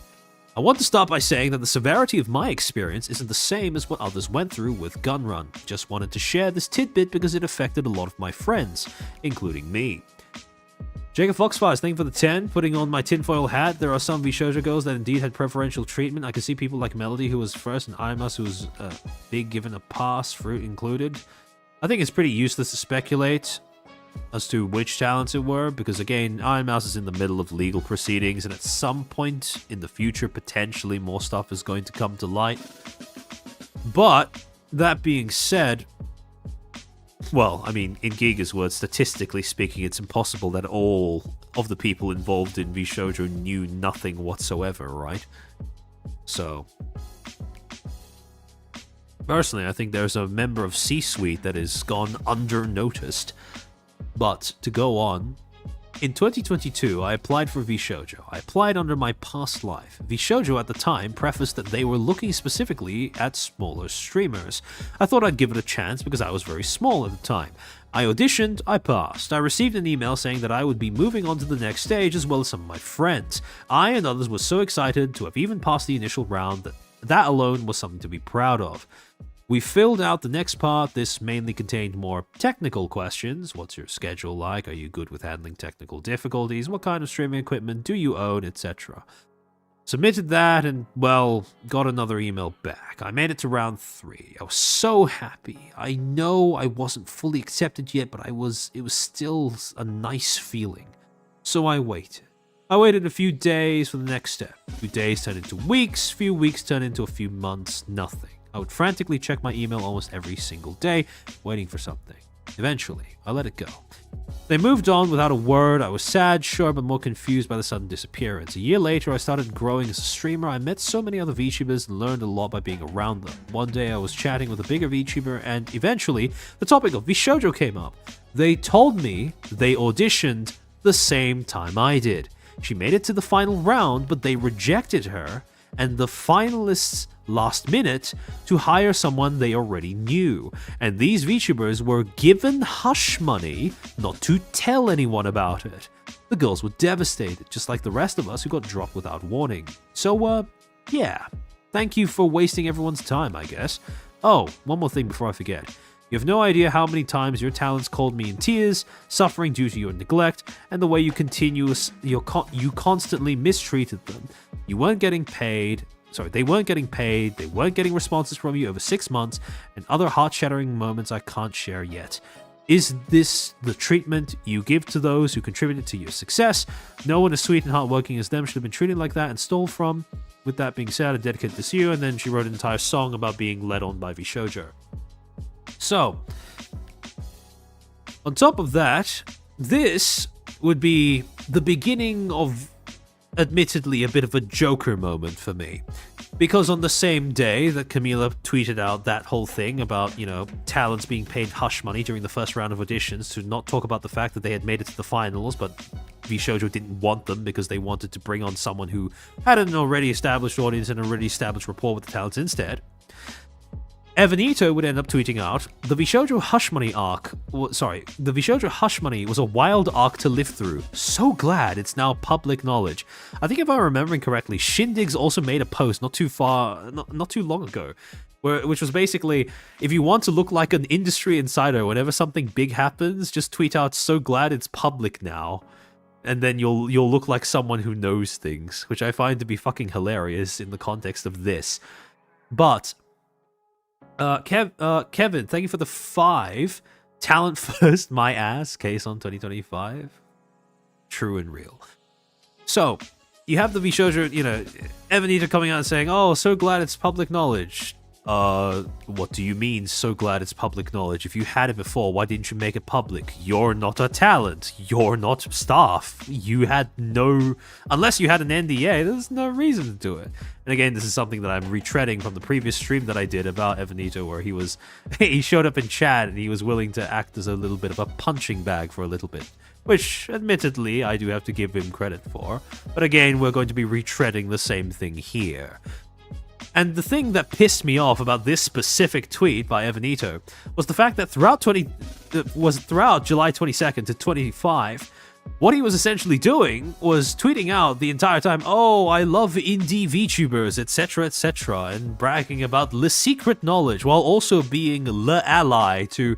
I want to start by saying that the severity of my experience isn't the same as what others went through with Gunrun. Just wanted to share this tidbit because it affected a lot of my friends, including me. Jacob Foxfires, thank you for the 10. Putting on my tinfoil hat, there are some VShojo girls that indeed had preferential treatment. I can see people like Melody, who was first, and Imas, who was big given a pass, fruit included. I think it's pretty useless to speculate as to which talents it were, because again, Iron Mouse is in the middle of legal proceedings, and at some point in the future, potentially more stuff is going to come to light. But, that being said, well, I mean, in Giga's words, statistically speaking, it's impossible that all of the people involved in VShojo knew nothing whatsoever, right? So, Personally, I think there's a member of C-Suite that has gone under-noticed. But to go on, in 2022, I applied for VShojo. I applied under my past life. VShojo at the time prefaced that they were looking specifically at smaller streamers. I thought I'd give it a chance because I was very small at the time. I auditioned, I passed. I received an email saying that I would be moving on to the next stage as well as some of my friends. I and others were so excited to have even passed the initial round that that alone was something to be proud of. We filled out the next part. This mainly contained more technical questions. What's your schedule like? Are you good with handling technical difficulties? What kind of streaming equipment do you own, etc. Submitted that and, well, got another email back. I made it to round 3. I was so happy. I know I wasn't fully accepted yet, but it was still a nice feeling. So I waited. I waited a few days for the next step. A few days turned into weeks, few weeks turned into a few months, nothing. I would frantically check my email almost every single day, waiting for something. Eventually, I let it go. They moved on without a word. I was sad, sure, but more confused by the sudden disappearance. A year later, I started growing as a streamer. I met so many other VTubers and learned a lot by being around them. One day, I was chatting with a bigger VTuber, and eventually, the topic of VShojo came up. They told me they auditioned the same time I did. She made it to the final round, but they rejected her, and the finalists last minute to hire someone they already knew. And these VTubers were given hush money not to tell anyone about it. The girls were devastated, just like the rest of us who got dropped without warning. So, yeah. Thank you for wasting everyone's time, I guess. Oh, one more thing before I forget. You have no idea how many times your talents called me in tears, suffering due to your neglect, and the way you constantly mistreated them. You weren't getting paid. They weren't getting paid, they weren't getting responses from you over 6 months, and other heart-shattering moments I can't share yet. Is this the treatment you give to those who contributed to your success? No one as sweet and hardworking as them should have been treated like that and stole from. With that being said, I dedicate this to you, and then she wrote an entire song about being led on by VShojo. So, on top of that, this would be the beginning of admittedly a bit of a Joker moment for me. Because on the same day that Camila tweeted out that whole thing about, talents being paid hush money during the first round of auditions to not talk about the fact that they had made it to the finals, but VShojo didn't want them because they wanted to bring on someone who had an already established audience and already established rapport with the talents instead. Evanito would end up tweeting out, the VShojo hush money was a wild arc to live through. So glad it's now public knowledge. I think if I'm remembering correctly, Shindigs also made a post not too long ago, which was basically, if you want to look like an industry insider whenever something big happens, just tweet out, so glad it's public now. And then you'll look like someone who knows things, which I find to be fucking hilarious in the context of this. But Kevin, thank you for the 5. Talent first, my ass, case on 2025. True and real. So, you have the VShojo, Evanita coming out and saying, oh, so glad it's public knowledge. What do you mean, so glad it's public knowledge? If you had it before, why didn't you make it public? You're not a talent. You're not staff. You had no... Unless you had an NDA, there's no reason to do it. And again, this is something that I'm retreading from the previous stream that I did about Evanito, where he showed up in chat and he was willing to act as a little bit of a punching bag for a little bit. Which, admittedly, I do have to give him credit for. But again, we're going to be retreading the same thing here. And the thing that pissed me off about this specific tweet by Evanito was the fact that throughout July 22nd to 25, what he was essentially doing was tweeting out the entire time, oh, I love indie VTubers, etc., and bragging about the secret knowledge while also being the ally to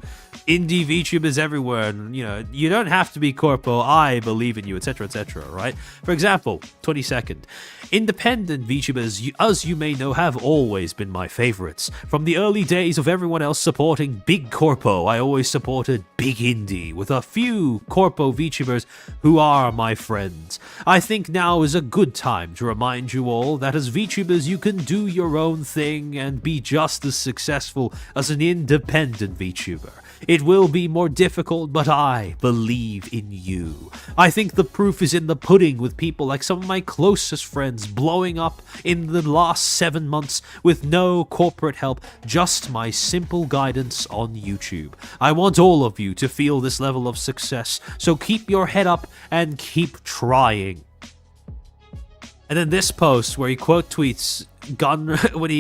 indie VTubers everywhere. And, you don't have to be corpo, I believe in you, etc., right? For example, 22nd. Independent VTubers, as you may know, have always been my favorites. From the early days of everyone else supporting big corpo, I always supported big indie, with a few corpo VTubers who are my friends. I think now is a good time to remind you all that as VTubers you can do your own thing and be just as successful as an independent VTuber. It will be more difficult, but I believe in you. I think the proof is in the pudding, with people like some of my closest friends blowing up in the last 7 months with no corporate help, just my simple guidance on YouTube. I want all of you to feel this level of success, so keep your head up and keep trying. And then this post where he quote tweets when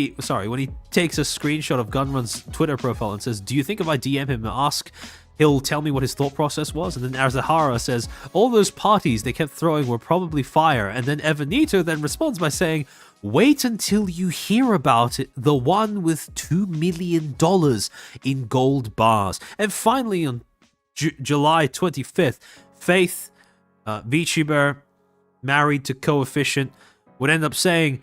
he takes a screenshot of Gunrun's Twitter profile and says, "Do you think if I DM him and ask, he'll tell me what his thought process was?" And then Arzahara says, "All those parties they kept throwing were probably fire." And then Evanito then responds by saying, "Wait until you hear about it, the one with $2 million in gold bars." And finally, on July 25th, Faith, VTuber, married to Coefficient, would end up saying,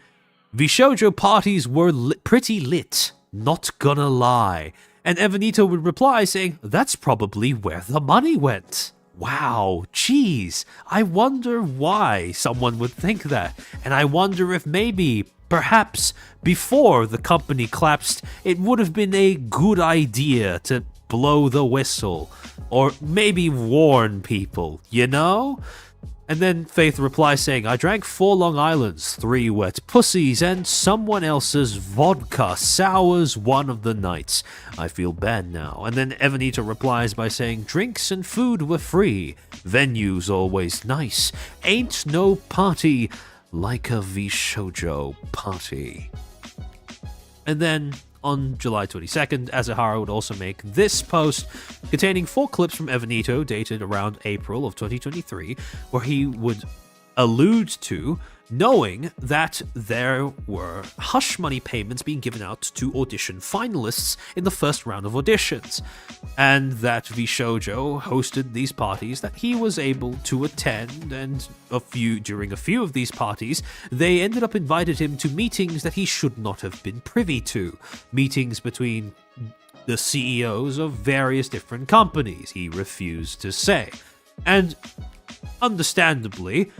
"VShojo parties were pretty lit, not gonna lie." And Evanito would reply saying, "That's probably where the money went." Wow, geez, I wonder why someone would think that. And I wonder if maybe, perhaps, before the company collapsed, it would have been a good idea to blow the whistle. Or maybe warn people, you know? And then Faith replies saying, "I drank 4 Long Islands, 3 wet pussies, and someone else's vodka sours one of the nights. I feel bad now." And then Evanita replies by saying, "Drinks and food were free. Venues always nice. Ain't no party like a VShojo party." And then on July 22nd, Azahara would also make this post containing 4 clips from Evanito dated around April of 2023, where he would allude to knowing that there were hush money payments being given out to audition finalists in the first round of auditions, and that VShojo hosted these parties that he was able to attend, and during a few of these parties, they ended up invited him to meetings that he should not have been privy to, meetings between the CEOs of various different companies. He refused to say. And understandably,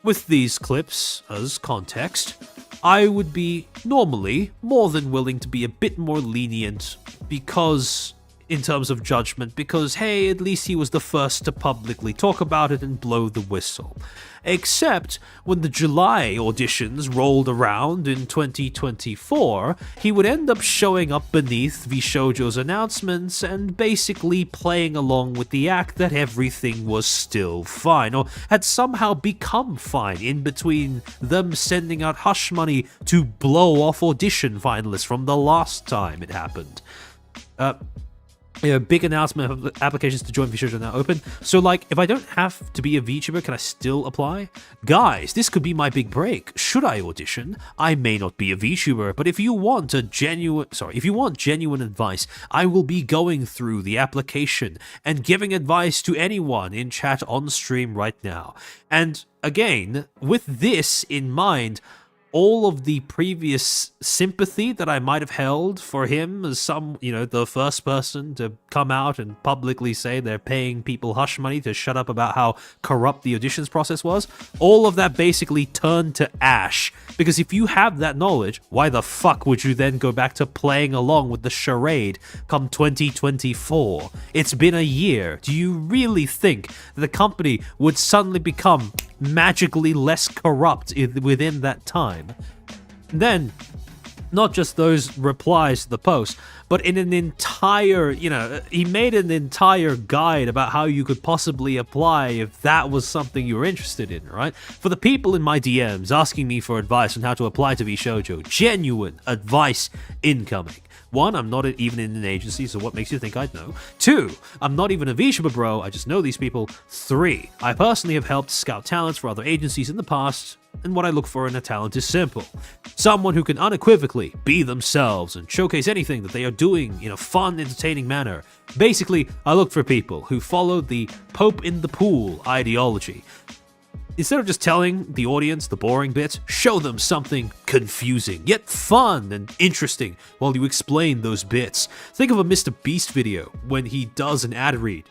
with these clips as context, I would be normally more than willing to be a bit more lenient because, in terms of judgment, because hey, at least he was the first to publicly talk about it and blow the whistle. Except when the July auditions rolled around in 2024, he would end up showing up beneath VShojo's announcements and basically playing along with the act that everything was still fine, or had somehow become fine in between them sending out hush money to blow off audition finalists from the last time it happened. Big announcement of applications to join VShojo now open. So, like, if I don't have to be a VTuber, can I still apply? Guys, this could be my big break. Should I audition? I may not be a VTuber, but if you want genuine advice, I will be going through the application and giving advice to anyone in chat on stream right now. And again, with this in mind, all of the previous sympathy that I might have held for him as the first person to come out and publicly say they're paying people hush money to shut up about how corrupt the auditions process was, all of that basically turned to ash. Because if you have that knowledge, why the fuck would you then go back to playing along with the charade come 2024? It's been a year. Do you really think that the company would suddenly become magically less corrupt within that time? Then, not just those replies to the post, but in an entire, he made an entire guide about how you could possibly apply if that was something you were interested in, right? For the people in my DMs asking me for advice on how to apply to VShojo, genuine advice incoming. 1, I'm not even in an agency, so what makes you think I'd know? 2, I'm not even a VTuber bro, I just know these people. 3, I personally have helped scout talents for other agencies in the past, and what I look for in a talent is simple. Someone who can unequivocally be themselves and showcase anything that they are doing in a fun, entertaining manner. Basically, I look for people who follow the Pope in the pool ideology. Instead of just telling the audience the boring bits, show them something confusing, yet fun and interesting while you explain those bits. Think of a Mr. Beast video when he does an ad read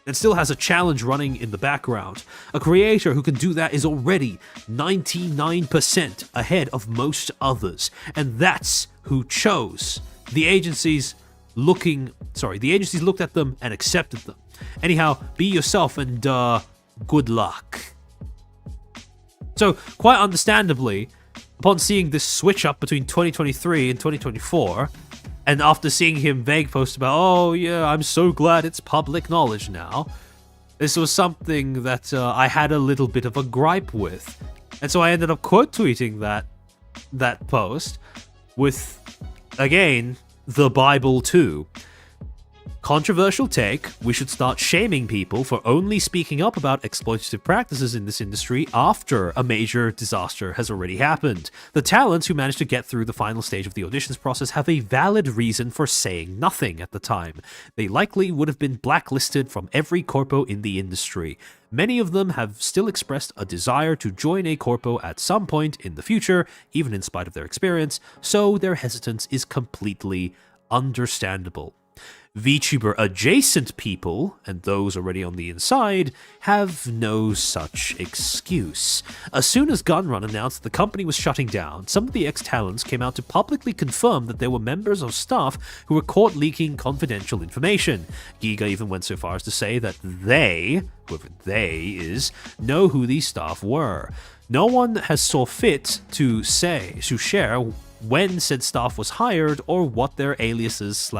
and still has a challenge running in the background. A creator who can do that is already 99% ahead of most others, and that's who chose the agencies the agencies looked at them and accepted them. Anyhow, be yourself and good luck. So, quite understandably, upon seeing this switch up between 2023 and 2024, and after seeing him vague post about, oh yeah, I'm so glad it's public knowledge now, this was something that I had a little bit of a gripe with. And so I ended up quote tweeting that post with, again, the Bible too. Controversial take, we should start shaming people for only speaking up about exploitative practices in this industry after a major disaster has already happened. The talents who managed to get through the final stage of the auditions process have a valid reason for saying nothing at the time. They likely would have been blacklisted from every corpo in the industry. Many of them have still expressed a desire to join a corpo at some point in the future, even in spite of their experience, so their hesitance is completely understandable. VTuber adjacent people, and those already on the inside, have no such excuse. As soon as Gunrun announced the company was shutting down, some of the ex-talents came out to publicly confirm that there were members of staff who were caught leaking confidential information. Giga even went so far as to say that they, whoever they is, know who these staff were. No one has saw fit to share when said staff was hired or what their aliases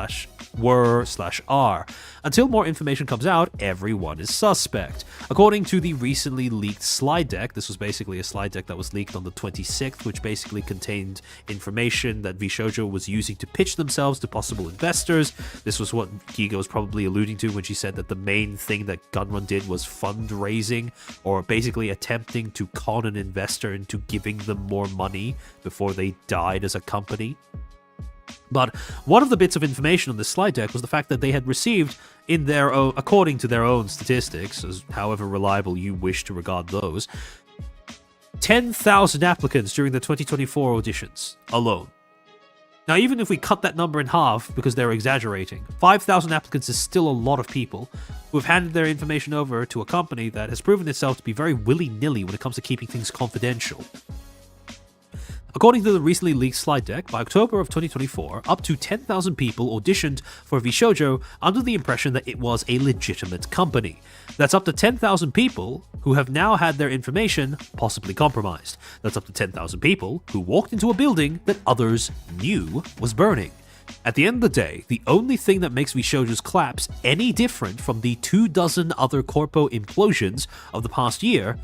/were/are. Until more information comes out, everyone is suspect. According to the recently leaked slide deck, this was basically a slide deck that was leaked on the 26th, which basically contained information that VShojo was using to pitch themselves to possible investors. This was what Giga was probably alluding to when she said that the main thing that Gunrun did was fundraising, or basically attempting to con an investor into giving them more money before they died as a company. But one of the bits of information on this slide deck was the fact that they had received, in their own, according to their own statistics, as however reliable you wish to regard those, 10,000 applicants during the 2024 auditions alone. Now, even if we cut that number in half because they're exaggerating, 5,000 applicants is still a lot of people who have handed their information over to a company that has proven itself to be very willy-nilly when it comes to keeping things confidential. According to the recently leaked slide deck, by October of 2024, up to 10,000 people auditioned for VShojo under the impression that it was a legitimate company. That's up to 10,000 people who have now had their information possibly compromised. That's up to 10,000 people who walked into a building that others knew was burning. At the end of the day, the only thing that makes VShojo's collapse any different from the 24 other corpo implosions of the past year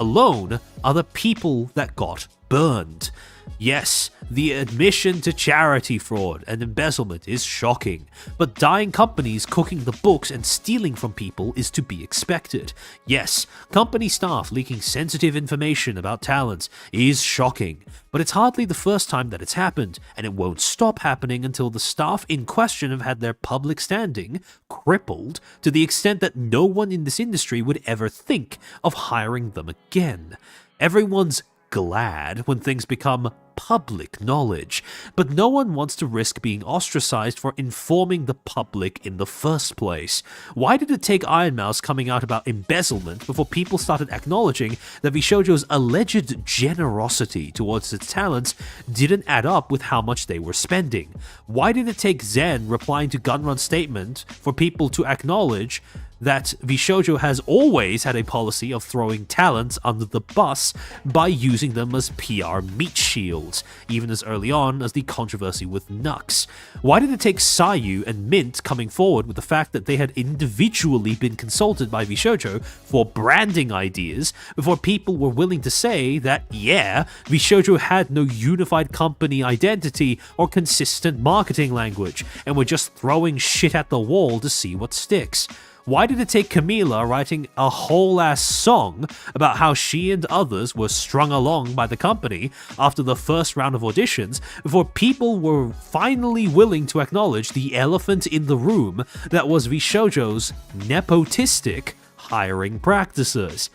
alone are the people that got burned. Yes, the admission to charity fraud and embezzlement is shocking, but dying companies cooking the books and stealing from people is to be expected. Yes, company staff leaking sensitive information about talents is shocking, but it's hardly the first time that it's happened, and it won't stop happening until the staff in question have had their public standing crippled to the extent that no one in this industry would ever think of hiring them again. Everyone's glad when things become public knowledge, but no one wants to risk being ostracized for informing the public in the first place. Why did it take Iron Mouse coming out about embezzlement before people started acknowledging that VShojo's alleged generosity towards its talents didn't add up with how much they were spending? Why did it take Zen replying to Gunrun's statement for people to acknowledge that VShojo has always had a policy of throwing talents under the bus by using them as PR meat shields, even as early on as the controversy with Nux? Why did it take Sayu and Mint coming forward with the fact that they had individually been consulted by VShojo for branding ideas before people were willing to say that, yeah, VShojo had no unified company identity or consistent marketing language, and were just throwing shit at the wall to see what sticks? Why did it take Camila writing a whole-ass song about how she and others were strung along by the company after the first round of auditions before people were finally willing to acknowledge the elephant in the room that was VShojo's nepotistic hiring practices?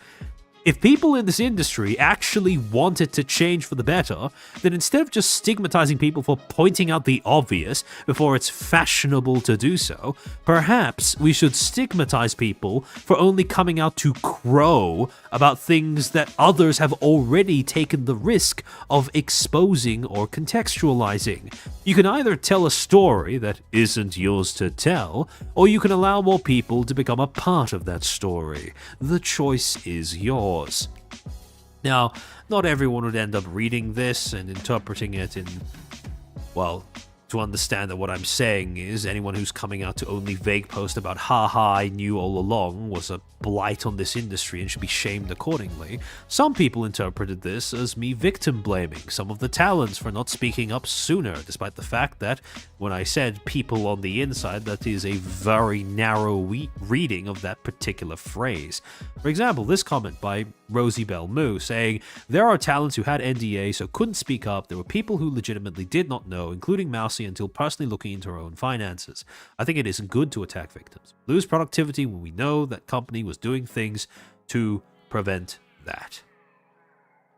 If people in this industry actually wanted to change for the better, then instead of just stigmatizing people for pointing out the obvious before it's fashionable to do so, perhaps we should stigmatize people for only coming out to crow about things that others have already taken the risk of exposing or contextualizing. You can either tell a story that isn't yours to tell, or you can allow more people to become a part of that story. The choice is yours. Now, not everyone would end up reading this and interpreting it in, well, to understand that what I'm saying is anyone who's coming out to only vague post about haha I knew all along was a blight on this industry and should be shamed accordingly. Some people interpreted this as me victim blaming some of the talents for not speaking up sooner, despite the fact that when I said people on the inside, that is a very narrow reading of that particular phrase. For example, this comment by Rosie Bell Moo saying, there are talents who had NDA so couldn't speak up. There were people who legitimately did not know, including Mousy, until personally looking into her own finances. I think it isn't good to attack victims. Lose productivity when we know that company was doing things to prevent that.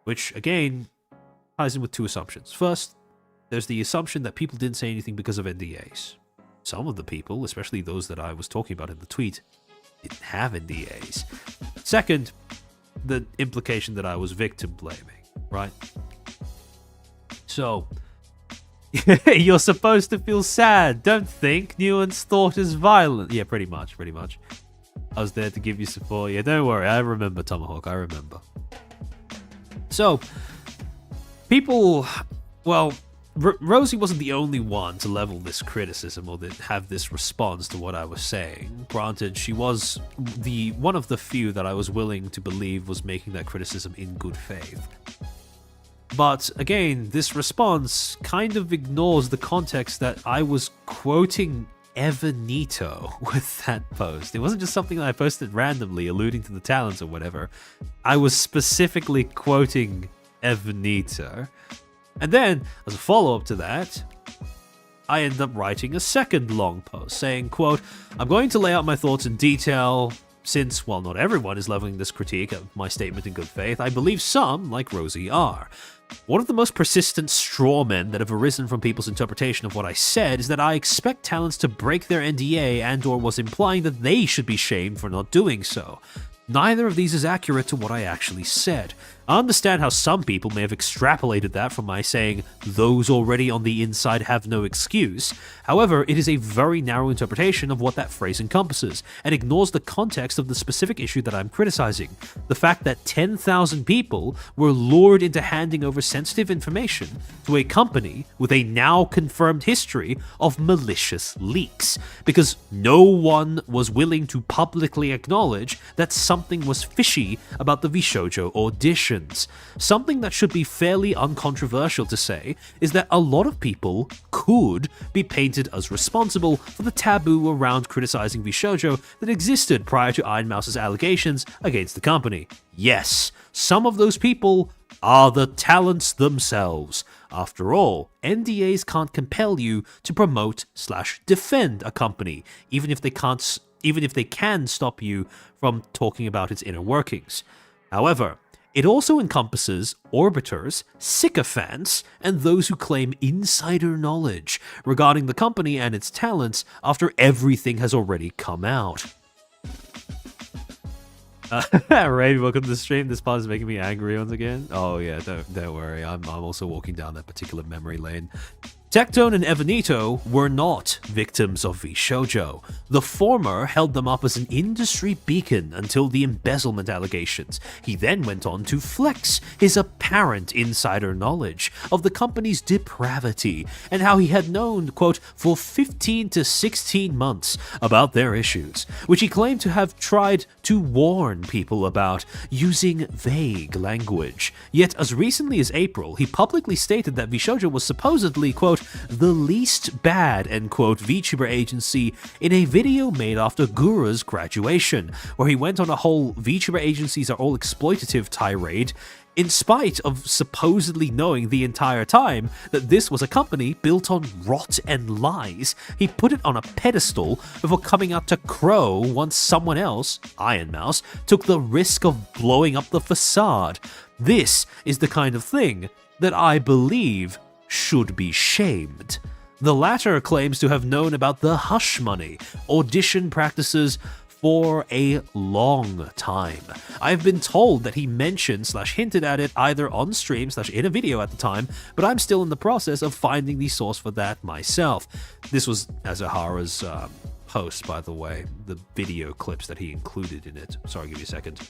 Which, again, ties in with two assumptions. First, there's the assumption that people didn't say anything because of NDAs. Some of the people, especially those that I was talking about in the tweet, didn't have NDAs. Second, the implication that I was victim blaming, right? So, you're supposed to feel sad. Don't think nuanced thought is violent. Yeah, pretty much. I was there to give you support. Yeah, don't worry. I remember, Tomahawk. I remember. So, people, well, Rosie wasn't the only one to level this criticism or that have this response to what I was saying. Granted, she was the one of the few that I was willing to believe was making that criticism in good faith. But again, this response kind of ignores the context that I was quoting Evanito with that post. It wasn't just something that I posted randomly alluding to the talents or whatever. I was specifically quoting Evanito. And then, as a follow-up to that, I end up writing a second long post saying, quote, I'm going to lay out my thoughts in detail since, while not everyone is leveling this critique of my statement in good faith, I believe some, like Rosie, are. One of the most persistent strawmen that have arisen from people's interpretation of what I said is that I expect talents to break their NDA and/or was implying that they should be shamed for not doing so. Neither of these is accurate to what I actually said. I understand how some people may have extrapolated that from my saying, those already on the inside have no excuse. However, it is a very narrow interpretation of what that phrase encompasses, and ignores the context of the specific issue that I'm criticizing. The fact that 10,000 people were lured into handing over sensitive information to a company with a now confirmed history of malicious leaks, because no one was willing to publicly acknowledge that something was fishy about the VShojo audition. Something that should be fairly uncontroversial to say is that a lot of people could be painted as responsible for the taboo around criticizing VShojo that existed prior to Ironmouse's allegations against the company. Yes, some of those people are the talents themselves. After all, NDAs can't compel you to promote/defend a company, even if they can stop you from talking about its inner workings. However, it also encompasses orbiters, sycophants, and those who claim insider knowledge regarding the company and its talents after everything has already come out. Ray, welcome to the stream. This part is making me angry once again. Oh yeah, don't worry. I'm also walking down that particular memory lane. Tectone and Evanito were not victims of VShojo. The former held them up as an industry beacon until the embezzlement allegations. He then went on to flex his apparent insider knowledge of the company's depravity and how he had known, quote, for 15 to 16 months about their issues, which he claimed to have tried to warn people about using vague language. Yet as recently as April, he publicly stated that VShojo was supposedly, quote, the least bad, end quote, VTuber agency in a video made after Gura's graduation, where he went on a whole VTuber agencies are all exploitative tirade, in spite of supposedly knowing the entire time that this was a company built on rot and lies. He put it on a pedestal before coming out to crow once someone else, Iron Mouse, took the risk of blowing up the facade. This is the kind of thing that I believe should be shamed. The latter claims to have known about the hush money audition practices for a long time. I've been told that he mentioned/hinted at it either on stream/in a video at the time, but I'm still in the process of finding the source for that myself. This was Azahara's post, by the way, the video clips that he included in it. Sorry, give me a second.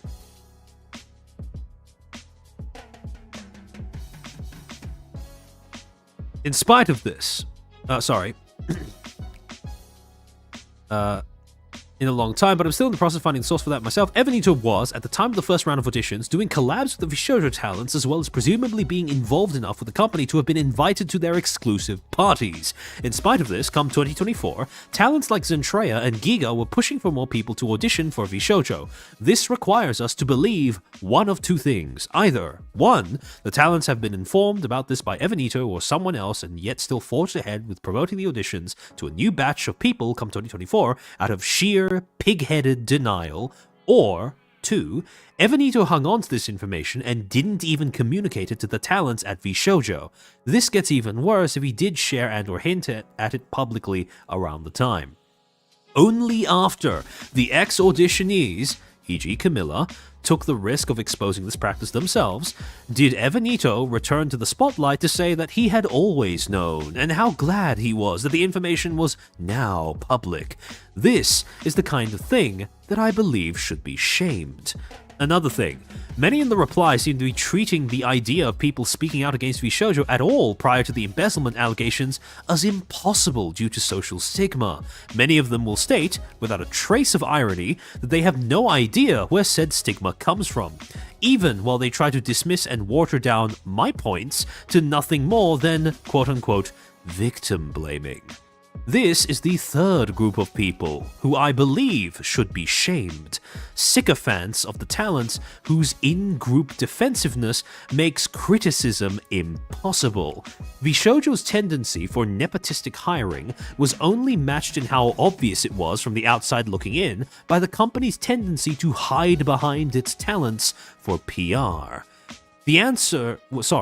In spite of this, in a long time, but I'm still in the process of finding the source for that myself. Evanito was, at the time of the first round of auditions, doing collabs with the Vishojo talents, as well as presumably being involved enough with the company to have been invited to their exclusive parties. In spite of this, come 2024, talents like Zentreya and Giga were pushing for more people to audition for Vishojo. This requires us to believe one of two things. Either, 1, the talents have been informed about this by Evanito or someone else and yet still forged ahead with promoting the auditions to a new batch of people come 2024 out of sheer pig-headed denial, or 2, Evanito hung on to this information and didn't even communicate it to the talents at Vishojo. This gets even worse if he did share and or hint at it publicly around the time. Only after the ex-auditionees, e.g. Camilla, took the risk of exposing this practice themselves, did Evanito return to the spotlight to say that he had always known, and how glad he was that the information was now public. This is the kind of thing that I believe should be shamed. Another thing, many in the reply seem to be treating the idea of people speaking out against Vishojo at all prior to the embezzlement allegations as impossible due to social stigma. Many of them will state, without a trace of irony, that they have no idea where said stigma comes from, even while they try to dismiss and water down my points to nothing more than quote-unquote victim blaming. This is the third group of people who I believe should be shamed. Sycophants of the talents whose in-group defensiveness makes criticism impossible. Vishojo's tendency for nepotistic hiring was only matched in how obvious it was from the outside looking in by the company's tendency to hide behind its talents for PR. The answer was,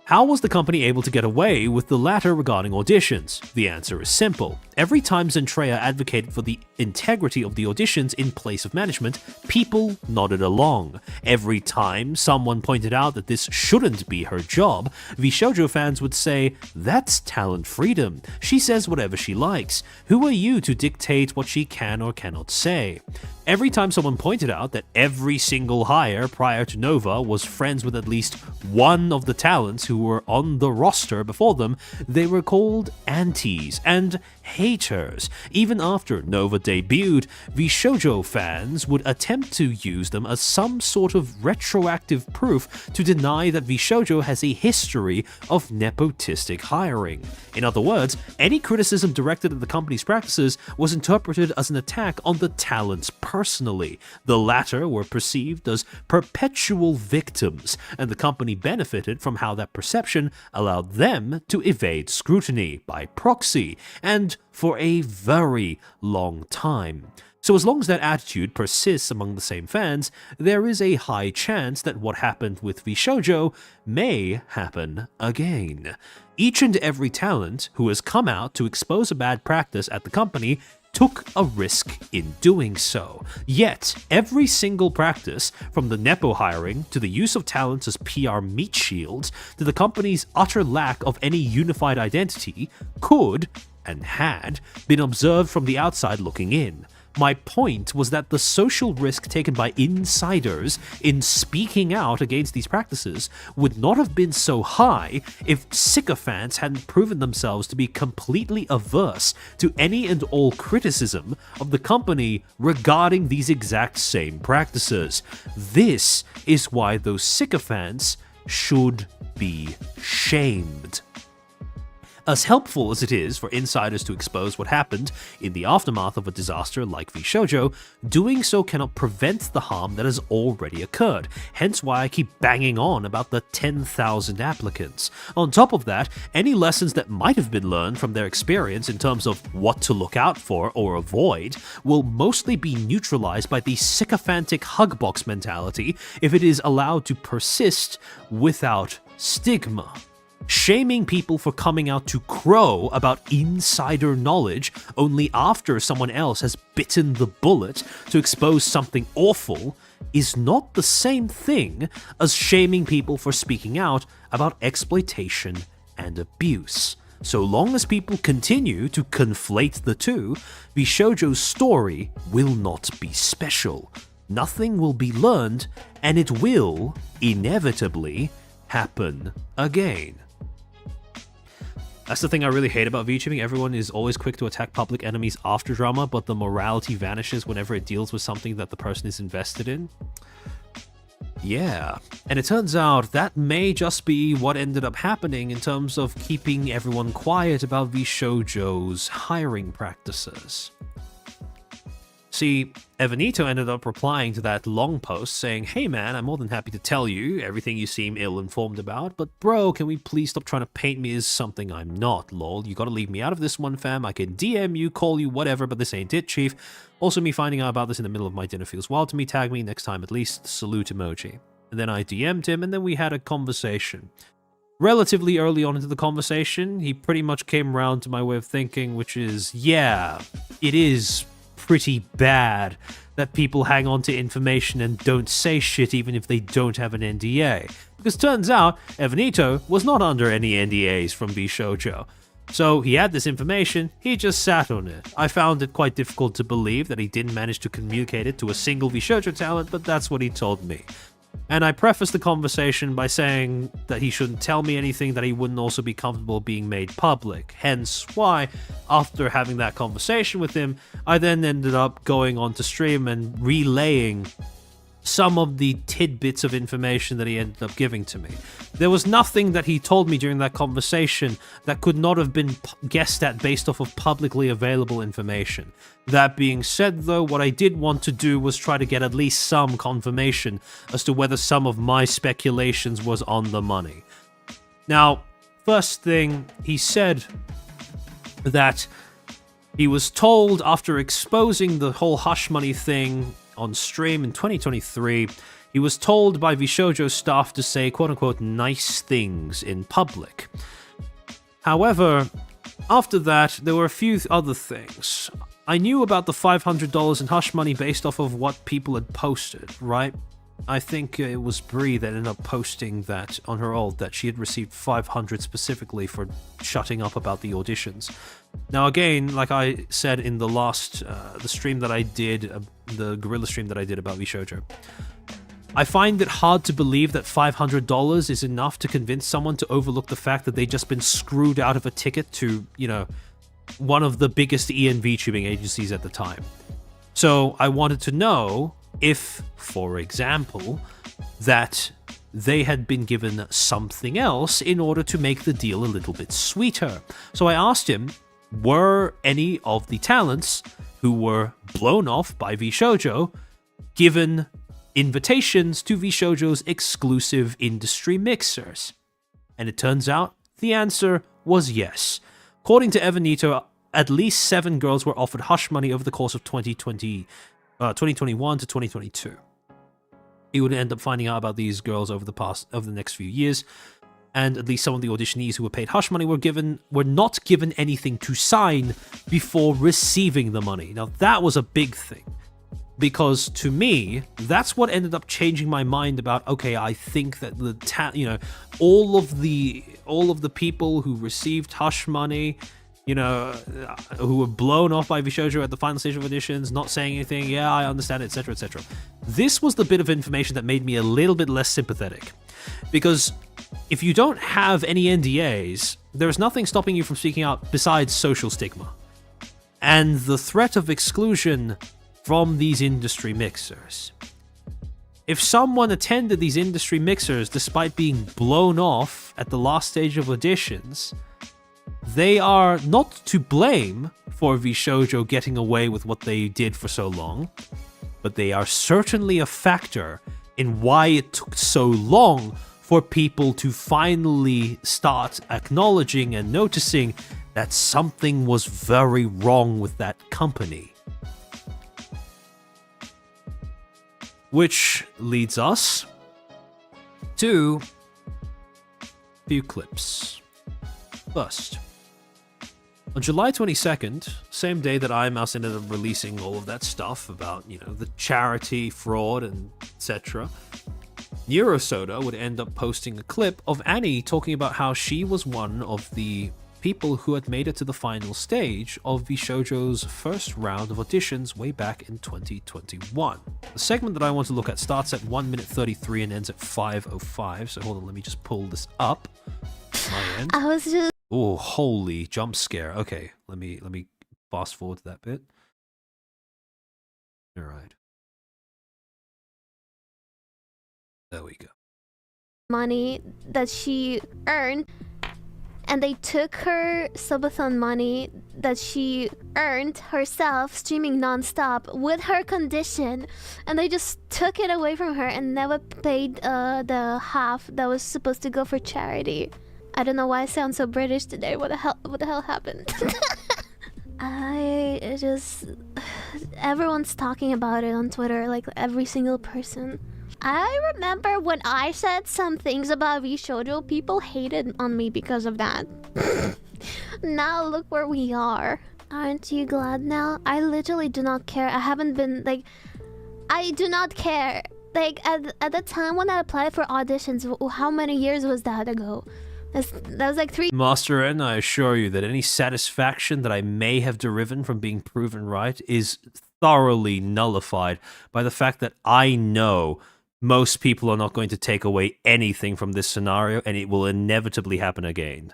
how was the company able to get away with the latter regarding auditions? The answer is simple. Every time Zentreya advocated for the integrity of the auditions in place of management, people nodded along. Every time someone pointed out that this shouldn't be her job, Vishojo fans would say, "That's talent freedom. She says whatever she likes. Who are you to dictate what she can or cannot say?" Every time someone pointed out that every single hire prior to Nova was friends with at least one of the talents who were on the roster before them, they were called antis and haters. Even after Nova debuted, Vishojo fans would attempt to use them as some sort of retroactive proof to deny that Vishojo has a history of nepotistic hiring. In other words, any criticism directed at the company's practices was interpreted as an attack on the talents personally. The latter were perceived as perpetual victims, and the company benefited from how that perception allowed them to evade scrutiny by proxy, and for a very long time. So as long as that attitude persists among the same fans, there is a high chance that what happened with Vishojo may happen again. Each and every talent who has come out to expose a bad practice at the company took a risk in doing so. Yet, every single practice, from the Nepo hiring to the use of talents as PR meat shields to the company's utter lack of any unified identity, could, and had, been observed from the outside looking in. My point was that the social risk taken by insiders in speaking out against these practices would not have been so high if sycophants hadn't proven themselves to be completely averse to any and all criticism of the company regarding these exact same practices. This is why those sycophants should be shamed. As helpful as it is for insiders to expose what happened in the aftermath of a disaster like VShojo, doing so cannot prevent the harm that has already occurred, hence why I keep banging on about the 10,000 applicants. On top of that, any lessons that might have been learned from their experience in terms of what to look out for or avoid will mostly be neutralized by the sycophantic hugbox mentality if it is allowed to persist without stigma. Shaming people for coming out to crow about insider knowledge only after someone else has bitten the bullet to expose something awful is not the same thing as shaming people for speaking out about exploitation and abuse. So long as people continue to conflate the two, VShojo's story will not be special. Nothing will be learned, and it will, inevitably, happen again. That's the thing I really hate about VTubing. Everyone is always quick to attack public enemies after drama, but the morality vanishes whenever it deals with something that the person is invested in. Yeah, and it turns out that may just be what ended up happening in terms of keeping everyone quiet about VShojo's hiring practices. See, Evanito ended up replying to that long post saying, "Hey man, I'm more than happy to tell you everything you seem ill-informed about, but bro, can we please stop trying to paint me as something I'm not, lol. You gotta leave me out of this one, fam. I can DM you, call you, whatever, but this ain't it, chief. Also, me finding out about this in the middle of my dinner feels wild to me. Tag me next time at least. Salute emoji." And then I DM'd him, and then we had a conversation. Relatively early on into the conversation, he pretty much came around to my way of thinking, which is, yeah, it is pretty bad that people hang on to information and don't say shit even if they don't have an NDA. Because turns out, Evanito was not under any NDAs from VShojo. So he had this information, he just sat on it. I found it quite difficult to believe that he didn't manage to communicate it to a single VShojo talent, but that's what he told me. And I prefaced the conversation by saying that he shouldn't tell me anything that he wouldn't also be comfortable being made public. Hence why, after having that conversation with him, I then ended up going onto stream and relaying some of the tidbits of information that he ended up giving to me. There was nothing that he told me during that conversation that could not have been guessed at based off of publicly available information. That being said though, what I did want to do was try to get at least some confirmation as to whether some of my speculations was on the money. Now, first thing, he said that he was told after exposing the whole hush money thing on stream in 2023, he was told by VShojo staff to say quote-unquote nice things in public. However, after that, there were a few other things. I knew about the $500 in hush money based off of what people had posted, right? I think it was Bree that ended up posting that on her ult, that she had received 500 specifically for shutting up about the auditions. Now again, like I said in the last, the stream that I did, the Gorilla stream that I did about VShojo, I find it hard to believe that $500 is enough to convince someone to overlook the fact that they've just been screwed out of a ticket to, you know, one of the biggest VTubing agencies at the time. So I wanted to know if, for example, that they had been given something else in order to make the deal a little bit sweeter. So I asked him, were any of the talents who were blown off by VShojo given invitations to VShojo's exclusive industry mixers? And it turns out the answer was yes. According to Evanito, at least 7 girls were offered hush money over the course of 2021 to 2022. He would end up finding out about these girls over the next few years, and at least some of the auditionees who were paid hush money were not given anything to sign before receiving the money. Now that was a big thing, because to me, that's what ended up changing my mind about, okay, I think that all of the people who received hush money, who were blown off by VShojo at the final stage of auditions, not saying anything, yeah, I understand, etc., etc. This was the bit of information that made me a little bit less sympathetic. Because if you don't have any NDAs, there's nothing stopping you from speaking out besides social stigma. And the threat of exclusion from these industry mixers. If someone attended these industry mixers despite being blown off at the last stage of auditions, they are not to blame for VShojo getting away with what they did for so long, but they are certainly a factor in why it took so long for people to finally start acknowledging and noticing that something was very wrong with that company. Which leads us to a few clips. First, on July 22nd, same day that iMouse ended up releasing all of that stuff about, the charity, fraud, and etc., Neurosoda would end up posting a clip of Annie talking about how she was one of the people who had made it to the final stage of VShojo's first round of auditions way back in 2021. The segment that I want to look at starts at 1 minute 33 and ends at 5:05, so hold on, let me just pull this up. My end. I was just Oh, holy jump scare. Okay, let me fast forward to that bit. All right. There we go. money that she earned, and they took her subathon money that she earned herself streaming non-stop with her condition, and they just took it away from her and never paid the half that was supposed to go for charity. I don't know why I sound so British today. What the hell happened? I just everyone's talking about it on Twitter, like every single person. I remember when I said some things about VShojo, people hated on me because of that. Now look where we are. Aren't you glad now? I literally do not care. I haven't been I do not care. Like at the time when I applied for auditions, how many years was that ago? That was like 3 Master N, I assure you that any satisfaction that I may have deriven from being proven right is thoroughly nullified by the fact that I know most people are not going to take away anything from this scenario, and it will inevitably happen again.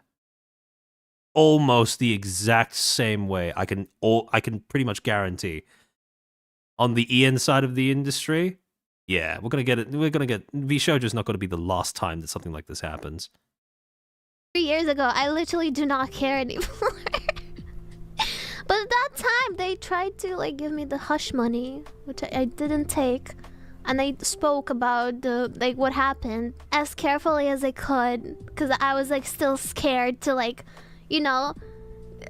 Almost the exact same way. I can pretty much guarantee. On the Ian side of the industry, yeah, we're gonna get VShojo's not gonna be the last time that something like this happens. 3 years ago, I literally do not care anymore. But at that time, they tried to give me the hush money, which I didn't take, and I spoke about the what happened as carefully as I could, because I was still scared to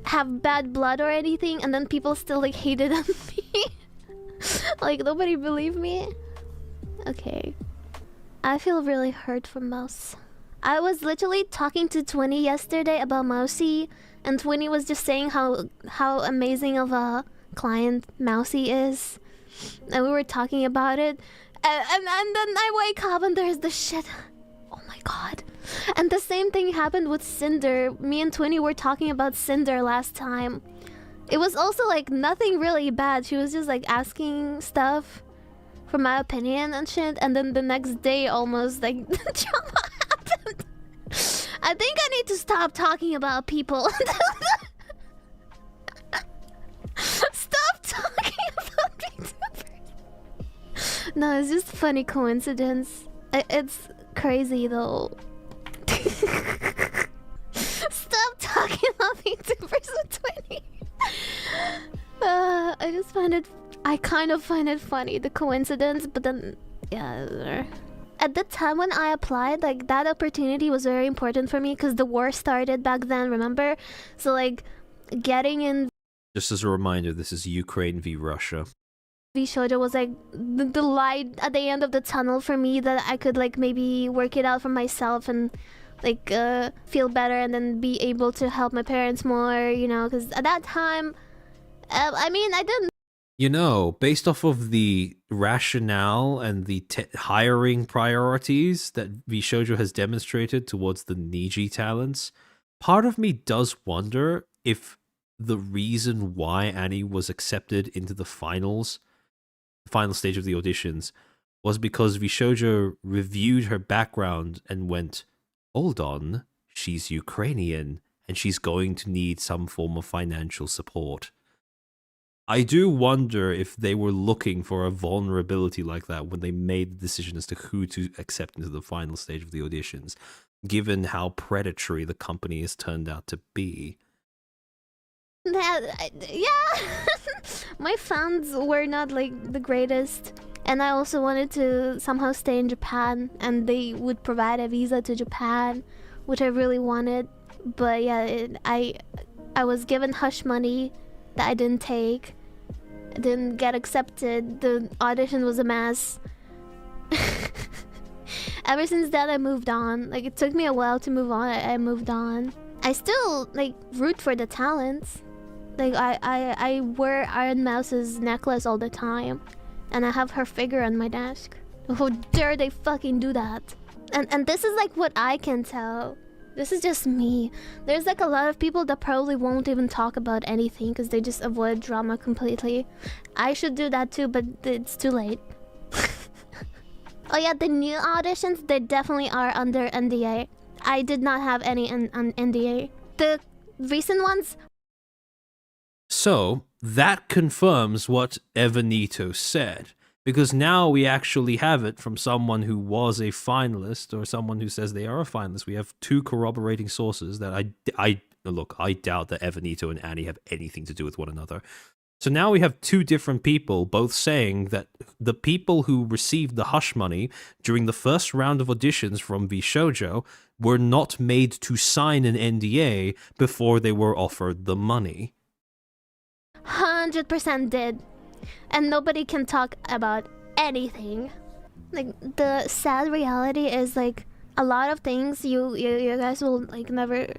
have bad blood or anything, and then people still hated on me. Nobody believed me. Okay, I feel really hurt for Mouse. I was literally talking to Twinny yesterday about Mousy, and Twinny was just saying how amazing of a client Mousy is, and we were talking about it, and then I wake up and there's the shit. Oh my god! And the same thing happened with Cinder. Me and Twinny were talking about Cinder last time. It was also nothing really bad. She was just asking stuff for my opinion and shit, and then the next day almost drama happened. I think I need to stop talking about people. Stop talking about VTubers. No, it's just a funny coincidence. It's crazy though. Stop talking about VTubers with Twinny. I kind of find it funny, the coincidence, but then yeah. At the time when I applied, that opportunity was very important for me because the war started back then, remember? So getting in Just as a reminder, this is Ukraine v Russia. VShojo was the light at the end of the tunnel for me, that I could maybe work it out for myself and feel better, and then be able to help my parents more, because at that time, I didn't. Based off of the rationale and the hiring priorities that VShojo has demonstrated towards the Niji talents, part of me does wonder if the reason why Annie was accepted into the final stage of the auditions, was because VShojo reviewed her background and went, hold on, she's Ukrainian, and she's going to need some form of financial support. I do wonder if they were looking for a vulnerability like that when they made the decision as to who to accept into the final stage of the auditions, given how predatory the company has turned out to be. Yeah. My fans were not like the greatest. And I also wanted to somehow stay in Japan, and they would provide a visa to Japan, which I really wanted. But yeah, I was given hush money that I didn't take. I didn't get accepted. The audition was a mess. Ever since then, I moved on. Like, it took me a while to move on. I moved on. I still like root for the talents. Like, I wear Iron Mouse's necklace all the time, and I have her figure on my desk. How dare they fucking do that? And this is like what I can tell. This is just me. There's like a lot of people that probably won't even talk about anything because they just avoid drama completely. I should do that too, but it's too late. Oh yeah, the new auditions, they definitely are under NDA. I did not have any on NDA. The recent ones... So, that confirms what Evanito said. Because now we actually have it from someone who was a finalist, or someone who says they are a finalist. We have two corroborating sources that I doubt that Evanito and Annie have anything to do with one another. So now we have two different people both saying that the people who received the hush money during the first round of auditions from VShojo were not made to sign an NDA before they were offered the money. 100% did. And nobody can talk about anything. Like, the sad reality is, like, a lot of things you guys will, like, never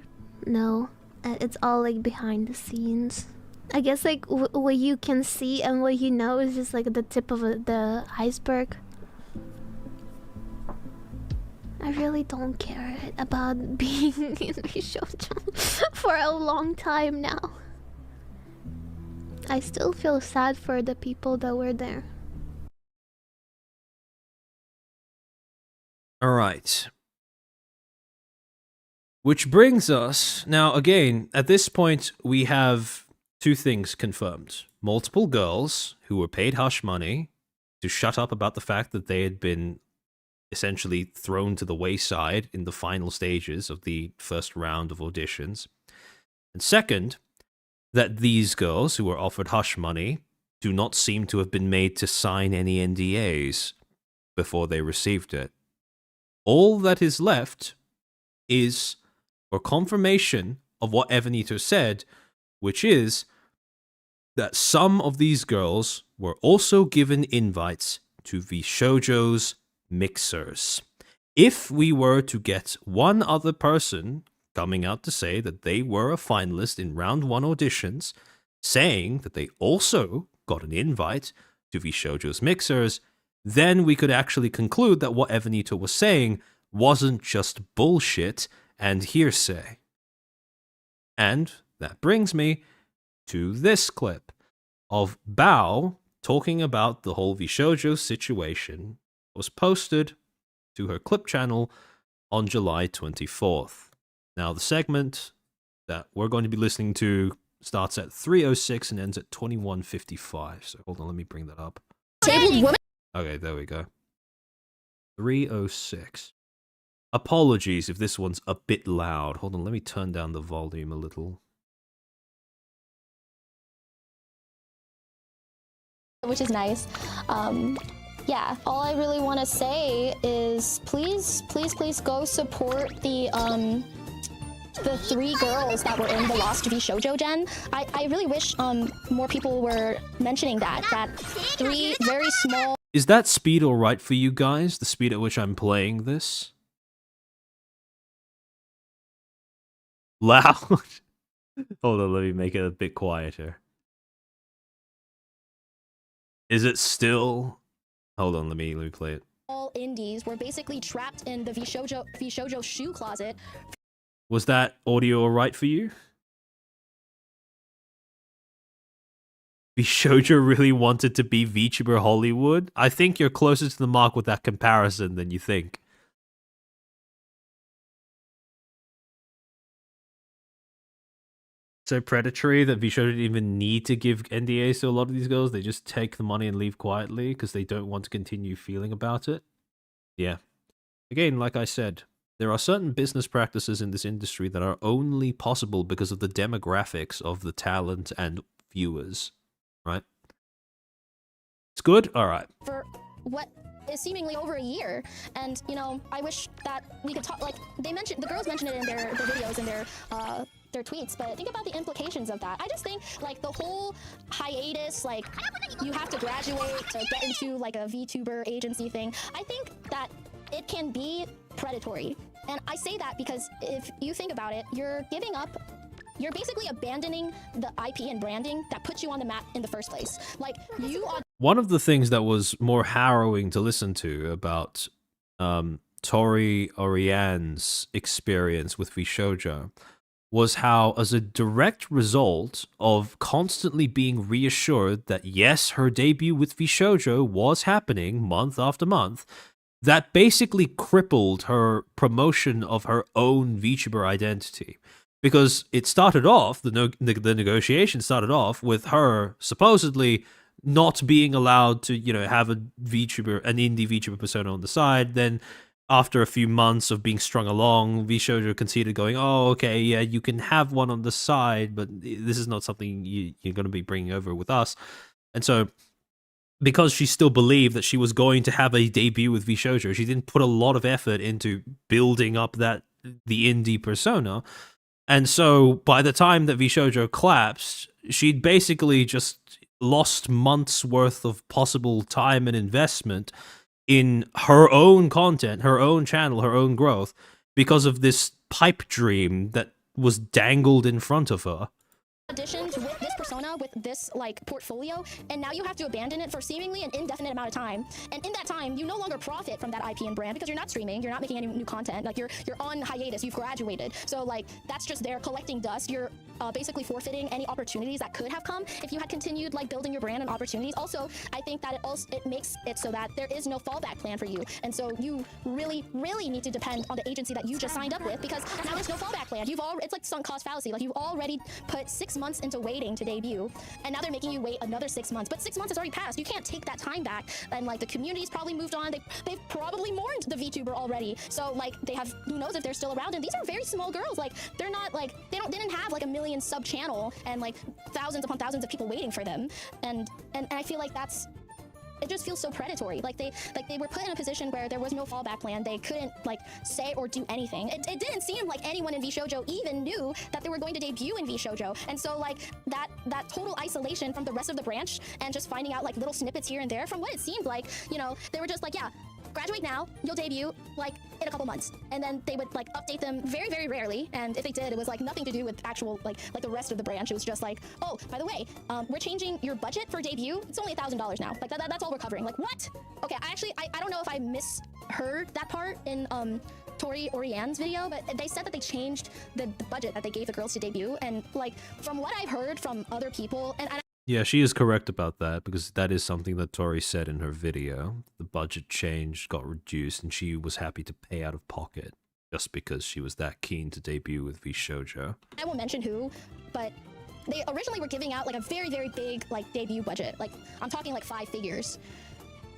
know. It's all, like, behind the scenes. I guess, like, what you can see and what you know is just, like, the tip of the iceberg. I really don't care about being in VShojo for a long time now. I still feel sad for the people that were there. Alright. Which brings us... Now, again, at this point, we have two things confirmed. Multiple girls who were paid hush money to shut up about the fact that they had been essentially thrown to the wayside in the final stages of the first round of auditions. And second, that these girls who were offered hush money do not seem to have been made to sign any NDAs before they received it. All that is left is for confirmation of what Evanito said, which is that some of these girls were also given invites to VShojo's mixers. If we were to get one other person coming out to say that they were a finalist in round 1 auditions, saying that they also got an invite to VShojo's mixers, then we could actually conclude that what Evanito was saying wasn't just bullshit and hearsay. And that brings me to this clip of Bao talking about the whole VShojo situation. It was posted to her clip channel on July 24th. Now, the segment that we're going to be listening to starts at 3:06 and ends at 21:55. So hold on, let me bring that up. Okay, there we go. 3:06. Apologies if this one's a bit loud. Hold on, let me turn down the volume a little. Which is nice. Yeah, all I really want to say is please go support the 3 girls that were in the Lost VShojo gen. I really wish more people were mentioning that 3 very small... Is that speed alright for you guys? The speed at which I'm playing this? Loud? Hold on, let me make it a bit quieter. Is it still... Hold on, let me play it. All indies were basically trapped in the VShojo shoe closet. Was that audio alright for you? VShojo really wanted to be VTuber Hollywood? I think you're closer to the mark with that comparison than you think. So predatory that VShojo didn't even need to give NDAs to a lot of these girls. They just take the money and leave quietly because they don't want to continue feeling about it. Yeah. Again, like I said, There are certain business practices in this industry that are only possible because of the demographics of the talent and viewers, right? It's good? Alright. For what is seemingly over a year, and you know, I wish that we could talk, like the girls mentioned it in their videos and their tweets, but think about the implications of that. I just think like the whole hiatus, like you have to graduate to get into like a VTuber agency thing, I think that it can be predatory. And I say that because if you think about it, you're giving up, you're basically abandoning the IP and branding that put you on the map in the first place. Like you are. One of the things that was more harrowing to listen to about Tori Oriane's experience with VShojo was how, as a direct result of constantly being reassured that yes, her debut with VShojo was happening month after month, that basically crippled her promotion of her own VTuber identity. Because it started off, the negotiation started off with her supposedly not being allowed to, you know, have an indie VTuber persona on the side. Then after a few months of being strung along, VShojo conceded, going, oh, okay, yeah, you can have one on the side, but this is not something you're going to be bringing over with us. And so, because she still believed that she was going to have a debut with VShojo, she didn't put a lot of effort into building up the indie persona. And so, by the time that VShojo collapsed, she'd basically just lost months worth of possible time and investment in her own content, her own channel, her own growth, because of this pipe dream that was dangled in front of her. Auditioned with this persona, with this like portfolio, and now you have to abandon it for seemingly an indefinite amount of time. And in that time, you no longer profit from that IP and brand because you're not streaming, you're not making any new content. Like you're on hiatus, you've graduated. So like that's just there collecting dust. You're basically forfeiting any opportunities that could have come if you had continued like building your brand and opportunities. Also, I think that it makes it so that there is no fallback plan for you, and so you really need to depend on the agency that you just signed up with, because now there's no fallback plan. It's like sunk cost fallacy. Like you've already put 6 months into waiting to debut, and now they're making you wait another 6 months. But 6 months has already passed. You can't take that time back. And like the community's probably moved on. They've probably mourned the VTuber already. So like they have, who knows if they're still around. And these are very small girls. Like they're not like they didn't have like a million sub channel and like thousands upon thousands of people waiting for them. And I feel like it just feels so predatory. Like they were put in a position where there was no fallback plan. They couldn't like say or do anything. It didn't seem like anyone in VShojo even knew that they were going to debut in VShojo. And so like that total isolation from the rest of the branch and just finding out like little snippets here and there, from what it seemed like, you know, they were just like, yeah, graduate now, you'll debut like in a couple months. And then they would like update them very, very rarely. And if they did, it was like nothing to do with actual like the rest of the branch. It was just like, oh, by the way, we're changing your budget for debut. It's only $1,000 now. Like that's all we're covering. Like what? Okay, I don't know if I misheard that part in Tori Oriane's video, but they said that they changed the budget that they gave the girls to debut. And like from what I've heard from other people, and yeah, she is correct about that, because that is something that Tori said in her video. The budget changed, got reduced, and she was happy to pay out of pocket just because she was that keen to debut with VShojo. I won't mention who, but they originally were giving out like a very, very big like debut budget. Like I'm talking like 5 figures.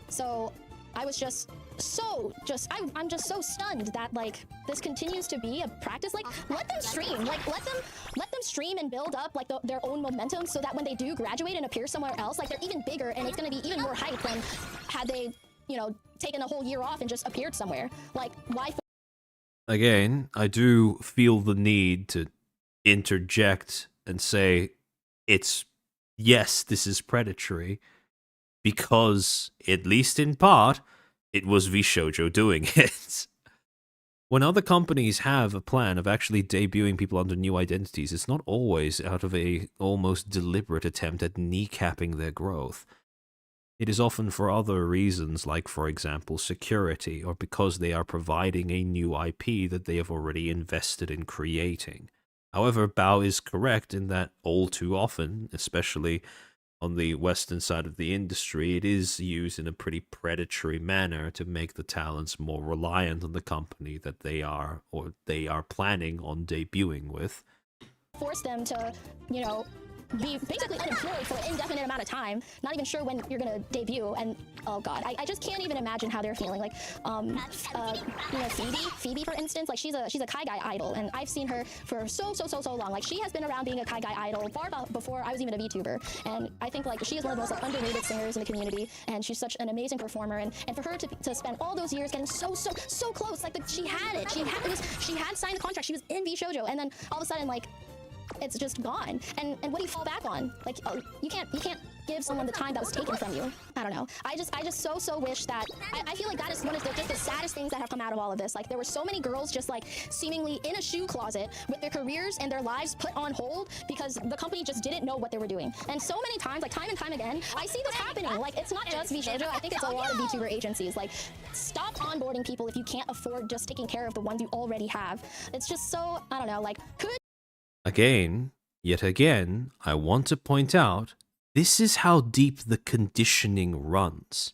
So I was I'm just so stunned that like this continues to be a practice. Like let them stream, like let them stream and build up like their own momentum, so that when they do graduate and appear somewhere else, like they're even bigger and it's going to be even more hype than had they, you know, taken a whole year off and just appeared somewhere. Like why? Again, I do feel the need to interject and say yes, this is predatory, because, at least in part, it was VShojo doing it. When other companies have a plan of actually debuting people under new identities, it's not always out of a almost deliberate attempt at kneecapping their growth. It is often for other reasons, like, for example, security, or because they are providing a new IP that they have already invested in creating. However, Bao is correct in that all too often, especially on the western side of the industry, it is used in a pretty predatory manner to make the talents more reliant on the company that they are planning on debuting with. Force them to, you know, be basically unemployed for an indefinite amount of time, not even sure when you're gonna debut, and oh god, I just can't even imagine how they're feeling. Like, you know, Phoebe, for instance, like she's a Kai Guy idol, and I've seen her for so long. Like, she has been around being a Kai Guy idol far before I was even a VTuber, and I think like she is one of the most like underrated singers in the community, and she's such an amazing performer, and for her to spend all those years getting so close, like she had signed the contract, she was in VShojo, and then all of a sudden like it's just gone. And what do you fall back on? Like, you can't give someone the time that was taken from you. I don't know. I just so wish that I feel like that is one of just the saddest things that have come out of all of this. Like, there were so many girls just like seemingly in a shoe closet with their careers and their lives put on hold because the company just didn't know what they were doing. And so many times, like time and time again, I see this happening. Like, it's not just VShojo. I think it's a lot of VTuber agencies. Like, stop onboarding people if you can't afford just taking care of the ones you already have. It's just so, I don't know, like, Yet again, I want to point out, this is how deep the conditioning runs.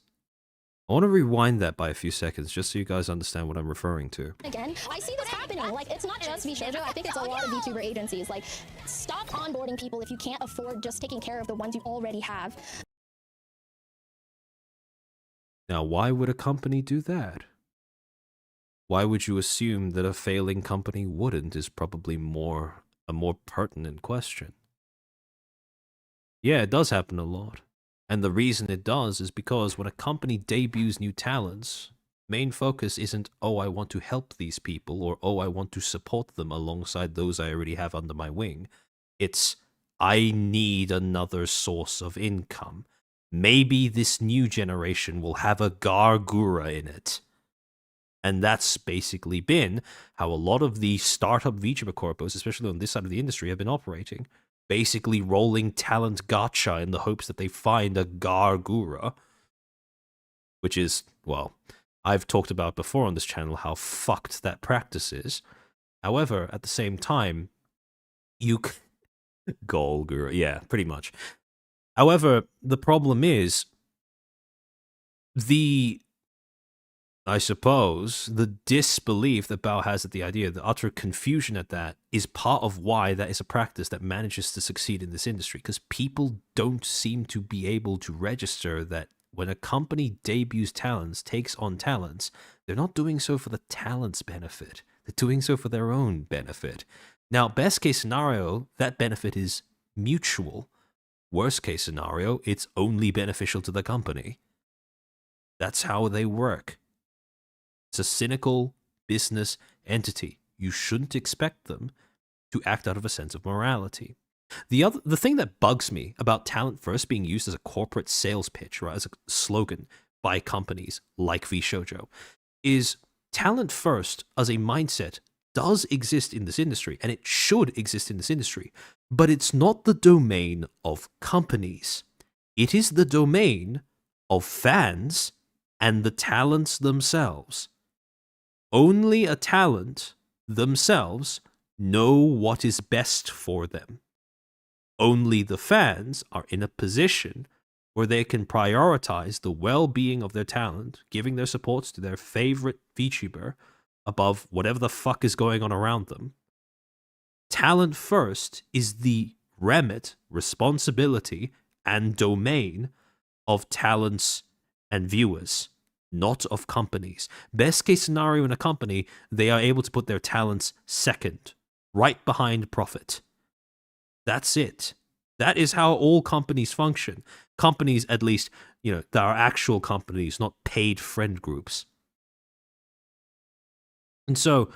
I want to rewind that by a few seconds, just so you guys understand what I'm referring to. Again, I see this happening. Like, it's not just VShojo. I think it's a lot of VTuber agencies. Like, stop onboarding people if you can't afford just taking care of the ones you already have. Now, why would a company do that? Why would you assume that a failing company wouldn't is probably a more pertinent question. Yeah, it does happen a lot. And the reason it does is because when a company debuts new talents, main focus isn't, oh, I want to help these people, or oh, I want to support them alongside those I already have under my wing. It's, I need another source of income. Maybe this new generation will have a Gargura in it. And that's basically been how a lot of the startup VTuber corpos, especially on this side of the industry, have been operating. Basically rolling talent gacha in the hopes that they find a Gargura. Which is, well, I've talked about before on this channel how fucked that practice is. However, at the same time, Golgura, yeah, pretty much. However, the problem is, I suppose, the disbelief that Bao has at the idea, the utter confusion at that, is part of why that is a practice that manages to succeed in this industry, because people don't seem to be able to register that when a company debuts talents, takes on talents, they're not doing so for the talent's benefit. They're doing so for their own benefit. Now, best case scenario, that benefit is mutual. Worst case scenario, it's only beneficial to the company. That's how they work. It's a cynical business entity. You shouldn't expect them to act out of a sense of morality. The thing that bugs me about talent first being used as a corporate sales pitch, right, as a slogan by companies like VShojo, is talent first as a mindset does exist in this industry, and it should exist in this industry, but it's not the domain of companies. It is the domain of fans and the talents themselves. Only a talent themselves know what is best for them. Only the fans are in a position where they can prioritize the well-being of their talent, giving their supports to their favorite VTuber above whatever the fuck is going on around them. Talent first is the remit, responsibility, and domain of talents and viewers, not of companies. Best case scenario in a company, they are able to put their talents second, right behind profit. That's it. That is how all companies function. Companies, at least, that are actual companies, not paid friend groups. And so,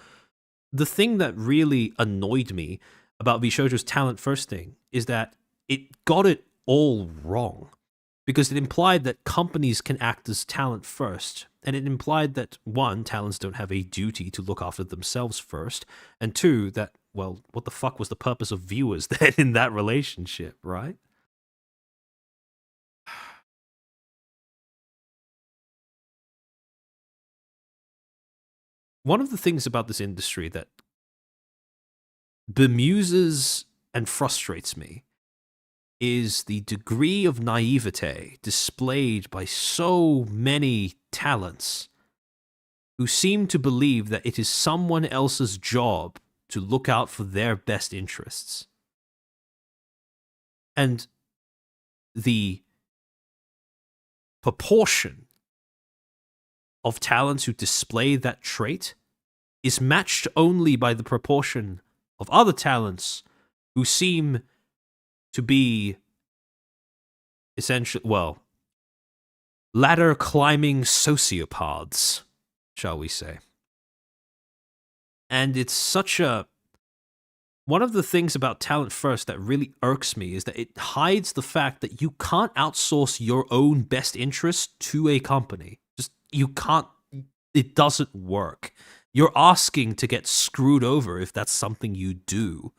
the thing that really annoyed me about VShojo's talent first thing is that it got it all wrong. Because it implied that companies can act as talent first, and it implied that, one, talents don't have a duty to look after themselves first, and two, that, well, what the fuck was the purpose of viewers then in that relationship, right? One of the things about this industry that bemuses and frustrates me is the degree of naivete displayed by so many talents who seem to believe that it is someone else's job to look out for their best interests. And the proportion of talents who display that trait is matched only by the proportion of other talents who seem to be essentially, well, ladder climbing sociopaths, shall we say. And it's such a... One of the things about Talent First that really irks me is that it hides the fact that you can't outsource your own best interest to a company. Just, you can't, it doesn't work. You're asking to get screwed over if that's something you do.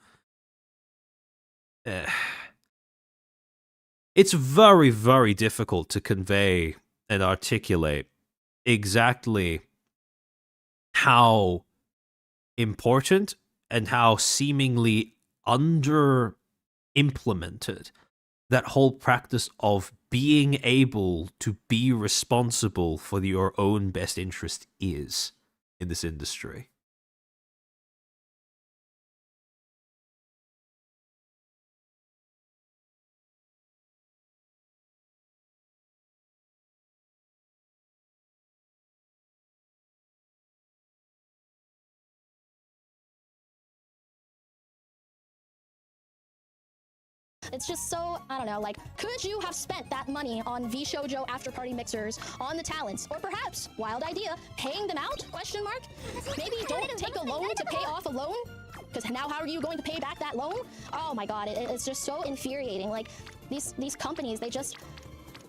It's very, very difficult to convey and articulate exactly how important and how seemingly under-implemented that whole practice of being able to be responsible for your own best interest is in this industry. It's just so, I don't know, like, could you have spent that money on VShojo after party mixers, on the talents, or perhaps, wild idea, paying them out, question mark? Maybe don't take a loan to pay off a loan? Because now how are you going to pay back that loan? Oh my god, it's just so infuriating. Like, these companies, they just...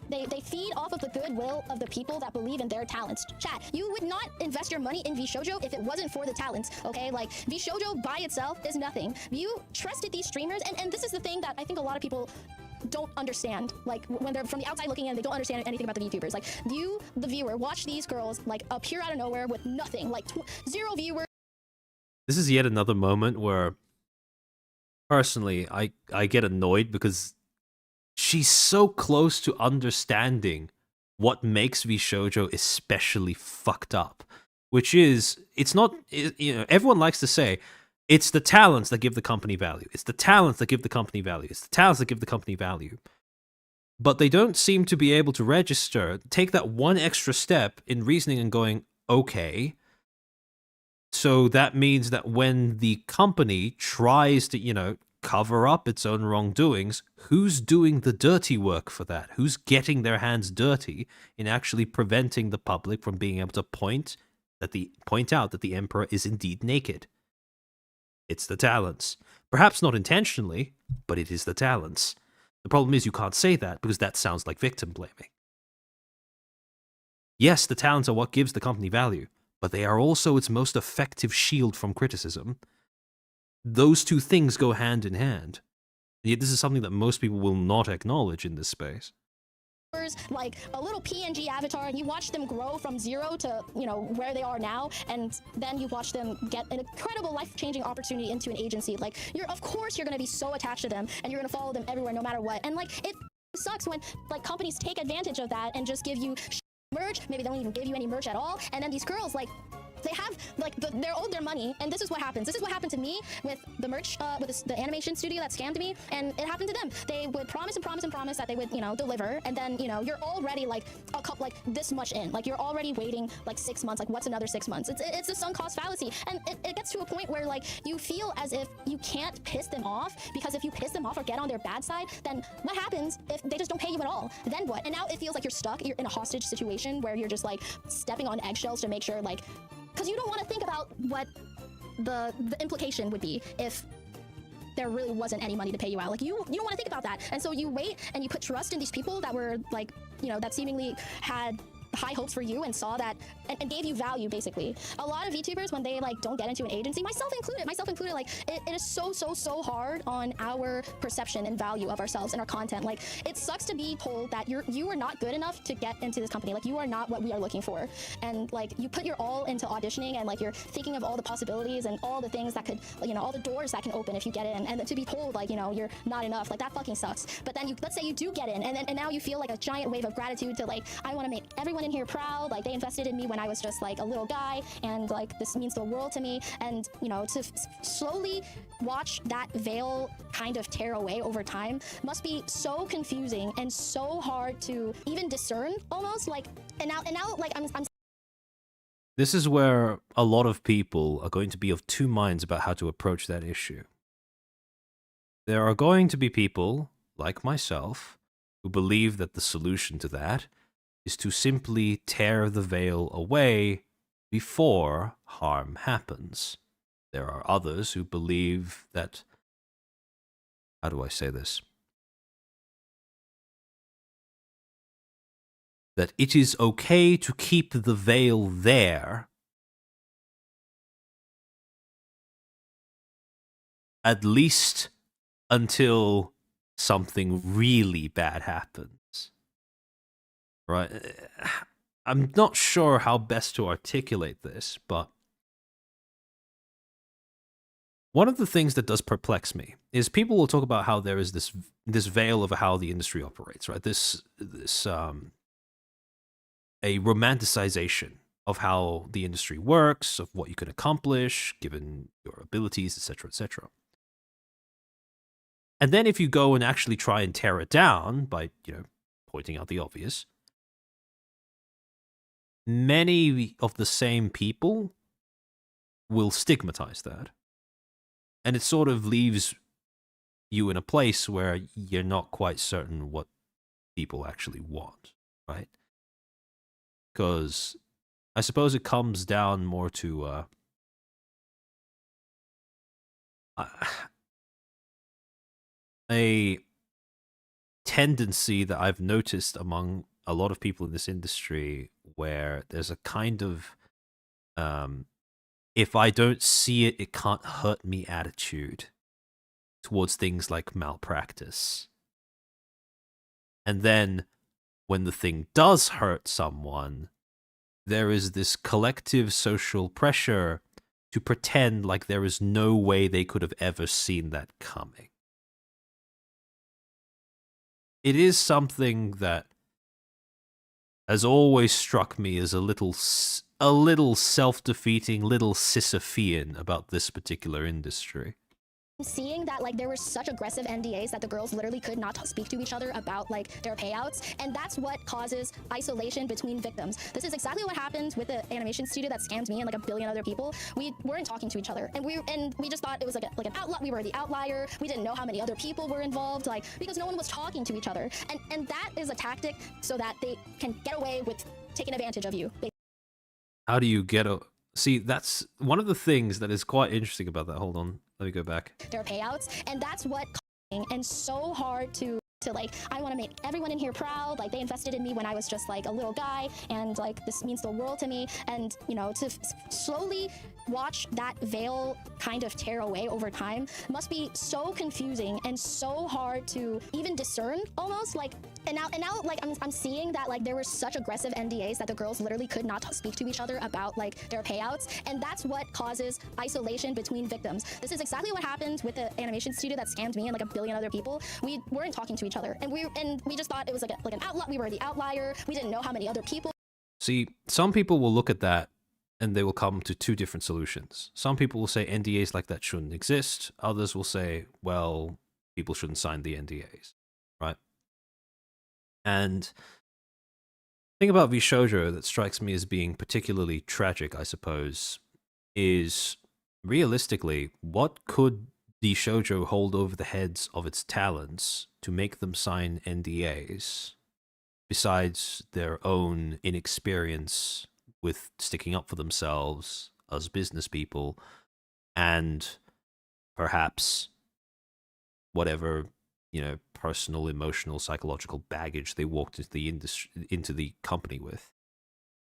They feed off of the goodwill of the people that believe in their talents. Chat, you would not invest your money in VShojo if it wasn't for the talents, okay? Like, VShojo by itself is nothing. You trusted these streamers, and this is the thing that I think a lot of people don't understand. Like, when they're from the outside looking in, they don't understand anything about the VTubers. Like, you, the viewer, watch these girls, like, appear out of nowhere with nothing, like, 0 viewers. This is yet another moment where, personally, I get annoyed because she's so close to understanding what makes VShojo especially fucked up. Which is, it's not, you know, everyone likes to say, it's the talents that give the company value. It's the talents that give the company value. It's the talents that give the company value. But they don't seem to be able to register, take that one extra step in reasoning and going, okay, so that means that when the company tries to, you know, cover up its own wrongdoings, who's doing the dirty work for that? Who's getting their hands dirty in actually preventing the public from being able to point out that the Emperor is indeed naked? It's the talents. Perhaps not intentionally, but it is the talents. The problem is you can't say that because that sounds like victim blaming. Yes, the talents are what gives the company value, but they are also its most effective shield from criticism. Those two things go hand in hand. And yet this is something that most people will not acknowledge in this space. Like a little PNG avatar, and you watch them grow from 0 to, you know, where they are now, and then you watch them get an incredible life-changing opportunity into an agency. Like, of course you're gonna be so attached to them, and you're gonna follow them everywhere no matter what. And like, it sucks when like companies take advantage of that and just give you merch. Maybe they don't even give you any merch at all, and then these girls, like, they have, like, they're owed their money, and this is what happens. This is what happened to me with the merch, with the animation studio that scammed me, and it happened to them. They would promise and promise and promise that they would, you know, deliver, and then, you know, you're already, like, a couple, like, this much in. Like, you're already waiting, like, 6 months. Like, what's another 6 months? It's a sunk cost fallacy, and it gets to a point where, like, you feel as if you can't piss them off, because if you piss them off or get on their bad side, then what happens if they just don't pay you at all? Then what? And now it feels like you're stuck. You're in a hostage situation where you're just, like, stepping on eggshells to make sure, like, because you don't want to think about what the implication would be if there really wasn't any money to pay you out. Like, you don't want to think about that. And so you wait and you put trust in these people that were, like, you know, that seemingly had high hopes for you and saw that and gave you value, basically. A lot of VTubers, when they, like, don't get into an agency, myself included, like, it is so hard on our perception and value of ourselves and our content. Like, it sucks to be told that you are not good enough to get into this company. Like, you are not what we are looking for. And, like, you put your all into auditioning, and, like, you're thinking of all the possibilities and all the things that could, you know, all the doors that can open if you get in, and to be told, like, you know, you're not enough, like, that fucking sucks. But then let's say you do get in, and now you feel like a giant wave of gratitude to, like, I want to make everyone in here proud, like they invested in me when I was just like a little guy, and like this means the world to me. And you know, to slowly watch that veil kind of tear away over time must be so confusing and so hard to even discern, almost like. And now like I'm This is where a lot of people are going to be of two minds about how to approach that issue. There are going to be people, like myself, who believe that the solution to that is to simply tear the veil away before harm happens. There are others who believe that... How do I say this? That it is okay to keep the veil there at least until something really bad happens. Right? I'm not sure how best to articulate this, but one of the things that does perplex me is people will talk about how there is this veil of how the industry operates, right? This a romanticization of how the industry works, of what you can accomplish, given your abilities, etc., etc. And then if you go and actually try and tear it down by, pointing out the obvious, many of the same people will stigmatize that. And it sort of leaves you in a place where you're not quite certain what people actually want, right? Because I suppose it comes down more to a tendency that I've noticed among a lot of people in this industry where there's a kind of if I don't see it, it can't hurt me attitude towards things like malpractice. And then when the thing does hurt someone, there is this collective social pressure to pretend like there is no way they could have ever seen that coming. It is something that has always struck me as a little self-defeating, little Sisyphean about this particular industry. seeing that like there were such aggressive NDAs that the girls literally could not speak to each other about like their payouts, and that's what causes isolation between victims. This is exactly what happened with the animation studio that scammed me and like a billion other people. We weren't talking to each other, and we just thought it was like an outlier. We were the outlier. We didn't know how many other people were involved, like because no one was talking to each other, and that is a tactic so that they can get away with taking advantage of you. How do you get a... See, that's one of the things that is quite interesting about that. Hold on, let me go back. Their payouts, and that's what and so hard to like, I want to make everyone in here proud, like they invested in me when I was just like a little guy, and like this means the world to me. And you know, to slowly watch that veil kind of tear away over time must be so confusing and so hard to even discern, almost like. And now like I'm seeing that like there were such aggressive NDAs that the girls literally could not speak to each other about like their payouts, and that's what causes isolation between victims. This is exactly what happened with the animation studio that scammed me and like a billion other people. We weren't talking to each other, and we just thought it was like an outlier. We were the outlier. We didn't know how many other people. See, some people will look at that and they will come to two different solutions. Some people will say NDAs like that shouldn't exist. Others will say, well, people shouldn't sign the NDAs, right? And the thing about VShojo that strikes me as being particularly tragic, I suppose, is realistically, what could VShojo hold over the heads of its talents to make them sign NDAs, besides their own inexperience with sticking up for themselves as business people, and perhaps whatever, you know, personal, emotional, psychological baggage they walked into the industry, into the company with.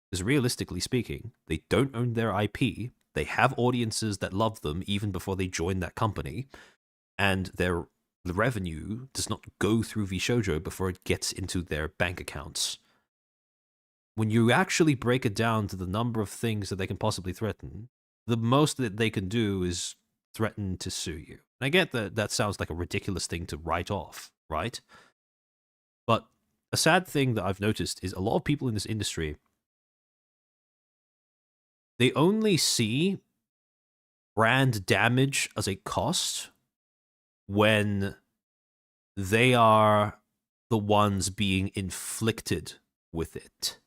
Because realistically speaking, they don't own their IP. They have audiences that love them even before they join that company, and the revenue does not go through VShojo before it gets into their bank accounts. When you actually break it down to the number of things that they can possibly threaten, the most that they can do is threaten to sue you. And I get that that sounds like a ridiculous thing to write off, right? But a sad thing that I've noticed is a lot of people in this industry they only see brand damage as a cost when they are the ones being inflicted with it.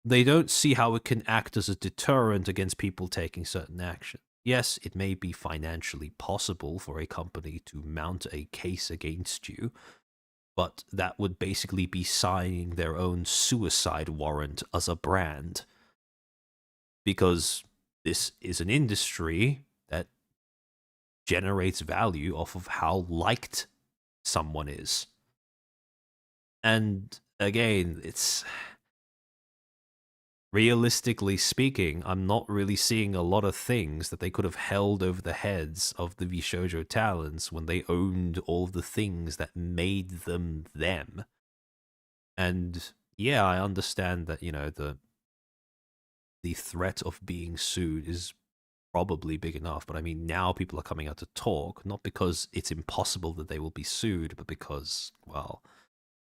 They don't see how it can act as a deterrent against people taking certain action. Yes, it may be financially possible for a company to mount a case against you, but that would basically be signing their own suicide warrant as a brand. Because this is an industry that generates value off of how liked someone is. And again, it's... realistically speaking, I'm not really seeing a lot of things that they could have held over the heads of the VShojo talents when they owned all of the things that made them them. And yeah, I understand that, you know, the threat of being sued is probably big enough, but I mean, now people are coming out to talk, not because it's impossible that they will be sued, but because, well,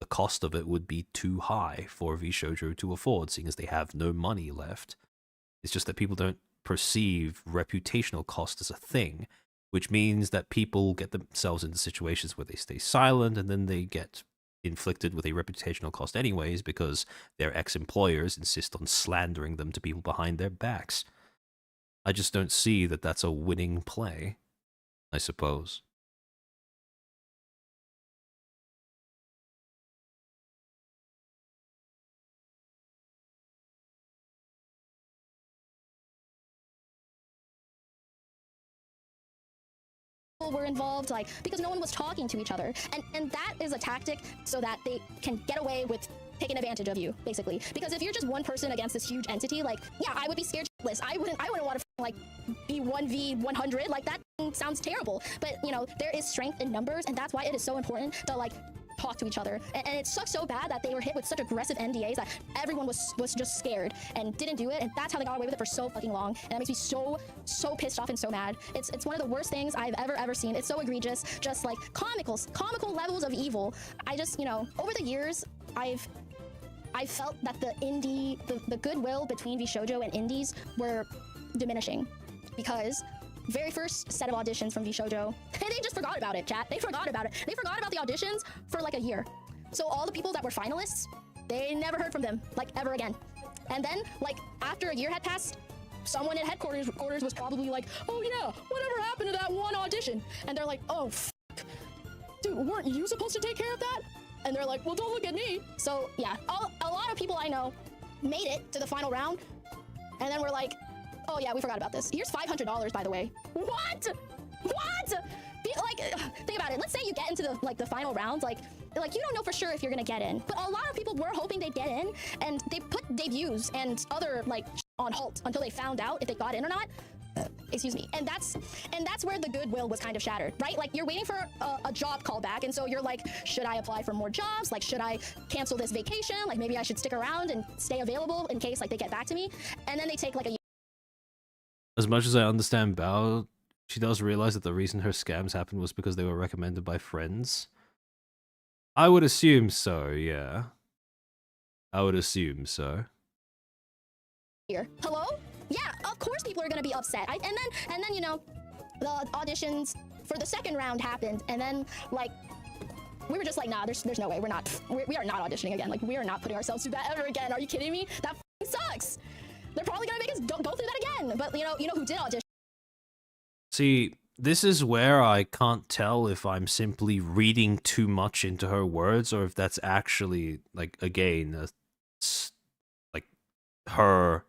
the cost of it would be too high for VShojo to afford, seeing as they have no money left. It's just that people don't perceive reputational cost as a thing, which means that people get themselves into situations where they stay silent, and then they get inflicted with a reputational cost anyways, because their ex-employers insist on slandering them to people behind their backs. I just don't see that that's a winning play, I suppose. were involved, like, because no one was talking to each other. And that is a tactic so that they can get away with taking advantage of you, basically. Because if you're just one person against this huge entity, like, yeah, I would be scared shitless. I wouldn't want to, like, be 1v100. Like, that sounds terrible. But, you know, there is strength in numbers, and that's why it is so important to, like, talk to each other. And it sucks so bad that they were hit with such aggressive NDAs that everyone was just scared and didn't do it, and that's how they got away with it for so fucking long. And that makes me so pissed off and so mad. It's one of the worst things I've ever seen. It's so egregious, just like comical levels of evil. I just, you know, over the years, I felt that the goodwill between VShojo and indies were diminishing, because very first set of auditions from VShojo, they just forgot about it, chat. They forgot about it. They forgot about the auditions for like a year. So all the people that were finalists, they never heard from them, like, ever again. And then, like, after a year had passed, someone at headquarters was probably like, oh yeah, whatever happened to that one audition? And they're like, oh, dude, weren't you supposed to take care of that? And they're like, well, don't look at me. So yeah, a lot of people I know made it to the final round, and then we're like, oh yeah, we forgot about this. Here's $500, by the way. What? Like, think about it. Let's say you get into the final round, like you don't know for sure if you're gonna get in, but a lot of people were hoping they'd get in, and they put debuts and other like on halt until they found out if they got in or not. Excuse me. And that's where the goodwill was kind of shattered, right? Like, you're waiting for a job callback, and so you're like, should I apply for more jobs? Like, should I cancel this vacation? Like, maybe I should stick around and stay available in case, like, they get back to me. And then they take like a year. As much as I understand Bao, she does realize that the reason her scams happened was because they were recommended by friends. I would assume so, yeah. I would assume so. Hello? Yeah, of course people are gonna be upset. And then you know, the auditions for the second round happened, and then like we were just like, nah, there's no way, we are not auditioning again. Like, we are not putting ourselves through that ever again. Are you kidding me? That sucks. They're probably gonna make us go through that again. But you know who did audition? See, this is where I can't tell if I'm simply reading too much into her words, or if that's actually, like, again, like her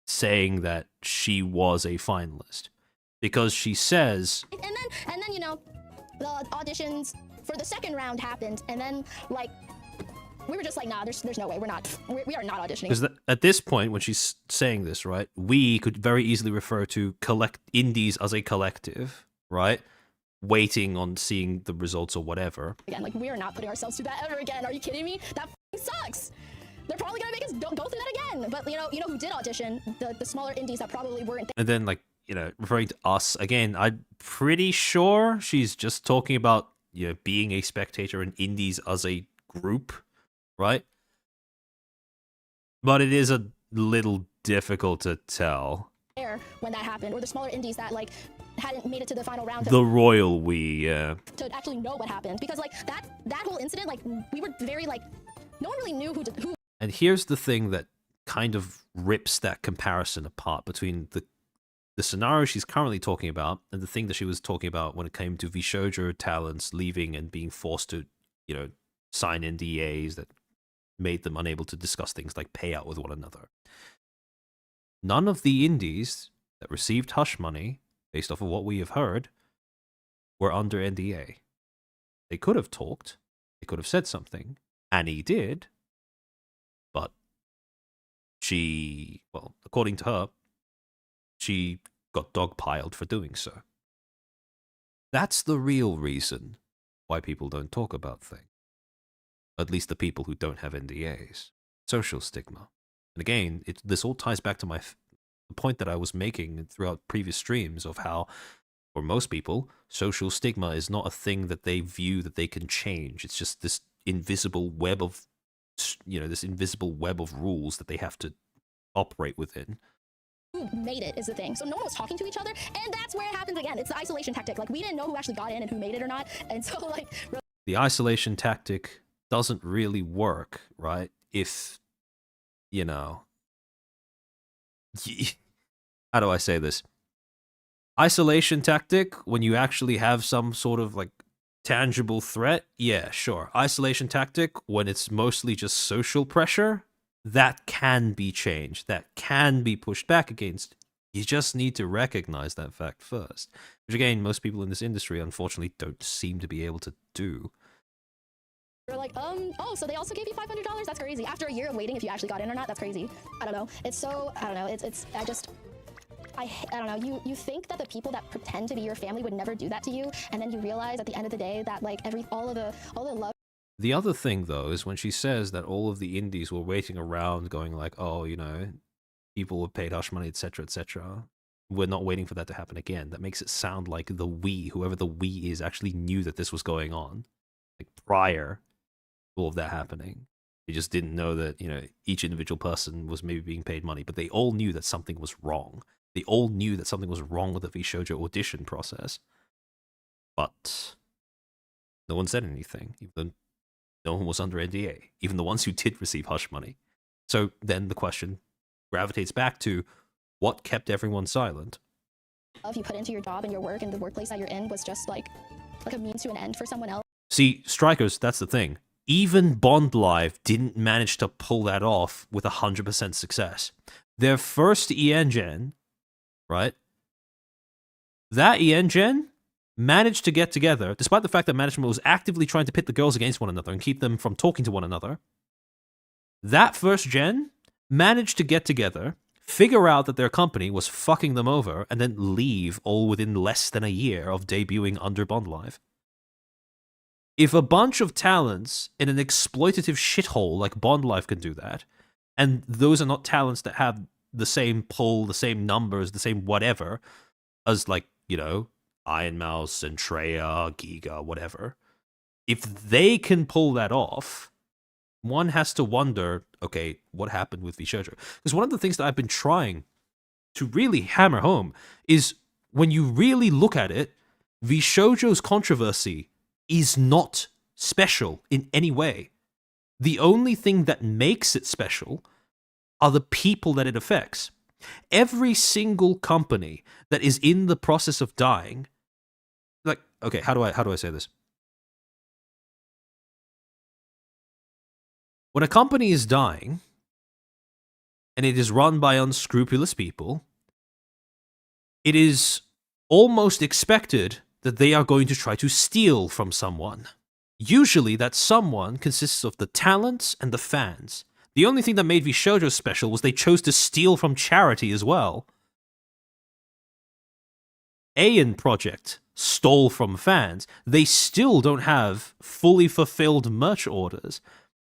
saying that she was a finalist, because she says, and then you know, the auditions for the second round happened, and then like we were just like, nah, there's no way, we are not auditioning. Because at this point, when she's saying this, right, we could very easily refer to indies as a collective, right, waiting on seeing the results or whatever. Again, like, we are not putting ourselves through that ever again. Are you kidding me? That sucks. Through that again. But you know who did audition? The smaller indies that probably weren't. And then, like, you know, referring to us again, I'm pretty sure she's just talking about, you know, being a spectator in indies as a group, right? But it is a little difficult to tell. When that happened, or the smaller indies that like hadn't made it to the final round The royal we, yeah. to actually know what happened, because like that whole incident, like we were very like no one really knew who. And here's the thing that kind of rips that comparison apart between the scenario she's currently talking about and the thing that she was talking about when it came to Vishojo talents leaving and being forced to, you know, sign NDAs that made them unable to discuss things like payout with one another. None of the indies that received hush money, based off of what we have heard, were under NDA. They could have talked, they could have said something, Annie did, but she, well, according to her, she got dogpiled for doing so. That's the real reason why people don't talk about things. At least the people who don't have NDAs. Social stigma. And again, this all ties back to the point that I was making throughout previous streams of how, for most people, social stigma is not a thing that they view that they can change. It's just this invisible web of, you know, this invisible web of rules that they have to operate within. Who made it is the thing. So no one was talking to each other, and that's where it happens again. It's the isolation tactic. Like, we didn't know who actually got in and who made it or not, and so like the isolation tactic doesn't really work, right? If, you know, how do I say this? Isolation tactic, when you actually have some sort of like tangible threat, yeah, sure. Isolation tactic, when it's mostly just social pressure, that can be changed. That can be pushed back against. You just need to recognize that fact first. Which again, most people in this industry unfortunately don't seem to be able to do. we're like, oh, so they also gave you $500? That's crazy. After a year of waiting, if you actually got in or not, that's crazy. I don't know. It's so, I don't know. I don't know. You think that the people that pretend to be your family would never do that to you, and then you realize at the end of the day that like all the love. The other thing though is when she says that all of the indies were waiting around, going like, oh, you know, people were paid hush money, etc., etc. We're not waiting for that to happen again. That makes it sound like the we, whoever the we is, actually knew that this was going on, like prior to all of that happening. They just didn't know that, you know, each individual person was maybe being paid money, but they all knew that something was wrong. They all knew that something was wrong with the VShojo audition process. But no one said anything, even though no one was under NDA, even the ones who did receive hush money. So then the question gravitates back to what kept everyone silent. Love you put into your job and your work and the workplace that you're in was just like a means to an end for someone else. See, Strikers, that's the thing. Even Bond Live didn't manage to pull that off with 100% success. Their first EN Gen, right? That EN Gen managed to get together, despite the fact that management was actively trying to pit the girls against one another and keep them from talking to one another. That first gen managed to get together, figure out that their company was fucking them over, and then leave all within less than a year of debuting under Bond Live. If a bunch of talents in an exploitative shithole like Bond Live can do that, and those are not talents that have the same pull, the same numbers, the same whatever, as like, you know, Iron Mouse, Centrea, Giga, whatever. If they can pull that off, one has to wonder, okay, what happened with VShojo? Because one of the things that I've been trying to really hammer home is when you really look at it, VShojo's controversy is not special in any way. The only thing that makes it special are the people that it affects. Every single company that is in the process of dying, like, okay, how do I say this? When a company is dying, and it is run by unscrupulous people, it is almost expected that they are going to try to steal from someone. Usually that someone consists of the talents and the fans. The only thing that made VShojo special was they chose to steal from charity as well. Ayan Project stole from fans. They still don't have fully fulfilled merch orders.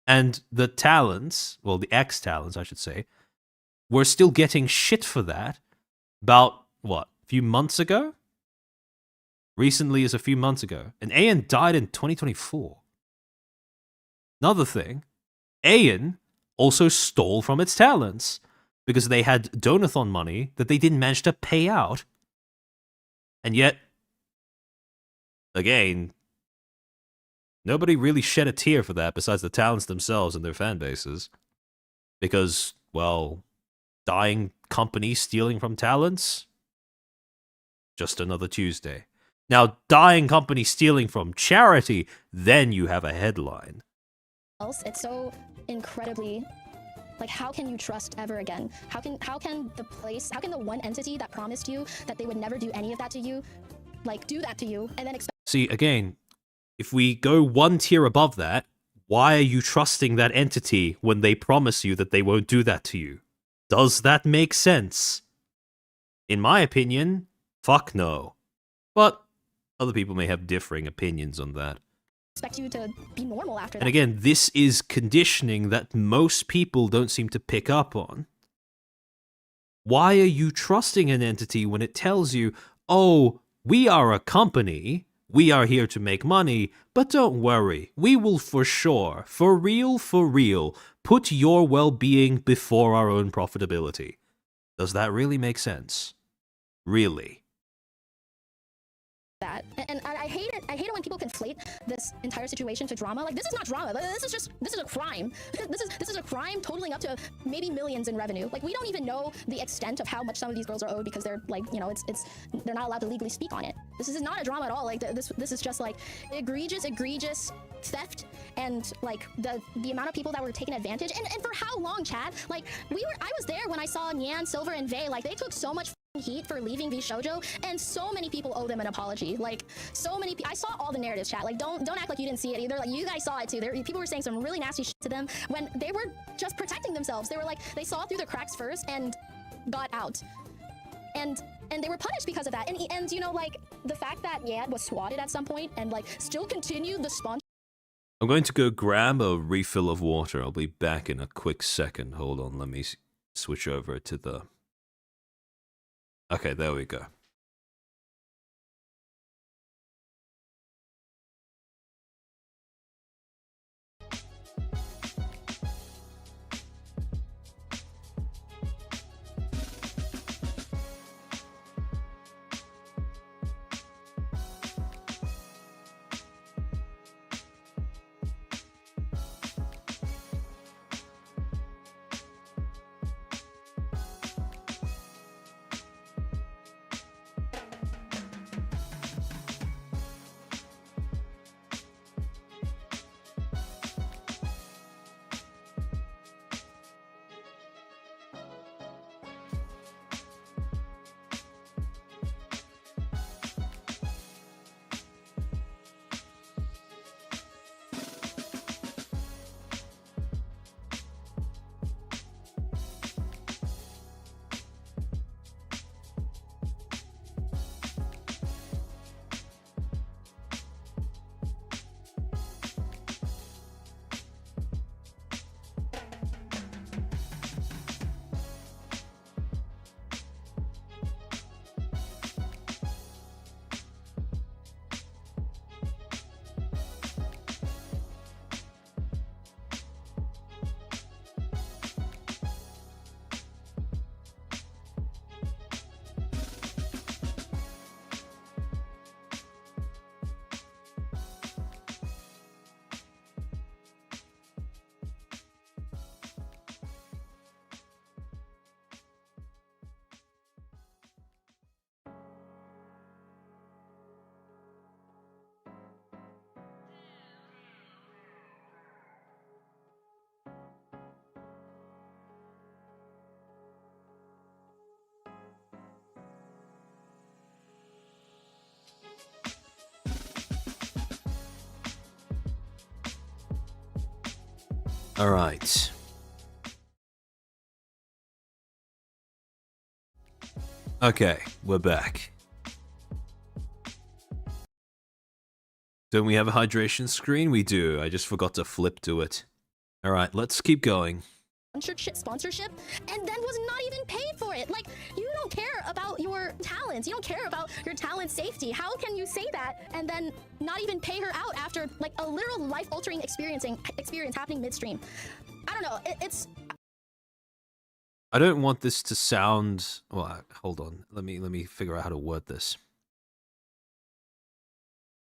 And the talents, well, the ex-talents, I should say, were still getting shit for that about, what, a few months ago? Recently as a few months ago. And Ayan died in 2024. Another thing, Ayan also stole from its talents. because they had donathon money that they didn't manage to pay out. And yet, again, nobody really shed a tear for that besides the talents themselves and their fan bases. Because, well, dying companies stealing from talents? Just another Tuesday. Now, dying companies stealing from charity, then you have a headline. It's so incredibly, like, how can you trust ever again? How can the one entity that promised you that they would never do any of that to you, like, do that to you and then expect? See, again, if we go one tier above that, why are you trusting that entity when they promise you that they won't do that to you? Does that make sense? In my opinion, fuck no. But other people may have differing opinions on that. Expect you to be normal after that. And again, this is conditioning that most people don't seem to pick up on. Why are you trusting an entity when it tells you, oh, we are a company, we are here to make money, but don't worry, we will for sure, for real, put your well-being before our own profitability. Does that really make sense? Really? That and I hate it. I hate it when people conflate this entire situation to drama. Like, this is not drama. This is a crime. This is a crime totaling up to maybe millions in revenue. Like, we don't even know the extent of how much some of these girls are owed because they're like, you know, they're not allowed to legally speak on it. This is not a drama at all. Like, this is just like egregious theft, and like the amount of people that were taken advantage, and for how long, Chad? Like, I was there when I saw Nyan, Silver, and Vey. Like, they took so much heat for leaving VShojo, and so many people owe them an apology. Like, so many I saw all the narratives, chat. Like, don't act like you didn't see it either. Like, you guys saw it too. People were saying some really nasty shit to them when they were just protecting themselves. They were like, they saw through the cracks first and got out, and they were punished because of that. And you know, like, the fact that Yan was swatted at some point and like still continued the sponsor. I'm going to go grab a refill of water. I'll be back in a quick second. Hold on, let me switch over to the... Okay, there we go. All right. Okay, we're back. Don't we have a hydration screen? We do. I just forgot to flip to it. All right, let's keep going. Sponsorship, and then was not even paid for it. Like, you don't care about your talents. You don't care about your talent safety. How can you say that and then not even pay her out after like a literal life-altering experience happening midstream? I don't know. It's I don't want this to sound. Well, hold on. Let me figure out how to word this.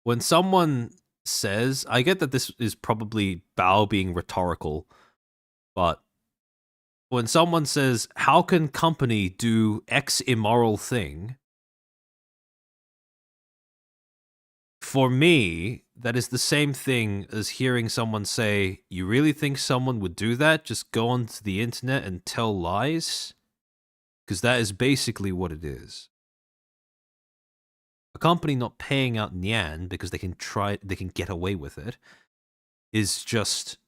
When someone says, I get that this is probably Bao being rhetorical, but when someone says, "How can company do X immoral thing?" For me, that is the same thing as hearing someone say, "You really think someone would do that? Just go onto the internet and tell lies?" Because that is basically what it is. A company not paying out Nyan because they can get away with it is just,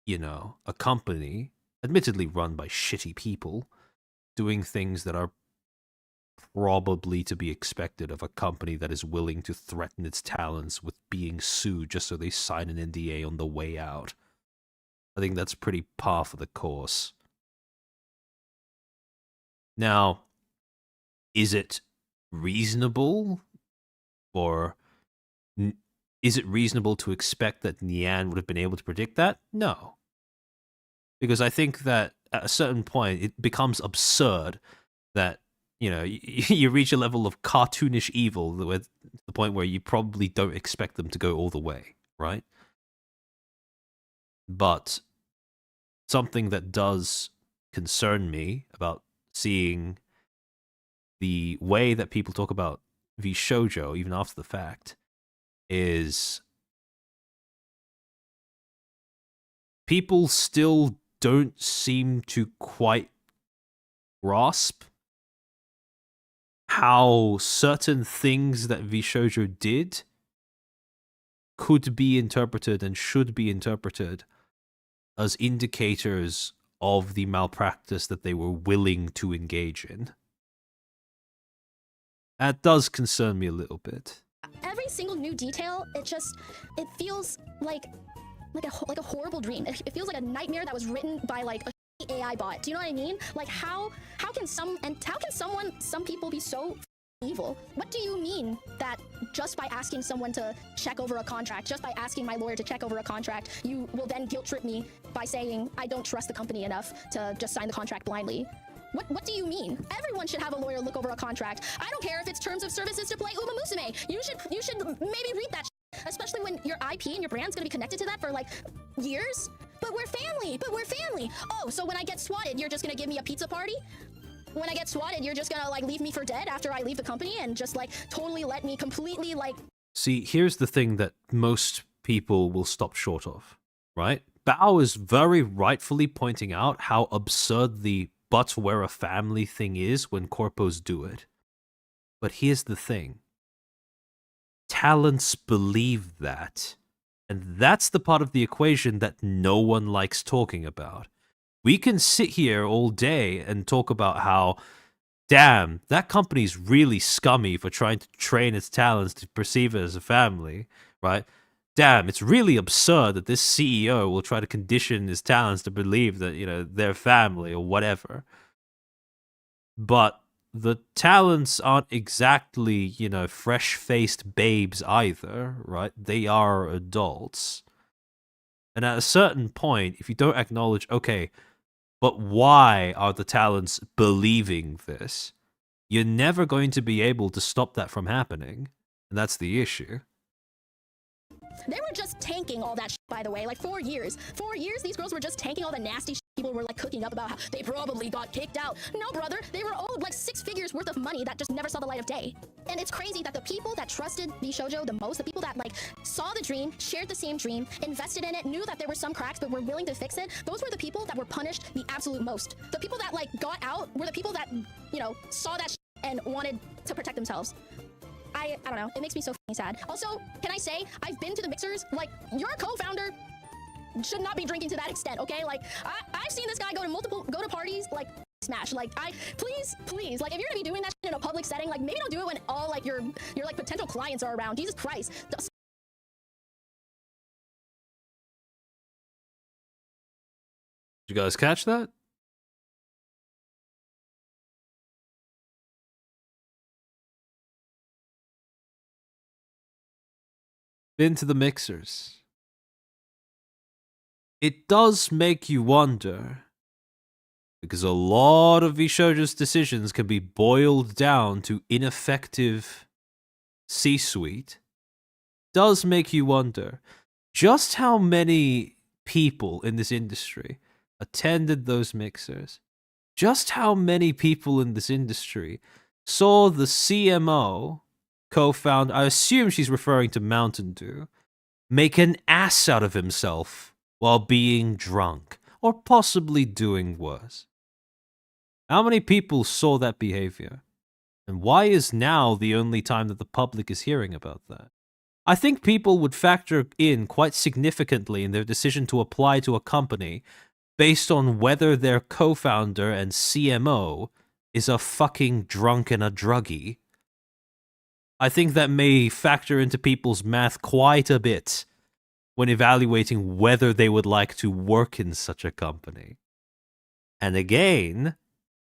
you know, a company, admittedly run by shitty people, doing things that are probably to be expected of a company that is willing to threaten its talents with being sued just so they sign an NDA on the way out. I think that's pretty par for the course. Now, is it reasonable, or is it reasonable to expect that Nian would have been able to predict that? No. Because I think that at a certain point, it becomes absurd that, you know, you reach a level of cartoonish evil with the point where you probably don't expect them to go all the way, right? But something that does concern me about seeing the way that people talk about VShojo, even after the fact, is people still don't seem to quite grasp how certain things that VShojo did could be interpreted and should be interpreted as indicators of the malpractice that they were willing to engage in. That does concern me a little bit. Every single new detail, it feels like a horrible dream. It feels like a nightmare that was written by like a AI bot. Do you know what I mean? Like how can some people be so evil? What do you mean that just by asking someone to check over a contract, just by asking my lawyer to check over a contract, you will then guilt trip me by saying I don't trust the company enough to just sign the contract blindly? What do you mean? Everyone should have a lawyer look over a contract. I don't care if it's terms of services to play Uma Musume. You should maybe read that shit, especially when your IP and your brand's gonna be connected to that for like years. But we're family. Oh, so when I get swatted, you're just gonna give me a pizza party? When I get swatted, you're just gonna like leave me for dead after I leave the company and just like totally let me completely like... See, here's the thing that most people will stop short of, right? Bao is very rightfully pointing out how absurd the "but we're a family" thing is when corpos do it. But here's the thing. Talents believe that. And that's the part of the equation that no one likes talking about. We can sit here all day and talk about how, damn, that company's really scummy for trying to train its talents to perceive it as a family, right? Damn, it's really absurd that this CEO will try to condition his talents to believe that, you know, they're family or whatever. But the talents aren't exactly, you know, fresh-faced babes either, right? They are adults. And at a certain point, if you don't acknowledge, okay, but why are the talents believing this? You're never going to be able to stop that from happening. And that's the issue. They were just tanking all that shit, by the way, like 4 years. 4 years, these girls were just tanking all the nasty shit people were like cooking up about how they probably got kicked out. No, brother, they were owed like 6 figures worth of money that just never saw the light of day. And it's crazy that the people that trusted VShojo the most, the people that like saw the dream, shared the same dream, invested in it, knew that there were some cracks but were willing to fix it, those were the people that were punished the absolute most. The people that like got out were the people that, you know, saw that shit and wanted to protect themselves. I don't know. It makes me so f***ing sad. Also, can I say, I've been to the mixers. Like, your co-founder should not be drinking to that extent, okay? Like, I've seen this guy go to parties, like, smash. Like, please, like, if you're gonna be doing that shit in a public setting, like, maybe don't do it when all, like, your like, potential clients are around. Jesus Christ. Did you guys catch that? Been to the mixers. It does make you wonder, Because a lot of Vishojo's decisions can be boiled down to ineffective C-suite, does make you wonder just how many people in this industry attended those mixers, just how many people in this industry saw the CMO co-founder, I assume she's referring to Mountain Dew, make an ass out of himself while being drunk, or possibly doing worse. How many people saw that behavior? And why is now the only time that the public is hearing about that? I think people would factor in quite significantly in their decision to apply to a company based on whether their co-founder and CMO is a fucking drunk and a druggie. I think that may factor into people's math quite a bit when evaluating whether they would like to work in such a company. And again,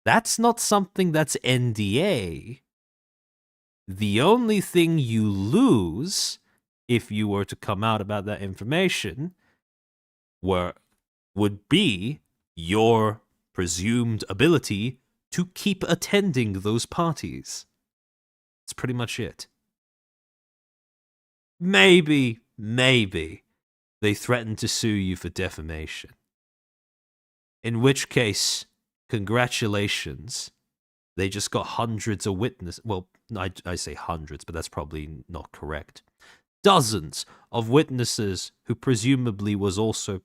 that's not something that's NDA. The only thing you lose if you were to come out about that information would be your presumed ability to keep attending those parties. That's pretty much it. Maybe they threaten to sue you for defamation. In which case, congratulations. They just got hundreds of witnesses. Well, I say hundreds, but that's probably not correct. Dozens of witnesses who presumably were also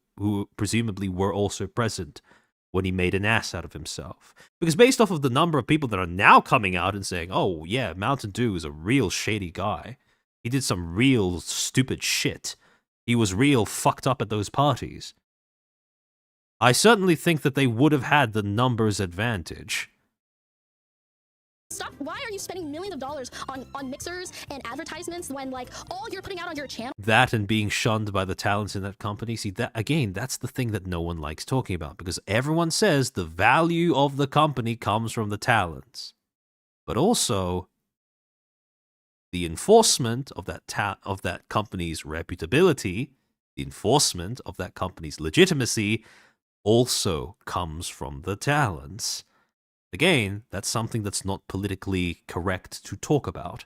present when he made an ass out of himself. Because based off of the number of people that are now coming out and saying, oh yeah, Mountain Dew is a real shady guy. He did some real stupid shit. He was real fucked up at those parties. I certainly think that they would have had the numbers advantage. Stop. Why are you spending millions of dollars on mixers and advertisements when, like, all you're putting out on your channel? That and being shunned by the talents in that company. See, that again, that's the thing that no one likes talking about, because everyone says the value of the company comes from the talents. But also, the enforcement of that company's reputability, the enforcement of that company's legitimacy also comes from the talents. Again, that's something that's not politically correct to talk about.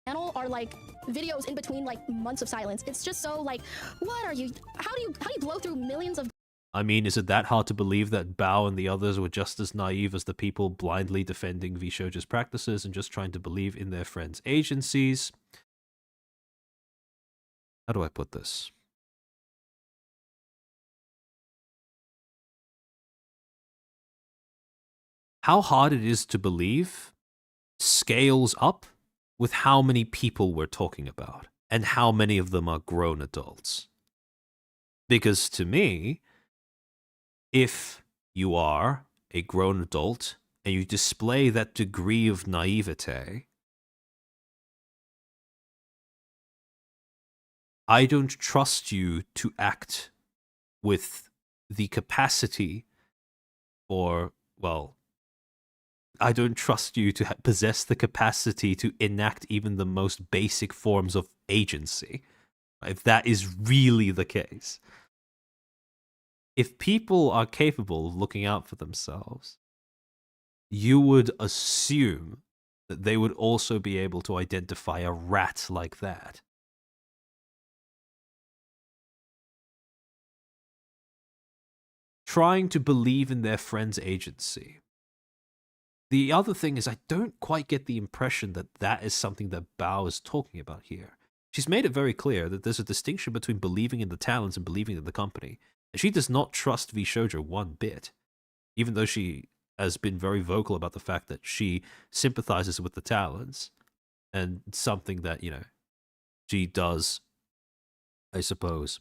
Are like videos in between like months of silence. It's just so like, what are you? How do you blow through millions of? I mean, is it that hard to believe that Bao and the others were just as naive as the people blindly defending VShojo's practices and just trying to believe in their friends' agencies? How do I put this? How hard it is to believe scales up with how many people we're talking about and how many of them are grown adults. Because to me, if you are a grown adult and you display that degree of naivete, I don't trust you to act with the capacity or, well, I don't trust you to possess the capacity to enact even the most basic forms of agency, if that is really the case. If people are capable of looking out for themselves, you would assume that they would also be able to identify a rat like that. Trying to believe in their friend's agency. The other thing is, I don't quite get the impression that that is something that Bao is talking about here. She's made it very clear that there's a distinction between believing in the talents and believing in the company. And she does not trust VShojo one bit, even though she has been very vocal about the fact that she sympathizes with the talents, and something that, you know, she does, I suppose.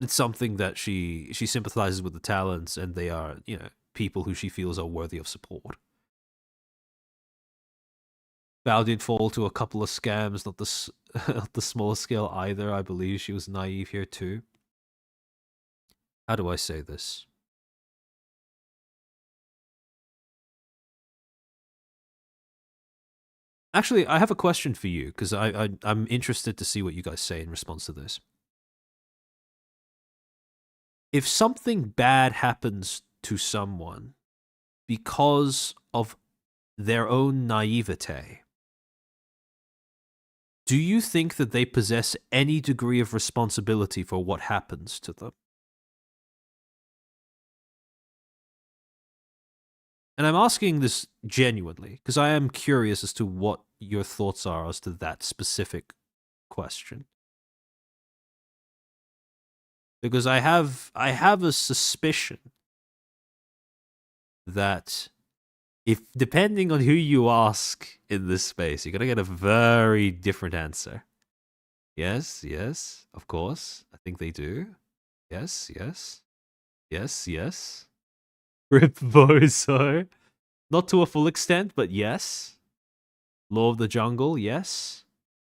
It's something that she sympathizes with the talents, and they are, you know, people who she feels are worthy of support. Bao did fall to a couple of scams, not the small scale either. I believe she was naive here too. How do I say this? Actually, I have a question for you, because I'm interested to see what you guys say in response to this. if something bad happens to someone because of their own naivete, do you think that they possess any degree of responsibility for what happens to them? And I'm asking this genuinely, because I am curious as to what your thoughts are as to that specific question. Because I have a suspicion that if, depending on who you ask in this space, you're gonna get a very different answer. Yes, yes, of course. I think they do. Yes, yes. Yes, yes. Rip Bozo. Not to a full extent, but yes. Law of the Jungle, yes.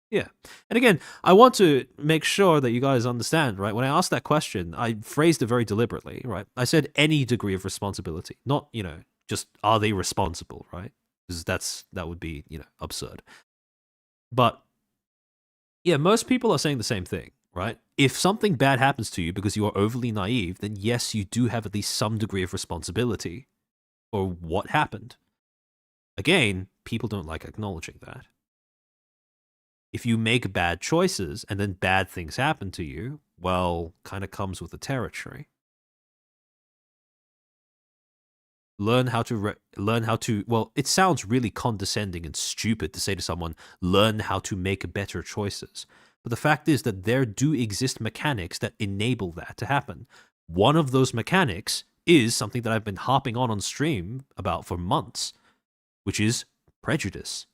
Yeah. And again, I want to make sure that you guys understand, right? When I asked that question, I phrased it very deliberately, right? I said any degree of responsibility, not, just are they responsible, right? Because that would be, absurd. But yeah, most people are saying the same thing, right? If something bad happens to you because you are overly naive, then yes, you do have at least some degree of responsibility for what happened. Again, people don't like acknowledging that. If you make bad choices and then bad things happen to you, well, kind of comes with the territory. Learn how to, well, it sounds really condescending and stupid to say to someone, learn how to make better choices. But the fact is that there do exist mechanics that enable that to happen. One of those mechanics is something that I've been harping on stream about for months, which is prejudice.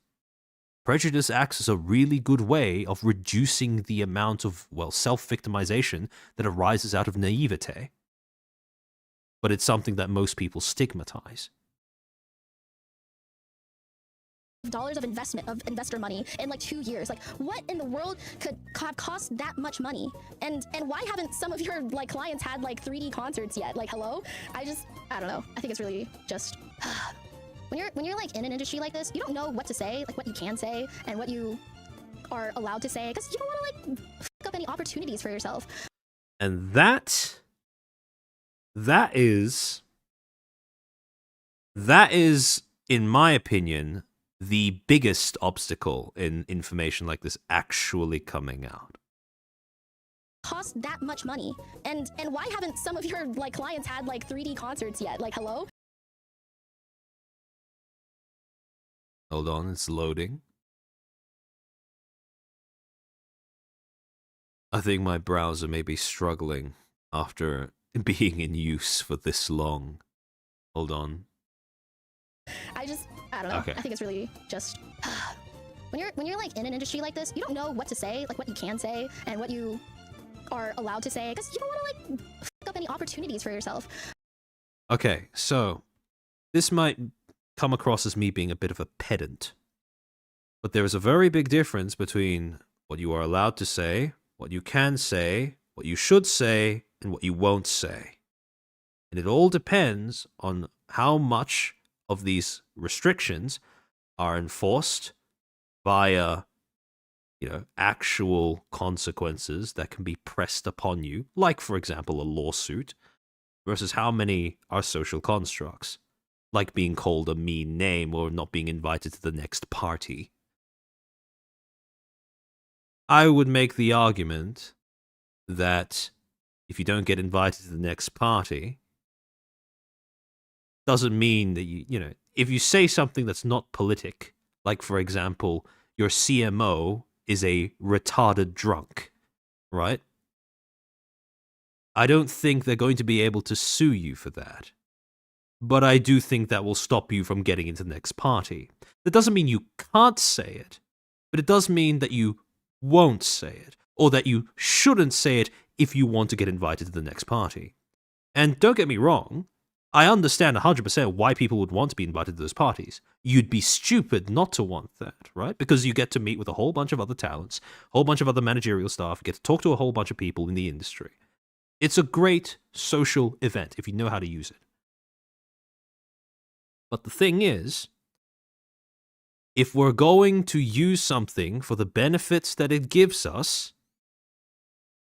Prejudice acts as a really good way of reducing the amount of, well, self-victimization that arises out of naivete. But it's something that most people stigmatize. Dollars of investment of investor money in like 2 years. Like, what in the world could have cost that much money? And why haven't some of your like clients had like 3D concerts yet? Like, hello? I don't know. I think it's really just when you're like in an industry like this, you don't know what to say, like what you can say and what you are allowed to say, because you don't want to like fuck up any opportunities for yourself. And that is, in my opinion, the biggest obstacle in information like this actually coming out. Cost that much money. And why haven't some of your like clients had like 3D concerts yet? Like, hello? Hold on, it's loading. I think my browser may be struggling after being in use for this long. Hold on. I don't know. Okay. I think it's really just when you're like in an industry like this, you don't know what to say, like what you can say and what you are allowed to say, because you don't want to like fuck up any opportunities for yourself. Okay, so this might come across as me being a bit of a pedant, but there is a very big difference between what you are allowed to say, what you can say, what you should say, and what you won't say. And it all depends on how much of these restrictions are enforced via, actual consequences that can be pressed upon you, like, for example, a lawsuit, versus how many are social constructs, like being called a mean name or not being invited to the next party. I would make the argument that if you don't get invited to the next party, doesn't mean that if you say something that's not politic, like, for example, your CMO is a retarded drunk, right? I don't think they're going to be able to sue you for that. But I do think that will stop you from getting into the next party. That doesn't mean you can't say it, but it does mean that you won't say it, or that you shouldn't say it if you want to get invited to the next party. And don't get me wrong, I understand 100% why people would want to be invited to those parties. You'd be stupid not to want that, right? Because you get to meet with a whole bunch of other talents, a whole bunch of other managerial staff, you get to talk to a whole bunch of people in the industry. It's a great social event if you know how to use it. But the thing is, if we're going to use something for the benefits that it gives us,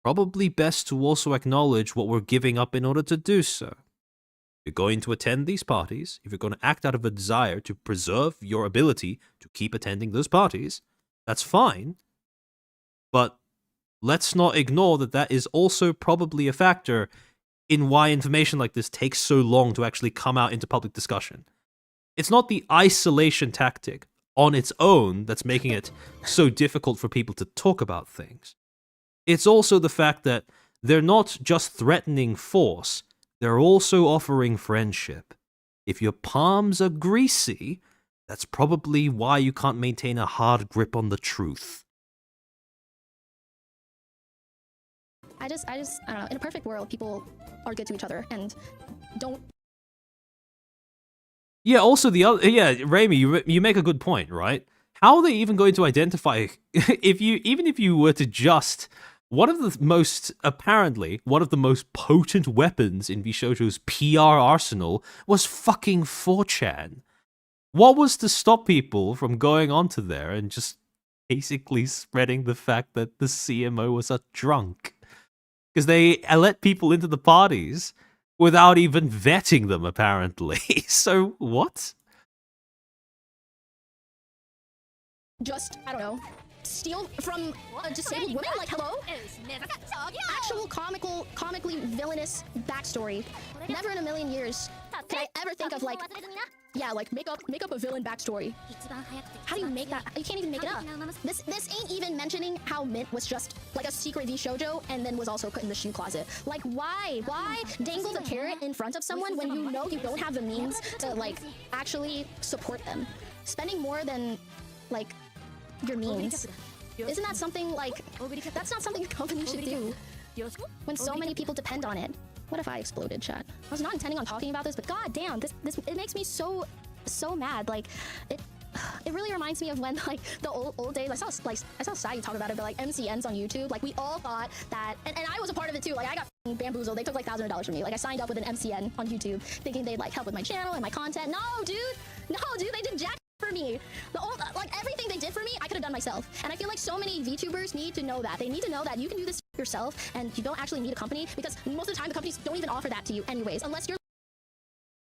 probably best to also acknowledge what we're giving up in order to do so. If you're going to attend these parties, if you're going to act out of a desire to preserve your ability to keep attending those parties, that's fine. But let's not ignore that that is also probably a factor in why information like this takes so long to actually come out into public discussion. It's not the isolation tactic on its own that's making it so difficult for people to talk about things. It's also the fact that they're not just threatening force, they're also offering friendship. If your palms are greasy, that's probably why you can't maintain a hard grip on the truth. I don't know. In a perfect world, people are good to each other and don't. Yeah, also Raimi, you make a good point, right? How are they even going to identify even if you were to just one of the most potent weapons in VShojo's PR arsenal was fucking 4chan. What was to stop people from going onto there and just basically spreading the fact that the CMO was a drunk? Because they let people into the parties without even vetting them, apparently. So, what? Just, I don't know, steal from a disabled woman? Like, hello? Actual comically villainous backstory. Never in a million years can I ever think of, like, yeah, like, make up a villain backstory. How do you make that? You can't even make it up. This ain't even mentioning how Mint was just, like, a secret VShojo and then was also put in the shoe closet. Like, why? Why dangle the carrot in front of someone when you know you don't have the means to, like, actually support them? Spending more than, like, your means. Isn't that something, like, that's not something a company should do when so many people depend on it? What if I exploded, chat? I was not intending on talking about this, but goddamn, this it makes me so mad. Like, it really reminds me of when, like, the old days. I saw Psy talk about it, but, like, MCNs on YouTube. Like, we all thought that, and I was a part of it too. Like, I got bamboozled. They took like $1,000 from me. Like, I signed up with an MCN on YouTube, thinking they'd, like, help with my channel and my content. No, dude, they did jack for me. Like, everything they did for me, I could have done myself. And I feel like so many VTubers need to know that. They need to know that you can do this yourself and you don't actually need a company, because most of the time the companies don't even offer that to you anyways, unless you're.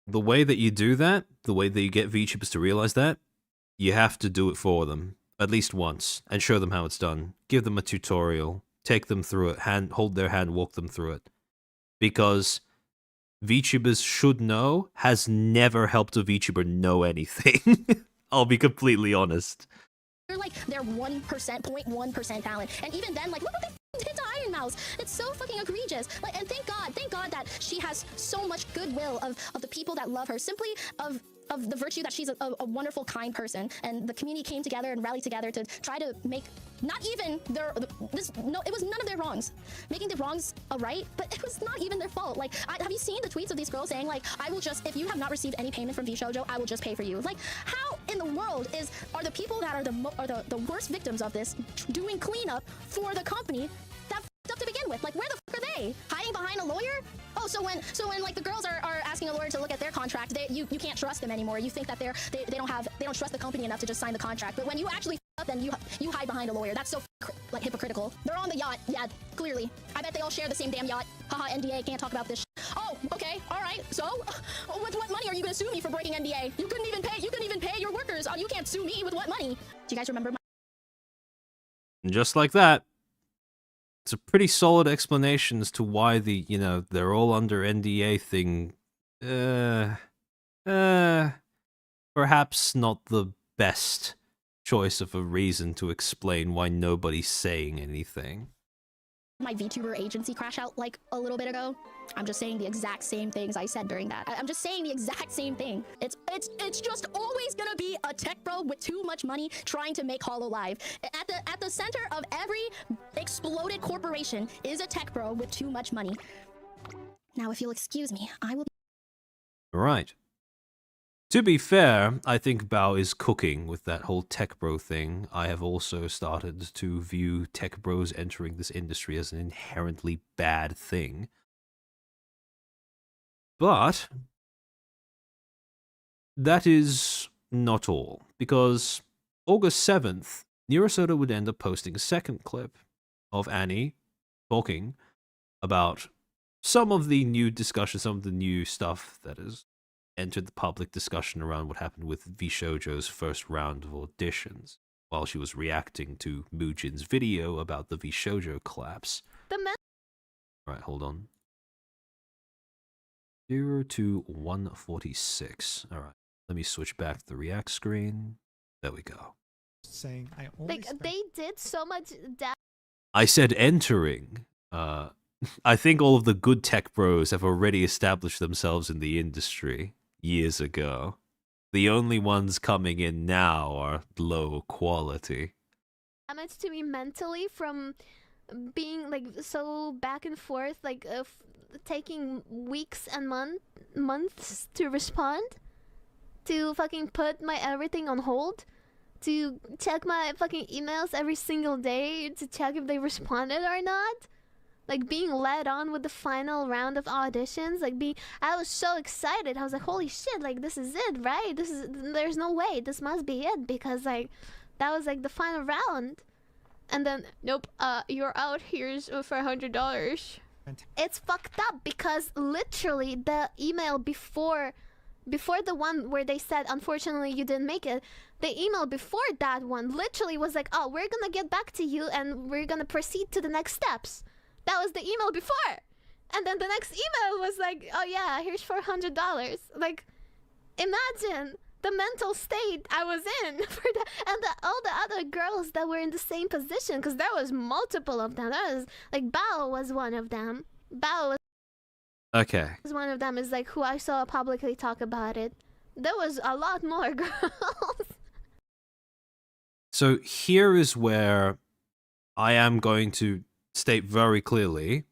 The way that you do that, the way that you get VTubers to realize that, you have to do it for them at least once and show them how it's done. Give them a tutorial, take them through it, hold their hand, walk them through it. Because VTubers should know has never helped a VTuber know anything. I'll be completely honest. You're like their 1%, 0.1% talent, and even then, like, look what they did to Iron Mouse. It's so fucking egregious. Like, and thank God that she has so much goodwill of the people that love her, simply of the virtue that she's a wonderful, kind person, and the community came together and rallied together to try to make not even it was none of their wrongs, making the wrongs a right, but it was not even their fault. Like, have you seen the tweets of these girls saying, like, I will just, if you have not received any payment from VShojo, I will just pay for you? Like, how in the world are the people that are the worst victims of this doing cleanup for the company that f***ed up to begin with? Like, where the f*** are they? Hiding behind a lawyer? Oh, so when like the girls are asking a lawyer to look at their contract, you can't trust them anymore. You think that they don't trust the company enough to just sign the contract. But when you actually f*** up, then you hide behind a lawyer. That's so like hypocritical. They're on the yacht. Yeah, clearly. I bet they all share the same damn yacht. Haha, NDA, can't talk about this. Oh, okay, all right. So, with what money are you gonna sue me for breaking NDA? You couldn't even pay your workers. You can't sue me with what money? Do you guys remember And just like that, it's a pretty solid explanation as to why they're all under NDA thing. Perhaps not the best choice of a reason to explain why nobody's saying anything. my VTuber agency crash out like a little bit ago? I'm just saying the exact same things I said during that. I'm just saying the exact same thing. It's just always gonna be a tech bro with too much money trying to make HoloLive. At the center of every exploded corporation is a tech bro with too much money. Now, if you'll excuse me, I will. Right. To be fair, I think Bao is cooking with that whole tech bro thing. I have also started to view tech bros entering this industry as an inherently bad thing. But that is not all, because August 7th, Neurosoda would end up posting a second clip of Annie talking about some of the new discussion, some of the new stuff that has entered the public discussion around what happened with Vishojo's first round of auditions while she was reacting to Mujin's video about the Vishojo collapse. Alright, hold on. 0 to 146. Alright, let me switch back to the React screen. There we go. Saying I only Like, they did so much I said entering. I think all of the good tech bros have already established themselves in the industry years ago. The only ones coming in now are low quality. damage to me mentally from being like so back and forth, like taking weeks and months to respond, to fucking put my everything on hold, to check my fucking emails every single day to check if they responded or not. Like being led on with the final round of auditions, I was so excited. I was like, holy shit, like this is it, right? There's no way, this must be it, because like that was like the final round. And then, nope, you're out, here's for $100. It's fucked up because literally the email before the one where they said, unfortunately, you didn't make it, the email before that one literally was like, oh, we're gonna get back to you and we're gonna proceed to the next steps. That was the email before. And then the next email was like, oh yeah, here's $400. Like, imagine the mental state I was in for that, and all the other girls that were in the same position, because there was multiple of them. That was like Bao was one of them. Bao was one of them. Is like who I saw publicly talk about it. There was a lot more girls. So here is where I am going to state very clearly,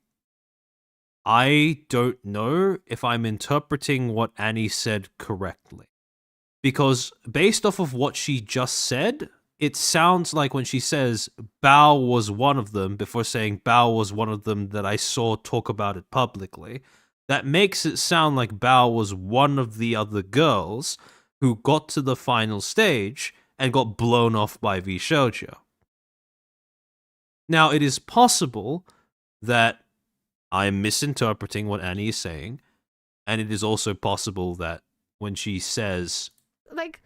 I don't know if I'm interpreting what Annie said correctly. Because based off of what she just said, it sounds like when she says Bao was one of them before saying Bao was one of them that I saw talk about it publicly, that makes it sound like Bao was one of the other girls who got to the final stage and got blown off by VShojo. Now, it is possible that I am misinterpreting what Annie is saying, and it is also possible that when she says, like,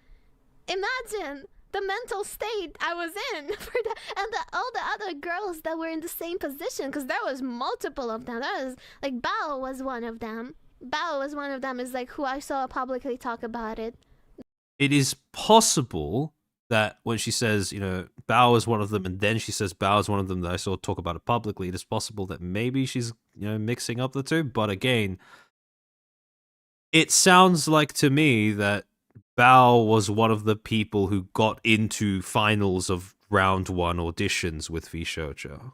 imagine the mental state I was in for that, and all the other girls that were in the same position, because there was multiple of them. That was like Bao was one of them. Bao was one of them. Is like who I saw publicly talk about it. It is possible that when she says, you know, Bao is one of them, and then she says Bao is one of them that I saw talk about it publicly, it is possible that maybe she's, you know, mixing up the two. But again, it sounds like to me that Bao was one of the people who got into finals of round 1 auditions with VShojo.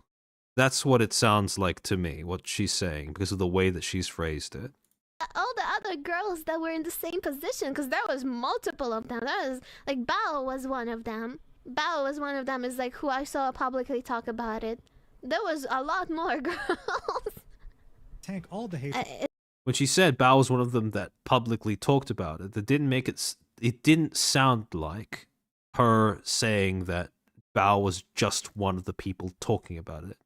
That's what it sounds like to me, what she's saying, because of the way that she's phrased it. All the other girls that were in the same position, because there was multiple of them. That was like Bao was one of them. Bao was one of them. Is like who I saw publicly talk about it. There was a lot more girls. Tank all the hate. When she said Bao was one of them that publicly talked about it, that didn't make it. It didn't sound like her saying that Bao was just one of the people talking about it.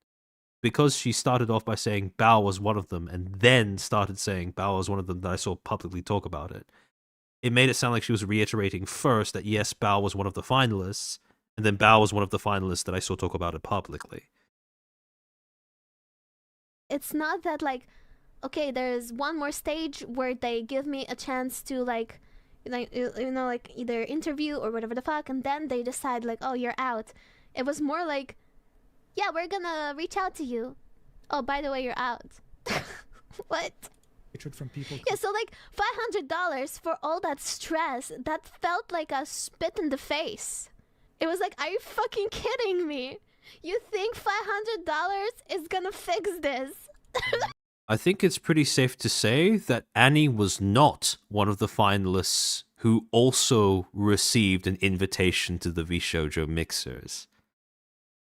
Because she started off by saying Bao was one of them, and then started saying Bao was one of them that I saw publicly talk about it. It made it sound like she was reiterating first that yes, Bao was one of the finalists, and then Bao was one of the finalists that I saw talk about it publicly. It's not that like, okay, there's one more stage where they give me a chance to like either interview or whatever the fuck, and then they decide like, oh, you're out. It was more like, yeah, we're gonna reach out to you. Oh, by the way, you're out. What? Hatred from people. Yeah, so like $500 for all that stress, that felt like a spit in the face. It was like, are you fucking kidding me? You think $500 is gonna fix this? I think it's pretty safe to say that Annie was not one of the finalists who also received an invitation to the VShojo mixers.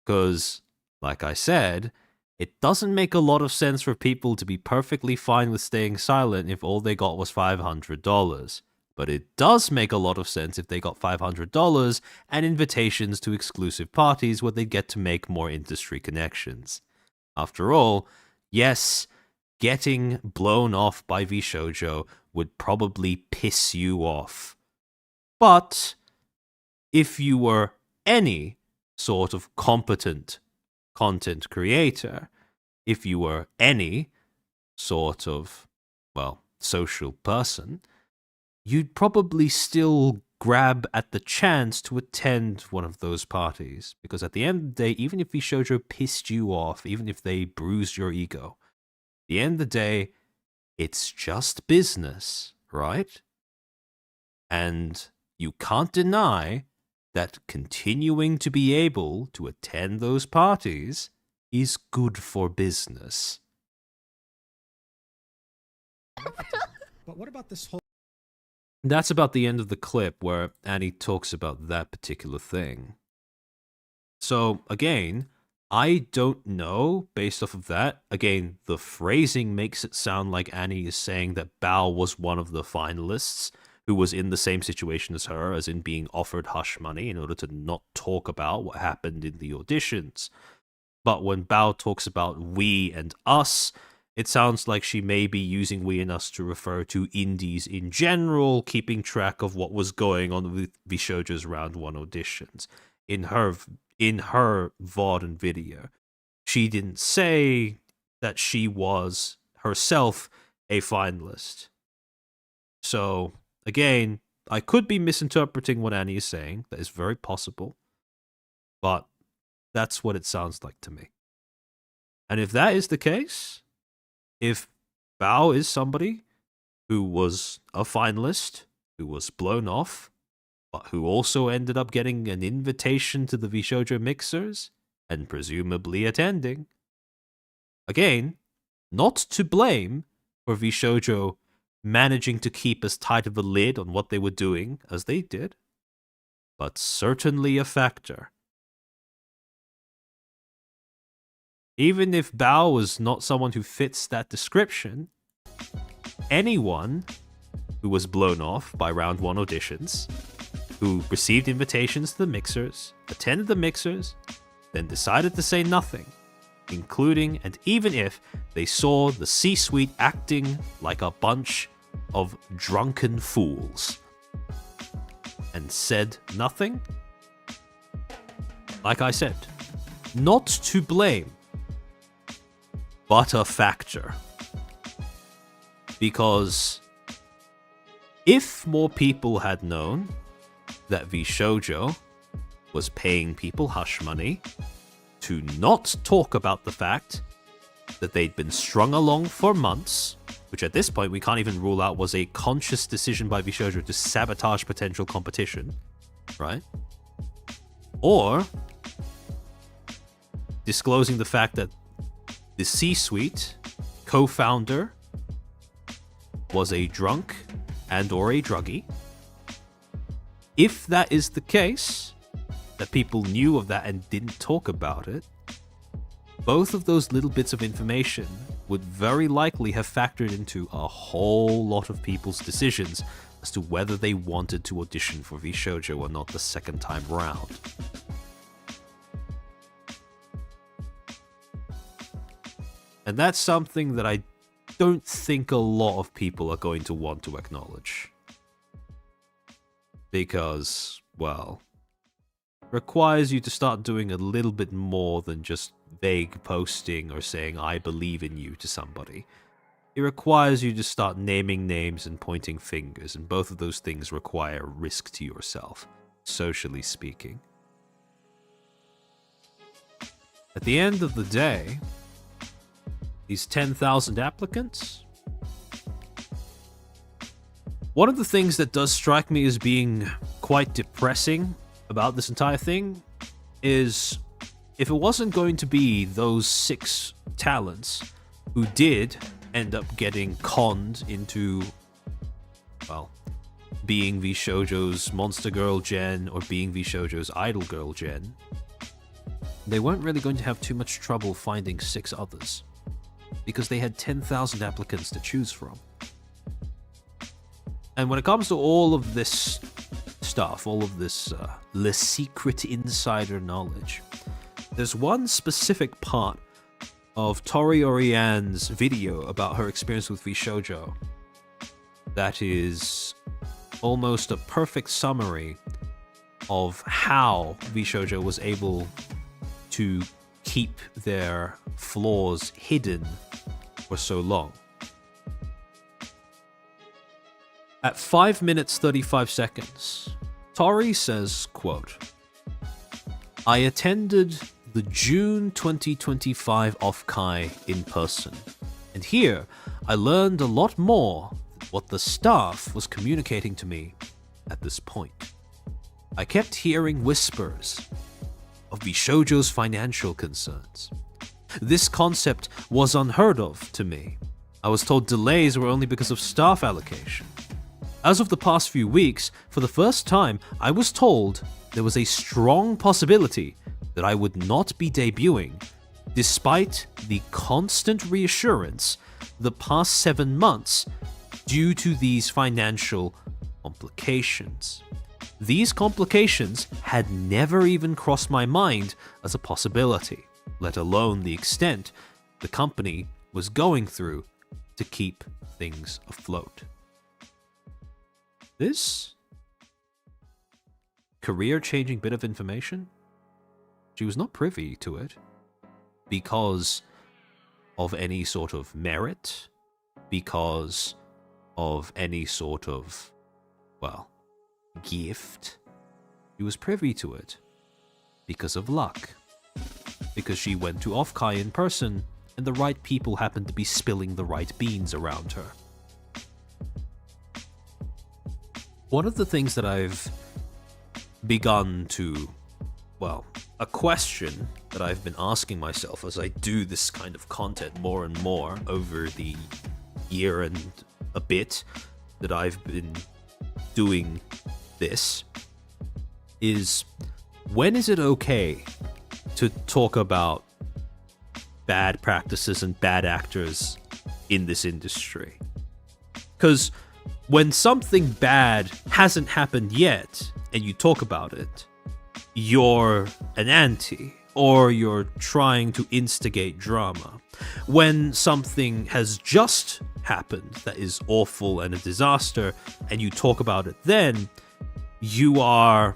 Because, like I said, it doesn't make a lot of sense for people to be perfectly fine with staying silent if all they got was $500. But it does make a lot of sense if they got $500 and invitations to exclusive parties where they get to make more industry connections. After all, yes, getting blown off by VShojo would probably piss you off. But if you were any sort of competent content creator, if you were any sort of, well, social person, you'd probably still grab at the chance to attend one of those parties. Because at the end of the day, even if VShojo pissed you off, even if they bruised your ego, at the end of the day, it's just business, right? And you can't deny that continuing to be able to attend those parties is good for business. But what about this whole That's about the end of the clip where Annie talks about that particular thing. So, again, I don't know, based off of that. Again, the phrasing makes it sound like Annie is saying that Bao was one of the finalists who was in the same situation as her, as in being offered hush money in order to not talk about what happened in the auditions. But when Bao talks about we and us, it sounds like she may be using we and us to refer to indies in general, keeping track of what was going on with VShojo's round 1 auditions. In her VOD and video, she didn't say that she was herself a finalist. So, again, I could be misinterpreting what Annie is saying. That is very possible. But that's what it sounds like to me. And if that is the case, if Bao is somebody who was a finalist, who was blown off, but who also ended up getting an invitation to the VShojo mixers, and presumably attending, again, not to blame for VShojo managing to keep as tight of a lid on what they were doing as they did, but certainly a factor. Even if Bao was not someone who fits that description, anyone who was blown off by round 1 auditions, who received invitations to the mixers, attended the mixers, then decided to say nothing, including and even if they saw the C-suite acting like a bunch of drunken fools, and said nothing, like I said, not to blame, but a factor. Because if more people had known that VShojo was paying people hush money to not talk about the fact that they'd been strung along for months, which at this point we can't even rule out was a conscious decision by VShojo to sabotage potential competition, right? Or disclosing the fact that the C-suite co-founder was a drunk and or a druggie. If that is the case, that people knew of that and didn't talk about it, both of those little bits of information would very likely have factored into a whole lot of people's decisions as to whether they wanted to audition for VShojo or not the second time round. And that's something that I don't think a lot of people are going to want to acknowledge. Because, well, requires you to start doing a little bit more than just vague posting or saying, I believe in you to somebody. It requires you to start naming names and pointing fingers, and both of those things require risk to yourself, socially speaking. At the end of the day, these 10,000 applicants, one of the things that does strike me as being quite depressing about this entire thing is if it wasn't going to be those 6 talents who did end up getting conned into, well, being VShojo's Monster Girl Gen or being VShojo's Idol Girl Gen, they weren't really going to have too much trouble finding 6 others, because they had 10,000 applicants to choose from. And when it comes to all of this stuff, all of this Le Secret insider knowledge, there's one specific part of Tori Orian's video about her experience with VShojo. That is almost a perfect summary of how VShojo was able to keep their flaws hidden for so long. At 5 minutes 35 seconds, Tori says, quote, I attended the June 2025 Off-Kai in person, and here I learned a lot more than what the staff was communicating to me at this point. I kept hearing whispers of VShojo's financial concerns. This concept was unheard of to me. I was told delays were only because of staff allocation. As of the past few weeks, for the first time, I was told there was a strong possibility that I would not be debuting, despite the constant reassurance the past 7 months due to these financial complications. These complications had never even crossed my mind as a possibility, let alone the extent the company was going through to keep things afloat. This career-changing bit of information, she was not privy to it because of any sort of merit, because of any sort of, well, gift. She was privy to it because of luck. Because she went to Off-Kai in person and the right people happened to be spilling the right beans around her. One of the things that I've begun to, well, a question that I've been asking myself as I do this kind of content more and more over the year and a bit that I've been doing this is, when is it okay to talk about bad practices and bad actors in this industry? Because when something bad hasn't happened yet and you talk about it, you're an anti, or you're trying to instigate drama. When something has just happened that is awful and a disaster, and you talk about it then, you are,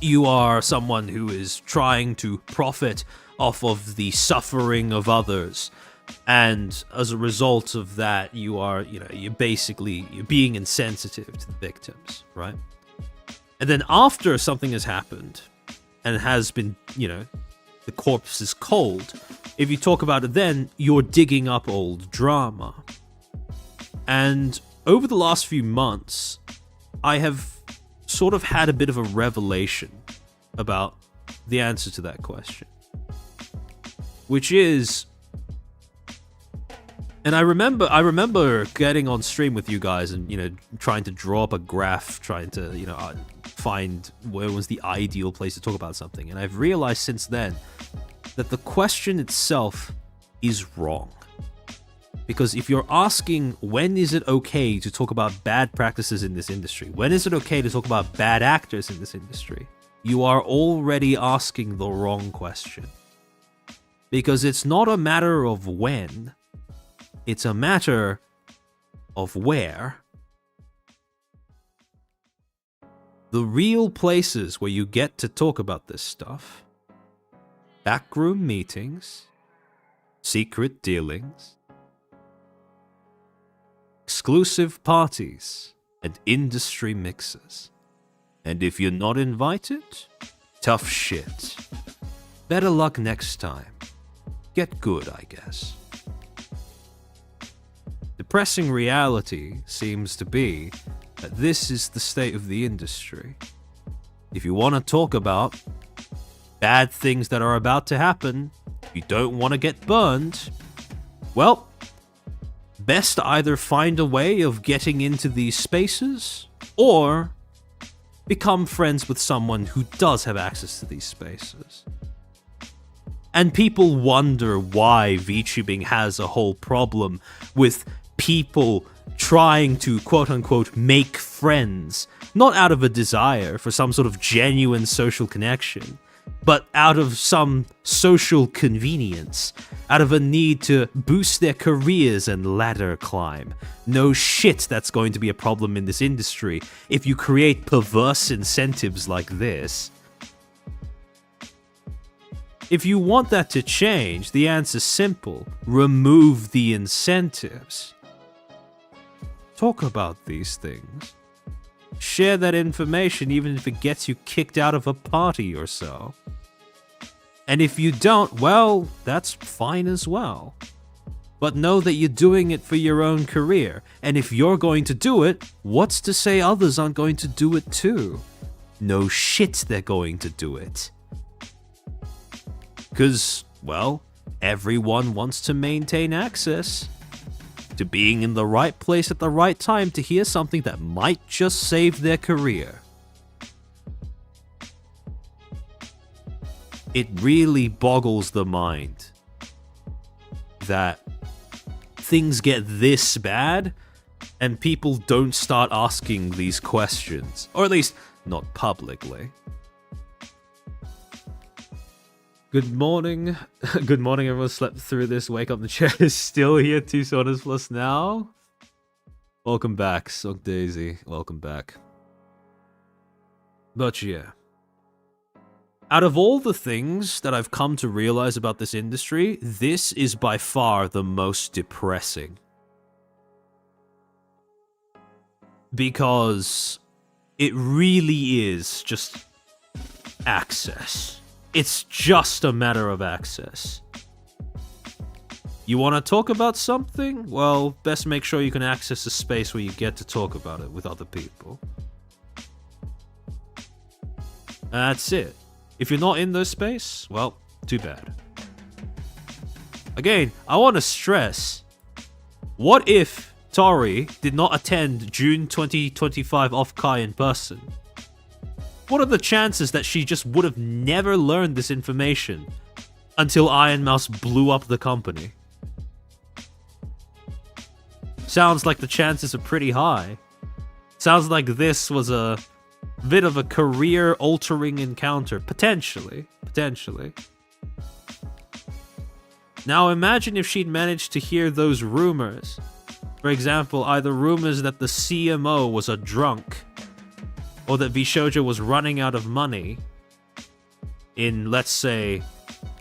you are someone who is trying to profit off of the suffering of others. And as a result of that, you're being insensitive to the victims, right? And then after something has happened and has been, the corpse is cold, if you talk about it then, you're digging up old drama. And over the last few months, I have sort of had a bit of a revelation about the answer to that question. Which is, and I remember getting on stream with you guys and, trying to draw up a graph, trying to, find where was the ideal place to talk about something. And I've realized since then that the question itself is wrong. Because if you're asking when is it okay to talk about bad practices in this industry, when is it okay to talk about bad actors in this industry, you are already asking the wrong question. Because it's not a matter of when, it's a matter of where. The real places where you get to talk about this stuff: backroom meetings, secret dealings, exclusive parties, and industry mixes. And if you're not invited, tough shit. Better luck next time. Get good, I guess. Depressing reality seems to be that this is the state of the industry. If you want to talk about bad things that are about to happen, if you don't want to get burned, well, best either find a way of getting into these spaces or become friends with someone who does have access to these spaces. And people wonder why VTubing has a whole problem with people trying to quote-unquote make friends, not out of a desire for some sort of genuine social connection, but out of some social convenience, out of a need to boost their careers and ladder climb. No shit, that's going to be a problem in this industry if you create perverse incentives like this. If you want that to change, the answer's simple. Remove the incentives. Talk about these things. Share that information even if it gets you kicked out of a party or so. And if you don't, well, that's fine as well. But know that you're doing it for your own career. And if you're going to do it, what's to say others aren't going to do it too? No shit they're going to do it. Because, well, everyone wants to maintain access to being in the right place at the right time to hear something that might just save their career. It really boggles the mind that things get this bad and people don't start asking these questions, or at least not publicly. Good morning. Good morning, everyone slept through this. Wake up, the chair is still here. 2 sodas plus now. Welcome back, Sock Daisy. Welcome back. But yeah. Out of all the things that I've come to realize about this industry, this is by far the most depressing. Because it really is just access. It's just a matter of access. You want to talk about something? Well, best make sure you can access a space where you get to talk about it with other people. That's it. If you're not in this space, well, too bad. Again, I want to stress, what if Tori did not attend June 2025 off-Kai in person? What are the chances that she just would have never learned this information until Iron Mouse blew up the company? Sounds like the chances are pretty high. Sounds like this was a bit of a career-altering encounter. Potentially. Now imagine if she'd managed to hear those rumors. For example, either rumors that the CMO was a drunk, or that VShojo was running out of money in, let's say,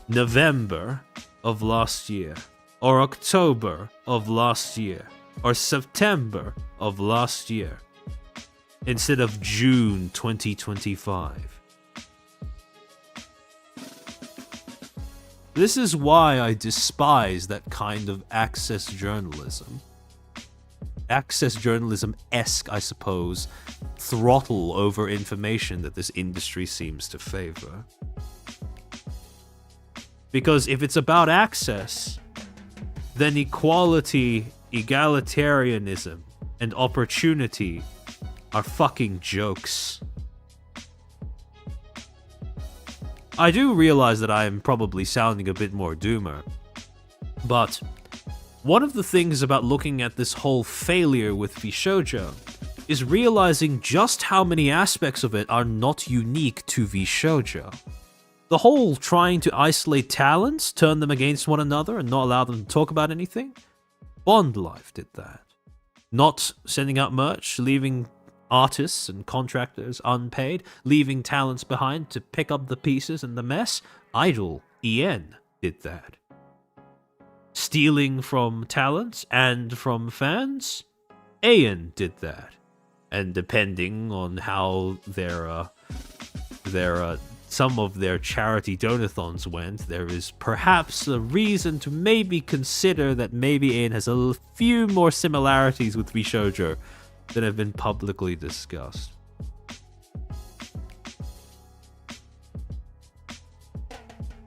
November of last year, or October of last year, or September of last year, instead of June 2025. This is why I despise that kind of access journalism. Access journalism-esque, I suppose, throttle over information that this industry seems to favor. Because if it's about access, then equality, egalitarianism, and opportunity are fucking jokes. I do realize that I am probably sounding a bit more doomer, but one of the things about looking at this whole failure with VShojo is realizing just how many aspects of it are not unique to VShojo. The whole trying to isolate talents, turn them against one another, and not allow them to talk about anything. Bond Life did that. Not sending out merch, leaving artists and contractors unpaid, leaving talents behind to pick up the pieces and the mess. Idol, EN, did that. Stealing from talents and from fans, Ayan did that. And depending on how some of their charity donathons went, there is perhaps a reason to maybe consider that maybe Ayan has a few more similarities with VShojo than have been publicly discussed.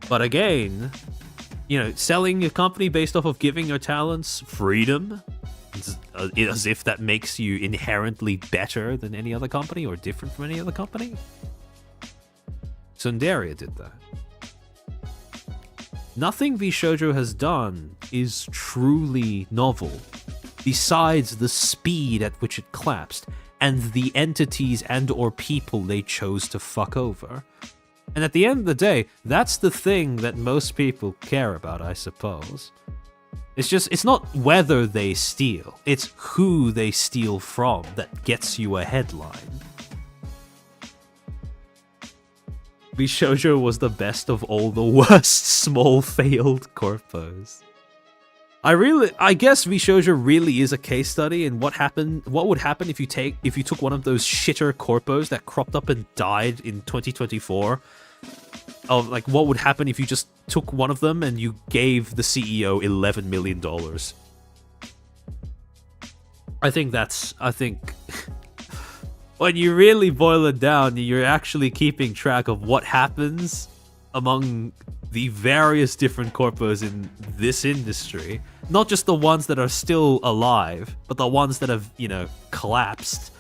But again, you know, selling a company based off of giving your talents freedom, as if that makes you inherently better than any other company or different from any other company. Sundaria did that. Nothing VShojo has done is truly novel, besides the speed at which it collapsed and the entities and or people they chose to fuck over. And at the end of the day, that's the thing that most people care about, I suppose. It's not whether they steal, it's who they steal from that gets you a headline. VShojo was the best of all the worst small failed corpos. I guess VShojo really is a case study in what would happen if you took one of those shitter corpos that cropped up and died in 2024. Of like what would happen if you just took one of them and you gave the CEO $11 million. I think when you really boil it down, you're actually keeping track of what happens among the various different corpos in this industry. Not just the ones that are still alive, but the ones that have, collapsed.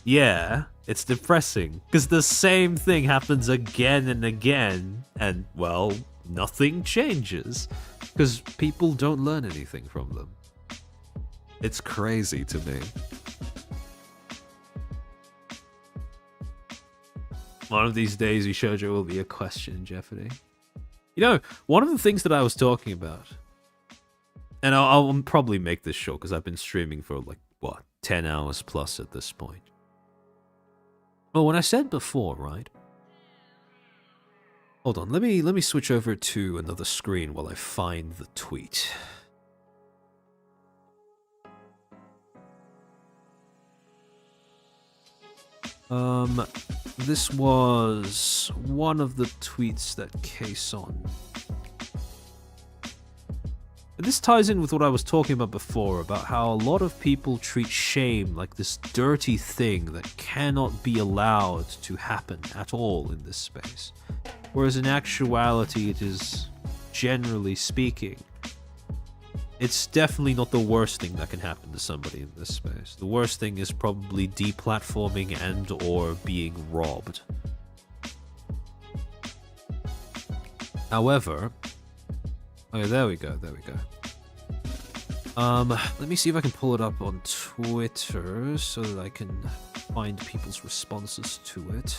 Yeah, it's depressing. Because the same thing happens again and again, and, well, nothing changes. Because people don't learn anything from them. It's crazy to me. One of these days, VShojo will be a question in jeopardy. One of the things that I was talking about, and I'll probably make this short because I've been streaming for 10 hours plus at this point. Well, when I said before, right? Hold on, let me switch over to another screen while I find the tweet. This was one of the tweets that Kason. This ties in with what I was talking about before, about how a lot of people treat shame like this dirty thing that cannot be allowed to happen at all in this space. Whereas in actuality, it is, generally speaking, it's definitely not the worst thing that can happen to somebody in this space. The worst thing is probably deplatforming and or being robbed. However, okay, there we go. Let me see if I can pull it up on Twitter so that I can find people's responses to it.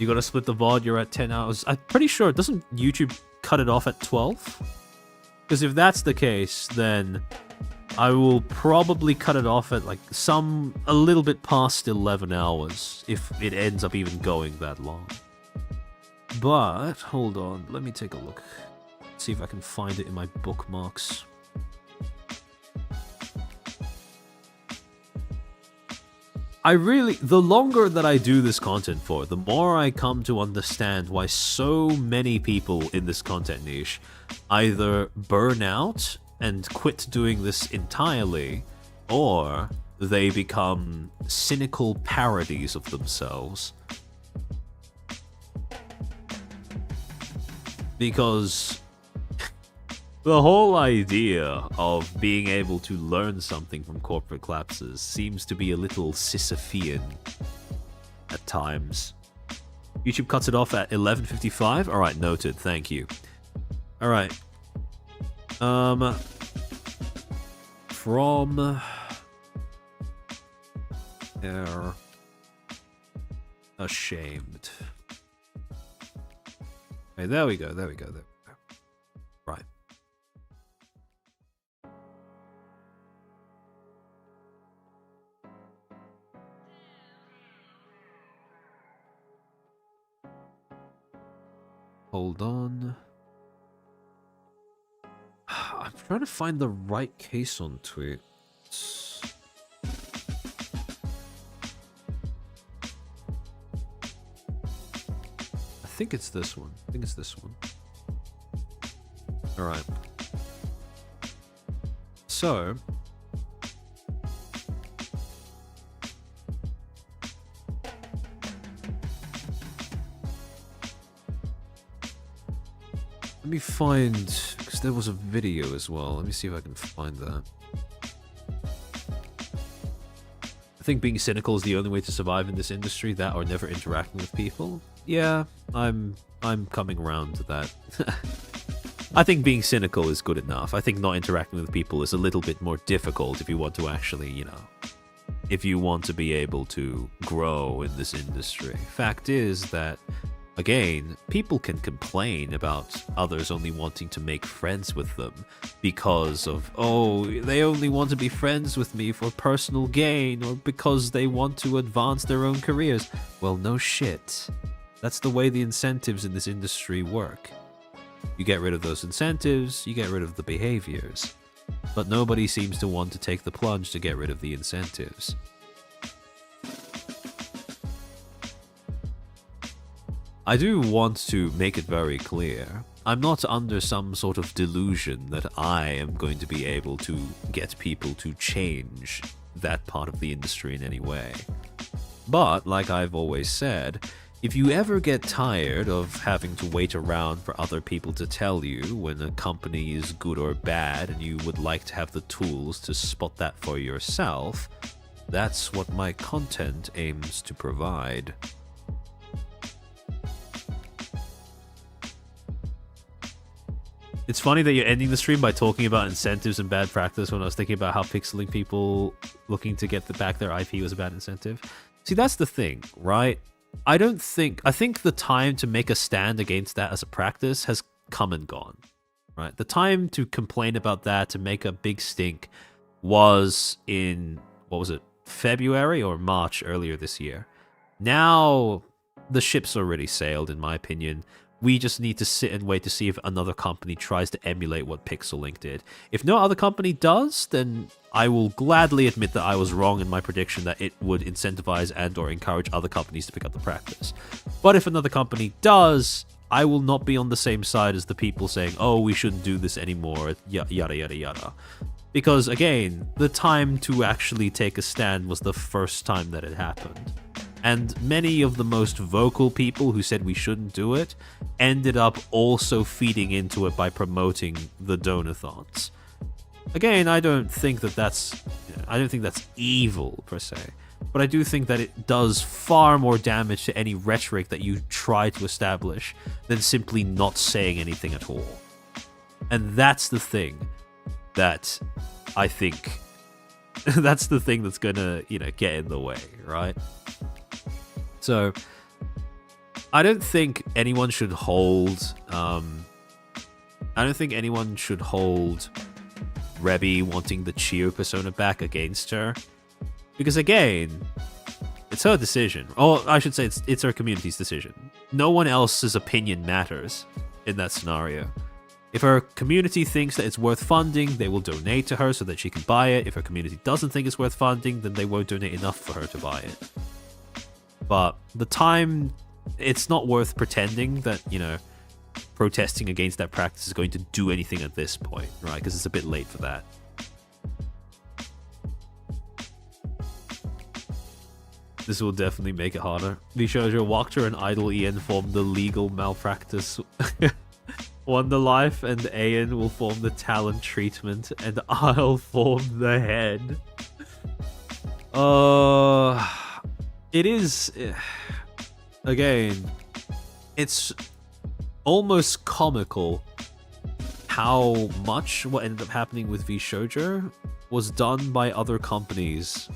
You gotta split the VOD, you're at 10 hours. I'm pretty sure, doesn't YouTube cut it off at 12? Because if that's the case, then I will probably cut it off at a little bit past 11 hours, if it ends up even going that long. But, hold on, let me take a look. See if I can find it in my bookmarks. The longer that I do this content for, the more I come to understand why so many people in this content niche either burn out and quit doing this entirely, or they become cynical parodies of themselves. Because the whole idea of being able to learn something from corporate collapses seems to be a little Sisyphean at times. YouTube cuts it off at 11:55. All right, noted. Thank you. All right. From they're ashamed. Okay, there we go. Right. Hold on. I'm trying to find the right case on tweet. I think it's this one. Alright. So, let me find, because there was a video as well. Let me see if I can find that. I think being cynical is the only way to survive in this industry, that or never interacting with people. Yeah, I'm coming around to that. I think being cynical is good enough. I think not interacting with people is a little bit more difficult if you want to actually, if you want to be able to grow in this industry. Fact is that, again, people can complain about others only wanting to make friends with them because of, oh, they only want to be friends with me for personal gain or because they want to advance their own careers. Well, no shit. That's the way the incentives in this industry work. You get rid of those incentives, you get rid of the behaviors. But nobody seems to want to take the plunge to get rid of the incentives. I do want to make it very clear. I'm not under some sort of delusion that I am going to be able to get people to change that part of the industry in any way. But, like I've always said, if you ever get tired of having to wait around for other people to tell you when a company is good or bad and you would like to have the tools to spot that for yourself, that's what my content aims to provide. It's funny that you're ending the stream by talking about incentives and bad practice when I was thinking about how pixeling people looking to get back their IP was a bad incentive. See, that's the thing, right? I think the time to make a stand against that as a practice has come and gone, right? The time to complain about that, to make a big stink, was in, what was it, February or March earlier this year. Now, the ship's already sailed, in my opinion. We just need to sit and wait to see if another company tries to emulate what Pixel did. If no other company does, then I will gladly admit that I was wrong in my prediction that it would incentivize and or encourage other companies to pick up the practice. But if another company does, I will not be on the same side as the people saying, oh, we shouldn't do this anymore, yada yada yada. Because again, the time to actually take a stand was the first time that it happened. And many of the most vocal people who said we shouldn't do it ended up also feeding into it by promoting the donathons. Again, I don't think that's evil per se, but I do think that it does far more damage to any rhetoric that you try to establish than simply not saying anything at all. And that's the thing that I think that's the thing that's gonna, get in the way, right? So, I don't think anyone should hold, Rebby wanting the Chio persona back against her. Because again, it's her decision. Or I should say it's her community's decision. No one else's opinion matters in that scenario. If her community thinks that it's worth funding, they will donate to her so that she can buy it. If her community doesn't think it's worth funding, then they won't donate enough for her to buy it. But it's not worth pretending that, protesting against that practice is going to do anything at this point, right? Because it's a bit late for that. This will definitely make it harder. Vishojo, Walker, and Idol Ian form the legal malpractice Wonder Life, and Ayan will form the talent treatment, and I'll form the head. It is, again, it's almost comical how much what ended up happening with VShojo was done by other companies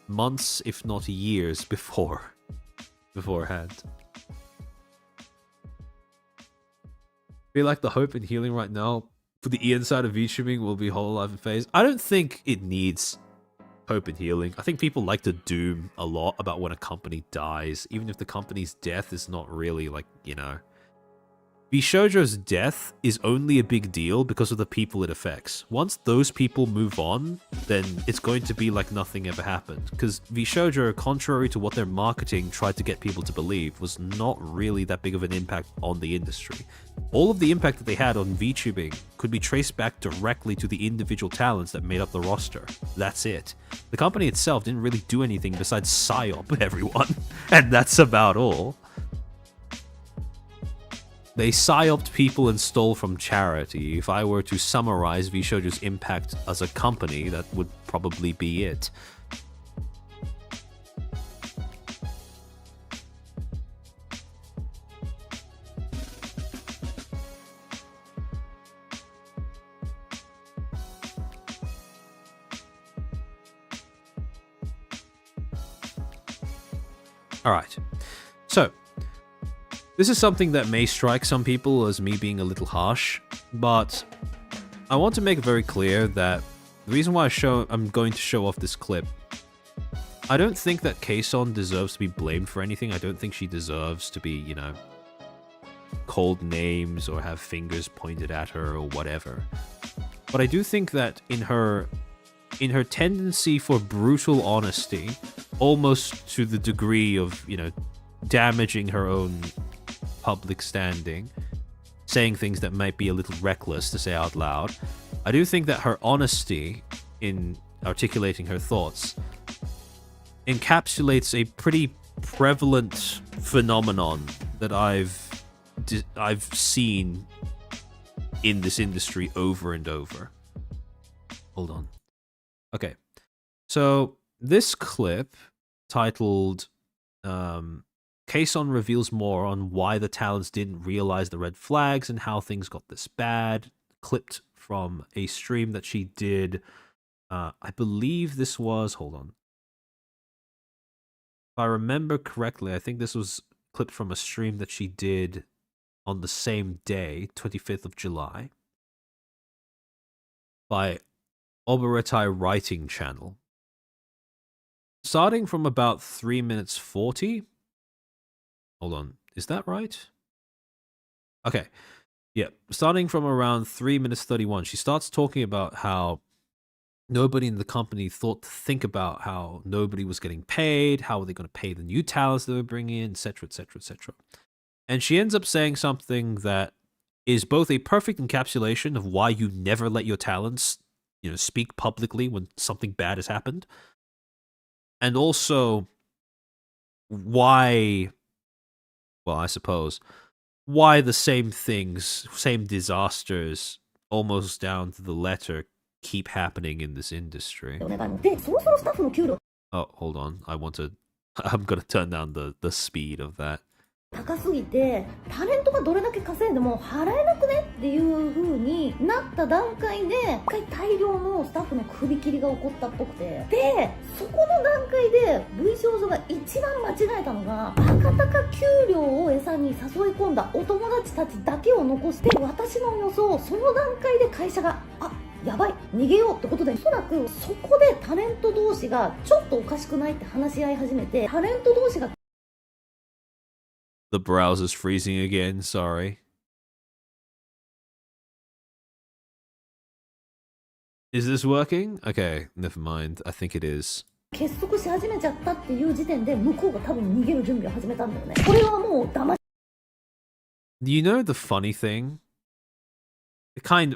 months, if not years, beforehand. I feel like the hope and healing right now for the Ian side of VTubing will be Whole Life and Phase. I don't think it needs hope and healing. I think people like to doom a lot about when a company dies, even if the company's death is not really VShojo's death is only a big deal because of the people it affects. Once those people move on, then it's going to be like nothing ever happened. Because VShojo, contrary to what their marketing tried to get people to believe, was not really that big of an impact on the industry. All of the impact that they had on VTubing could be traced back directly to the individual talents that made up the roster. That's it. The company itself didn't really do anything besides Psy-Op everyone, and that's about all. They Psy-Oped people and stole from charity. If I were to summarize VShojo's impact as a company, that would probably be it. Alright. So, this is something that may strike some people as me being a little harsh, but I want to make it very clear that the reason why I'm going to show off this clip, I don't think that Kason deserves to be blamed for anything. I don't think she deserves to be, you know, called names or have fingers pointed at her or whatever. But I do think that in her tendency for brutal honesty, almost to the degree of, you know, damaging her own public standing, saying things that might be a little reckless to say out loud, I do think that her honesty in articulating her thoughts encapsulates a pretty prevalent phenomenon that I've seen in this industry over and over. Hold on. Okay. So this clip titled Kason reveals more on why the talents didn't realize the red flags and how things got this bad, clipped from a stream that she did. I believe this was, hold on. If I remember correctly, I think this was clipped from a stream that she did on the same day, 25th of July, by Oberetai Writing Channel. Starting from about 3 minutes 40. Hold on, is that right? Okay, yeah, starting from around 3 minutes 31, she starts talking about how nobody in the company thought to think about how nobody was getting paid, how were they going to pay the new talents they were bringing in, etc., etc., etc. And she ends up saying something that is both a perfect encapsulation of why you never let your talents, you know, speak publicly when something bad has happened, and also why, well, I suppose, why the same things, same disasters, almost down to the letter, keep happening in this industry. Oh, hold on. I'm gonna turn down the speed of that. 高すぎてタレントがどれだけ稼いでも払えなくねっていう風になった段階で一回大量のスタッフの首切りが起こったっぽくて、でそこの段階で VShojo が一番間違えたのがバカ高給料を餌に誘い込んだお友達たちだけを残して、私の予想その段階で会社がやばい逃げようってことで、おそらくそこでタレント同士がちょっとおかしくないって話し合い始めて、タレント同士が The browser's freezing again, sorry. Is this working? Okay, never mind. I think it is. 結束し始めちゃったっていう時点で向こうが多分逃げる準備を始めたんだよね。これはもう騙し You know the funny thing?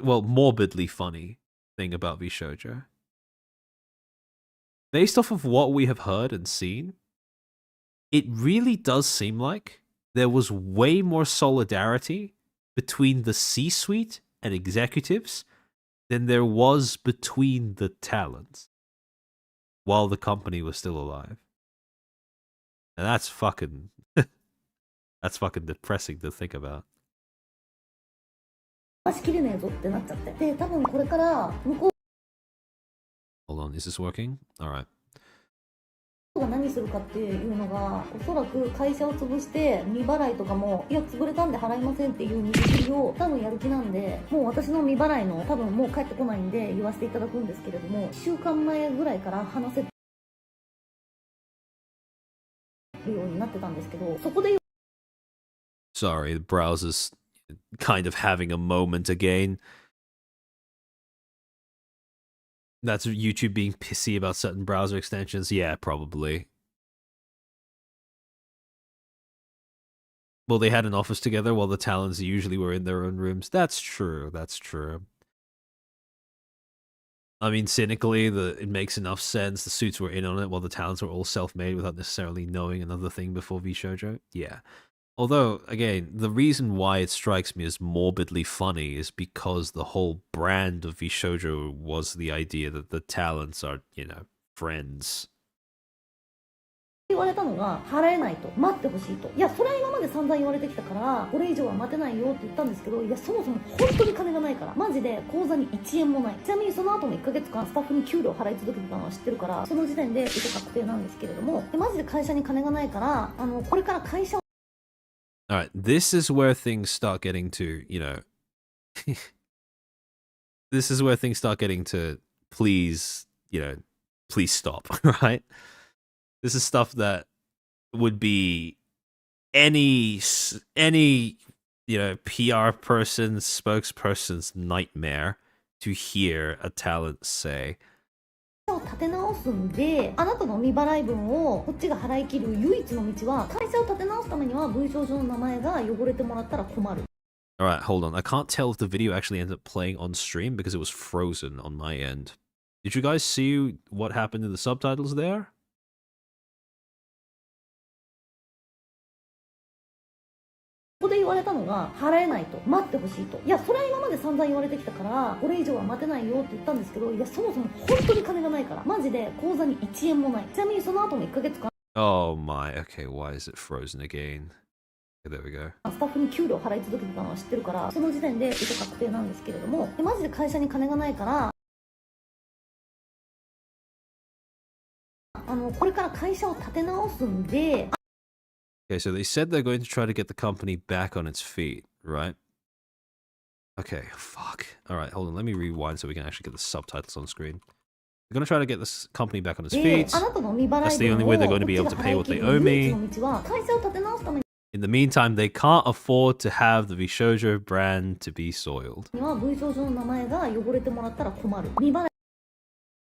Well, morbidly funny thing about VShojo? Based off of what we have heard and seen, it really does seem like there was way more solidarity between the C-suite and executives than there was between the talents while the company was still alive. And that's fucking that's fucking depressing to think about. しきれねえぞってなっちゃって、で多分これから向こう Hold on, is this working? Alright. が何するかっていうのが、おそらく会社を潰して未払いとかも、いや潰れたんで払いませんっていう見切りを多分やる気なんで、もう私の未払いの多分もう帰ってこないんで言わせていただくんですけれども、1週間前ぐらいから話せるようになってたんですけど、そこで Sorry, the browser's kind of having a moment again. That's YouTube being pissy about certain browser extensions? Yeah, probably. Well, they had an office together while the talents usually were in their own rooms. That's true, that's true. I mean, cynically, it makes enough sense. The suits were in on it while the talents were all self-made without necessarily knowing another thing before VShojo. Yeah. Although, again, the reason why it strikes me as morbidly funny is because the whole brand of VShojo was the idea that the talents are, you know, friends. 言われたのが払えないと待ってほしいと。いやそれは今まで散々言われてきたからこれ以上は待てないよって言ったんですけど、いやそもそも本当に金がないからマジで口座に1円もない。ちなみにその後も1ヶ月間スタッフに給料払い続けてたのは知ってるから、その時点で嘘確定なんですけれども、マジで会社に金がないからこれから会社を Alright, this is where things start getting to, this is where things start getting to please, please stop, right? This is stuff that would be any PR person's, spokesperson's nightmare to hear a talent say. を立て直すんで、あなたの未払い分をこっちが払い切る唯一の道は、会社を立て直すためには VShojo の名前が汚れてもらったら困る。Alright, hold on. I can't tell if the video actually ended up playing on stream because it was frozen on my end. Did you guys see what happened in the subtitles there? ここで言われたのが払えないと待ってほしいと。いやそれは今まで散々言われてきたからこれ以上は待てないよって言ったんですけど、いやそもそも本当に金がないからマジで口座に1円もない。ちなみにその後も1ヶ月間 Oh my, okay, why is it frozen again? Okay, there we go. スタッフに給料払い続けてたのは知ってるから、その時点で嘘確定なんですけれども、マジで会社に金がないからこれから会社を立て直すんで。 Okay, so they said they're going to try to get the company back on its feet, right? Okay, fuck. Alright, hold on, let me rewind so we can actually get the subtitles on screen. They're going to try to get this company back on its feet. That's the only way they're going to be able to pay what they owe me. In the meantime, they can't afford to have the VShojo brand to be soiled.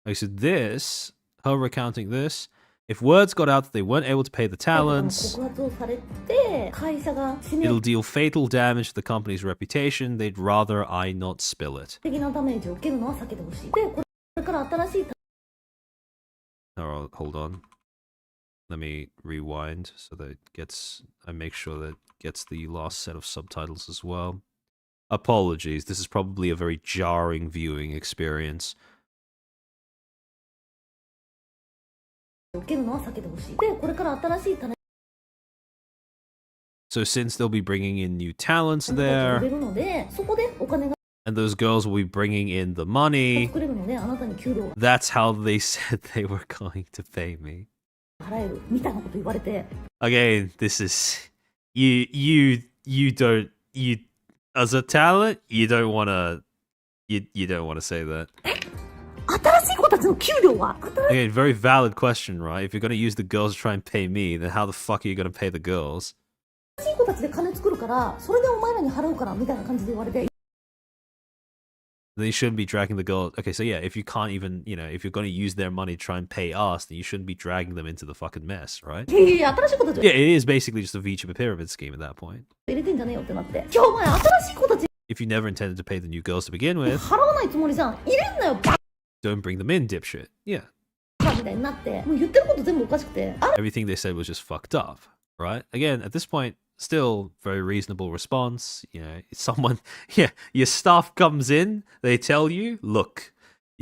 Okay, so this, her recounting this, if words got out that they weren't able to pay the talents, it'll deal fatal damage to the company's reputation. They'd rather I not spill it. Oh, hold on. Let me rewind so that it gets... I make sure that it gets the last set of subtitles as well. Apologies, this is probably a very jarring viewing experience. So since they'll be bringing in new talents there, and those girls will be bringing in the money, that's how they said they were going to pay me. Again, this is... You don't... As a talent, you don't want to say that. Again, very valid question, right? If you're going to use the girls to try and pay me, then how the fuck are you going to pay the girls? Then you shouldn't be dragging the girls. Okay, so yeah, if you can't even, if you're going to use their money to try and pay us, then you shouldn't be dragging them into the fucking mess, right? Yeah, it is basically just a VTuber pyramid scheme at that point. If you never intended to pay the new girls to begin with, don't bring them in, dipshit. Yeah. Everything they said was just fucked up, right? Again, at this point, still very reasonable response. Someone, your staff comes in, they tell you, look,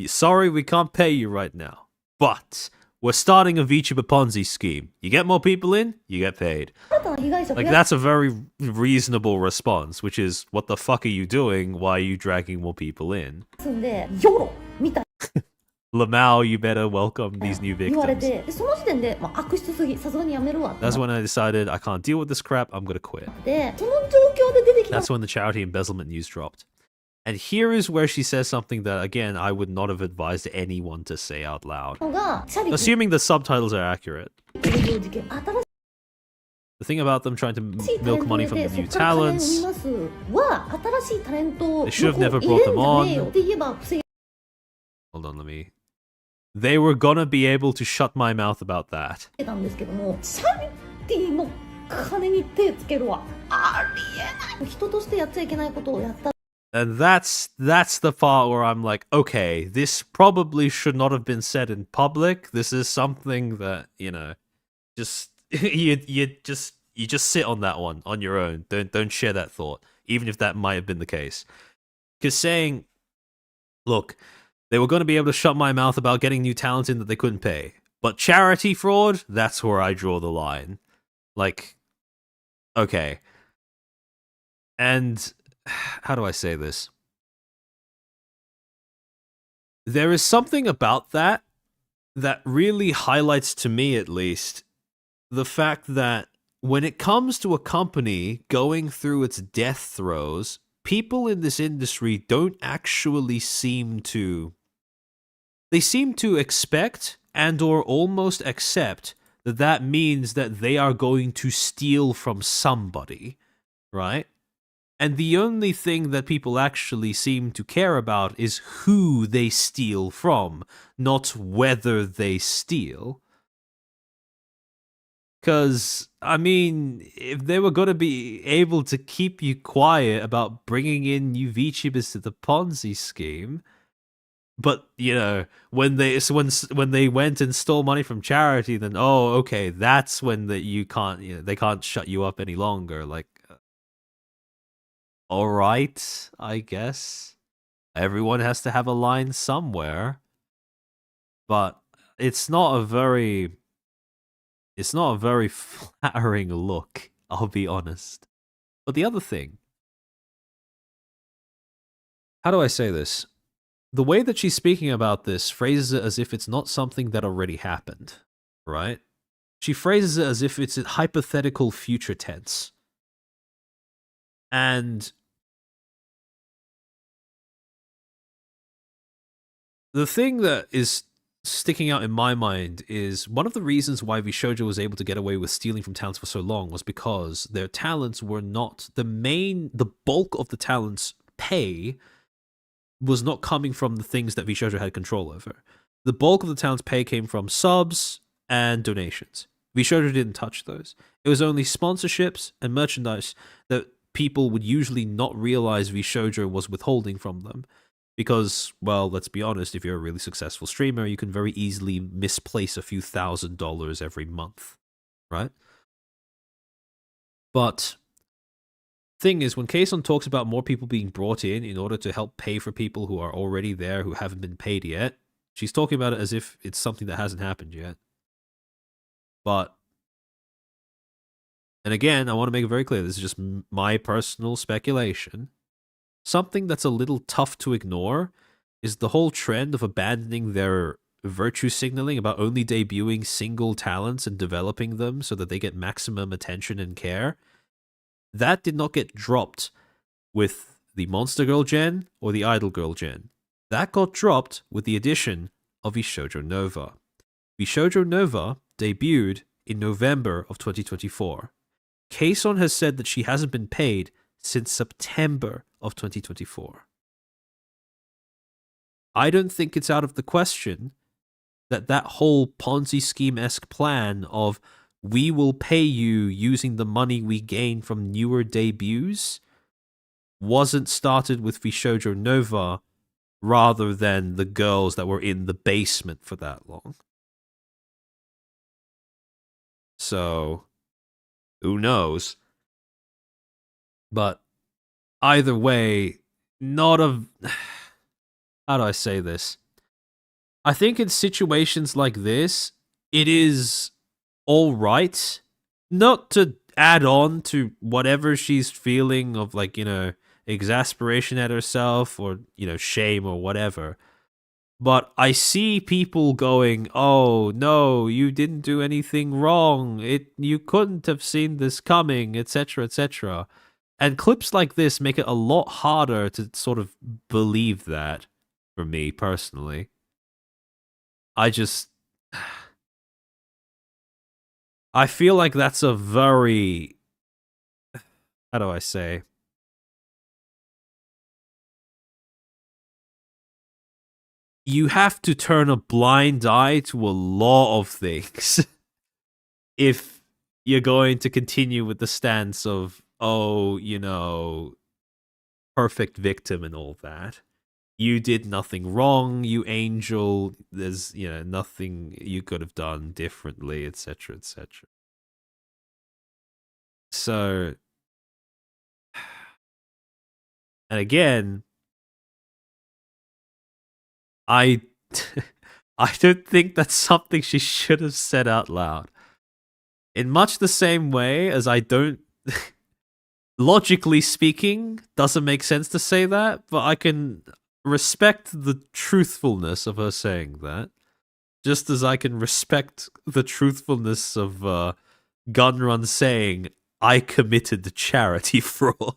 sorry we can't pay you right now, but we're starting a VTuber Ponzi scheme. You get more people in, you get paid. Like, that's a very reasonable response, which is, what the fuck are you doing? Why are you dragging more people in? Lamau, you better welcome these new victims. That's when I decided I can't deal with this crap, I'm gonna quit. That's when the charity embezzlement news dropped. And here is where she says something that, again, I would not have advised anyone to say out loud. Assuming the subtitles are accurate. The thing about them trying to milk money from the new talents, they should have never brought them on. Hold on, let me... They were gonna be able to shut my mouth about that. And that's the part where I'm like, okay, this probably should not have been said in public. This is something that, just you just sit on that one on your own. Don't share that thought, even if that might have been the case. Because saying, look, they were going to be able to shut my mouth about getting new talents in that they couldn't pay. But charity fraud, that's where I draw the line. Like, okay. And how do I say this? There is something about that really highlights, to me at least, the fact that when it comes to a company going through its death throes, people in this industry don't actually seem to... They seem to expect and or almost accept that that means that they are going to steal from somebody, right? And the only thing that people actually seem to care about is who they steal from, not whether they steal. Because, I mean, if they were going to be able to keep you quiet about bringing in new VTubers to the Ponzi scheme, but, you know, when they went and stole money from charity, then, oh, okay, that's when they can't shut you up any longer. Like, all right, I guess. Everyone has to have a line somewhere. But it's not a very flattering look, I'll be honest. But the other thing, how do I say this? The way that she's speaking about this phrases it as if it's not something that already happened, right? She phrases it as if it's a hypothetical future tense. And the thing that is sticking out in my mind is one of the reasons why Vishojo was able to get away with stealing from talents for so long was because their talents were not the bulk of the talents' pay was not coming from the things that Vishojo had control over. The bulk of the talent's pay came from subs and donations. Vishojo didn't touch those. It was only sponsorships and merchandise that people would usually not realize Vishojo was withholding from them. Because, well, let's be honest, if you're a really successful streamer, you can very easily misplace a few $1,000s every month, right? But thing is, when Kason talks about more people being brought in order to help pay for people who are already there who haven't been paid yet, she's talking about it as if it's something that hasn't happened yet. But, and again, I want to make it very clear, this is just my personal speculation. Something that's a little tough to ignore is the whole trend of abandoning their virtue signaling about only debuting single talents and developing them so that they get maximum attention and care. That did not get dropped with the Monster Girl gen or the Idol Girl gen. That got dropped with the addition of VShojo Nova. VShojo Nova debuted in November of 2024. Kason has said that she hasn't been paid since September of 2024. I don't think it's out of the question that that whole Ponzi scheme-esque plan of we will pay you using the money we gain from newer debuts wasn't started with VShojo Nova rather than the girls that were in the basement for that long. So, who knows? But either way, not a... How do I say this? I think in situations like this, it is alright not to add on to whatever she's feeling of, like, you know, exasperation at herself or, you know, shame or whatever. But I see people going, oh, no, you didn't do anything wrong. You couldn't have seen this coming, etc., etc. And clips like this make it a lot harder to sort of believe that, for me, personally. I feel like that's a very... How do I say? You have to turn a blind eye to a lot of things if you're going to continue with the stance of, oh, you know, perfect victim and all that. You did nothing wrong, you angel. There's, you know, nothing you could have done differently, etc., etc. So, and again, I I don't think that's something she should have said out loud. In much the same way as I don't, logically speaking, doesn't make sense to say that, but I can respect the truthfulness of her saying that. Just as I can respect the truthfulness of Gunrun saying, I committed charity fraud.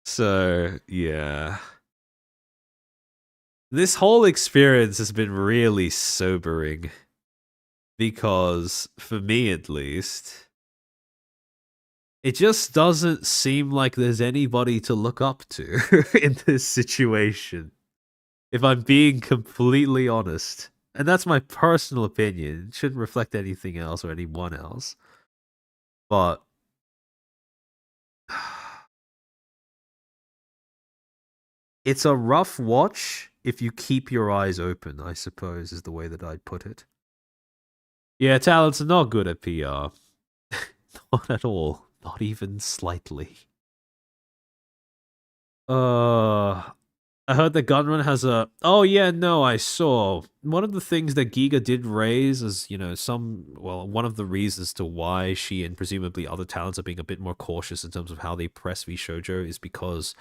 So, yeah. This whole experience has been really sobering. Because, for me at least, it just doesn't seem like there's anybody to look up to in this situation. If I'm being completely honest. And that's my personal opinion. It shouldn't reflect anything else or anyone else. But it's a rough watch if you keep your eyes open, I suppose, is the way that I'd put it. Yeah, talents are not good at PR. Not at all. Not even slightly. I heard that Gunrun has a... Oh, yeah, no, I saw. One of the things that Giga did raise is, you know, one of the reasons to why she and presumably other talents are being a bit more cautious in terms of how they press VShojo is because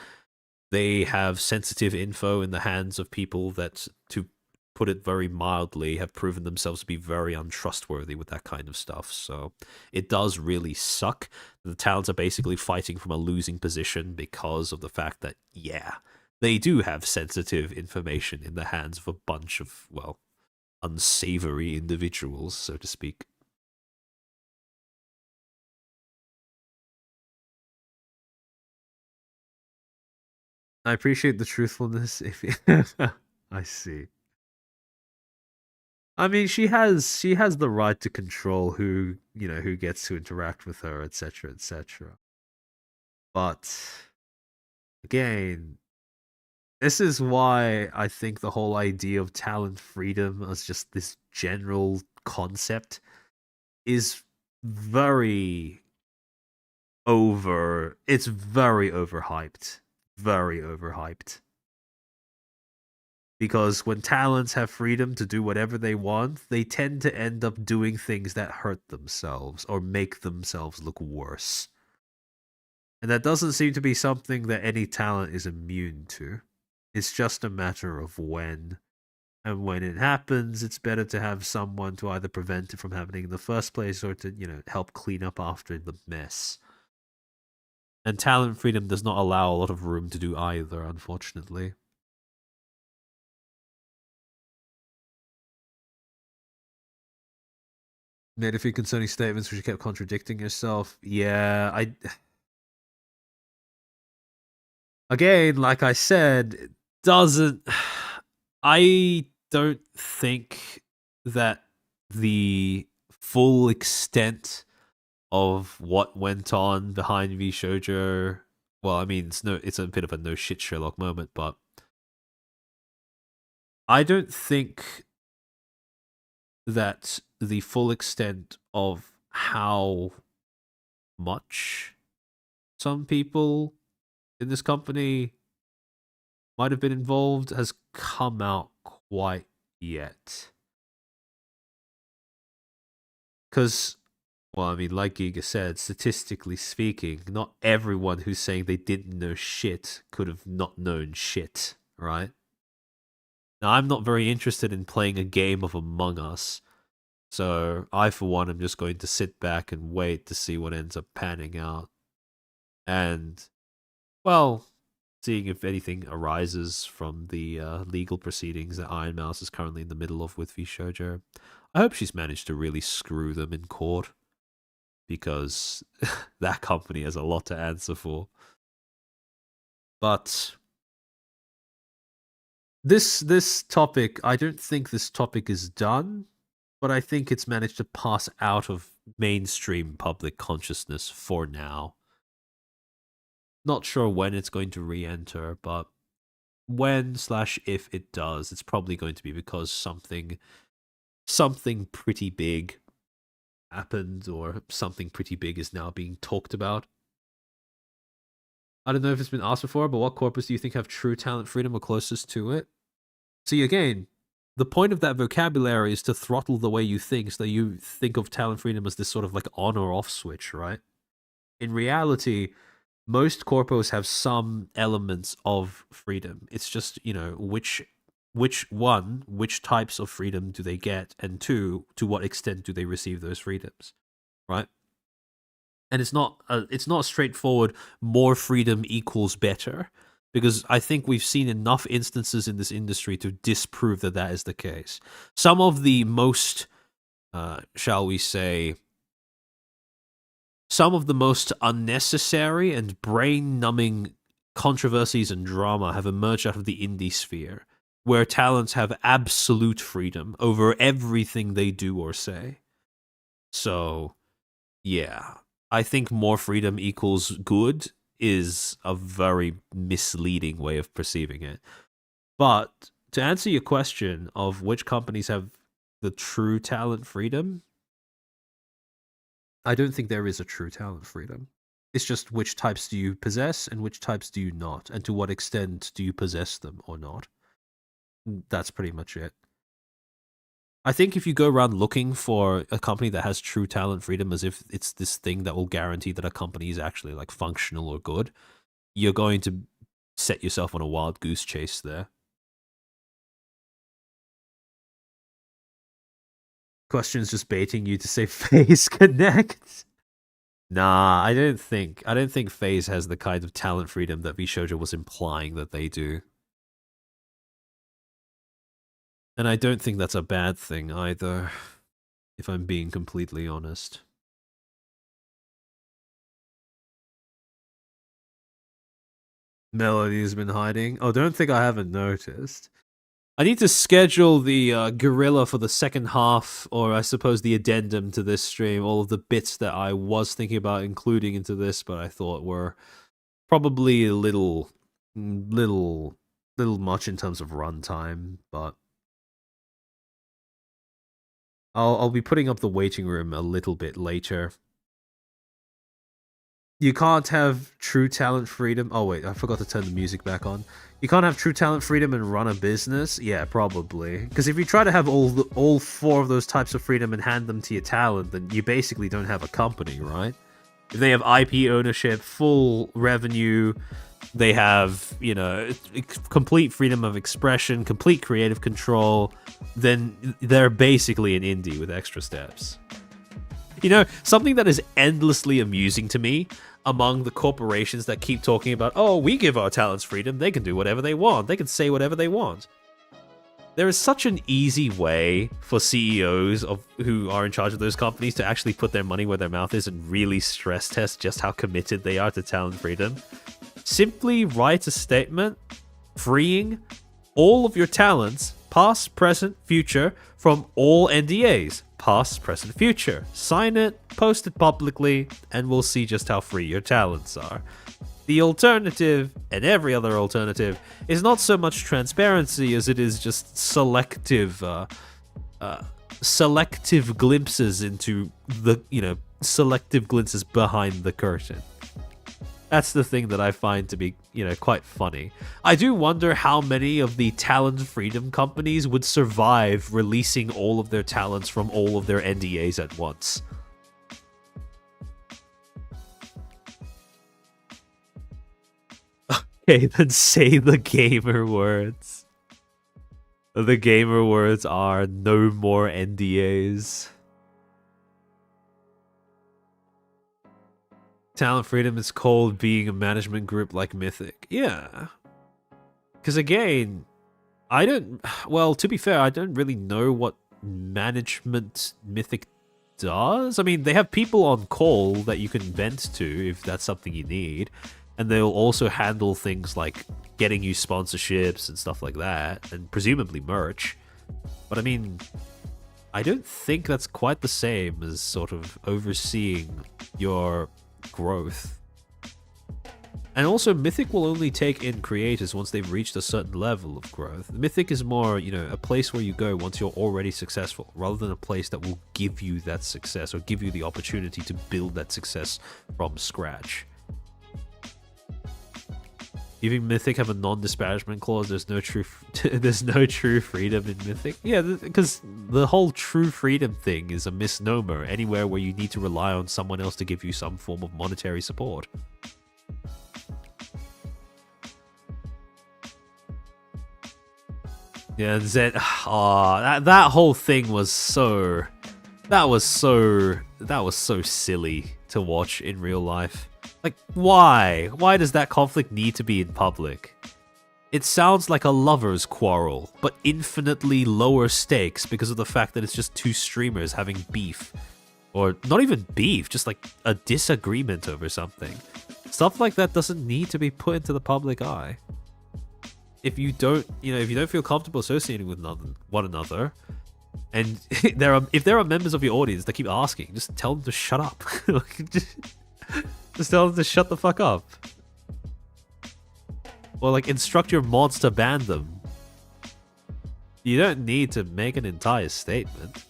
they have sensitive info in the hands of people that, to put it very mildly, have proven themselves to be very untrustworthy with that kind of stuff. So it does really suck. The talents are basically fighting from a losing position because of the fact that, yeah, they do have sensitive information in the hands of a bunch of, well, unsavory individuals, so to speak. I appreciate the truthfulness. I see. I mean, she has the right to control who gets to interact with her, etc., etc. But again, this is why I think the whole idea of talent freedom as just this general concept is very it's very overhyped. Very overhyped. Because when talents have freedom to do whatever they want, they tend to end up doing things that hurt themselves or make themselves look worse. And that doesn't seem to be something that any talent is immune to. It's just a matter of when. And when it happens, it's better to have someone to either prevent it from happening in the first place or to, help clean up after the mess. And talent freedom does not allow a lot of room to do either, unfortunately. Made a few concerning statements which you kept contradicting yourself. Yeah, Again, like I said, it doesn't... I don't think that the full extent of what went on behind VShojo... Well, I mean, it's a bit of a no shit Sherlock moment, but I don't think that the full extent of how much some people in this company might have been involved has come out quite yet. Because, well, I mean, like Giga said, statistically speaking, not everyone who's saying they didn't know shit could have not known shit, right? Now, I'm not very interested in playing a game of Among Us, so I, for one, am just going to sit back and wait to see what ends up panning out. And, well, seeing if anything arises from the legal proceedings that Iron Mouse is currently in the middle of with VShojo. I hope she's managed to really screw them in court, because that company has a lot to answer for. But this topic, I don't think this topic is done, but I think it's managed to pass out of mainstream public consciousness for now. Not sure when it's going to re-enter, but when/if it does, it's probably going to be because something pretty big happened, or something pretty big is now being talked about. I don't know if it's been asked before, but what corpus do you think have true talent freedom or closest to it? See, again, the point of that vocabulary is to throttle the way you think, so that you think of talent freedom as this sort of like on or off switch, right? In reality, most corpos have some elements of freedom. It's just, you know, which types of freedom do they get, and two, to what extent do they receive those freedoms, right? And it's not straightforward, more freedom equals better, because I think we've seen enough instances in this industry to disprove that that is the case. Some of the most, shall we say, some of the most unnecessary and brain-numbing controversies and drama have emerged out of the indie sphere, where talents have absolute freedom over everything they do or say. So, yeah, I think more freedom equals good is a very misleading way of perceiving it. But to answer your question of which companies have the true talent freedom, I don't think there is a true talent freedom. It's just which types do you possess and which types do you not, and to what extent do you possess them or not. That's pretty much it. I think if you go around looking for a company that has true talent freedom as if it's this thing that will guarantee that a company is actually like functional or good, you're going to set yourself on a wild goose chase there. Question's just baiting you to say FaZe Connect. Nah, I don't think FaZe has the kind of talent freedom that VShojo was implying that they do. And I don't think that's a bad thing either, if I'm being completely honest. Melody's been hiding. Oh, don't think I haven't noticed. I need to schedule the gorilla for the second half, or I suppose the addendum to this stream, all of the bits that I was thinking about including into this, but I thought were probably a little much in terms of runtime, but I'll be putting up the waiting room a little bit later. You can't have true talent freedom. Oh wait, I forgot to turn the music back on. You can't have true talent freedom and run a business? Yeah, probably. Because if you try to have all four of those types of freedom and hand them to your talent, then you basically don't have a company, right? If they have IP ownership, full revenue, they have, you know, complete freedom of expression, complete creative control, then they're basically an indie with extra steps. You know, something that is endlessly amusing to me among the corporations that keep talking about, oh, we give our talents freedom, they can do whatever they want, they can say whatever they want. There is such an easy way for CEOs who are in charge of those companies to actually put their money where their mouth is and really stress test just how committed they are to talent freedom. Simply write a statement freeing all of your talents, past, present, future, from all NDAs. Past, present, future. Sign it, post it publicly, and we'll see just how free your talents are. The alternative, and every other alternative, is not so much transparency as it is just selective glimpses into the, you know, selective glimpses behind the curtain. That's the thing that I find to be, you know, quite funny. I do wonder how many of the talent freedom companies would survive releasing all of their talents from all of their NDAs at once. Okay, then say the gamer words. The gamer words are no more NDAs. Talent freedom is called being a management group like Mythic. Yeah. Because again, to be fair, I don't really know what management Mythic does. I mean, they have people on call that you can vent to if that's something you need. And they'll also handle things like getting you sponsorships and stuff like that, and presumably merch. But I mean, I don't think that's quite the same as sort of overseeing your growth. And also, Mythic will only take in creators once they've reached a certain level of growth. Mythic is more, you know, a place where you go once you're already successful, rather than a place that will give you that success or give you the opportunity to build that success from scratch. Even Mythic have a non-disparagement clause. There's no true freedom in Mythic. Yeah, because the whole true freedom thing is a misnomer. Anywhere where you need to rely on someone else to give you some form of monetary support. Yeah, Zen. Oh, that whole thing was so. That was so silly to watch in real life. Like, why? Why does that conflict need to be in public? It sounds like a lover's quarrel, but infinitely lower stakes because of the fact that it's just two streamers having beef. Or not even beef, just like a disagreement over something. Stuff like that doesn't need to be put into the public eye. If you don't feel comfortable associating with one another, and if there are members of your audience that keep asking, just tell them to shut up. Just tell them to shut the fuck up. Or like instruct your mods to ban them. You don't need to make an entire statement.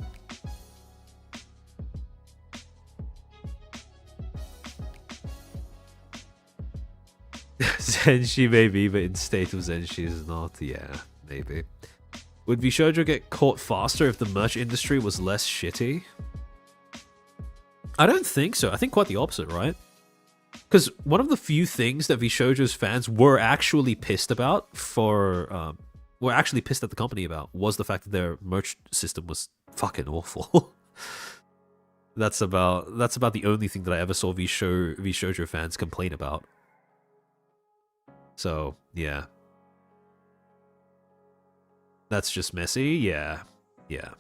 Zenshi maybe, but in state of Zenshi is not. Yeah, maybe. Would VShojo get caught faster if the merch industry was less shitty? I don't think so. I think quite the opposite, right? Because one of the few things that VShojo's fans were actually pissed about were actually pissed at the company about was the fact that their merch system was fucking awful. That's about the only thing that I ever saw VShojo fans complain about. So, yeah. That's just messy? Yeah. Yeah.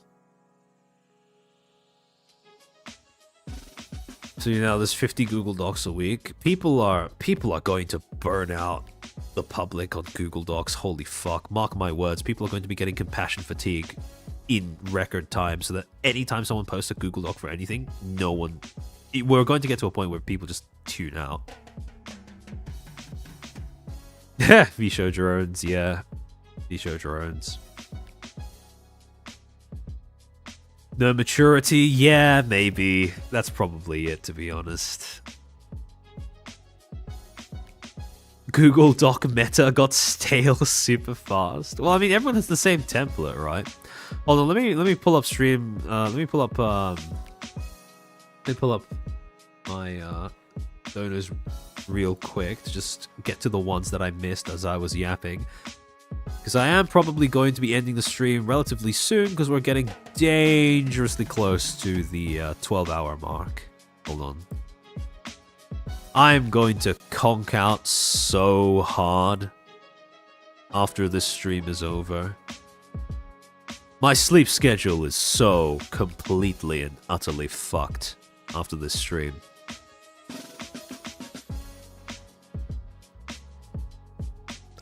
So there's 50 Google Docs a week. People are going to burn out the public on Google Docs. Holy fuck. Mark my words. People are going to be getting compassion fatigue in record time, so that anytime someone posts a Google Doc for anything, we're going to get to a point where people just tune out. VShojo owns, yeah. VShojo owns. No maturity? Yeah, maybe. That's probably it, to be honest. Google Doc meta got stale super fast. Well, I mean, everyone has the same template, right? Hold on, let me pull up stream. Let me pull up my donors real quick to just get to the ones that I missed as I was yapping. Because I am probably going to be ending the stream relatively soon because we're getting dangerously close to the 12-hour mark. Hold on. I'm going to conk out so hard after this stream is over. My sleep schedule is so completely and utterly fucked after this stream.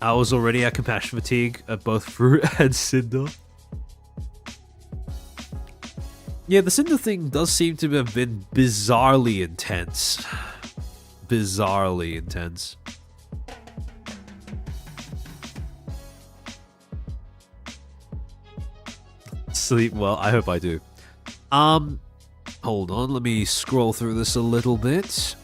I was already at compassion fatigue at both Fruit and Cinder. Yeah, the Cinder thing does seem to have been bizarrely intense. Bizarrely intense. Sleep well, I hope I do. Hold on, let me scroll through this a little bit.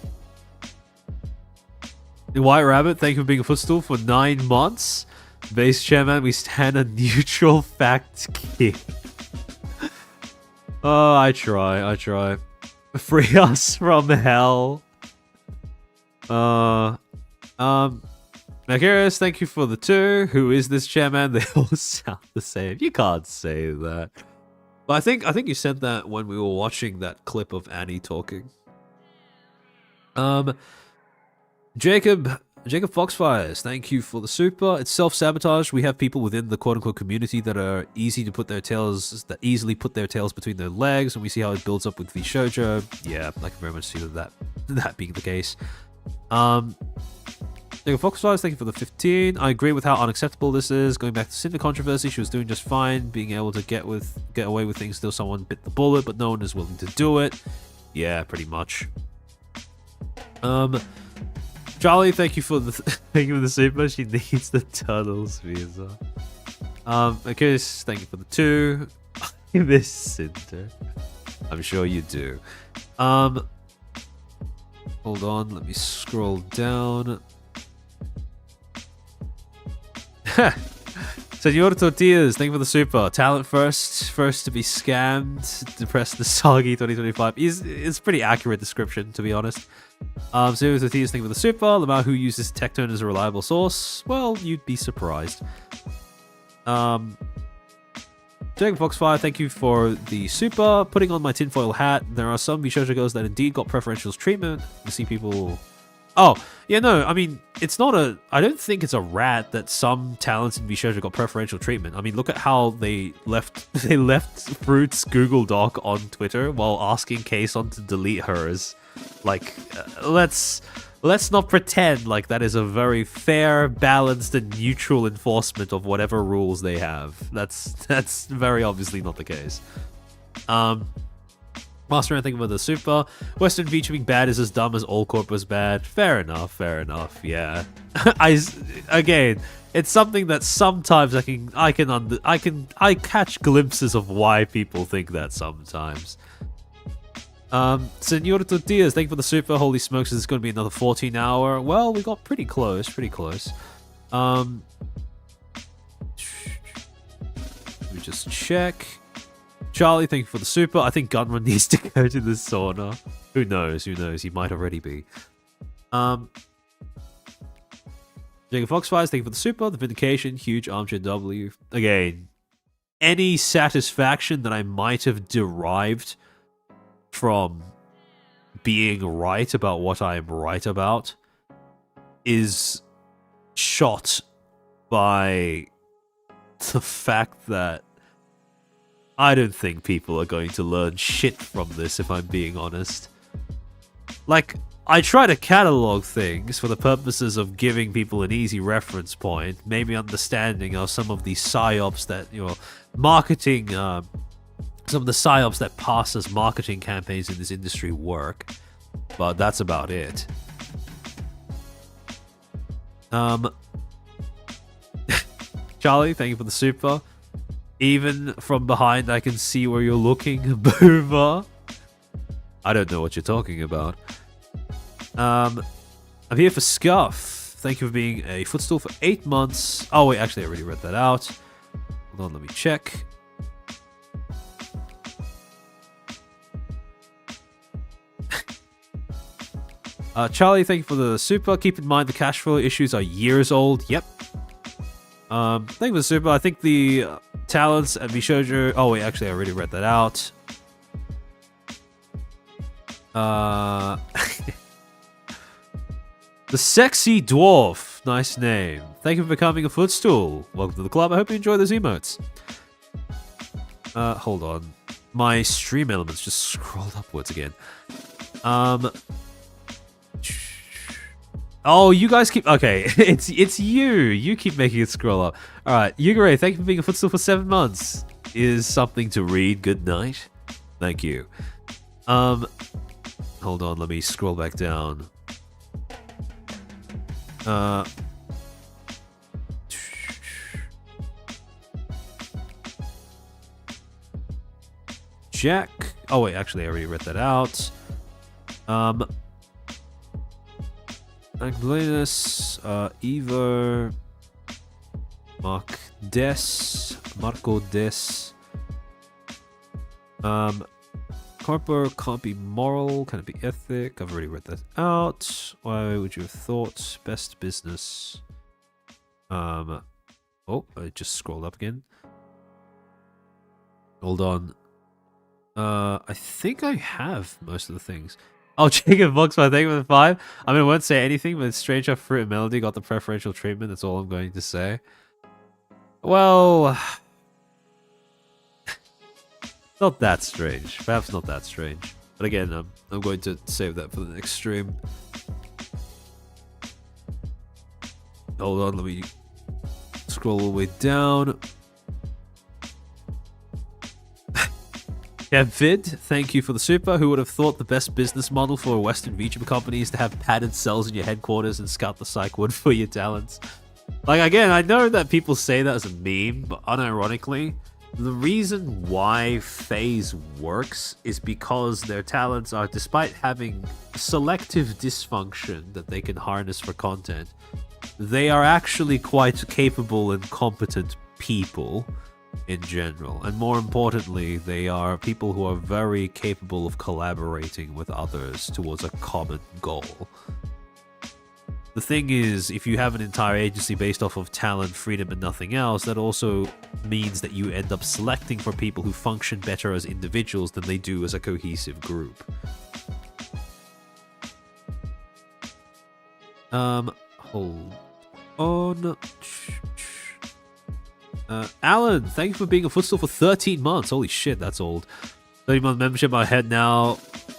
White Rabbit, thank you for being a footstool for 9 months. Base Chairman, we stand a neutral fact king. Oh, I try. Free us from hell. Macarius, thank you for the 2. Who is this chairman? They all sound the same. You can't say that. But I think you said that when we were watching that clip of Annie talking. Jacob Foxfires, thank you for the super. It's self-sabotage. We have people within the quote-unquote community that are easily put their tails between their legs, and we see how it builds up with VShojo. Yeah, I can very much see that being the case. Jacob Foxfires, thank you for the 15. I agree with how unacceptable this is. Going back to Cinder controversy, she was doing just fine, being able to get away with things till someone bit the bullet, but no one is willing to do it. Yeah, pretty much. Charlie, thank you for the super. She needs the tunnels visa. Okay, thank you for the 2. I miss Cinder. I'm sure you do. Hold on, let me scroll down. Senor Tortillas, thank you for the super. Talent first to be scammed. Depressed the soggy 2025. It's a pretty accurate description, to be honest. Senor Tortillas, thank you for the super. Lamar, who uses Tectone as a reliable source? Well, you'd be surprised. Jacob Foxfire, thank you for the super. Putting on my tinfoil hat, there are some VShojo girls that indeed got preferential treatment. You see people... Oh, yeah, no, I mean, it's not a... I don't think it's a rat that some talents in VShojo got preferential treatment. I mean, look at how they left Fruit's Google Doc on Twitter while asking Kason to delete hers. Like, let's not pretend like that is a very fair, balanced, and neutral enforcement of whatever rules they have. That's very obviously not the case. Master, I think about the super. Western VTubing bad is as dumb as All Corp was bad. Fair enough, yeah. Again, it's something that sometimes I catch glimpses of why people think that sometimes. Senor Tortillas, thank you for the super. Holy smokes, is this going to be another 14-hour? Well, we got pretty close. Let me just check. Charlie, thank you for the super. I think Gunrun needs to go to the sauna. Who knows? He might already be. Jacob Foxfires, thank you for the super. The Vindication, huge armchair W. Again, any satisfaction that I might have derived from being right about what I am right about is shot by the fact that I don't think people are going to learn shit from this, if I'm being honest. Like, I try to catalog things for the purposes of giving people an easy reference point, maybe understanding of some of the psy-ops that, marketing, some of the psy-ops that pass as marketing campaigns in this industry work, but that's about it. Charlie, thank you for the super. Even from behind, I can see where you're looking, Boomer. I don't know what you're talking about. I'm here for Scuff. Thank you for being a Footstool for 8 months. Oh, wait, actually, I already read that out. Hold on, let me check. Charlie, thank you for the super. Keep in mind the cash flow issues are years old. Yep. Thank you for the super. I think the talents at VShojo... Oh, wait, actually, I already read that out. The Sexy Dwarf. Nice name. Thank you for becoming a Footstool. Welcome to the club. I hope you enjoy those emotes. Hold on. My stream elements just scrolled upwards again. Oh, you guys keep... Okay, it's you. You keep making it scroll up. Alright, Yugure, thank you for being a Footstool for 7 months. Is something to read. Good night. Thank you. Hold on, let me scroll back down. Jack. Oh, wait, actually, I already read that out. Aglenus, Evo, Marco Des. Harper can't be moral, can't be ethic. I've already read that out. Why would you have thought? Best business. Oh, I just scrolled up again. Hold on. I think I have most of the things. Oh, Jacob Voxfire, thank you for the 5. I mean, I won't say anything, but it's strange how Fruit and Melody got the preferential treatment. That's all I'm going to say. Well... not that strange. Perhaps not that strange. But again, I'm going to save that for the next stream. Hold on, let me scroll all the way down. Vid, thank you for the super. Who would have thought the best business model for a Western VTuber company is to have padded cells in your headquarters and scout the psych ward for your talents? Like, again, I know that people say that as a meme, but unironically, the reason why FaZe works is because their talents are, despite having selective dysfunction that they can harness for content, they are actually quite capable and competent people in general. And more importantly, they are people who are very capable of collaborating with others towards a common goal. The thing is, if you have an entire agency based off of talent, freedom, and nothing else, that also means that you end up selecting for people who function better as individuals than they do as a cohesive group. Hold on. Alan, thank you for being a Footstool for 13 months. Holy shit, that's old. 30-month membership, I head now.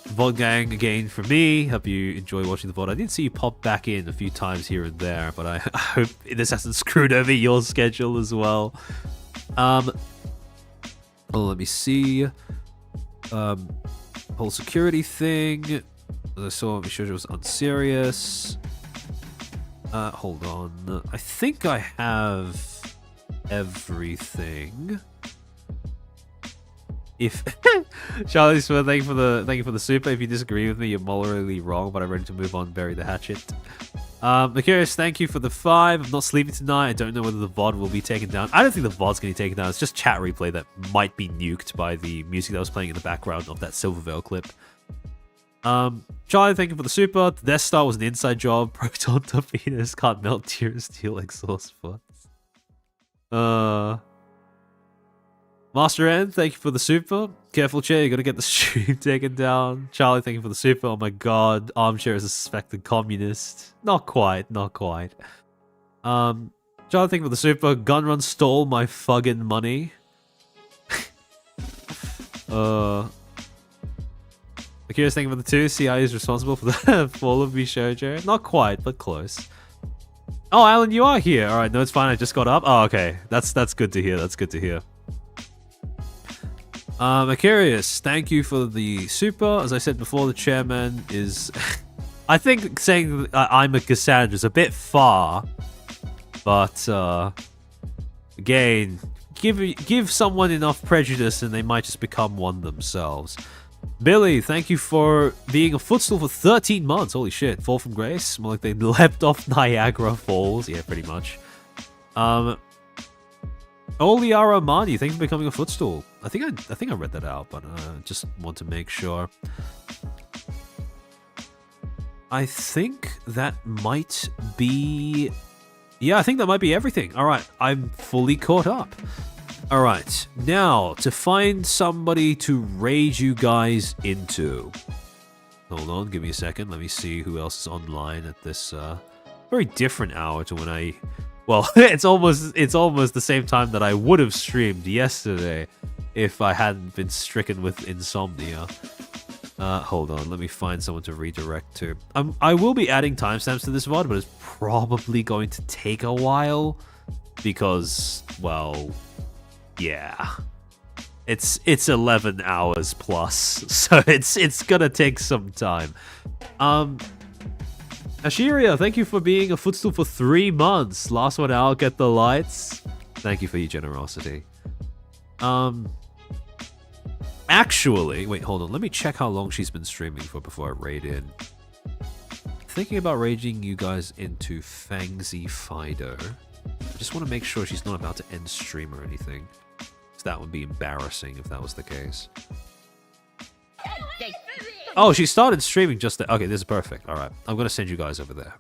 VOD gang again for me. Hope you enjoy watching the VOD. I did see you pop back in a few times here and there, but I hope this hasn't screwed over your schedule as well. Let me see. Whole security thing. As I saw, Vishojo was unserious. Hold on. I think I have everything. If Charlie Smith, thank you for the super. If you disagree with me, you're morally wrong, but I'm ready to move on. Bury the hatchet. Mercurius, thank you for the 5. I'm not sleeping tonight. I don't know whether the VOD will be taken down. I don't think the VOD's going to be taken down. It's just chat replay that might be nuked by the music that was playing in the background of that Silvervale clip. Charlie, thank you for the super. The Death Star was an inside job. Proton torpedoes can't melt tear steel exhaust pods. Master N, thank you for the super. Careful, Chair, you're gonna get the stream taken down. Charlie, thank you for the super. Oh my god, Armchair is a suspected communist. Not quite, not quite. Charlie, thank you for the super. Gunrun stole my fucking money. Curious, thank you for the 2. CI is responsible for the fall of VShojo. Not quite, but close. Oh, Alan, you are here. Alright, no, it's fine. I just got up. Oh, okay. That's good to hear. That's good to hear. Mercurius, thank you for the super. As I said before, the chairman is... I think saying I'm a Cassandra is a bit far. But, again, give someone enough prejudice and they might just become one themselves. Billy, thank you for being a Footstool for 13 months. Holy shit. Fall from grace? More like they leapt off Niagara Falls. Yeah, pretty much. Oliara Mani, thank you for becoming a Footstool. I think I read that out, but just want to make sure. I think that might be... Yeah, I think that might be everything. Alright, I'm fully caught up. Alright, now, to find somebody to raid you guys into. Hold on, give me a second. Let me see who else is online at this very different hour to when I... Well, it's almost the same time that I would have streamed yesterday if I hadn't been stricken with insomnia. Hold on, let me find someone to redirect to. I will be adding timestamps to this VOD, but it's probably going to take a while because, well, yeah, it's 11 hours plus, so it's gonna take some time. Ashiria, thank you for being a Footstool for 3 months. Last one out, get the lights. Thank you for your generosity. Actually, wait, hold on. Let me check how long she's been streaming for before I raid in. Thinking about raiding you guys into Fangsy Fido. I just want to make sure she's not about to end stream or anything. So that would be embarrassing if that was the case. Oh, she started streaming just there. Okay, this is perfect. Alright, I'm going to send you guys over there.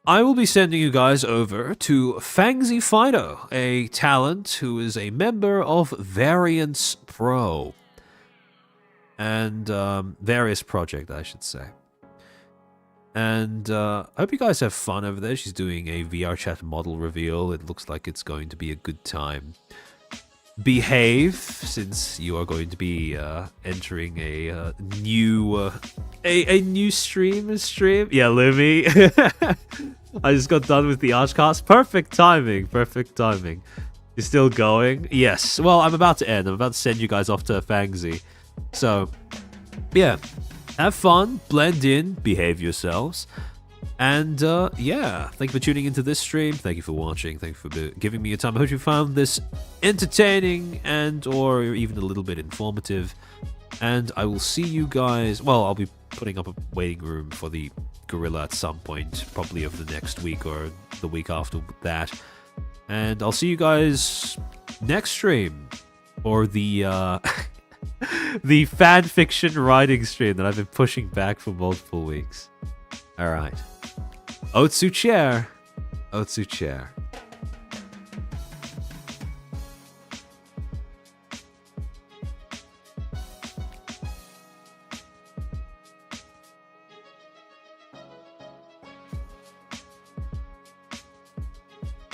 I will be sending you guys over to Fangsy Fido, a talent who is a member of Variance Pro. And Various Project, I should say. And I hope you guys have fun over there. She's doing a VR chat model reveal. It looks like it's going to be a good time. Behave, since you are going to be entering a new stream. Yeah, Lumi. I just got done with the Archcast. Perfect timing. Perfect timing. You're still going? Yes. Well, I'm about to end. I'm about to send you guys off to Fangsy. So, yeah. Have fun. Blend in. Behave yourselves. And, yeah, thank you for tuning into this stream. Thank you for watching. Thank you for giving me your time. I hope you found this entertaining and or even a little bit informative. And I will see you guys... Well, I'll be putting up a waiting room for the gorilla at some point, probably over the next week or the week after that. And I'll see you guys next stream. Or the, the fanfiction writing stream that I've been pushing back for multiple weeks. Alright. Otsu chair. Otsu chair.